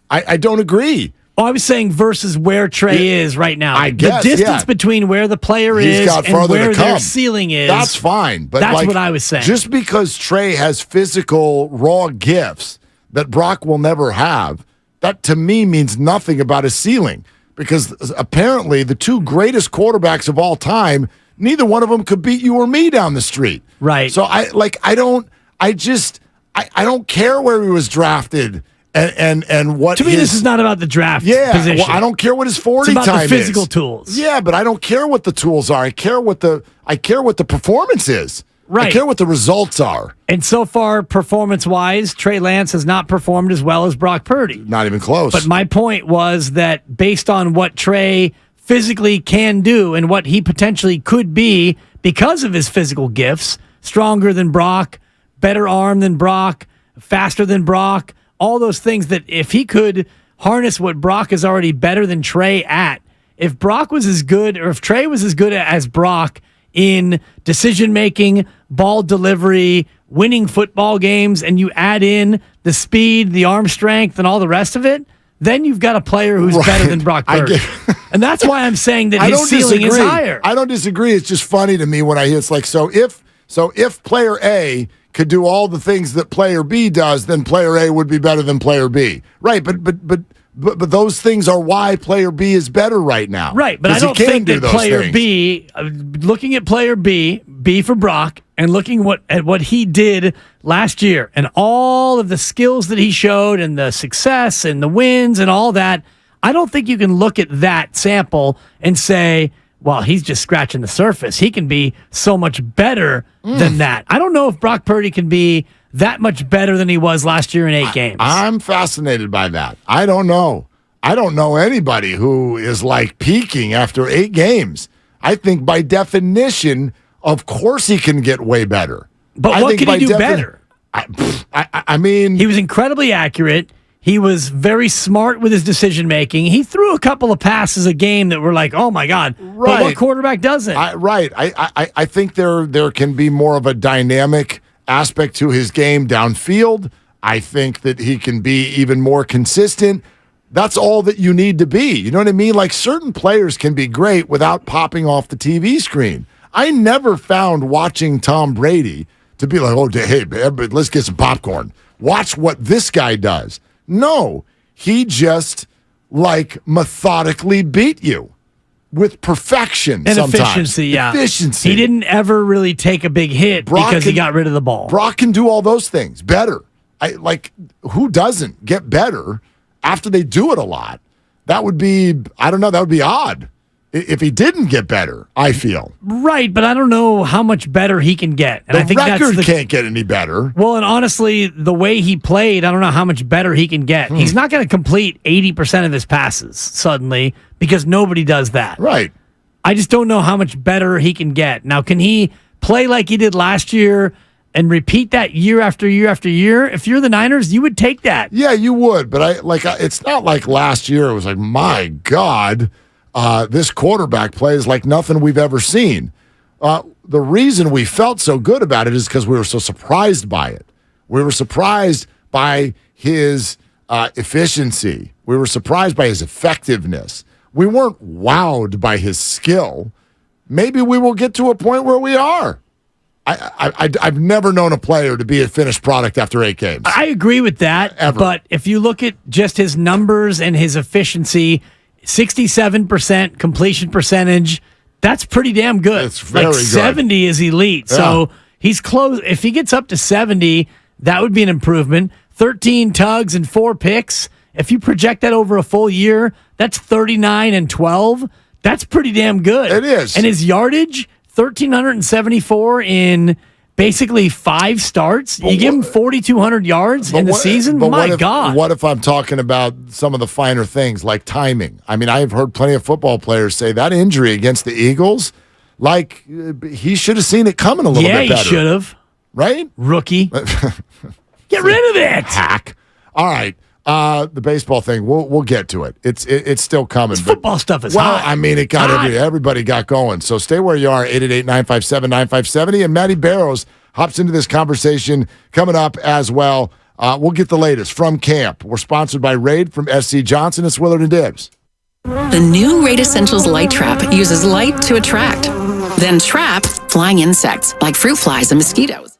I don't agree. Well, I was saying versus where Trey is right now. I guess, the distance between where the player is and where their ceiling is. That's fine. But that's what I was saying. Just because Trey has physical, raw gifts that Brock will never have, that to me means nothing about his ceiling. Because apparently the 2 greatest quarterbacks of all time, neither one of them could beat you or me down the street. Right. So I don't care where he was drafted. And what to me, this is not about the draft position. Well, I don't care what his 40 time is. It's about the physical is. tools. Yeah, but I don't care what the tools are. I care what the performance is. Right. I care what the results are. And so far, performance-wise, Trey Lance has not performed as well as Brock Purdy. Not even close. But my point was that based on what Trey physically can do and what he potentially could be because of his physical gifts, stronger than Brock, better arm than Brock, faster than Brock, all those things that if he could harness what Brock is already better than Trey at, if Brock was as good or if Trey was as good as Brock in decision making, ball delivery, winning football games, and you add in the speed, the arm strength, and all the rest of it, then you've got a player who's better than Brock Purdy. And that's why I'm saying that his ceiling is higher. I don't disagree. It's just funny to me when I hear it's like, so if player A could do all the things that player B does, then player A would be better than player B. Right, but those things are why player B is better right now. Right, but I don't think that player B, looking at player B for Brock, and looking at what he did last year and all of the skills that he showed and the success and the wins and all that, I don't think you can look at that sample and say, well, he's just scratching the surface. He can be so much better than that. I don't know if Brock Purdy can be that much better than he was last year in 8 games. I'm fascinated by that. I don't know. I don't know anybody who is like peaking after 8 games. I think by definition, of course he can get way better. But what can he do better? I mean, he was incredibly accurate. He was very smart with his decision-making. He threw a couple of passes a game that were like, oh, my God. Right. But what quarterback doesn't? I think there can be more of a dynamic aspect to his game downfield. I think that he can be even more consistent. That's all that you need to be. You know what I mean? Like, certain players can be great without popping off the TV screen. I never found watching Tom Brady to be like, oh, hey, but let's get some popcorn. Watch what this guy does. No, he just like methodically beat you with perfection and sometimes. Efficiency, yeah. Efficiency. He didn't ever really take a big hit because he got rid of the ball. Brock can do all those things better. Who doesn't get better after they do it a lot? That would be, I don't know, that would be odd. If he didn't get better, I feel. Right, but I don't know how much better he can get. And the I think record can't get any better. Well, and honestly, the way he played, I don't know how much better he can get. He's not going to complete 80% of his passes suddenly because nobody does that. Right. I just don't know how much better he can get. Now, can he play like he did last year and repeat that year after year after year? If you're the Niners, you would take that. Yeah, you would. But it's not like last year. It was like, my God. This quarterback plays like nothing we've ever seen. The reason we felt so good about it is because we were so surprised by it. We were surprised by his efficiency. We were surprised by his effectiveness. We weren't wowed by his skill. Maybe we will get to a point where we are. I've never known a player to be a finished product after 8 games. I agree with that. Ever. But if you look at just his numbers and his efficiency, 67% completion percentage, that's pretty damn good. It's very good. 70 is elite. Yeah. So he's close. If he gets up to 70, that would be an improvement. 13 tugs and 4 picks. If you project that over a full year, that's 39 and 12. That's pretty damn good. It is. And his yardage, 1,374 in basically 5 starts. You give him 4,200 yards in the season? My God. What if I'm talking about some of the finer things like timing? I mean, I've heard plenty of football players say that injury against the Eagles, like he should have seen it coming a little bit better. Yeah, he should have. Right? Rookie. Get rid of it. Hack. All right. The baseball thing, we'll get to it. It's still coming. Football stuff is hot. I mean, it got everybody got going. So stay where you are, 888-957-9570. And Matty Barrows hops into this conversation coming up as well. We'll get the latest from camp. We're sponsored by Raid from SC Johnson. It's Willard and Dibbs. The new Raid Essentials Light Trap uses light to attract, then trap flying insects like fruit flies and mosquitoes.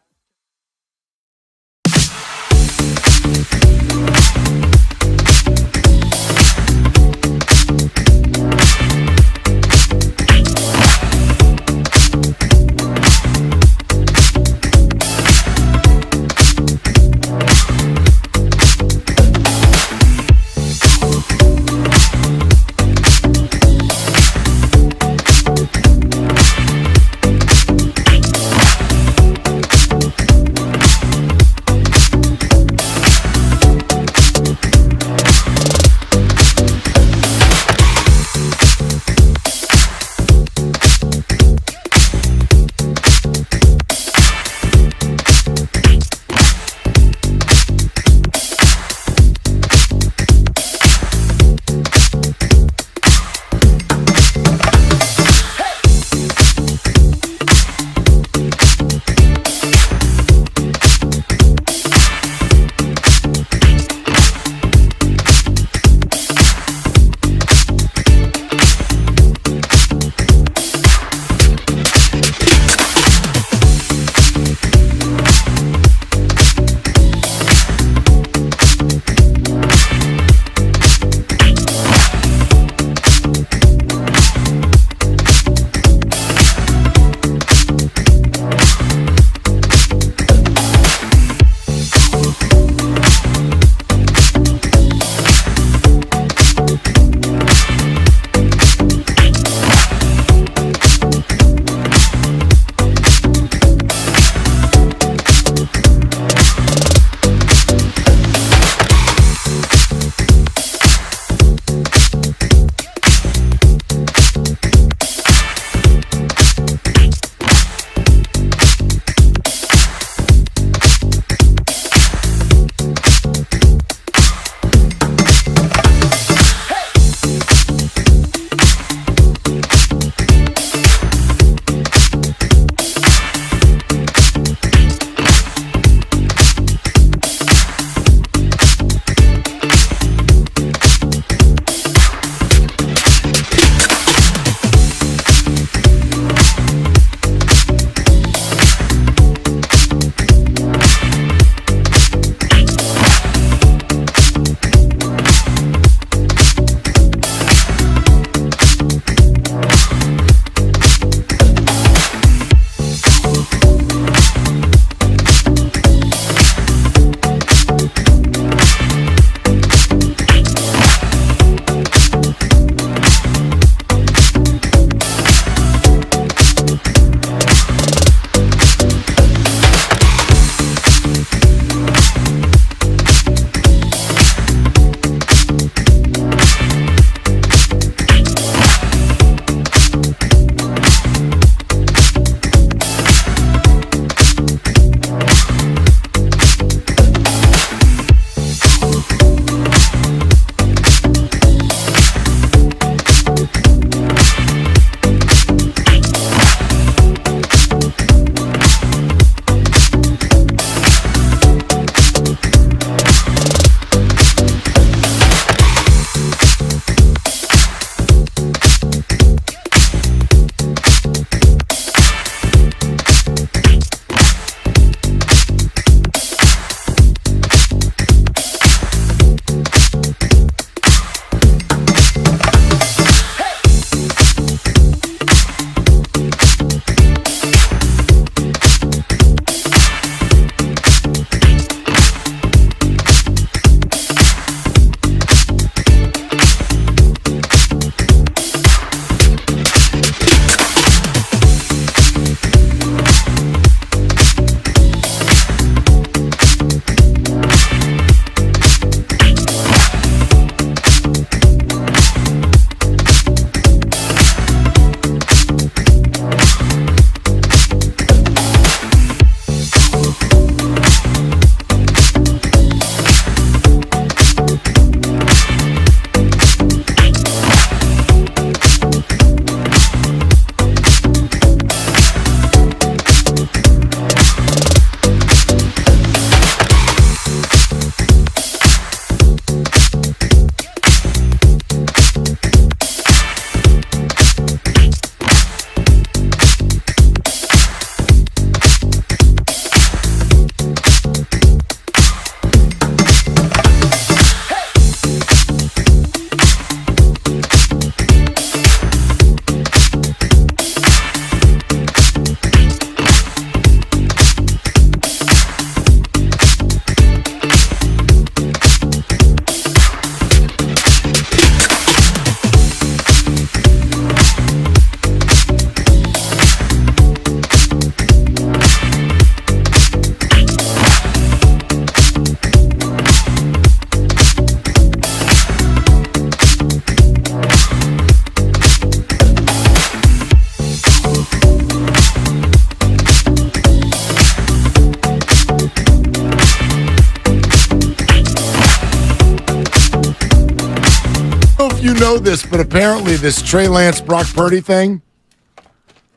know if you know this, but apparently this Trey Lance, Brock Purdy thing,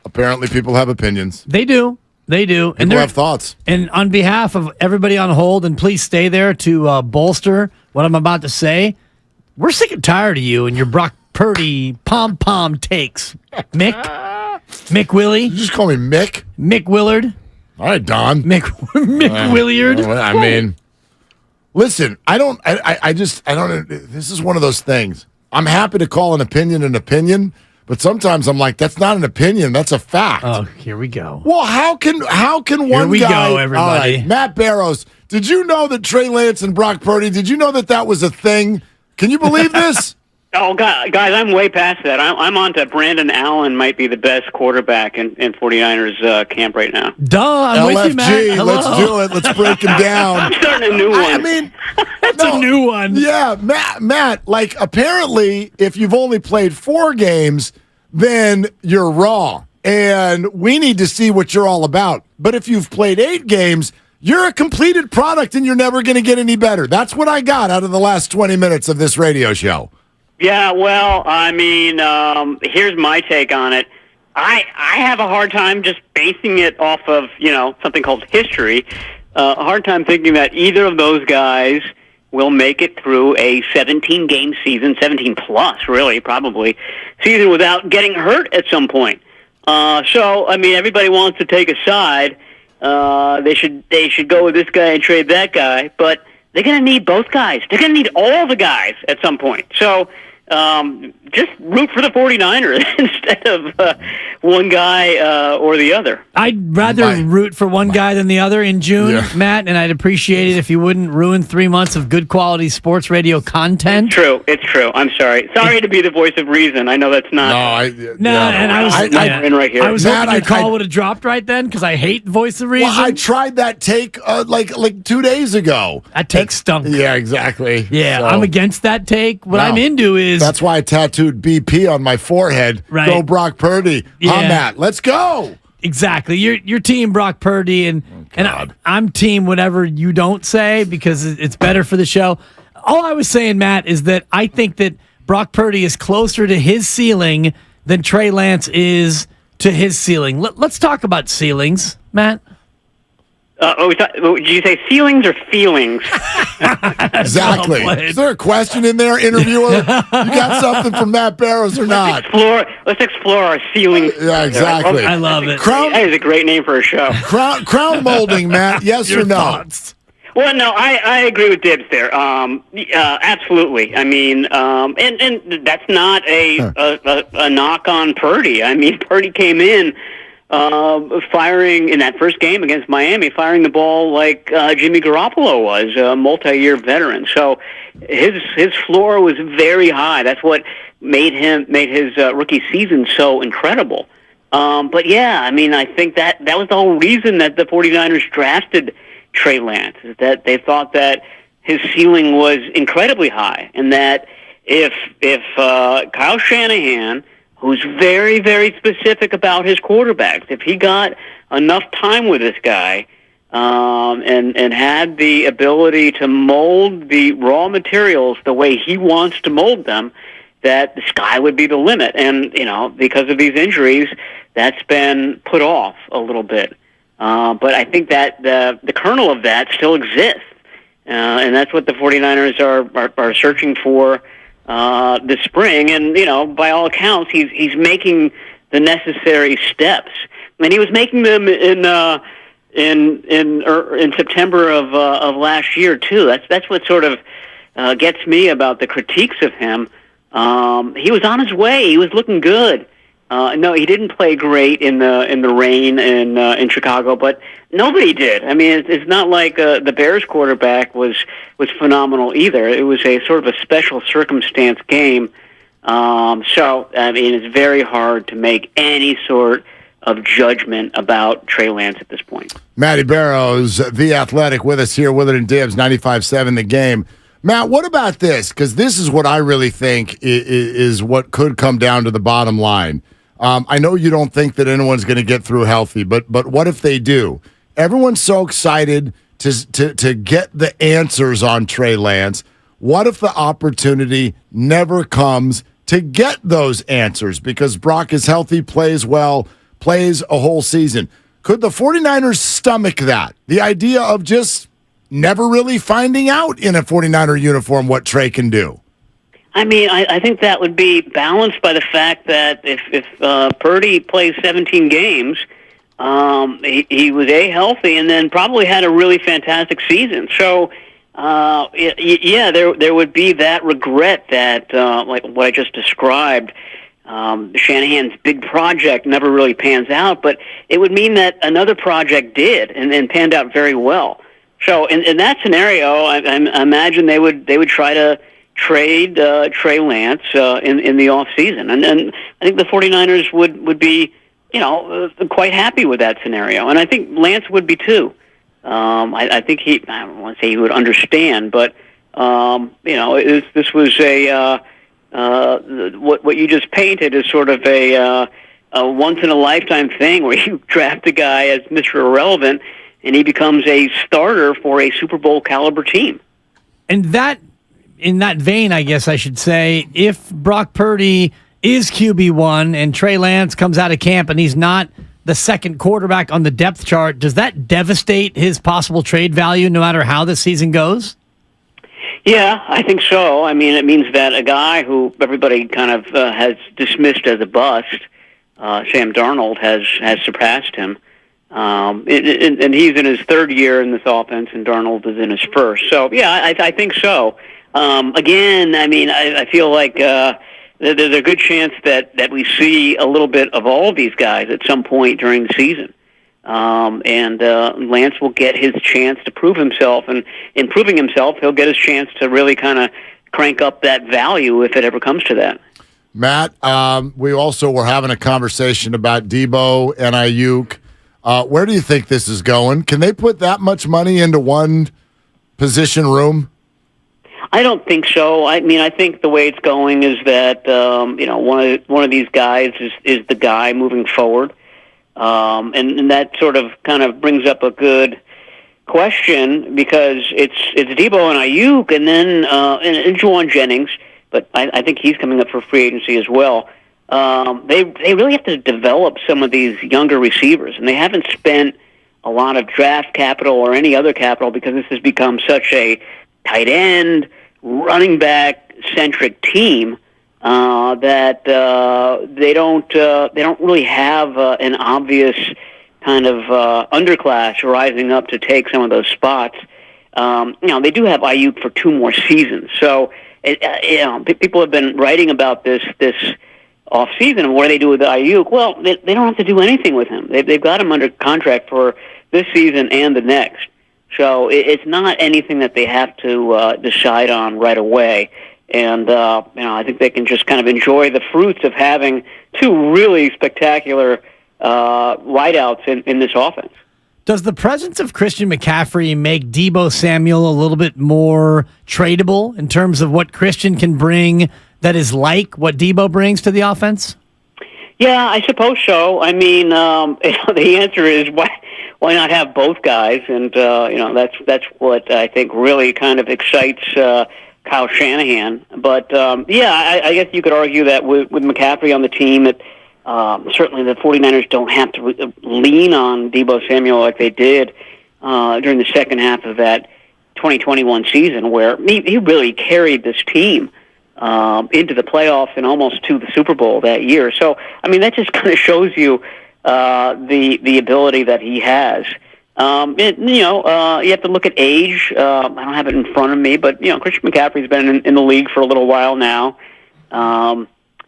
apparently people have opinions. They do. They do. People have thoughts. And on behalf of everybody on hold, and please stay there to bolster what I'm about to say, we're sick and tired of you and your Brock Purdy pom-pom takes. Mick Willie. You just call me Mick? Mick Willard. All right, Don. Mick Williard. I mean, listen, I don't, this is one of those things. I'm happy to call an opinion, but sometimes I'm like, that's not an opinion, that's a fact. Oh, here we go. Well, how can one here we guy, go, everybody. All right, Matt Barrows, did you know that Trey Lance and Brock Purdy, did you know that was a thing? Can you believe this? Oh, guys, I'm way past that. I'm on to Brandon Allen might be the best quarterback in 49ers camp right now. Duh, I'm with you, Matt. LFG, let's do it. Let's break him down. I'm starting a new one. I mean, that's a new one. Yeah, Matt, like apparently if you've only played 4 games, then you're raw. And we need to see what you're all about. But if you've played 8 games, you're a completed product and you're never going to get any better. That's what I got out of the last 20 minutes of this radio show. Yeah, well, I mean, here's my take on it. I have a hard time just basing it off of, something called history. A hard time thinking that either of those guys will make it through a 17-game season, 17-plus, really, probably, season without getting hurt at some point. So, I mean, everybody wants to take a side. They should go with this guy and trade that guy, but they're going to need both guys. They're going to need all the guys at some point. So, just root for the 49ers instead of one guy or the other. I'd rather root for one guy than the other in June, Matt, and I'd appreciate it if you wouldn't ruin 3 months of good quality sports radio content. It's true. I'm sorry. Sorry to be the voice of reason. I know that's not. And I was in right here. I was hoping your call would have dropped right then because I hate voice of reason. Well, I tried that take like 2 days ago. That take stunk. Yeah, exactly. Yeah, So- I'm against that take. What I'm into is That's why I tattooed BP on my forehead. Right. Go Brock Purdy. Yeah. Matt. Let's go. Exactly. You're team Brock Purdy, and I'm team whatever you don't say because it's better for the show. All I was saying, Matt, is that I think that Brock Purdy is closer to his ceiling than Trey Lance is to his ceiling. Let's talk about ceilings, Matt. Did you say ceilings or feelings? Exactly. Is there a question in there, interviewer? You got something from Matt Barrows or not? Let's explore our ceilings. Yeah, exactly. I love it. That is a great name for a show. Crown molding, Matt. Yes or no? Thoughts? Well, no, I agree with Dibs there. Absolutely. I mean, and that's not a knock on Purdy. I mean, Purdy came in firing in that first game against Miami, firing the ball like Jimmy Garoppolo was, a multi-year veteran. So his floor was very high. That's what made his rookie season so incredible. But yeah, I mean, I think that was the whole reason that the 49ers drafted Trey Lance, is that they thought that his ceiling was incredibly high, and that if Kyle Shanahan, who's very, very specific about his quarterbacks, if he got enough time with this guy and had the ability to mold the raw materials the way he wants to mold them, that the sky would be the limit. And, because of these injuries, that's been put off a little bit. But I think that the kernel of that still exists. And that's what the 49ers are searching for this spring, and by all accounts, he's making the necessary steps, and he was making them in September of last year too. That's what sort of gets me about the critiques of him. He was on his way. He was looking good. No, he didn't play great in the rain in Chicago, but nobody did. I mean, it's not like the Bears quarterback was phenomenal either. It was a sort of a special circumstance game. So, I mean, it's very hard to make any sort of judgment about Trey Lance at this point. Matty Barrows, The Athletic, with us here, Willard and Dibs, 95.7 The Game. Matt, what about this? Because this is what I really think is what could come down to the bottom line. I know you don't think that anyone's going to get through healthy, but what if they do? Everyone's so excited to get the answers on Trey Lance. what if the opportunity never comes to get those answers because Brock is healthy, plays well, plays a whole season? Could the 49ers stomach that? The idea of just never really finding out in a 49er uniform what Trey can do? I mean, I think that would be balanced by the fact that if Purdy plays 17 games, he was healthy and then probably had a really fantastic season. So, there would be that regret that, like what I just described, Shanahan's big project never really pans out, but it would mean that another project did and panned out very well. So, in that scenario, I imagine they would try to trade Trey Lance in the off season, and I think the 49ers would be quite happy with that scenario, and I think Lance would be too. I think I don't want to say he would understand, but this was what you just painted is sort of a once in a lifetime thing where you draft a guy as Mr. Irrelevant and he becomes a starter for a Super Bowl caliber team. And that, in that vein, I guess I should say, if Brock Purdy is QB1 and Trey Lance comes out of camp and he's not the second quarterback on the depth chart, does that devastate his possible trade value no matter how the season goes? Yeah, I think so. I mean, it means that a guy who everybody kind of has dismissed as a bust, Sam Darnold, has surpassed him. And he's in his third year in this offense, and Darnold is in his first. So, yeah, I think so. Again, I mean, I feel like there's a good chance that we see a little bit of all of these guys at some point during the season. And Lance will get his chance to prove himself, and in proving himself, he'll get his chance to really kind of crank up that value if it ever comes to that. Matt, we also were having a conversation about Debo and Ayuk. Where do you think this is going? Can they put that much money into one position room? I don't think so. I mean, I think the way it's going is that one of these guys is the guy moving forward, and that sort of kind of brings up a good question because it's Debo and Ayuk, and then and Juwan Jennings, but I think he's coming up for free agency as well. They really have to develop some of these younger receivers, and they haven't spent a lot of draft capital or any other capital because this has become such a tight end, running back centric team that they don't really have an obvious kind of underclass rising up to take some of those spots. They do have Ayuk for 2 more seasons, so people have been writing about this off season and what do they do with Ayuk? Well, they don't have to do anything with him. They've got him under contract for this season and the next. So it's not anything that they have to decide on right away. And I think they can just kind of enjoy the fruits of having 2 really spectacular wideouts in this offense. Does the presence of Christian McCaffrey make Deebo Samuel a little bit more tradable in terms of what Christian can bring that is like what Deebo brings to the offense? Yeah, I suppose so. I mean, the answer is why not have both guys? And that's what I think really kind of excites Kyle Shanahan. But I guess you could argue that with McCaffrey on the team, that certainly the 49ers don't have to lean on Deebo Samuel like they did during the second half of that 2021 season, where he really carried this team into the playoffs and almost to the Super Bowl that year. So, I mean, that just kind of shows you the ability that he has. You have to look at age. I don't have it in front of me, but Christian McCaffrey's been in the league for a little while now.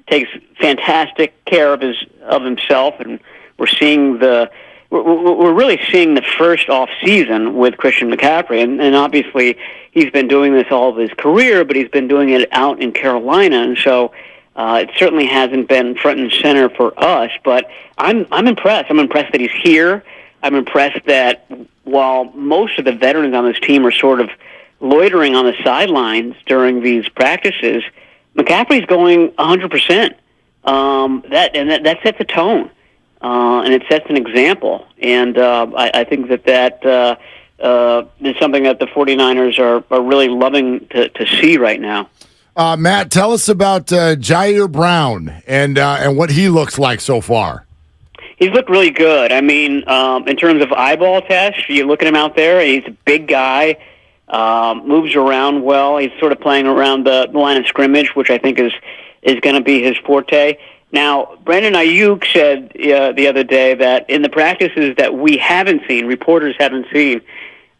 Takes fantastic care of himself, and we're really seeing the first off season with Christian McCaffrey, and obviously he's been doing this all of his career, but he's been doing it out in Carolina, and so it certainly hasn't been front and center for us. But I'm impressed. I'm impressed that he's here. I'm impressed that while most of the veterans on this team are sort of loitering on the sidelines during these practices, McCaffrey's going 100%. That sets a tone. And it sets an example, and I think that is something that the 49ers are really loving to see right now. Matt, tell us about Jair Brown and what he looks like so far. He's looked really good. I mean, in terms of eyeball test, you look at him out there, he's a big guy, moves around well. He's sort of playing around the line of scrimmage, which I think is going to be his forte. Now, Brandon Ayuk said the other day that in the practices that we haven't seen, reporters haven't seen,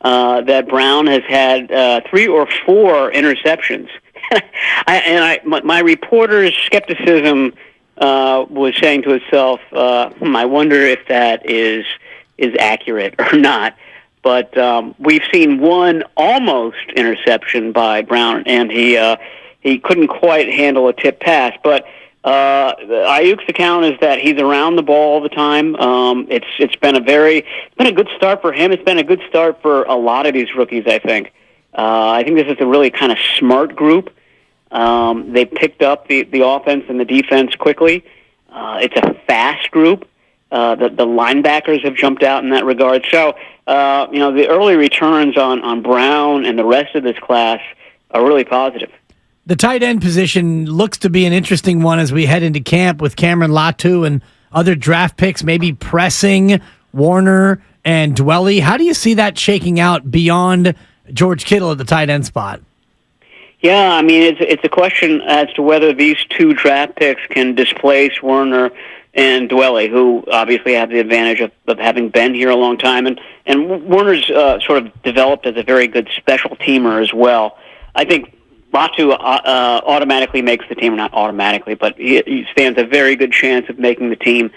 that Brown has had 3 or 4 interceptions. My reporter's skepticism was saying to itself, I wonder if that is accurate or not. But we've seen one almost interception by Brown, and he couldn't quite handle a tip pass. But Ayuk's account is that he's around the ball all the time. It's been a good start for him. It's been a good start for a lot of these rookies, I think. I think this is a really kind of smart group. They picked up the offense and the defense quickly. It's a fast group. The linebackers have jumped out in that regard. So, the early returns on Brown and the rest of this class are really positive. The tight end position looks to be an interesting one as we head into camp with Cameron Latu and other draft picks, maybe pressing Warner and Dwelly. How do you see that shaking out beyond George Kittle at the tight end spot? Yeah, I mean, it's a question as to whether these 2 draft picks can displace Warner and Dwelly, who obviously have the advantage of having been here a long time. And Warner's sort of developed as a very good special teamer as well. I think Latu automatically makes the team, not automatically, but he stands a very good chance of making the team,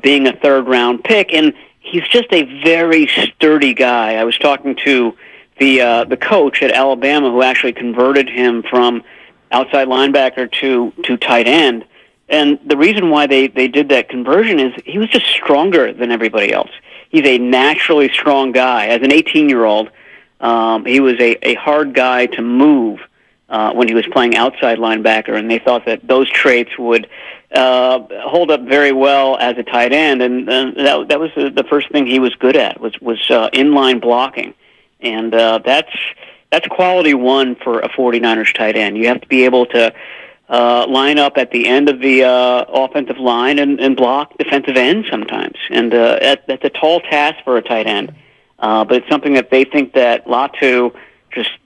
being a 3rd-round pick. And he's just a very sturdy guy. I was talking to the coach at Alabama who actually converted him from outside linebacker to tight end. And the reason why they did that conversion is he was just stronger than everybody else. He's a naturally strong guy. As an 18-year-old, he was a hard guy to move when he was playing outside linebacker, and they thought that those traits would hold up very well as a tight end. And that was the first thing he was good at was inline blocking. And that's quality 1 for a 49ers tight end. You have to be able to line up at the end of the offensive line and block defensive ends sometimes. And that's a tall task for a tight end. But it's something that they think that Latu,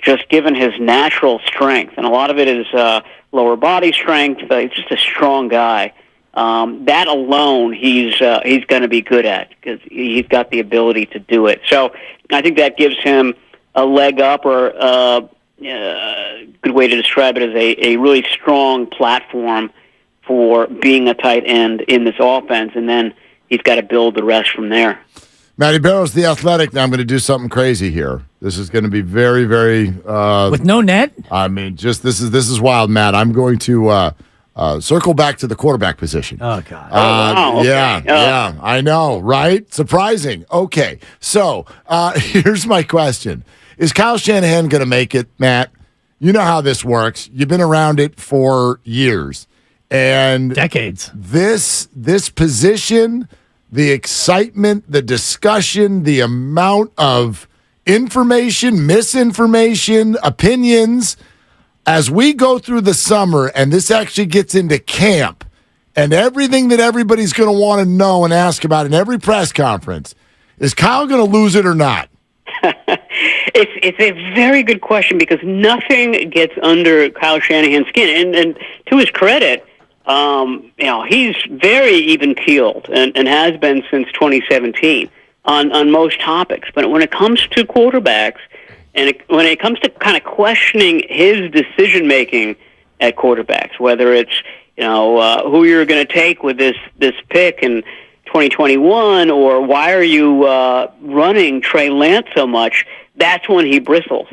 just given his natural strength, and a lot of it is lower body strength, he's just a strong guy. That alone he's going to be good at because he's got the ability to do it. So I think that gives him a leg up, or a good way to describe it is a really strong platform for being a tight end in this offense, and then he's got to build the rest from there. Matty Barrows, The Athletic. Now I'm going to do something crazy here. This is going to be very, very... with no net? I mean, just this is wild, Matt. I'm going to circle back to the quarterback position. Oh, God. Wow. Okay. Yeah, I know, right? Surprising. Okay, so here's my question. Is Kyle Shanahan going to make it, Matt? You know how this works. You've been around it for years. And decades. This position... The excitement, the discussion, the amount of information, misinformation, opinions, as we go through the summer and this actually gets into camp and everything that everybody's going to want to know and ask about in every press conference, is Kyle going to lose it or not? It's a very good question because nothing gets under Kyle Shanahan's skin. And to his credit, he's very even-keeled and has been since 2017 on most topics. But when it comes to quarterbacks, and when it comes to kind of questioning his decision-making at quarterbacks, whether it's who you're going to take with this pick in 2021, or why are you running Trey Lance so much, that's when he bristles.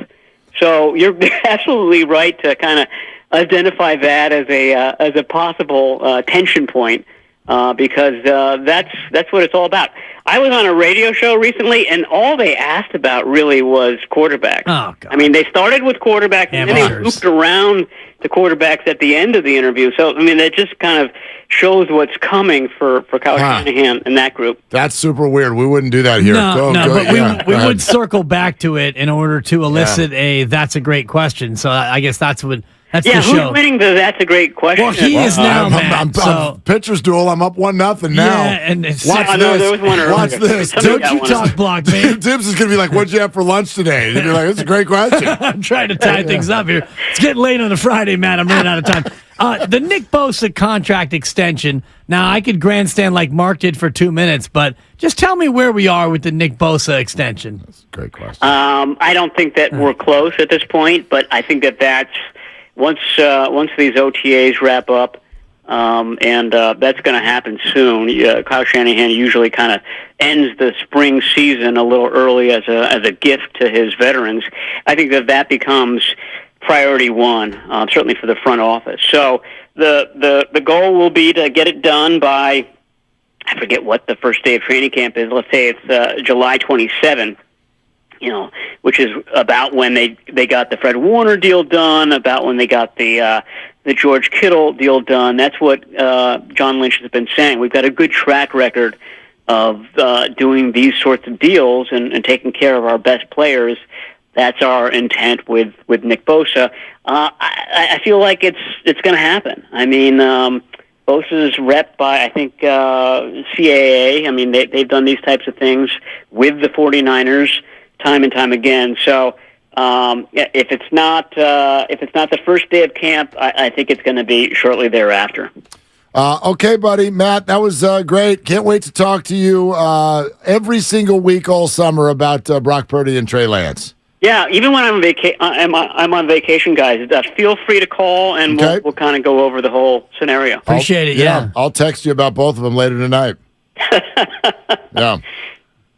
So you're absolutely right to kind of identify that as a possible tension point because that's what it's all about. I was on a radio show recently, and all they asked about really was quarterbacks. Oh, God. I mean, they started with quarterbacks, and then they looped around to quarterbacks at the end of the interview. So, I mean, that just kind of shows what's coming for Kyle Shanahan and that group. That's super weird. We wouldn't do that here. But we would circle back to it in order to elicit that's a great question. So I guess that's the who's show. winning that's a great question. Well, he is now, I'm pitcher's duel. I'm up 1-0 now. Yeah, and watch this. There was one earlier. Watch this. Don't you talk block, man. Tibbs is going to be like, "What'd you have for lunch today?" And you're like, "That's a great question." I'm trying to tie things up here. It's getting late on a Friday, Matt. I'm running out of time. The Nick Bosa contract extension. Now, I could grandstand like Mark did for 2 minutes, but just tell me where we are with the Nick Bosa extension. That's a great question. I don't think that we're close at this point, but I think that's once these OTAs wrap up, and that's going to happen soon. Kyle Shanahan usually kind of ends the spring season a little early as a gift to his veterans. I think that becomes priority one, certainly for the front office. So the goal will be to get it done by, I forget what the first day of training camp is. Let's say it's July 27th. Which is about when they got the Fred Warner deal done, about when they got the George Kittle deal done. That's what John Lynch has been saying. We've got a good track record of doing these sorts of deals and taking care of our best players. That's our intent with Nick Bosa. I feel like it's going to happen. I mean, Bosa's rep by, I think, CAA. I mean, they've done these types of things with the 49ers time and time again. So if it's not the first day of camp, I think it's going to be shortly thereafter. Okay, buddy. Matt, that was great. Can't wait to talk to you every single week all summer about Brock Purdy and Trey Lance. Yeah, even when I'm on vacation, guys, feel free to call, and we'll kind of go over the whole scenario. Appreciate it, yeah. I'll text you about both of them later tonight. Yeah.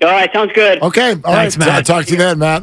All right, sounds good. Okay, all Thanks, right. Matt. Talk to you then, Matt.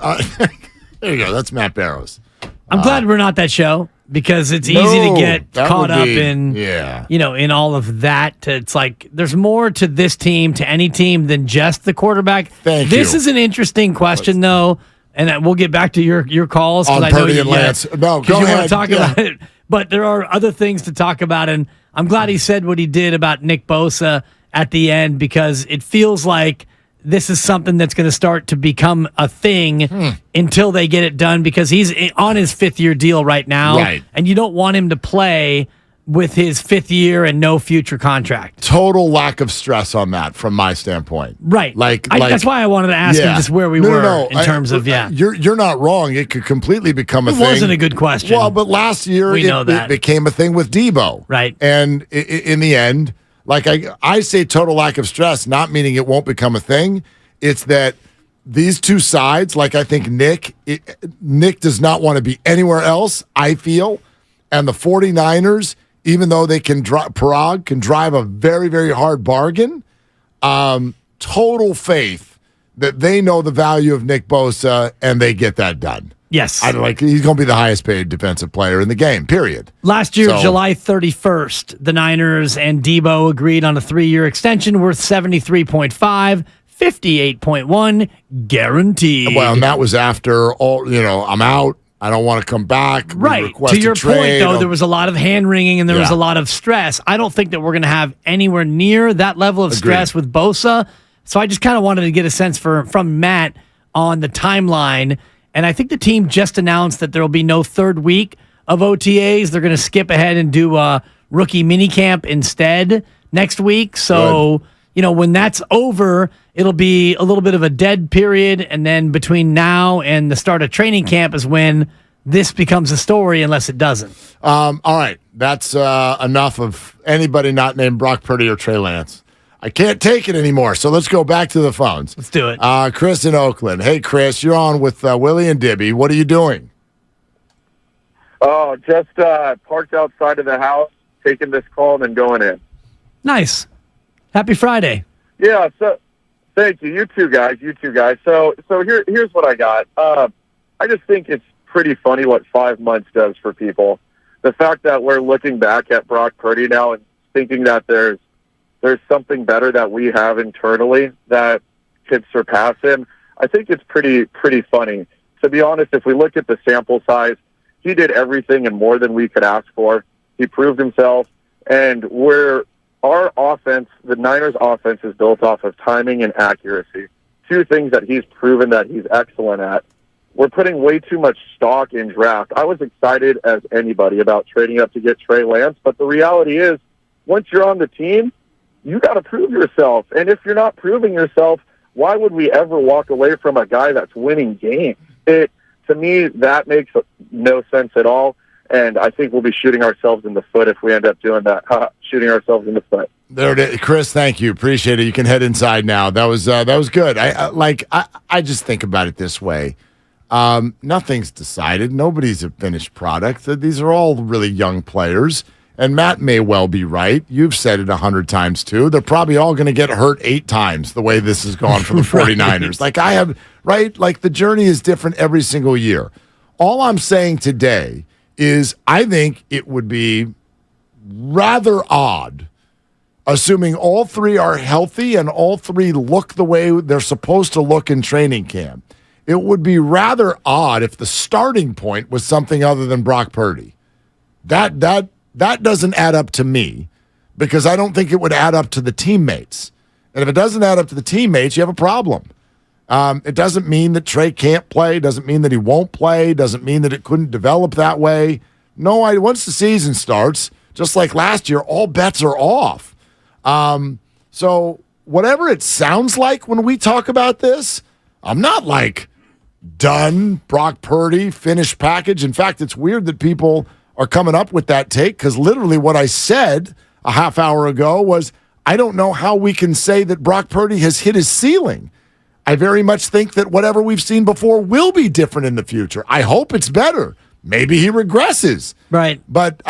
There you go. That's Matt Barrows. I'm glad we're not that show because it's easy to get caught up in, in all of that. It's like there's more to this team, to any team, than just the quarterback. This is an interesting question, though, and we'll get back to your calls. On Purdy and Lance. No, go you ahead. want to talk about it. But there are other things to talk about, and I'm glad he said what he did about Nick Bosa at the end because it feels like this is something that's going to start to become a thing until they get it done because he's on his 5th-year deal right now. Right. And you don't want him to play with his 5th year and no future contract. Total lack of stress on that from my standpoint. Right. That's why I wanted to ask him just where we were in terms of. You're not wrong. It could completely become a thing. It wasn't a good question. Well, but last year it became a thing with Debo. Right. And in the end, like I say total lack of stress, not meaning it won't become a thing. It's that these two sides, like I think Nick does not want to be anywhere else, I feel. And the 49ers, even though they Parag can drive a very, very hard bargain, total faith that they know the value of Nick Bosa and they get that done. Yes. He's going to be the highest paid defensive player in the game, period. Last year, July 31st, the Niners and Debo agreed on a 3-year extension worth $73.5, $58.1 guaranteed. Well, and that was after I'm out. I don't want to come back. Right. To your point, though, there was a lot of hand-wringing and there was a lot of stress. I don't think that we're going to have anywhere near that level of stress with Bosa. So I just kind of wanted to get a sense from Matt on the timeline. And I think the team just announced that there will be no 3rd week of OTAs. They're going to skip ahead and do a rookie minicamp instead next week. So, when that's over, it'll be a little bit of a dead period. And then between now and the start of training camp is when this becomes a story, unless it doesn't. All right. That's enough of anybody not named Brock Purdy or Trey Lance. I can't take it anymore, so let's go back to the phones. Let's do it. Chris in Oakland. Hey, Chris, you're on with Willie and Dibby. What are you doing? Oh, just parked outside of the house, taking this call and then going in. Nice. Happy Friday. Yeah, so thank you. You two guys. So here's what I got. I just think it's pretty funny what 5 months does for people. The fact that we're looking back at Brock Purdy now and thinking that there's something better that we have internally that could surpass him. I think it's pretty funny. To be honest, if we look at the sample size, he did everything and more than we could ask for. He proved himself, and we're our offense, the Niners' offense, is built off of timing and accuracy. Two things that he's proven that he's excellent at. We're putting way too much stock in draft. I was excited as anybody about trading up to get Trey Lance, but the reality is, once you're on the team, you got to prove yourself. And if you're not proving yourself, why would we ever walk away from a guy that's winning games? To me, that makes no sense at all. And I think we'll be shooting ourselves in the foot if we end up doing that. Shooting ourselves in the foot. There it is. Chris, thank you. Appreciate it. You can head inside now. That was good. I just think about it this way. Nothing's decided. Nobody's a finished product. These are all really young players. And Matt may well be right. You've said it 100 times too. They're probably all going to get hurt 8 times the way this has gone for the 49ers. Like I have, right? Like the journey is different every single year. All I'm saying today is I think it would be rather odd, assuming all 3 are healthy and all 3 look the way they're supposed to look in training camp. It would be rather odd if the starting point was something other than Brock Purdy. That doesn't add up to me because I don't think it would add up to the teammates. And if it doesn't add up to the teammates, you have a problem. It doesn't mean that Trey can't play, doesn't mean that he won't play, doesn't mean that it couldn't develop that way. No, once the season starts, just like last year, all bets are off. So whatever it sounds like when we talk about this, I'm not like done, Brock Purdy, finished package. In fact, it's weird that people are coming up with that take because literally what I said a half hour ago was, I don't know how we can say that Brock Purdy has hit his ceiling. I very much think that whatever we've seen before will be different in the future. I hope it's better. Maybe he regresses. Right. But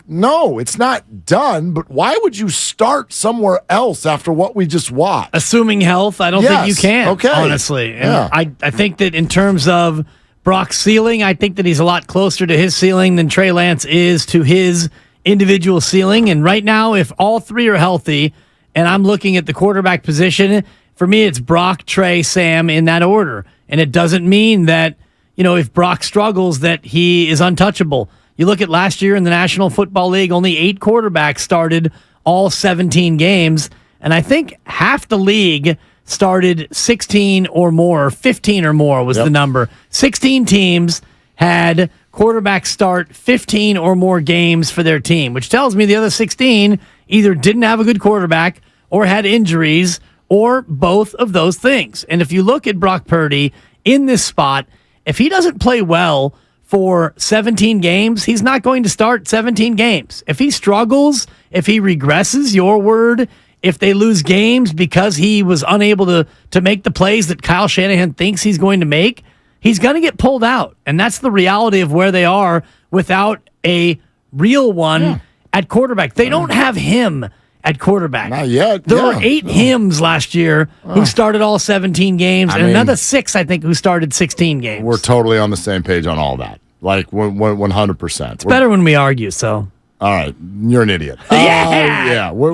no, it's not done. But why would you start somewhere else after what we just watched? Assuming health, I don't think you can, honestly. And yeah. I think that in terms of Brock's ceiling, I think that he's a lot closer to his ceiling than Trey Lance is to his individual ceiling. And right now, if all 3 are healthy, and I'm looking at the quarterback position, for me, it's Brock, Trey, Sam in that order. And it doesn't mean that, if Brock struggles, that he is untouchable. You look at last year in the National Football League, only 8 quarterbacks started all 17 games. And I think half the league started 16 or more, 15 or more was the number. 16 teams had quarterbacks start 15 or more games for their team, which tells me the other 16 either didn't have a good quarterback or had injuries or both of those things. And if you look at Brock Purdy in this spot, if he doesn't play well for 17 games, he's not going to start 17 games. If he struggles, if he regresses, your word, if they lose games because he was unable to make the plays that Kyle Shanahan thinks he's going to make, he's going to get pulled out. And that's the reality of where they are without a real one at quarterback. They don't have him at quarterback. Not yet. There were 8 hymns last year who started all 17 games, and another 6, I think, who started 16 games. We're totally on the same page on all that. Like 100%. It's better when we argue, so. All right. You're an idiot. Yeah. We're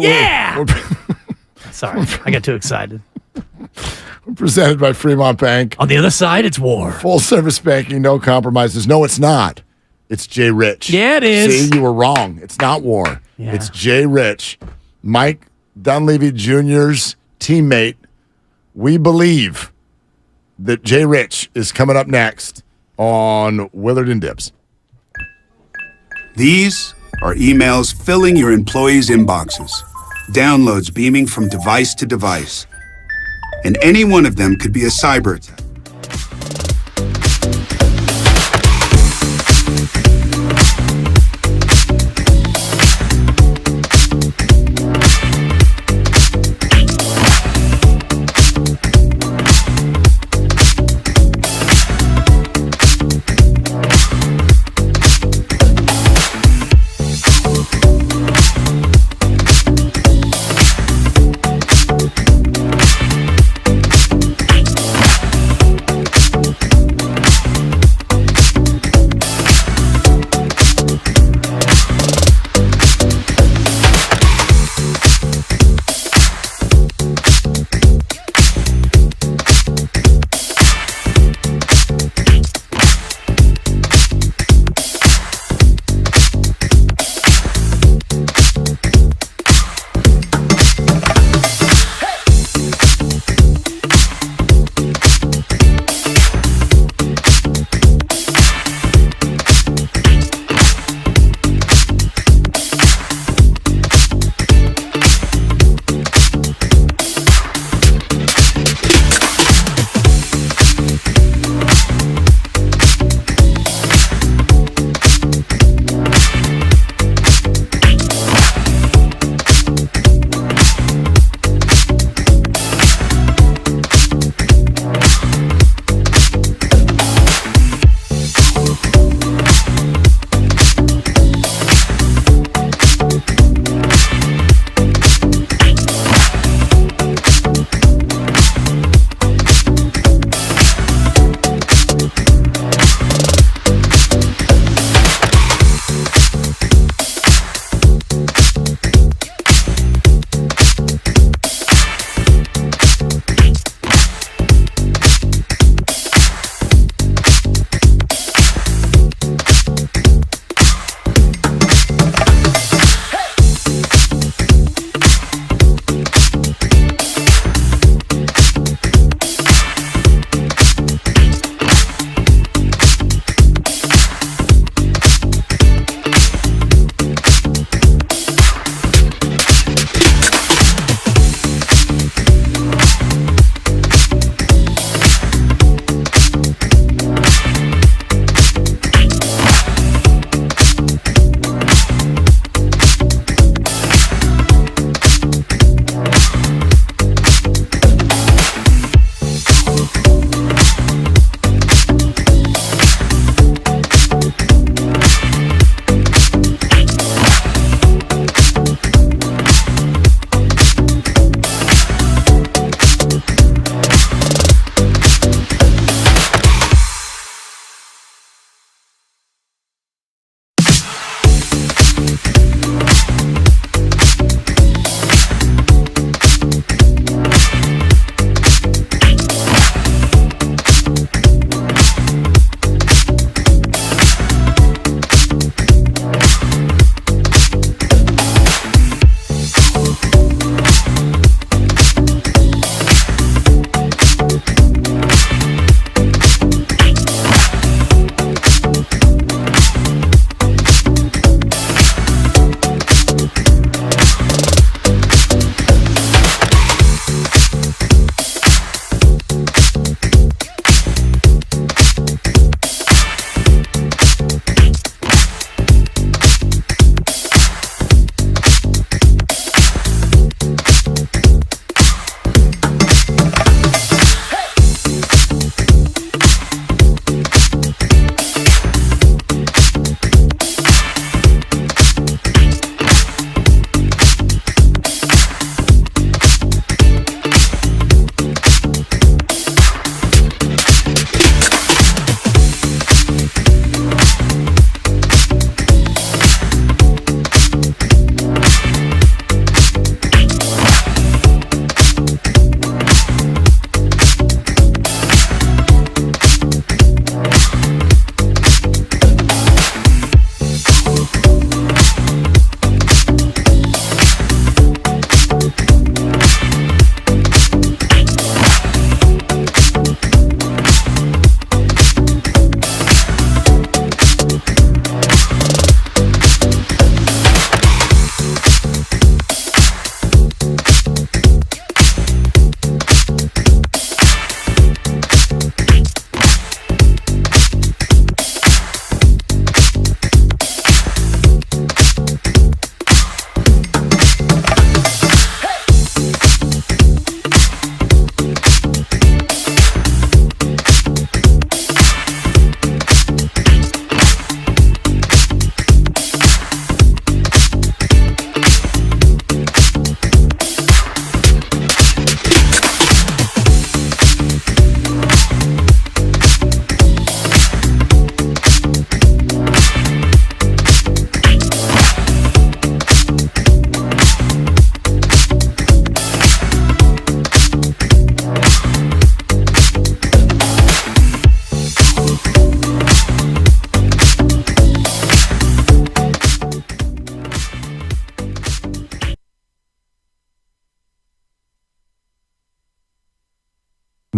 Sorry, I got too excited. We're presented by Fremont Bank. On the other side, it's war. Full service banking, no compromises. No, it's not. It's Jay Rich. Yeah, it is. See, you were wrong. It's not war. Yeah. It's Jay Rich. Mike Dunleavy Jr.'s teammate. We believe that Jay Rich is coming up next on Willard and Dibs. These are emails filling your employees' inboxes, downloads beaming from device to device, and any one of them could be a cyber attack.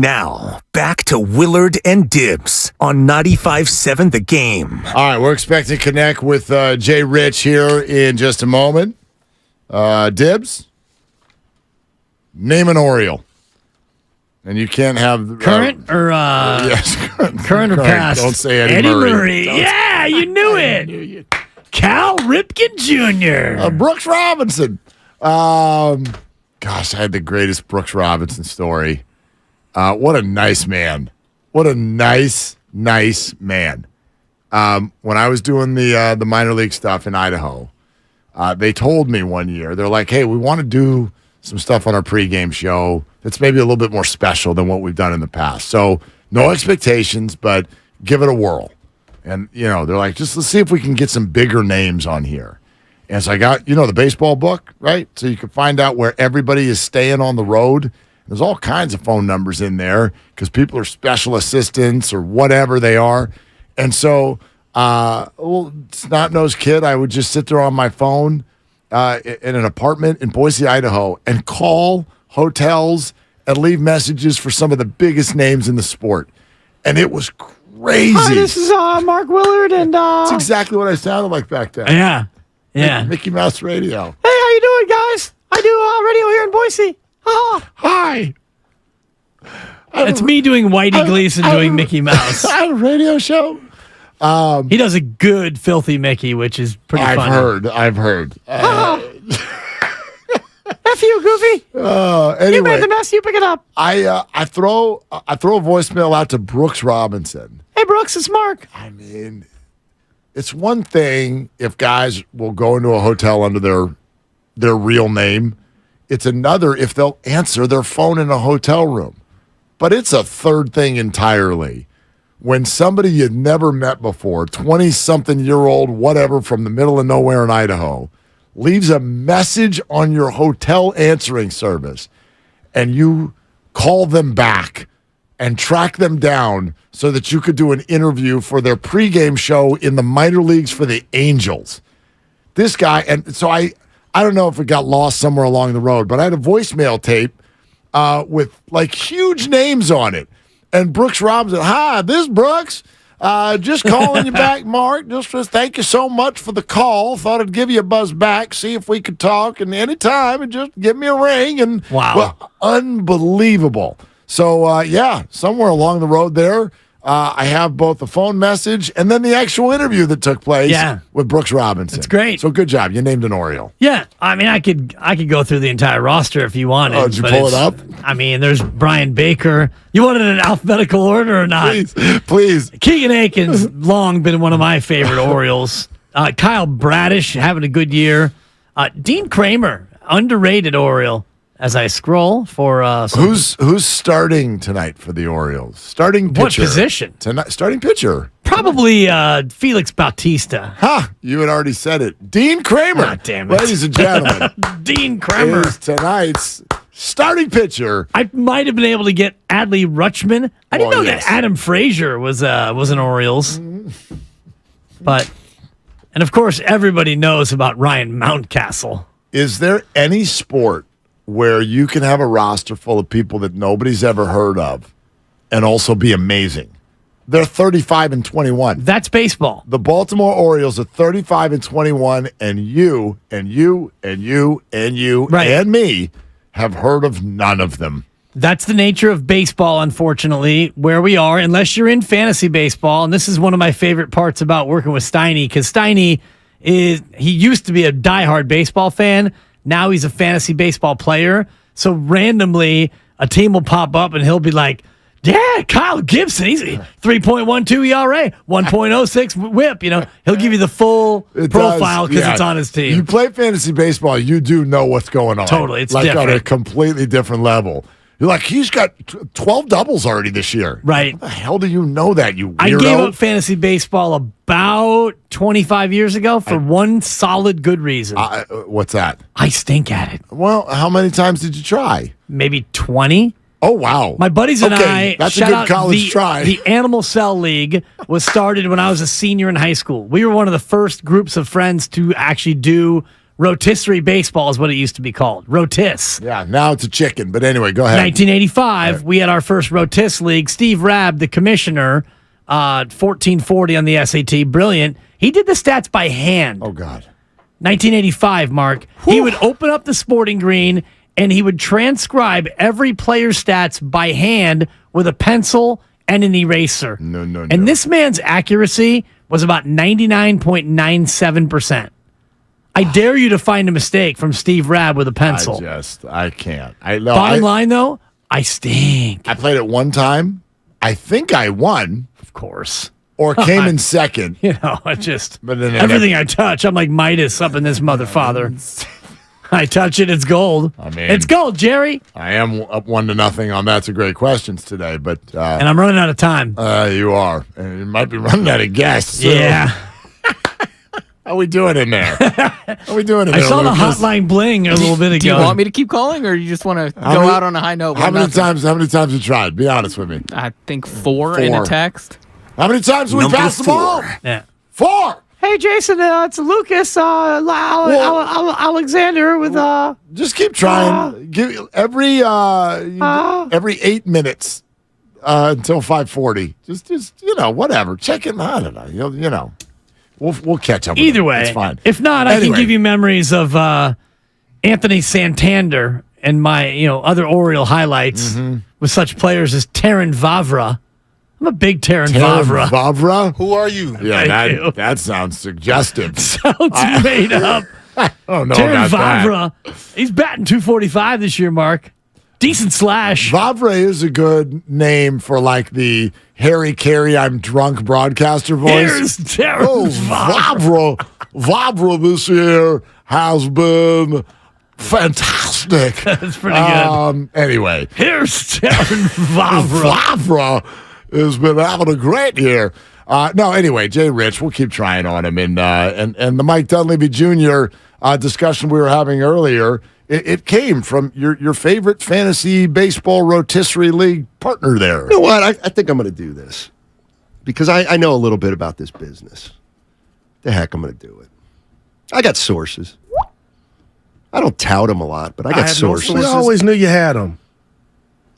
Now, back to Willard and Dibs on 95.7 The Game. All right, we're expecting to connect with Jay Rich here in just a moment. Dibs, name an Oriole. And you can't have... current or... yes, current or past? Don't say Eddie Murray. Yeah, you knew it. Cal Ripken Jr. Brooks Robinson. Gosh, I had the greatest Brooks Robinson story. What a nice man. What a nice man. When I was doing the minor league stuff in Idaho, they told me one year, they're like, hey, we want to do some stuff on our pregame show that's maybe a little bit more special than what we've done in the past. So no expectations, but give it a whirl. And, they're like, just let's see if we can get some bigger names on here. And so I got, the baseball book, right? So you can find out where everybody is staying on the road. There's all kinds of phone numbers in there because people are special assistants or whatever they are. And so, little snot-nosed kid, I would just sit there on my phone in an apartment in Boise, Idaho, and call hotels and leave messages for some of the biggest names in the sport. And it was crazy. Hi, this is Mark Willard, and That's exactly what I sounded like back then. Yeah. Mickey Mouse Radio. Hey, how you doing, guys? I do radio here in Boise. Hi. It's me doing Whitey Gleason doing Mickey Mouse. I have a radio show. He does a good filthy Mickey, which is pretty funny. I've heard. F you, Goofy. Anyway, you made the mess. You pick it up. I throw a voicemail out to Brooks Robinson. Hey, Brooks, it's Mark. I mean, it's one thing if guys will go into a hotel under their real name. It's another if they'll answer their phone in a hotel room. But it's a third thing entirely. When somebody you'd never met before, 20-something-year-old, whatever, from the middle of nowhere in Idaho, leaves a message on your hotel answering service, and you call them back and track them down so that you could do an interview for their pregame show in the minor leagues for the Angels. This guy, and so I don't know if it got lost somewhere along the road, but I had a voicemail tape with like huge names on it. And Brooks Robinson, hi, this is Brooks. Just calling you back, Mark. Just thank you so much for the call. Thought I'd give you a buzz back, see if we could talk, and anytime, and just give me a ring. And wow, well, unbelievable. So somewhere along the road there, I have both the phone message and then the actual interview that took place with Brooks Robinson. It's great. So good job. You named an Oriole. Yeah, I mean, I could go through the entire roster if you wanted. Oh, did you pull it up? I mean, there's Brian Baker. You wanted it in alphabetical order or not? Please. Keegan Aiken's long been one of my favorite Orioles. Kyle Bradish having a good year. Dean Kramer, underrated Oriole. As I scroll for who's starting tonight for the Orioles? Starting pitcher. What position? Tonight, starting pitcher. Probably Felix Bautista. You had already said it. Dean Kramer. Ah, damn it. Ladies and gentlemen. Dean Kramer. Is tonight's starting pitcher. I might have been able to get Adley Rutschman. I didn't know that Adam Frazier was an Orioles. And of course, everybody knows about Ryan Mountcastle. Is there any sport where you can have a roster full of people that nobody's ever heard of and also be amazing? They're 35-21. That's baseball. The Baltimore Orioles are 35-21, and you and you and you and you and me have heard of none of them. That's the nature of baseball, unfortunately, where we are, unless you're in fantasy baseball. And this is one of my favorite parts about working with Steiny, because Steiny he used to be a diehard baseball fan. Now he's a fantasy baseball player. So randomly, a team will pop up and he'll be like, yeah, Kyle Gibson, he's 3.12 ERA, 1.06 whip. He'll give you the full profile because it's on his team. You play fantasy baseball, you do know what's going on. Totally, it's like different. On a completely different level. You're like, he's got 12 doubles already this year. Right. How the hell do you know that, you weirdo? I gave up fantasy baseball about 25 years ago for one solid good reason. What's that? I stink at it. Well, how many times did you try? Maybe 20. Oh, wow. My buddies and I, that's a good college try. The Animal Cell League was started when I was a senior in high school. We were one of the first groups of friends to actually do Rotisserie baseball is what it used to be called. Rotis. Yeah, now it's a chicken. But anyway, go ahead. 1985, we had our first Rotis League. Steve Rabb, the commissioner, 1440 on the SAT. Brilliant. He did the stats by hand. Oh, God. 1985, Mark. Whew. He would open up the sporting green, and he would transcribe every player's stats by hand with a pencil and an eraser. No. And this man's accuracy was about 99.97%. I dare you to find a mistake from Steve Rabb with a pencil. I can't. Bottom line, though, I stink. I played it one time. I think I won. Of course. Or came in second. I just, everything I touch, I'm like Midas up in this motherfather. I touch it, it's gold. I mean, it's gold, Jerry. I am up 1-0 on That's a Great Questions today, but and I'm running out of time. You are, and you might be running out of guests. So. Yeah. How we doing in there? I saw the hotline bling a little bit ago. Do you want me to keep calling, or you just want to go out on a high note? How many times you tried? Be honest with me. I think four in a text. How many times have we passed the ball? Yeah. 4. Hey, Jason, it's Lucas Alexander with Just keep trying. Give every 8 minutes until 5:40. Just whatever. Check it. I don't know. We'll catch up. Either way, it's fine. If not, I can give you memories of Anthony Santander and my other Oriole highlights with such players as Terran Vavra. I'm a big Terran Vavra. Vavra? Who are you? Yeah, that sounds suggestive. Sounds made up. I don't know Terran about Vavra. He's batting 245 this year, Mark. Decent slash. Vavra is a good name for like the Harry Carey, I'm drunk broadcaster voice. Here's Terran Vavra. Vavra this year has been fantastic. That's pretty good. Anyway. Here's Terran Vavra. Vavra has been having a great year. Anyway, Jay Rich, we'll keep trying on him. And the Mike Dunleavy Jr. Discussion we were having earlier, it came from your favorite fantasy baseball rotisserie league partner there. You know what? I think I'm going to do this because I know a little bit about this business. The heck, I'm going to do it. I got sources. I don't tout them a lot, but I got sources. I always knew you had them.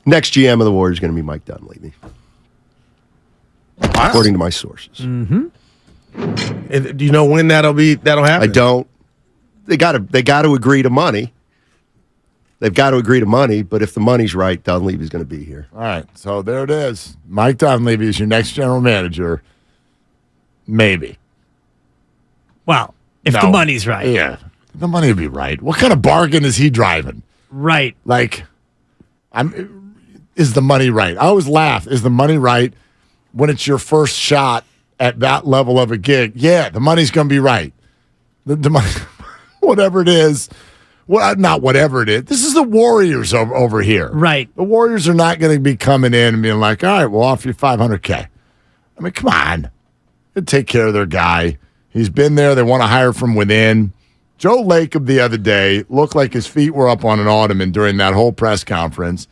Next GM of the Warriors is going to be Mike Dunleavy. According to my sources. Mm-hmm. And do you know when that'll happen? I don't. They got to agree to money. They've got to agree to money, but if the money's right, Dunleavy's going to be here. All right, so there it is. Mike Dunleavy is your next general manager. Maybe. Well, if the money's right. Yeah, the money will be right. What kind of bargain is he driving? Right. Like, is the money right? I always laugh. Is the money right when it's your first shot at that level of a gig? Yeah, the money's going to be right. The money, whatever it is. Well, not whatever it is. This is the Warriors over here. Right. The Warriors are not going to be coming in and being like, all right, we'll offer you $500K. I mean, come on. They'll take care of their guy. He's been there. They want to hire from within. Joe Lacob the other day looked like his feet were up on an ottoman during that whole press conference.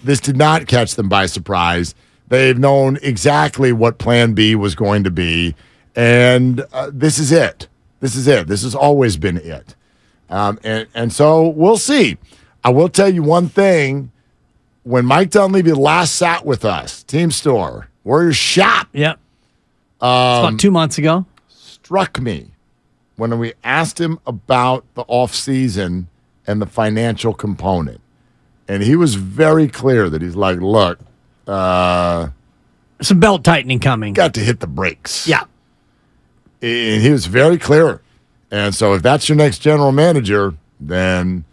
This did not catch them by surprise. They've known exactly what Plan B was going to be. And this is it. This is it. This has always been it. And so we'll see. I will tell you one thing. When Mike Dunleavy last sat with us, Team Store, Warriors Shop. Yep. About 2 months ago. Struck me when we asked him about the offseason and the financial component. And he was very clear that he's like, look. Some belt tightening coming. Got to hit the brakes. Yeah. And he was very clear. And so if that's your next general manager, then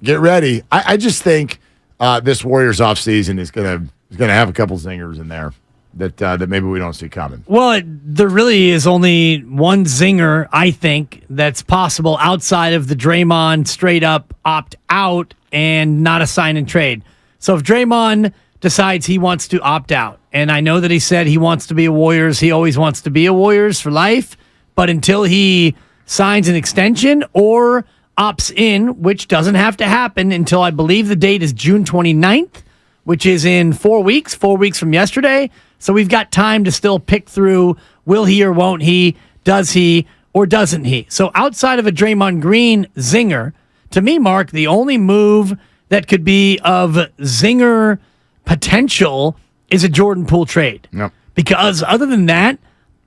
get ready. I just think this Warriors offseason is gonna have a couple zingers in there that maybe we don't see coming. Well, there really is only one zinger, I think, that's possible outside of the Draymond straight up opt out and not a sign and trade. So if Draymond decides he wants to opt out, and I know that he said he wants to be a Warriors, he always wants to be a Warriors for life, but until he signs an extension or opts in, which doesn't have to happen until I believe the date is June 29th, which is in 4 weeks from yesterday. So we've got time to still pick through, will he or won't he, does he, or doesn't he? So outside of a Draymond Green zinger, to me, Mark, the only move that could be of zinger potential is a Jordan Poole trade. Yep. Because other than that,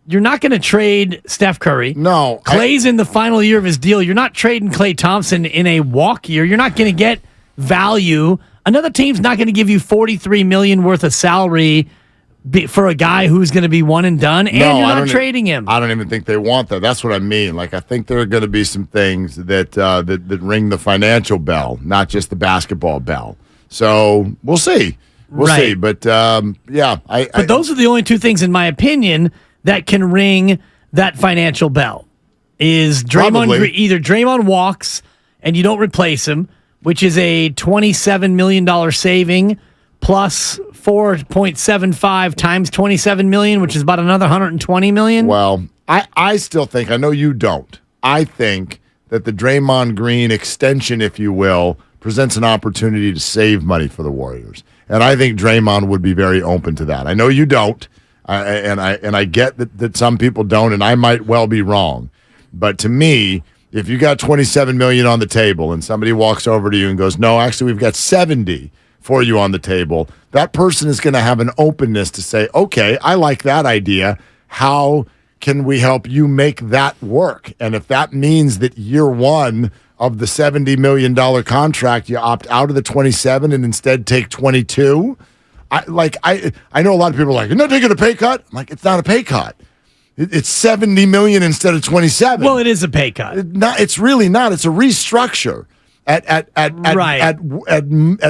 you're not going to trade Steph Curry. No. Clay's in the final year of his deal. You're not trading Klay Thompson in a walk year. You're not going to get value. Another team's not going to give you $43 million worth of salary for a guy who's going to be one and done, and you're not trading him. I don't even think they want that. That's what I mean. Like, I think there are going to be some things that that ring the financial bell, not just the basketball bell. So we'll see. We'll see. But yeah, But those are the only two things, in my opinion, that can ring that financial bell. Is Draymond either Draymond walks and you don't replace him, which is a $27 million saving plus 4.75 times $27 million, which is about another $120 million. Well, I still think, I know you don't, I think that the Draymond Green extension, if you will, presents an opportunity to save money for the Warriors. And I think Draymond would be very open to that. I know you don't, and I get that some people don't, and I might well be wrong. But to me, if you got $27 million on the table and somebody walks over to you and goes, no, actually, we've got 70 for you on the table, that person is going to have an openness to say, okay, I like that idea. How can we help you make that work? And if that means that year one of the $70 million contract, you opt out of the 27 and instead take 22, I know a lot of people are like, you're not taking a pay cut? I'm like, it's not a pay cut. It's $70 million instead of 27. Well, it is a pay cut. It's really not. It's a restructure at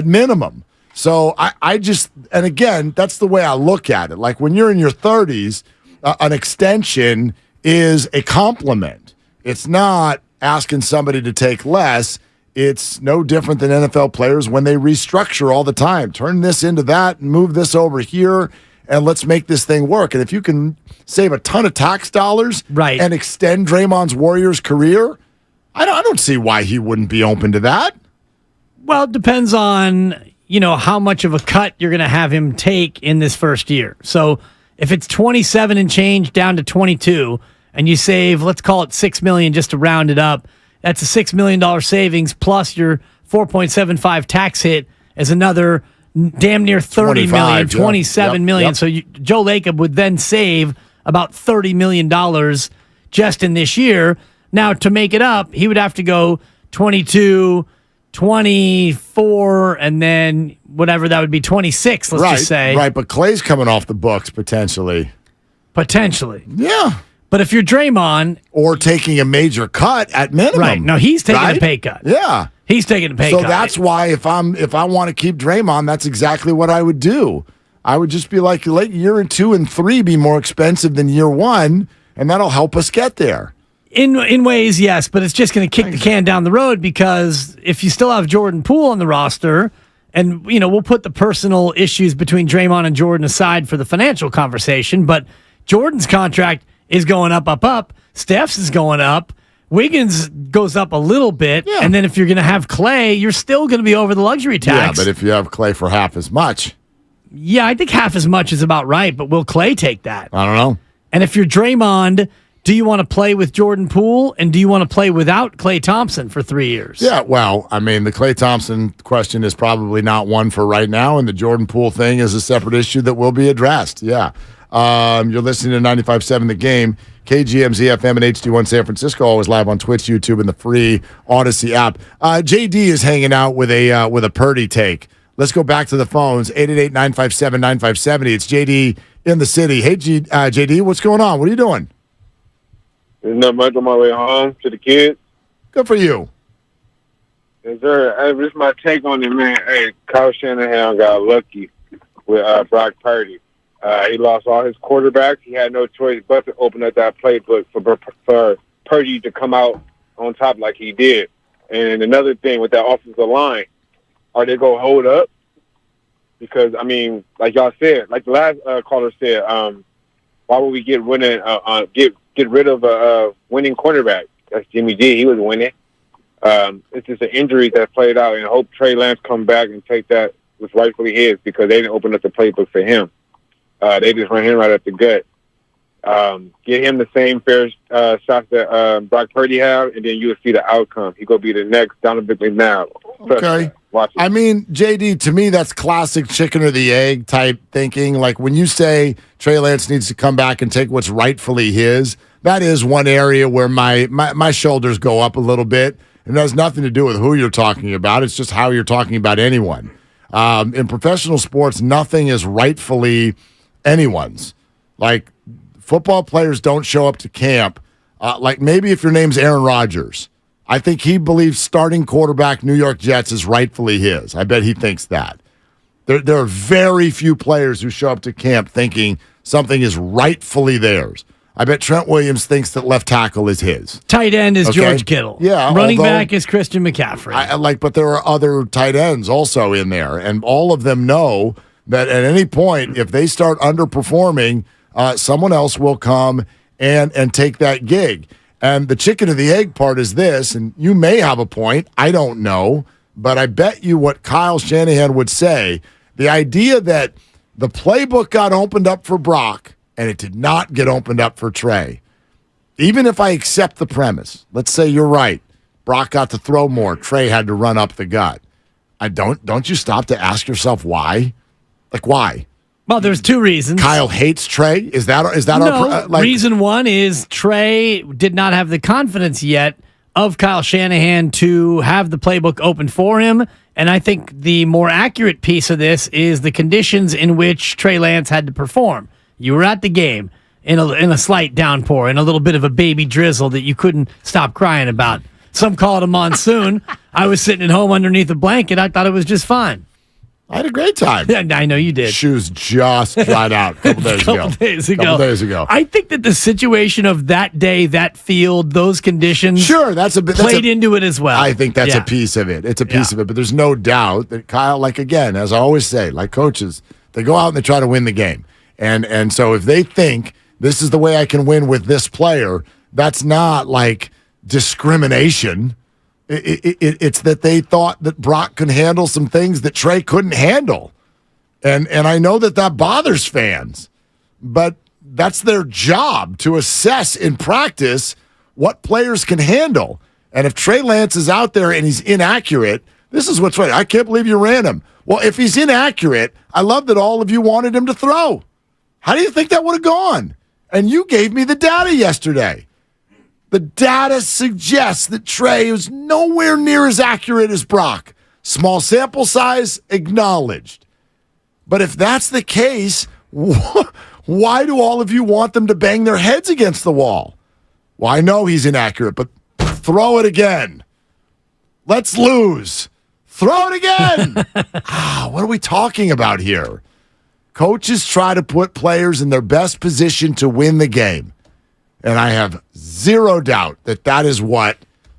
minimum. So I just, and again, that's the way I look at it. Like when you're in your 30s, an extension is a compliment. It's not asking somebody to take less. It's no different than NFL players when they restructure all the time. Turn this into that and move this over here, and let's make this thing work. And if you can save a ton of tax dollars and extend Draymond's Warriors career, I don't see why he wouldn't be open to that. Well, it depends on, how much of a cut you're going to have him take in this first year. So if it's 27 and change down to 22 and you save, let's call it $6 million just to round it up, that's a $6 million savings plus your 4.75 tax hit is another damn near 30 million, 27 million. So Joe Lacob would then save about $30 million just in this year. Now, to make it up, he would have to go 22, 24, and then whatever that would be, 26, let's just say. Right, but Clay's coming off the books potentially. Potentially. Yeah. But if you're Draymond... Or taking a major cut at minimum. Right. No, he's taking a pay cut. Yeah. He's taking a pay cut. So that's why if I want to keep Draymond, that's exactly what I would do. I would just be like, let year 2 and 3 be more expensive than year 1, and that'll help us get there. In ways, yes, but it's just going to kick the can down the road because if you still have Jordan Poole on the roster, and we'll put the personal issues between Draymond and Jordan aside for the financial conversation, but Jordan's contract is going up. Steph's is going up. Wiggins goes up a little bit, and then if you're going to have Clay, you're still going to be over the luxury tax. Yeah, but if you have Clay for half as much. Yeah, I think half as much is about right, but will Clay take that? I don't know. And if you're Draymond, do you want to play with Jordan Poole, and do you want to play without Klay Thompson for 3 years? Yeah, well, I mean, the Klay Thompson question is probably not one for right now, and the Jordan Poole thing is a separate issue that will be addressed. Yeah. You're listening to 95.7 The Game, KGMZ FM and HD1 San Francisco, always live on Twitch, YouTube, and the free Odyssey app. JD is hanging out with a Purdy take. Let's go back to the phones, 888-957-9570. It's JD in the city. Hey, JD, what's going on? What are you doing? There's not much on my way home to the kids. Good for you. Yes, sir. Hey, this is my take on it, man. Hey, Kyle Shanahan got lucky with Brock Purdy. He lost all his quarterbacks. He had no choice but to open up that playbook for Purdy to come out on top like he did. And another thing with that offensive line, are they going to hold up? Because, I mean, like y'all said, like the last caller said, why would we get rid of a winning quarterback? That's Jimmy G. He was winning. It's just an injury that played out, and I hope Trey Lance come back and take that was rightfully his because they didn't open up the playbook for him. They just ran him right at the gut. Get him the same fair shots that Brock Purdy have, and then you'll see the outcome. He going to be the next Donovan McNabb. Okay. Watch it. I mean, JD, to me, that's classic chicken or the egg type thinking. Like when you say Trey Lance needs to come back and take what's rightfully his, that is one area where my shoulders go up a little bit. And it has nothing to do with who you're talking about. It's just how you're talking about anyone. In professional sports, nothing is rightfully anyone's. Like, football players don't show up to camp. Like, maybe if your name's Aaron Rodgers, I think he believes starting quarterback New York Jets is rightfully his. I bet he thinks that. There are very few players who show up to camp thinking something is rightfully theirs. I bet Trent Williams thinks that left tackle is his. Tight end is George Kittle. Yeah. Running back is Christian McCaffrey. But there are other tight ends also in there, and all of them know that at any point, if they start underperforming, someone else will come and take that gig. And the chicken or the egg part is this, and you may have a point. I don't know, but I bet you what Kyle Shanahan would say, the idea that the playbook got opened up for Brock, and it did not get opened up for Trey. Even if I accept the premise, let's say you're right. Brock got to throw more. Trey had to run up the gut. Don't you stop to ask yourself why? Like, why? Well, there's two reasons. Kyle hates Trey? Is that no, reason one is Trey did not have the confidence yet of Kyle Shanahan to have the playbook open for him. And I think the more accurate piece of this is the conditions in which Trey Lance had to perform. You were at the game in a slight downpour, in a little bit of a baby drizzle that you couldn't stop crying about. Some call it a monsoon. I was sitting at home underneath a blanket. I thought it was just fine. I had a great time. Yeah, I know you did. Shoes just dried out a couple days ago. I think that the situation of that day, that field, those conditions, sure, played into it as well. I think that's a piece of it. It's a piece of it, but there's no doubt that Kyle, like again, as I always say, like coaches, they go out and they try to win the game. And so if they think this is the way I can win with this player, that's not like discrimination. It's that they thought that Brock could handle some things that Trey couldn't handle. And I know that bothers fans, but that's their job to assess in practice what players can handle. And if Trey Lance is out there and he's inaccurate, this is what's right. I can't believe you ran him. Well, if he's inaccurate, I love that all of you wanted him to throw. How do you think that would have gone? And you gave me the data yesterday. The data suggests that Trey is nowhere near as accurate as Brock. Small sample size, acknowledged. But if that's the case, why do all of you want them to bang their heads against the wall? Well, I know he's inaccurate, but throw it again. Let's lose. Throw it again. What are we talking about here? Coaches try to put players in their best position to win the game. And I have zero doubt that is what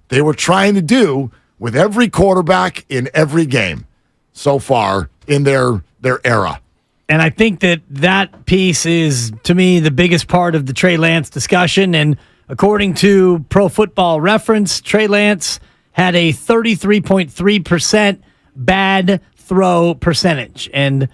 they were trying to do with every quarterback in every game so far in their era. And I think that piece is, to me, the biggest part of the Trey Lance discussion. And according to Pro Football Reference, Trey Lance had a 33.3% bad throw percentage. And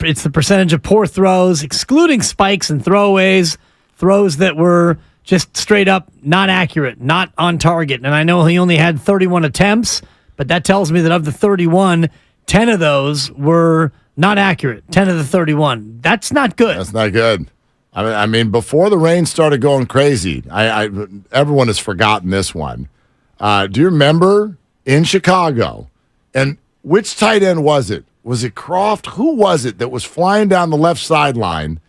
it's the percentage of poor throws, excluding spikes and throwaways, throws that were just straight up not accurate, not on target. And I know he only had 31 attempts, but that tells me that of the 31, 10 of those were not accurate. 10 of the 31. That's not good. That's not good. I mean, before the rain started going crazy, everyone has forgotten this one. Do you remember in Chicago? And which tight end was it? Was it Croft? Who was it that was flying down the left sideline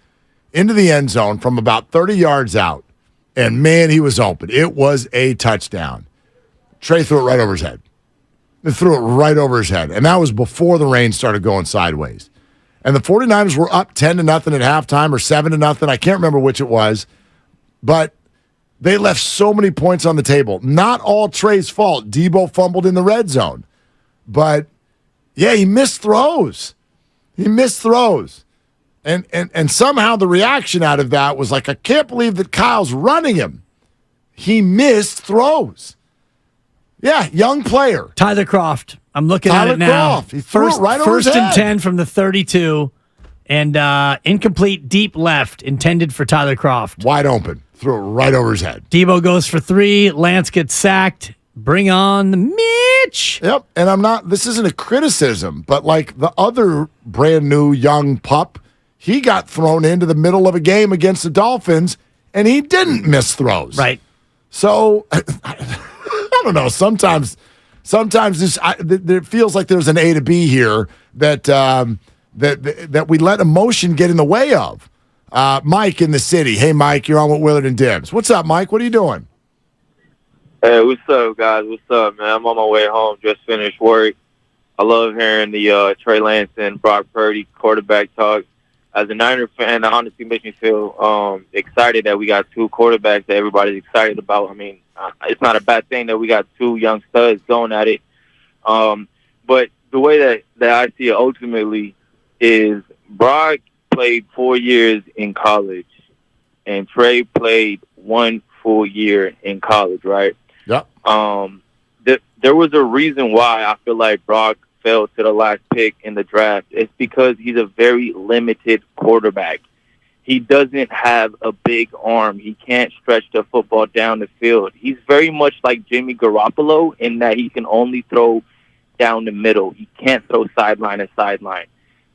into the end zone from about 30 yards out? And, man, he was open. It was a touchdown. Trey threw it right over his head. They threw it right over his head. And that was before the rain started going sideways. And the 49ers were up 10-0 at halftime or 7-0. I can't remember which it was. But they left so many points on the table. Not all Trey's fault. Debo fumbled in the red zone. But, yeah, he missed throws. And somehow the reaction out of that was like, I can't believe that Kyle's running him. He missed throws. Yeah, young player. Tyler Croft. I'm looking at it now. Tyler Croft. He threw it right over his head. First and 10 from the 32. And incomplete deep left intended for Tyler Kroft. Wide open. Threw it right over his head. Debo goes for 3. Lance gets sacked. Bring on the Mitch. Yep. And this isn't a criticism, but like the other brand new young pup, he got thrown into the middle of a game against the Dolphins, and he didn't miss throws. Right. So, I don't know. Sometimes it feels like there's an A to B here that we let emotion get in the way of. Mike in the city. Hey, Mike, you're on with Willard and Dibs. What's up, Mike? What are you doing? Hey, what's up, guys? What's up, man? I'm on my way home. Just finished work. I love hearing the Trey Lance and Brock Purdy quarterback talk. As a Niner fan, it honestly makes me feel excited that we got 2 quarterbacks that everybody's excited about. I mean, it's not a bad thing that we got 2 young studs going at it. But the way that I see it ultimately is Brock played 4 years in college, and Trey played 1 full year in college, right? Yeah. There was a reason why I feel like Brock fell to the last pick in the draft. It's because he's a very limited quarterback. He doesn't have a big arm. He can't stretch the football down the field. He's very much like Jimmy Garoppolo in that he can only throw down the middle. He can't throw sideline to sideline.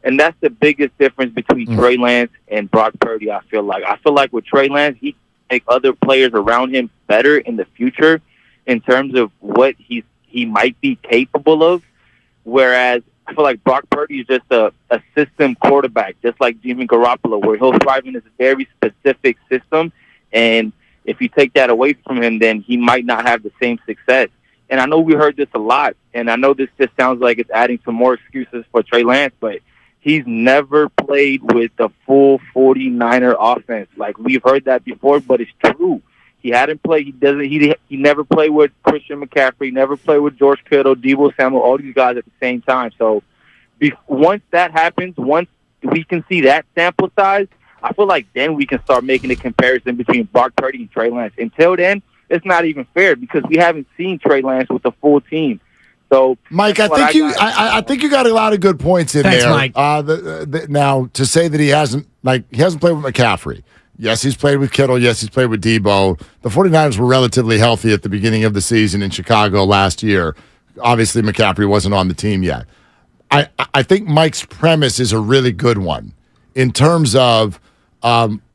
And that's the biggest difference between Trey Lance and Brock Purdy, I feel like. I feel like with Trey Lance, he can make other players around him better in the future in terms of what he might be capable of. Whereas I feel like Brock Purdy is just a system quarterback, just like Jimmy Garoppolo, where he'll thrive in this very specific system. And if you take that away from him, then he might not have the same success. And I know we heard this a lot, and I know this just sounds like it's adding some more excuses for Trey Lance, but he's never played with the full 49er offense. Like, we've heard that before, but it's true. He hadn't played. He never played with Christian McCaffrey. Never played with George Kittle, Deebo Samuel, all these guys at the same time. So once that happens, once we can see that sample size, I feel like then we can start making a comparison between Brock Purdy and Trey Lance. Until then, it's not even fair because we haven't seen Trey Lance with the full team. So, Mike, I think you got a lot of good points in Thanks, there. Mike. Now, to say that he hasn't played with McCaffrey. Yes, he's played with Kittle. Yes, he's played with Debo. The 49ers were relatively healthy at the beginning of the season in Chicago last year. Obviously, McCaffrey wasn't on the team yet. I think Mike's premise is a really good one in terms of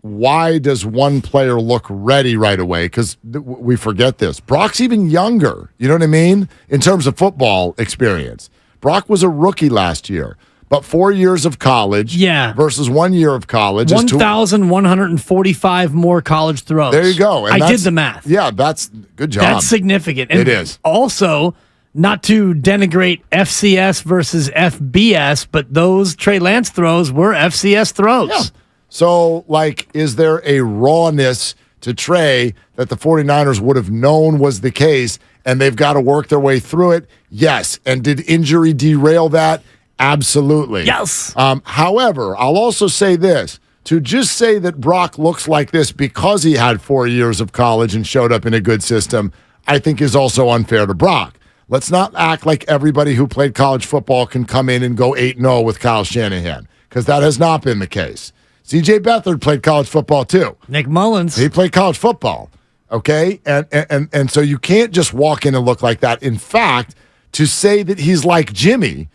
why does one player look ready right away? Because we forget this. Brock's even younger, you know what I mean, in terms of football experience. Brock was a rookie last year. But 4 years of college versus 1 year of college. 1,145 more college throws. There you go. And I did the math. Yeah, that's good job. That's significant. And it is. Also, not to denigrate FCS versus FBS, but those Trey Lance throws were FCS throws. Yeah. So, is there a rawness to Trey that the 49ers would have known was the case, and they've got to work their way through it? Yes. And did injury derail that? Absolutely. Yes. However, I'll also say this. To just say that Brock looks like this because he had 4 years of college and showed up in a good system, I think is also unfair to Brock. Let's not act like everybody who played college football can come in and go 8-0 with Kyle Shanahan, because that has not been the case. C.J. Beathard played college football too. Nick Mullins. He played college football, okay? And so you can't just walk in and look like that. In fact, to say that he's like Jimmy,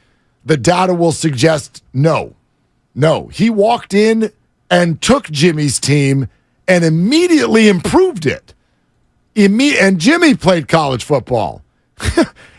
the data will suggest no. He walked in and took Jimmy's team and immediately improved it. And Jimmy played college football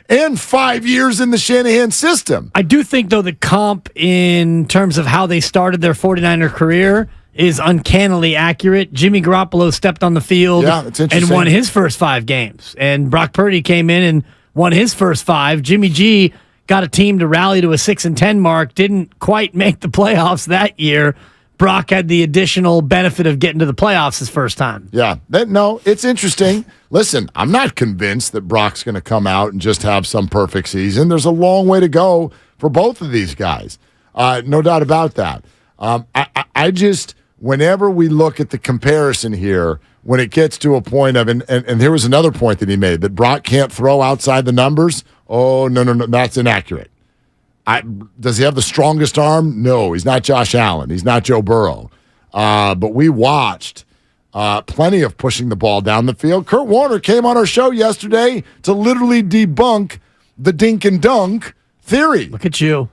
and 5 years in the Shanahan system. I do think, though, the comp in terms of how they started their 49er career is uncannily accurate. Jimmy Garoppolo stepped on the field and won his first 5 games. And Brock Purdy came in and won his first 5. Jimmy G got a team to rally to a 6-10 mark, didn't quite make the playoffs that year. Brock had the additional benefit of getting to the playoffs his first time. Yeah. It's interesting. Listen, I'm not convinced that Brock's going to come out and just have some perfect season. There's a long way to go for both of these guys. No doubt about that. I just, whenever we look at the comparison here, when it gets to a point of, and here was another point that he made, that Brock can't throw outside the numbers. Oh, no, that's inaccurate. Does he have the strongest arm? No, he's not Josh Allen. He's not Joe Burrow. But we watched plenty of pushing the ball down the field. Kurt Warner came on our show yesterday to literally debunk the dink and dunk theory. Look at you.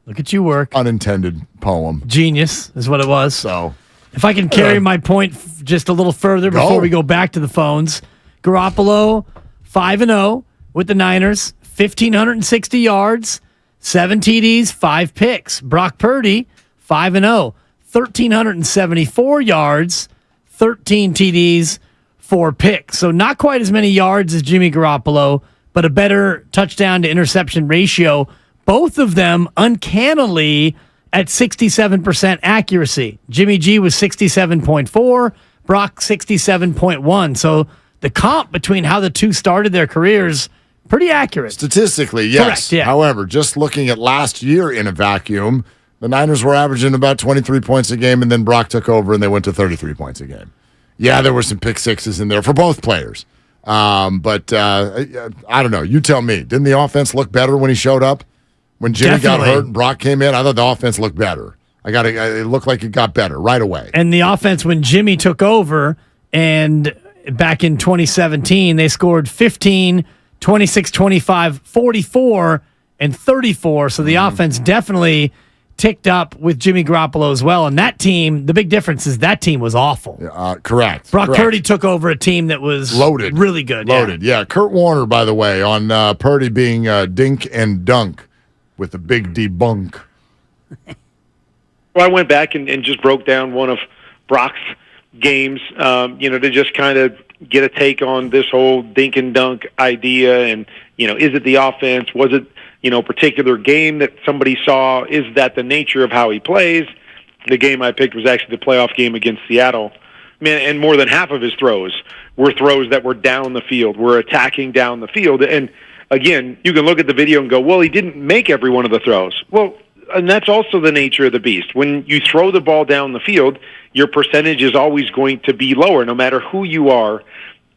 Look at you work. Unintended poem. Genius is what it was. So, if I can carry my point just a little further before we go back to the phones, Garoppolo 5-0 with the Niners, 1,560 yards, 7 TDs, 5 picks. Brock Purdy 5-0, 1,374 yards, 13 TDs, 4 picks. So not quite as many yards as Jimmy Garoppolo, but a better touchdown to interception ratio. Both of them uncannily at 67% accuracy. Jimmy G was 67.4, Brock 67.1. So the comp between how the two started their careers, pretty accurate. Statistically, yes. Correct, yeah. However, just looking at last year in a vacuum, the Niners were averaging about 23 points a game, and then Brock took over and they went to 33 points a game. Yeah, there were some pick sixes in there for both players. But I don't know. You tell me. Didn't the offense look better when he showed up? When Jimmy got hurt and Brock came in, I thought the offense looked better. It looked like it got better right away. And the offense, when Jimmy took over, and back in 2017, they scored 15, 26, 25, 44, and 34. So the offense definitely ticked up with Jimmy Garoppolo as well. And that team, the big difference is that team was awful. Correct. Brock Purdy took over a team that was loaded, really good. Loaded, yeah. Kurt Warner, by the way, on Purdy being dink and dunk with a big debunk. Well, I went back and just broke down one of Brock's games, to just kind of get a take on this whole dink and dunk idea. And, is it the offense? Was it, a particular game that somebody saw? Is that the nature of how he plays? The game I picked was actually the playoff game against Seattle. And more than half of his throws were throws that were down the field, were attacking down the field. And, again, you can look at the video and go, well, he didn't make every one of the throws. Well, and that's also the nature of the beast. When you throw the ball down the field, your percentage is always going to be lower, no matter who you are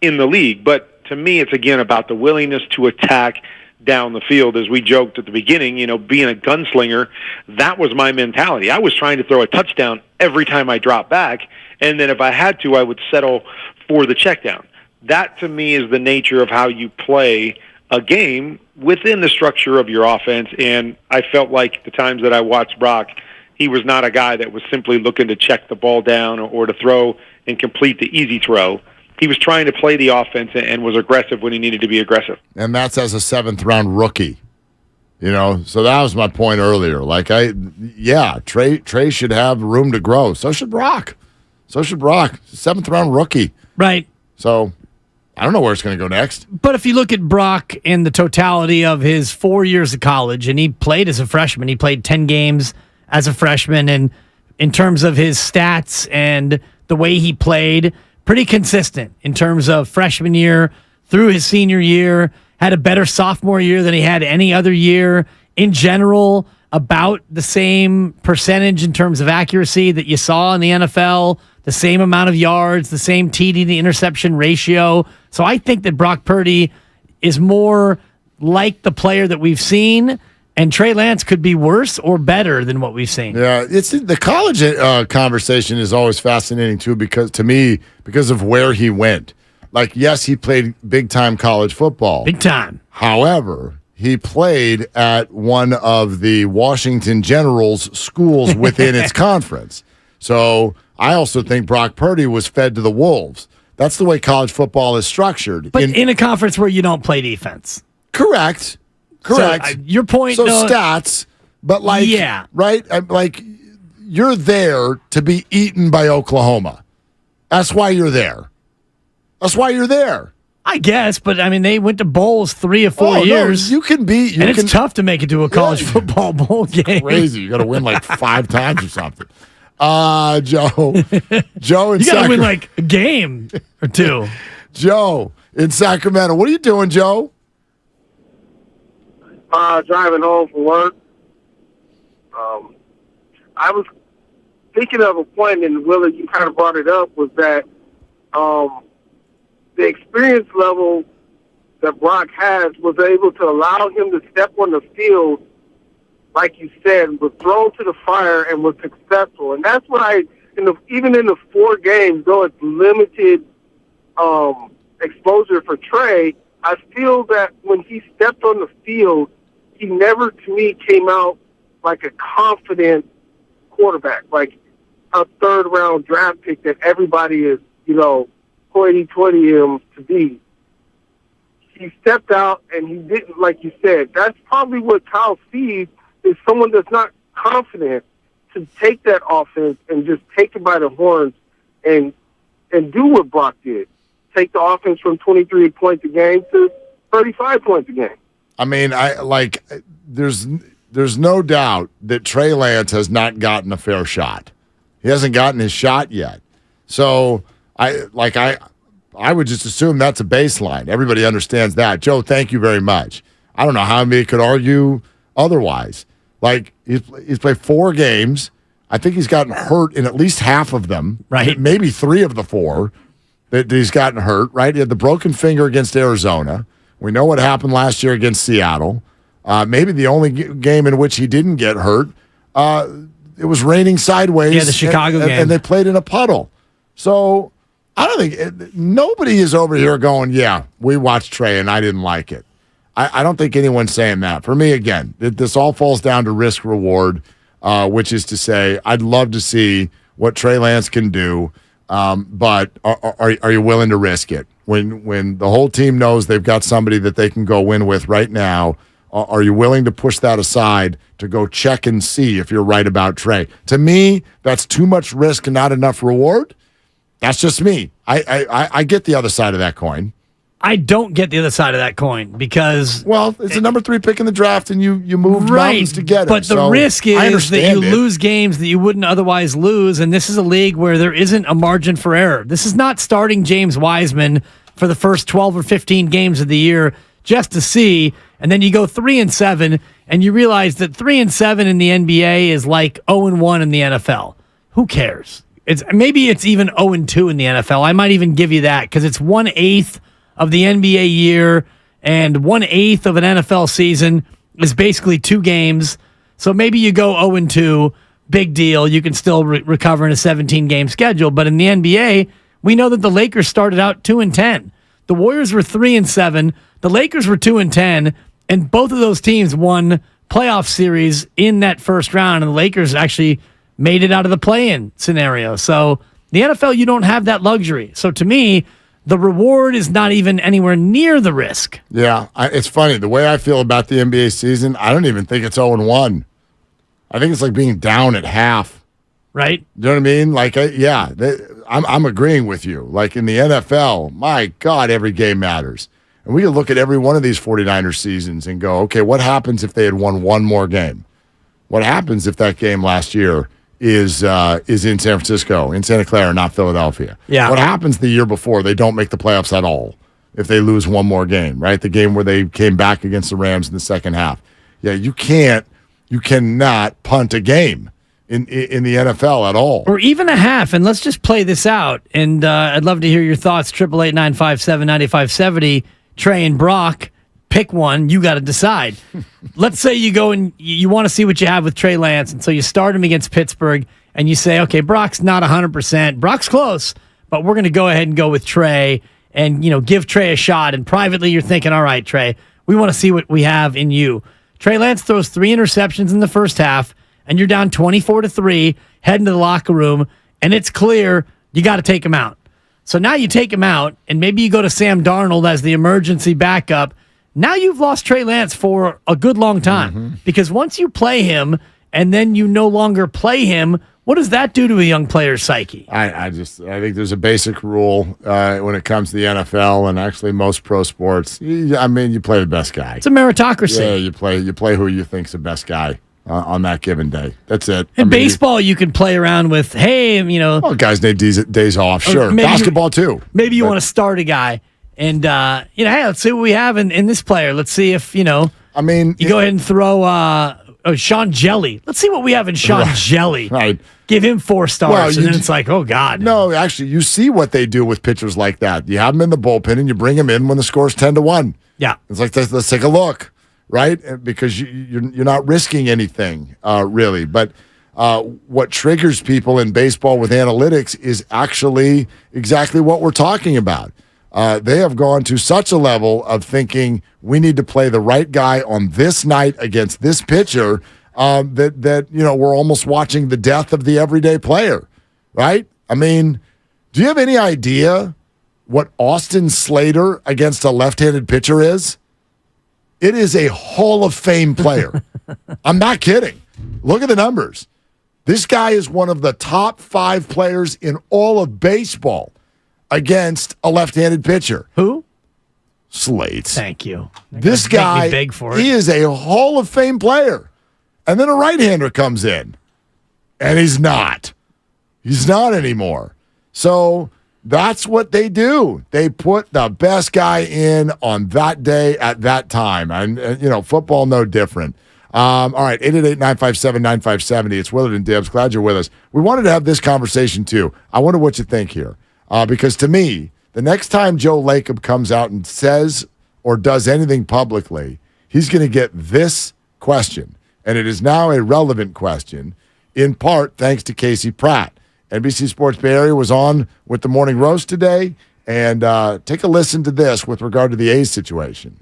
in the league. But to me, it's, again, about the willingness to attack down the field. As we joked at the beginning, being a gunslinger, that was my mentality. I was trying to throw a touchdown every time I dropped back, and then if I had to, I would settle for the check down. That, to me, is the nature of how you play a game within the structure of your offense. And I felt like the times that I watched Brock, he was not a guy that was simply looking to check the ball down or to throw and complete the easy throw. He was trying to play the offense and was aggressive when he needed to be aggressive. And that's as a 7th-round rookie. So that was my point earlier. Trey should have room to grow. So should Brock. 7th-round rookie. Right. So I don't know where it's going to go next. But if you look at Brock in the totality of his 4 years of college, and he played as a freshman, he played 10 games as a freshman, and in terms of his stats and the way he played, pretty consistent in terms of freshman year through his senior year, had a better sophomore year than he had any other year. In general, about the same percentage in terms of accuracy that you saw in the NFL, the same amount of yards, the same TD to interception ratio. So I think that Brock Purdy is more like the player that we've seen, and Trey Lance could be worse or better than what we've seen. Yeah, it's the college conversation is always fascinating too, because of where he went. Yes, he played big-time college football. Big time. However, he played at one of the Washington Generals schools within its conference. So I also think Brock Purdy was fed to the wolves. That's the way college football is structured. But in a conference where you don't play defense. Correct. So, your point. So stats, but right? You're there to be eaten by Oklahoma. That's why you're there. I guess, but they went to bowls 3 or 4 years. No, you can be, it's tough to make it to a college football bowl game. Crazy. You got to win 5 times or something. Joe in you got to win a game or 2. Joe in Sacramento. What are you doing, Joe? Driving home from work. I was thinking of a point, and Willie, you kind of brought it up, was that the experience level that Brock has was able to allow him to step on the field like you said, was thrown to the fire and was successful. And that's what even in the 4 games, though it's limited exposure for Trey, I feel that when he stepped on the field, he never, to me, came out like a confident quarterback, like a third-round draft pick that everybody is, hoity-toity him to be. He stepped out, and he didn't, like you said. That's probably what Kyle sees, is someone that's not confident to take that offense and just take it by the horns and do what Brock did. Take the offense from 23 points a game to 35 points a game. I mean, there's no doubt that Trey Lance has not gotten a fair shot. He hasn't gotten his shot yet. So I would just assume that's a baseline. Everybody understands that. Joe, thank you very much. I don't know how anybody could argue otherwise. Like, he's played 4 games. I think he's gotten hurt in at least half of them. Right. Maybe 3 of the 4 that he's gotten hurt, right? He had the broken finger against Arizona. We know what happened last year against Seattle. Maybe the only game in which he didn't get hurt, it was raining sideways. Yeah, the Chicago game. And they played in a puddle. So I don't think nobody is over here going, yeah, we watched Trey and I didn't like it. I don't think anyone's saying that. For me, again, this all falls down to risk reward, which is to say, I'd love to see what Trey Lance can do, but are you willing to risk it? When the whole team knows they've got somebody that they can go win with right now, are you willing to push that aside to go check and see if you're right about Trey? To me, that's too much risk and not enough reward. That's just me. I get the other side of that coin. I don't get the other side of that coin because... Well, it's a number 3 pick in the draft, and you moved mountains to get it. But the risk is that you lose games that you wouldn't otherwise lose, and this is a league where there isn't a margin for error. This is not starting James Wiseman for the first 12 or 15 games of the year just to see, and then you go 3-7, and you realize that 3-7 in the NBA is like 0-1 in the NFL. Who cares? Maybe it's even 0-2 in the NFL. I might even give you that because it's 1/8 of the NBA year, and 1/8 of an NFL season is basically 2 games. So maybe you go 0-2, big deal. You can still recover in a 17-game schedule. But in the NBA, we know that the Lakers started out 2-10. The Warriors were 3-7. The Lakers were 2-10, and both of those teams won playoff series in that first round, and the Lakers actually made it out of the play-in scenario. So the NFL, you don't have that luxury. So to me, the reward is not even anywhere near the risk. Yeah, it's funny. The way I feel about the NBA season, I don't even think it's 0-1. I think it's like being down at half. Right? You know what I mean? Like, I'm agreeing with you. Like in the NFL, my God, every game matters. And we can look at every one of these 49ers seasons and go, okay, what happens if they had won one more game? What happens if that game last year is in San Francisco, in Santa Clara, not Philadelphia? Yeah. What happens the year before? They don't make the playoffs at all if they lose one more game, right? The game where they came back against the Rams in the second half. Yeah, you cannot punt a game in the NFL at all. Or even a half. And let's just play this out. And I'd love to hear your thoughts. 888-957-9570. Trey and Brock, pick one. You got to decide. Let's say you go and you want to see what you have with Trey Lance, and so you start him against Pittsburgh, and you say, okay, Brock's not 100%. Brock's close, but we're going to go ahead and go with Trey and, give Trey a shot. And privately, you're thinking, all right, Trey, we want to see what we have in you. Trey Lance throws 3 interceptions in the first half, and you're down 24-3, heading to the locker room, and it's clear you got to take him out. So now you take him out, and maybe you go to Sam Darnold as the emergency backup. Now you've lost Trey Lance for a good long time because once you play him and then you no longer play him, what does that do to a young player's psyche? I think there's a basic rule when it comes to the NFL and actually most pro sports. You play the best guy. It's a meritocracy. Yeah, you play who you think's the best guy on that given day. That's it. In baseball, you can play around with, hey, Well, guys need days off. Sure. Basketball, too. Maybe you want to start a guy. And, hey, let's see what we have in this player. Let's see if, you go ahead and throw Sean Jelly. Let's see what we have in Sean Jelly. Right. Give him 4 stars, and then it's like, oh, God. No, actually, you see what they do with pitchers like that. You have them in the bullpen, and you bring them in when the score's 10-1. Yeah. It's like, let's take a look. right? Because you're not risking anything really. But what triggers people in baseball with analytics is actually exactly what we're talking about. They have gone to such a level of thinking we need to play the right guy on this night against this pitcher that we're almost watching the death of the everyday player, right? I mean, do you have any idea what Austin Slater against a left-handed pitcher is? It is a Hall of Fame player. I'm not kidding. Look at the numbers. This guy is one of the top 5 players in all of baseball against a left-handed pitcher. Who? Slates. Thank you. This guy, beg for it. he is a Hall of Fame player. And then a right-hander comes in, and he's not. He's not anymore. So that's what they do. They put the best guy in on that day at that time. And football, no different. All right, 888-957-9570. It's Willard and Dibbs. Glad you're with us. We wanted to have this conversation, too. I wonder what you think here. Because to me, the next time Joe Lacob comes out and says or does anything publicly, he's going to get this question. And it is now a relevant question, in part thanks to Casey Pratt. NBC Sports Bay Area was on with the Morning Roast today. And take a listen to this with regard to the A's situation.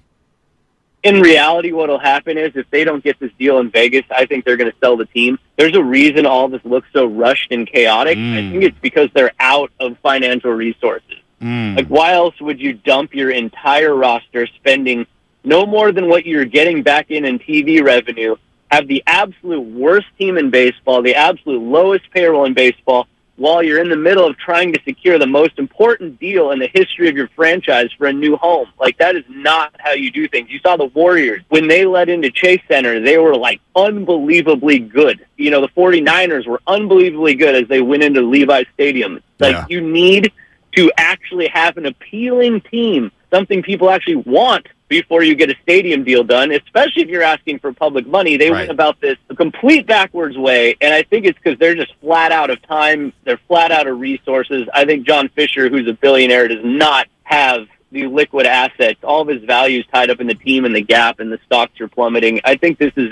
In reality, what will happen is if they don't get this deal in Vegas, I think they're going to sell the team. There's a reason all this looks so rushed and chaotic. I think it's because they're out of financial resources. Like, why else would you dump your entire roster, spending no more than what you're getting back in TV revenue, have the absolute worst team in baseball, the absolute lowest payroll in baseball, while you're in the middle of trying to secure the most important deal in the history of your franchise for a new home? Like, that is not how you do things. You saw the Warriors. When they let into Chase Center, they were, unbelievably good. The 49ers were unbelievably good as they went into Levi's Stadium. You need to actually have an appealing team, something people actually want before you get a stadium deal done, especially if you're asking for public money. They went about this a complete backwards way, and I think it's because they're just flat out of time. They're flat out of resources. I think John Fisher, who's a billionaire, does not have the liquid assets. All of his value is tied up in the team and the gap, and the stocks are plummeting. I think this is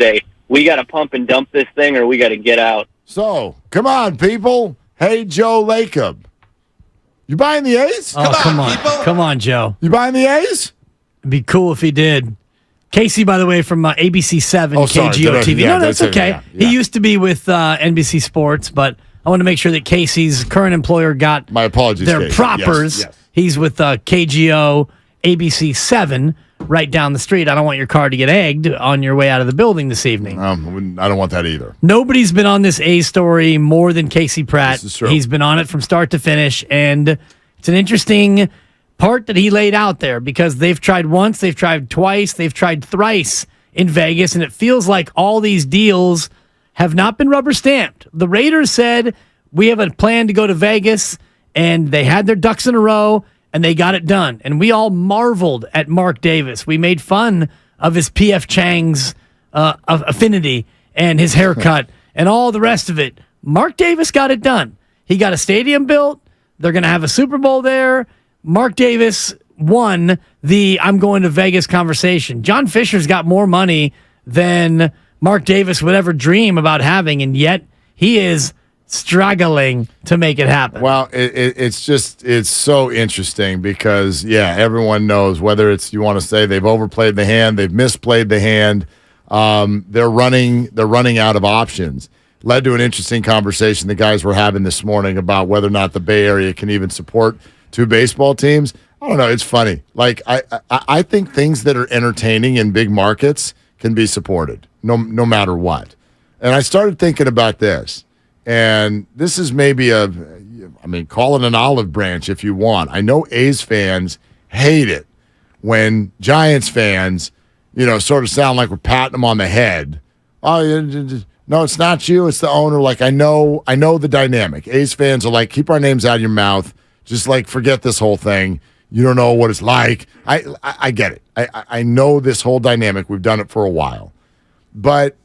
we got to pump and dump this thing, or we got to get out. So, come on, people. Hey, Joe Lacob. You buying the A's? Oh, come on. Come on, Joe. You buying the A's? It'd be cool if he did. Casey, by the way, from ABC 7, sorry, KGO TV. Yeah, no, it's okay. He used to be with NBC Sports, but I want to make sure that Casey's current employer got my apologies, their Casey. propers. Yes. He's with KGO ABC 7 right down the street. I don't want your car to get egged on your way out of the building this evening. I don't want that either. Nobody's been on this A's story more than Casey Pratt. This is true. He's been on it from start to finish, and it's an interesting part that he laid out there because they've tried once, they've tried twice, they've tried thrice in Vegas, and it feels like all these deals have not been rubber stamped. The Raiders said, we have a plan to go to Vegas, and they had their ducks in a row, and they got it done. And we all marveled at Mark Davis. We made fun of his P.F. Chang's affinity and his haircut and all the rest of it. Mark Davis got it done. He got a stadium built. They're going to have a Super Bowl there. Mark Davis won the I'm going to Vegas conversation. John Fisher's got more money than Mark Davis would ever dream about having, and yet he is struggling to make it happen. Well, it's so interesting because, everyone knows whether it's, you want to say they've overplayed the hand, they've misplayed the hand, they're running out of options. Led to an interesting conversation the guys were having this morning about whether or not the Bay Area can even support 2 baseball teams. I don't know. It's funny. I think things that are entertaining in big markets can be supported no matter what. And I started thinking about this. And this is maybe call it an olive branch if you want. I know A's fans hate it when Giants fans, sort of sound like we're patting them on the head. Oh, no, it's not you. It's the owner. I know the dynamic. A's fans are like, keep our names out of your mouth. Just forget this whole thing. You don't know what it's like. I get it. I know this whole dynamic. We've done it for a while. But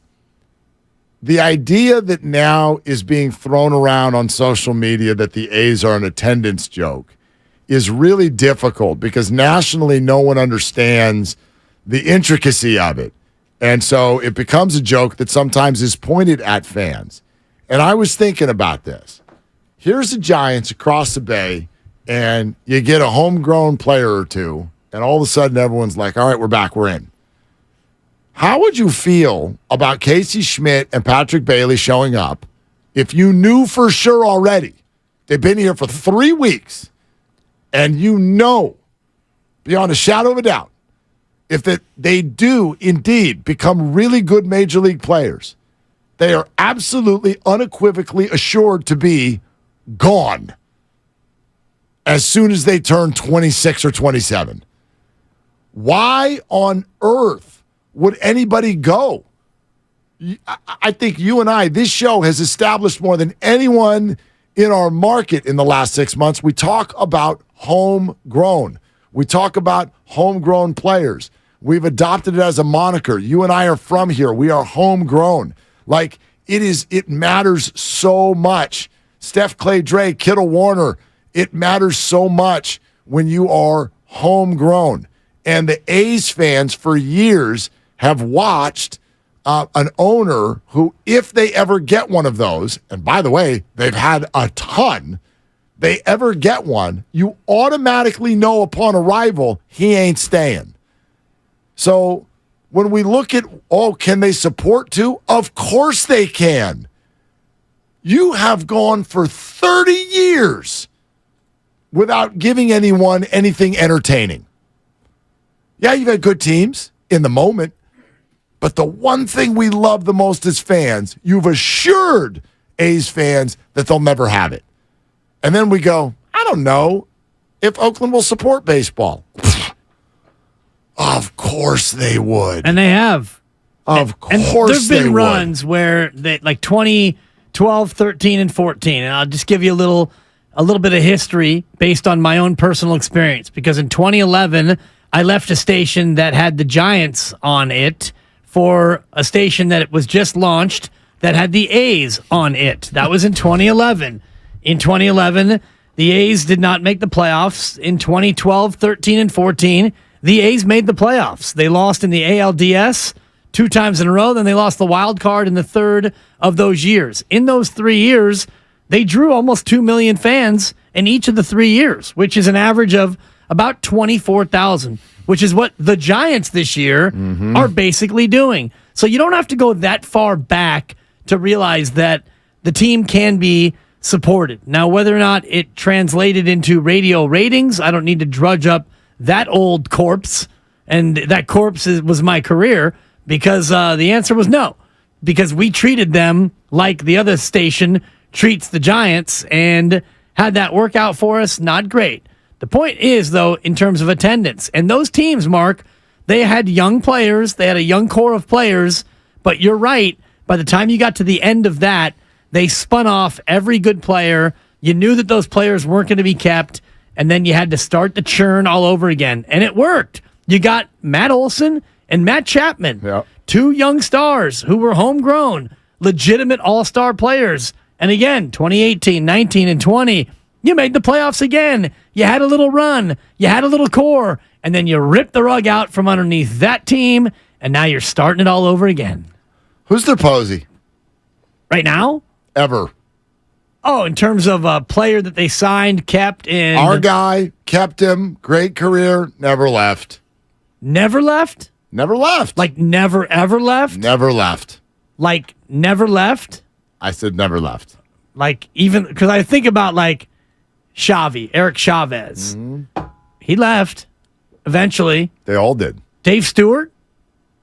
the idea that now is being thrown around on social media that the A's are an attendance joke is really difficult because nationally no one understands the intricacy of it. And so it becomes a joke that sometimes is pointed at fans. And I was thinking about this. Here's the Giants across the bay, and you get a homegrown player or two, and all of a sudden everyone's like, all right, we're back, we're in. How would you feel about Casey Schmidt and Patrick Bailey showing up if you knew for sure already they've been here for 3 weeks, and you know beyond a shadow of a doubt if that they do indeed become really good major league players, they are absolutely unequivocally assured to be gone as soon as they turn 26 or 27. Why on earth would anybody go? I think you and I, this show has established more than anyone in our market in the last 6 months. We talk about homegrown. We talk about homegrown players. We've adopted it as a moniker. You and I are from here. We are homegrown. Like, it matters so much. Steph, Clay, Dre, Kittle, Warner, it matters so much when you are homegrown. And the A's fans for years have watched an owner who, if they ever get one of those, and by the way, they've had a ton, they ever get one, you automatically know upon arrival he ain't staying. So when we look at, can they support too? Of course they can. You have gone for 30 years without giving anyone anything entertaining. Yeah, you've had good teams in the moment, but the one thing we love the most as fans, you've assured A's fans that they'll never have it. And then we go, I don't know if Oakland will support baseball. Of course they would. And they have. Of course they would. There's been runs where they, like 2012, 13, and 14. And I'll just give you a little bit of history based on my own personal experience. Because in 2011, I left a station that had the Giants on it for a station that was just launched that had the A's on it. That was in 2011. In 2011, the A's did not make the playoffs. In 2012, 13, and 14, the A's made the playoffs. They lost in the ALDS 2 times in a row. Then they lost the wild card in the third of those years. In those 3 years, they drew almost 2 million fans in each of the 3 years, which is an average of about 24,000, which is what the Giants this year are basically doing. So you don't have to go that far back to realize that the team can be supported. Now, whether or not it translated into radio ratings, I don't need to drudge up that old corpse, and that corpse was my career, because the answer was no, because we treated them like the other station treats the Giants, and had that work out for us, not great. The point is, though, in terms of attendance, and those teams, Mark, they had young players, they had a young core of players, but you're right, by the time you got to the end of that, they spun off every good player. You knew that those players weren't going to be kept, and then you had to start the churn all over again. And it worked. You got Matt Olson and Matt Chapman, 2 young stars who were homegrown, legitimate all-star players. And again, 2018, 19, and 20, you made the playoffs again. You had a little run. You had a little core. And then you ripped the rug out from underneath that team, and now you're starting it all over again. Who's their Posey? Right now? Ever. Oh, in terms of a player that they signed, kept in. Our guy, kept him, great career, never left. Never left? Never left. Like never, ever left? Never left. Like never left? I said never left. Like even, because I think about like Xavi, Eric Chavez. He left eventually. They all did. Dave Stewart?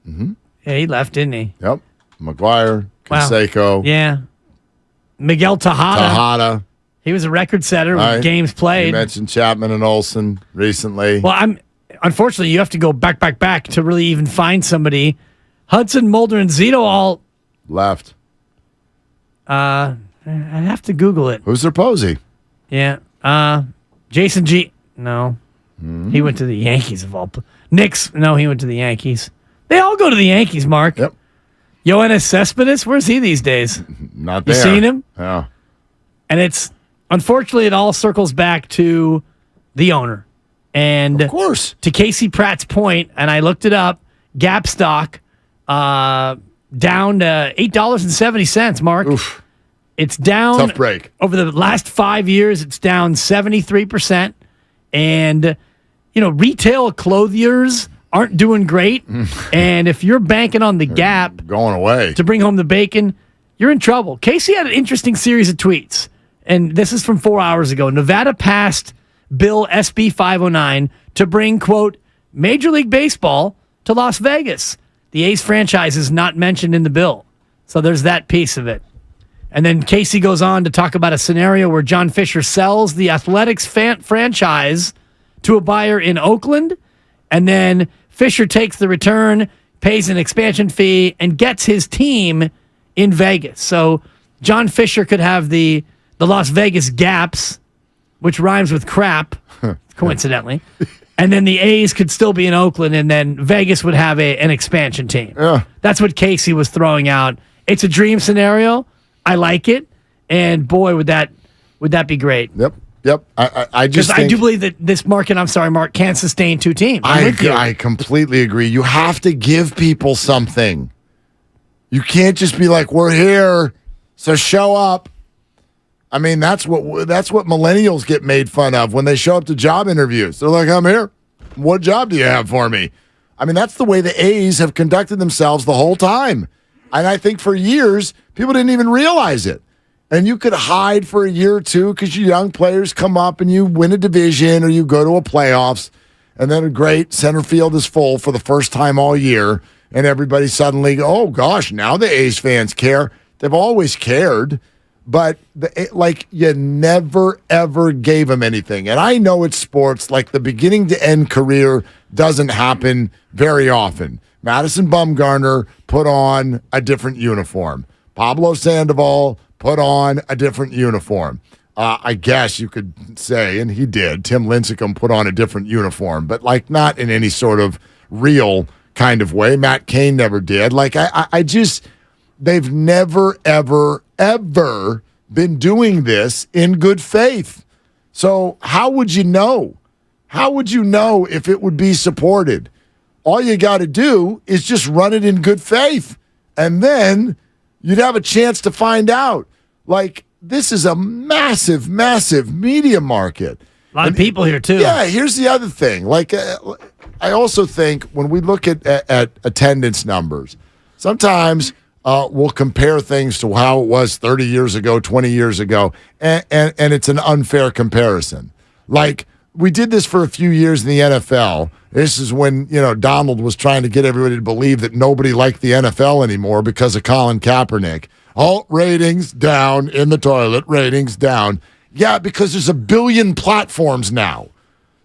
Yeah, he left, didn't he? Yep. McGuire, Canseco. Yeah. Miguel Tejada. He was a record setter with games played. You mentioned Chapman and Olson recently. Well, unfortunately, you have to go back to really even find somebody. Hudson, Mulder, and Zito all left. I have to Google it. Who's their Posey? Yeah. Jason G. No. He went to the Yankees of all. Knicks. No, he went to the Yankees. They all go to the Yankees, Mark. Yep. Yoenis Cespedes, where's he these days? Not there. You seen him? Yeah. And unfortunately, it all circles back to the owner. And of course, to Casey Pratt's point, and I looked it up, gap stock down to $8.70, Mark. Oof. It's down. Tough break. Over the last 5 years, it's down 73%. And, retail clothiers aren't doing great. And if you're banking on the Gap going away to bring home the bacon, you're in trouble. Casey had an interesting series of tweets. And this is from 4 hours ago. Nevada passed Bill SB 509 to bring, quote, Major League Baseball to Las Vegas. The A's franchise is not mentioned in the bill. So there's that piece of it. And then Casey goes on to talk about a scenario where John Fisher sells the Athletics franchise to a buyer in Oakland, and then Fisher takes the return, pays an expansion fee, and gets his team in Vegas. So John Fisher could have the Las Vegas Gaps, which rhymes with crap, coincidentally. And then the A's could still be in Oakland, and then Vegas would have an expansion team. Yeah. That's what Casey was throwing out. It's a dream scenario. I like it, and boy, would that be great. Yep. I just I do believe that this market, I'm sorry, Mark, can't sustain two teams. I completely agree. You have to give people something. You can't just be like, we're here, so show up. I mean, that's what millennials get made fun of when they show up to job interviews. They're like, I'm here. What job do you have for me? I mean, that's the way the A's have conducted themselves the whole time. And I think for years, people didn't even realize it. And you could hide for a year or two because your young players come up and you win a division or you go to a playoffs. And then a great center field is full for the first time all year. And everybody suddenly, oh, gosh, now the A's fans care. They've always cared. But you never, ever gave them anything. And I know it's sports. Like the beginning to end career doesn't happen very often. Madison Bumgarner put on a different uniform. Pablo Sandoval put on a different uniform. I guess you could say, and he did, Tim Lincecum put on a different uniform, but not in any sort of real kind of way. Matt Cain never did. They've never, ever, ever been doing this in good faith. So how would you know? How would you know if it would be supported? All you got to do is just run it in good faith, and then you'd have a chance to find out. This is a massive, massive media market. A lot of people here, too. Yeah, here's the other thing. I also think when we look at attendance numbers, sometimes we'll compare things to how it was 30 years ago, 20 years ago, and it's an unfair comparison. We did this for a few years in the NFL. This is when, Donald was trying to get everybody to believe that nobody liked the NFL anymore because of Colin Kaepernick. Ratings down in the toilet, ratings down. Yeah, because there's a billion platforms now.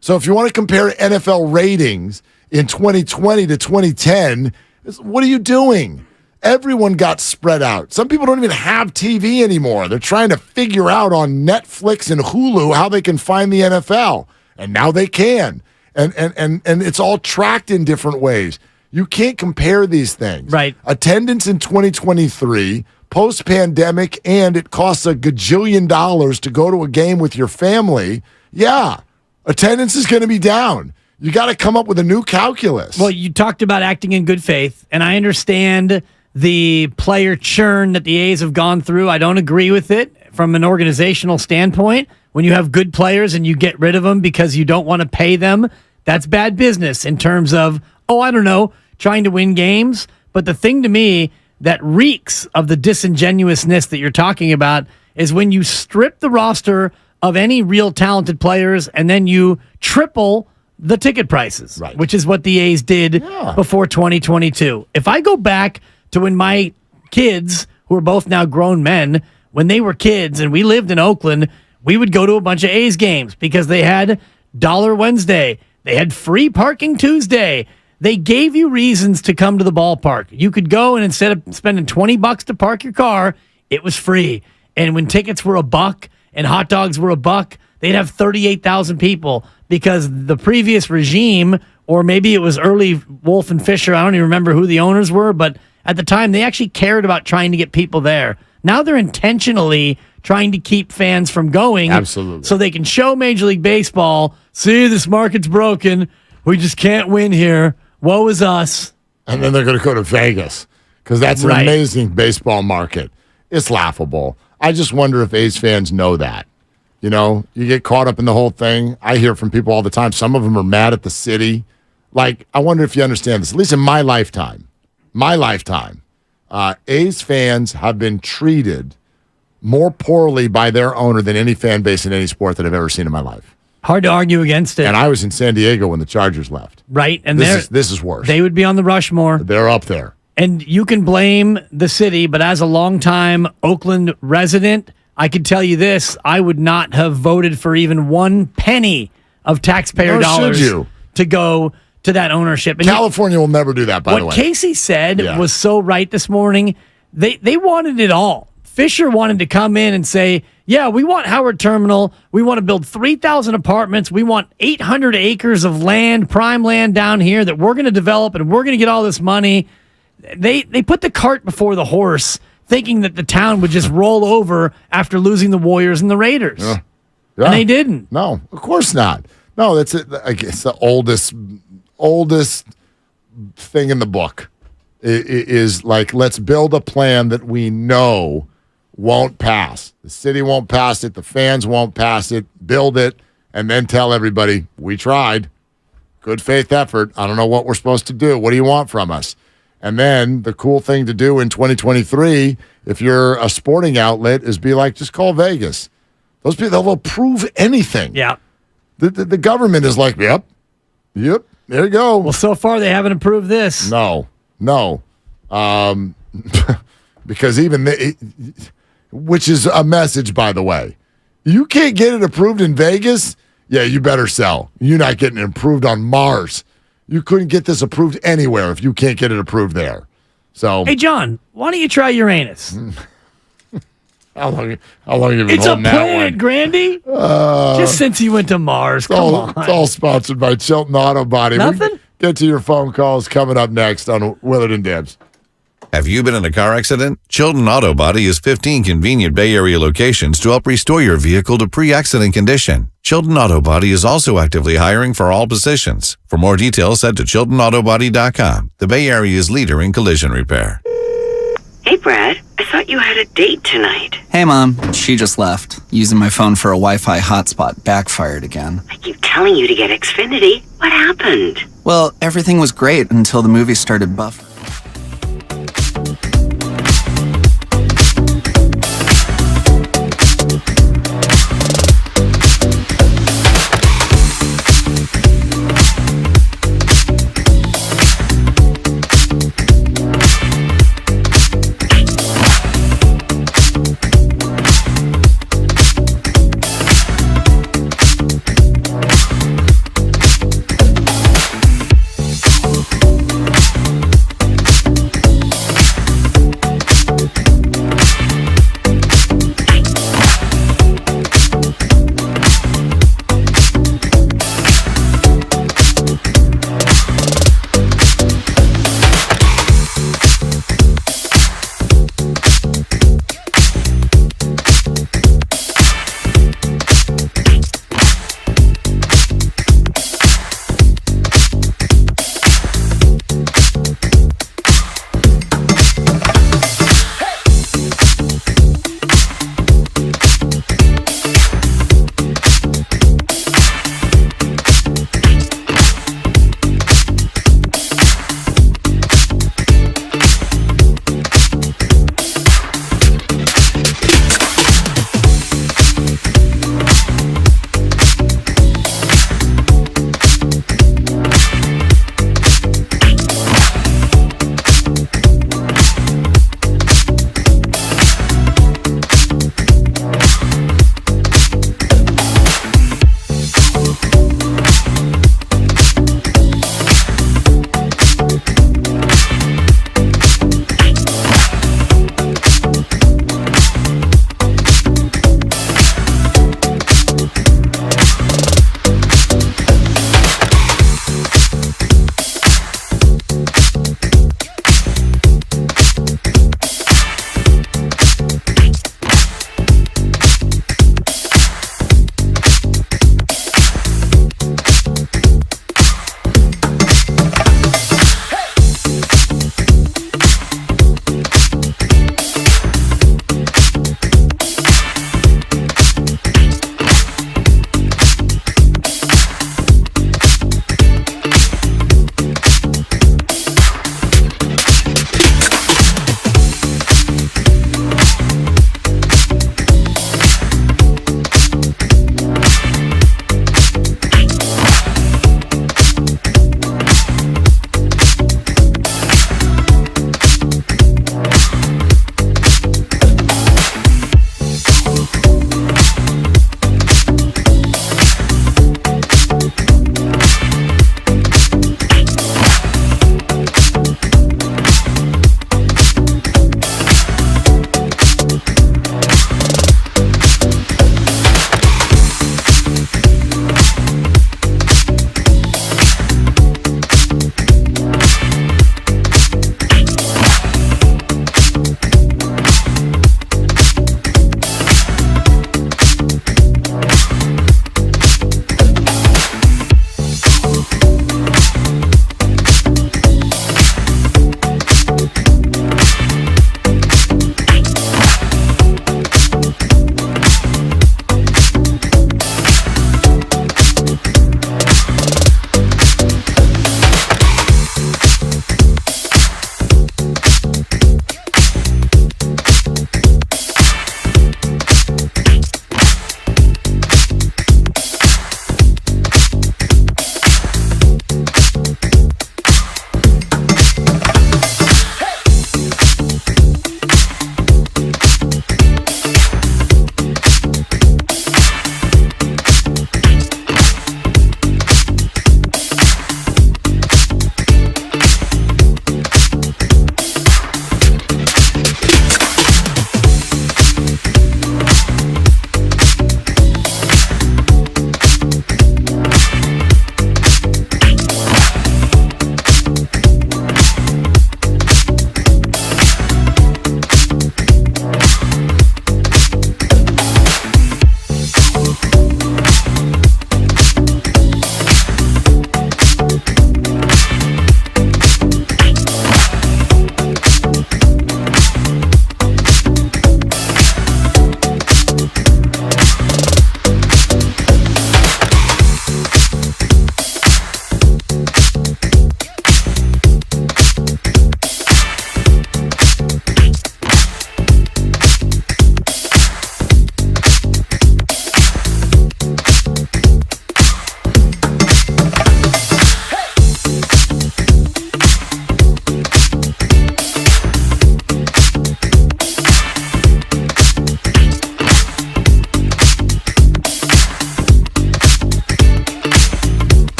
So if you want to compare NFL ratings in 2020 to 2010, what are you doing? Everyone got spread out. Some people don't even have TV anymore. They're trying to figure out on Netflix and Hulu how they can find the NFL. And now they can. And it's all tracked in different ways. You can't compare these things. Right. Attendance in 2023, post-pandemic, and it costs $1 gajillion to go to a game with your family. Yeah, attendance is going to be down. You got to come up with a new calculus. Well, you talked about acting in good faith, and I understand the player churn that the A's have gone through. I don't agree with it from an organizational standpoint. When you have good players and you get rid of them because you don't want to pay them, that's bad business in terms of, trying to win games. But the thing to me that reeks of the disingenuousness that you're talking about is when you strip the roster of any real talented players and then you triple the ticket prices, right, which is what the A's did before 2022. If I go back to when my kids, who are both now grown men, when they were kids and we lived in Oakland, we would go to a bunch of A's games because they had $1 Wednesday. They had free parking Tuesday. They gave you reasons to come to the ballpark. You could go, and instead of spending $20 to park your car, it was free. And when tickets were $1 and hot dogs were $1, they'd have 38,000 people because the previous regime, or maybe it was early Wolf and Fisher, I don't even remember who the owners were, but at the time they actually cared about trying to get people there. Now they're intentionally trying to keep fans from going. Absolutely. So they can show Major League Baseball, see, this market's broken. We just can't win here. Woe is us. and then they're going to go to Vegas because that's an Right. amazing baseball market. It's laughable. I just wonder if A's fans know that. You know, you get caught up in the whole thing. I hear from people all the time. Some of them are mad at the city. Like, I wonder if you understand this. At least in my lifetime, A's fans have been treated more poorly by their owner than any fan base in any sport that I've ever seen in my life. Hard to argue against it. And I was in San Diego when the Chargers left. Right. And this is worse. They would be on the Rushmore. They're up there. And you can blame the city, but as a longtime Oakland resident, I can tell you this, I would not have voted for even 1 penny of taxpayer dollars to go to that ownership. And California will never do that, by the way. What Casey said was so right this morning. They wanted it all. Fisher wanted to come in and say, yeah, we want Howard Terminal. We want to build 3,000 apartments. We want 800 acres of land, prime land down here that we're going to develop, and we're going to get all this money. They put the cart before the horse, thinking that the town would just roll over after losing the Warriors and the Raiders. Yeah. And they didn't. No, of course not. No, that's it. I guess the oldest thing in the book is like, let's build a plan that we know won't pass. The city won't pass it. The fans won't pass it. Build it, and then tell everybody, we tried. Good faith effort. I don't know what we're supposed to do. What do you want from us? And then the cool thing to do in 2023, if you're a sporting outlet, is be like, just call Vegas. Those people, they'll approve anything. Yeah. The government is like, yep, there you go. Well, so far they haven't approved this. No. Because even which is a message, by the way. You can't get it approved in Vegas? Yeah, you better sell. You're not getting it approved on Mars. You couldn't get this approved anywhere if you can't get it approved there. So, hey, John, why don't you try Uranus? How long have you been It's a holding that planet, one? Grandy. Just since you went to Mars. Come on. It's all sponsored by Chilton Auto Body. Nothing? We get to your phone calls coming up next on Willard and Dibs. Have you been in a car accident? Chilton Auto Body has 15 convenient Bay Area locations to help restore your vehicle to pre-accident condition. Chilton Auto Body is also actively hiring for all positions. For more details, head to ChiltonAutoBody.com, the Bay Area's leader in collision repair. Hey, Brad. I thought you had a date tonight. Hey, Mom. She just left. Using my phone for a Wi-Fi hotspot backfired again. I keep telling you to get Xfinity. What happened? Well, everything was great until the movie started buffering.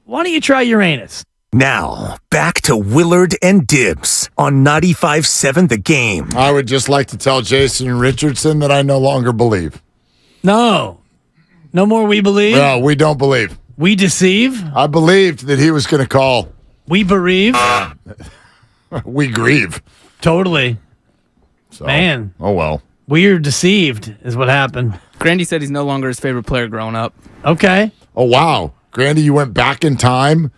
Why don't you try Uranus? Now, back to Willard and Dibs on 95.7 The Game. I would just like to tell Jason Richardson that I no longer believe. No more we believe? No, we don't believe. We deceive? I believed that he was going to call. We bereave? We grieve. Totally. So, Man. Oh, well. We're deceived is what happened. Grandy said he's no longer his favorite player growing up. Okay. Oh, wow. Grandy, you went back in time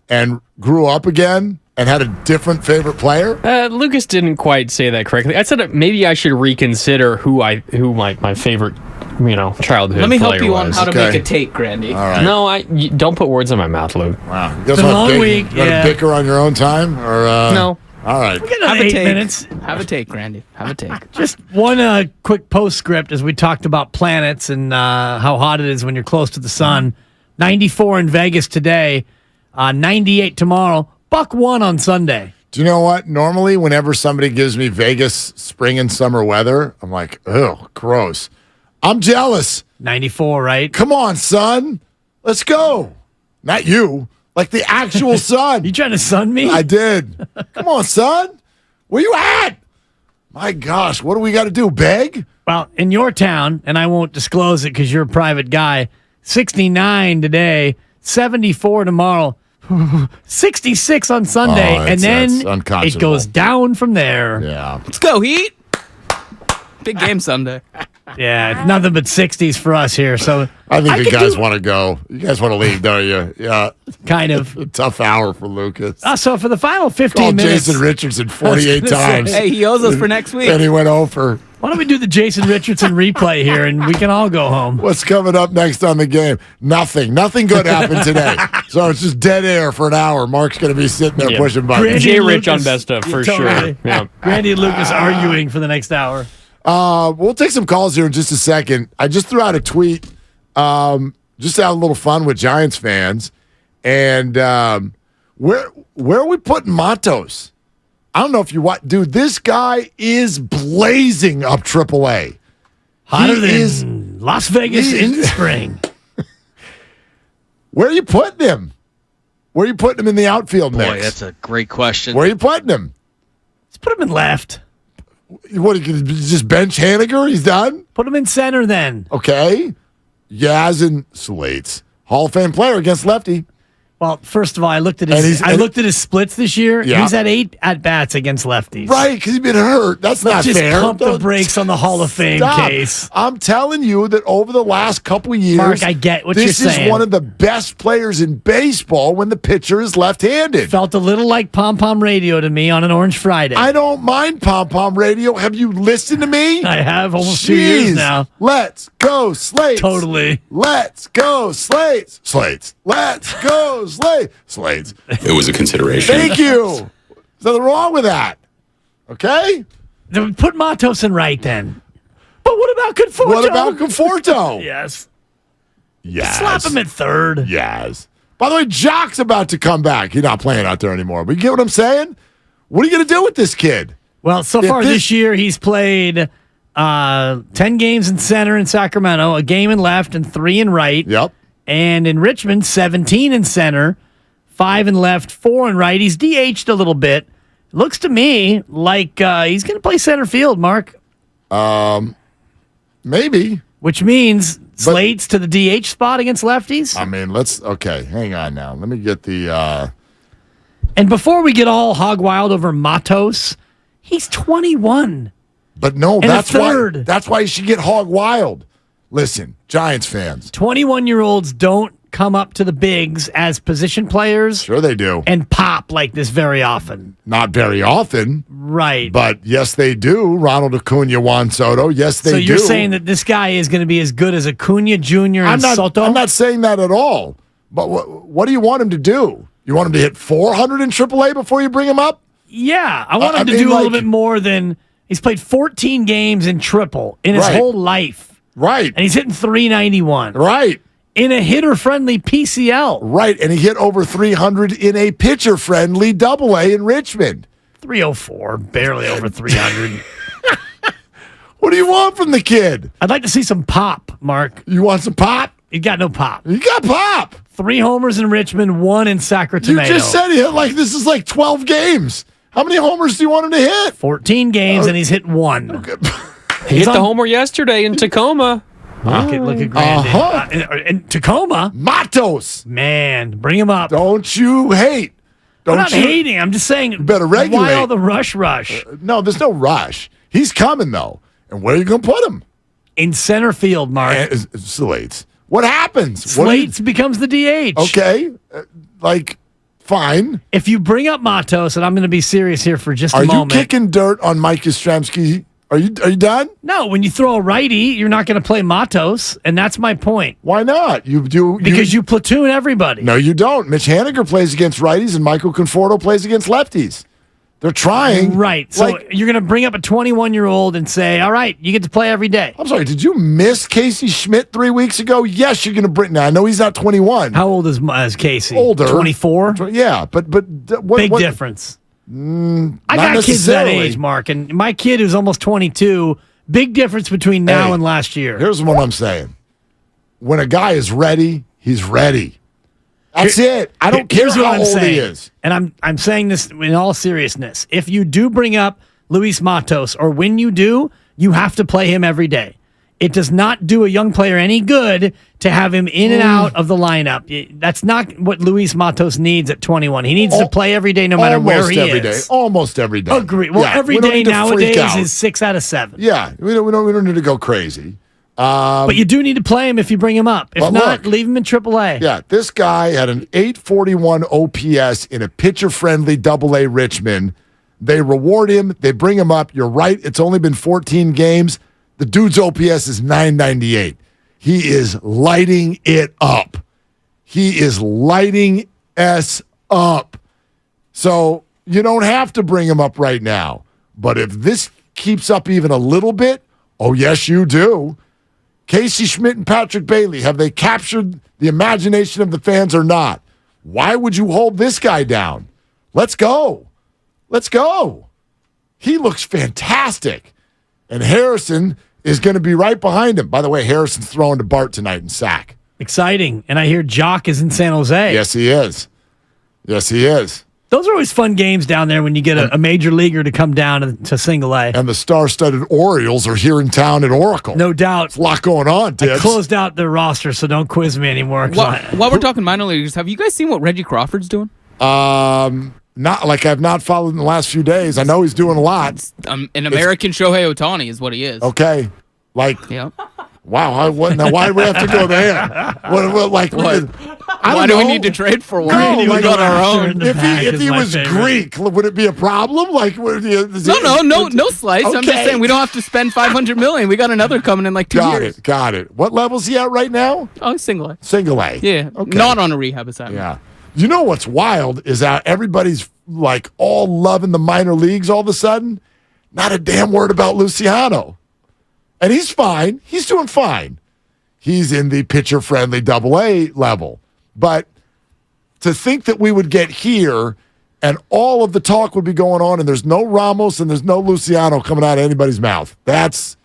and grew up again and had a different favorite player? Lucas didn't quite say that correctly. I said that maybe I should reconsider who my favorite, childhood. Let me help player you was. on how to make a take, Grandy. All right. No, you don't put words in my mouth, Luke. Wow. You It's a long week. You got to bicker on your own time? Or No. All right. We got another 8 minutes. Have a take, Grandy. Have a take. Just one quick postscript as we talked about planets and how hot it is when you're close to the sun. 94 in Vegas today, 98 tomorrow, +1 on Sunday. Do you know what? Normally, whenever somebody gives me Vegas spring and summer weather, I'm like, oh, gross. I'm jealous. 94, right? Come on, son. Let's go. Not you. Like the actual sun. You trying to sun me? I did. Come on, son. Where you at? My gosh, what do we got to do? Beg? Well, in your town, and I won't disclose it because you're a private guy, 69 today, 74 tomorrow, 66 on Sunday, and then it goes down from there. Yeah. Let's go, Heat. Big game Sunday. Yeah, it's nothing but 60s for us here. So I think you guys want to go. You guys want to leave, don't you? Yeah. Kind of. A tough hour for Lucas. So for the final 15 Called minutes. Jason Richardson 48 times. Hey, he owes us for next week. And he went over. Why don't we do the Jason Richardson replay here and we can all go home? What's coming up next on the game? Nothing. Nothing good happened today. So it's just dead air for an hour. Mark's going to be sitting there pushing buttons. Jay Rich on best of for sure. Yeah. Randy and Lucas arguing for the next hour. We'll take some calls here in just a second. I just threw out a tweet just to have a little fun with Giants fans. And where are we putting Matos? I don't know if you want. Dude, this guy is blazing up AAA. Hotter than Las Vegas in the spring. Where are you putting him? Where are you putting him in the outfield mix? Boy, that's a great question. Where are you putting him? Let's put him in left. What, you just bench Haniger? He's done? Put him in center then. Okay. Yaz and Slates. Hall of Fame player against lefty. Well, first of all, I looked at his splits this year. Yeah. He's had 8 at-bats against lefties. Right, because he's been hurt. That's not just fair. Pump the brakes on the Hall of Fame case. I'm telling you that over the last couple years, Mark, I get what you're saying. This is one of the best players in baseball when the pitcher is left-handed. Felt a little like pom-pom radio to me on an Orange Friday. I don't mind pom-pom radio. Have you listened to me? I have almost 2 years now. Let's go, Slates. Totally. Let's go, Slates. Slates. Let's go, Slates. Slates. It was a consideration. Thank you. There's nothing wrong with that. Okay? Then put Matos in right then. But what about Conforto? What about Conforto? Yes. Yes. Slap him at third. Yes. By the way, Jock's about to come back. He's not playing out there anymore. But you get what I'm saying? What are you going to do with this kid? Well, so far this year, he's played 10 games in center in Sacramento, a game in left, and 3 in right. Yep. And in Richmond, 17 in center, 5 in left, 4 in right. He's DH'd a little bit. Looks to me like he's going to play center field, Mark. Maybe. Which means Slates to the DH spot against lefties. I mean, okay, hang on now. Let me get the... And before we get all hog wild over Matos, he's 21. But no, and that's why you should get hog wild. Listen, Giants fans. 21-year-olds don't come up to the bigs as position players. Sure they do. And pop like this very often. Not very often. Right. But yes, they do. Ronald Acuna, Juan Soto. Yes, they do. So you're saying that this guy is going to be as good as Acuna Jr. and Soto? I'm not saying that at all. But what do you want him to do? You want him to hit 400 in AAA before you bring him up? Yeah. I want him to do a little bit more than... He's played 14 games in triple in his whole life. Right. And he's hitting 391. Right. In a hitter-friendly PCL. Right, and he hit over 300 in a pitcher-friendly AA in Richmond. 304, barely over 300. What do you want from the kid? I'd like to see some pop, Mark. You want some pop? He got no pop. He got pop. 3 homers in Richmond, 1 in Sacramento. You just said he hit this is like 12 games. How many homers do you want him to hit? 14 games, and he's hit 1. Okay. He hit the homer yesterday in Tacoma. Look at Grandy. In Tacoma. Matos. Man, bring him up. Don't you hate. I'm not hating. I'm just saying. You better regulate. Why all the rush? No, there's no rush. He's coming, though. And where are you going to put him? In center field, Mark. Slates. What happens? Slates becomes the DH. Okay. Fine. If you bring up Matos, and I'm going to be serious here for just a moment. Are you kicking dirt on Mike Yastrzemski? Are you done? No, when you throw a righty, you're not going to play Matos, and that's my point. Why not? Because you platoon everybody. No, you don't. Mitch Haniger plays against righties, and Michael Conforto plays against lefties. They're trying. Right. So you're going to bring up a 21-year-old and say, all right, you get to play every day. I'm sorry, did you miss Casey Schmidt 3 weeks ago? Yes, you're going to bring. Now, I know he's not 21. How old is Casey? Older. 24? Yeah, but what? Big difference. I got kids that age, Mark, and my kid who's almost 22, big difference between now and last year. Here's what I'm saying. When a guy is ready, he's ready. That's it. I don't care how old he is. And I'm saying this in all seriousness. If you do bring up Luis Matos, or when you do, you have to play him every day. It does not do a young player any good to have him in and out of the lineup. That's not what Luis Matos needs at 21. He needs to play every day no matter where he is. Almost every day. Agree. Well, every day nowadays is 6 out of 7. Yeah, we don't need to go crazy. But you do need to play him if you bring him up. If not, leave him in AAA. Yeah, this guy had an 841 OPS in a pitcher-friendly AA Richmond. They reward him. They bring him up. You're right. It's only been 14 games. The dude's OPS is 998. He is lighting it up. He is lighting us up. So you don't have to bring him up right now. But if this keeps up even a little bit, oh, yes, you do. Casey Schmidt and Patrick Bailey, have they captured the imagination of the fans or not? Why would you hold this guy down? Let's go. Let's go. He looks fantastic. And Harrison is going to be right behind him. By the way, Harrison's throwing to Bart tonight in sack. Exciting. And I hear Jock is in San Jose. Yes, he is. Yes, he is. Those are always fun games down there when you get a major leaguer to come down to single A. And the star-studded Orioles are here in town at Oracle. No doubt. There's a lot going on, Tibbs. I closed out their roster, so don't quiz me anymore. While we're talking minor leaguers, have you guys seen what Reggie Crawford's doing? Not like I've not followed in the last few days. I know he's doing a lot. An American Shohei Ohtani is what he is. Okay. Wow. Why do we have to go there? Why do we need to trade for one? No, we got our own. If he was Greek, would it be a problem? No slice. Okay. I'm just saying we don't have to spend $500 million. We got another coming in 2 years. Got it. What level is he at right now? Oh, single A. Single A. Yeah. Okay. Not on a rehab assignment. Yeah. You know what's wild is that everybody's all loving the minor leagues all of a sudden. Not a damn word about Luciano. And he's fine. He's doing fine. He's in the pitcher-friendly AA level. But to think that we would get here and all of the talk would be going on and there's no Ramos and there's no Luciano coming out of anybody's mouth. That's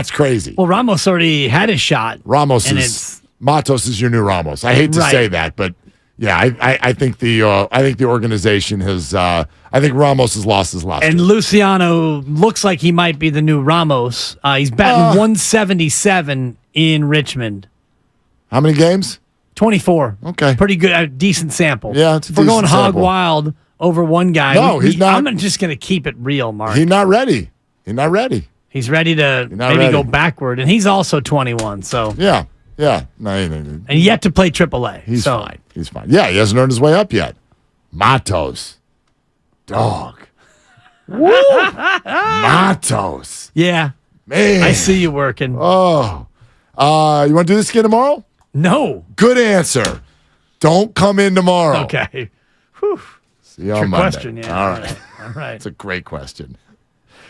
crazy. Well, Ramos already had his shot. Matos is your new Ramos. I hate to say that, but yeah, I think the organization has. I think Ramos has lost his luster. And Luciano looks like he might be the new Ramos. He's batting 177 in Richmond. How many games? 24. Okay, pretty good. Decent sample. Yeah, it's a we're going hog sample. Wild over one guy. No, he's not. I'm just going to keep it real, Mark. He's not ready. He's ready to go backward, and he's also 21. So yeah. No, and yet to play AAA. He's fine. He's fine. Yeah, he hasn't earned his way up yet. Matos. Dog. Woo! Matos. Yeah. Man. I see you working. Oh. You want to do this again tomorrow? No. Good answer. Don't come in tomorrow. Okay. Whew. See you on Monday. Question, yeah. All right. All right. It's a great question.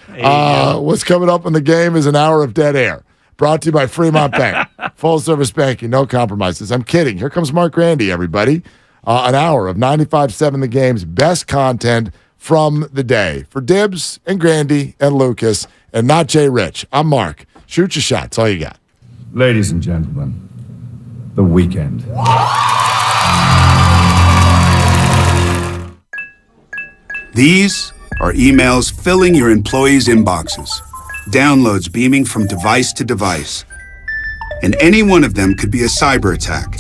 What's coming up in the game is an hour of dead air. Brought to you by Fremont Bank. Full service banking, no compromises. I'm kidding. Here comes Mark Grandy, everybody. An hour of 95.7 The Game's best content from the day. For Dibs and Grandy and Lucas and not Jay Rich. I'm Mark. Shoot your shot. That's all you got. Ladies and gentlemen, the weekend. These are emails filling your employees' inboxes, downloads beaming from device to device, and any one of them could be a cyber attack.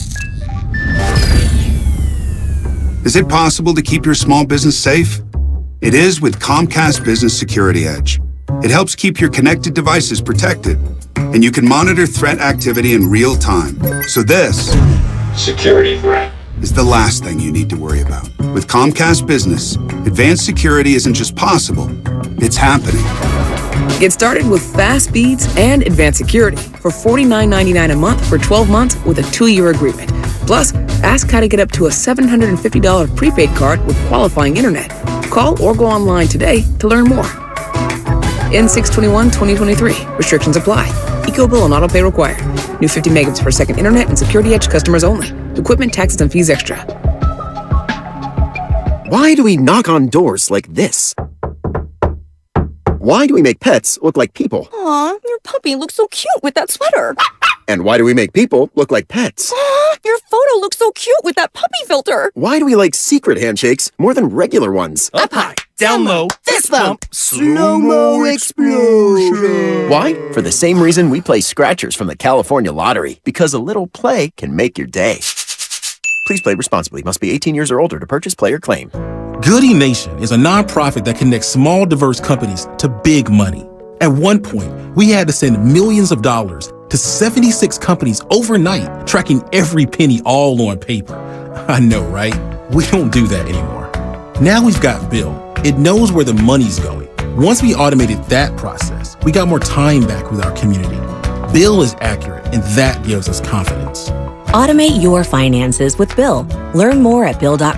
Is it possible to keep your small business safe? It is with Comcast Business Security Edge. It helps keep your connected devices protected, and you can monitor threat activity in real time. So this security threat is the last thing you need to worry about. With Comcast Business, advanced security isn't just possible, it's happening. Get started with fast speeds and advanced security for $49.99 a month for 12 months with a 2-year agreement. Plus, ask how to get up to a $750 prepaid card with qualifying internet. Call or go online today to learn more. N6/21/2023. Restrictions apply. EcoBill and autopay required. New 50 megabits per second internet and Security Edge customers only. Equipment, taxes, and fees extra. Why do we knock on doors like this? Why do we make pets look like people? Aw, your puppy looks so cute with that sweater. And why do we make people look like pets? Aw, your photo looks so cute with that puppy filter. Why do we like secret handshakes more than regular ones? Up high, down low, fist bump, slow-mo explosion. Why? For the same reason we play scratchers from the California Lottery. Because a little play can make your day. Please play responsibly. Must be 18 years or older to purchase, play, or claim. Goody Nation is a nonprofit that connects small, diverse companies to big money. At one point, we had to send millions of dollars to 76 companies overnight, tracking every penny all on paper. I know, right? We don't do that anymore. Now we've got Bill. It knows where the money's going. Once we automated that process, we got more time back with our community. Bill is accurate, and that gives us confidence. Automate your finances with Bill. Learn more at Bill.com.